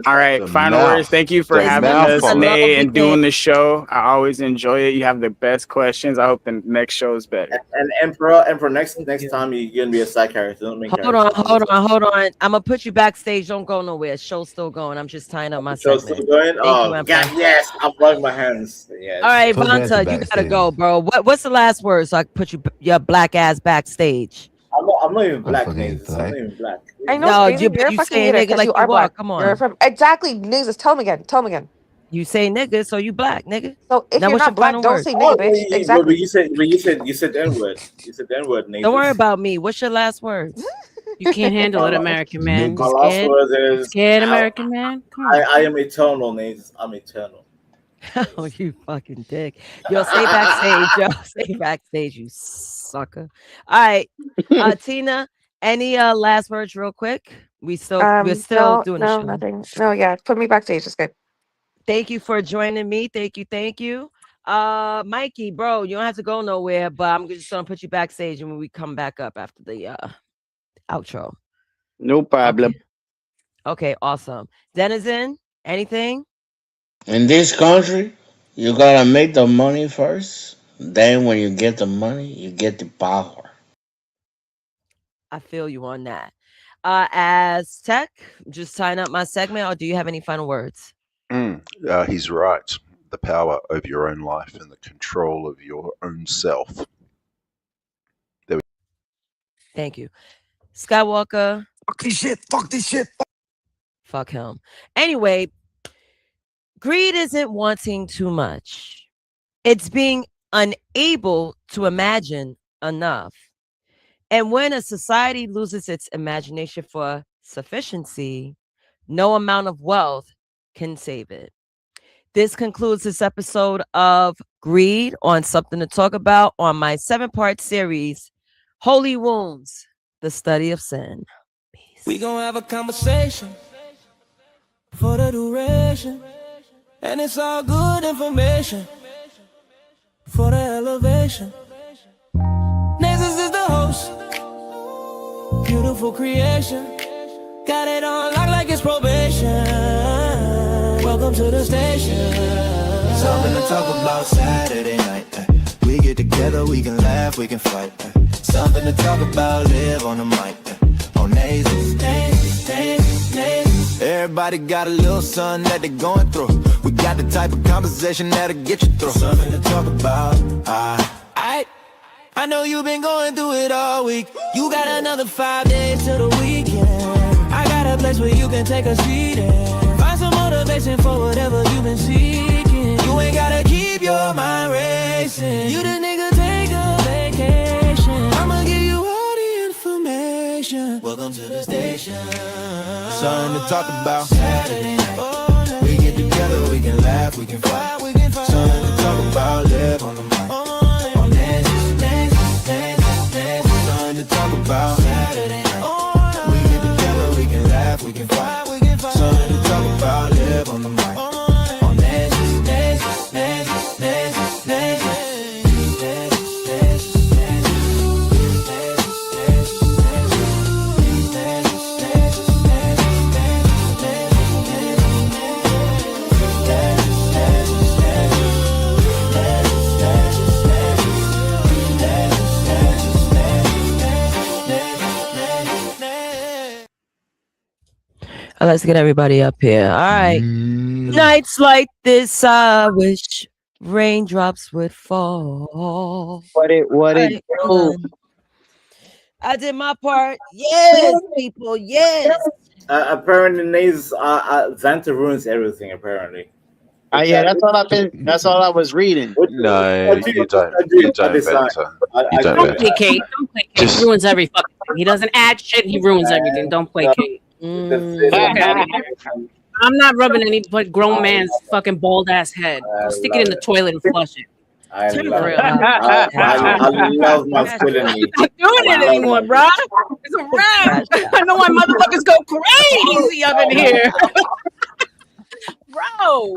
All right, final words. Thank you for having us, Nay, and doing the show. I always enjoy it. You have the best questions. I hope the next show is better. And Emperor, next time you're gonna be a side character. Hold on. I'm gonna put you backstage. Don't go nowhere. Show's still going. I'm just tying up my Show's segment. still going. Thank you, Emperor. Yes, I'm blowing my hands. Yes. All right, Vanta, you gotta go, bro. What's the last word so I can put your black ass backstage? I'm not even black, Nazis. I'm not even black. I know, No, you're a you fucking say hater nigga because like you you are black. are. Come on. You're from exactly, Nazis. Tell him again. You say nigga, so you black, nigga. So if Now you're what's your not black, final don't word? say nigga, bitch. Exactly. But you said the N-word. You said the N-word, Nazis. Don't worry about me. What's your last words? You can't handle it, American man. My last word is scared, American man. Come on. I am eternal, Nazis. I'm eternal. Oh, you fucking dick. Yo, stay backstage, yo. Stay backstage, you sucker. All right. Tina, any last words real quick? We're still doing the show. Nothing. No, yeah. Put me backstage. It's good. Thank you for joining me. Thank you. Mikey, bro, you don't have to go nowhere, but I'm just gonna put you backstage and when we come back up after the outro. No problem. Okay, awesome. Denizen, anything? In this country, you gotta make the money first. Then when you get the money, you get the power. I feel you on that. As Tech, just tying up my segment, or do you have any final words? He's right. The power over your own life and the control of your own self. Thank you. Skywalker. Fuck this shit. Fuck him. Anyway, greed isn't wanting too much. It's being unable to imagine enough. And when a society loses its imagination for sufficiency, no amount of wealth can save it. This concludes this episode of Greed on Something to Talk About on my 7-part series, Holy Wounds, the Study of Sin. Peace. We gonna have a conversation for the duration, and it's all good information for the elevation. Nessus is the host, beautiful creation, got it on lock like it's probation. Welcome to the station. Something to talk about Saturday night. We get together, we can laugh, we can fight. Something to talk about, live on the mic. On Nessus. Everybody got a little something that they're going through. We got the type of conversation that'll get you through. Something to talk about. I know you've been going through it all week. You got another 5 days till the weekend. I got a place where you can take a seat and find some motivation for whatever you've been seeking. You ain't gotta keep your mind racing. You the nigga, take a vacation. I'ma give you all the information. Welcome to the station. Something to talk about. Saturday night. We get together, we can laugh, we can fight. Something to talk about, live on the mic. On Nessus. Something to talk about. Saturday night. We get together, we can laugh, we can fight. Something to talk about, live on the mic. On Nessus. Let's get everybody up here. All right. Nights like this, I wish raindrops would fall. What it do? I did my part. Yes, people. Yes. Apparently, Nays Xanta ruins everything. Apparently. Yeah, that's all I was reading. No, you don't. You don't, Venter. You don't, Don't play Kate. Don't play Kate. He ruins every fucking thing. He doesn't add shit. He ruins everything. Don't play Kate. I'm not rubbing any but grown man's fucking bald ass head. Go stick it in the toilet and flush it. I love masculinity. I'm not doing it anymore, bro. It's a wrap. I know why motherfuckers go crazy up in here, bro.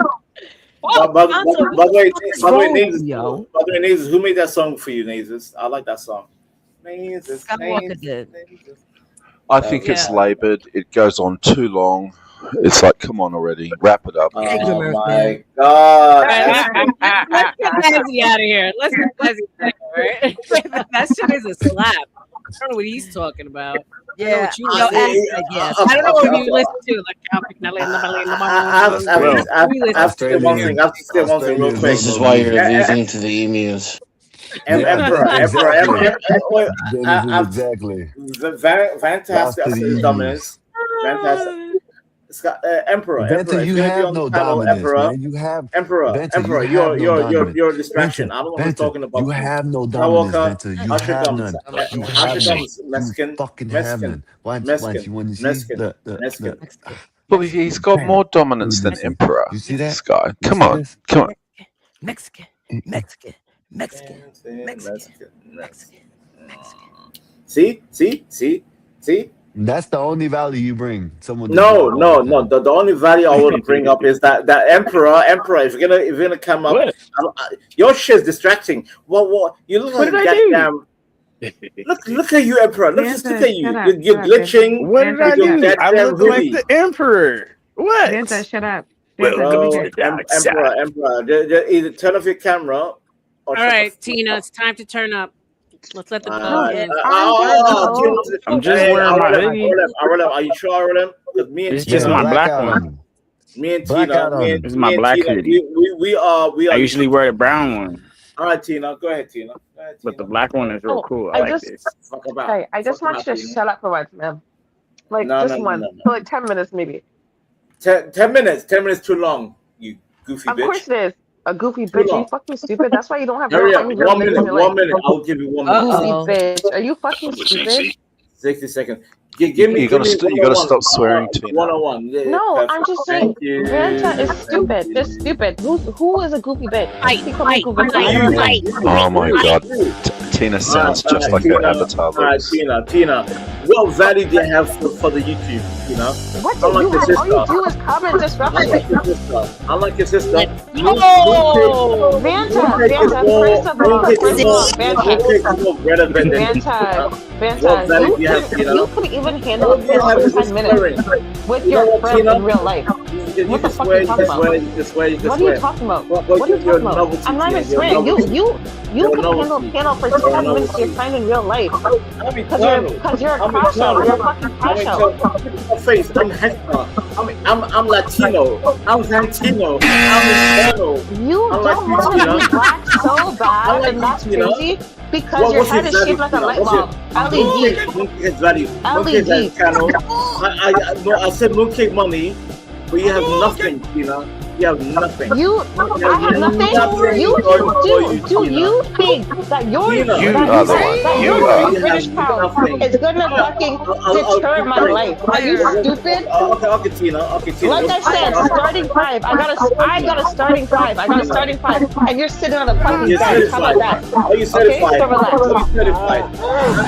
By the way, Nasus, who made that song for you, Nasus? I like that song. Nasus. I think it's laboured. It goes on too long. It's like, come on already, wrap it up. Oh my god! Let's get Lazzy out of here. Let's get Lazzy out of here, right? That shit is a slap. I don't know what he's talking about. Yeah, I don't know what you listen to. Like, I have to say one thing real quick. This is why you're losing to the emus. Emperor. Exactly. Fantastic dominance. Fantastic. Emperor. Venter, you have no dominance, man. You have Emperor. You're a distraction. I don't know what I'm talking about. You have no dominance, Venter. You have none. You have none. You fucking have none. Once you want to see the Well, he's got more dominance than Emperor. You see that? This guy. Come on. Mexican. See? That's the only value you bring. Someone. No. The only value I want to bring up is that Emperor. If you're gonna come up, your shit's distracting. What? You look like goddamn. Look at you, Emperor. Look at you. You're glitching. What did I do? I look like the Emperor. What? Vanta, shut up. Emperor. Either turn off your camera. All right, Tina, it's time to turn up. Let's let the dog in. I'm just wearing my hoodie. Are you sure, Arlen? It's just my black one. Me and Tina. This is my black hoodie. We are. I usually wear the brown one. All right, Tina. Go ahead, Tina. But the black one is real cool. I like this. Hey, I just want you to shut up for once, man. Like for like 10 minutes maybe. 10 minutes. 10 minutes too long. You goofy bitch. Of course it is. A goofy bitch? Are you fucking stupid? That's why you don't have any real niggas in your life. 1 minute. I'll give you 1 minute. Goofy bitch. Are you fucking stupid? 60 seconds. Give me. You got to stop swearing, Tina. 101. Yeah, No, perfect. I'm just saying. Vanta is stupid. They're stupid. Who is a goofy bitch? Oh my god, Tina sounds just like her avatar looks. Tina, what value do you have for the YouTube? You know, what do you have? All you do is comment disruption. Unlike your sister. Vanta, first of all, Vanta, you could even handle a 10 minutes with your friend in real life. What the fuck are you talking about? What are you talking about? What are you talking about? I'm not even swearing. You can handle a panel for 10 minutes of your time in real life. Because you're a crash out. You're a fucking crash out. Face. I'm Hector. I'm Latino. I'm Santino. I'm Hispano. You don't want to be black so bad, and that's crazy. Because your head is shaped like a light bulb. LED. I said mooncake money, but you have nothing, Tina. You have nothing. I have nothing. Do you think that your British pound is gonna fucking deter my life? Are you stupid? Okay, Tina. Like I said, starting 5. I got a starting 5. And you're sitting on a fucking bench. How about that? Are you certified? Okay, so relax. Are you certified?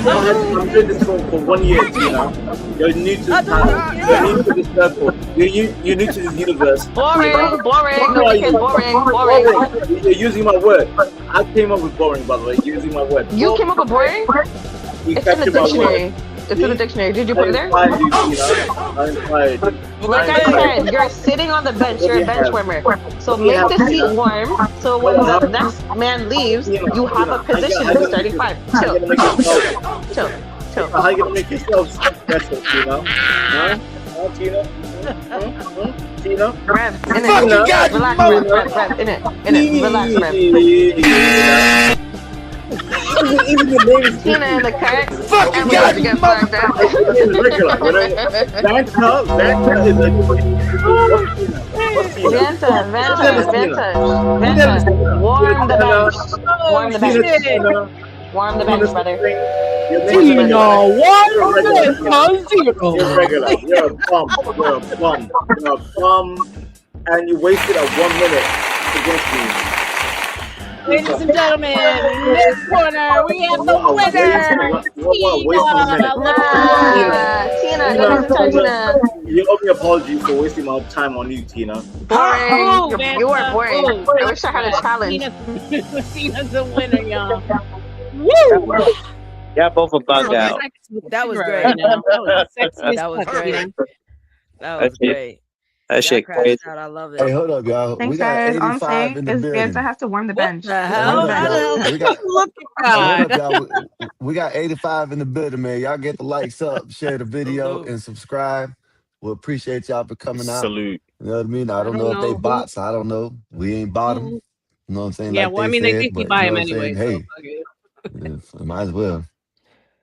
I'm doing this for 1 year, Tina. You're new to this circle. You're new to this universe. Boring. You're using my word. I came up with boring, by the way. You're using my word. You came up with boring? It's in the dictionary. It's in the dictionary. Did you put it there? I'm Like I said, you're sitting on the bench. You're a bench warmer. So make the seat warm. So when the next man leaves, you have a position in the starting 5. Chill. How you gonna make yourself special, Tina? Huh? Tina? Tina? Rev, in it. Relax, Rev, in it. Relax, Rev. Even the name is Tina in the cut. Fucking God, you get flagged out. Vanta, warm the bench. Warm the bench, brother. Tina, You're regular. You're a bum. And you wasted 1 minute against me. Ladies and gentlemen, in this corner, we have the winner. Tina. You owe me apology for wasting my time on you, Tina. Boring. You are boring. I wish I had a challenge. Tina's the winner, y'all. Woo! Yeah, both are bugged out. That was great. That was great. That shit crazy. I love it. Hey, hold up, y'all. Thanks, we got guys. 85 in the building. Vanta has to warm the bench. We got 85 in the building, man. Y'all get the likes up, share the video, and subscribe. We appreciate y'all for coming out. Salute. You know what I mean? I don't know if they bots. I don't know. We ain't bottom. You know what I'm saying? Yeah, like well, I mean, they think we buy him anyway. Hey, might as well.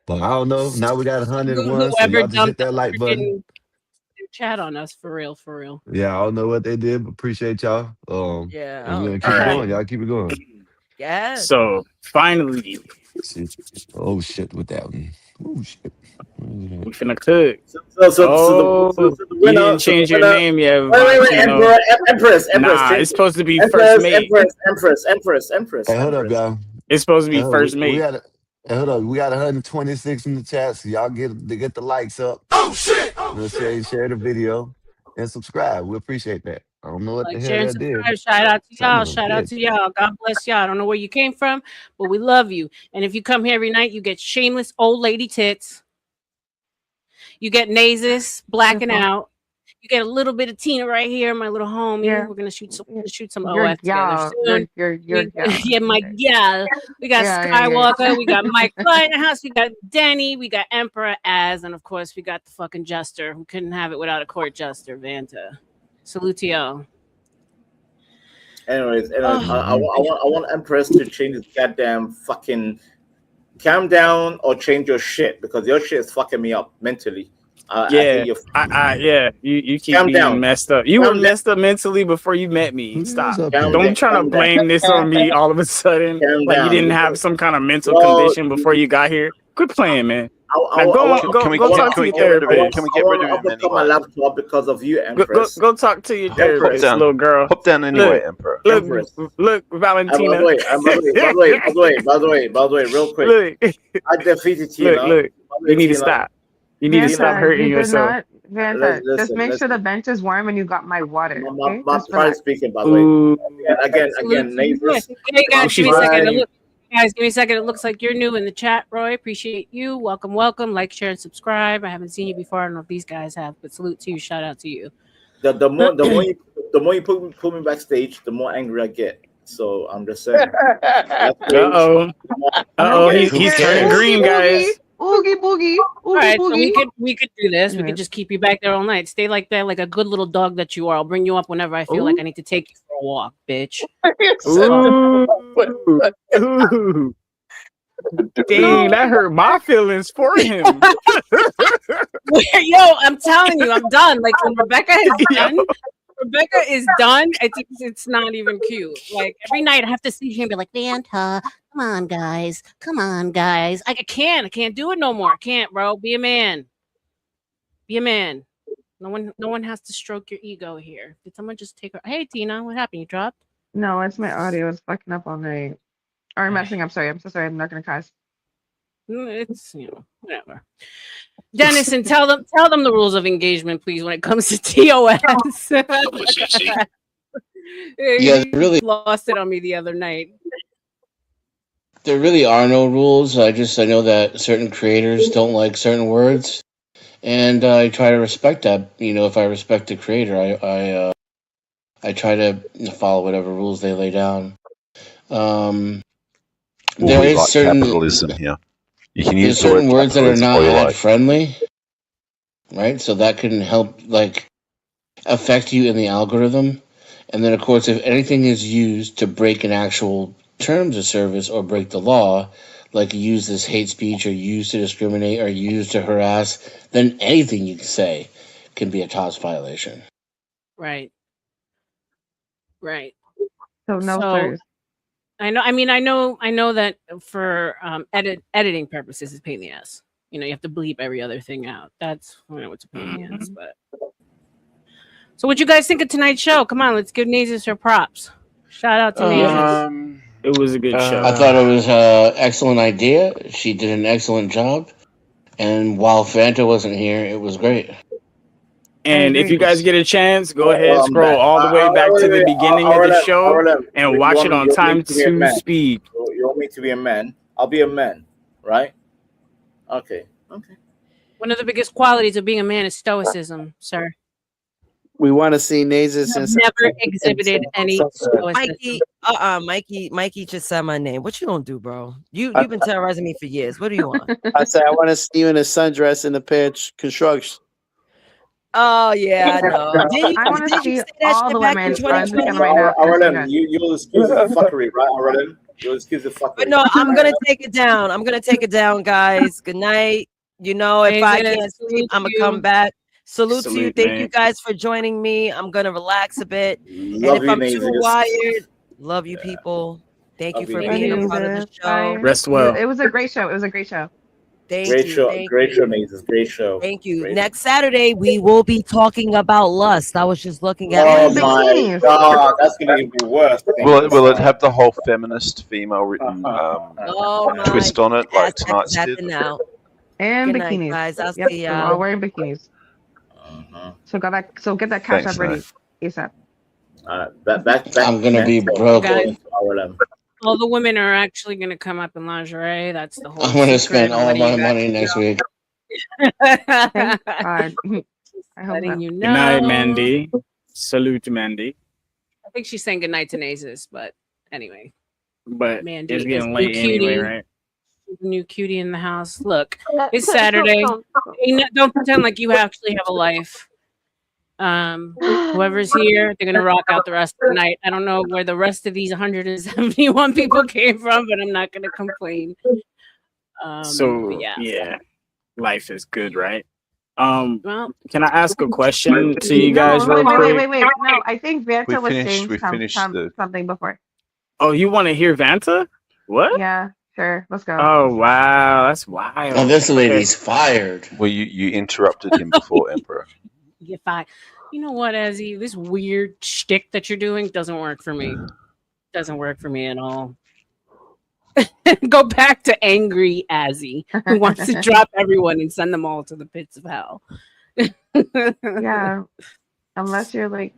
But I don't know. Now we got 101. So y'all just hit that like button. Chat on us for real. Yeah, I don't know what they did, but appreciate y'all. Yeah, we're gonna keep it going. Y'all keep it going. Yeah. So finally, oh shit, with that one. Oh shit. We finna cook. So the you didn't change your name yet. Wait, Empress. Nah, it's supposed to be first mate. Empress. Hey, hold up, y'all. It's supposed to be first mate. Hold up, we got 126 in the chat, so y'all get the likes up. Oh shit! Share the video and subscribe. We appreciate that. I don't know what the hell that did. Shout out to y'all. God bless y'all. I don't know where you came from, but we love you. And if you come here every night, you get shameless old lady tits. You get Nazis blacking out. You get a little bit of Tina right here, my little homie. Yeah. We're gonna shoot some OF together soon. Yeah, my gal. We got Skywalker. We got Mike Fly in the house. We got Denny. We got Emperor Az, and of course we got the fucking Jester who couldn't have it without a court jester, Vanta. Salute to y'all. Anyways, I want Empress to change his goddamn fucking calm down or change your shit because your shit is fucking me up mentally. Yeah, you keep Calm me down. messed up. You were messed up mentally before you met me. Stop. Don't try to blame this on me all of a sudden. Like you didn't have some kind of mental condition before you got here. Quit playing, man. Now go talk to your therapist. Can we get rid of him anyway? My laptop because of you, Empress. Go talk to your therapist, little girl. Hop down anyway, Emperor. Look, Valentina. By the way, real quick. I defeated Tina. Look. You need to stop. You need to stop hurting yourself. Vanta, just make sure the bench is warm and you got my water. Okay? My pride speaking, by the way. Again, neighbors. Hey guys, give me a second. Guys, give me a second. It looks like you're new in the chat, Roy. Appreciate you. Welcome. Like, share, and subscribe. I haven't seen you before. I don't know if these guys have, but salute to you. Shout out to you. The more you put me backstage, the more angry I get. So I'm just saying. He's turning green, guys. Oogie boogie. All right, so we could do this. We could just keep you back there all night. Stay like that, like a good little dog that you are. I'll bring you up whenever I feel like I need to take you for a walk, bitch. Ooh. Dang, that hurt my feelings for him. Yo, I'm telling you, I'm done. Like when Rebecca is done, it's not even cute. Like every night I have to sit here and be like, Vanta, come on, guys. I can't do it no more. I can't, bro. Be a man. No one has to stroke your ego here. Did someone just take her? Hey, Tina, what happened? You dropped? No, it's my audio. It's fucking up all night. Or messing up. Sorry. I'm so sorry. I'm not gonna cuss. It's whatever. Dennison, tell them the rules of engagement, please, when it comes to TOS. Yeah, really lost it on me the other night. There really are no rules. I know that certain creators don't like certain words, and I try to respect that. If I respect the creator, I try to follow whatever rules they lay down. There is certain capitalism here. You can use certain words that are not ad friendly, right? So that can help affect you in the algorithm. And then, of course, if anything is used to break an actual terms of service or break the law, like use this hate speech or use to discriminate or use to harass, then anything you can say can be a TOS violation. Right. So no sirs. I know that for editing purposes, it's a pain in the ass. You have to bleep every other thing out. That's it's a pain in the ass. But so, what you guys think of tonight's show? Come on, let's give Nazis her props. Shout out to Nazis. It was a good show. I thought it was an excellent idea. She did an excellent job, and while Fanta wasn't here, it was great. And if you guys get a chance, go ahead, scroll all the way back to the beginning of the show and watch it on times 2 speed. You want me to be a man? I'll be a man, right? Okay. One of the biggest qualities of being a man is stoicism, sir. We want to see Nazis. Never exhibited any stoicism. Mikey just said my name. What you gonna do, bro? You've been terrorizing me for years. What do you want? I said I want to see you in a sundress in the pitch construction. Oh yeah, I know. I want to see all the women right now. You'll excuse the fuckery, right, Aurelien? You'll excuse the fuckery. But no, I'm gonna take it down. Guys. Good night. If I can't sleep, I'm gonna come back. Salute to you. Thank you guys for joining me. I'm gonna relax a bit. And if I'm too wired, love you people. Thank you for being a part of the show. Rest well. It was a great show. Great show, Nazis. Great show. Thank you. Next Saturday, we will be talking about lust. I was just looking at. Oh my God, that's gonna be worse. Will it have the whole feminist female written twist on it, like tonight's did? Now. And Good bikinis, night, guys. I'll see We're y'all. all wearing bikinis. So get that cash up ready ASAP. I'm gonna be broke. All the women are actually going to come up in lingerie. That's the whole. I'm gonna spend all my money next week. Thank God. I hope Letting not. you know. Good night, Mandy. Salute, Mandy. I think she's saying goodnight to Nazis, but anyway. But Mandy it's getting is late new anyway, cutie. right? New cutie in the house. Look, it's Saturday. Don't pretend like you actually have a life. Whoever's here, they're gonna rock out the rest of the night. I don't know where the rest of these 171 people came from, but I'm not gonna complain. So yeah, life is good, right? Can I ask a question to you guys real quick? Wait. No, I think Vanta was saying something before. Oh, you want to hear Vanta? What? Yeah, sure. Let's go. Oh wow, that's wild. Oh, this lady's fired. Well, you interrupted him before, Emperor. Get fired. You know what, Azzy? This weird shtick that you're doing doesn't work for me. Doesn't work for me at all. Go back to angry Azzy, who wants to drop everyone and send them all to the pits of hell. Yeah, unless you're like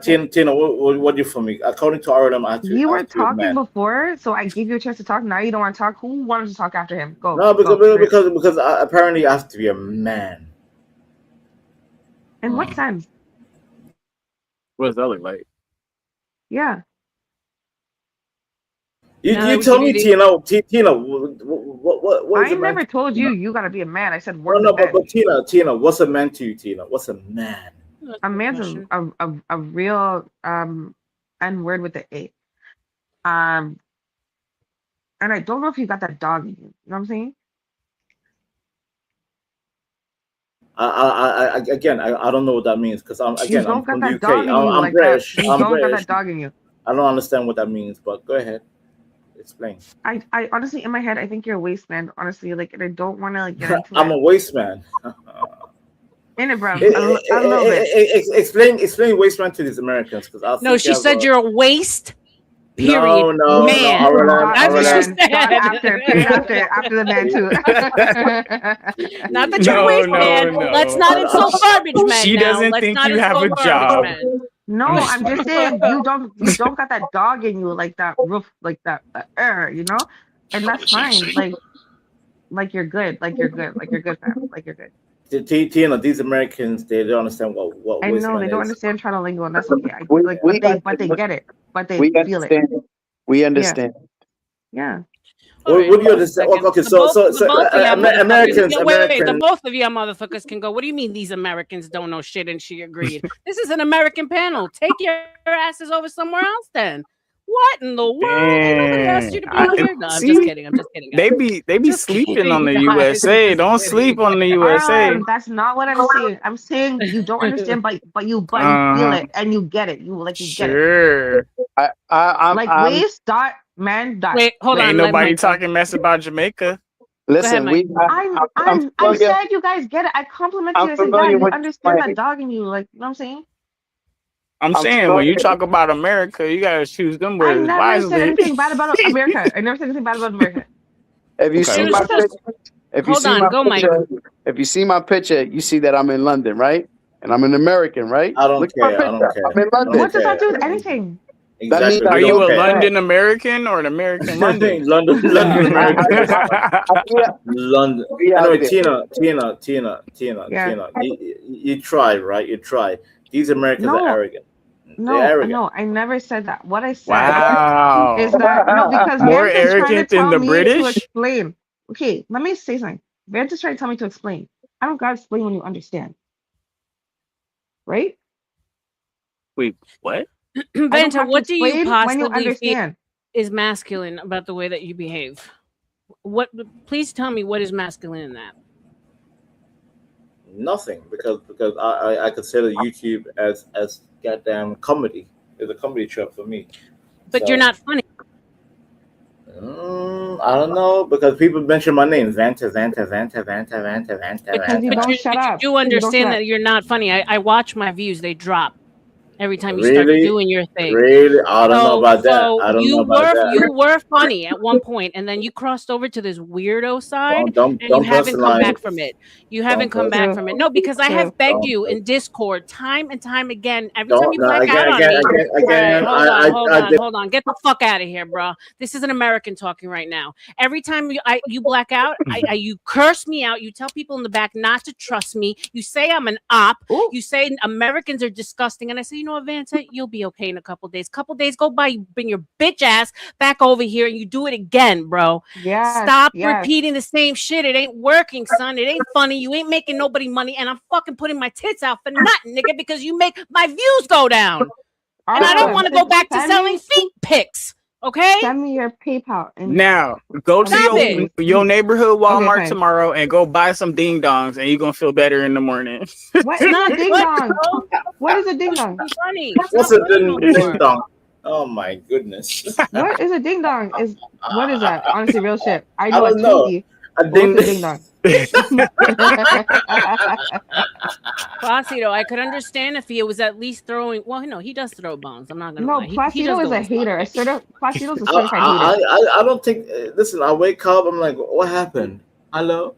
Tina, what do you for me? According to RLM, you were talking before, so I gave you a chance to talk. Now you don't want to talk. Who wanted to talk after him? Go. No, because apparently I have to be a man. In what sense? What does that look like? Yeah. You tell me, Tina. What I never told you gotta be a man. I said work. No, but Tina, what's a man to you, Tina? What's a man? A man's a real N word with the A. And I don't know if you got that dog in you. You know what I'm saying? I don't know what that means because I'm from the UK. I'm British. You don't got that dog in you. I don't understand what that means, but go ahead. Explain. I honestly, in my head, I think you're a waste man. Honestly, like, and I don't want to like get into I'm a waste man. In it, bro. A little bit. Explain waste man to these Americans, because no, she said you're a waste. Period. No, man. That's what she said. After the man too. Not that you're a waste man. No. Let's not insult garbage man. She doesn't think you have a job. No, I'm just saying you don't got that dog in you, like that roof, like that you know, and that's fine. Like you're good, like you're good, fam, like you're good. Tina, these Americans, they don't understand what I know they don't understand Trilingual, and that's okay. But they get it, but they feel it. We understand. Yeah. What do you understand? Okay, so Americans. Wait, the both of you motherfuckers can go. What do you mean these Americans don't know shit? And she agreed. This is an American panel. Take your asses over somewhere else then. What in the world? Nobody asked you to be here. No, I'm just kidding. They be sleeping on the USA. Don't sleep on the USA. That's not what I'm saying. I'm saying you don't understand, but you feel it and you get it. You get it. I'm waste dot man dot. Wait, hold on. Ain't nobody talking mess about Jamaica. Listen, I said you guys get it. I complimented you. I said, yeah, you understand that dog in you. Like, you know what I'm saying? I'm saying when you talk about America, you gotta choose them words wisely. I never said anything bad about America. I never said anything bad about America. If you see my picture, if you see my picture, you see that I'm in London, right? And I'm an American, right? I don't care. I'm in London. What does that do with anything? Exactly. Are you a London American or an American London? London American. London. Anyway, Tina. You try, right? You try. These Americans are arrogant. No, I never said that. What I said is that because more Vanta's arrogant than the British. To explain. Okay, let me say something. Vanta's trying to tell me to explain. I don't gotta explain when you understand. Right? Wait, what? Vanta, what do you possibly understand is masculine about the way that you behave? What? Please tell me what is masculine in that. Nothing, because I consider YouTube as goddamn comedy. It's a comedy show for me. But you're not funny. I don't know, because people mention my name, Vanta. Because you don't shut up. You do understand that you're not funny. I watch my views; they drop every time you start doing your thing. Really? I don't know about that. You were funny at one point, and then you crossed over to this weirdo side, and you haven't come back from it. You haven't come back from it. No, because I have begged you in Discord time and time again. Every time you black out on me. Hold on. Get the fuck out of here, bro. This is an American talking right now. Every time you black out, you curse me out. You tell people in the back not to trust me. You say I'm an op. Ooh. You say Americans are disgusting, and I say, you know what, Vanta, you'll be okay in a couple days. Couple days go by, you bring your bitch ass back over here, and you do it again, bro. Yeah. Stop repeating the same shit. It ain't working, son. It ain't funny. You ain't making nobody money, and I'm fucking putting my tits out for nothing, nigga, because you make my views go down. And I don't want to go back to selling feet pics. Okay. Send me your PayPal. Now go to your neighborhood Walmart tomorrow and go buy some ding dongs, and you're gonna feel better in the morning. What is a ding dong? What is a ding dong? Funny. What's a ding dong? Oh my goodness. What is a ding dong? What is that? Honestly, real shit. I know I a don't know. Twinkie. A What's a ding dong? Placido, I could understand if he was at least throwing. Well, no, he does throw bones. I'm not gonna lie. Placido is a hater. Placido's a certified hater. I don't think. Listen, I wake up. I'm like, what happened? Hello.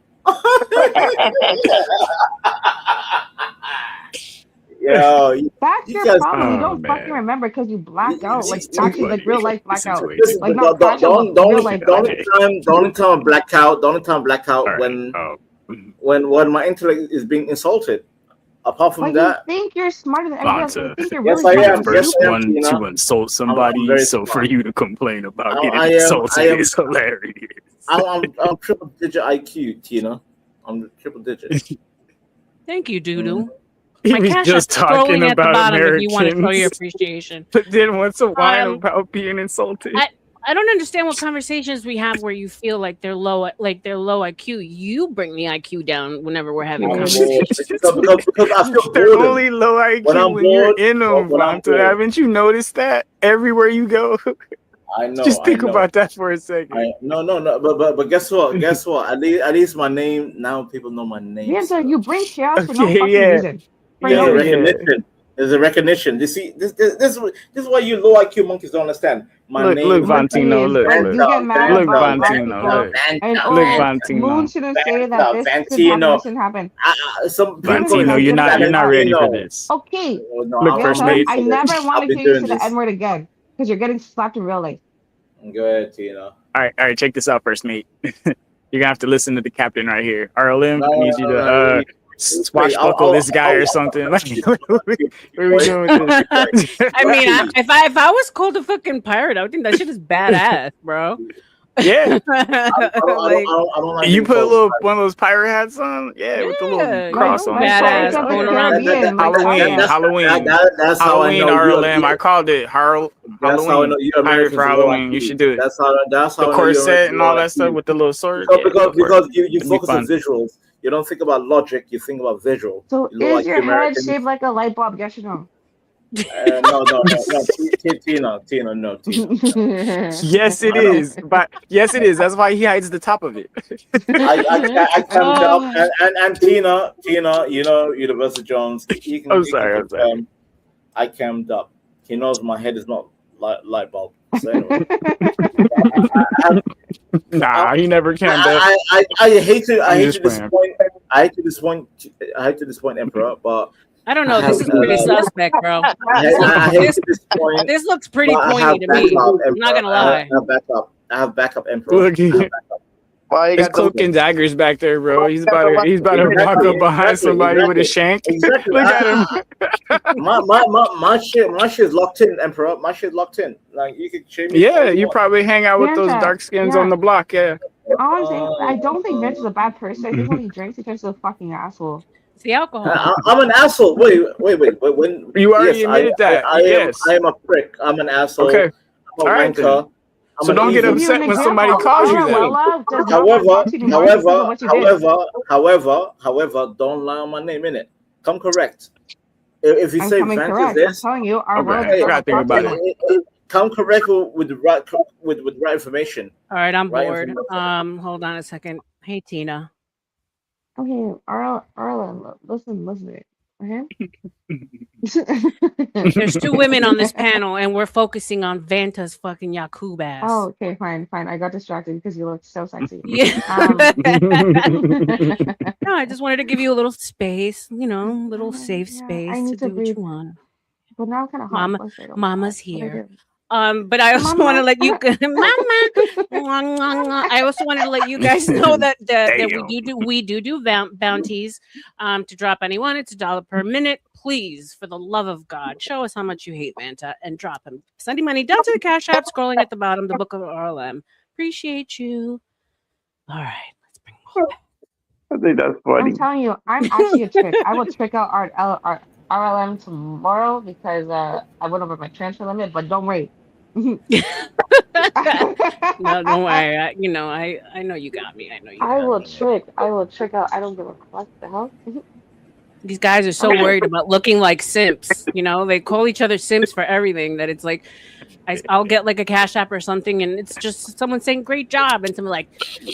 Yo, that's you your guys, problem. You don't fucking remember because you black out. Like actually, like real life blackout. Like not the only time I black out when my intellect is being insulted. Apart from that, you think you're smarter than everyone else. You think you're yes, really I am. smart. First one to insult somebody, so for you to complain about getting insulted is hilarious. I'm triple digit IQ, Tina. I'm triple digit. Thank you, Doodoo. He My was cash just app talking scrolling at the about bottom if you want to show Americans. your appreciation. But then wants to whine about being insulted. I don't understand what conversations we have where you feel like they're low IQ. You bring the IQ down whenever we're having conversations. because I feel They're bored. only low IQ when you're in them, Vonta. Haven't you noticed that everywhere you go? I know. Just think about that for a second. No. But guess what? At least my name now. People know my name. Yeah, so you bring chaos for no fucking reason. Recognition. There's a recognition. You see, this is why you low IQ monkeys don't understand. My name. Look, Vantino. Look, Vantino. Moon shouldn't say that this shouldn't happen. Vantino, you're not ready for this. Okay. Look, first mate. I never want to hear you say the N word again because you're getting slapped in real life. Go ahead, Tina. All right, check this out, first mate. You're gonna have to listen to the captain right here. RLM needs you to swashbuckle this guy or something. What are we doing with this? I mean, if I was called a fucking pirate, I would think that shit is badass, bro. Yeah. You put one of those pirate hats on? With the little cross on. Badass going around. Halloween. That's how I know RLM. I called it Halloween. Pirate for Halloween. You should do it. That's how the corset and all that stuff with the little sword. Because you focus on visuals. You don't think about logic. You think about visual. So is your head shaped like a light bulb? Yes or no? No. Tina, no. Yes, it is. But yes, it is. That's why he hides the top of it. I cammed up, and Tina, you know, Universal Jones. I'm sorry. I cammed up. He knows my head is not light bulb. So anyway. He never cammed up. I hate to disappoint Emperor, but I don't know. This is pretty suspect, bro. This looks pretty pointy to me. I'm not gonna lie. I have backup Emperor. There's cloak and daggers back there, bro. He's about to walk up behind somebody with a shank. Exactly. Look at him. My shit is locked in, Emperor. My shit locked in. Like you could shave me. Yeah, you probably hang out with those dark skins on the block. Yeah. I don't think Vince is a bad person. I think when he drinks, he turns to a fucking asshole. It's the alcohol. I'm an asshole. Wait. When you already admitted that. I am a prick. I'm an asshole. Okay. I'm a wanker. So don't get upset when somebody calls you that. However, don't lie on my name, innit? Come correct. If you say Vance is this, I'm telling you, come correct with the right information. All right, I'm bored. Hold on a second. Hey, Tina. Okay, Arlen, listen. Okay. There's two women on this panel, and we're focusing on Vanta's fucking Yakub ass. Oh, okay, fine. I got distracted because you look so sexy. Yeah. No, I just wanted to give you a little space, little safe space to do what you want. But now I'm kind of hot. Mama's here. But I also want to let you, Mama. I also wanted to let you guys know that we do bounties to drop anyone. It's $1 per minute. Please, for the love of God, show us how much you hate Vanta and drop him. Sending money down to the Cash App, scrolling at the bottom, the Book of RLM. Appreciate you. All right, let's bring more back. I think that's funny. I'm telling you, I'm actually a trick. I will trick out our RLM tomorrow because I went over my transfer limit. But don't worry, No, don't worry. I know you got me. I know you. I will trick. I will trick out. I don't give a fuck. The hell. These guys are so worried about looking like simps. They call each other simps for everything. That it's like, I'll get like a Cash App or something, and it's just someone saying "great job," and someone like,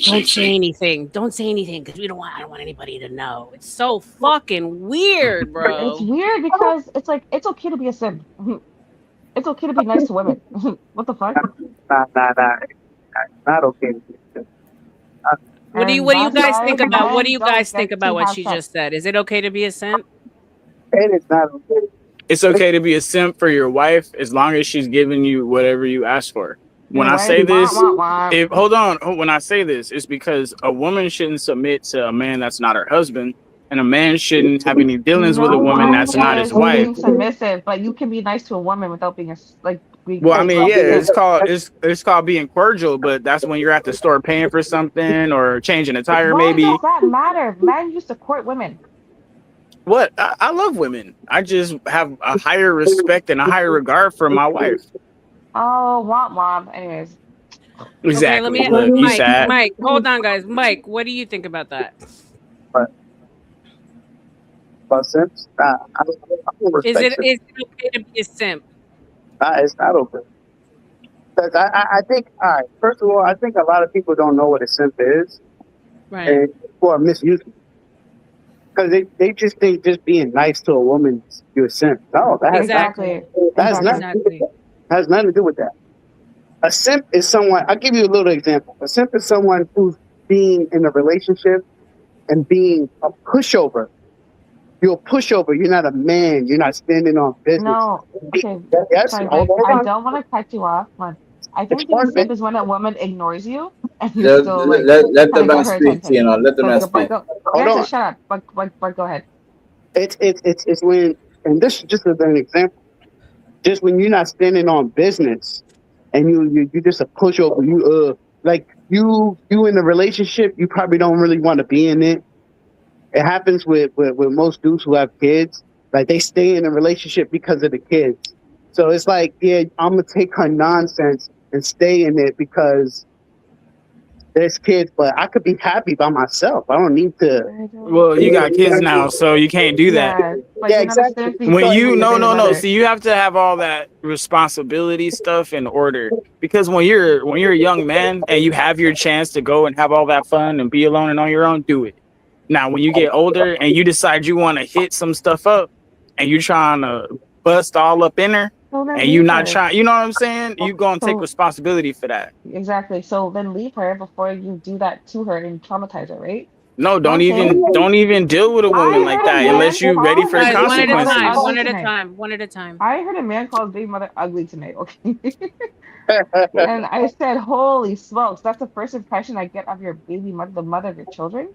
"Don't say anything. Don't say anything because I don't want anybody to know." It's so fucking weird, bro. It's weird because it's like it's okay to be a simp. It's okay to be nice to women. What the fuck? Nah. Not okay. What do you guys think about? What do you guys think about what she just said? Is it okay to be a simp? It is not okay. It's okay to be a simp for your wife as long as she's giving you whatever you ask for. When I say this, hold on. When I say this, it's because a woman shouldn't submit to a man that's not her husband, and a man shouldn't have any dealings with a woman that's not his wife. Being submissive, but you can be nice to a woman without being Well, I mean, yeah, it's called being cordial, but that's when you're at the store paying for something or changing a tire, maybe. Why does that matter? Men used to court women. What? I love women. I just have a higher respect and a higher regard for my wife. Oh, womp. Anyways. Exactly. Okay, let me Mike, hold on, guys. Mike, what do you think about that? About simps? I don't respect Is it okay to be a simp? It's not okay. Because I think, all right, first of all, I think a lot of people don't know what a simp is. Right. And people are misusing it. Because they just think just being nice to a woman, you're a simp. No, that has nothing to do with that. A simp is someone, I'll give you a little example. A simp is someone who's being in a relationship and being a pushover. You're a pushover. You're not a man. You're not standing on business. No. Okay. Yes. Sorry, I don't want to cut you off, but I think being a simp is when a woman ignores you and you're still like let the man speak. Let the man speak. Hold on. Shut up. But go ahead. It's when, and this is just as an example. Just when you're not standing on business, and you just a pushover. You in a relationship, you probably don't really want to be in it. It happens with most dudes who have kids. Like they stay in a relationship because of the kids. So it's like, yeah, I'm gonna take her nonsense and stay in it because there's kids, but I could be happy by myself. I don't need to. Well, you got kids now, so you can't do that. Yeah, exactly. When you no. See, you have to have all that responsibility stuff in order, because when you're a young man and you have your chance to go and have all that fun and be alone and on your own, do it. Now, when you get older and you decide you want to hit some stuff up and you're trying to bust all up in her and you're not trying, you know what I'm saying? You're going to take responsibility for that. Exactly. So then leave her before you do that to her and traumatize her, right? No, don't even deal with a woman like that unless you're ready for the consequences. One at a time. I heard a man call his baby mother ugly tonight. Okay. And I said, holy smokes, that's the first impression I get of your baby mother, the mother of your children.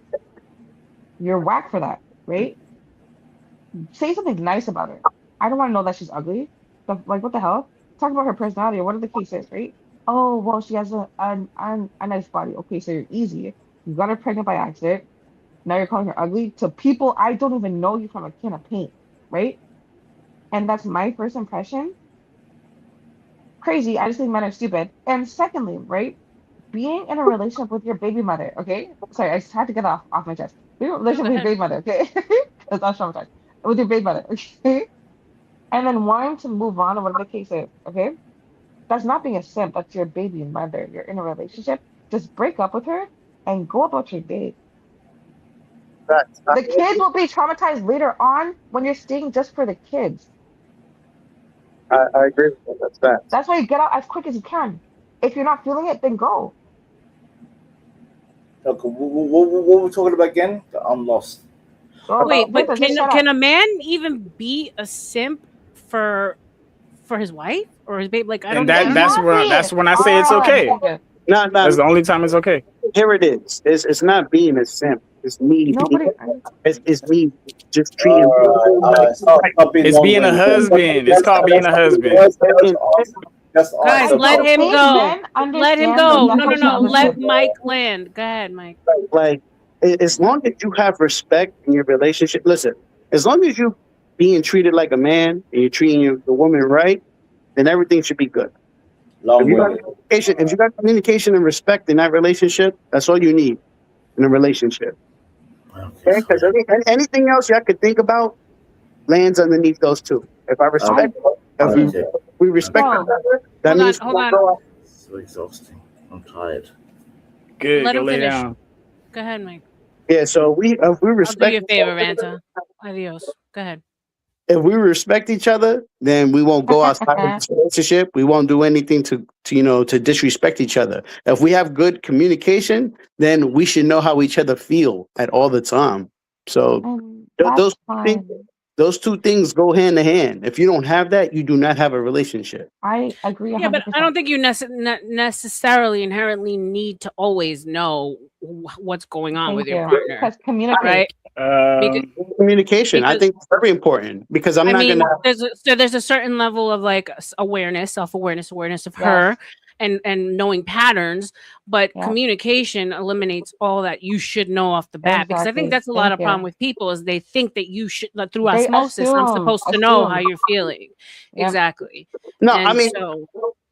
You're whack for that, right? Say something nice about her. I don't want to know that she's ugly. Like, what the hell? Talk about her personality or what are the cases, right? Oh, well, she has a nice body. Okay, so you're easy. You got her pregnant by accident. Now you're calling her ugly to people I don't even know you from a can of paint, right? And that's my first impression. Crazy. I just think men are stupid. And secondly, right? Being in a relationship with your baby mother, okay? Sorry, I just had to get off my chest. Being in a relationship with your baby mother, okay? Because I'm traumatized. With your baby mother, okay? And then wanting to move on or whatever the case is, okay? That's not being a simp. That's your baby mother. You're in a relationship. Just break up with her and go about your day. The kids will be traumatized later on when you're staying just for the kids. I agree with that. That's that. That's why you get out as quick as you can. If you're not feeling it, then go. Okay, what were we talking about again? I'm lost. Wait, but can a man even be a simp for his wife or his babe? Like, I don't. That's when I say it's okay. No. That's the only time it's okay. Here it is. It's not being a simp. It's me. It's me just treating. It's being a husband. It's called being a husband. Guys, let him go. Let him go. No. Let Mike land. Go ahead, Mike. Like, as long as you have respect in your relationship, listen, as long as you being treated like a man and you're treating the woman right, then everything should be good. If you got communication and respect in that relationship, that's all you need in a relationship. Okay? Because anything else you have to think about lands underneath those two. If I respect, if we respect each other, that means hold on. So exhausting. I'm tired. Good. Let Go him lay finish. down. Go ahead, Mike. Yeah, so if we respect, I'll do you a favor, Vanta. Adios. Go ahead. If we respect each other, then we won't go outside of this relationship. We won't do anything to disrespect each other. If we have good communication, then we should know how each other feel at all the time. So those two things go hand in hand. If you don't have that, you do not have a relationship. I agree 100%. Yeah, but I don't think you necessarily inherently need to always know what's going on with your partner. Because communicate. Right? Communication, I think, is very important because there's a certain level of like awareness, self-awareness, awareness of her, and knowing patterns, but communication eliminates all that you should know off the bat. Because I think that's a lot of problem with people is they think that you should through osmosis. I'm supposed to know how you're feeling. Exactly. No, And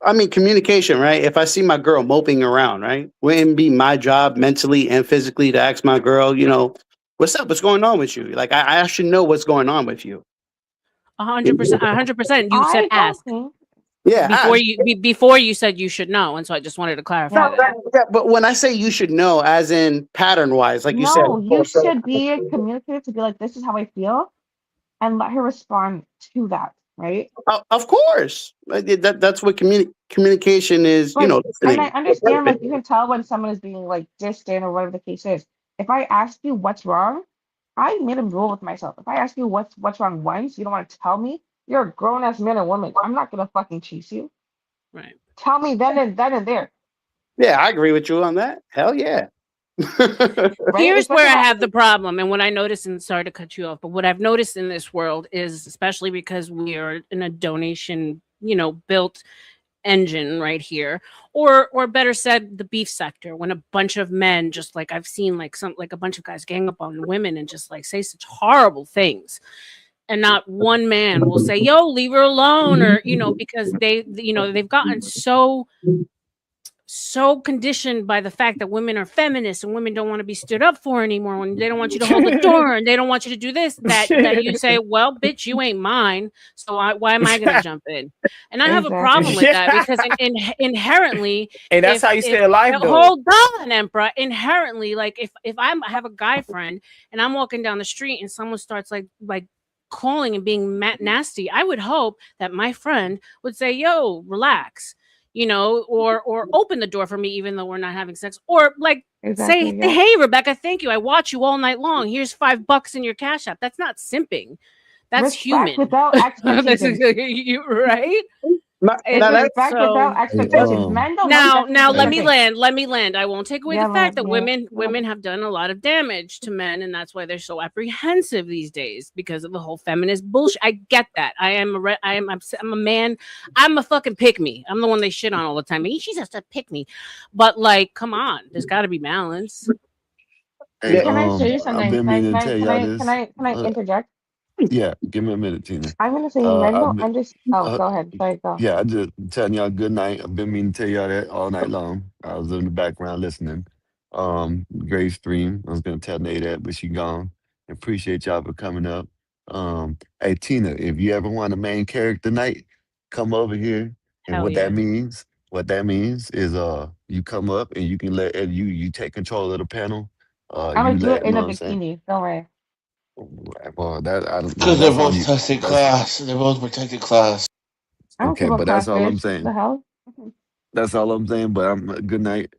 I mean communication, right? If I see my girl moping around, right, wouldn't it be my job mentally and physically to ask my girl, what's up? What's going on with you? Like I should know what's going on with you. 100%. 100%. You said ask. Yeah. Before you said you should know, and so I just wanted to clarify that. Yeah, but when I say you should know, as in pattern wise, like you said, you should be a communicator to be like, this is how I feel, and let her respond to that. Right? Of course, that's what communication is. And I understand, like you can tell when someone is being like distant or whatever the case is. If I ask you what's wrong, I made a rule with myself. If I ask you what's wrong once, you don't want to tell me. You're a grown ass man or woman. I'm not gonna fucking chase you. Right. Tell me then and there. Yeah, I agree with you on that. Hell yeah. Here's where I have the problem, and what I noticed, and sorry to cut you off, but what I've noticed in this world is, especially because we are in a donation, built engine right here, or better said, the beef sector, when a bunch of men, just like I've seen, like a bunch of guys gang up on women and just like say such horrible things. And not one man will say, yo, leave her alone, or, because they've gotten so conditioned by the fact that women are feminists and women don't want to be stood up for anymore, when they don't want you to hold the door and they don't want you to do this, that you say, well, bitch, you ain't mine, so why am I going to jump in? And I have a problem with that because inherently, and that's how you stay alive, though. Hold on, Emperor. Inherently, like if I have a guy friend and I'm walking down the street and someone starts like calling and being nasty, I would hope that my friend would say, yo, relax. Or open the door for me, even though we're not having sex, or say, hey, Rebecca, thank you. I watch you all night long. Here's $5 in your Cash App. That's not simping. That's respect human. Without expectations. Right? Respect without expectations. Men don't now let me land. I won't take away the fact that women have done a lot of damage to men, and that's why they're so apprehensive these days because of the whole feminist bullshit. I get that. I'm a man. I'm a fucking pick me. I'm the one they shit on all the time. She's just a pick me. But come on, there's got to be balance. Hey, can I say something? I've been meaning to tell y'all this. Can I interject? Yeah, give me a minute, Tina. I'm gonna say men don't understand. Oh, go ahead. Sorry, go. Yeah, I just telling y'all good night. I've been meaning to tell y'all that all night long. I was in the background listening. Great stream. I was gonna tell Nate that, but she gone. Appreciate y'all for coming up. Hey Tina, if you ever want a main character night, come over here. And Hell what yeah. that means is you come up and you can let you take control of the panel. I'm gonna do it in a bikini. Don't worry. Well, I don't. Because they're both protected class. They're both protected class. Okay, but that's all I'm saying. The hell? That's all I'm saying. But good night.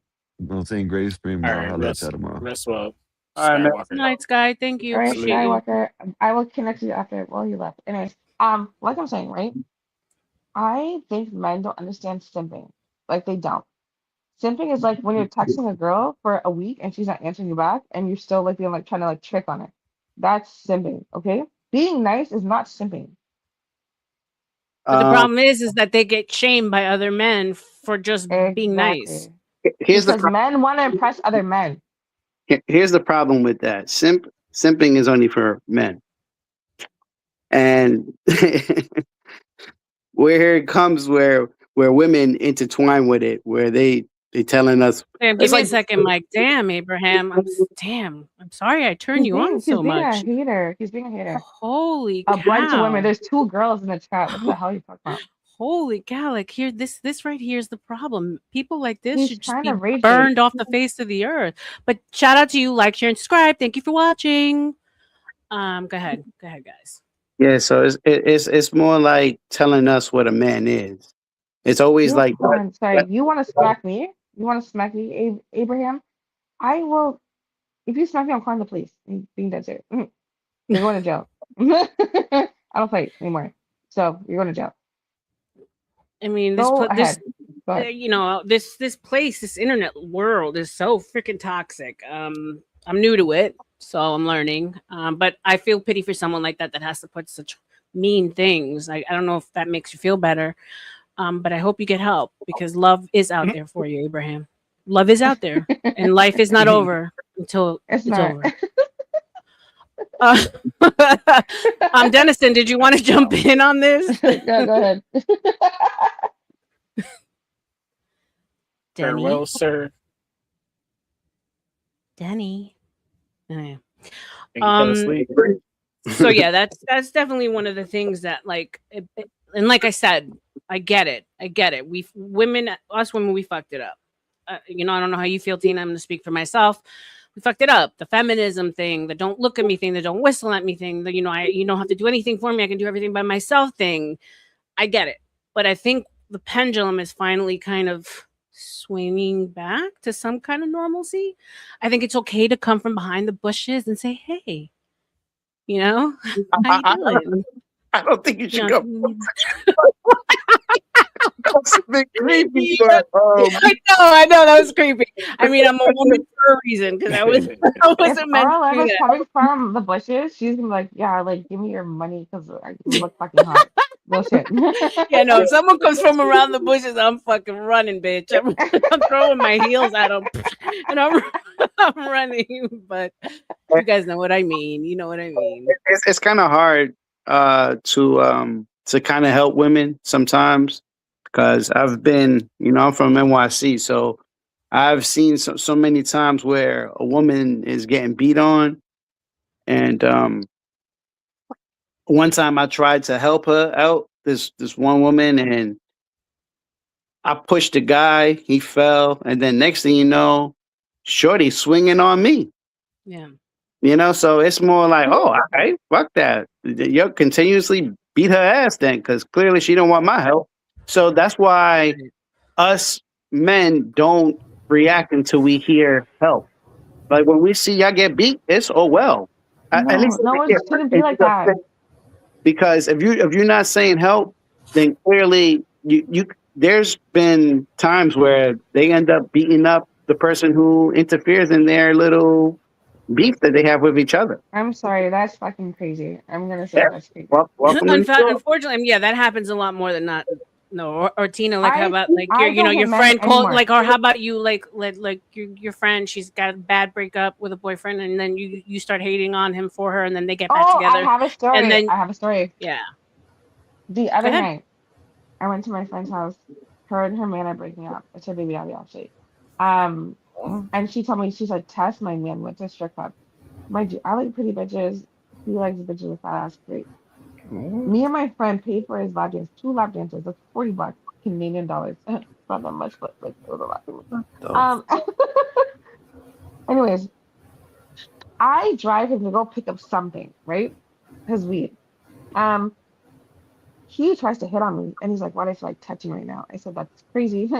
I'm saying great stream. All I'll right, holler at y'all tomorrow. Rest well. All right, night, Sky. Thank you. All right, Appreciate you. Skywalker. I will connect you after. Well, you left. Anyways, like I'm saying, right? I think men don't understand simping. Like they don't. Simping is like when you're texting a girl for a week and she's not answering you back, and you're still being trying to trick on it. That's simping. Okay. Being nice is not simping. But the problem is that they get shamed by other men for just being nice. Because men want to impress other men. Here's the problem with that. Simping is only for men. And where it comes where where women intertwine with it, where they telling us. Damn, give me a second, Mike. Damn, Abraham. I'm sorry I turned you on so much. He's being a hater. He's being a hater. Holy a cow. bunch of women. There's 2 girls in the chat. What the hell are you talking about? Holy cow! Like here, this right here is the problem. People like this He's should just trying be to rage burned bait. off the face of the earth. But shout out to you, like, share, and subscribe. Thank you for watching. Go ahead, guys. Yeah, so it's more like telling us what a man is. It's always like sorry, you want to smack me? You want to smack me, Abraham? I will. If you smack me, I'm calling the police. I'm being dead serious. You're going to jail. I don't fight anymore. So you're going to jail. I mean, Go ahead. This place, this internet world is so freaking toxic. I'm new to it, so I'm learning. But I feel pity for someone like that has to put such mean things. I don't know if that makes you feel better. But I hope you get help because love is out there for you, Abraham. Love is out there, and life is not over until it's over. Dennison, did you want to jump in on this? Yeah, go ahead. Denny? Well, sir. Denny. Oh, yeah. He fell asleep. So yeah, that's definitely one of the things that and like I said, I get it. Us women, we fucked it up. I don't know how you feel, Tina. I'm going to speak for myself. We fucked it up. The feminism thing, the don't look at me thing, the don't whistle at me thing, the you don't have to do anything for me. I can do everything by myself thing. I get it. But I think the pendulum is finally kind of swinging back to some kind of normalcy. I think it's okay to come from behind the bushes and say, hey, how you doing? I don't think you should go. That's a bit creepy, but I know that was creepy. I mean, I'm a woman for a reason because I wasn't meant to do that. Coming from the bushes, she's gonna be like, yeah, like give me your money because I look fucking hot. No shit. Yeah, no. If someone comes from around the bushes, I'm fucking running, bitch. I'm throwing my heels at them, and I'm running. But you guys know what I mean. You know what I mean. It's kind of hard to kind of help women sometimes. Because I've been, I'm from NYC, so I've seen so many times where a woman is getting beat on. And one time I tried to help her out, this one woman, and I pushed the guy, he fell. And then next thing you know, shorty swinging on me. Yeah. So it's more like, oh, okay, fuck that. You continuously beat her ass then, because clearly she don't want my help. So that's why us men don't react until we hear help. Like when we see y'all get beat, it's well. At least it shouldn't be like that. Because if you're not saying help, then clearly you there's been times where they end up beating up the person who interferes in their little beef that they have with each other. I'm sorry, that's fucking crazy. I'm gonna say that's crazy. Unfortunately, yeah, that happens a lot more than not. No, or Tina, like how about like your friend called like, or how about you like your friend, she's got a bad breakup with a boyfriend, and then you start hating on him for her, and then they get back together. I have a story. And then, I have a story. Yeah. The other night, I went to my friend's house. Her and her man are breaking up. It's her baby daddy actually. And she told me, she said, Tess, my man went to a strip club. Mind you, I like pretty bitches. He likes bitches with fat ass. Great. Me and my friend paid for his lap dance, 2 lap dances. That's $40 Canadian dollars. Not that much, but like it was a lot. Anyways, I drive him to go pick up something, right? His weed. He tries to hit on me, and he's like, "Why do I feel like touching right now?" I said, "That's crazy.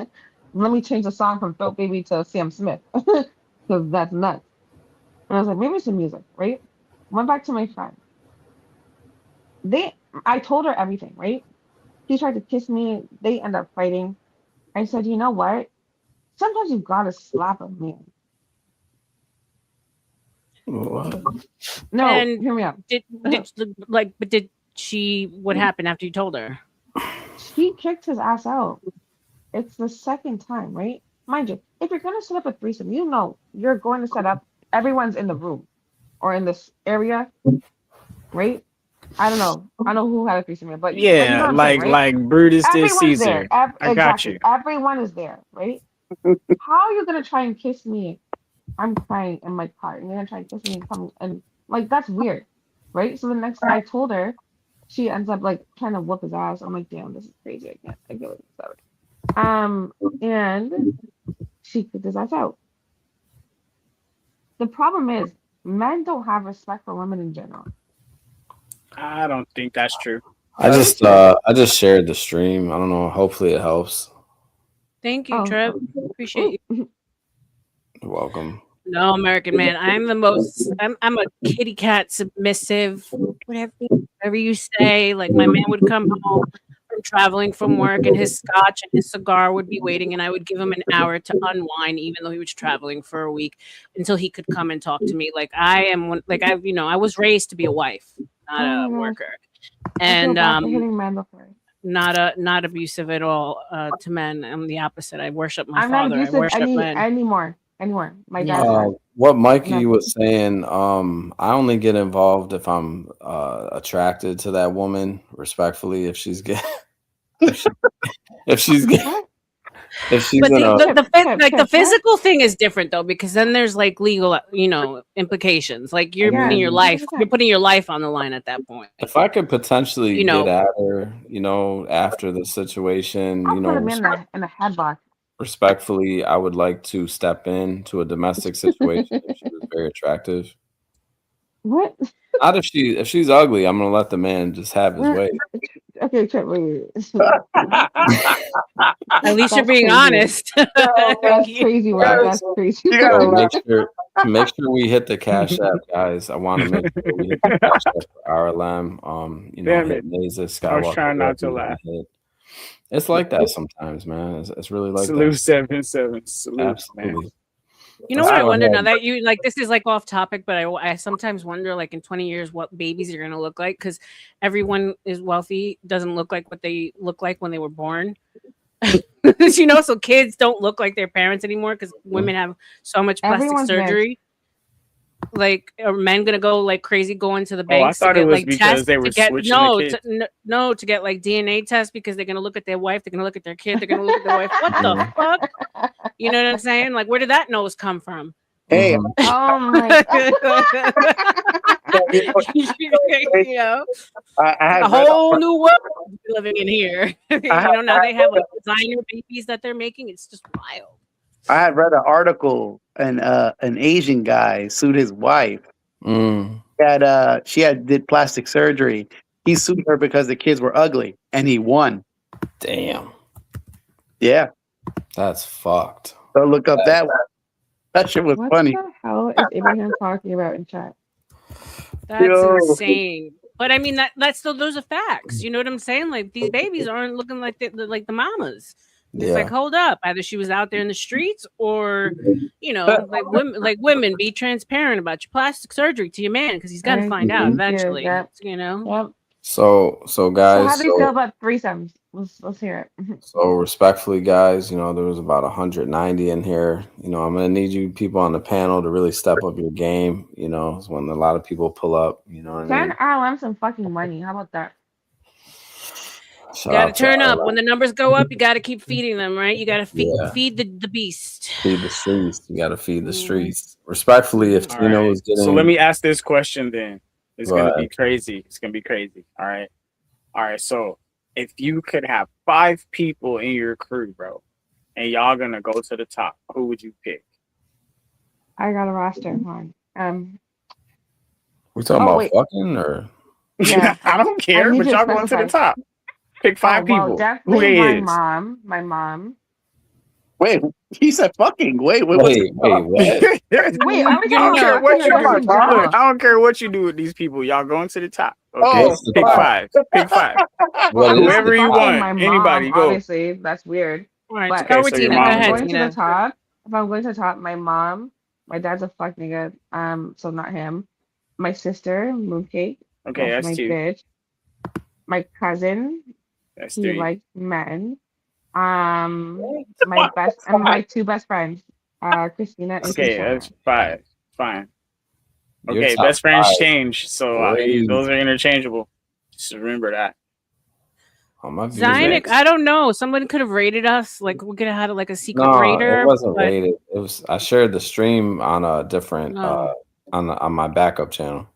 Let me change the song from Throat Baby to Sam Smith, because that's nuts." And I was like, "Maybe some music, right?" Went back to my friend. I told her everything, right? He tried to kiss me. They end up fighting. I said, "You know what? Sometimes you've got to slap a man." What? No, and hear me out. Did she? What happened after you told her? She kicked his ass out. It's the second time, right? Mind you, if you're gonna set up a threesome, you're going to set up. Everyone's in the room or in this area, right? I don't know. I don't know who had a threesome, but Yeah, but you know what I'm saying, right? like Brutus did Everyone's Caesar. there. I got Exactly. you. Everyone is there, right? How are you gonna try and kiss me? I'm crying in my car, and you're gonna try and kiss me and come and like that's weird, right? So the next I told her, she ends up like trying to whoop his ass. I'm like, damn, this is crazy. I can't. I can't with this. And she kicked his ass out. The problem is men don't have respect for women in general. I don't think that's true. I just shared the stream. I don't know. Hopefully it helps. Thank you, Trev. Appreciate you. You're welcome. No, American man. I'm a kitty cat submissive, whatever you say. Like my man would come home from traveling from work and his scotch and his cigar would be waiting and I would give him an hour to unwind even though he was traveling for a week until he could come and talk to me. Like I was raised to be a wife, not a worker. And not abusive at all to men. I'm the opposite. I worship my father. Not abusive I worship men. anymore. My dad. What Mikey was saying, I only get involved if I'm attracted to that woman, respectfully. If she's the physical thing is different though, because then there's like legal, implications. Like you're putting your life on the line at that point. If I could potentially get at her, after the situation, I'll put him in a headlock. Respectfully, I would like to step into a domestic situation if she was very attractive. What? Not if she's ugly. I'm gonna let the man just have his way. Okay, wait. At least you're being honest. That's crazy, Rob. That's crazy. Make sure we hit the Cash App, guys. I want to make sure we hit the Cash App for RLM. Hit Mesa Skywalker. I was trying not to laugh. It's like that sometimes, man. It's really like Salute that. 77. Salute, absolutely. Man. You know what I wonder now that you like this is like off topic, but I sometimes wonder like in 20 years what babies are gonna look like because everyone is wealthy doesn't look like what they look like when they were born. So kids don't look like their parents anymore because women have so much plastic surgery. Like, are men gonna go like crazy going to the banks to get like tests to get to get like DNA tests because they're gonna look at their wife, they're gonna look at their kid, they're gonna look at their wife. What the fuck? You know what I'm saying? Like, where did that nose come from? Hey, oh my god! A whole new world living in here. Now they have like designer babies that they're making. It's just wild. I had read an article, and an Asian guy sued his wife. She did plastic surgery. He sued her because the kids were ugly, and he won. Damn. Yeah. That's fucked. So look up that one. That shit was funny. What the hell is Abraham talking about in chat? That's insane. But I mean that's still those are facts. You know what I'm saying? Like these babies aren't looking like the mamas. It's like, hold up. Either she was out there in the streets or, like women be transparent about your plastic surgery to your man because he's got to find out eventually. Yep. So guys. So how do you feel about threesomes? Let's hear it. So respectfully, guys, there was about 190 in here. I'm gonna need you people on the panel to really step up your game. It's when a lot of people pull up. You know what I mean? Send RLM some fucking money. How about that? You got to turn up. When the numbers go up, you got to keep feeding them, right? You got to feed the beast. Feed the streets. You got to feed the streets. Respectfully, if Tino is getting... So let me ask this question then. It's going to be crazy. It's going to be crazy. All right. So if you could have 5 people in your crew, bro, and y'all going to go to the top, who would you pick? I got a roster. We're talking about fucking or... Yeah. I don't care, but y'all going to the top. Pick 5 people. Definitely my mom. Wait, he said fucking. Wait, what? Wait, I don't care what you do with these people. Y'all going to the top. Okay, pick 5. Pick 5. Whoever you want. Anybody go. Obviously, that's weird. All right, but go with Tina. Go ahead, going to the top. If I'm going to the top, my mom. My dad's a fuck nigga. So not him. My sister, Mooncake. Okay, that's my 2. Bitch. My cousin. That's he 3. likes men. My 2 best friends, Christina and Okay, Christina. that's 5. Fine. Okay, best friends change, so those are interchangeable. Just remember that. Zynic, I don't know. Someone could have rated us. Like we could have had like a secret raider. It wasn't but... rated. It was. I shared the stream on a different on my backup channel.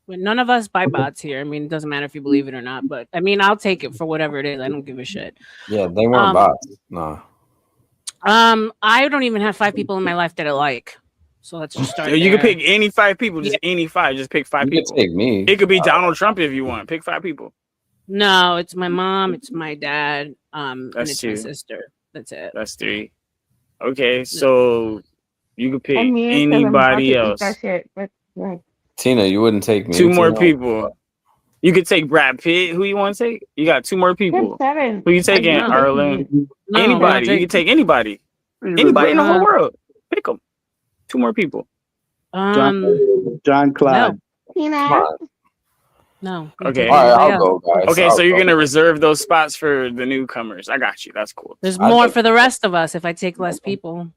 But none of us buy bots here. I mean, it doesn't matter if you believe it or not. But I mean, I'll take it for whatever it is. I don't give a shit. Yeah, they weren't bots. No. I don't even have 5 people in my life that I like. So let's just start. You can pick any 5 people. Just any 5. Just pick 5 people. Take me. It could be Donald Trump if you want. Pick 5 people. No, it's my mom, it's my dad, and it's 2. my sister. That's it. That's 3. Okay, so you could pick anybody anybody else. That shit, but, like, Tina, you wouldn't take me. 2 more people. You could take Brad Pitt. Who you want to take? You got 2 more people. 7. Who you taking, Arlen? Anybody. You can take anybody. Anybody in the whole world. Pick them. 2 more people. John Clyde. Tina. No. Okay. All right, I'll go, guys. Okay, I'll so you're go. gonna reserve those spots for the newcomers. I got you. That's cool. There's more for the rest of us if I take less people.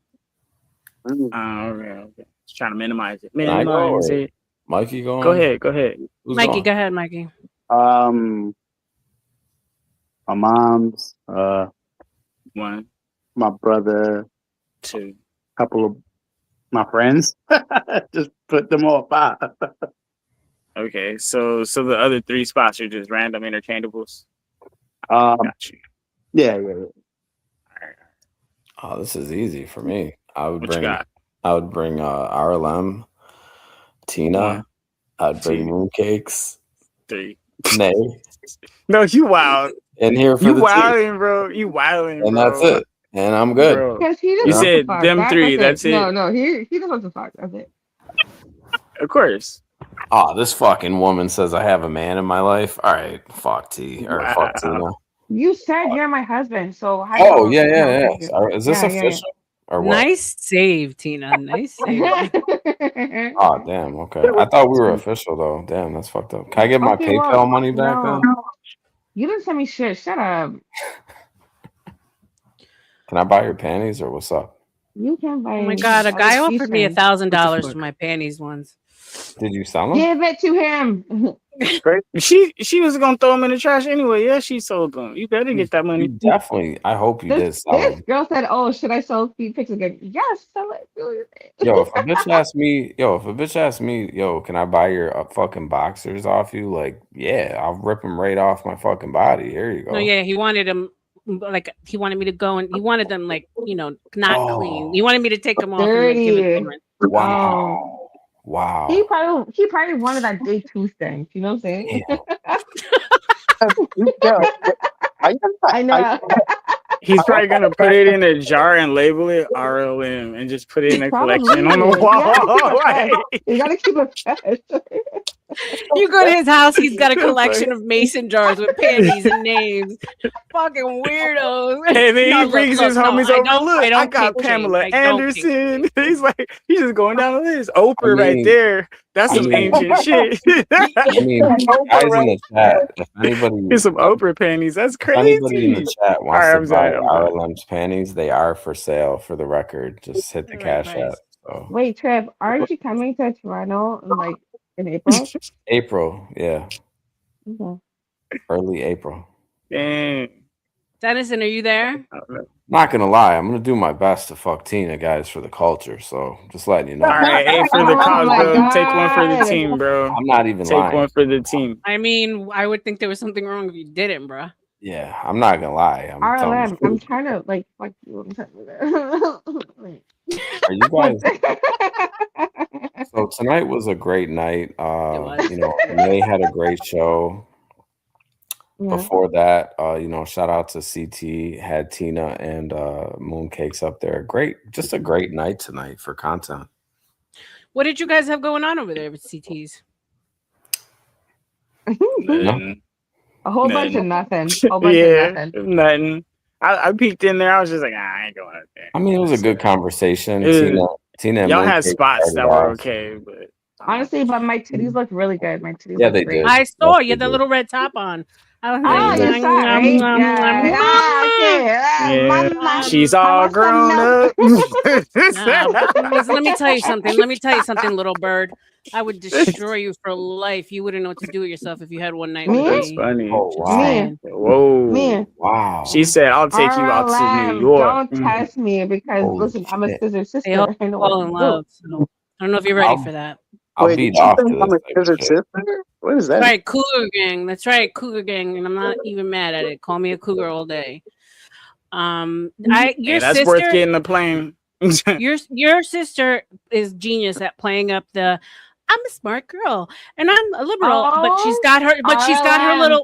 Okay. Just trying to minimize it. Can I go, Minimize or it. Mikey going? Go ahead. Who's Mikey, going? go ahead, Mikey. My mom's, 1, my brother, 2. couple of my friends. Just put them all 5. Okay, so the other 3 spots are just random interchangeables. Got you. Yeah. Oh, this is easy for me. I would What you bring. got? I would bring RLM, Tina. 1, I'd bring 2, Mooncakes. 3. Nay. No, you wild. And here for You the wilding, bro. You wilding, and bro. that's it. And I'm good. Bro. Because he just You wants to said fuck. them 3. That's it. No, he just wants to fuck. That's it. Of course. Oh, this fucking woman says I have a man in my life. All right, fuck T or fuck Tina. You said you're my husband, so how Oh you yeah. know, Is this Yeah. official or what? Nice save, Tina. Nice save. Oh damn. Okay, I thought we were official though. Damn, that's fucked up. Can I get my Okay, PayPal well, money back no. then? You didn't send me shit. Shut up. Can I buy your panties or what's up? You can buy. Oh my god, a guy offered me decent. $1,000 for my panties once. Did you sell them? Give it to him. She was gonna throw them in the trash anyway. Yeah, she sold them. You better get that money. Definitely. I hope you did This sell them. girl said, "Oh, should I sell feet pics again?" Yes, sell it. Do your thing. Yo, if a bitch asks me, yo, can I buy your fucking boxers off you? Like, yeah, I'll rip them right off my fucking body. Here you go. No, yeah, he wanted them like he wanted me to go and he wanted them like not clean. He wanted me to take them off and like, give it to him. Wow. Wow. He probably wanted that day 2 thing. You know what I'm saying? I know. He's probably gonna put it in a jar and label it RLM and just put it in a collection on the wall. You gotta keep it fresh. You go to his house, he's got a collection of mason jars with panties and names. Fucking weirdos. And then he brings his homies over. Look, I got kink Pamela shame. I don't Anderson. He's just going down the list. Oprah right there. That's some ancient shit. I mean, guys in the chat, if anybody, Here's some Oprah panties. That's if crazy. anybody in the chat wants All right, I'm to buy sorry. RLM's panties, they are for sale. For the record, just hit the cash app. So Wait, Trev, aren't you coming to Toronto in April? April, yeah, Okay. early April. Dang. Dennison, are you there? Not gonna lie, I'm gonna do my best to fuck Tina, guys, for the culture. So just letting you know. All right, hey, for the cause, bro. Take one for the team, bro. I'm not even Take lying. one for the team. I mean, I would think there was something wrong if you didn't, bro. Yeah, I'm not gonna lie. I'm telling RLM, you. I'm trying to fuck you. I'm trying to Are you guys? So tonight was a great night. May had a great show. Yeah. Before that, shout out to CT, had Tina and Mooncakes up there. Just a great night tonight for content. What did you guys have going on over there with CTs? A whole bunch of nothing. Nothing. I peeked in there. I was just like, I ain't going up there. I mean, it was a good conversation. Tina and y'all had Mooncakes spots that started were off. okay, but Honestly, but my titties look really good. My titties Yeah, look they great. did. I saw you Yes, had they the did. little red top on. Oh, you saw it, right? Yeah. Yeah, she's all grown up. Let me tell you something. Let me tell you something, little bird. I would destroy you for life. You wouldn't know what to do with yourself if you had one night with That's me. funny. Oh Just wow. saying. Whoa. Wow. She said, "I'll take you out to New RLM, York." don't test me because Holy listen, I'm a shit. scissor They all sister. I know what fall to in do. love. So I don't know if you're ready for that. I'll Wait, beat did you off say to I'm this a type of scissor shit. sister? What is That's that? right, Cougar Gang. That's right, Cougar Gang, and I'm not even mad at it. Call me a cougar all day. Hey, Your that's worth sister, getting a plane. your sister is genius at playing up the. I'm a smart girl and I'm a liberal, but she's Oh, got her, RLM,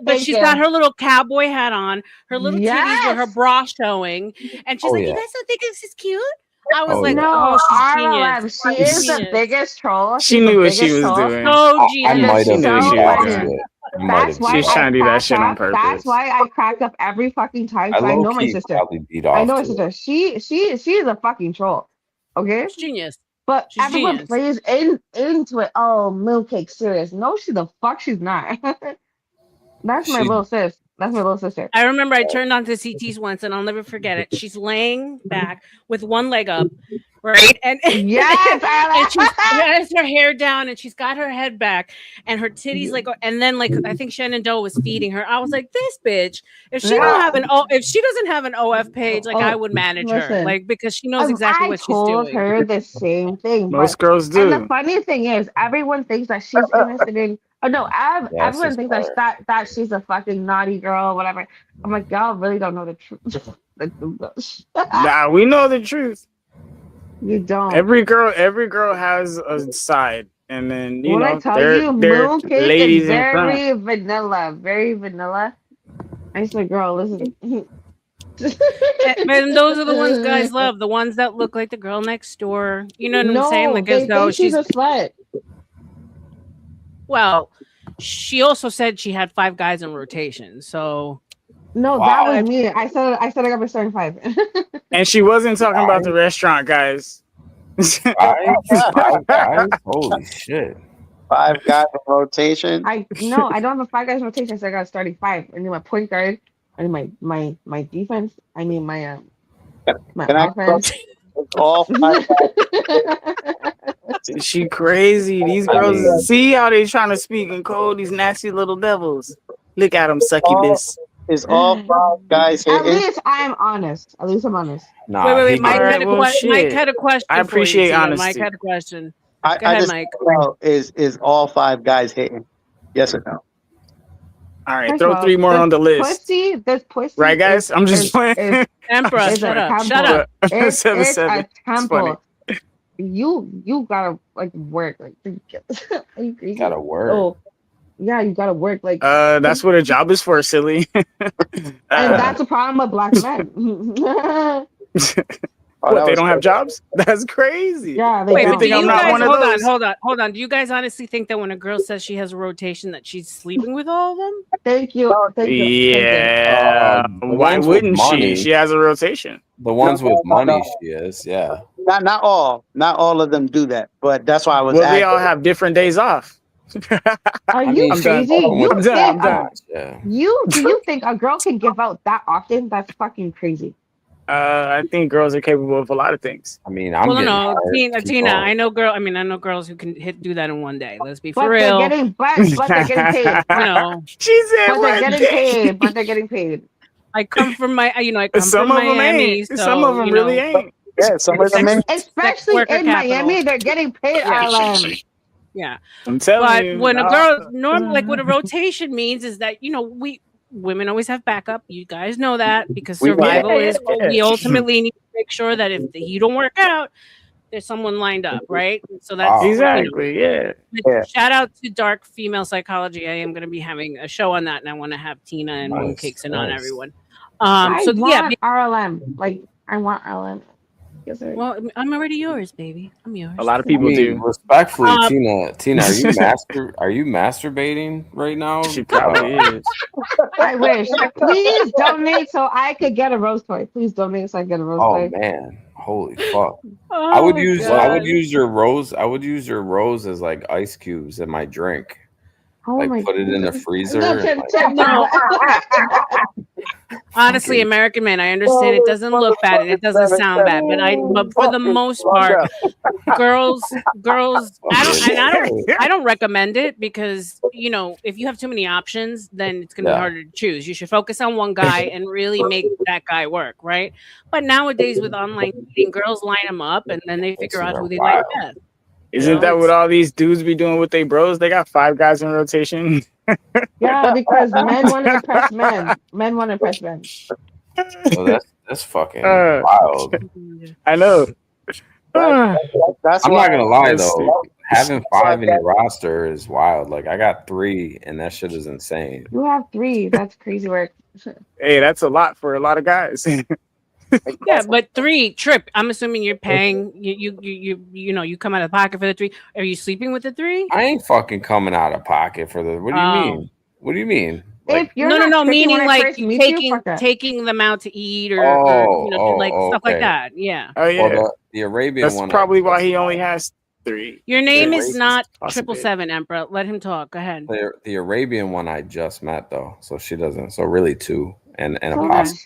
thank you. little cowboy hat on, her little titties with her Yes. bra showing, and she's Oh like, "You yeah. guys don't think this is cute?" I was Oh like, yeah. "Oh, No, she's genius. RLM, she She's is the genius. biggest troll. She She's the knew what she biggest was troll. doing. So And genius." it's She knew what she so was funny. doing. That's She why was I trying to do that crack shit on up. That's purpose. why I crack up every fucking time I because I low know my key sister. probably beat I off know my to sister. it. She is a fucking troll. Okay? She's genius. But She's everyone genius. plays into it. Oh, milk cake serious. No, she the fuck she's not. That's my She little sis. That's my little sister. I remember I turned on to CT's once, and I'll never forget it. She's laying back with one leg up, right, and Yes, and she RLM. has her hair down, and she's got her head back, and her titties like, and then like I think Shannon Doe was feeding her. I was like, this bitch, if she don't have an if she doesn't have an OF page, like I Oh, would manage her, listen. like because she knows exactly I what she's told doing. her the same thing, Most but girls and the do. funny thing is, everyone thinks that she's innocent in. Oh no, Yes, everyone it's thinks fire. that she's a fucking naughty girl, whatever. I'm like, y'all really don't know the truth. Nah, we know the truth. You don't. Every girl has a side, and then When I tell they're you, Mooncake is ladies in front. very vanilla, very vanilla. I said, girl, listen. And those are the ones guys love, the ones that look like the girl next door. You know what I'm saying? No, Like as they though think she's she's a slut. well. She also said she had 5 guys in rotation, so No, that was Wow. me. I said I got my starting 5. And she wasn't talking about the Five, restaurant guys. 5 guys. Holy shit. 5 guys in rotation. I no, I don't have a 5 guys rotation, so I got a starting 5. I need my point guard. I need my defense. I need my my Can I offense. all 5 She crazy. These I girls mean, see how they trying to speak in code. These nasty little devils. Look at them, all succubus. is all 5 guys At hitting? least I'm honest. At least I'm honest. nah, he Mike All get right, well, Mike shit. had a question I for you, appreciate Tina. honesty. Mike had a question. I Go ahead, just Mike. know is all 5 guys hitting? Yes or no? All right, First throw of all, 3 more on the list. this pussy Right, guys? I'm just playing. Emperor, is shut a up. temple. Shut up. It's 7-7. a It's funny. temple. You gotta like work like are you crazy? gotta work. Oh yeah, you gotta work like That's what a job is for, silly. and that's a problem with black men. What, they don't have jobs? That's crazy. Yeah, they Wait, Good but do thing I'm you not guys one of those. hold on. Do you guys honestly think that when a girl says she has a rotation that she's sleeping with all of them? Thank you. Yeah. The Why ones with wouldn't she? money. She has a rotation. The ones with No. money, she is. Yeah. Not all of them do that, but that's why I was Well, they all asking. have different days off. Are I you mean, I'm done. crazy? fucking with You the I'm think done. yeah. do you think a girl can give out that often? That's fucking crazy. I think girls are capable of a lot of things. I mean, I'm Well, getting no, tired. Tina. I know girls who can do that in one day. Let's be for But real. they're getting paid. You know, She said But they're one getting day. paid. But they're getting paid. I come from I come Some from of them Miami, ain't. so Some of them really ain't. Yeah, some of them ain't. Especially worker in capital. Miami, they're getting paid. Yeah. RLM. Yeah. I'm telling But you. when a no. girl normally like what a rotation means is that we women always have backup. You guys know that because survival is we ultimately need to make sure that if you don't work out, there's someone lined up, right? So that's exactly, yeah. Shout out to Dark Female Psychology. I am going to be having a show on that, and I want to have Tina and Mooncakes and on everyone. I want RLM. Like I want RLM. Yes, sir. Well, I'm already yours, baby. I'm yours. A lot of people do. Respectfully, Tina, are you masturbating right now? She probably is. I wish. Please donate so I could get a rose toy. Please donate so I can get a rose Oh toy. man, holy fuck! Oh, I would use your rose. I would use your rose as like ice cubes in my drink. Oh like my put it in the God. freezer. No, and, like, No. Honestly, American man, I understand it doesn't look bad and it doesn't sound bad, but for the most part, girls, I don't recommend it because if you have too many options, then it's gonna be harder to choose. You should focus on one guy and really make that guy work, right? But nowadays with online dating, girls line them up and then they figure out who they like best. Isn't that what all these dudes be doing with their bros? They got 5 guys in rotation. Yeah, because men want to impress men. Men want to impress men. Well, that's fucking wild. I know. I'm not gonna lie though, having 5 in your roster is wild. Like I got 3, and that shit is insane. You have 3. That's crazy work. Hey, that's a lot for a lot of guys. Yeah, but 3 trip. I'm assuming you're paying. You come out of pocket for the 3. Are you sleeping with the 3? I ain't fucking coming out of pocket for the. What do you mean? What do you mean? Like, If you're no, meaning like first meet taking them out to eat or stuff like okay. that. Yeah. Oh yeah. Well, the Arabian That's one. probably why he only has 3. Your name is not 777, Emperor. Let him talk. Go ahead. The Arabian one I just met though, so she doesn't. So really 2 and a Okay. possible.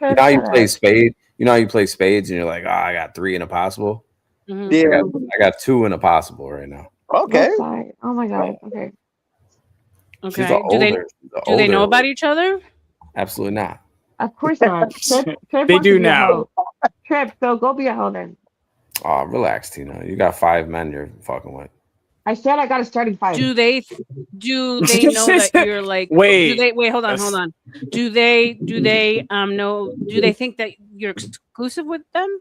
You know how you play spade. You know how you play spades and you're like, I got 3 in a possible. Mhm. Yeah. I got 2 in a possible right now. Okay. Oh my God. Okay. She's Okay. Do they know about each other? Absolutely not. Of course not. Trip They wants do to be a now. hoe. Trip, so go be a hoe then. Oh, relax, Tina. You got 5 men you're fucking with. I said I got a starting 5. Do they know that you're like? Wait. Hold on. Do they know? Do they think that you're exclusive with them?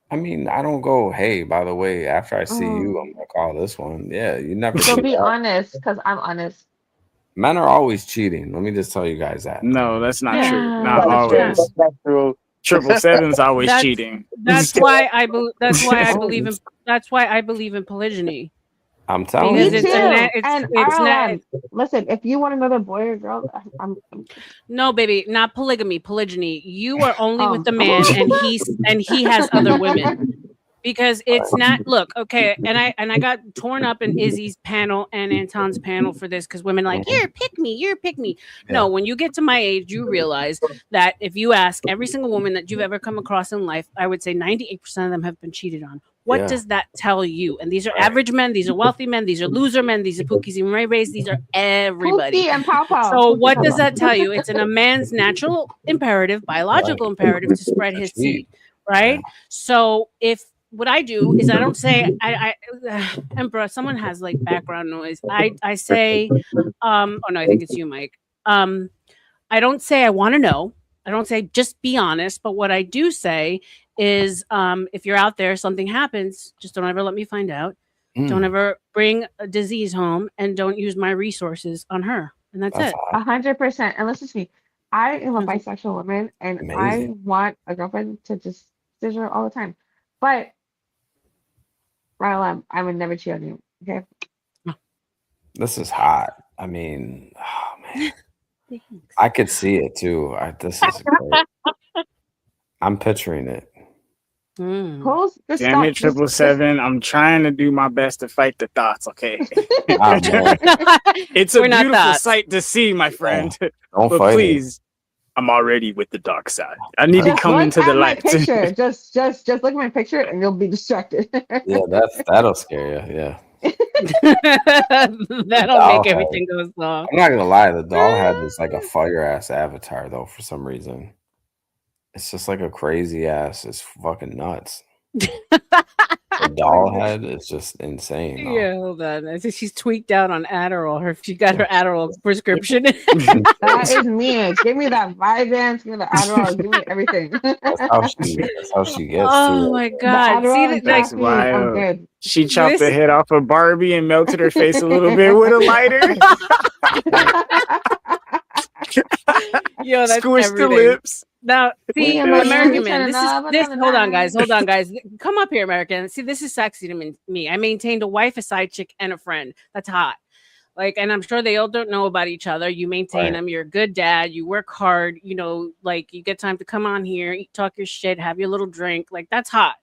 I mean, I don't go, hey, by the way, after I see you, I'm gonna call this one. Yeah, you never So see be that. honest, because I'm honest. Men are always cheating. Let me just tell you guys that. No, that's not Yeah. true. Not That's true. always. That's true. 777's always cheating. That's why I believe in. That's why I believe in polygyny. I'm telling Me you. too. It's And not. listen, if you want another boy or girl, I'm No, baby, not polygamy, polygyny. You are only with the man, and he has other women. Because it's not look okay, and I got torn up in Izzy's panel and Anton's panel for this because women are like you're pick me. No, when you get to my age, you realize that if you ask every single woman that you've ever come across in life, I would say 98% of them have been cheated on. What does that tell you? And these are average men, these are wealthy men, these are loser men, these are Pookies and Ray Rays, these are everybody. Pookie and Pow Pow. So Pookie what Pow does Pow. that tell you? It's in a man's natural imperative, biological imperative to spread his seed, right? So if what I do is I don't say I Emperor, someone has like background noise. I say oh no, I think it's you, Mike. I don't say I want to know. I don't say just be honest, but what I do say is if you're out there, something happens, just don't ever let me find out. Don't ever bring a disease home and don't use my resources on her. And that's it. 100%. And listen to me. I am a bisexual woman and I want a girlfriend to just scissor all the time. But Riley, I would never cheat on you. Okay. This is hot. I mean, oh man. I could see it too. This is great. I'm picturing it. Damn it, 777. I'm trying to do my best to fight the thoughts, okay? It's a beautiful sight to see, my friend. Don't but fight please, I'm already with the dark side. I need to come into the light. Picture. just look at my picture and you'll be distracted. Yeah, that'll scare you. Yeah. That'll make everything go soft. I'm not gonna lie, the doll head is like a fire ass avatar though, for some reason. It's just like a crazy ass. It's fucking nuts. The doll head is just insane. Though. Yeah, hold on. I think she's tweaked out on Adderall. She got her Adderall prescription. That is me. Give me that Vyvanse, give me the Adderall, give me everything. That's how she gets. Oh too. my god! See, That's wild. I'm good. She chopped the head off of Barbie and melted her face a little bit with a lighter. Yo, that's squished everything. the lips. Now, see, American man, this. Hold on, guys. Come up here, American. See, this is sexy to me. I maintained a wife, a side chick, and a friend. That's hot. Like, and I'm sure they all don't know about each other. You maintain them. You're a good dad. You work hard. You know, like you get time to come on here, talk your shit, have your little drink. Like that's hot.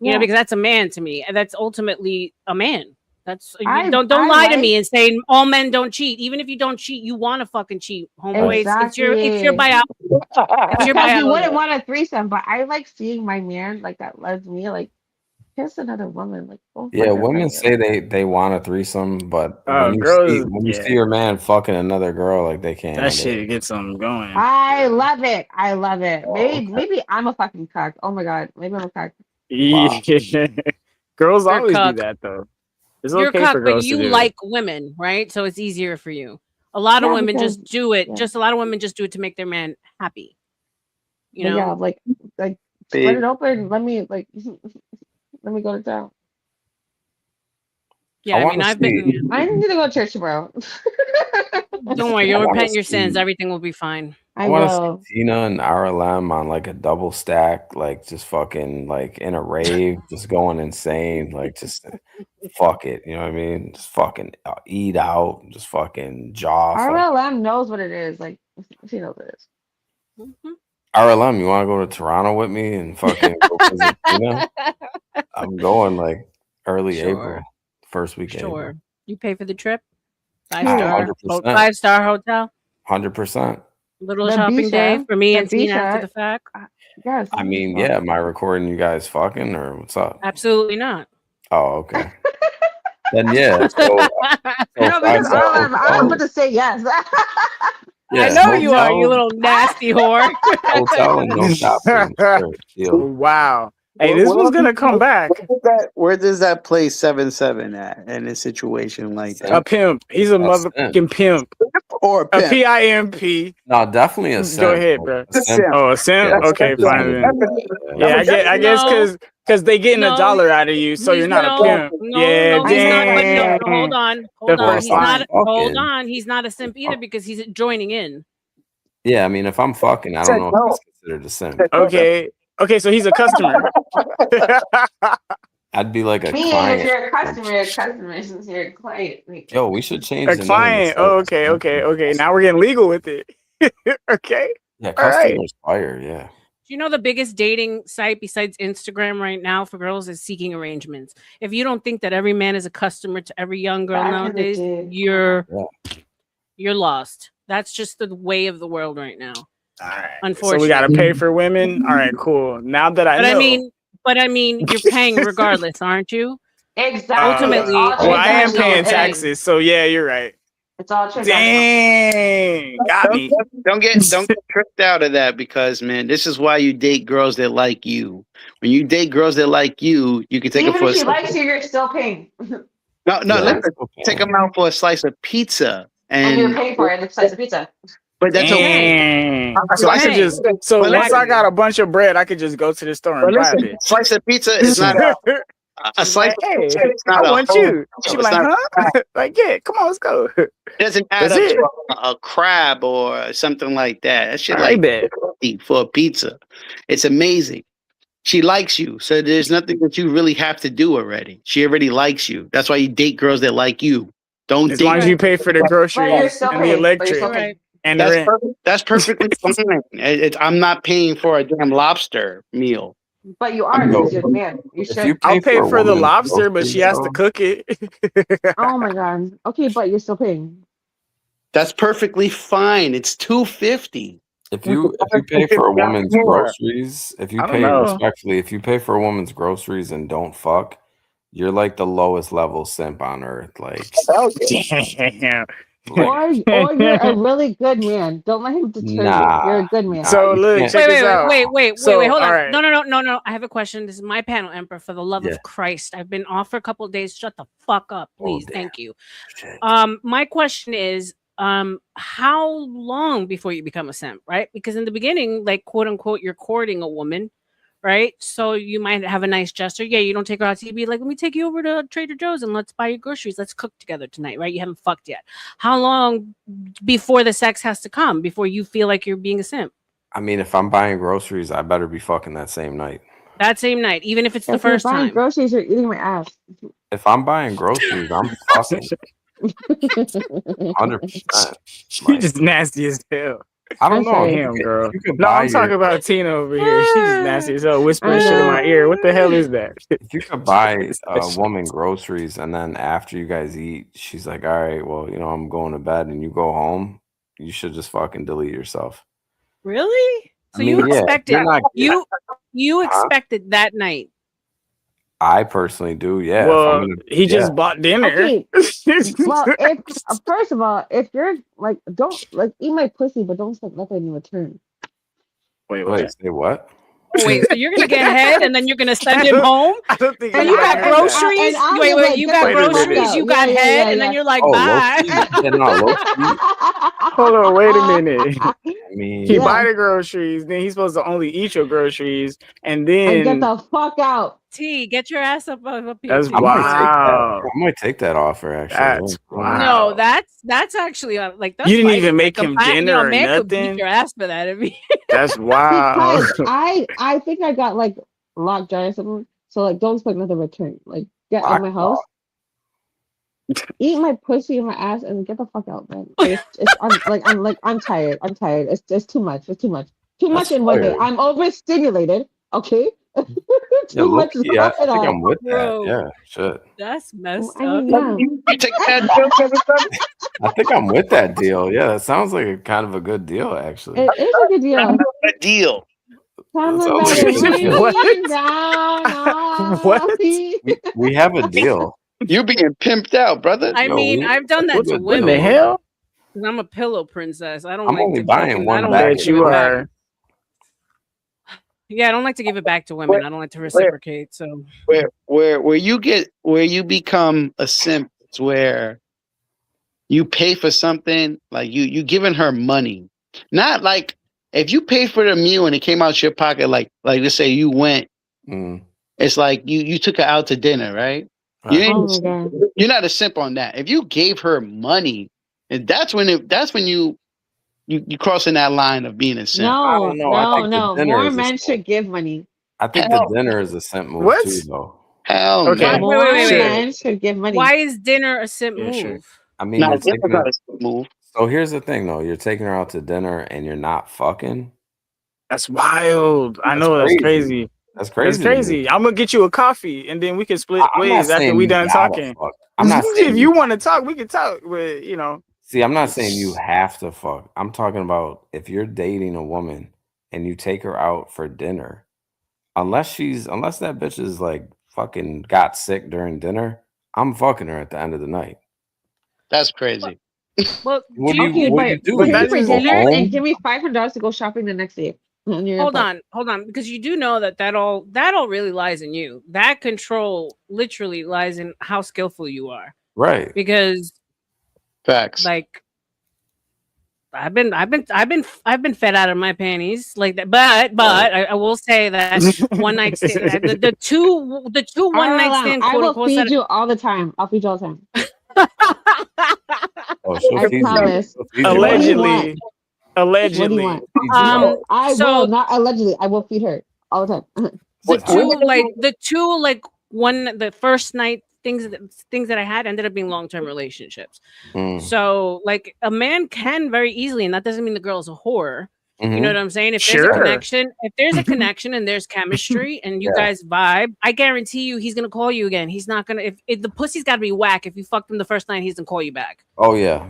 You know, because that's a man to me, and that's ultimately a man. That's don't lie to me and say all men don't cheat. Even if you don't cheat, you want to fucking cheat, homeboy. Exactly. It's your biology. It's your Because you biology. wouldn't want a threesome, but I like seeing my man like that loves me like kiss another woman. Like, oh my Yeah, God, women say they want a threesome, but when you girls, see your man fucking another girl, like they can't. That shit gets something going. I love it. I love it. Oh, Maybe I'm a fucking cock. Oh my God. Maybe I'm a cock. Yeah. Girls You're always do cuck. that though. It's You're okay cock, for but girls to you do like women, right? So it's easier for you. A lot of women because, just do it. yeah. Just a lot of women just do it to make their man happy. You But know? yeah, like split it open. Let me go to town. Yeah, I mean, I've been. I need to go to church tomorrow. Don't worry, you'll repent your sins. Everything will be fine. I want to see Tina and RLM on like a double stack, like just fucking like in a rave, just going insane, like just fuck it, you know what I mean? Just fucking eat out, just fucking jaw. RLM knows what it is. Like she knows what it is. Mm-hmm. RLM, you want to go to Toronto with me and fucking go visit Tina? I'm going like early April, first week of April. You pay for the trip? 100%. 5-star hotel? 100%. Little shopping day for me and Tina after the fact? Yes. I mean, yeah, am I recording you guys fucking or what's up? Absolutely not. Oh, okay. Then yeah. So No, because I'm about to say yes. I know you are, you little nasty whore. Hotel and no shopping. Sure, wow. Hey, this was gonna come back. Where does that play 7-7 at in a situation like that? A pimp. He's a motherfucking pimp. Or a pimp. PIMP. No, definitely a simp. Go ahead, bro. A simp. Oh, a simp? Yeah, okay, simp is fine good. then. Yeah, I guess because they getting $1 out of you, so you're not a pimp. No, he's not. But no, hold on. He's not. Hold on. He's not a simp either because he's joining in. Yeah, I mean, if I'm fucking, I don't know if it's considered a simp. Okay, so he's a customer. I'd be like a Me, client. if you're a customer, since you're a client. Yo, we should change A the client. name. Oh, okay. Now we're getting legal with it. Okay. Yeah, All right. customers fire. Yeah. Do you know the biggest dating site besides Instagram right now for girls is Seeking Arrangements? If you don't think that every man is a customer to every young girl nowadays, you're lost. That's just the way of the world right now. All right. Unfortunately. So we gotta pay for women. All right, cool. Now that I know. But I mean, you're paying regardless, aren't you? Exactly. Ultimately, well, I am paying taxes, so yeah, you're right. It's all true. Dang, got me. Don't get tricked out of that because, man, this is why you date girls that like you. When you date girls that like you, you can take Even it for if she likes you, you're still paying. No, listen, take them out for a slice of pizza. And you're paying for it, it's a slice of pizza. But that's okay. So I could just once I got a bunch of bread, I could just go to the store and buy it. Slice of pizza is not a slice of pizza. It's not I want you. She's like, not, huh? Like, yeah, come on, let's go. It doesn't add up to a crab or something like that. That shit like for a pizza. It's amazing. She likes you, so there's nothing that you really have to do already. She already likes you. That's why you date girls that like you. Don't as date long as you pay for the groceries and the electric. And that's perfectly fine. I'm not paying for a damn lobster meal. But you are because you're the man. You should. I'll pay for the lobster, but she has to cook it. Oh my god. Okay, but you're still paying. That's perfectly fine. It's $2.50. If you pay for a woman's groceries, if you pay for a woman's groceries and don't fuck, you're like the lowest level simp on earth. Like, damn. Or you're a really good man. Don't let him deter you. You're a good man. So look, check this out. Wait, hold on. Right. No. I have a question. This is my panel, Emperor. For the love of Christ, I've been off for a couple of days. Shut the fuck up, please. Thank you. My question is, how long before you become a simp, right? Because in the beginning, like quote unquote, you're courting a woman, right? So you might have a nice gesture. Yeah, you don't take her out to be like, let me take you over to Trader Joe's and let's buy your groceries. Let's cook together tonight, right? You haven't fucked yet. How long before the sex has to come before you feel like you're being a simp? I mean, if I'm buying groceries, I better be fucking that same night. That same night, even if it's the first time. Buying groceries, you're eating my ass. If I'm buying groceries, I'm fucking 100%. You're just nasty as hell. I don't know sorry. him, girl. You could No, buy I'm talking about Tina over here. She's nasty as hell, whispering shit in my ear. What the hell is that? If you could buy a woman groceries, and then after you guys eat, she's like, "All right, well, you know, I'm going to bed," and you go home, you should just fucking delete yourself. Really? So I mean, you yeah, expected you're not- you Huh? expected that night. I personally do. Yeah. Well, he just bought dinner. Okay. Well, if first of all, if you're like, don't like eat my pussy, but don't expect nothing in return. Wait, say what? Oh, wait, so you're gonna get head and then you're gonna send him home? I don't think So you got groceries? Wait, you got groceries, you got head, and then you're like, bye. Hold on, wait a minute. I mean, He buy the groceries, then he's supposed to only eat your groceries, and then And get the fuck out. T, get your ass up here. That's T. wow. I might take that offer. Actually, That's No, that's actually like that's You didn't spicy. even make Like, him a man- dinner or man could beat nothing? your ass for that. I mean, That's wow. Because I think I got like lockjaw or something. So like, don't expect nothing in return. Like, get out of my house. Eat my pussy and my ass and get the fuck out, man. Like, I'm tired. I'm tired. It's too much. It's too much. Too much in one day. fire. I'm overstimulated. Okay. Yeah, Too much. look, I think going I'm on. with that. Bro. Yeah, shit. that's messed I up. mean, yeah. Take that deal, I think I'm with that deal. Yeah, that sounds like a kind of a good deal, actually. It is a good deal. a deal. Tell That them sounds that like a good deal. it's down. What? We have a deal. You're being pimped out, brother. I mean, I've done that to What women. the hell? 'Cause I'm a pillow princess. I don't I'm like only to buying fucking, one I don't bag. like That to give you it back. are. Yeah, I don't like to give it back to women. I don't like to reciprocate. So Where you become a simp, it's where you pay for something, like you giving her money. Not like if you pay for the meal and it came out your pocket, like let's say you went, it's like you took her out to dinner, right? You ain't, Oh my God. you're not a simp on that. If you gave her money, and that's when you crossing that line of being a simp. No, know. I no, think the no. dinner More is a men simp. should give money. I think the dinner is a simp move What? too, though. Hell Okay. no. More wait. men should give money. why is dinner a simp Yeah, move? sure. I mean, No, you're that's taking not her. a simp move. So here's the thing, though. You're taking her out to dinner and you're not fucking. That's wild. I That's know that's crazy. crazy. That's crazy. That's to me. crazy. I'm gonna get you a coffee and then we can split I'm not ways after saying we you done gotta talking. fuck. I'm not saying If you want to talk, we can talk. But you know, See, I'm not saying you have to fuck. I'm talking about if you're dating a woman and you take her out for dinner, unless that bitch is like fucking got sick during dinner, I'm fucking her at the end of the night. That's crazy. Well, What do Okay, you but do? take You me just for go dinner home? and give me $500 to go shopping the next day. And you're hold fucked. on, because you do know that all really lies in you. That control literally lies in how skillful you are. Right. Because Facts. like I've been fed out of my panties like that, but I will say that one night stand, the two one night stand. I quote will unquote, feed you all the time. I'll feed you all the time. Oh, she'll I feed promise. You. She'll feed you. allegedly, What do you want? I will not allegedly. I will feed her all the time. The first night things that I had ended up being long-term relationships. So like a man can very easily, and that doesn't mean the girl is a whore. You know what I'm saying? If there's a connection and there's chemistry and you guys vibe, I guarantee you he's gonna call you again. He's not gonna if the pussy's gotta be whack. If you fucked him the first night, he's gonna call you back. Oh yeah.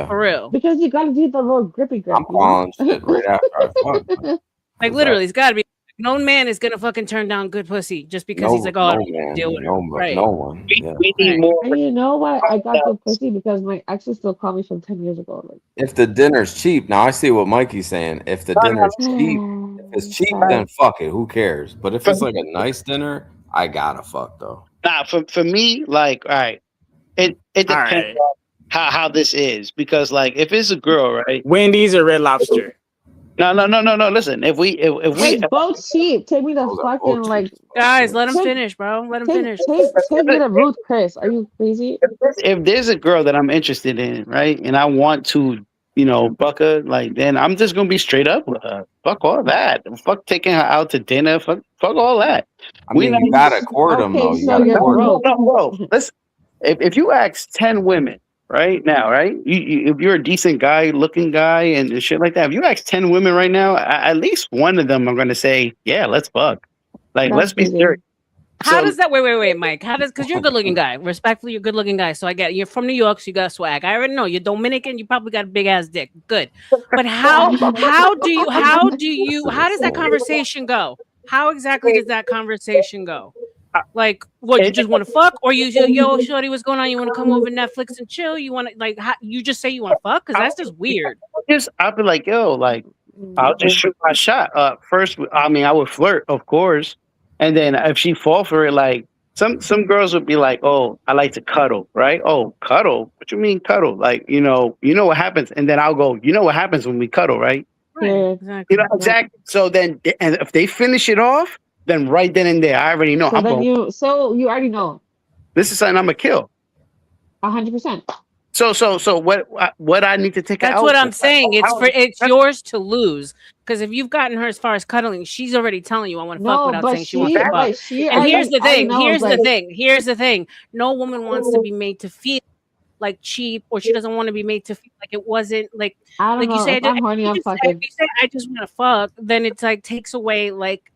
For real. Because you gotta do the little grippy grip. I'm calling shit right after I fuck. Like literally, it's gotta be. No man is gonna fucking turn down good pussy just because he's like, oh, I don't deal with it. Right. No one. Yeah. We need more. And you know what? I got good pussy because my exes still call me from 10 years ago. Like, If the dinner's cheap, now I see what Mikey's saying. If the dinner's cheap, if it's cheap, then fuck it. Who cares? But if it's like a nice dinner, I gotta fuck though. Nah, for me, like, all right, it depends on how this is, because like if it's a girl, right? Wendy's or Red Lobster. No. Listen, if we it's both cheap. Take me to fucking like guys. Let him finish, bro. Let him finish. Take me to Ruth Chris. Are you crazy? If there's a girl that I'm interested in, right, and I want to, buck her, like, then I'm just gonna be straight up with her. Fuck all that. Fuck taking her out to dinner. Fuck all that. I mean, you gotta court them though. You gotta court them. No. Listen, if you ask 10 women, right now, right? If you're a decent guy, looking guy, and shit like that, if you ask 10 women right now, at least one of them are going to say, "Yeah, let's fuck." Like, That's let's be crazy. serious. How does that? Wait, Mike. How does? Because you're a good-looking guy. Respectfully, you're a good-looking guy. So I get you're from New York, so you got swag. I already know you're Dominican. You probably got a big ass dick. Good. But how does that conversation go? How exactly does that conversation go? Like, what, you just want to fuck, or yo, shorty, what's going on? You want to come over Netflix and chill? You want to you just say you want to fuck? Because that's just weird. I'll be like, yo, like, I'll just shoot my shot. First, I mean, I would flirt, of course, and then if she fall for it, like some girls would be like, oh, I like to cuddle, right? Oh, cuddle? What you mean cuddle? Like, you know what happens, and then I'll go, you know what happens when we cuddle, right? Right, exactly. You know exactly. So then, and if they finish it off, then right then and there, I already know. So you already know. This is something I'm gonna kill. 100%. So what I need to take That's out? what I'm saying. It's yours to lose. Because if you've gotten her as far as cuddling, she's already telling you I want to fuck without saying she wants to fuck. And here's the thing. Here's the thing. No woman wants to be made to feel like cheap, or she doesn't want to be made to feel like it wasn't like you say. If you say I just want to fuck, then it's like takes away like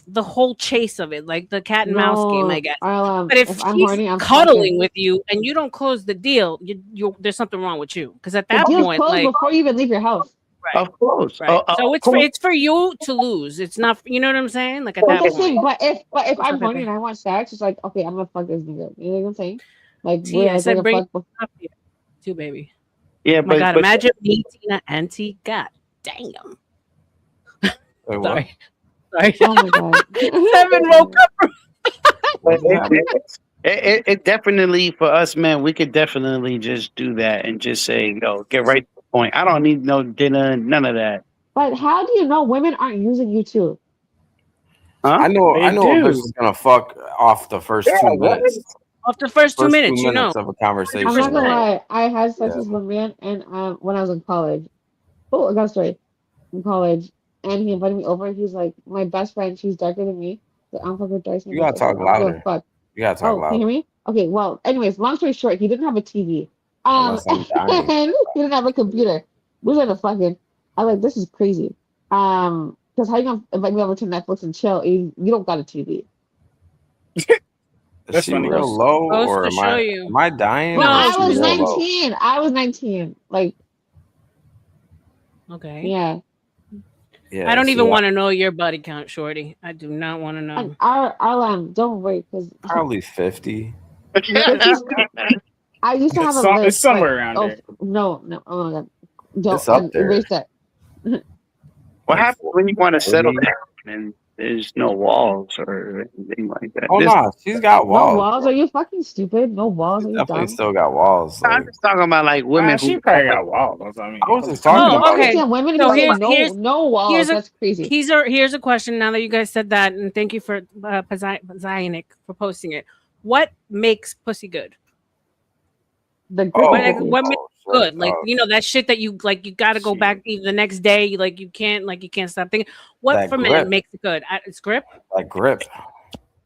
the whole chase of it, like the cat and mouse game, I guess. But if she's horny, I'm cuddling fucking. with you and you don't close the deal, you there's something wrong with you. Because at that The deal's point, closed like before you even leave your house. right, of course, right. So it's for you to lose. It's not, you know what I'm saying? Like at that point. But if I'm horny and I want sex, it's like, okay, I'm gonna fuck this nigga. You know what I'm saying? Like, See, I said bring fuck up here too, baby. Yeah, oh my God, imagine me, Tina, Auntie. God damn. Sorry. Oh my God. 7 woke up. It definitely, for us men, we could definitely just do that and just say, yo, get right to the point. I don't need no dinner, none of that. But how do you know women aren't using you too? Huh? I know a bitch is gonna fuck off the first 2 minutes. Off the first 2 minutes, you know. Of a conversation. I'm not gonna lie. I had sex with one man, and when I was in college. Oh, I got a story. In college, and he invited me over. He's like, my best friend. She's darker than me. So I'm fucking dark. You gotta talk louder. Fuck. You gotta talk louder. Can you hear me? Okay. Well, anyways, long story short, he didn't have a TV. And he didn't have a computer. We were gonna fucking. I was like, this is crazy. Because how you gonna invite me over to Netflix and chill? You don't got a TV. Is she real low, or am I dying? No, I was 19. I was 19. Like, okay. Yeah. Yeah, I don't even want to know your body count, shorty. I do not want to know. Don't worry, because probably 50. I used to have a list. It's somewhere around there. No. Oh my God. Don't It's up there. erase that. What happens when you want to settle down and there's no walls or anything like that? Oh no, she's got walls. No walls? Are you fucking stupid? No walls? Are you Definitely dumb? still got walls. Like, I'm just talking about like women she who probably got walls. I mean, I was just talking about okay. Women So who say no walls. That's crazy. Here's a question. Now that you guys said that, and thank you for Zionic for posting it. What makes pussy good? The what makes good? Like, you know, that shit that you like, you got to go back the next day. You can't stop thinking. What That for grip. men makes it good? It's grip. That grip.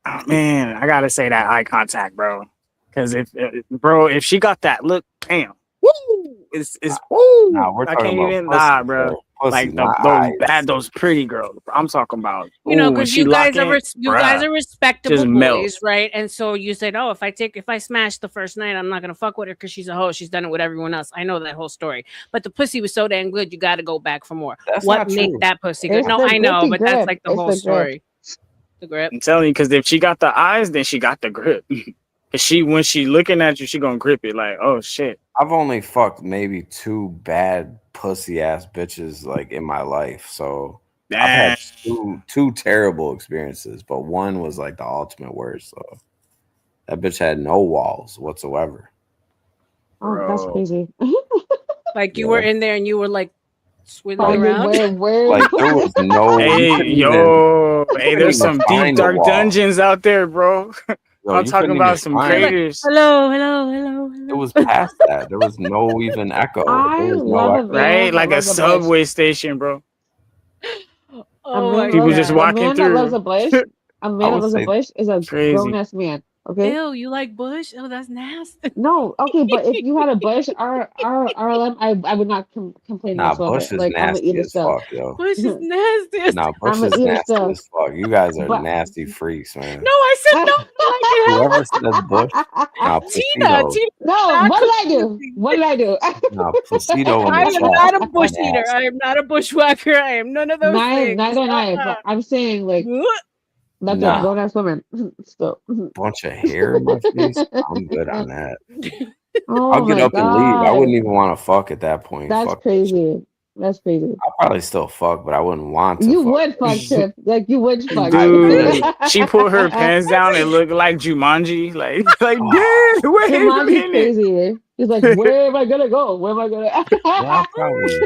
Oh, man, I gotta say that eye contact, bro. Because if she got that look, damn, woo, it's woo. Nah, we're I talking can't about even pussy, bro. Pussy, Like not those pretty girls. I'm talking about. You know, because because you guys are respectable Just boys, melt. right? And so you said, oh, if I smash the first night, I'm not gonna fuck with her because she's a hoe. She's done it with everyone else. I know that whole story. But the pussy was so damn good, you got to go back for more. That's what not makes true. that pussy good? It's No, the I know, grippy but grip. that's like the It's whole the grip. story. The grip. I'm telling you, because if she got the eyes, then she got the grip. Because when she looking at you, she gonna grip it like, oh shit. I've only fucked maybe 2 bad pussy ass bitches like in my life. So I've had two terrible experiences, but one was like the ultimate worst. So that bitch had no walls whatsoever. Oh, that's crazy. Like you were in there and you were like swiveling around. Like there was no. Hey, there's some deep dark dungeons out there, bro. I'm talking about some craters. Hello. It was past that. There was no even echo. There was no echo. Right, like a subway station, bro. Oh my People God. just walking a man through. That loves a bush. A man that loves a bush is a grown ass man. Okay. Ew, you like bush? Oh, that's nasty. No, okay, but if you had a bush, our RLM, I would not complain Nah, whatsoever. Bush is Like I'm gonna eat nasty it as still. fuck, yo. Bush is nasty. Nah, I'm Bush gonna is eat it nasty still. as fuck. You guys are But nasty freaks, man. No, I said no. I like it. Whoever said Bush, nah, Tina, Placido. Tina. no, what did I do? What did I do? Nah, Placido in I the am chat not a is bush eater. nasty. I am not a bushwhacker. I am none of those things. Neither am I. But I'm saying like that's a Nah, grown ass woman. Still. bunch of hair in my face. I'm good on that. Oh I'll get my up and leave. I god, wouldn't even want to fuck at that point. that's Fuck that shit. crazy. That's crazy. I'll probably still fuck, but I wouldn't want to You fuck. would fuck Trip. Like you would fuck. I Dude, would. she put her pants down and looked like Jumanji. Like Oh, damn, wait a Jumanji's minute. crazy. He's like, where am I gonna go? Where am I gonna? yeah, probably.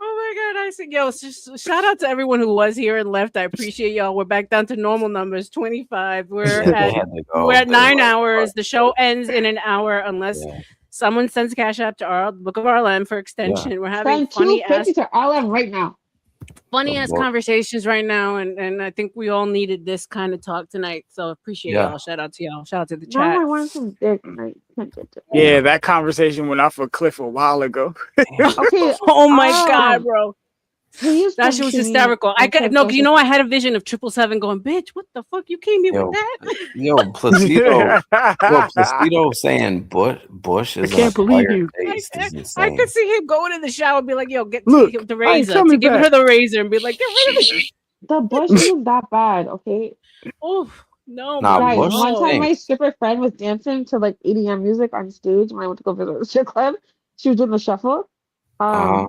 Oh my god! I said, yo, just shout out to everyone who was here and left. I appreciate y'all. We're back down to normal numbers, 25. Yeah, they had to go. We're at They were 9 like, hours. fuck. The show ends in an hour unless Yeah. someone sends Cash App to our Book of RLM for extension. We're having Send funny ass 250 to RLM right now. conversations right now, and I think we all needed this kind of talk tonight. So appreciate Yeah. y'all. Shout out to y'all. Shout out to the Now chat. I want some dick and I can't get it. Yeah, that conversation went off a cliff a while ago. Okay. Oh my god, bro. Please That shit was hysterical. I could no, you know, I had a vision of 777 going, bitch, what the fuck? You came here Yo, with that? Yo, Placido saying Bush is an acquired taste is I insane. could see him going in the shower and be like, yo, get Look, the I ain't razor. coming To give back. her the razor and be like, get rid of it. The bush isn't that bad, okay? Oh, no, Nah, guys, Bush one time my stinks. stripper friend was dancing to like EDM music on stage when I went to go visit the strip club. She was doing the shuffle. Uh-huh.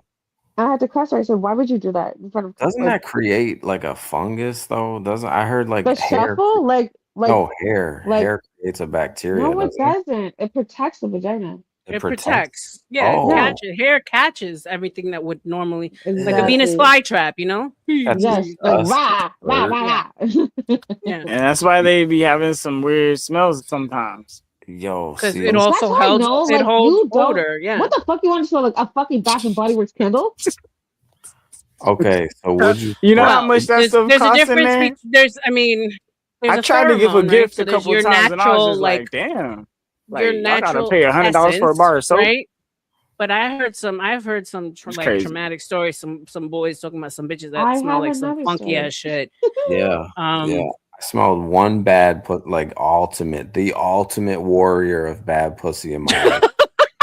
I had to cuss her. I said, "Why would you do that in front of?" Doesn't like, that create like a fungus though? Doesn't I heard like the hair? shuffle? Like No, hair. like Hair creates a bacteria. no, it Doesn't it? doesn't. It protects the vagina. It protects. Yeah, Oh. hair catches everything that would normally, Exactly. like a Venus flytrap, you know? Yes, like rah, rah, rah, rah. Yeah. And that's why they be having some weird smells sometimes. Yo, Because see, it That's also how I holds know, it like, holds you don't- odor. Yeah. What the fuck you want to smell like a fucking Bath and Body Works candle? okay, so would you? You know Well, how much that there's, stuff there's a costs in difference. there? There's, I mean, there's I tried to give a pheromone, gift right? a So there's couple your of times, and I was natural, just like, "Damn, like your I gotta natural pay $100 for a bar of soap." right? But I've heard some It's crazy. traumatic stories. Some boys talking about some bitches that I smell have like some another funky story. ass shit. Yeah, yeah. I smelled one bad the ultimate warrior of bad pussy in my life.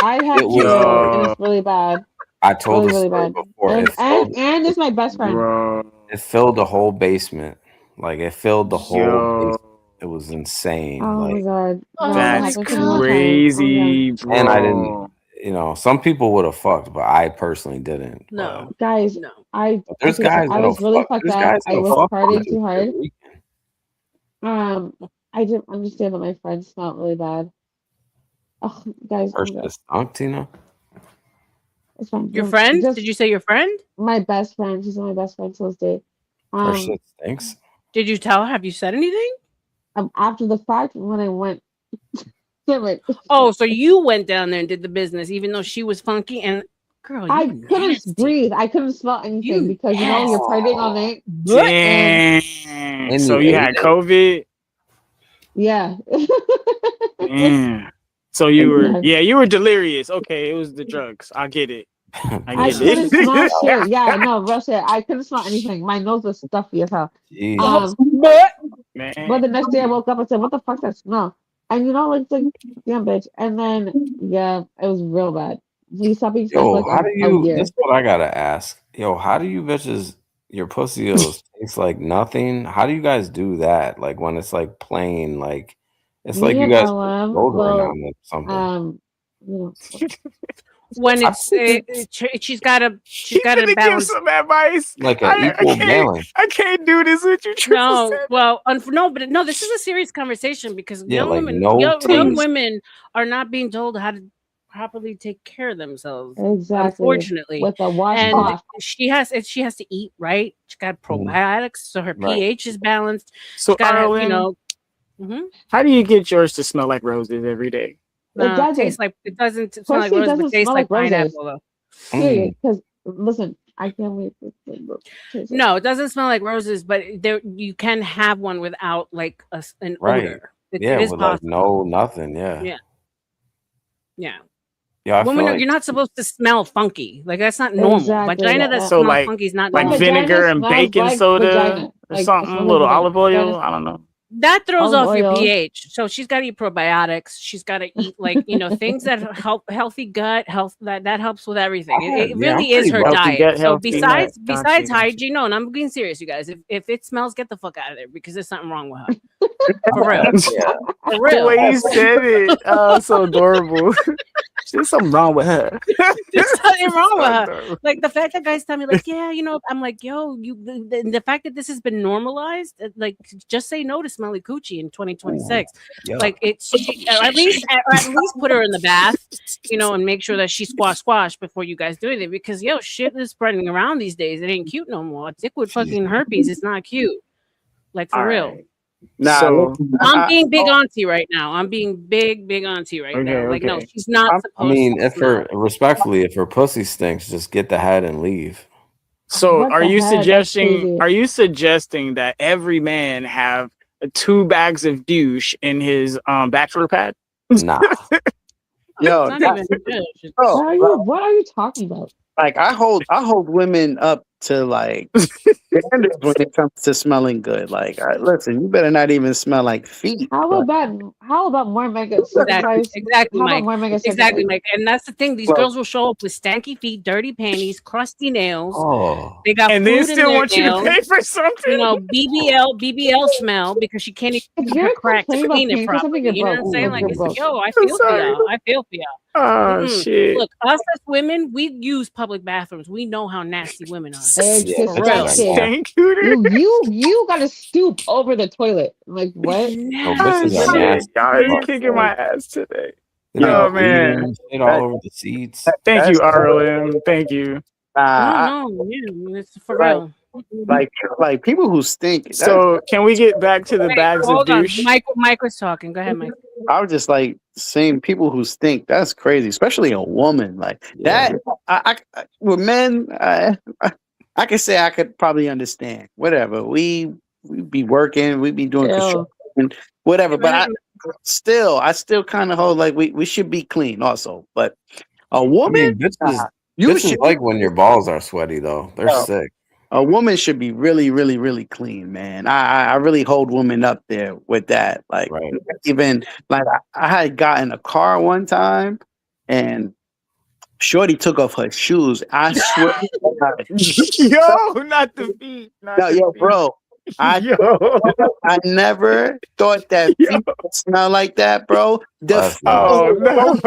I have It two, was and it's really bad. I told Really, the really story bad. before. And it's my best friend. It filled the whole basement. Like it filled the whole Yo. basement. It was insane. Oh like my god. No, That's that happened to me one time. crazy, bro. and I didn't. You know, some people would have fucked, but I personally didn't. No, guys, no. But there's okay, so guys I that'll was really fuck. fucked There's up. guys I that'll was fuck partying on too hard. every I didn't understand that my friend smelled really bad. Oh, guys, First it stunk, Tina. it's fine. Your No, friend? just Did you say your friend? my best friend? She's my best friend till this day. Her shit stinks. Did you tell her? Have you said anything? After the fact, when I went, damn it. Oh, so you went down there and did the business, even though she was funky and girl, you I couldn't nasty. breathe. I couldn't smell anything because you know you're partying all night. Damn. And So you you ate had it? COVID. Yeah. Damn. So you were, Yeah. you were delirious. Okay, it was the drugs. I get it. I couldn't smell shit. Yeah, no, real shit. I couldn't smell anything. My nose was stuffy as hell. Man. But the next day I woke up and said, "What the fuck that smell?" And you know, it's like, damn, bitch. And then, yeah, it was real bad. We stopped being friends Yo, for how like do a you? year. This is what I gotta ask. Yo, how do you bitches? Your pussy tastes like nothing. How do you guys do that? Like when it's like plain, like it's Me like you and guys put LM deodorant will, on it or something. you know, When she's got to Give balance. some advice. Like an equal balance. I can't do this with you. No, well, no, this is a serious conversation because Yeah, young like women, no young taste. women are not being told how to properly take care of themselves. Exactly. Unfortunately, with a and washcloth. she has to eat right. She got probiotics, so her Right. pH is balanced. So She's got to, you Arlen, know. how do you get yours to smell like roses every day? It tastes like it doesn't smell like Pussy roses, but doesn't tastes smell like like roses. pineapple though. Period. Because listen, I can't wait for it. Taste like- No, it doesn't smell like roses, but there you can have one without like an Right. odor. It Yeah, is with like possible. nothing. Yeah. Yeah. Yeah. Yeah, I Women, feel like you're not supposed to smell funky. Like that's not normal. Exactly. Vagina that So smells like funky is not like normal. vinegar and smells baking like soda vagina. or Like it something, a smells like little vagina. olive oil. Vagina. I don't know. That throws Olive off your oil. pH. So she's got to eat probiotics. She's got to eat things that help healthy gut health. That helps with everything. It yeah, I'm really is pretty her well. Healthy diet. gut, So healthy nut. besides Gotcha. hygiene, no, and I'm being serious, you guys. If it smells, get the fuck out of there because there's something wrong with her. For real. Yeah. For The real. way you said it, so adorable. There's something wrong with her. There's something wrong with So her. adorable. Like the fact that guys tell me, like, yeah, I'm like, yo, the fact that this has been normalized, like, just say no to smelly coochie in 2026. Yeah. Like, or at least put her in the bath, and make sure that she squash before you guys do anything. Because shit is spreading around these days. It ain't cute no more. Dick with fucking herpes, it's not cute. Like for All real. right. Nah, So I'm being big auntie right now. I'm being big auntie right now. Like, no, she's not I supposed mean, to if smell. if her pussy stinks, just get the head and leave. So What are the you heck? That's suggesting crazy. that every man have 2 bags of douche in his bachelor pad? Nah. Yo, It's not even good. What are you talking about? like I hold women up to like standards when it comes to smelling good. Like, listen, you better not even smell like feet. How about more men get circumcised? Exactly, How about Mike. more men get Exactly, circumcised? Mike. And that's the thing. These Well- girls will show up with stanky feet, dirty panties, crusty nails. Oh. They got And food they in still their want you to nails. pay for something? BBL smell because she can't even If use you're her crack to complaining about clean it paying for something, properly. you're You know broke. what I'm saying? Like, You're broke. I feel for sorry. y'all. I feel for y'all. Oh shit. Look, us as women, we use public bathrooms. We know how nasty women are. Yeah, For real. Thank you. You gotta stoop over the toilet. Like what? Oh, bitches are Shit, nasty. y'all is Fuck. kicking my ass today. They Oh got man. bleeding shit all over the seats. Thank you, That's- ROM. Thank you. No, yeah, it's for real. like people who stink. So can we get back to the Wait, bags of hold on. douche? Mike was talking. Go ahead, Mike. I was just like saying people who stink. That's crazy, especially a woman like that. I with men, I could say I could probably understand. Whatever, we be working, we be doing construction, whatever. But I still kind of hold like we should be clean also. But a woman, bitches should like when your balls are sweaty though. They're sick. A woman should be really, really, really clean, man. I really hold women up there with that. Like even like I had got in a car one time and Shorty took off her shoes. I swear to God. Yo, not the feet. Bro. I never thought that feet would smell like that, bro. No, not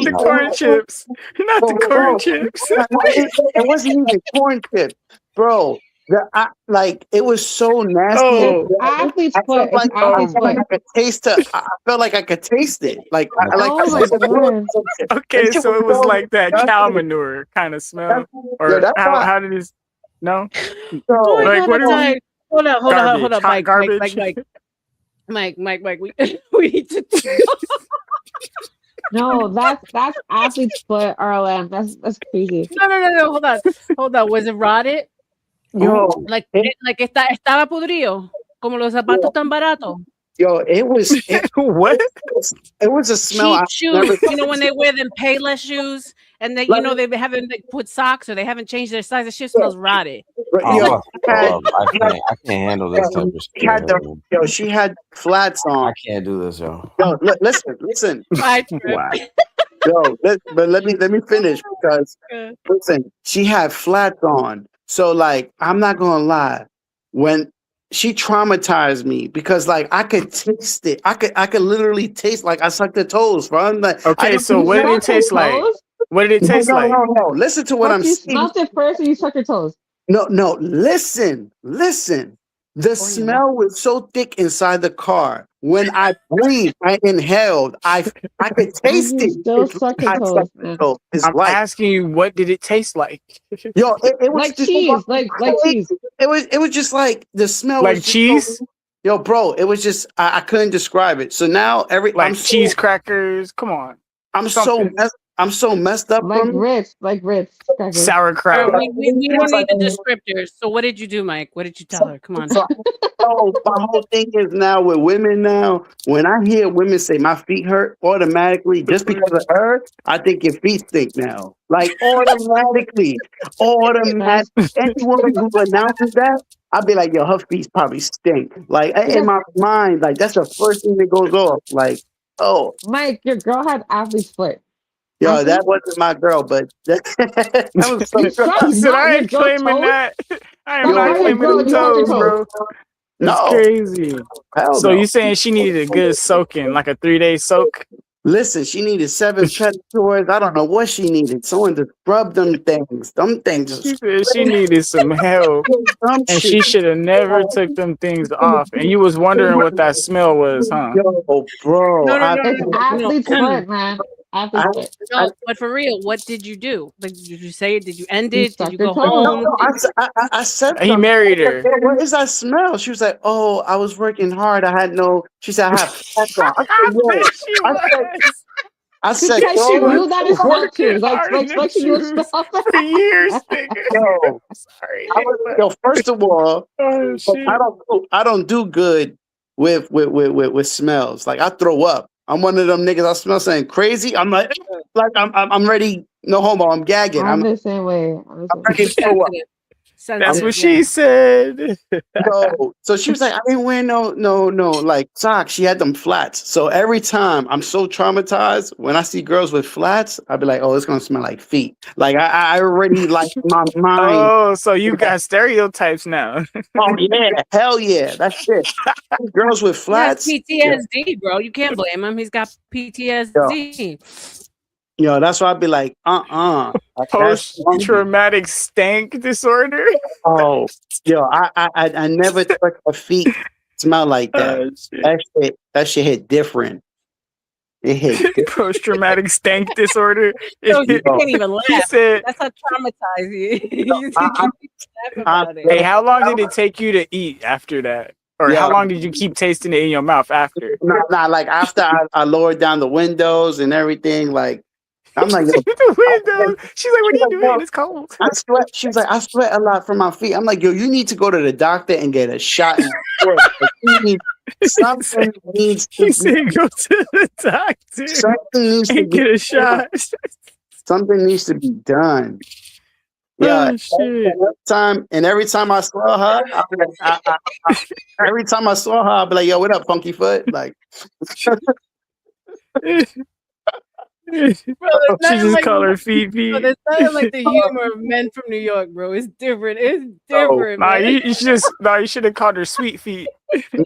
the corn chips. Not the corn chips. It wasn't even corn chips, bro. It was so nasty. Oh. Athlete's foot. I Athlete's foot. could taste it. I felt like I could taste it. Like, Oh my God. Okay, so it was like that cow manure kind of smell, or how did it? No, like what are we? Hold up, Mike. Garbage. Mike. We need to. No, that's athlete's foot, RLM. That's crazy. No. Hold on. Was it rotted? Yo, like estaba podrido, como los zapatos tan baratos. Yo, it was what? It was a smell. Cheap shoes. You know when they wear them Payless shoes, and they they haven't put socks or they haven't changed their size. The shit smells rotted. I can't handle this type of shit. She had flats on. I can't do this, yo. Yo, listen. Wow. Yo, but let me finish because listen, she had flats on. So like, I'm not gonna lie, when she traumatized me because like I could taste it. I could literally taste like I sucked her toes, bro. I'm like, okay, so what did it taste like? What did it taste like? No. Listen to what I'm saying. You smelled it first and you sucked your toes. No. Listen. The smell was so thick inside the car. When I breathed, I inhaled. I could taste it. Still suck your toes. I'm asking you, what did it taste like? Yo, it was like cheese, like cheese. It was just like the smell. Like was cheese. So, yo, bro, it was just I couldn't describe it. So now cheese crackers. Come on. I'm I'm so messed up like from Ritz, sauerkraut. We don't need the descriptors. So what did you do, Mike? What did you tell her? Come on. So my whole thing is now with women now, when I hear women say my feet hurt automatically, just because of her, I think your feet stink now. Like automatically. Any woman who announces that, I'd be like, yo, her feet probably stink. Like in my mind, like that's the first thing that goes off. Like, oh. Mike, your girl had athlete's foot. Yo, that wasn't my girl, but that was some He said, I ain't claiming that. I am not claiming them toes, bro. That's crazy. Hell so no. you saying she needed a good soaking, like a 3-day soak? Listen, she needed 7 pedicures. I don't know what she needed. Someone to scrub them things. Them things. She said she needed some help, and she should have never took them things off. And you was wondering what that smell was, huh? Yo, bro. No. It's athlete's foot, man. Athlete's foot. No, but for real, what did you do? Like, did you say it? Did you end it? Did you go home? No, I said he married her. What is that smell? She was like, "Oh, I was working hard. I had no." She said, "I have flats on." I said, Because she knew that it smelled too. Like she knew it smelled for years, nigga. Yo, sorry. First of all, I don't do good with smells. Like I throw up. I'm one of them niggas. I smell something crazy. I'm like I'm ready. No homo. I'm gagging. I'm the same way. I'm ready to throw up. That's what she said. So she was like, I didn't wear no like socks. She had them flats. So every time I'm so traumatized when I see girls with flats, I'd be like, oh, it's gonna smell like feet. Like I already like my mind. Oh, so you got stereotypes now. Oh yeah, hell yeah, that's it. Girls with flats. PTSD, bro. You can't blame him. He's got PTSD. Yo, that's why I'd be like, post-traumatic stank disorder. Oh, yo, I never touched a feet smell like that. That shit hit different. It hit post-traumatic stank disorder. So you can't even laugh. Said, that's how traumatized you. Hey, how long did it take you to eat after that? Or how long did you keep tasting it in your mouth after? Nah, like after I lowered down the windows and everything, like I'm like, the window. She's like, what are you doing? It's cold. I sweat. She was like, I sweat a lot from my feet. I'm like, yo, you need to go to the doctor and get a shot. Something needs to he said, go to the doctor. Something needs to get a shot. Something needs to be done. Yeah, every time I saw her, I'd be like, yo, what up, funky foot? Like. Bro, she just call her feet. Bro, that's not like the humor of men from New York, bro. It's different. It's different. Nah, you should have called her sweet feet.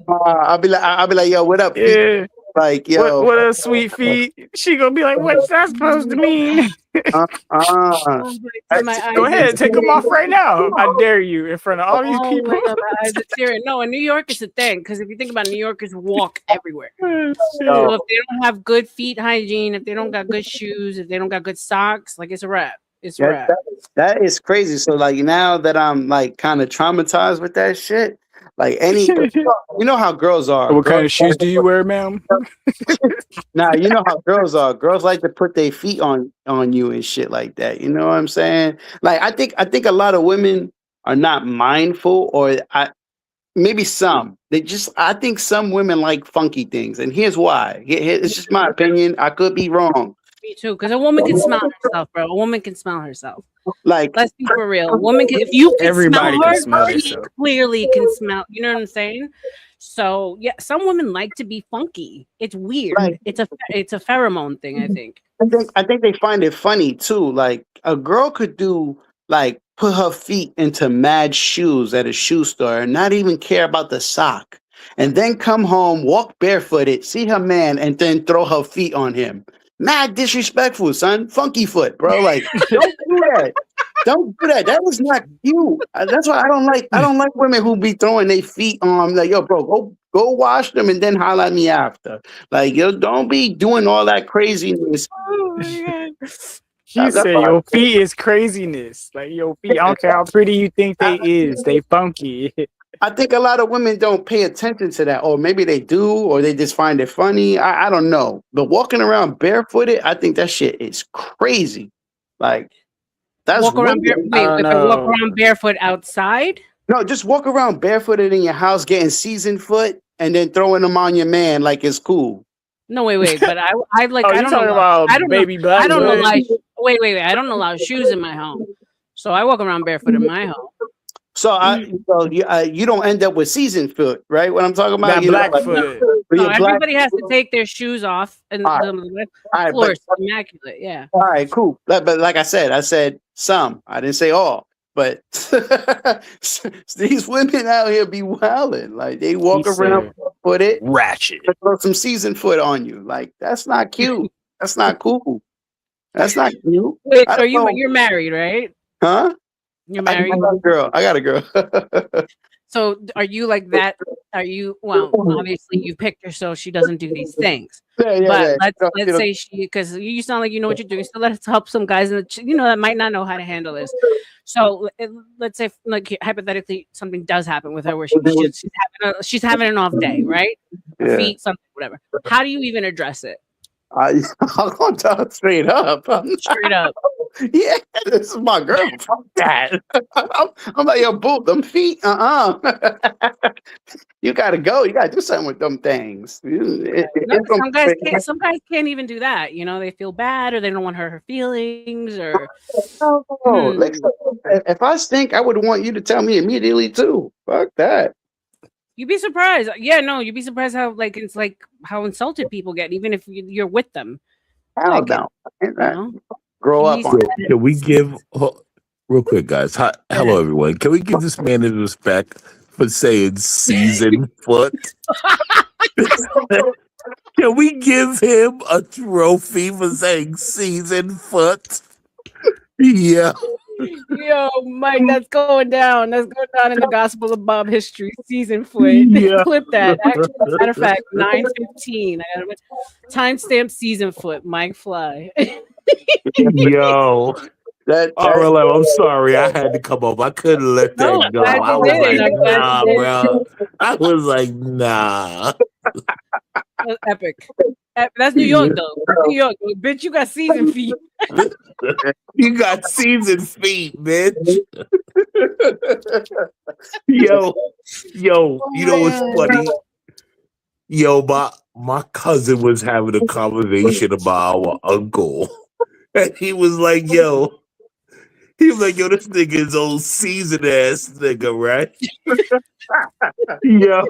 I'll be like, yo, what up? Yeah. Feet? Like, yo, what a sweet feet. She gonna be like, what's that supposed to mean? Go ahead, take them off right now. I dare you in front of all these people. My eyes are tearing. No, in New York, it's a thing because if you think about it, New Yorkers walk everywhere. So if they don't have good feet hygiene, if they don't got good shoes, if they don't got good socks, like it's a wrap. It's a wrap. That is crazy. So like now that I'm like kind of traumatized with that shit, like you know how girls are. What kind of shoes do you wear, ma'am? Nah, you know how girls are. Girls like to put their feet on you and shit like that. You know what I'm saying? Like I think a lot of women are not mindful, or maybe some. I think some women like funky things, and here's why. It's just my opinion. I could be wrong. Me too, because a woman can smell herself, bro. A woman can smell herself. Like, let's be for real. A woman can, if you can everybody smell her, can smell she herself. clearly can smell. You know what I'm saying? So yeah, some women like to be funky. It's weird. Right. It's a pheromone thing, I think. I think they find it funny too. Like a girl could do like put her feet into mad shoes at a shoe store and not even care about the sock. And then come home, walk barefooted, see her man, and then throw her feet on him. Mad disrespectful, son. Funky foot, bro. Like, don't do that. Don't do that. That is not cute. That's why I don't like women who be throwing their feet on. Like, yo, bro, go wash them and then holler at me after. Like, yo, don't be doing all that craziness. Oh my God. She said your feet is craziness. Like your feet, I don't care how pretty you think they is, they funky. I think a lot of women don't pay attention to that, or maybe they do, or they just find it funny. I don't know. But walking around barefooted, I think that shit is crazy. Like that's walk around wait, if I walk around barefoot outside? No, just walk around barefooted in your house, getting seasoned foot, and then throwing them on your man like it's cool. No, wait. But I like. Oh, I you don't talking know. about I don't baby know. black I don't foot? allow. Wait. I don't allow shoes in my home, so I walk around barefoot in my home. So you don't end up with seasoned foot, right? What I'm talking about? That black foot. No, everybody has to take their shoes off, and the floor is immaculate. Yeah. All right, cool. But like I said some. I didn't say all. But these women out here be wilding. Like they walk around footed, ratchet, throw some seasoned foot on you. Like that's not cute. That's not cool. That's not cute. Wait, so you're married, right? Huh? You're married. I got a girl. So are you like that? Are you, well, obviously you picked her so she doesn't do these things. But let's say because you sound like you know what you're doing. So let's help some guys that might not know how to handle this. So let's say, like, hypothetically, something does happen with her where she's having an off day, right? Her feet, something, whatever. How do you even address it? I'm gonna tell her straight up. Straight up. Yeah, this is my girl. Fuck that. I'm like, yo, boo, them feet. You gotta go. You gotta do something with them things. Some guys can't even do that. They feel bad, or they don't want to hurt her feelings, or. If I stink, I would want you to tell me immediately too. Fuck that. You'd be surprised. Yeah, no, you'd be surprised how it's like how insulted people get, even if you're with them. Hell no. Grow up on it. Can we give real quick, guys? Hello, everyone. Can we give this man his respect for saying seasoned foot? Can we give him a trophy for saying seasoned foot? Yeah. Yo, Mike, that's going down. That's going down in the Gospel of Bob history. Season foot. Yeah. Clip that. Actually, matter of fact, 9:15. I got timestamp season foot. Mike Fly. Yo. RLM, I'm sorry. I had to come up. I couldn't let that go. I was like, nah, bro. I was like, nah. That's epic. That's New York, though. New York. Bitch, you got seasoned feet. You got seasoned feet, bitch. Yo, you know what's funny? Yo, my cousin was having a conversation about our uncle. And he was like, yo, this nigga is old seasoned ass nigga, right? Yo.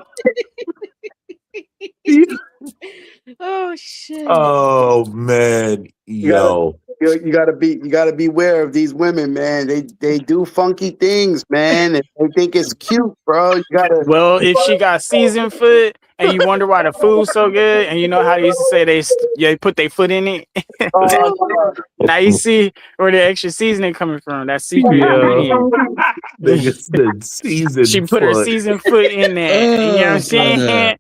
Oh shit. Oh man. Yo. You gotta be aware of these women, man. They do funky things, man. And they think it's cute, bro. You gotta. Well, if she got seasoned foot and you wonder why the food's so good, and you know how they used to say they put their foot in it. Now you see where the extra seasoning coming from. That secret ingredient. Seasoned she put her seasoned foot in there. You know what I'm saying?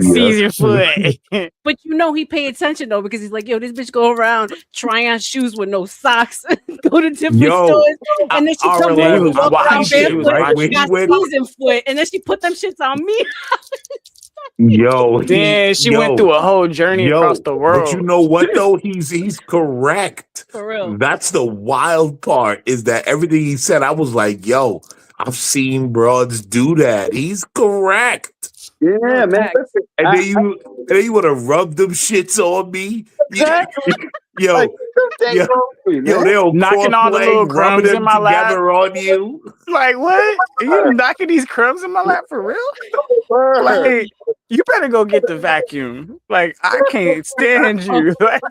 Seasoned foot. But he pay attention though, because he's like, yo, this bitch go around trying on shoes with no socks, go to different stores, and then she comes in and walk around barefoot, got seasoned foot, and then she put them shits on me. Yo, she went through a whole journey across the world. But you know what though? He's correct. For real. That's the wild part, is that everything he said, I was like, yo, I've seen broads do that. He's correct. Yeah, man. And then you want to rub them shits on me? Yo, they'll knocking all the little crumbs in my lap on you. Like, what? Are you knocking these crumbs in my lap for real? Like, you better go get the vacuum. Like, I can't stand you. Like,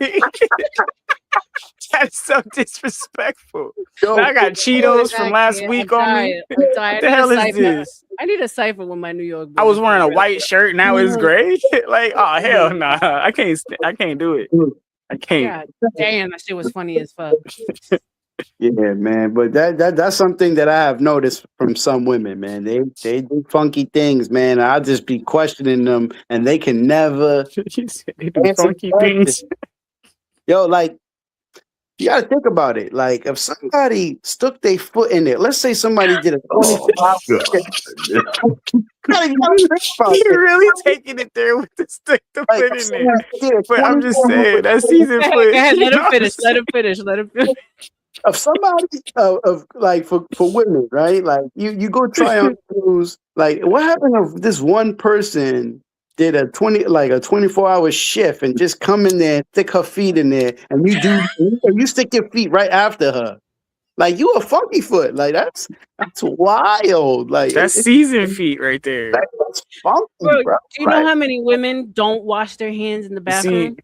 that's so disrespectful. Now I got Cheetos from last week on me. What the hell is this? I need a cipher with my New York. I was wearing a white shirt. Now it's gray. Like, oh hell no! Nah. I can't do it. I can't. God damn, that shit was funny as fuck. Yeah, man. But that's something that I have noticed from some women, man. They do funky things, man. I'll just be questioning them, and they can never they do funky things. Yo, like You got to think about it. Like, if somebody stuck their foot in it, let's say somebody did a 24-hour You're really taking it there with the stick to like, put in there. But I'm just 24 saying that season Go foot. ahead, let You him know finish. Let him finish. Let him finish. of somebody of like for women, right? Like you go try on clothes. Like, what happened if this one person did a 24-hour shift and just come in there, stick her feet in there, and you stick your feet right after her? Like, you a funky foot. Like, that's wild. Like, that's season feet right there. That's funky, Bro, bro. do you know how many women don't wash their hands in the bathroom?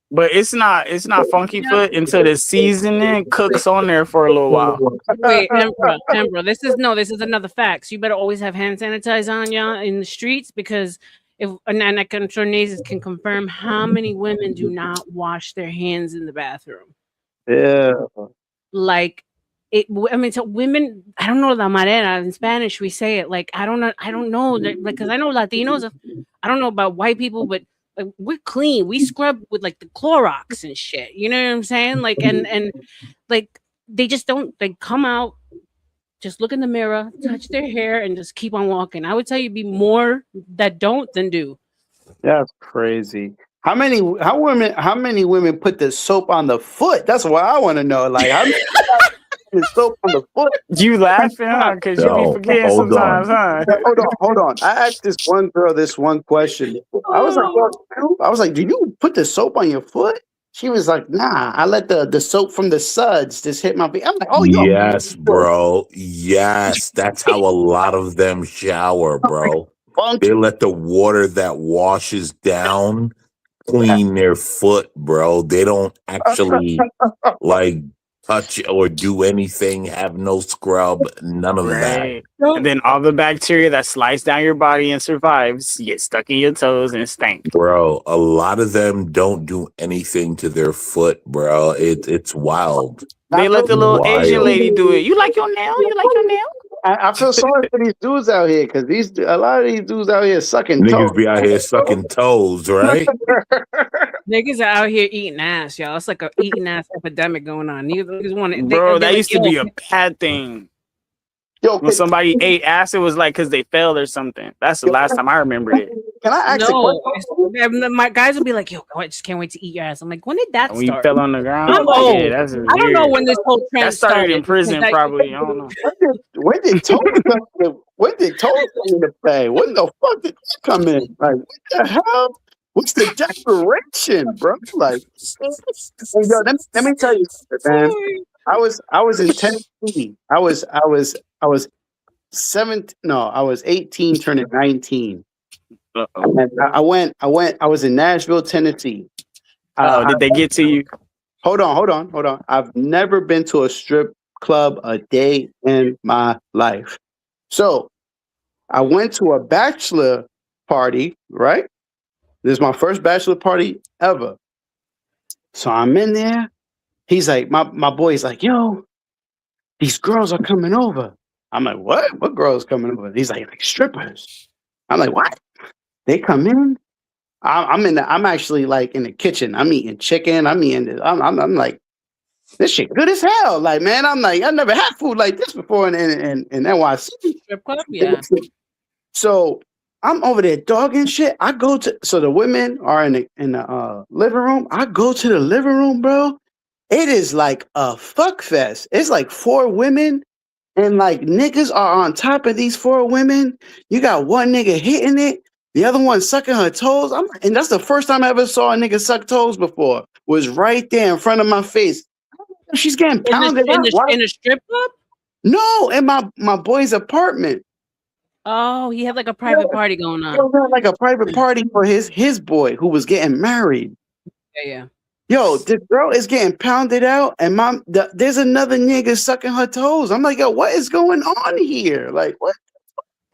But it's not funky foot until the seasoning cooks on there for a little while. Wait, Emperor, this is another fact. So you better always have hand sanitizer on y'all in the streets, because and I'm sure Nazes can confirm how many women do not wash their hands in the bathroom. Yeah. Like so women, I don't know la manera in Spanish we say it. Like I don't know, like, because I know Latinos. I don't know about white people, but like, we're clean. We scrub with like the Clorox and shit. You know what I'm saying? Like and like they just don't. They come out, just look in the mirror, touch their hair, and just keep on walking. I would tell you be more that don't than do. That's crazy. How many women put the soap on the foot? That's what I want to know. Like, how many put soap on the foot? You laughing, huh? Because you be forgetting sometimes, huh? Hold on. I asked this one girl this one question. I was like, do you put the soap on your foot? She was like, nah, I let the soap from the suds just hit my feet. I'm like, oh, yes, bro. Yes, that's how a lot of them shower, bro. They let the water that washes down clean their foot, bro. They don't actually like touch or do anything, have no scrub, none of that. And then all the bacteria that slides down your body and survives get stuck in your toes and stink. Bro, a lot of them don't do anything to their foot, bro. It's wild. They let the little Asian lady do it. You like your nail? You like your nail? I feel sorry for these dudes out here, because a lot of these dudes out here sucking toes. Niggas be out here sucking toes, right? Niggas are out here eating ass, y'all. It's like an eating ass epidemic going on. Niggas want it. Bro, that used to be a bad thing. When somebody ate ass, it was like because they failed or something. That's the last time I remembered it. Can I ask a question? My guys will be like, yo, I just can't wait to eat your ass. I'm like, when did that when start? you fell on the ground? I'm old. Yeah, that's weird. I don't know when this whole trend that started in prison, probably. I don't know. When did toes come into play? When the fuck did that come in? Like, what the hell? What's the declaration, bro? Like, hey, yo, let me tell you something, man. I was in Tennessee. I was 17. No, I was 18, turning 19. And I was in Nashville, Tennessee. Did they get to you? Hold on. I've never been to a strip club a day in my life. So I went to a bachelor party, right? This is my first bachelor party ever. So I'm in there. He's like, my boy's like, yo, these girls are coming over. I'm like, what? What girls coming over? He's like strippers. I'm like, what? They come in. I'm actually like in the kitchen. I'm eating chicken. I'm like, this shit good as hell. Like, man, I'm like, I never had food like this before in NYC. Strip club, yeah. So I'm over there dogging shit. So the women are in the living room. I go to the living room, bro. It is like a fuck fest. It's like 4 women, and like niggas are on top of these 4 women. You got one nigga hitting it, the other one sucking her toes. And that's the first time I ever saw a nigga suck toes before. Was right there in front of my face. She's getting pounded in a strip club? No, in my boy's apartment. Oh, he had like a private party going on. Like a private party for his boy who was getting married. Yeah. Yo, this girl is getting pounded out, and there's another nigga sucking her toes. I'm like, yo, what is going on here? Like, what?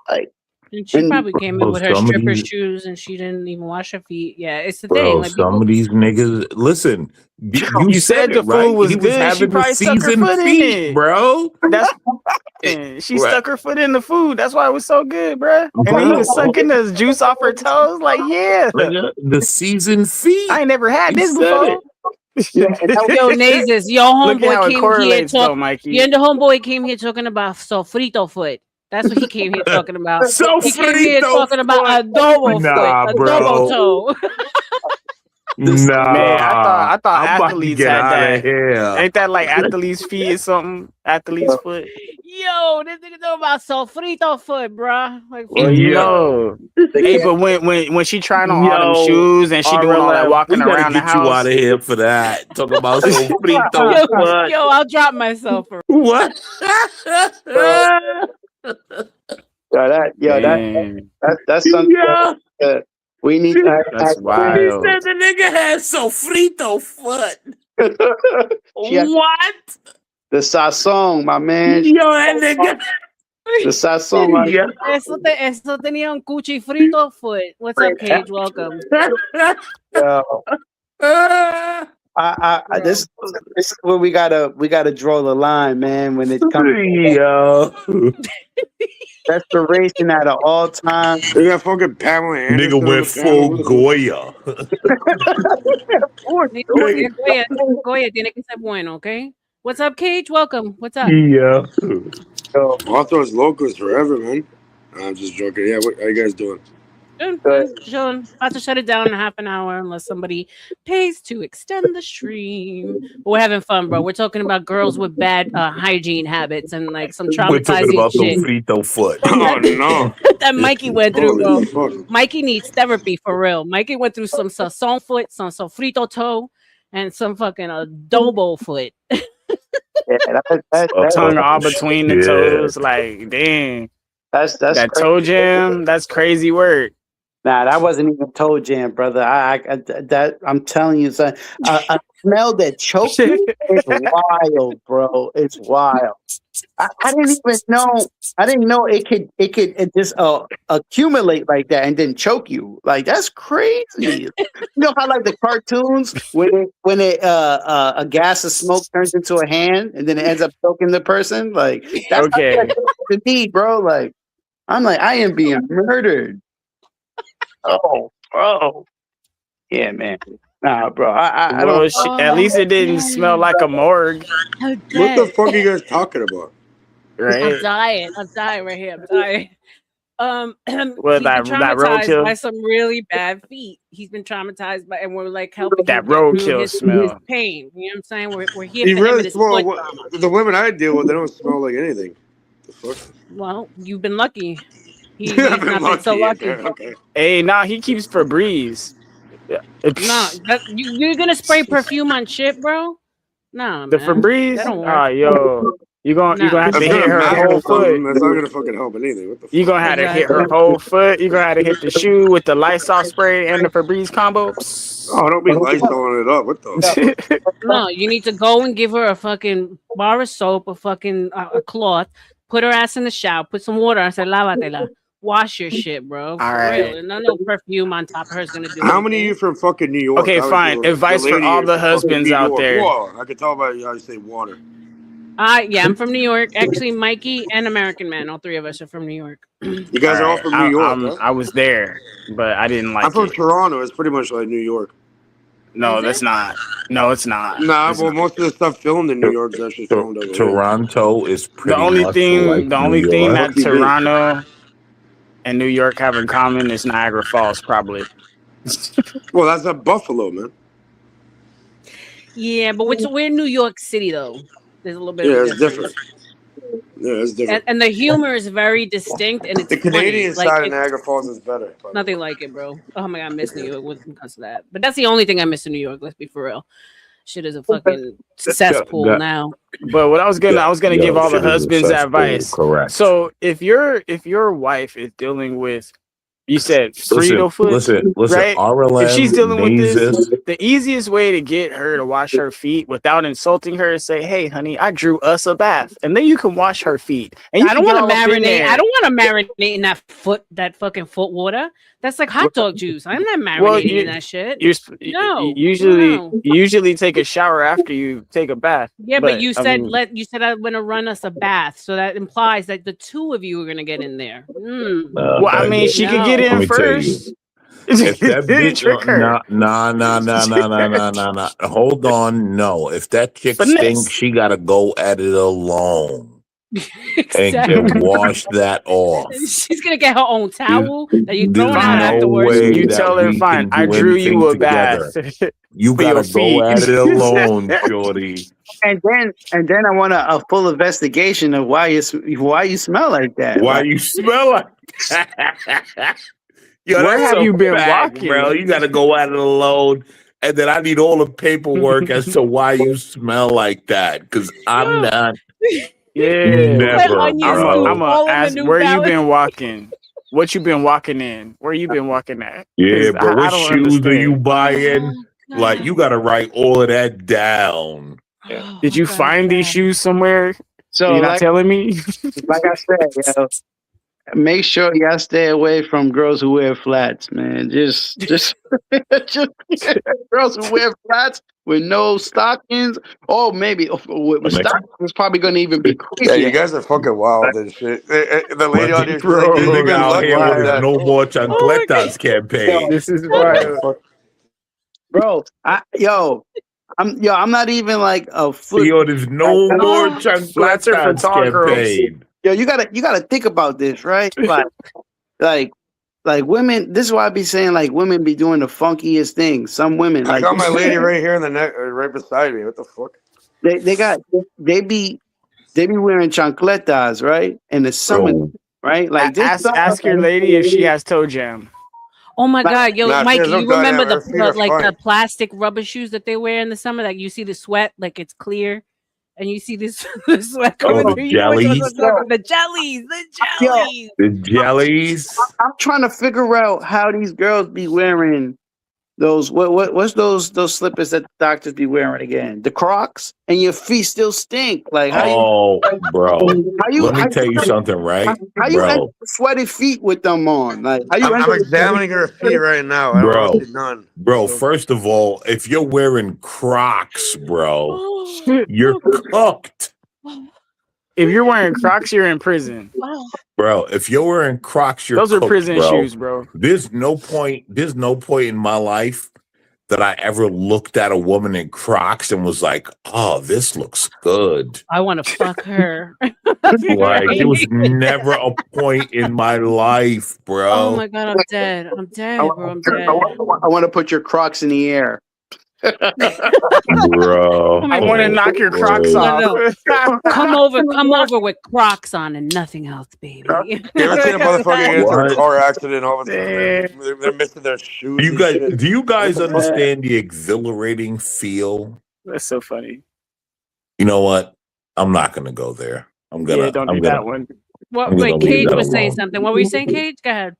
Like, and she probably came in with her stripper shoes, and she didn't even wash her feet. Yeah, it's the thing. Like, some of these niggas, listen. You said the food was good. She probably stuck her foot in it, bro. That's she stuck her foot in the food. That's why it was so good, bro. And then he was sucking the juice off her toes. Like, yeah, the seasoned feet. I ain't never had this before. Yeah, Yo, Nazis, your Look at how homeboy it came here correlates, though, talking. Mikey. Your homeboy came here talking about sofrito foot. That's what he came here talking about. He came here Sofrito talking about adobo foot, Nah, adobo bro. toe. Man, I Nah, thought I'm about to athletes get had out of that. here. Ain't that like athlete's feet or something? Athlete's foot. Yo, this nigga talking about sofrito foot, bruh. Like, Well, you know. Hey, but when she trying on all them shoes and she doing all that walking we gotta around the get you house. out of here for that. Talk about Sofrito foot. yo, I'll drop myself for What? That's something that we need to That's He wild. said the nigga had Sofrito foot. What? The sazon, my man. Yo, that nigga. The sazon, right? Eso tenía un cuchi frito foot. What's up, Cage? Welcome. This is where we gotta draw the line, man. When it comes to restoration at an all time. We got fucking Pamela Anderson. Nigga went full Goya. Goya tiene que ser bueno, okay? What's up, Cage? Welcome. What's up? Yeah. Authors locals forever, man. I'm just joking. Yeah, how you guys doing? Chilling. About to shut it down in half an hour unless somebody pays to extend the stream. But we're having fun, bro. We're talking about girls with bad hygiene habits and like some We're talking traumatizing about shit Sofrito foot. Oh no. that Mikey went through, bro. Fuck. Mikey needs therapy for real. Mikey went through some sazon foot, some sofrito toe, and some fucking adobo foot. Tongue all between the toes. Like, damn. That's that crazy. toe jam. That's crazy work. Nah, that wasn't even toe jam, brother. That I'm telling you, son. A smell that chokes you is wild, bro. It's wild. I didn't even know. I didn't know it could just accumulate like that and then choke you. Like that's crazy. You know how like the cartoons when a gas of smoke turns into a hand and then it ends up choking the person. Like that's okay. To me, bro. Like I'm like I am being murdered. Oh, bro. Yeah, man. Nah, bro. I well, don't. at least it didn't smell like a morgue. What the fuck are you guys talking about? Right? I'm dying right here. I'm dying. Well, he's that been traumatized roadkill. by some really bad feet. He's been traumatized by, and we're like helping that him get through roadkill his smell. pain. You know what I'm saying? We're here You for him really and his smell. foot trauma. The women I deal with, they don't smell like anything. The fuck? Well, you've been lucky. He's I've not been been so lucky. Okay. Hey, nah, he keeps Febreze. No, you're gonna spray perfume on shit, bro? No, The man. Febreze. That don't work. Yo, you gonna have to That's hit gonna her matter whole something. foot. That's not gonna fucking help anything. What the fuck? You gonna have to hit her whole foot. You gonna have to hit the shoe with the Lysol spray and the Febreze combo. Oh, don't be Lysoling it up. What the fuck? No, you need to go and give her a fucking bar of soap, a fucking a cloth, put her ass in the shower, put some water on, say lávatela. Wash your shit, bro. For right. real. And no perfume on top of her is gonna do How anything. many of you from fucking New York? Okay, fine. Advice for all the husbands out there. Whoa, I can tell by how you say water. Yeah, I'm from New York. Actually, Mikey and American Man, all three of us are from New York. You guys are all from New York, huh? I was there, but I didn't like it. I'm from Toronto. It's pretty much like New York. No, that's not. No, it's not. Nah, well, most of the stuff filmed in New York is actually filmed over here. Toronto is pretty The only much thing, like the only New thing York. that Toronto and New York have in common is Niagara Falls, probably. Well, that's at Buffalo, man. Yeah, but we're in New York City though. There's a little bit of a it's difference. different. Yeah, it's different. And the humor is very distinct and it's The Canadian funny. side of Niagara Falls is better. Nothing like it, bro. Oh my god, I miss New York because of that. But that's the only thing I miss in New York. Let's be for real. Shit is a fucking cesspool now. But what I was gonna give all the husbands advice. Correct. So if your wife is dealing with, you said Frito foot, listen, right? RLM, If she's dealing with Nazis. this, the easiest way to get her to wash her feet without insulting her is say, "Hey, honey, I drew us a bath," and then you can wash her feet. And you I don't want to to marinate. I don't want to marinate in that fucking foot water. That's like hot dog juice. I'm not marinating in that shit. Usually take a shower after you take a bath. Yeah, but you said I'm gonna run us a bath, so that implies that the two of you are gonna get in there. Well, I mean, she could get in first. If that Did he bitch, trick her? nah. Hold on, no. If that chick stinks, she gotta go at it alone and can wash that off. She's gonna get her own towel that you're There's throwing out no afterwards. way You that tell her, we fine, can I do drew you anything a bath together. You for your gotta go feet. at it alone, shorty. And then I want a full investigation of why you smell like that. Why Like, you smell like that? Yo, Where that's have a you been fact, walking? bro. You gotta go at it alone. And then I need all the paperwork as to why you smell like that. Because I'm not Yeah. never, I'm bro. gonna ask where you been walking. What you been walking in? Where you been walking at? Yeah, 'Cause bro. I What don't shoes are you understand. buying? Like, you gotta write all of that down. Did you find these shoes somewhere? so, You're not like telling me? I said, make sure y'all stay away from girls who wear flats, man. Just just girls who wear flats with no stockings. Oh, maybe with stockings, it's probably going to even be Yeah, creepier. you guys are fucking wild and shit. The lady But on here, she's like, these they've niggas been out lucky here with with his that. no more chancletas campaign. This is wild. Bro, I'm not even like a foot. Yo, there's no more Flats are for chancletas tall girls. campaign. Yo, you gotta think about this, right? Like women. This is why I be saying like women be doing the funkiest things. Some women, I like got my lady right here in the neck, right beside me. What the fuck? they be wearing chancletas, right? In the summer, right? Like this. Ask your lady if she has toe jam. Oh my God, yo, Nah, she Mikey, has no you remember goddamn- her feet are like fine. the plastic rubber shoes that they wear in the summer? Like you see the sweat, like it's clear, and you see this the sweat coming the through. You know which ones I'm jellies? talking about? The jellies, the jellies. The jellies. I'm trying to figure out how these girls be wearing those. What's those slippers that doctors be wearing again? The Crocs, and your feet still stink. Like how you? Oh, bro. Let me how tell you something, right? How you enter Bro. sweaty feet with them on? Like how you? I'm examining her feet right now. I don't know if she's done. Bro, first of all, if you're wearing Crocs, bro, you're cooked. If you're wearing Crocs, you're in prison. Bro, if you're wearing Crocs, you're Those are cooked, prison bro. shoes, bro. There's no point in my life that I ever looked at a woman in Crocs and was like, oh, this looks good. I want to fuck her. Like, there was never a point in my life, bro. Oh my God, I'm dead. I'm dead, bro. I'm dead. I want to put your Crocs in the air. Bro. I want to knock your Crocs off. No. Come over with Crocs on and nothing else, baby. You ever seen a motherfucker get into a car accident? All of a sudden, they're missing their shoes. Do you guys understand the exhilarating feel? That's so funny. You know what? I'm not gonna go there. I'm gonna. Don't I'm do gonna, that one. What? I'm Wait, gonna leave Cage that was saying alone. something. What were you saying, Cage? Go ahead.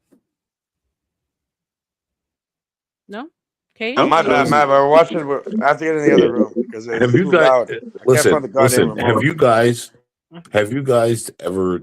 No, Cage. Oh, my bad. We're watching. I have to get in the other room because it's Have you too guys loud. I can't find the goddamn remote. Have you guys ever?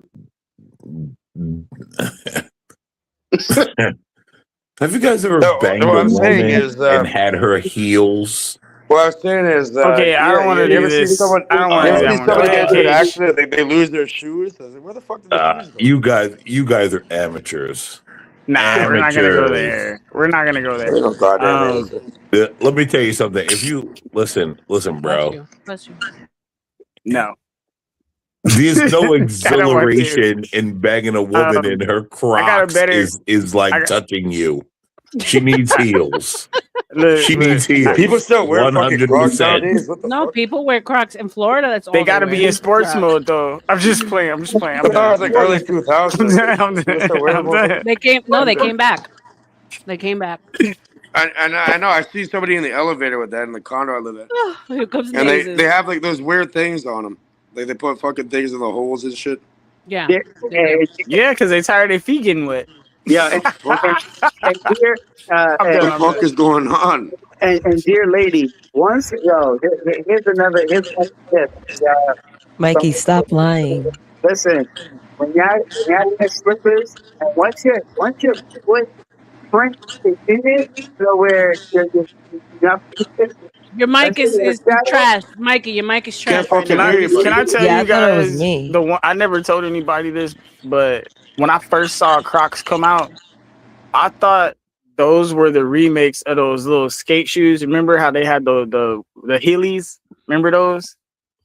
Have you guys ever banged what a I'm saying woman is, and had her heels? What I was saying is, Okay, I don't want to do this. I don't want to do that one. Somebody Go get ahead, into an Cage. accident, they lose their shoes. I was like, where the fuck did the shoes go? You guys are amateurs. Nah, we're not gonna go there. We're not gonna go there. Let me tell you something. If you listen, bro. Bless you. No. There's no exhilaration in banging a woman in her Crocs is like touching you. She needs heels. She needs heels. People still wear fucking Crocs nowadays. What the No, people wear Crocs in Florida. That's all They gotta wear. be in sports mode though. I'm just playing. I'm I thought it was like early 2000s. They came. No, they came back. They came back. I know. I see somebody in the elevator with that in the condo I live in. Here comes And Mazes. they have like those weird things on them. Like they put fucking things in the holes and shit. Yeah. Yeah, because they tired their feet getting wet. Yeah. And dear, What the fuck is going on? and dear lady, here's another tip. Mikey, stop lying. Listen, when y'all wear slippers, and once your foot print is in it, so where Your mic is trash, Mikey. Your mic is trash. Right Can now. I tell Yeah, I you thought it was guys me. the one? I never told anybody this, but when I first saw Crocs come out, I thought those were the remakes of those little skate shoes. Remember how they had the Heelys? Remember those?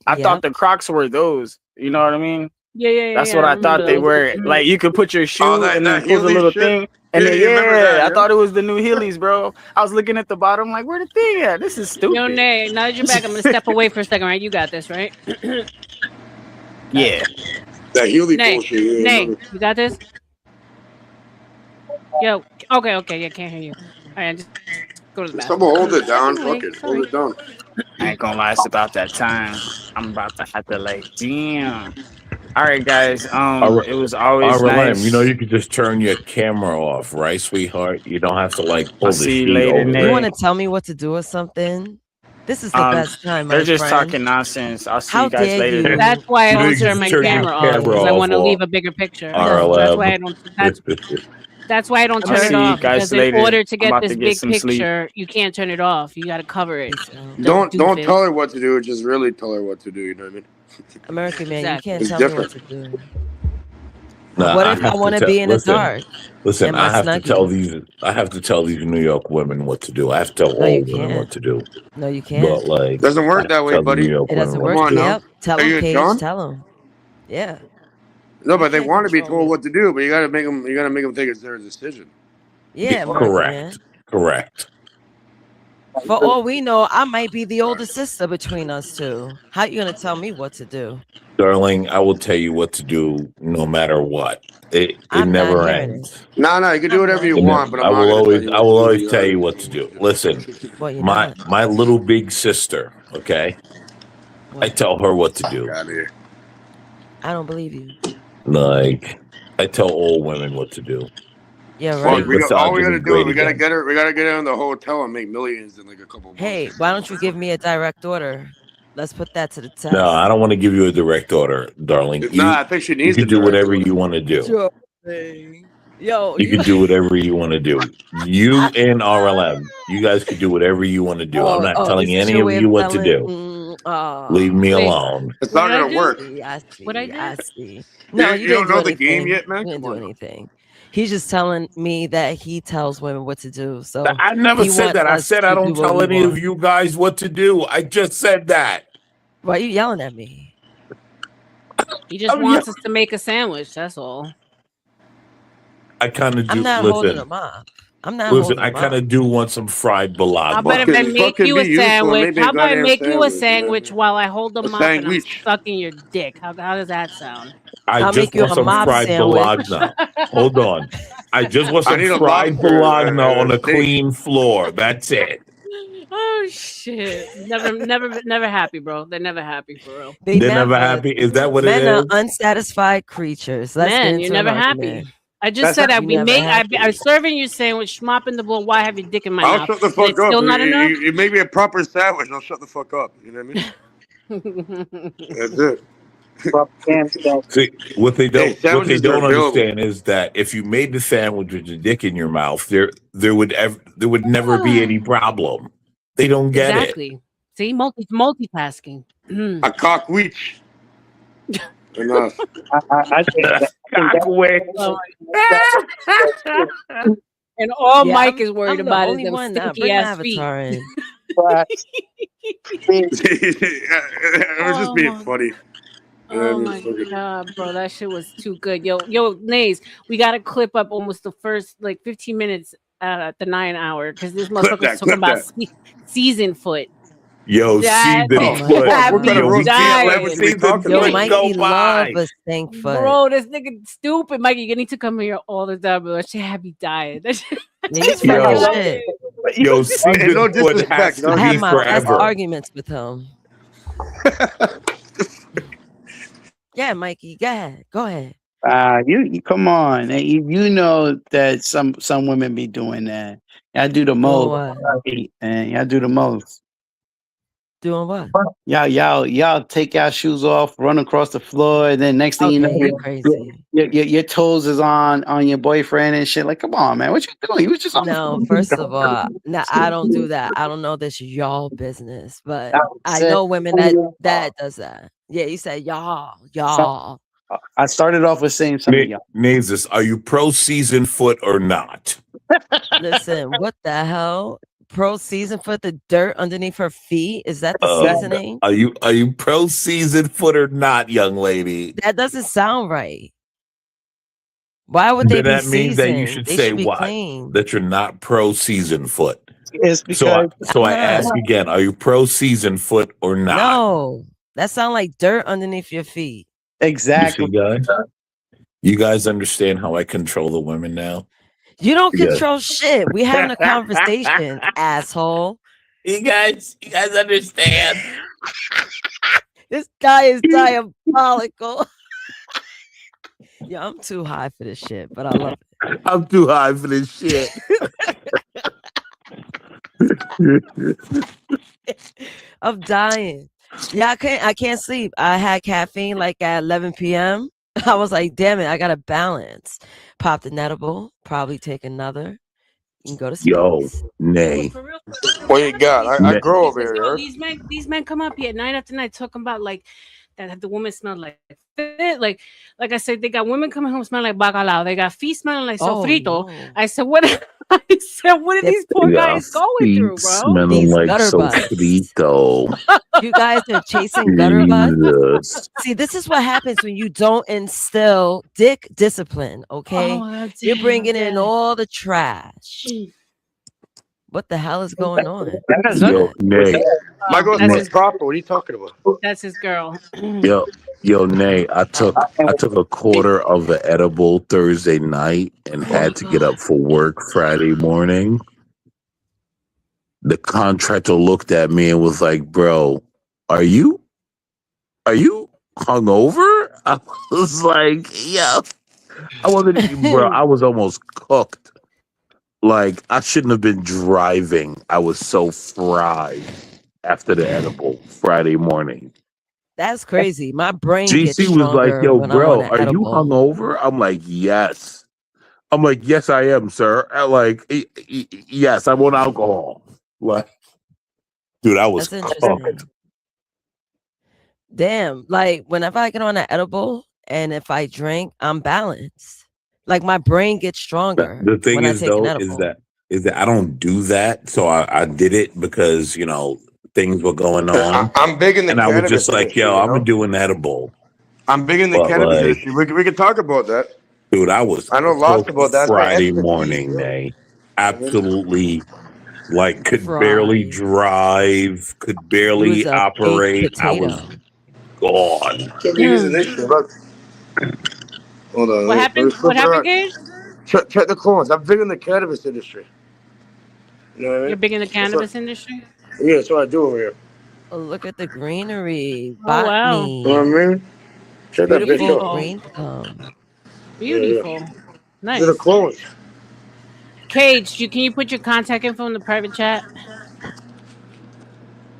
I thought the Crocs were those. You know what I mean? Yeah. That's what I thought they were. Like you could put your shoe and then pull the little thing. And then I thought it was the new Heelys, bro. I was looking at the bottom, like, where the thing at? This is stupid. Yo, Nay, now that you're back, I'm gonna step away for a second, right? You got this, right? Yeah. That Healy Nay, bullshit. Yeah, Nay, you got this? Yo, okay, yeah, can't hear you. All right, just go to the bathroom. Someone hold it down. Fuck it. Hold it down. I ain't gonna lie, it's about that time. I'm about to have to like, damn. All right, guys. It was always nice. You know, you could just turn your camera off, right, sweetheart? You don't have to like pull I'll the see you sheet later, over. Nate. You want to tell me what to do or something? This is the best time. They're my just friend. talking nonsense. I'll see How you guys dare later. you? That's why I You know, don't you turn can my turn your camera off camera because I off want to or leave a bigger picture. RLM. That's why I don't. That's why I don't turn I'll it see you off. guys Because in later. order to I'm get about this to get big some sleep. picture, you can't turn it off. You got to cover it. Don't doofus. tell her what to do. Just really tell her what to do. You know what I mean? American man, Exactly. you can't It's tell different. me what to do. Nah, What if I want to be in the dark? Listen, in my I have to Snuggie? tell these. I have to tell these New York women what to do. I have to tell No, all you women can't. what to do. No, you can't. But like, Doesn't I work have that to way, tell the buddy. New York It doesn't women work. what to do. Yep. Tell Are them, you Cage. John? Tell them. Yeah. No, You but they can't want to be control told me. what to do. But you gotta make them. You gotta make them take it's their decision. Yeah, American man. Correct. For all we know, I might be the older sister between us two. How you gonna tell me what to do? Darling, I will tell you what to do no matter what. It I'm not never hearing ends. No, you can do whatever you want, but I I'm not will gonna tell always you I what will to do. always tell you what to do. Listen, Well, you're not. my little big sister, okay? I tell her what to do. Out of here. I don't believe you. Like I tell all women what to do. Yeah, Well, right. all we gotta do is we gotta again. get her. We gotta get her in the hotel and make millions in like a couple months. Hey, why don't you give me a direct order? Let's put that to the test. No, I don't want to give you a direct order, darling. No, I think she You needs can the do direct whatever order. you want to do. Yo, You can do whatever you want to do. You and RLM, you guys can do whatever you want to do. I'm not telling is this any your of way you of what to telling? do. Oh, Leave me Wait. alone. It's not What gonna I work. I see. What I did? I see. No, you don't didn't do know the anything. game yet, man. You didn't Come do on. anything. He's just telling me that he tells women what to do. So I never he said wants that. I us said I to don't do what tell we any of want. you guys what to do. I just said that. Why are you yelling at me? He just wants us to make a sandwich. That's all. I kind of do. I'm not holding him up. I'm not Listen, holding I him kind up. of do want some fried How about if I balagna. make you a sandwich? How about I make you a sandwich while I hold the A mop and I'm sandwich. sucking your dick? How does that sound? I I'll just make you want a some mob fried sandwich. balagna. Hold on. I just want I some need a fried lobster, balagna on a steak. clean floor. That's it. Oh shit! Never happy, bro. They're never happy for real. They They're never happy. Is that what it Men are is? unsatisfied creatures. Let's get Man, into you're never an happy. argument. I just said I'd be never happy. I was serving you sandwich, mopping the bowl. Why have your dick in my I'll mouth? shut the And fuck it's up. still not enough. You make me a proper sandwich. I'll shut the fuck up. You know what I mean? That's it. See, what they don't sandwiches are available. understand is that if you made the sandwich with your dick in your mouth, there would never be any problem. They don't get Exactly. See, multitasking. A cockwitch. Enough. I think it. Cockwitch. Oh and all Yeah, Mike is worried I'm the about is only them one that stinky bring ass feet. Avatar in. It was just being funny. Oh my god, bro, that shit was too good. Yo, Nays, we gotta clip up almost the first like 15 minutes at the 9 hour because this motherfucker's talking about season foot. Yo, That see the bitch foot. had me Yo, we can't dying. let see the Yo, foot Mikey go love by. a stink foot. Bro, this nigga stupid. Mikey, you need to come here all the time, bro. That shit had me dying. That shit He's Yo. funny as shit. Yo, see Hey, no the foot has disrespect, to I be have my best forever. arguments with him. Yeah, Mikey, go ahead. You come on. You know that some women be doing that. Y'all do the most. And y'all do the most. Doing what? Y'all take y'all shoes off, run across the floor, and then next thing you know, you crazy. Your toes is on your boyfriend and shit. Like, come on, man, what you doing? You was just on the No, floor. first of all, no, I don't do that. I don't know this y'all business, but I know women that does that. Yeah, you said y'all. I started off with saying something. Nazis, are you pro season foot or not? Listen, what the hell? Pro season foot, the dirt underneath her feet? Is that the seasoning? Are you pro season foot or not, young lady? That doesn't sound right. Why would they be that means that you seasoned? should They say should be what? clean. That you're not pro season foot. It's because I ask again, are you pro season foot or not? No. That sounds like dirt underneath your feet. Exactly. You see, guys? You guys understand how I control the women now? You don't control shit. We having a conversation, asshole. You guys understand? This guy is diabolical. Yeah, I'm too high for this shit, but I love it. I'm too high for this shit. I'm dying. Yeah, I can't sleep. I had caffeine like at 11 p.m. I was like, damn it, I gotta balance. Popped an edible, probably take another. You can go to space. Yo, Nay. What you got? I grow over here. These men come up here night after night talking about like that the women smell like fit. Like I said, they got women coming home smelling like bacalao. They got feet smelling like sofrito. No. I said, what are these poor guys going through, bro? Smelling these like sofrito. You guys are chasing gutter butts. See, this is what happens when you don't instill dick discipline, okay? You're bringing in all the trash. What the hell is going on? Yo, Nay. My girl's his proper. What are you talking about? That's his girl. Yo, Nay. I took a quarter of the edible Thursday night and had to get up for work Friday morning. The contractor looked at me and was like, "Bro, are you hungover?" I was like, "Yeah." I wasn't, bro. I was almost cooked. Like, I shouldn't have been driving. I was so fried after the edible Friday morning. That's crazy. My brain GC gets was stronger like, "Yo, when bro, I'm on are an you edible. hungover?" I'm like, "Yes." I'm like, "Yes, I am, sir." I'm like, "Yes, I'm on alcohol." Like, dude, I was That's interesting. cooked. Damn, like whenever I get on an edible and if I drink, I'm balanced. Like my brain gets stronger. The thing when is, I take though, an edible. is that I don't do that. So I did it because, things were going on. I'm big in the and I was just cannabis like, industry, yo, I'm going to do an edible. I'm big in the But, cannabis like, industry. We can talk about that. Dude, I know lots about that. That's my Friday expertise, morning, bro. Nay. Absolutely. Like, could barely drive, could barely a operate. baked I was potato. gone. Can't be using this shit. Look. Hold on. What happened? What happened, Gage? Check the clones. I'm big in the cannabis industry. You know what I mean? You're big in the cannabis industry? Yeah, that's what I do over here. Oh, look at the greenery. Oh, wow. Botany. You know what I mean? Check that bitch Beautiful out. green thumb. Beautiful. Nice. These are the clones. Cage, can you put your contact info in the private chat?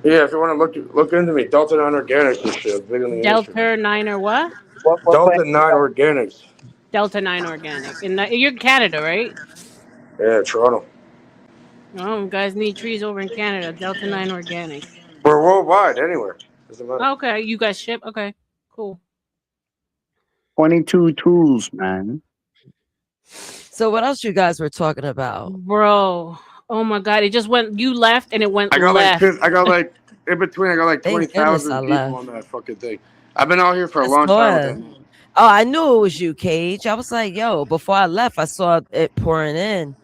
Yeah, if you want to look into me, Delta 9 Organics and shit. Big in the industry. Delta 9 or what? Delta 9 Organics. Delta 9 Organic. And you're in Canada, right? Yeah, Toronto. Oh, you guys need trees over in Canada. Delta 9 Organic. We're worldwide, anywhere. Doesn't matter. Okay, you guys ship? Okay, cool. 22 tools, man. So what else you guys were talking about? Bro, oh my God. It just went, you left and it went I got left. in between, I got like 20,000 people on that fucking thing. I've been out here for a long time with them. Oh, I knew it was you, Cage. I was like, yo, before I left, I saw it pouring in.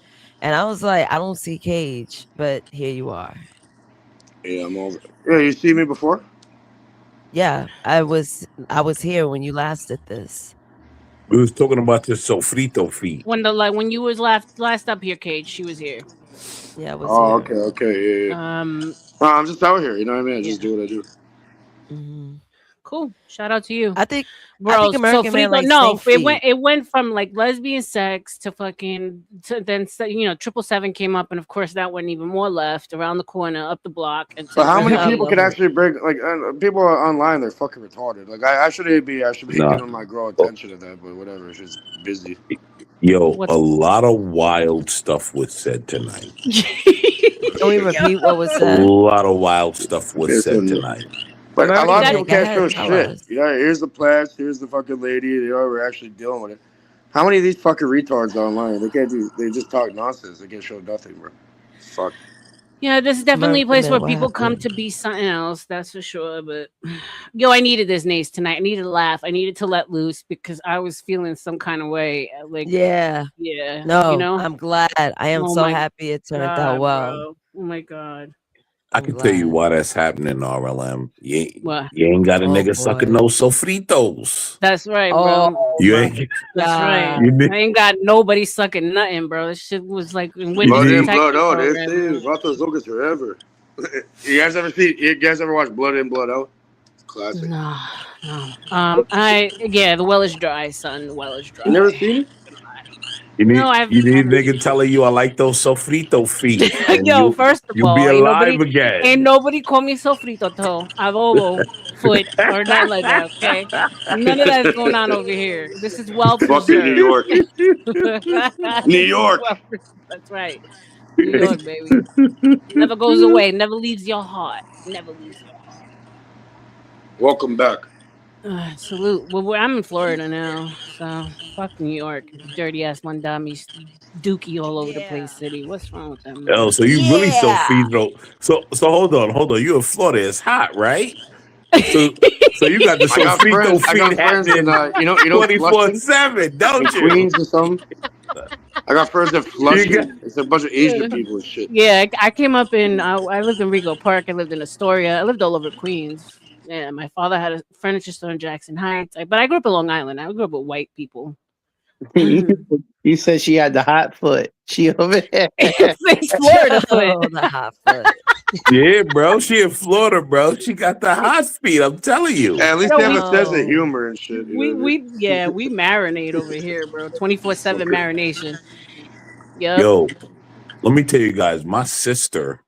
And I was like, I don't see Cage, but here you are. Yeah, I'm over. Yeah, you see me before? Yeah, I was here when you last did this. We was talking about the sofrito feet. When you was last up here, Cage, she was here. Yeah, I was here. Okay, yeah. I'm just out here, you know what I mean? I just do what I do. Mm-hmm. Cool. Shout out to you. I think Frito, American Man likes it went from like lesbian sex to fucking then 777 came up, and of course that went even more left around the corner, up the block. And so how many people can actually bring people online? They're fucking retarded. Like I should be giving my girl attention to that, but whatever. She's busy. Yo, a lot of wild stuff was said tonight. Don't even repeat what was said. A lot of wild stuff was said tonight. But a lot of people Go can't ahead, show tell shit. us. You know, here's the pledge, here's the fucking lady. You know, we're actually dealing with it. How many of these fucking retards are online? They can't do. They just talk nonsense. They can't show nothing, bro. Fuck. Yeah, this is definitely a place Samantha, where what people come happened? to be something else. That's for sure. But yo, I needed this Nace tonight. I needed to laugh. I needed to let loose because I was feeling some kind of way. Like, Yeah. yeah, you No, know. I'm glad. I am Oh so my happy it turned out god, well. bro. Oh my god. I I'm can tell you glad. why that's happening, RLM. What? You ain't got a Oh nigga sucking boy. no sofritos. That's right, Oh bro. You my ain't. That's right. You god. I need. ain't got nobody sucking nothing, bro. This shit was like in You witness Blood in, need. blood protection out. They program, say bro. Vatos Locas forever. You guys ever watch Blood in, Blood out? It's classic. No, no. The well is dry, son. The well is You never dry. seen it? No, I've You need a nigga telling you I like those sofrito feet, and yo, first of you'll be all, alive again. ain't nobody call me sofrito toe, adobo, foot, or nothing like that. Okay, none of that's going on over here. This is well Fucking New preserved. York. New This is York. well preserved. That's right. New York, baby. Never goes away. Never leaves your heart. Never leaves your heart. Welcome back. Salute. Well, I'm in Florida now, so fuck New York. Dirty ass Mondami's dookie all over the place city. What's wrong with them, Oh, man? so you really Yeah. sofrito? So hold on. You in Florida? It's hot, right? So you got the I got sofrito friends. I feet got friends in happening you know Flushing 24/7, in don't you? Queens or something. I got friends in You got. Flushing. It's a bunch of Asian people and shit. Yeah, I came up in. I lived in Rego Park. I lived in Astoria. I lived all over Queens. Yeah, my father had a furniture store in Jackson Heights. But I grew up in Long Island. I grew up with white people. You said she had the hot foot. She over there. It's Florida foot. Oh, the hot foot. Yeah, bro. She in Florida, bro. She got the hot feet. I'm telling you. At least No, they have we a sense of humor and shit. You know what I mean? we marinate over here, bro. 24/7 Okay. marination. Yep. Yo, let me tell you guys. My sister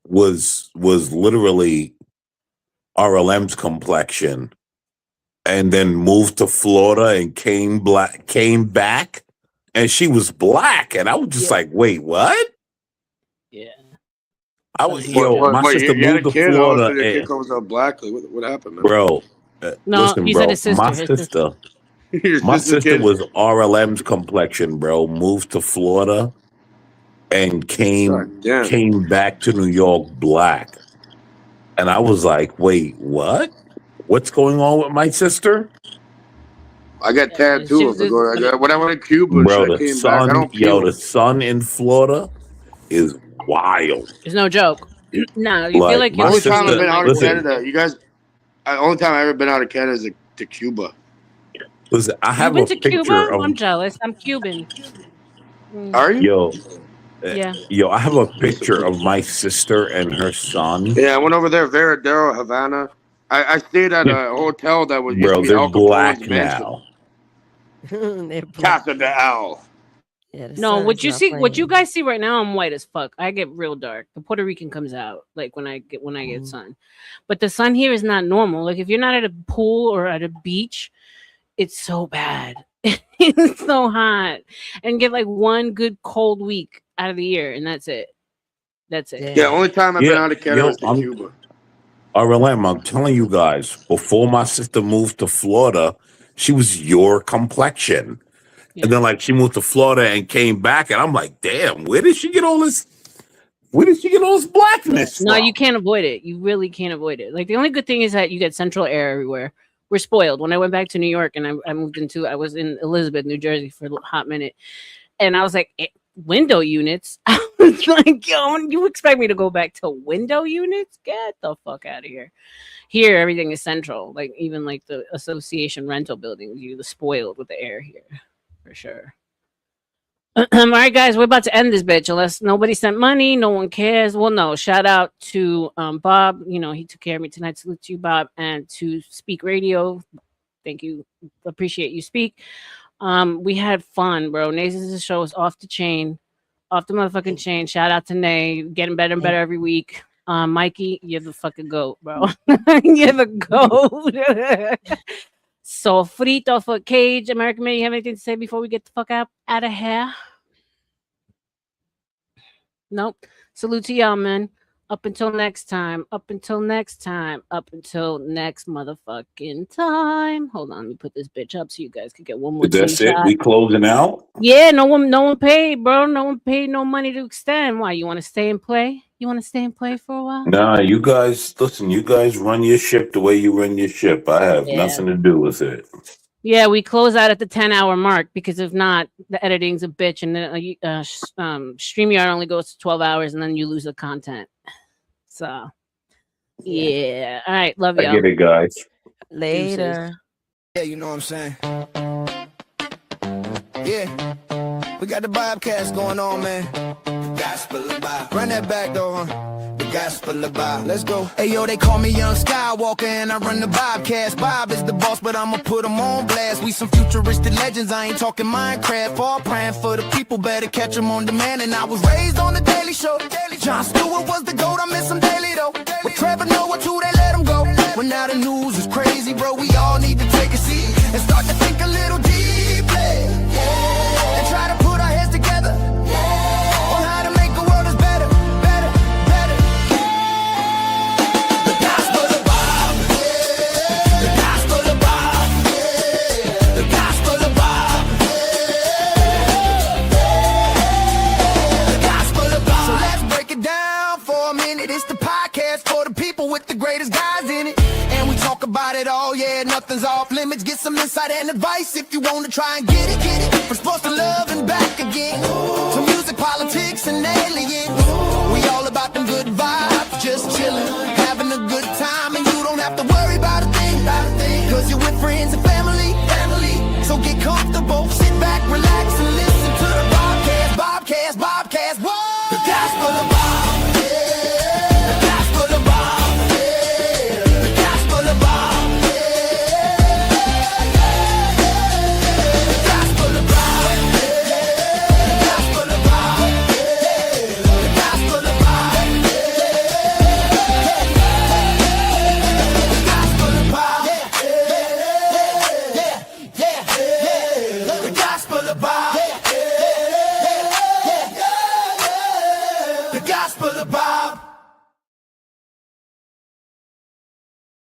was literally RLM's complexion, and then moved to Florida and came back, and she was black, and I was just like, wait, what? Yeah. I was my sister you had a moved to kid, all of a Florida, sudden your kid and comes out black. Like, what happened, man? bro, No, listen, he said bro, his sister. His sister. Your my sister's sister kid. was RLM's complexion, bro. Moved to Florida and God damn. came back to New York black, and I was like, wait, what? What's going on with my sister? I got tan too. If I go, when I went to Cuba and Bro, shit, I the came back. I don't peel. the sun in Florida is wild. It's no joke. No, you feel Like like my you're Only literally time I've in the been out of listen, microwave. Canada, you guys. Only time I've ever been out of Canada is to Cuba. listen, I You've have been a to picture Cuba? of I'm jealous. I'm Cuban. Are you? Yeah. Yo, I have a picture of my sister and her son. Yeah, I went over there, Veradero, Havana. I stayed at a hotel that was used to Bro, be they're Al Capone's black mansion. now. They're black. Casa de Al. Yeah, the No, sun what is you not see, what you playing. guys see right now, I'm white as fuck. I get real dark. The Puerto Rican comes out like when I get sun. But the sun here is not normal. Like if you're not at a pool or at a beach, it's so bad. It's so hot. And get like one good cold week out of the year, and that's it. That's it. Yeah, only time I've been out of Canada yo, is to Cuba. RLM, I'm telling you guys, before my sister moved to Florida, she was your complexion. And then like she moved to Florida and came back, and I'm like, damn, where did she get all this blackness No, you from? can't avoid it. You really can't avoid it. Like the only good thing is that you get central air everywhere. We're spoiled. When I went back to New York and I was in Elizabeth, New Jersey for a hot minute, and I was like, window units. I was like, yo, you expect me to go back to window units? Get the fuck out of here. Here, everything is central. Like even like the association rental buildings, you're spoiled with the air here, for sure. All right, guys, we're about to end this bitch. Unless nobody sent money, no one cares. Well, no. Shout out to Bob. You know, he took care of me tonight. Salute to you, Bob, and to Speak Radio. Thank you. Appreciate you, Speak. We had fun, bro. Nace's show is off the chain, off the motherfucking chain. Shout out to Nay, getting better and better every week. Mikey, you're the fucking goat, bro. You're the goat. So frito for Cage, American Man. You have anything to say before we get the fuck out of here? Nope. Salute to y'all, man. Up until next time. Up until next time. Up until next motherfucking time. Hold on, let me put this bitch up so you guys could get one more. That's it. shot. We closing out. Yeah, no one paid, bro. No one paid no money to extend. Why? You want to stay and play? You want to stay and play for a while? Nah, you guys, listen. You guys run your ship the way you run your ship. I have nothing to do with it. Yeah, we close out at the 10-hour mark because if not, the editing's a bitch, and StreamYard only goes to 12 hours, and then you lose the content. So, yeah. All right, love y'all. I get it, guys. Later. Yeah, you know what I'm saying? Yeah. We got the Bobcast going on, man. Gospel of Bob. Run that back, though, huh? The Gospel of Bob. Let's go. Hey, yo, they call me Young Skywalker, and I run the Bobcast. Bob is the boss, but I'ma put him on blast. We some futuristic legends. I ain't talking Minecraft. All praying for the people. Better catch them on demand. And I was raised on the Daily Show. Jon Stewart was the GOAT. I miss him daily, though. With Trevor Noah, too, they let him go. Well, now the news is crazy, bro. We all need to take a seat and start to think a little deeply. And try to put our heads together on how to make the world is better, better, better. The Gospel of Bob. The Gospel of Bob. The Gospel of Bob. The Gospel of Bob. So let's break it down for a minute. It's the podcast for the people with the greatest guys in it. And we talk about it all, yeah, nothing's off limits. Get some insight and advice if you want to try and get it, get it. From sports to love and back again, to music, politics, and aliens. We all about them good vibes, just chillin', having a good time. And you don't have to worry about a thing, cause you're with friends and family. So get comfortable, sit back, relax, and listen to the Bobcast, Bobcast, Bobcast. Whoa! The Gospel of Bob. The Gospel of Bob. The Gospel of Bob. The Gospel of Bob. The Gospel of Bob. The Gospel of Bob. The Gospel of Bob. The Gospel of Bob. The Gospel of Bob.